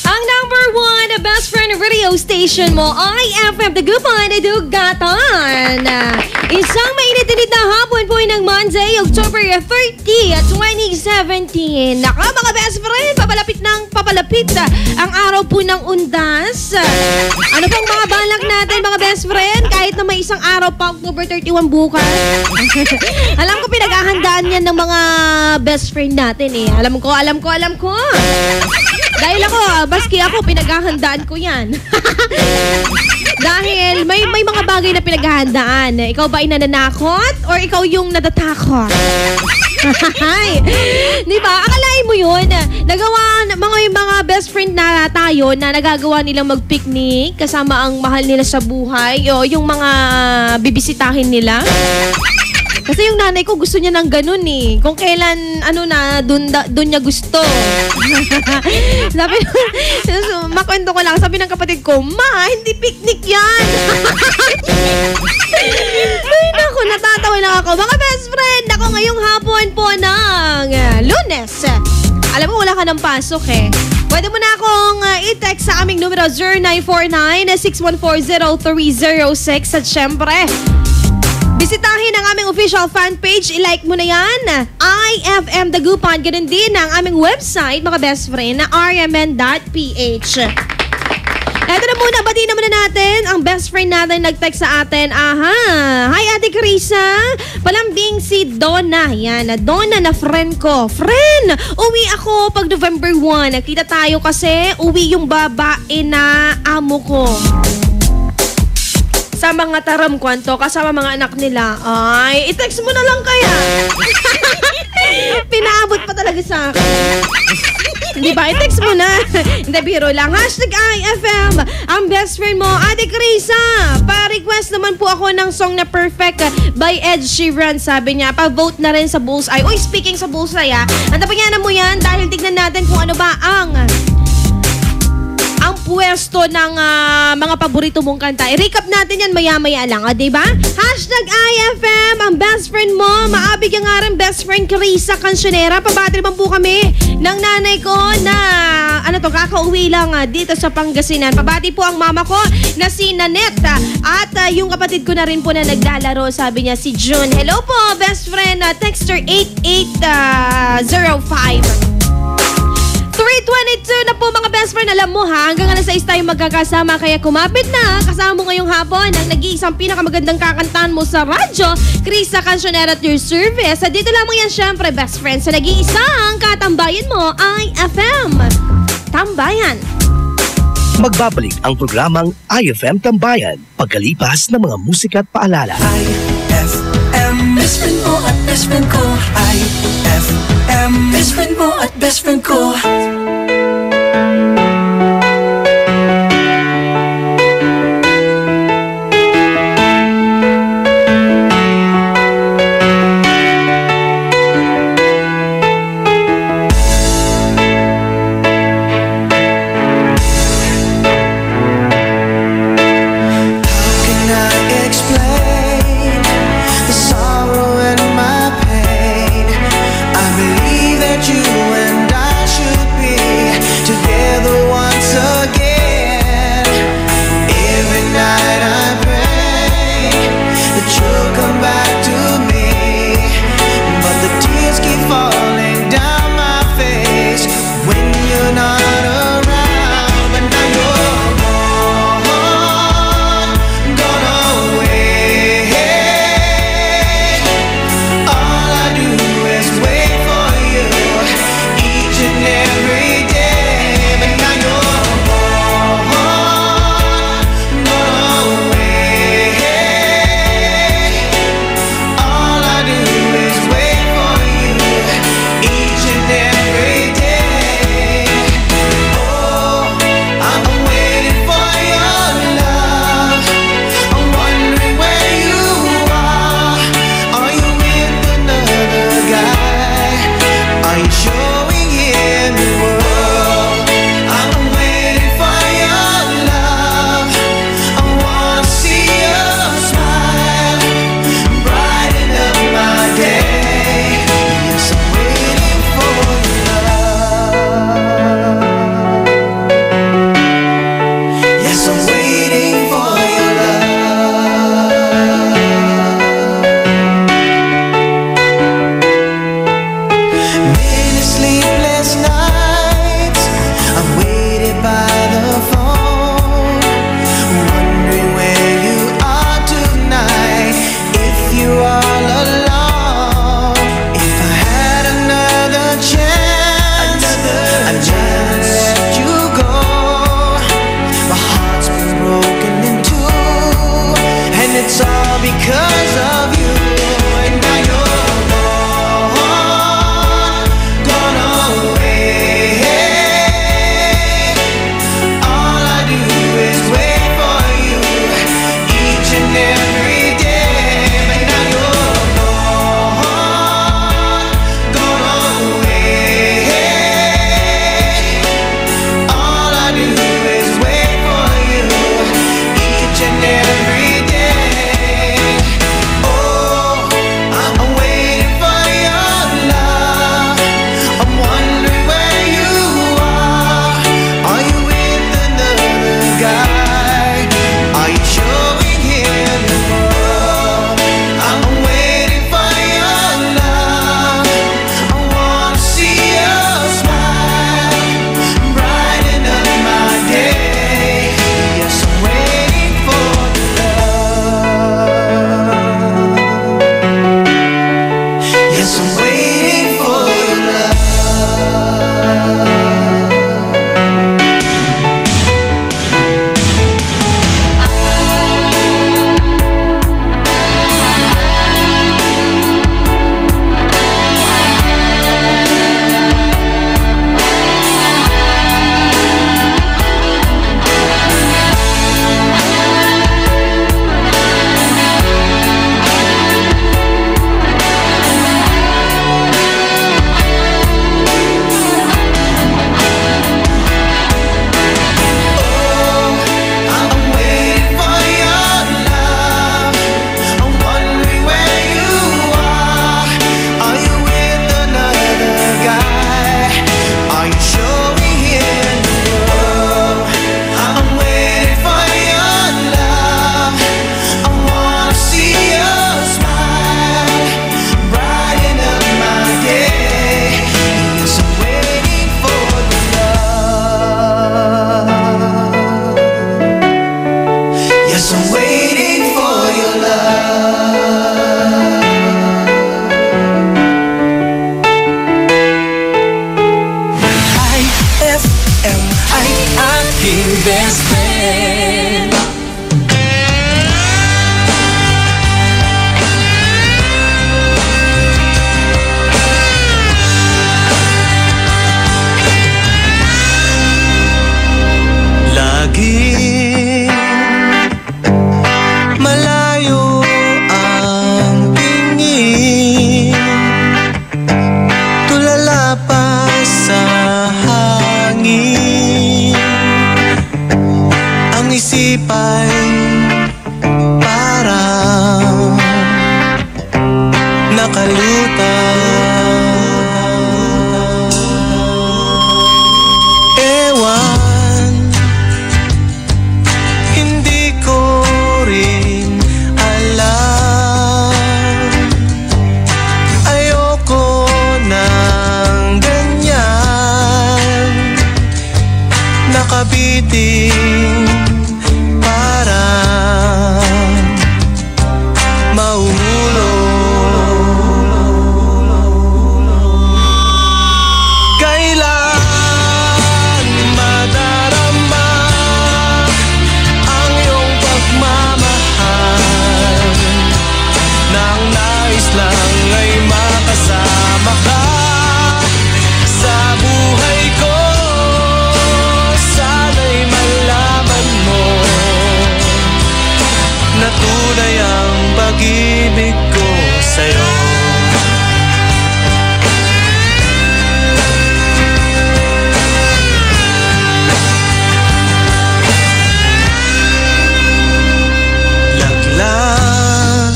Ang number 1 best friend radio station mo, IFM Dagupan, Dugatan. Isang mainit-init na hapon po ng Monday, October 30, 2017. Naka mga best friend, papalapit ang araw po ng undas. Ano pong mga balak natin mga best friend? Kahit na may isang araw pa, October 31 bukas. Alam ko pinaghahandaan yan ng mga best friend natin eh. Alam ko. Dahil ako, baski ako, pinaghahandaan ko yan. Dahil may mga bagay na pinaghahandaan. Ikaw ba ay nananakot? Or ikaw yung natatakot? Diba? Akalain mo yun. Nagawa mga best friend na tayo na nagagawa nilang mag-picnic kasama ang mahal nila sa buhay o yung mga bibisitahin nila. Kasi yung nanay ko gusto niya ng ganun eh. Kung kailan, dun niya gusto. Sabi, makwento ko lang, sabi ng kapatid ko, Ma, hindi picnic yan. Ay, naku, natatawa lang ako. Mga best friend, ako ngayong hapon po ng Lunes. Alam mo, wala ka ng pasok eh. Pwede mo na akong i-text sa aming numero 0949-614-0306. At syempre, bisitahin ang aming official fan page. I-like mo na yan. IFM Dagupan. Ganun din ang aming website, mga best friend, na rmn.ph. Eto na muna, batiin naman na natin ang best friend natin nag-text sa atin. Hi Ate Krisa. Palambing si Donna. Yan, Donna na friend ko. Friend, uwi ako pag November 1. Nakita tayo kasi uwi yung babae na amo ko. Sa mga taram kwanto, kasama mga anak nila. Ay, i-text mo na lang kaya. Pinaabot pa talaga sa akin. Di ba? I-text mo na. Hindi, biro lang. #IFM, ang best friend mo, Ate Krisa. Pa-request naman po ako ng song na Perfect by Ed Sheeran. Sabi niya, pa-vote na rin sa Bullseye. Uy, speaking sa Bullseye, antapagyanan mo yan dahil tignan natin kung ano ba ang pwesto ng mga paborito mong kanta. I-recap natin yan maya-maya lang, diba? #IFM, ang best friend mo. Maabig nga rin best friend Krisa Cancionera. Pabati naman po kami ng nanay ko na kakauwi lang dito sa Pangasinan. Pabati po ang mama ko na si Nanette at yung kapatid ko na rin po na naglalaro. Sabi niya si June. Hello po, best friend. Texter 8805. 3:22 na po mga best friend. Alam mo hanggang alas 6 tayo magkakasama. Kaya kumapit na. Kasama mo ngayong hapon ang nag-iisang pinakamagandang kakantahan mo sa radyo, Krisa Cancionera at your service. Dito lamang yan syempre best friend sa nag-iisang katambayan mo, IFM Tambayan. Magbabalik ang programang IFM Tambayan pagkalipas ng mga musika at paalala. IFM, best friend mo at best friend ko. IFM, best friend mo at best friend ko. You and I should be best friend. Lagi malayo ang tingin, tulala pa sa hangin. Ang isip ay parang nakalutang. Ewan, hindi ko rin alam. Ayoko ng ganyan, nakabiting parang mahulog. Kailan madarama ang iyong pagmamahal, nang nais lang ay makasama ka sa buhay ko. Sana'y malaman mo na tunay ang pag-ibig ko sa'yo. Laglag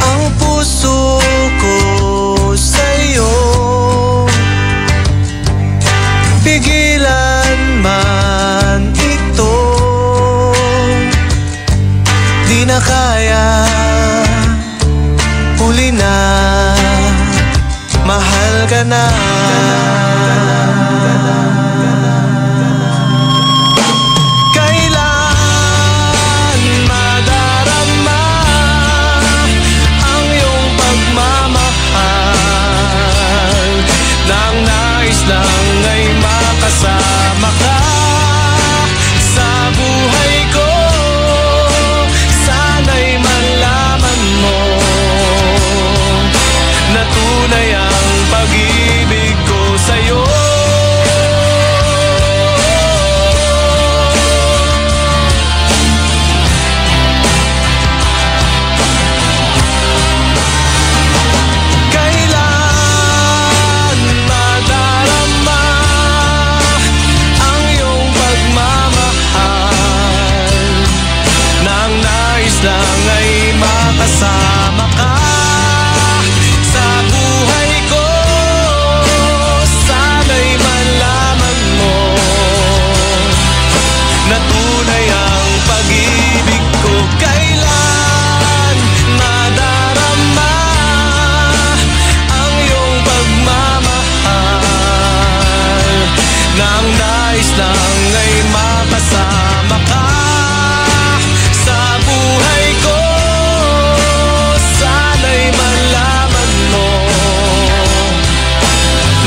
ang puso ko sa'yo, pigilan man ito, di na kaya, huli na, mahal ka na. Kailan madarama ang iyong pagmamahal, nang nais lang ay makasama ka sa buhay ko. Sana'y malaman mo na tunay ang pag-ibig ko sa'yo. Kailan madarama ang iyong pagmamahal, nang nais lang ay makasama ka sa buhay ko. Sana'y malaman mo na tunay ang pag-ibig ko. Kailan madarama ang iyong pagmamahal, nang nais lang ay makasama ka sa buhay ko. Sana'y malaman mo,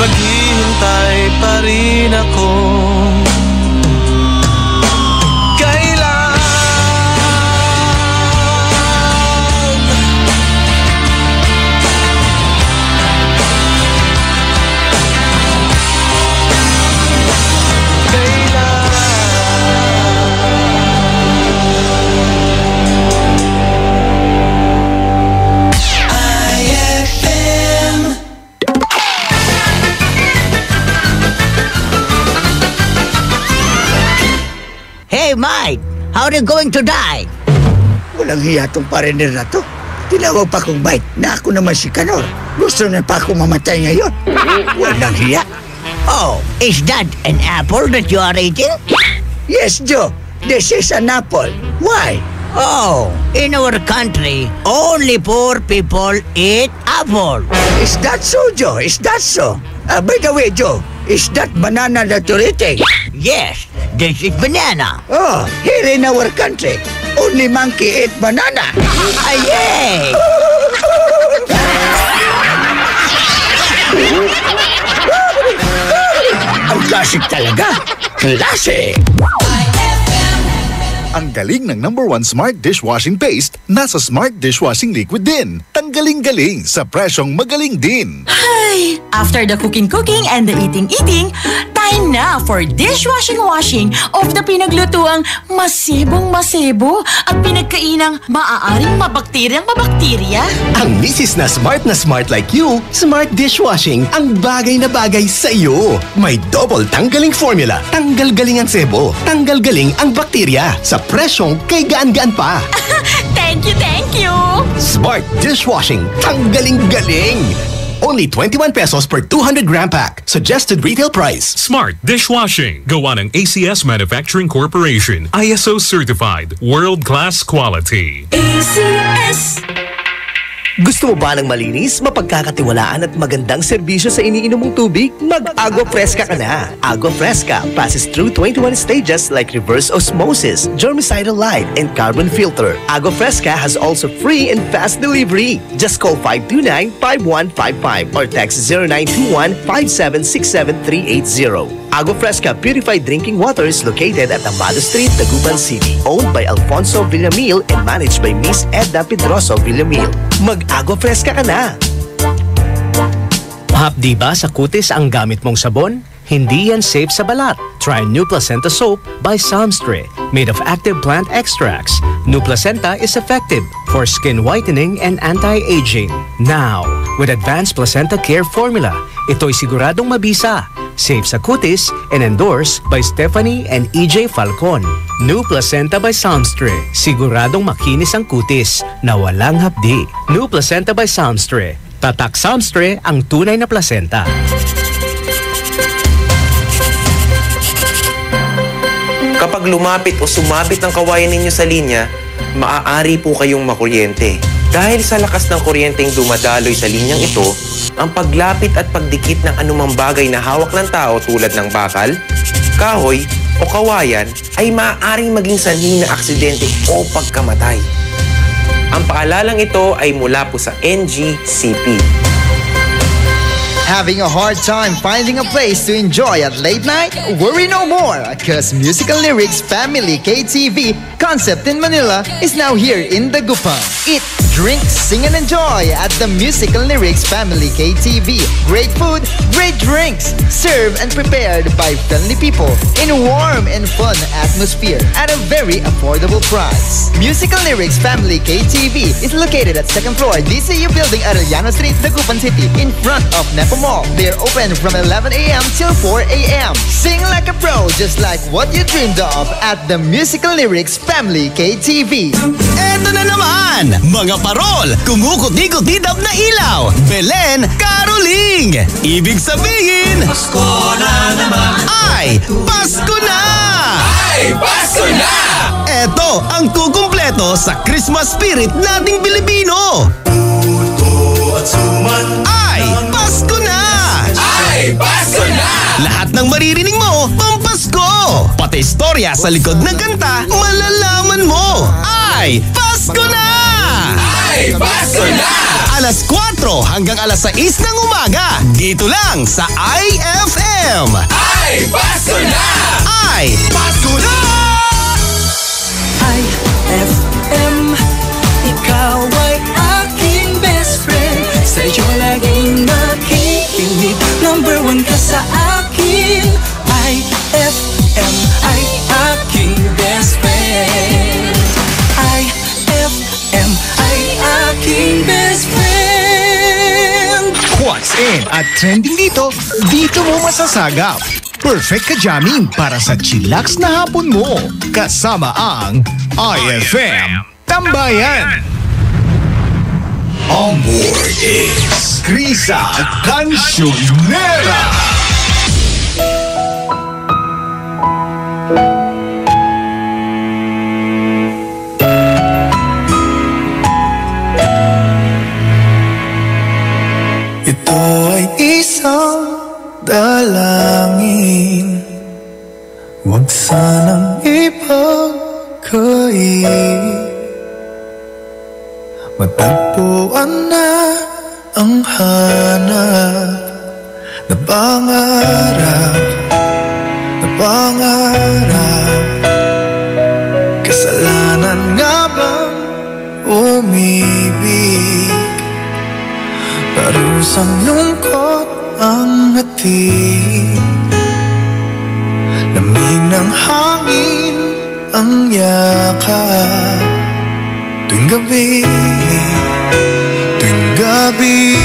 maghihintay pa rin ako. Hey Mike, how are you going to die? Walang hiya tong parender na to. Tinawag pa kong Mike na ako naman si Kanor. Gusto na pa akong mamatay ngayon. Walang hiya. Oh, is that an apple that you are eating? Yes, Joe. This is an apple. Why? Oh, in our country, only poor people eat apple. Is that so, Joe? Is that so? By the way, Joe, is that banana that you're eating? Yes, this is banana. Oh, here in our country, only monkey eat banana. Yay! Ang klasik talaga. Klase! Ang galing ng #1 Smart Dishwashing Paste nasa Smart Dishwashing Liquid din. Tanggaling-galing sa presyong magaling din. Ay, after the cooking and the eating, time na for dishwashing of the pinaglutuang masibong-masibo at pinagkainang maaaring mabakterya. Ang misis na smart like you, Smart Dishwashing ang bagay na bagay sa iyo. May double tanggaling formula. Tanggal galing ang sebo. Tanggal galing ang bakterya. Sa presyong kay gaan-gaan pa. Thank you! Smart Dishwashing. Tanggaling-galing. Only 21 pesos per 200-gram pack. Suggested retail price. Smart Dishwashing. Gawa ng ACS Manufacturing Corporation. ISO certified. World-class quality. ACS! Gusto mo ba ng malinis, mapagkakatiwalaan at magandang serbisyo sa iniinom mong tubig? Mag-Agua Fresca ka na! Agua Fresca passes through 21 stages like reverse osmosis, germicidal light, and carbon filter. Agua Fresca has also free and fast delivery. Just call 529-5155 or text 0921-5767380. Agua Fresca Purified Drinking Water is located at Amado Street, Dagupan City. Owned by Alfonso Villamil and managed by Miss Edna Pedroso Villamil. Mag-Agua Fresca ka na! Hapdi ba sa kutis ang gamit mong sabon? Hindi yan safe sa balat. Try New Placenta Soap by Samstre, made of active plant extracts. New Placenta is effective for skin whitening and anti-aging. Now, with Advanced Placenta Care Formula, ito'y siguradong mabisa, safe sa kutis, and endorsed by Stephanie and EJ Falcon. New Placenta by Samstre, siguradong makinis ang kutis na walang hapdi. New Placenta by Samstre, tatak Samstre ang tunay na placenta. Kapag lumapit o sumabit ang kawayan ninyo sa linya, maaari po kayong makuryente. Dahil sa lakas ng kuryenteng dumadaloy sa linyang ito, ang paglapit at pagdikit ng anumang bagay na hawak ng tao tulad ng bakal, kahoy o kawayan ay maaaring maging sanhi na aksidente o pagkamatay. Ang paalalang ito ay mula po sa NGCP. Having a hard time finding a place to enjoy at late night? Worry no more, because Musical Lyrics Family KTV concept in Manila is now here in Dagupan. Eat, drink, sing and enjoy at the Musical Lyrics Family KTV. Great food, great drinks, served and prepared by friendly people in a warm and fun atmosphere at a very affordable price. Musical Lyrics Family KTV is located at 2nd floor DCU Building, Arellano Street, Dagupan City, in front of Nepo Mall. They are open from 11 a.m. till 4 a.m. Sing like a pro, just like what you dreamed of at the Musical Lyrics Family KTV. Eto na naman! Mga parol, kumukuti-kutidap na ilaw, Belen, Caroling! Ibig sabihin, Pasko na naman! Ay, Pasko na! Ay, Pasko na! Eto ang kukumpleto sa Christmas spirit nating Pilipino! Puto at suman! Ay, Pasko na! Ay, Pasko na! Lahat ng maririnig mo, pampasko! Pati istorya sa likod ng kanta, malalaman mo! Ay, Pasko na! Ay, Pasko na! Alas 4 hanggang alas 6 ng umaga, dito lang sa IFM! Ay, Pasko na! Ay, Pasko na! IFM, ikaw ay aking best friend. Sa'yo laging nakikinig, #1 ka sa akin. IFM ay aking best friend. IFM ay aking best friend. What's in at trending dito mo masasagap. Perfect ka jamming para sa chillax na hapon mo. Kasama ang IFM Tambayan. On board is Krisa Cancionera. Ito ay isang dalangin, huwag sanang ipagkait. Matagpuan na ang hanap na pangarap na pangarap? Kasalanan nga bang umibig? Parusang lungkot ang hatid, lamig ng hangin ang yakap. Tuwing gabi,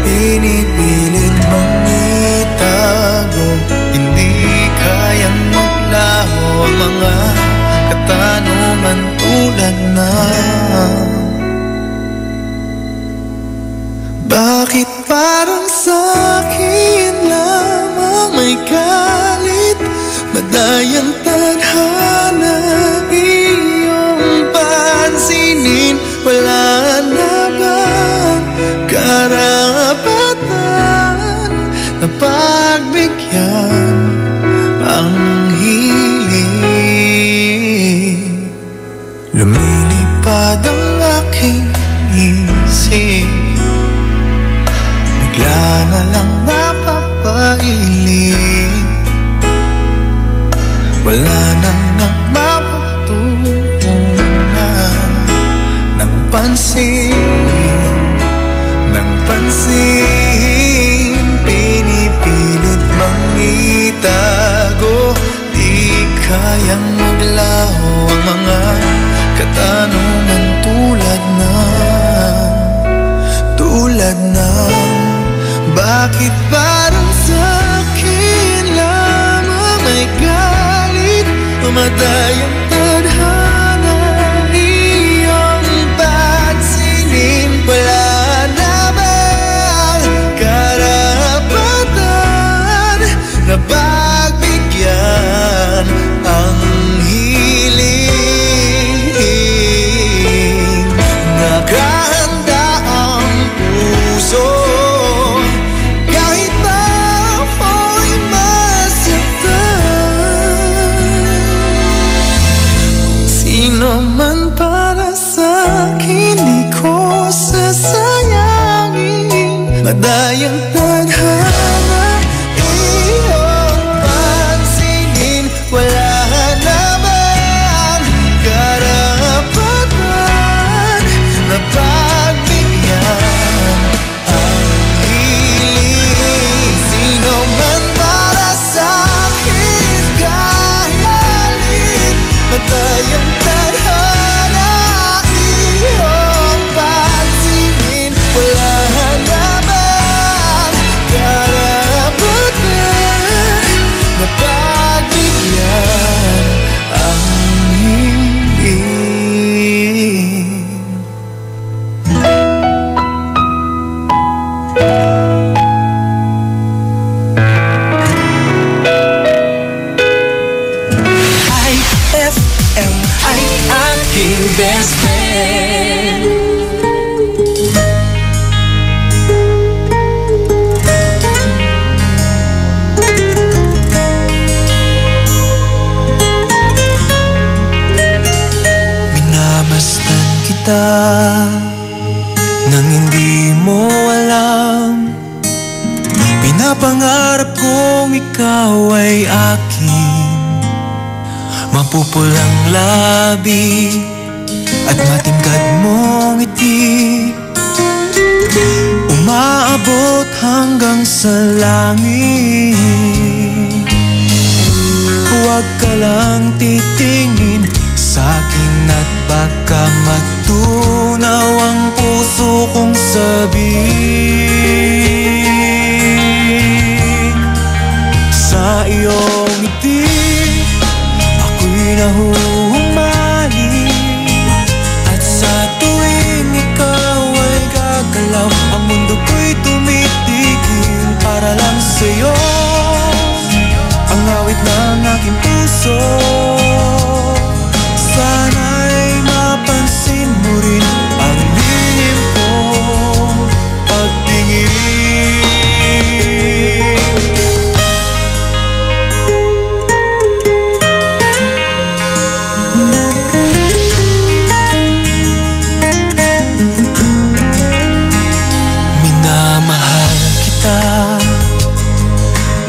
pinipilit mong itago. Hindi kayang maglaho ang mga katanungan tulad ng bakit parang sa'kin lamang may galit? Madayang tadhana iyong pansinin. Wala na bang karapatan na pagbigyan ang hiling? Lumilipad ang aking isip, bigla na lang napapailing. Wala nang nagmapatutunan ng pansin, pinipilit mang itago. Di kayang maglaho ang mga katanungan tulad ng bakit parang sa'kin lamang may galit? Madayang tadhana iyong pansinin. Wala na bang karapatan na pagbigyan ang hiling? Nakahanda ang puso kahit na ako'y masaktan. Sino man para sa'kin di ko sasayangin. Madayang tadhana iyong pansinin. Wala na bang karapatan na pagbigyan ang hiling? Sino man para sa'kin kahit madayang tadhana iyong pansinin. Wala na bang karapatan na pagbigyan ang hiling? IFM ay aking best friend. Minamasdan kita nang hindi mo alam. Pinapangarap kong ikaw ay akin. Mapupulang labi at matingkad mong ngiti, umaabot hanggang sa langit. Huwag ka lang titingin sa'kin at baka matunaw ang puso kong sabihin. Sa iyong ngiti nahuhumali, at sa tuwing ikaw ay gagalaw, ang mundo ko'y tumitigil para lang sa'yo. Ang awit ng aking puso, sana'y mapansin mo rin ang lihim kong pagtingin.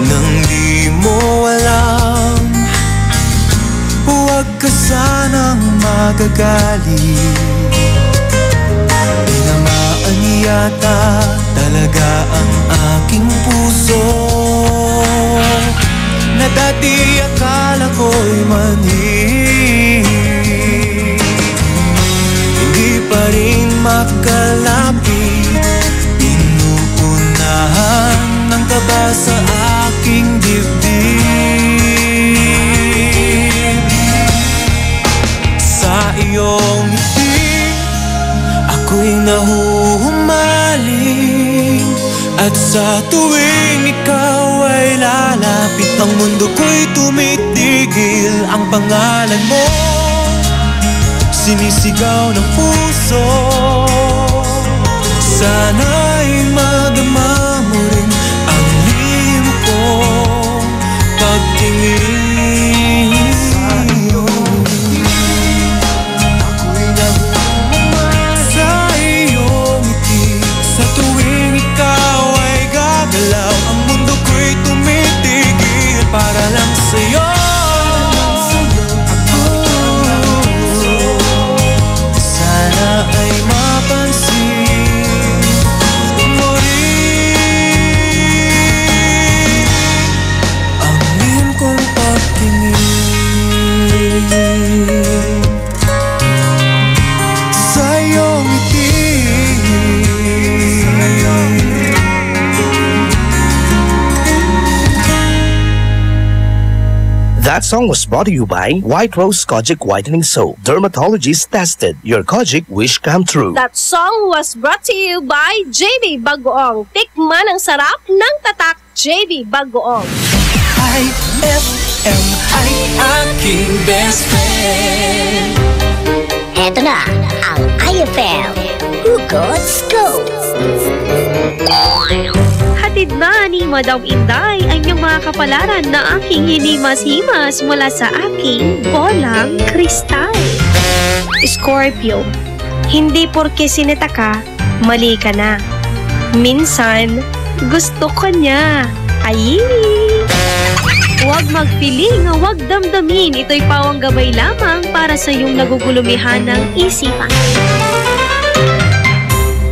Nang di mo alam sanang magagalit. Tinamaan yata talaga ang aking puso, na dati akala ko'y mani. Hindi pa rin makalapit, inuunahan ng kaba sa aking dibdib. Sa iyong ngiti, ako'y nahuhumaling, at sa tuwing ikaw ay lalapit, ang mundo ko'y tumitigil. Ang pangalan mo sinisigaw ng puso, sana'y madama mo rin ang lihim kong pagtingin. Ako'y nahuhumaling sa iyong ngiti, sa tuwing ikaw ay gagalaw, ang mundo ko'y tumitigil para lang sa'yo. Sana ay mapansin mo rin ang lihim kong pagtingin sa iyong ngiti. That song was brought to you by White Rose Kojic Whitening Soap. Dermatologist tested. Your Kojic wish come true. That song was brought to you by JB Bagoong. Tikman ang sarap ng tatak JB Bagoong. IFM ay aking best friend. Eto na ang IFM Hugot Scoop. Hatid na ni Madam Inday ang inyong mga kapalaran na aking hinimas-himas mula sa aking bolang kristal. Scorpio, hindi porke sinita ka, mali ka na. Minsan, gusto ka niya. Ay! Huwag magpiling, huwag damdamin. Ito'y pawang gabay lamang para sa iyong nagugulumihan ng isipan.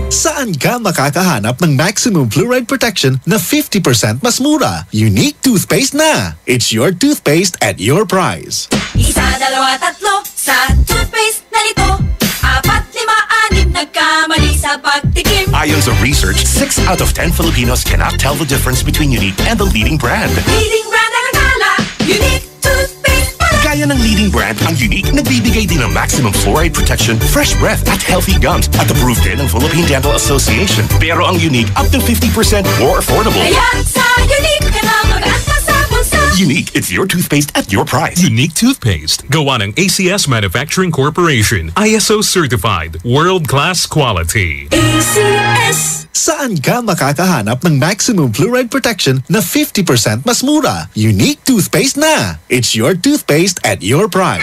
Saan ka makakahanap ng maximum fluoride protection na 50% mas mura? Unique toothpaste na! It's your toothpaste at your price. Isa, dalawa, tatlo sa toothpaste na nito. 4, 5, 6 nagkamali sa pagtikim. Ayon sa research, 6 out of 10 Filipinos cannot tell the difference between Unique and the leading brand. Leading brand ang akala, Unique toothpaste pala. Gaya ng leading brand, ang Unique nagbibigay din ng maximum fluoride protection, fresh breath at healthy gums at approved din ng Philippine Dental Association. Pero ang Unique up to 50% more affordable. Kaya sa Unique ka na mag-asa sa bulsa. Unique, it's your toothpaste at your price. Unique toothpaste. Gawa ng ACS Manufacturing Corporation. ISO certified. World-class quality. ACS. Saan ka makakahanap ng maximum fluoride protection na 50% mas mura? Unique toothpaste na! It's your toothpaste at your price.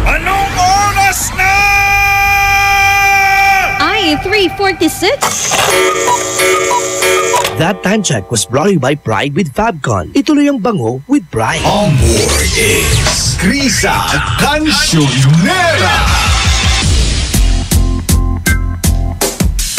Anong oras na? Ay, 3:46. That time check was brought to you by Pride with Fabcon. Ituloy ang bango with Pride. On board is Krisa Cancionera.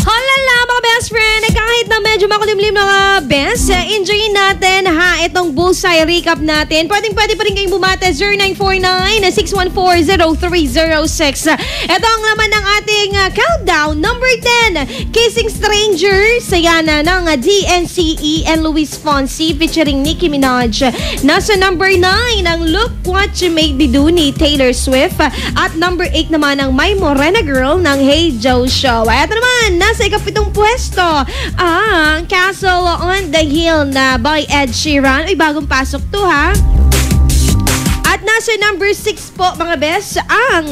Halala mga best friend, kahit na medyo makulimlim mga best, enjoyin natin ha itong bullseye recap natin. Pwede pa rin kayong bumata 0949-614-0306. Ito ang laman ng ating countdown. Number 10, Kissing Strangers, sayana ng DNCE and Luis Fonsi featuring Nicki Minaj. Nasa number 9 ang Look What You Made Me Do ni Taylor Swift. At number 8 naman ang My Morena Girl ng Hey Joe Show. At ito naman, nasa ikapitong pwesto ang Castle on the Hill na by Ed Sheeran. Ay, bagong pasok to ha. At nasa number 6 po mga best ang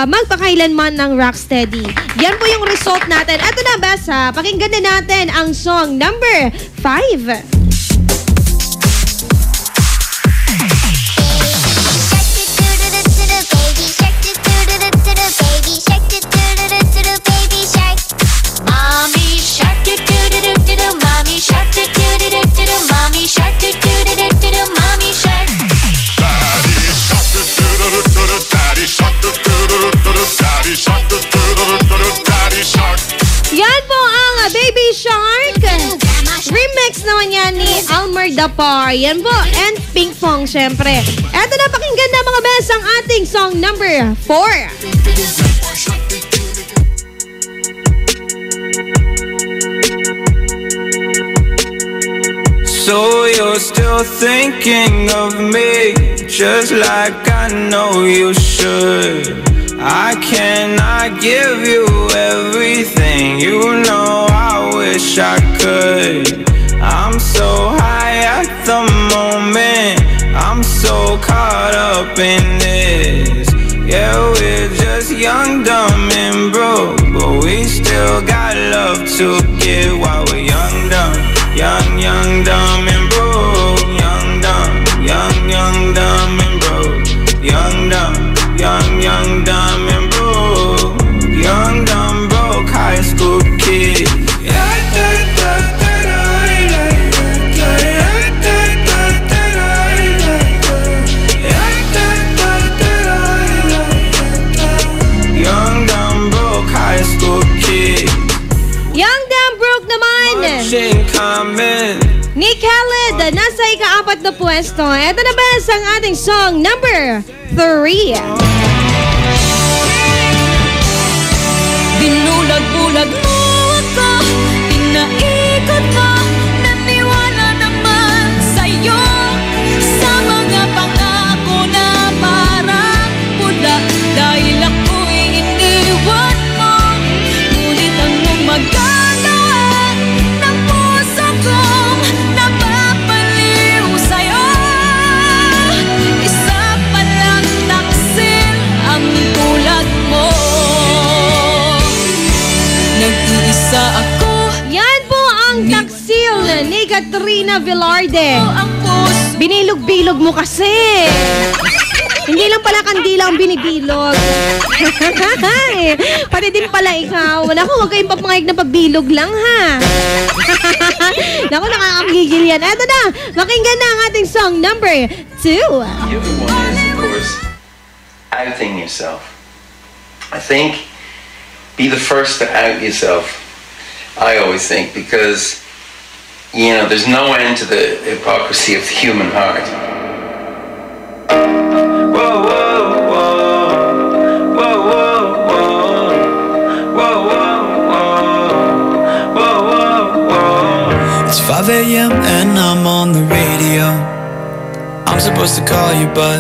Magpakailanman ng Rocksteady. Yan po yung result natin. Ito na best ha, pakinggan na natin ang song number 5. Mommy shark, do do do do do, mommy shark. the Par. Yan po. And Pink Fong, syempre. Eto na, pakinggan na mga bes ang ating song number 4. So you're still thinking of me, just like I know you should. I cannot give you everything, you know I wish I could. I'm so high at the moment, I'm so caught up in this. Yeah, we're just young, dumb and broke, but we still got love to give while we're young, dumb. Young, dumb and broke. Young, dumb and broke. Young, dumb and broke. Young, dumb, broke high school kid. Young, dumb, broke high school kid. Young, dumb, broke naman ni Khaled, nasa ika-4 na pwesto. Ito na ba ang ating song number 3? Binulag-bulag mo ako, pinaikot mo, naniwala naman sa'yo, sa mga pangako na parang pula, dahil ako'y iniwan mo, ngunit anong magagawa ng puso kong napapaliw sa'yo. Isa palang taksil ang tulad mo, nag-iisa ako. Yan po ang taksil ni Katrina Velarde. Binilog-bilog mo kasi. Hindi lang pala kandila ang binibilog. Pati din pala ikaw. Naku, huwag kayong papangayag na pagbilog lang, ha? Naku, nakakagigil yan. Eto na, makinggan na ang ating song number 2. The other one is, of course, outing yourself. I think be the first to out yourself. I always think, because, you know, there's no end to the hypocrisy of the human heart. It's 5 a.m. and I'm on the radio. I'm supposed to call you, but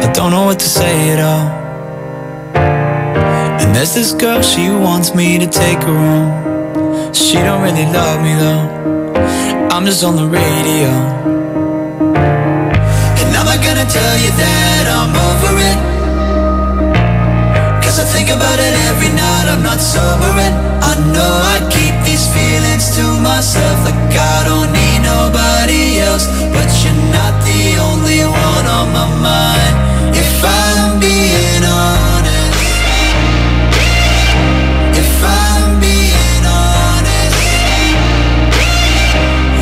I don't know what to say at all. And there's this girl, she wants me to take her home. She don't really love me though, I'm just on the radio. And I'm not gonna tell you that I'm over it, cause I think about it every night, I'm not sober. And I know I keep these feelings to myself, like I don't need nobody else. But you're not the only one on my mind, if I'm being honest. If I'm being honest,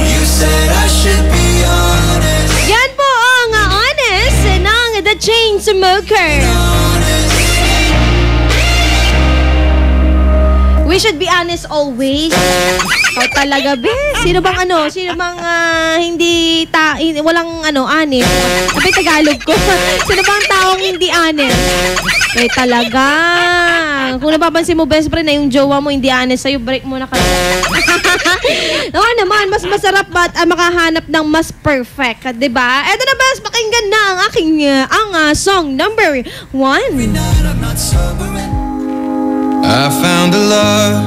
you said I should be honest. Yan po ang Honest ng The Chainsmokers. We should be honest always. Oh, talaga, be? Sino bang hindi walang honest? Sabi Tagalog ko. Sino bang taong hindi honest? Eh, talaga. Kung napapansin mo, best friend, na yung jowa mo hindi honest sa'yo, break mo na kayo. Oo naman, mas masarap ba makahanap ng mas perfect, diba? Eto na, best, pakinggan na ang aking song number 1. I found a love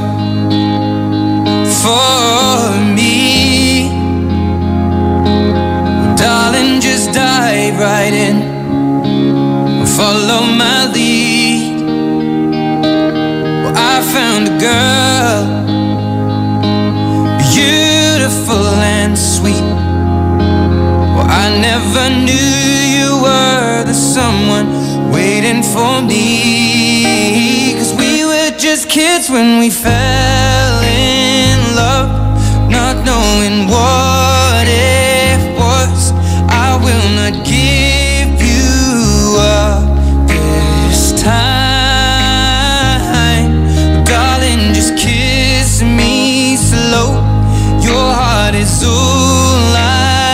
for me. Darling, just dive right in, follow my lead. Well, I found a girl, beautiful and sweet. Well, I never knew you were the someone waiting for me, 'cause we were just kids when we fell in love, not knowing what it was. I will not give you up this time, darling, just kiss me slow. Your heart is all I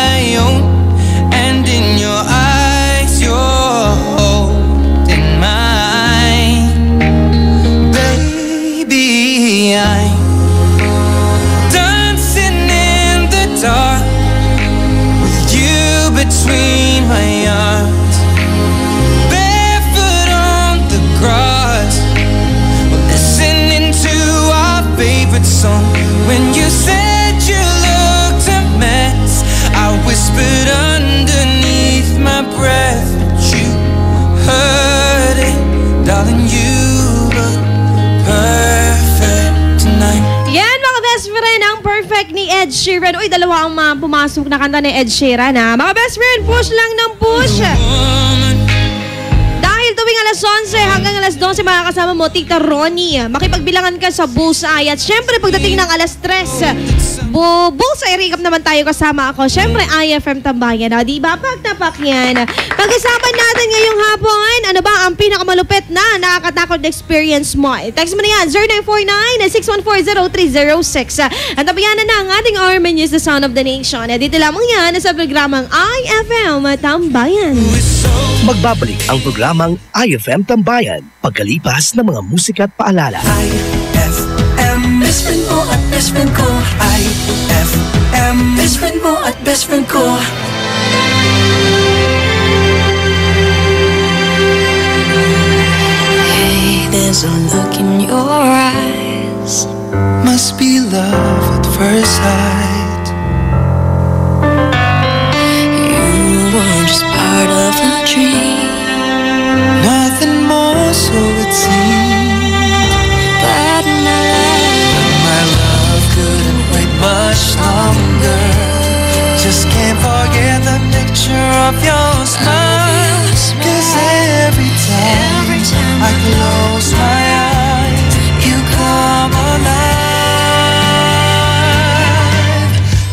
Sheeran. Uy, dalawa ang pumasok na kanta ni Ed Sheeran, ha? Mga best friend, push lang ng push. Dahil tuwing alas 11 hanggang alas 12, makakasama mo, Tita Ronnie. Makipagbilangan ka sa bullseye. At syempre, pagdating ng alas 3, bullseye recap naman tayo kasama ako. Syempre, IFM Tambayan. O, diba? Pagtapak yan. Pag-usapan natin ngayong hapon, ano ba ang pinakamalupit na nakakatakot na experience mo? Text mo na yan, 0949-614-0306. At tabayanan na ang ating Armin News, the Sound of the Nation. Dito lamang yan sa programang IFM Tambayan. Magbabalik ang programang IFM Tambayan pagkalipas ng mga musika at paalala. IFM, best friend mo at best friend ko. IFM, best friend mo at best friend ko. Hey, there's a look in your eyes. Must be love at first sight. You were just part of a dream. Nothing more, so it seemed. But my love couldn't wait much longer. Just can't forget the picture of your smile. 'Cause every time I close my eyes, you come alive.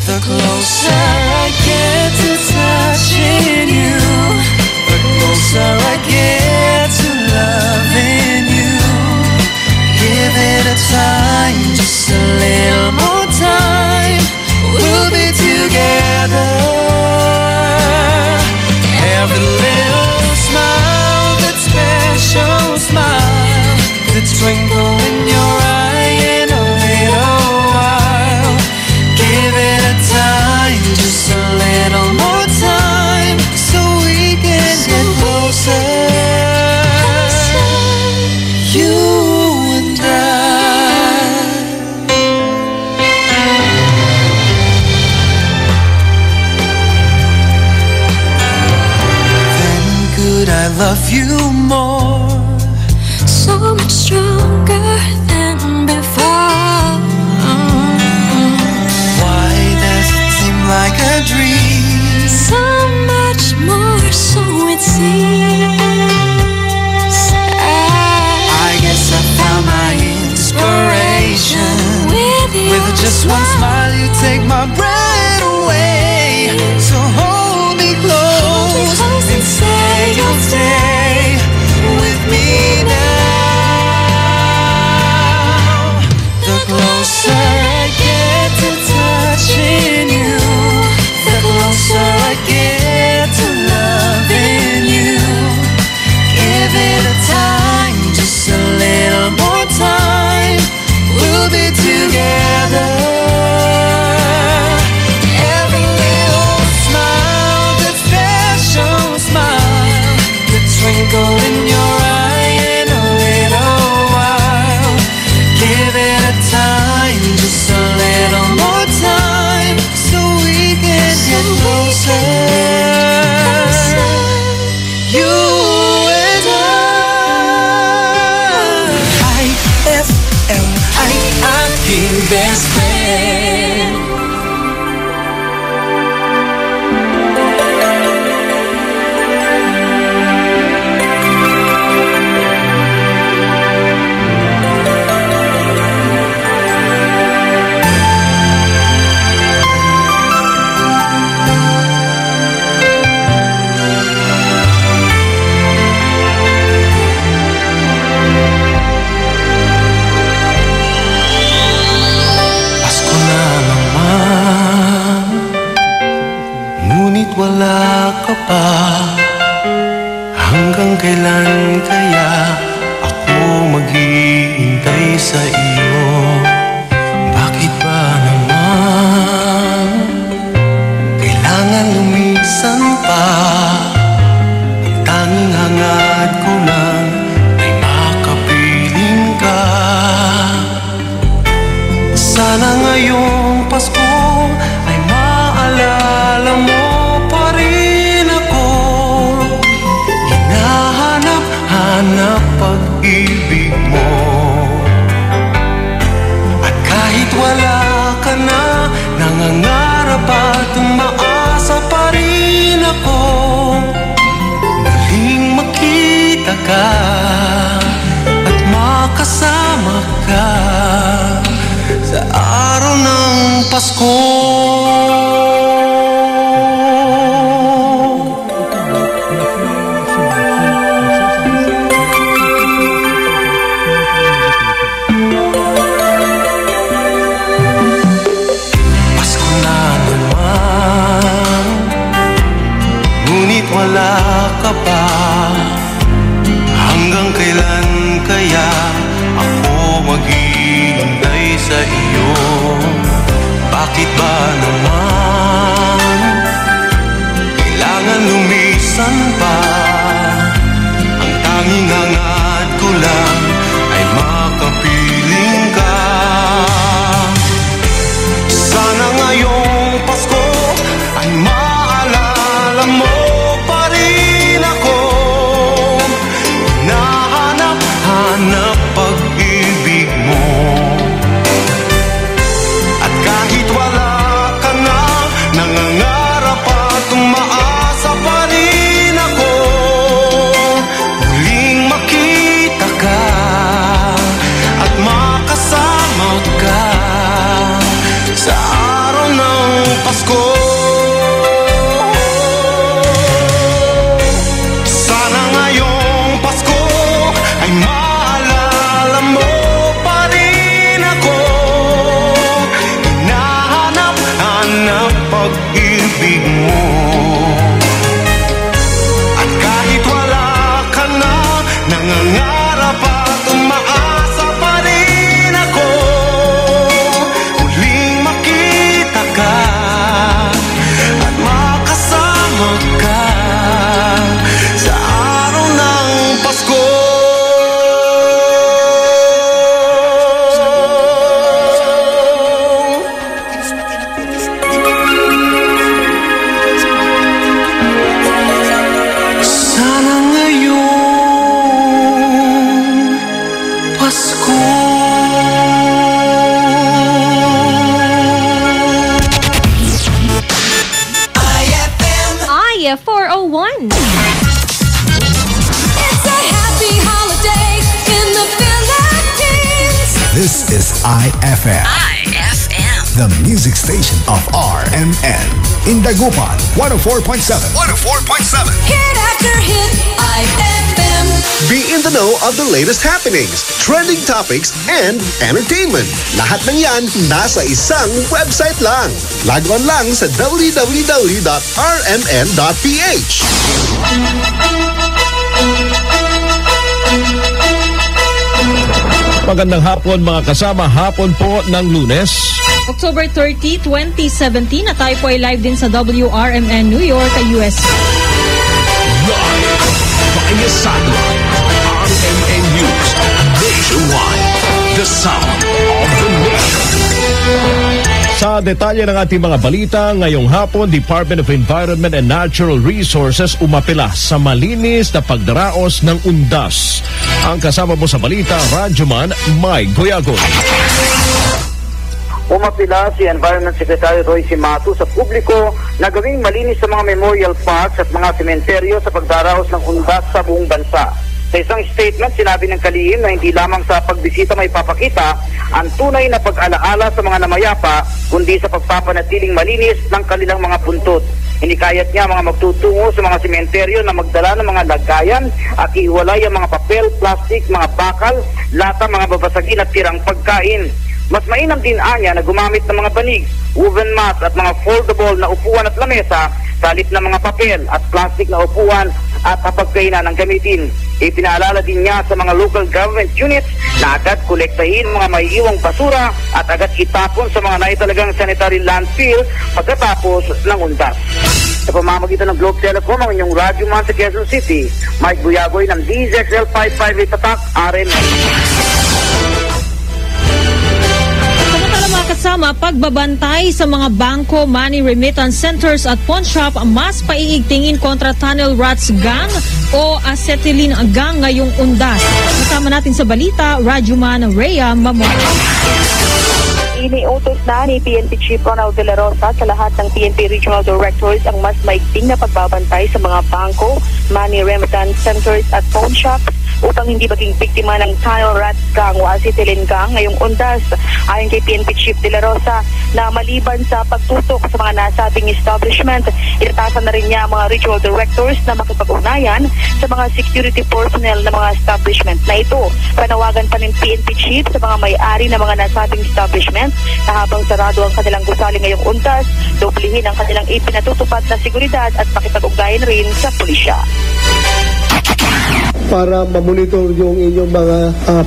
The closer I get to touching you, the closer I get to loving you. Give it a time, just a little more time. We'll be together. Every little smile, that special smile, the twinkle in your eye in a little while. Give it a time, just a little more time, so we can get closer. You and I. Then could I love you more? so much stronger than before. Why does it seem like a dream? So much more, so it seems. I guess I found my inspiration. With just one smile, you take my breath away. So hold me close and say you'll stay with me now. The closer I get to touching you, the closer I get to loving you. Give it a time, just a little more time. We'll be together. Every little smile, that special smile, the twinkle in your eye in a little while. Give it a time, just a little more time, so we can get closer. You and I. IFM, aking best friend. Pasko na naman, ngunit wala ka pa. Hanggang kailan kaya ako maghihintay sa iyo? Bakit ba naman kailangan lumisan pa? Ang tanging hangad ko lang ay makapiling ka. Sana ngayong Pasko ay maalala mo pa rin ako. Hinahanap-hanap pag-ibig mo. ka at makasama ka sa araw ng Pasko. Wala ka pa, hanggang kailan kaya ako maghihintay sa iyo? Bakit ba naman kailangan lumisan pa? Ang tanging hangad ko lang ay makapiling ka. Sana ngayong Pasko ay maalala mo na pag-ibig mo. At kahit wala ka na, nangangarap at umaasa pa rin ako, muling makita ka at makasama ka sa araw ng Pasko. Sana ngayong Pasko ay pag-ibig mo. At kahit wala ka na, nangangarap at umaasa pa rin ako, muling makita ka at makasama ka sa araw ng Pasko. IF 401. It's a happy holiday in the Philippines. This is IFM. The music station of RMN. In Dagupan, 104.7. 104.7. Hit after hit, IFM. Be in the know of the latest happenings, trending topics, and entertainment. Lahat ng yan nasa isang website lang. Log on lang sa www.rmn.ph. Magandang hapon mga kasama, hapon po ng Lunes. October 30, 2017 na tayo po ay live din sa WRMN New York, US. Live via satellite, RMN News, nationwide, the sound of the nation. Sa detalye ng ating mga balita, ngayong hapon, Department of Environment and Natural Resources umapila sa malinis na pagdaraos ng undas. Ang kasama mo sa balita, Radyoman Mike Goyagoy. Umapila si Environment Secretary Roy Simato sa publiko na gawing malinis sa mga memorial parks at mga sementeryo sa pagdaraos ng undas sa buong bansa. Sa isang statement, sinabi ng kalihim na hindi lamang sa pagbisita may papakita ang tunay na pag-alaala sa mga namayapa, kundi sa pagpapanatiling malinis ng kanilang mga puntod. Hinikayat niya mga magtutungo sa mga sementeryo na magdala ng mga lagayan at ihiwalay ang mga papel, plastic, mga bakal, lata, mga babasagin at tirang pagkain. Mas mainam din anya na gumamit ng mga banig, woven mat at mga foldable na upuan at lamesa sa halip ng mga papel at plastic na upuan at hapagkainan ang gamitin. Ipinaalala din niya sa mga local government units na agad kolektahin mga maiiwang basura at agad itapon sa mga naitalagang sanitary landfill pagkatapos ng undas. Sa pamamagitan ng Globe Telecom, ang inyong radyoman sa Quezon City, Mike Buyagoy ng DZXL 558 Tatak, RMN. Kasama pagbabantay sa mga bangko, money remittance centers at pawn shop, mas paiigtingin kontra tunnel rats gang o acetylene gang ngayong undas. Kasama natin sa balita, Radyoman Rhea Mamon. Iniutos na ni PNP Chief Ronald De La Rosa sa lahat ng PNP Regional Directors ang mas maigting na pagbabantay sa mga bangko, money remittance centers at pawn shops upang hindi maging biktima ng tunnel rat gang o acetylene gang ngayong undas. Ayon kay PNP Chief De La Rosa na maliban sa pagtutok sa mga nasabing establishment, inatasan na rin niya ang mga regional directors na makipag-ugnayan sa mga security personnel ng mga establishment na ito. Panawagan pa ng PNP Chief sa mga may-ari ng mga nasabing establishment na habang sarado ang kanilang gusali ngayong undas, doblihin ang kanilang ipinatutupad na seguridad at makipag-ugnayan rin sa pulisya. Para mamonitor yung inyong mga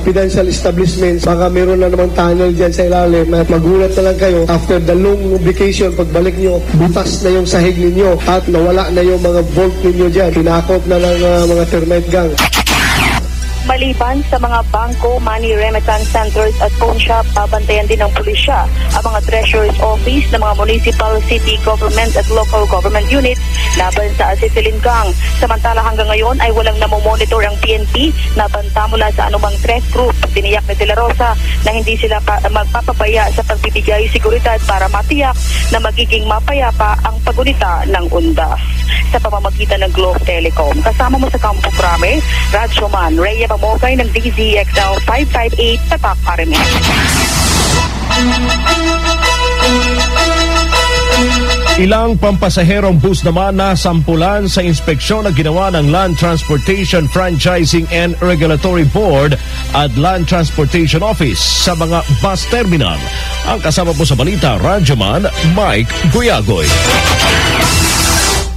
financial establishments. Baka meron na namang tunnel dyan sa ilalim at magulat na lang kayo after the long vacation, pagbalik nyo, butas na yung sahig ninyo at nawala na yung mga vault ninyo dyan. Pinakot na lang mga termite gang. Maliban sa mga bangko, money remittance centers at phone shop, babantayan din ng pulisya ang mga treasurer's office ng mga municipal, city government at local government units laban sa acetylene gang. Samantala hanggang ngayon ay walang namomonitor ang PNP na banta mula sa anumang threat group. Tiniyak ni De La Rosa na hindi sila magpapabaya sa pagbibigay seguridad para matiyak na magiging mapayapa ang pagunita ng undas. Sa pamamagitan ng Globe Telecom, kasama mo sa Campo Crame, Radyoman Rhea Pamokay ng DZXL 558 Tatak RMN. Ilang pampasaherong bus naman na sampulan sa inspeksyon na ginawa ng Land Transportation Franchising and Regulatory Board at Land Transportation Office sa mga bus terminal. Ang kasama po sa balita, Radyoman Mike Guyagoy.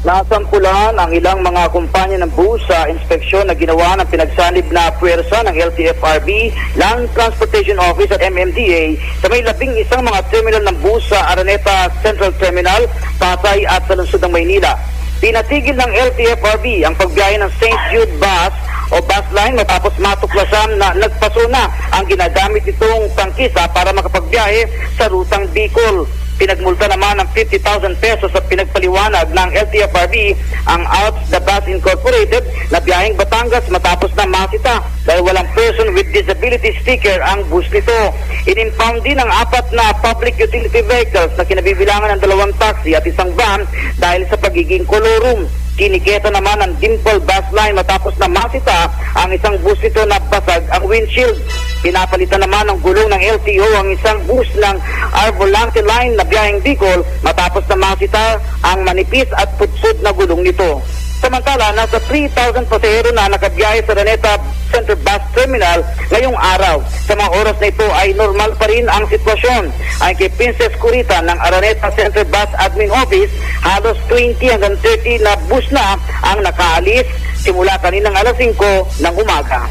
Nasampulan ang ilang mga kumpanya ng bus sa inspeksyon na ginawa ng pinagsanib na puwersa ng LTFRB, Land Transportation Office at MMDA sa may 11 mga terminal ng bus sa Araneta Central Terminal, Pasay at sa lungsod ng Maynila. Pinatigil ng LTFRB ang pagbiyahe ng St. Jude Bus o bus line matapos matuklasan na nagpaso na ang ginagamit itong tangkisa para makapagbiyahe sa rutang Bicol. Pinagmulta naman ng 50,000 pesos sa pinagpaliwanag ng LTFRB ang Out the Bus Incorporated na biyaheng Batangas matapos na masita dahil walang person with disability sticker ang bus nito. In-impound din ang 4 na public utility vehicles na kinabibilangan ng 2 taxi at isang van dahil sa pagiging kolorum. Kiniketa naman ang Dimple Bus Line matapos na masita ang isang bus nito na basag ang windshield. Pinapalitan naman ng gulong ng LTO ang isang bus ng Arbolante Line na biyaheng Bicol matapos na masita ang manipis at putsod na gulong nito. Samantala, nasa 3,000 pasahero na nakabiyahe sa Araneta Center Bus Terminal ngayong araw. Sa mga oras na ito ay normal pa rin ang sitwasyon. Ayon kay Princess Curita ng Araneta Center Bus Admin Office, halos 20 hanggang 30 na bus na ang nakaalis simula kaninang alas 5 ng umaga.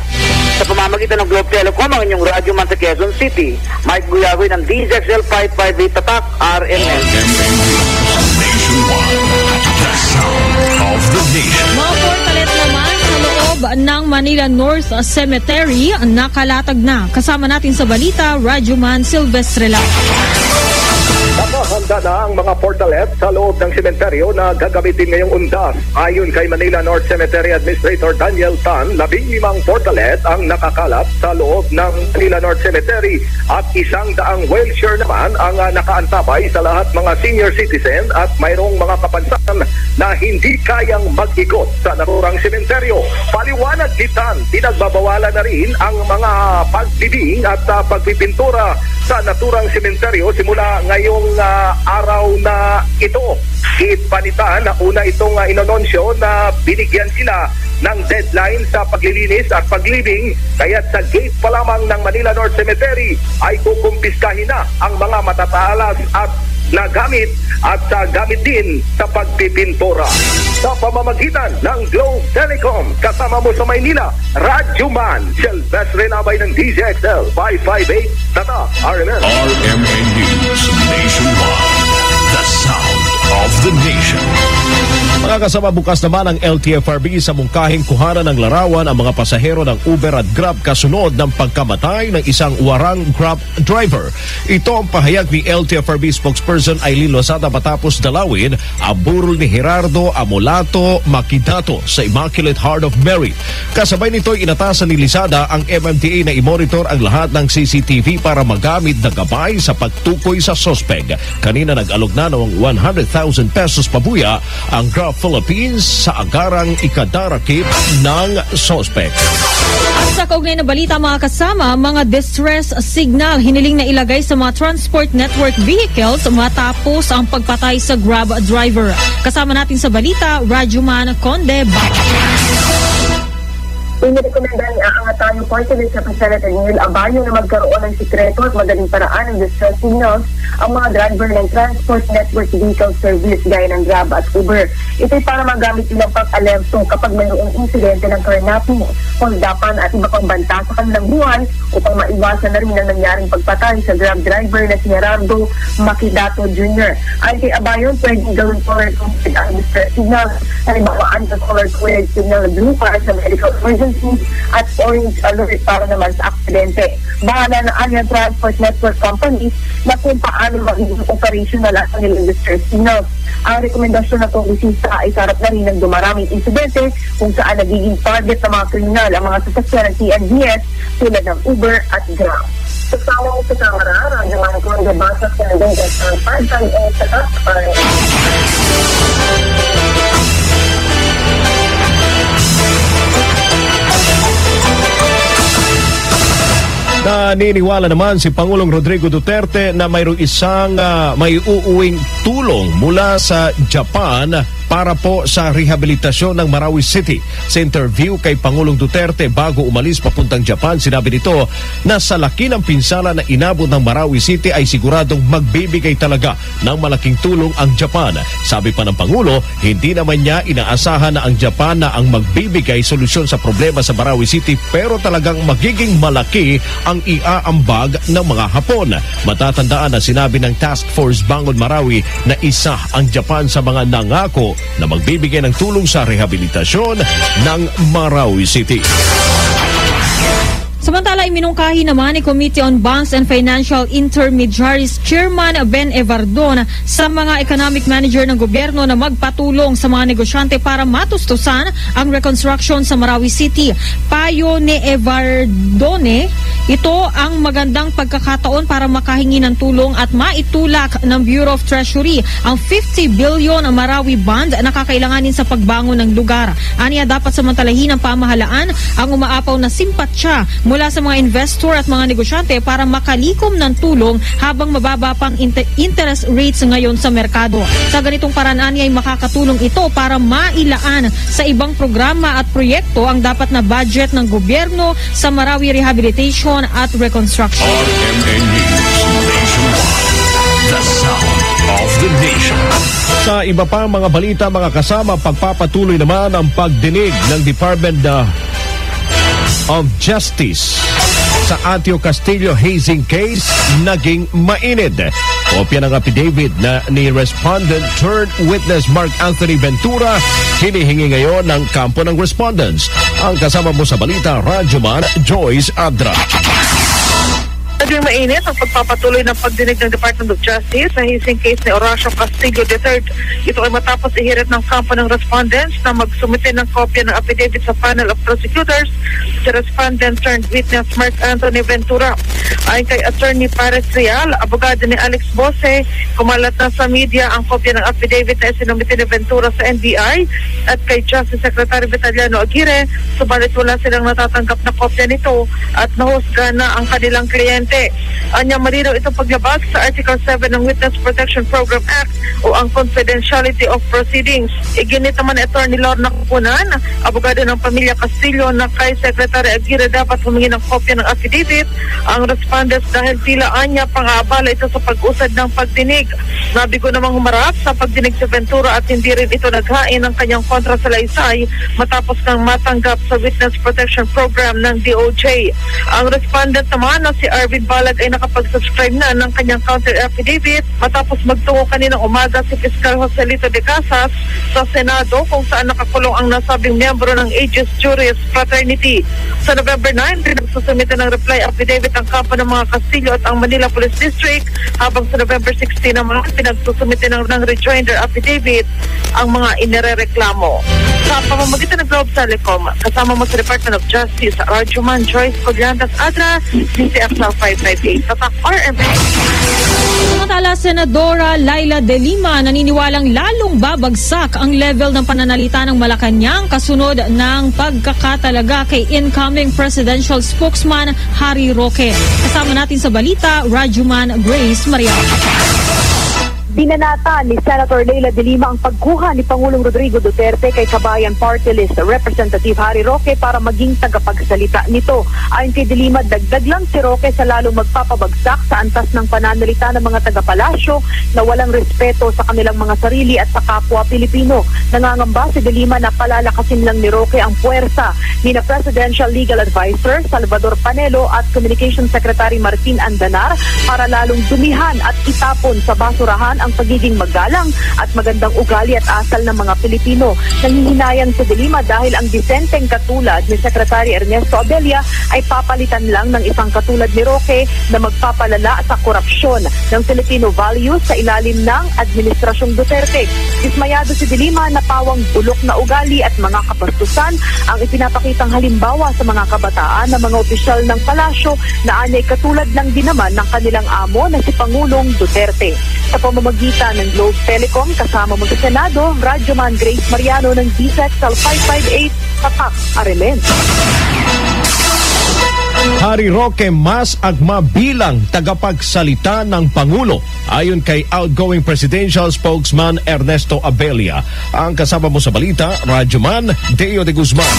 Sa pamamagitan ng Globe Telecom, ang inyong radyo man sa Quezon City, Mike Guyagoy ng DZXL 558 Tatak RMN. Of the nation. Mga portalet naman sa loob ng Manila North Cemetery nakalatag na. Kasama natin sa balita, Radyoman Silvestre Lau. Nakahanda na ang mga portalet sa loob ng sementeryo na gagamitin ngayong undas. Ayon kay Manila North Cemetery Administrator Daniel Tan, 15 portalet ang nakakalat sa loob ng Manila North Cemetery at 100 wheelchair naman ang nakaantabay sa lahat mga senior citizen at mayroong mga kapansanan na hindi kayang mag-ikot sa naturang sementeryo. Paliwanag ni Tan, pinagbabawalan na rin ang mga pagdiding at pagpipintura sa naturang sementeryo simula ngayong araw na ito. Ipanitan na una itong inononsyo na binigyan sila ng deadline sa paglilinis at paglibing, kaya sa gate pa lamang ng Manila North Cemetery ay kukumpiskahin na ang mga matatalas at nagamit at gamit din sa pagpipintura. Sa pamamagitan ng Globe Telecom, kasama mo sa Maynila, Radyoman Silvestre Labay ng DZXL 558 Tata RMN. RMN News Nationwide. The sound of the nation. Mga kasama, bukas naman ang LTFRB sa mungkahing kuhanan ng larawan ang mga pasahero ng Uber at Grab kasunod ng pagkamatay ng isang warang Grab driver. Ito ang pahayag ni LTFRB spokesperson Aileen Lozada matapos dalawin ang burol ni Gerardo Amolato Makidato sa Immaculate Heart of Mary. Kasabay nito, inatasan ni Lozada ang MMDA na i-monitor ang lahat ng CCTV para magamit na gabay sa pagtukoy sa sospek. Kanina nag-alok na ng 100,000 pesos pabuya ang Grab sa Philippines sa agarang ikadarakip ng sospek. At sa kaugnay na balita mga kasama, mga distress signal hiniling na ilagay sa mga transport network vehicles matapos ang pagpatay sa Grab driver. Kasama natin sa balita, Rajuman Conde. Inirekomenda ni Aangat Tayo Party List Representative Neil Abayo na magkaroon ng sikreto at madaling paraan ng distress signals ang mga driver ng transport network vehicle service gaya ng Grab at Uber. Ito'y para magamit nilang pag-alerto kapag mayroong insidente ng kidnapping, holdapan at iba pang banta sa kanilang buhay upang maiwasan na rin ang nangyaring pagpatay sa Grab driver na si Gerardo Maquidato Jr. Ayon kay Abayo, pwedeng gawin color coded ang distress signals. Halimbawa, sa color coded signal na blue para sa medical emergency at orange alert para naman sa aksidente. Bahala na ang transport network companies na kung paano magiging operational ang kanilang distress signals. Ang rekomendasyon na kongresista ay sarap na rin ng dumaraming insidente kung saan nagiging target ng mga kriminal ang mga sasakyan ng TNVS tulad ng Uber at Grab. Kasama mo sa kamera, Radyo Manicon de Basas na naging ang part-time sa Kaspar. Naniniwala naman si Pangulong Rodrigo Duterte na mayroong isang may uuwing tulong mula sa Japan para po sa rehabilitasyon ng Marawi City. Sa interview kay Pangulong Duterte bago umalis papuntang Japan, sinabi nito na sa laki ng pinsala na inabot ng Marawi City ay siguradong magbibigay talaga ng malaking tulong ang Japan. Sabi pa ng Pangulo, hindi naman niya inaasahan na ang Japan na ang magbibigay solusyon sa problema sa Marawi City, pero talagang magiging malaki ang iaambag ng mga Hapon. Matatandaan na sinabi ng Task Force Bangon Marawi na isa ang Japan sa mga nangako na magbibigay ng tulong sa rehabilitasyon ng Marawi City. Samantala, iminungkahi naman ni Committee on Banks and Financial Intermediaries Chairman Ben Evardon sa mga economic manager ng gobyerno na magpatulong sa mga negosyante para matustusan ang reconstruction sa Marawi City. Payo ni Evardone, ito ang magandang pagkakataon para makahingi ng tulong at maitulak ng Bureau of Treasury ang 50 billion Marawi bond na kakailanganin sa pagbangon ng lugar. Aniya, dapat samantalahin ng pamahalaan ang umaapaw na simpatsya mula sa mga investor at mga negosyante para makalikom ng tulong habang mababa pang interest rates ngayon sa merkado. Sa ganitong paraan ay makakatulong ito para mailaan sa ibang programa at proyekto ang dapat na budget ng gobyerno sa Marawi Rehabilitation at Reconstruction. RMN News Nationwide, the sound of the nation. Sa iba pang mga balita, mga kasama, pagpapatuloy naman ang pagdinig ng Department of Justice sa Antio Castillo hazing case naging mainit. Kopya ng affidavit na ni respondent turned witness Mark Anthony Ventura hinihingi ngayon ng kampo ng respondents. Ang kasama mo sa balita, Radyoman Joyce Adra. Naging mainit ang pagpapatuloy ng pagdinig ng Department of Justice sa hazing case ni Horacio Castillo III. Ito ay matapos ihirit ng kampo ng respondents na magsumite ng kopya ng affidavit sa panel of prosecutors si respondent turned witness Mark Anthony Ventura. Ayon kay Attorney Pares Real, abogado ni Alex Bose, kumalat na sa media ang kopya ng affidavit na isinumite ni Ventura sa NBI at kay Justice Secretary Vitaliano Aguirre, subalit wala silang natatanggap na kopya nito at nahusga na ang kanilang kliyente. Anya, malinaw itong paglabag sa Article 7 ng Witness Protection Program Act o ang confidentiality of proceedings. Iginit naman ni Attorney Lorna Kupunan, abogado ng pamilya Castillo, na kay Secretary Aguirre dapat humingi ng kopya ng affidavit ang respondents dahil tila anya pang-aabala ito sa pag-usad ng pagdinig. Nabigo namang humarap sa pagdinig si Ventura at hindi rin ito naghain ng kanyang kontra sa laysay matapos nang matanggap sa Witness Protection Program ng DOJ. Ang respondent naman na si Arvin Balag ay nakapag-subscribe na ng kanyang counter affidavit matapos magtungo kaninang umaga si Fiscal Joselito de Casas sa Senado kung saan nakakulong ang nasabing miyembro ng Aegis Juris Fraternity. Sa November 9, pinagsusumite ng reply affidavit ang kampo ng mga Castillo at ang Manila Police District, habang sa November 16 naman pinagsusumite ng rejoinder affidavit ang mga inirereklamo. Sa pamamagitan ng Globe Telecom, kasama mo sa Department of Justice, Rajuman Joyce Codriantas Adra, CCXL 558, Tatak RMN. Samantala, Senadora Laila De Lima naniniwalang lalong babagsak ang level ng pananalita ng Malacanang kasunod ng pagkakatalaga kay incoming presidential spokesman Harry Roque. Kasama natin sa balita, Rajuman Grace Maria. Binanata ni Senator Laila De Lima ang pagkuha ni Pangulong Rodrigo Duterte kay Kabayan Party List Representative Harry Roque para maging tagapagsalita nito. Ayon kay De Lima, dagdag lang si Roque sa lalong magpapabagsak sa antas ng pananalita ng mga taga-palasyo na walang respeto sa kanilang mga sarili at sa kapwa Pilipino. Nangangamba si De Lima na palalakasin lang ni Roque ang puwersa ni na Presidential Legal Advisor Salvador Panelo at Communications Secretary Martin Andanar para lalong dumihan at itapon sa basurahan ang pagiging magalang at magandang ugali at asal ng mga Pilipino. Nanghihinayan si De Lima dahil ang disenteng katulad ni Secretary Ernesto Abella ay papalitan lang ng isang katulad ni Roque na magpapalala sa korupsyon ng Filipino values sa ilalim ng Administrasyong Duterte. Dismayado si De Lima na pawang bulok na ugali at mga kabastusan ang ipinapakitang halimbawa sa mga kabataan ng mga opisyal ng palasyo na anay katulad lang din naman ng kanilang amo na si Pangulong Duterte. Sa pamamagitan ng Globe Telecom, kasama mo sa Senado, Rajuman Grace Mariano ng DZXL 558, Tatak Arelen. Harry Roque mas agma bilang tagapagsalita ng Pangulo ayon kay outgoing presidential spokesman Ernesto Abella. Ang kasama mo sa balita, Rajuman Deo de Guzman.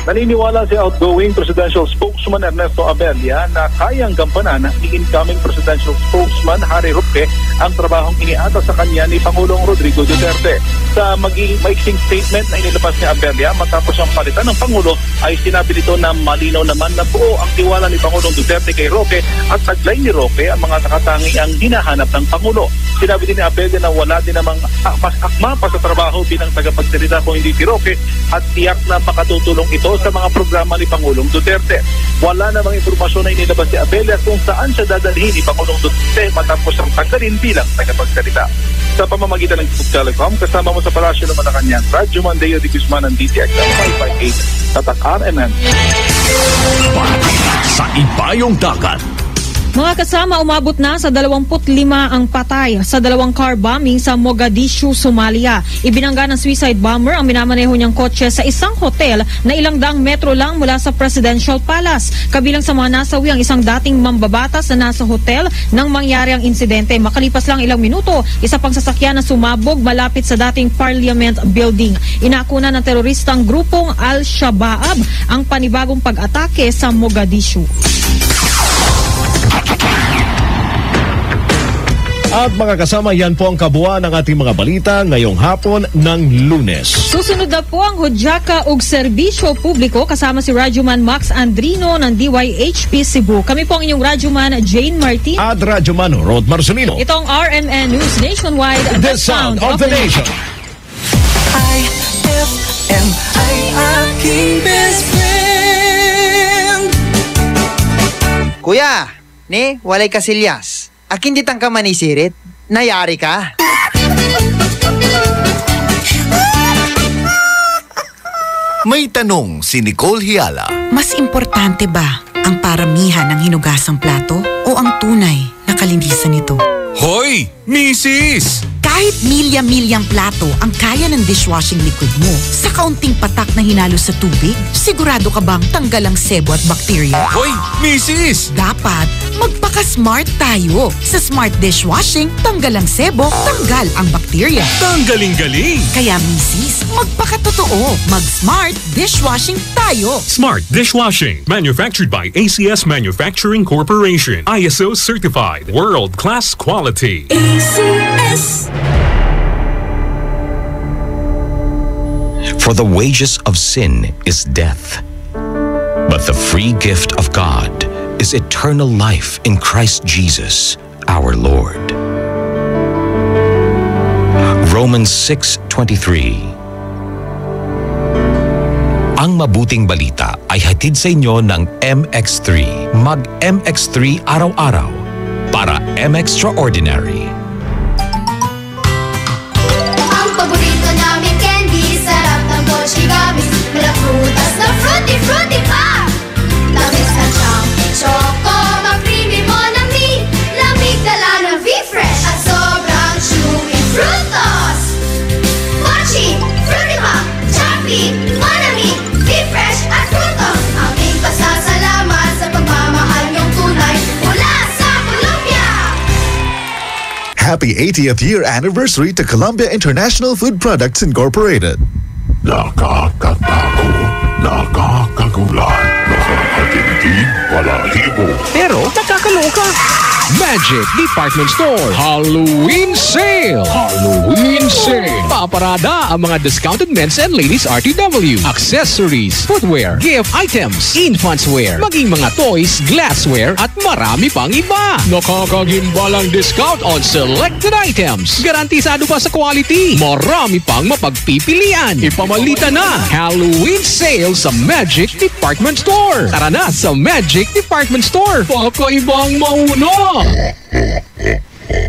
Naniniwala si outgoing presidential spokesman Ernesto Abella na kayang gampanan ni incoming presidential spokesman Harry Roque ang trabahong iniata sa kanya ni Pangulong Rodrigo Duterte. Sa maiksing statement na inilabas ni Abella matapos ang palitan ng Pangulo ay sinabi nito na malinaw naman na buo ang tiwala ni Pangulong Duterte kay Roque at taglay ni Roque ang mga nakatangiang hinahanap ng Pangulo. Sinabi din ni Abella na wala din namang mas akma pa sa trabaho bilang tagapagsalita kung hindi si Roque at tiyak na makatutulong ito sa mga programa ni Pangulong Duterte. Wala namang impormasyon na inilabas si Abella kung saan siya dadalhin ni Pangulong Duterte matapos ang tanggalin bilang tagapagsalita. Sa pamamagitan ng Globe Telecom, kasama mo sa Palasyo ng Malacanang, Rajuman Deo de Guzman ng DZXL 558, Tatak RMN. Sa Ibayong Dagat. Mga kasama, umabot na sa 25 ang patay sa 2 car bombing sa Mogadishu, Somalia. Ibinangga ng suicide bomber ang minamaneho niyang kotse sa isang hotel na ilang daang metro lang mula sa Presidential Palace. Kabilang sa mga nasawi ang isang dating mambabatas na nasa hotel nang mangyari ang insidente. Makalipas lang ilang minuto, isa pang sasakyan na sumabog malapit sa dating Parliament Building. Inakuna ng teroristang grupong Al-Shabaab ang panibagong pag-atake sa Mogadishu. At mga kasama, yan po ang kabuuan ng ating mga balita ngayong hapon ng Lunes. Susunod na po ang hudyaka ug serbisyo publiko kasama si Rajuman Max Andrino ng DYHP Cebu. Kami po ang inyong Rajuman Jane Martin at Rajuman Rod Marcelino. Ito ang RMN News Nationwide, the sound of the nation. IFM ay aking best friend. Kuya, ni walay kasilyas. Akin ditang ka manisirit, nayari ka. May tanong si Nicole Hiala. Mas importante ba ang paramihan ng hinugasang plato o ang tunay na kalinisan nito? Hoy, Mrs! Kahit milya-milyang plato ang kaya ng dishwashing liquid mo, sa kaunting patak na hinalo sa tubig, sigurado ka bang tanggal ang sebo at bakterya? Hoy, Mrs! Dapat magpaka-smart tayo. Sa smart dishwashing, tanggal ang sebo, tanggal ang bakterya. Tanggaling-galing! Kaya Mrs., magpakatotoo. Mag-smart dishwashing tayo. Smart Dishwashing. Manufactured by ACS Manufacturing Corporation. ISO certified. World-class quality. ACS. For the wages of sin is death, but the free gift of God is eternal life in Christ Jesus, our Lord. Romans 6:23. Ang mabuting balita ay hatid sa inyo ng MX3. Mag-MX3 araw-araw para M-Extraordinary. Ang paborito namin candy, sarap happy 80th year anniversary to Columbia International Food Products Incorporated. Nakakatago, nakakagulat, nakakatindig, balahibo. Pero nakakaloka. Magic Department Store Halloween Sale! Halloween Sale! Paparada ang mga discounted men's and ladies RTW, accessories, footwear, gift items, infants wear, maging mga toys, glassware at marami pang iba. Nakakagimbalang discount on selected items. Garantisado pa sa quality. Marami pang mapagpipilian. Ipamalita na Halloween Sale sa Magic Department Store. Tara na sa Magic Department Store. Pakaibang mauna!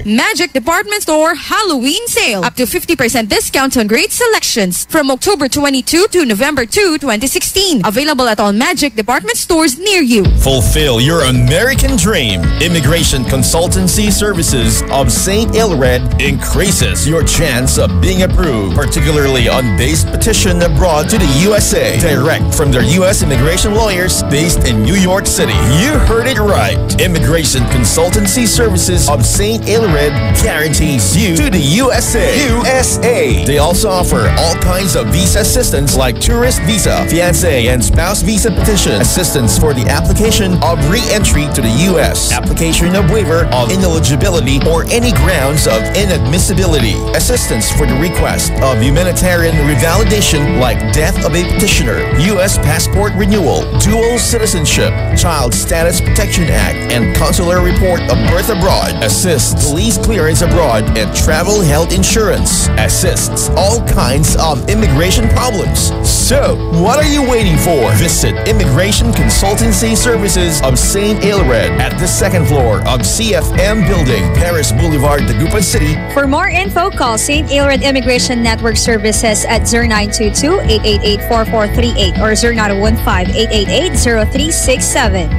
Magic Department Store Halloween Sale. Up to 50% discount on great selections from October 22 to November 2, 2016. Available at all Magic Department Stores near you. Fulfill your American dream. Immigration Consultancy Services of St. Ilred increases your chance of being approved, particularly on base petition abroad to the USA. Direct from their U.S. immigration lawyers based in New York City. You heard it right. Immigration Consultancy Services of St. Ilred guarantees you to the USA. They also offer all kinds of visa assistance like tourist visa, fiancé and spouse visa petition, assistance for the application of re-entry to the U.S., application of waiver of ineligibility or any grounds of inadmissibility, assistance for the request of humanitarian revalidation like death of a petitioner, U.S. passport renewal, dual citizenship, Child Status Protection Act, and consular report of birth abroad, assists police clearance abroad, and travel health insurance, assists all kinds of immigration problems. So, what are you waiting for? Visit Immigration Consultancy Services of St. Ilred at the second floor of CFM Building, Paris Boulevard, Dagupan City. For more info, call St. Ilred Immigration Network Services at 0922-888-4438 or 0915-888-0367.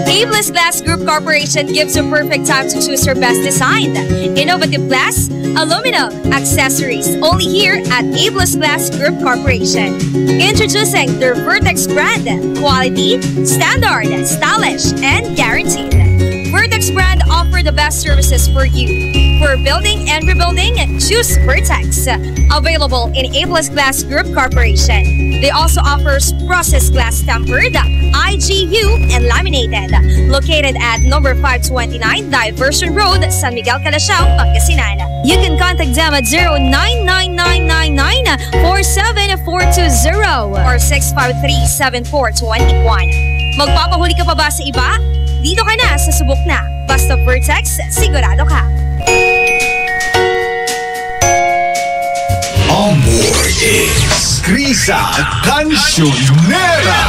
Abeless Glass Group Corporation gives you perfect time to choose your best design. Innovative glass, aluminum, accessories, only here at Abeless Glass Group Corporation. Introducing their Vertex brand. Quality, standard, stylish, and guaranteed. Vertex brand offer the best services for you. For building and rebuilding, choose Vertex. Available in Abeless Glass Group Corporation. They also offer processed glass tempered, IGU, and laminated. Located at number 529 Diversion Road, San Miguel, Calasiao, Pangasinan. You can contact them at 099999-47420 or 653-7421. Magpapahuli ka pa ba sa iba? Dito ka na sa subok na. Basta Vertex, sigurado ka. On board is Krisa Cancionera.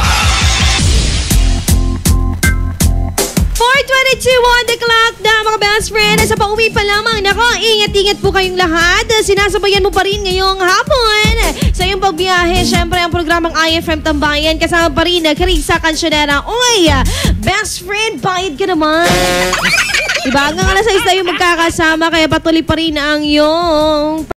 4:22 on the clock na mga best friend. Sa pauwi pa lamang. Nako, ingat-ingat po kayong lahat. Sinasabayan mo pa rin ngayong hapon sa iyong pagbiyahe. Siyempre, ang programang IFM Tambayan. Kasama pa rin Krisa Cancionera. Oy, best friend, bayad ka naman. Diba? Hanggang alas 6 tayo magkakasama. Kaya patuloy pa rin ang iyong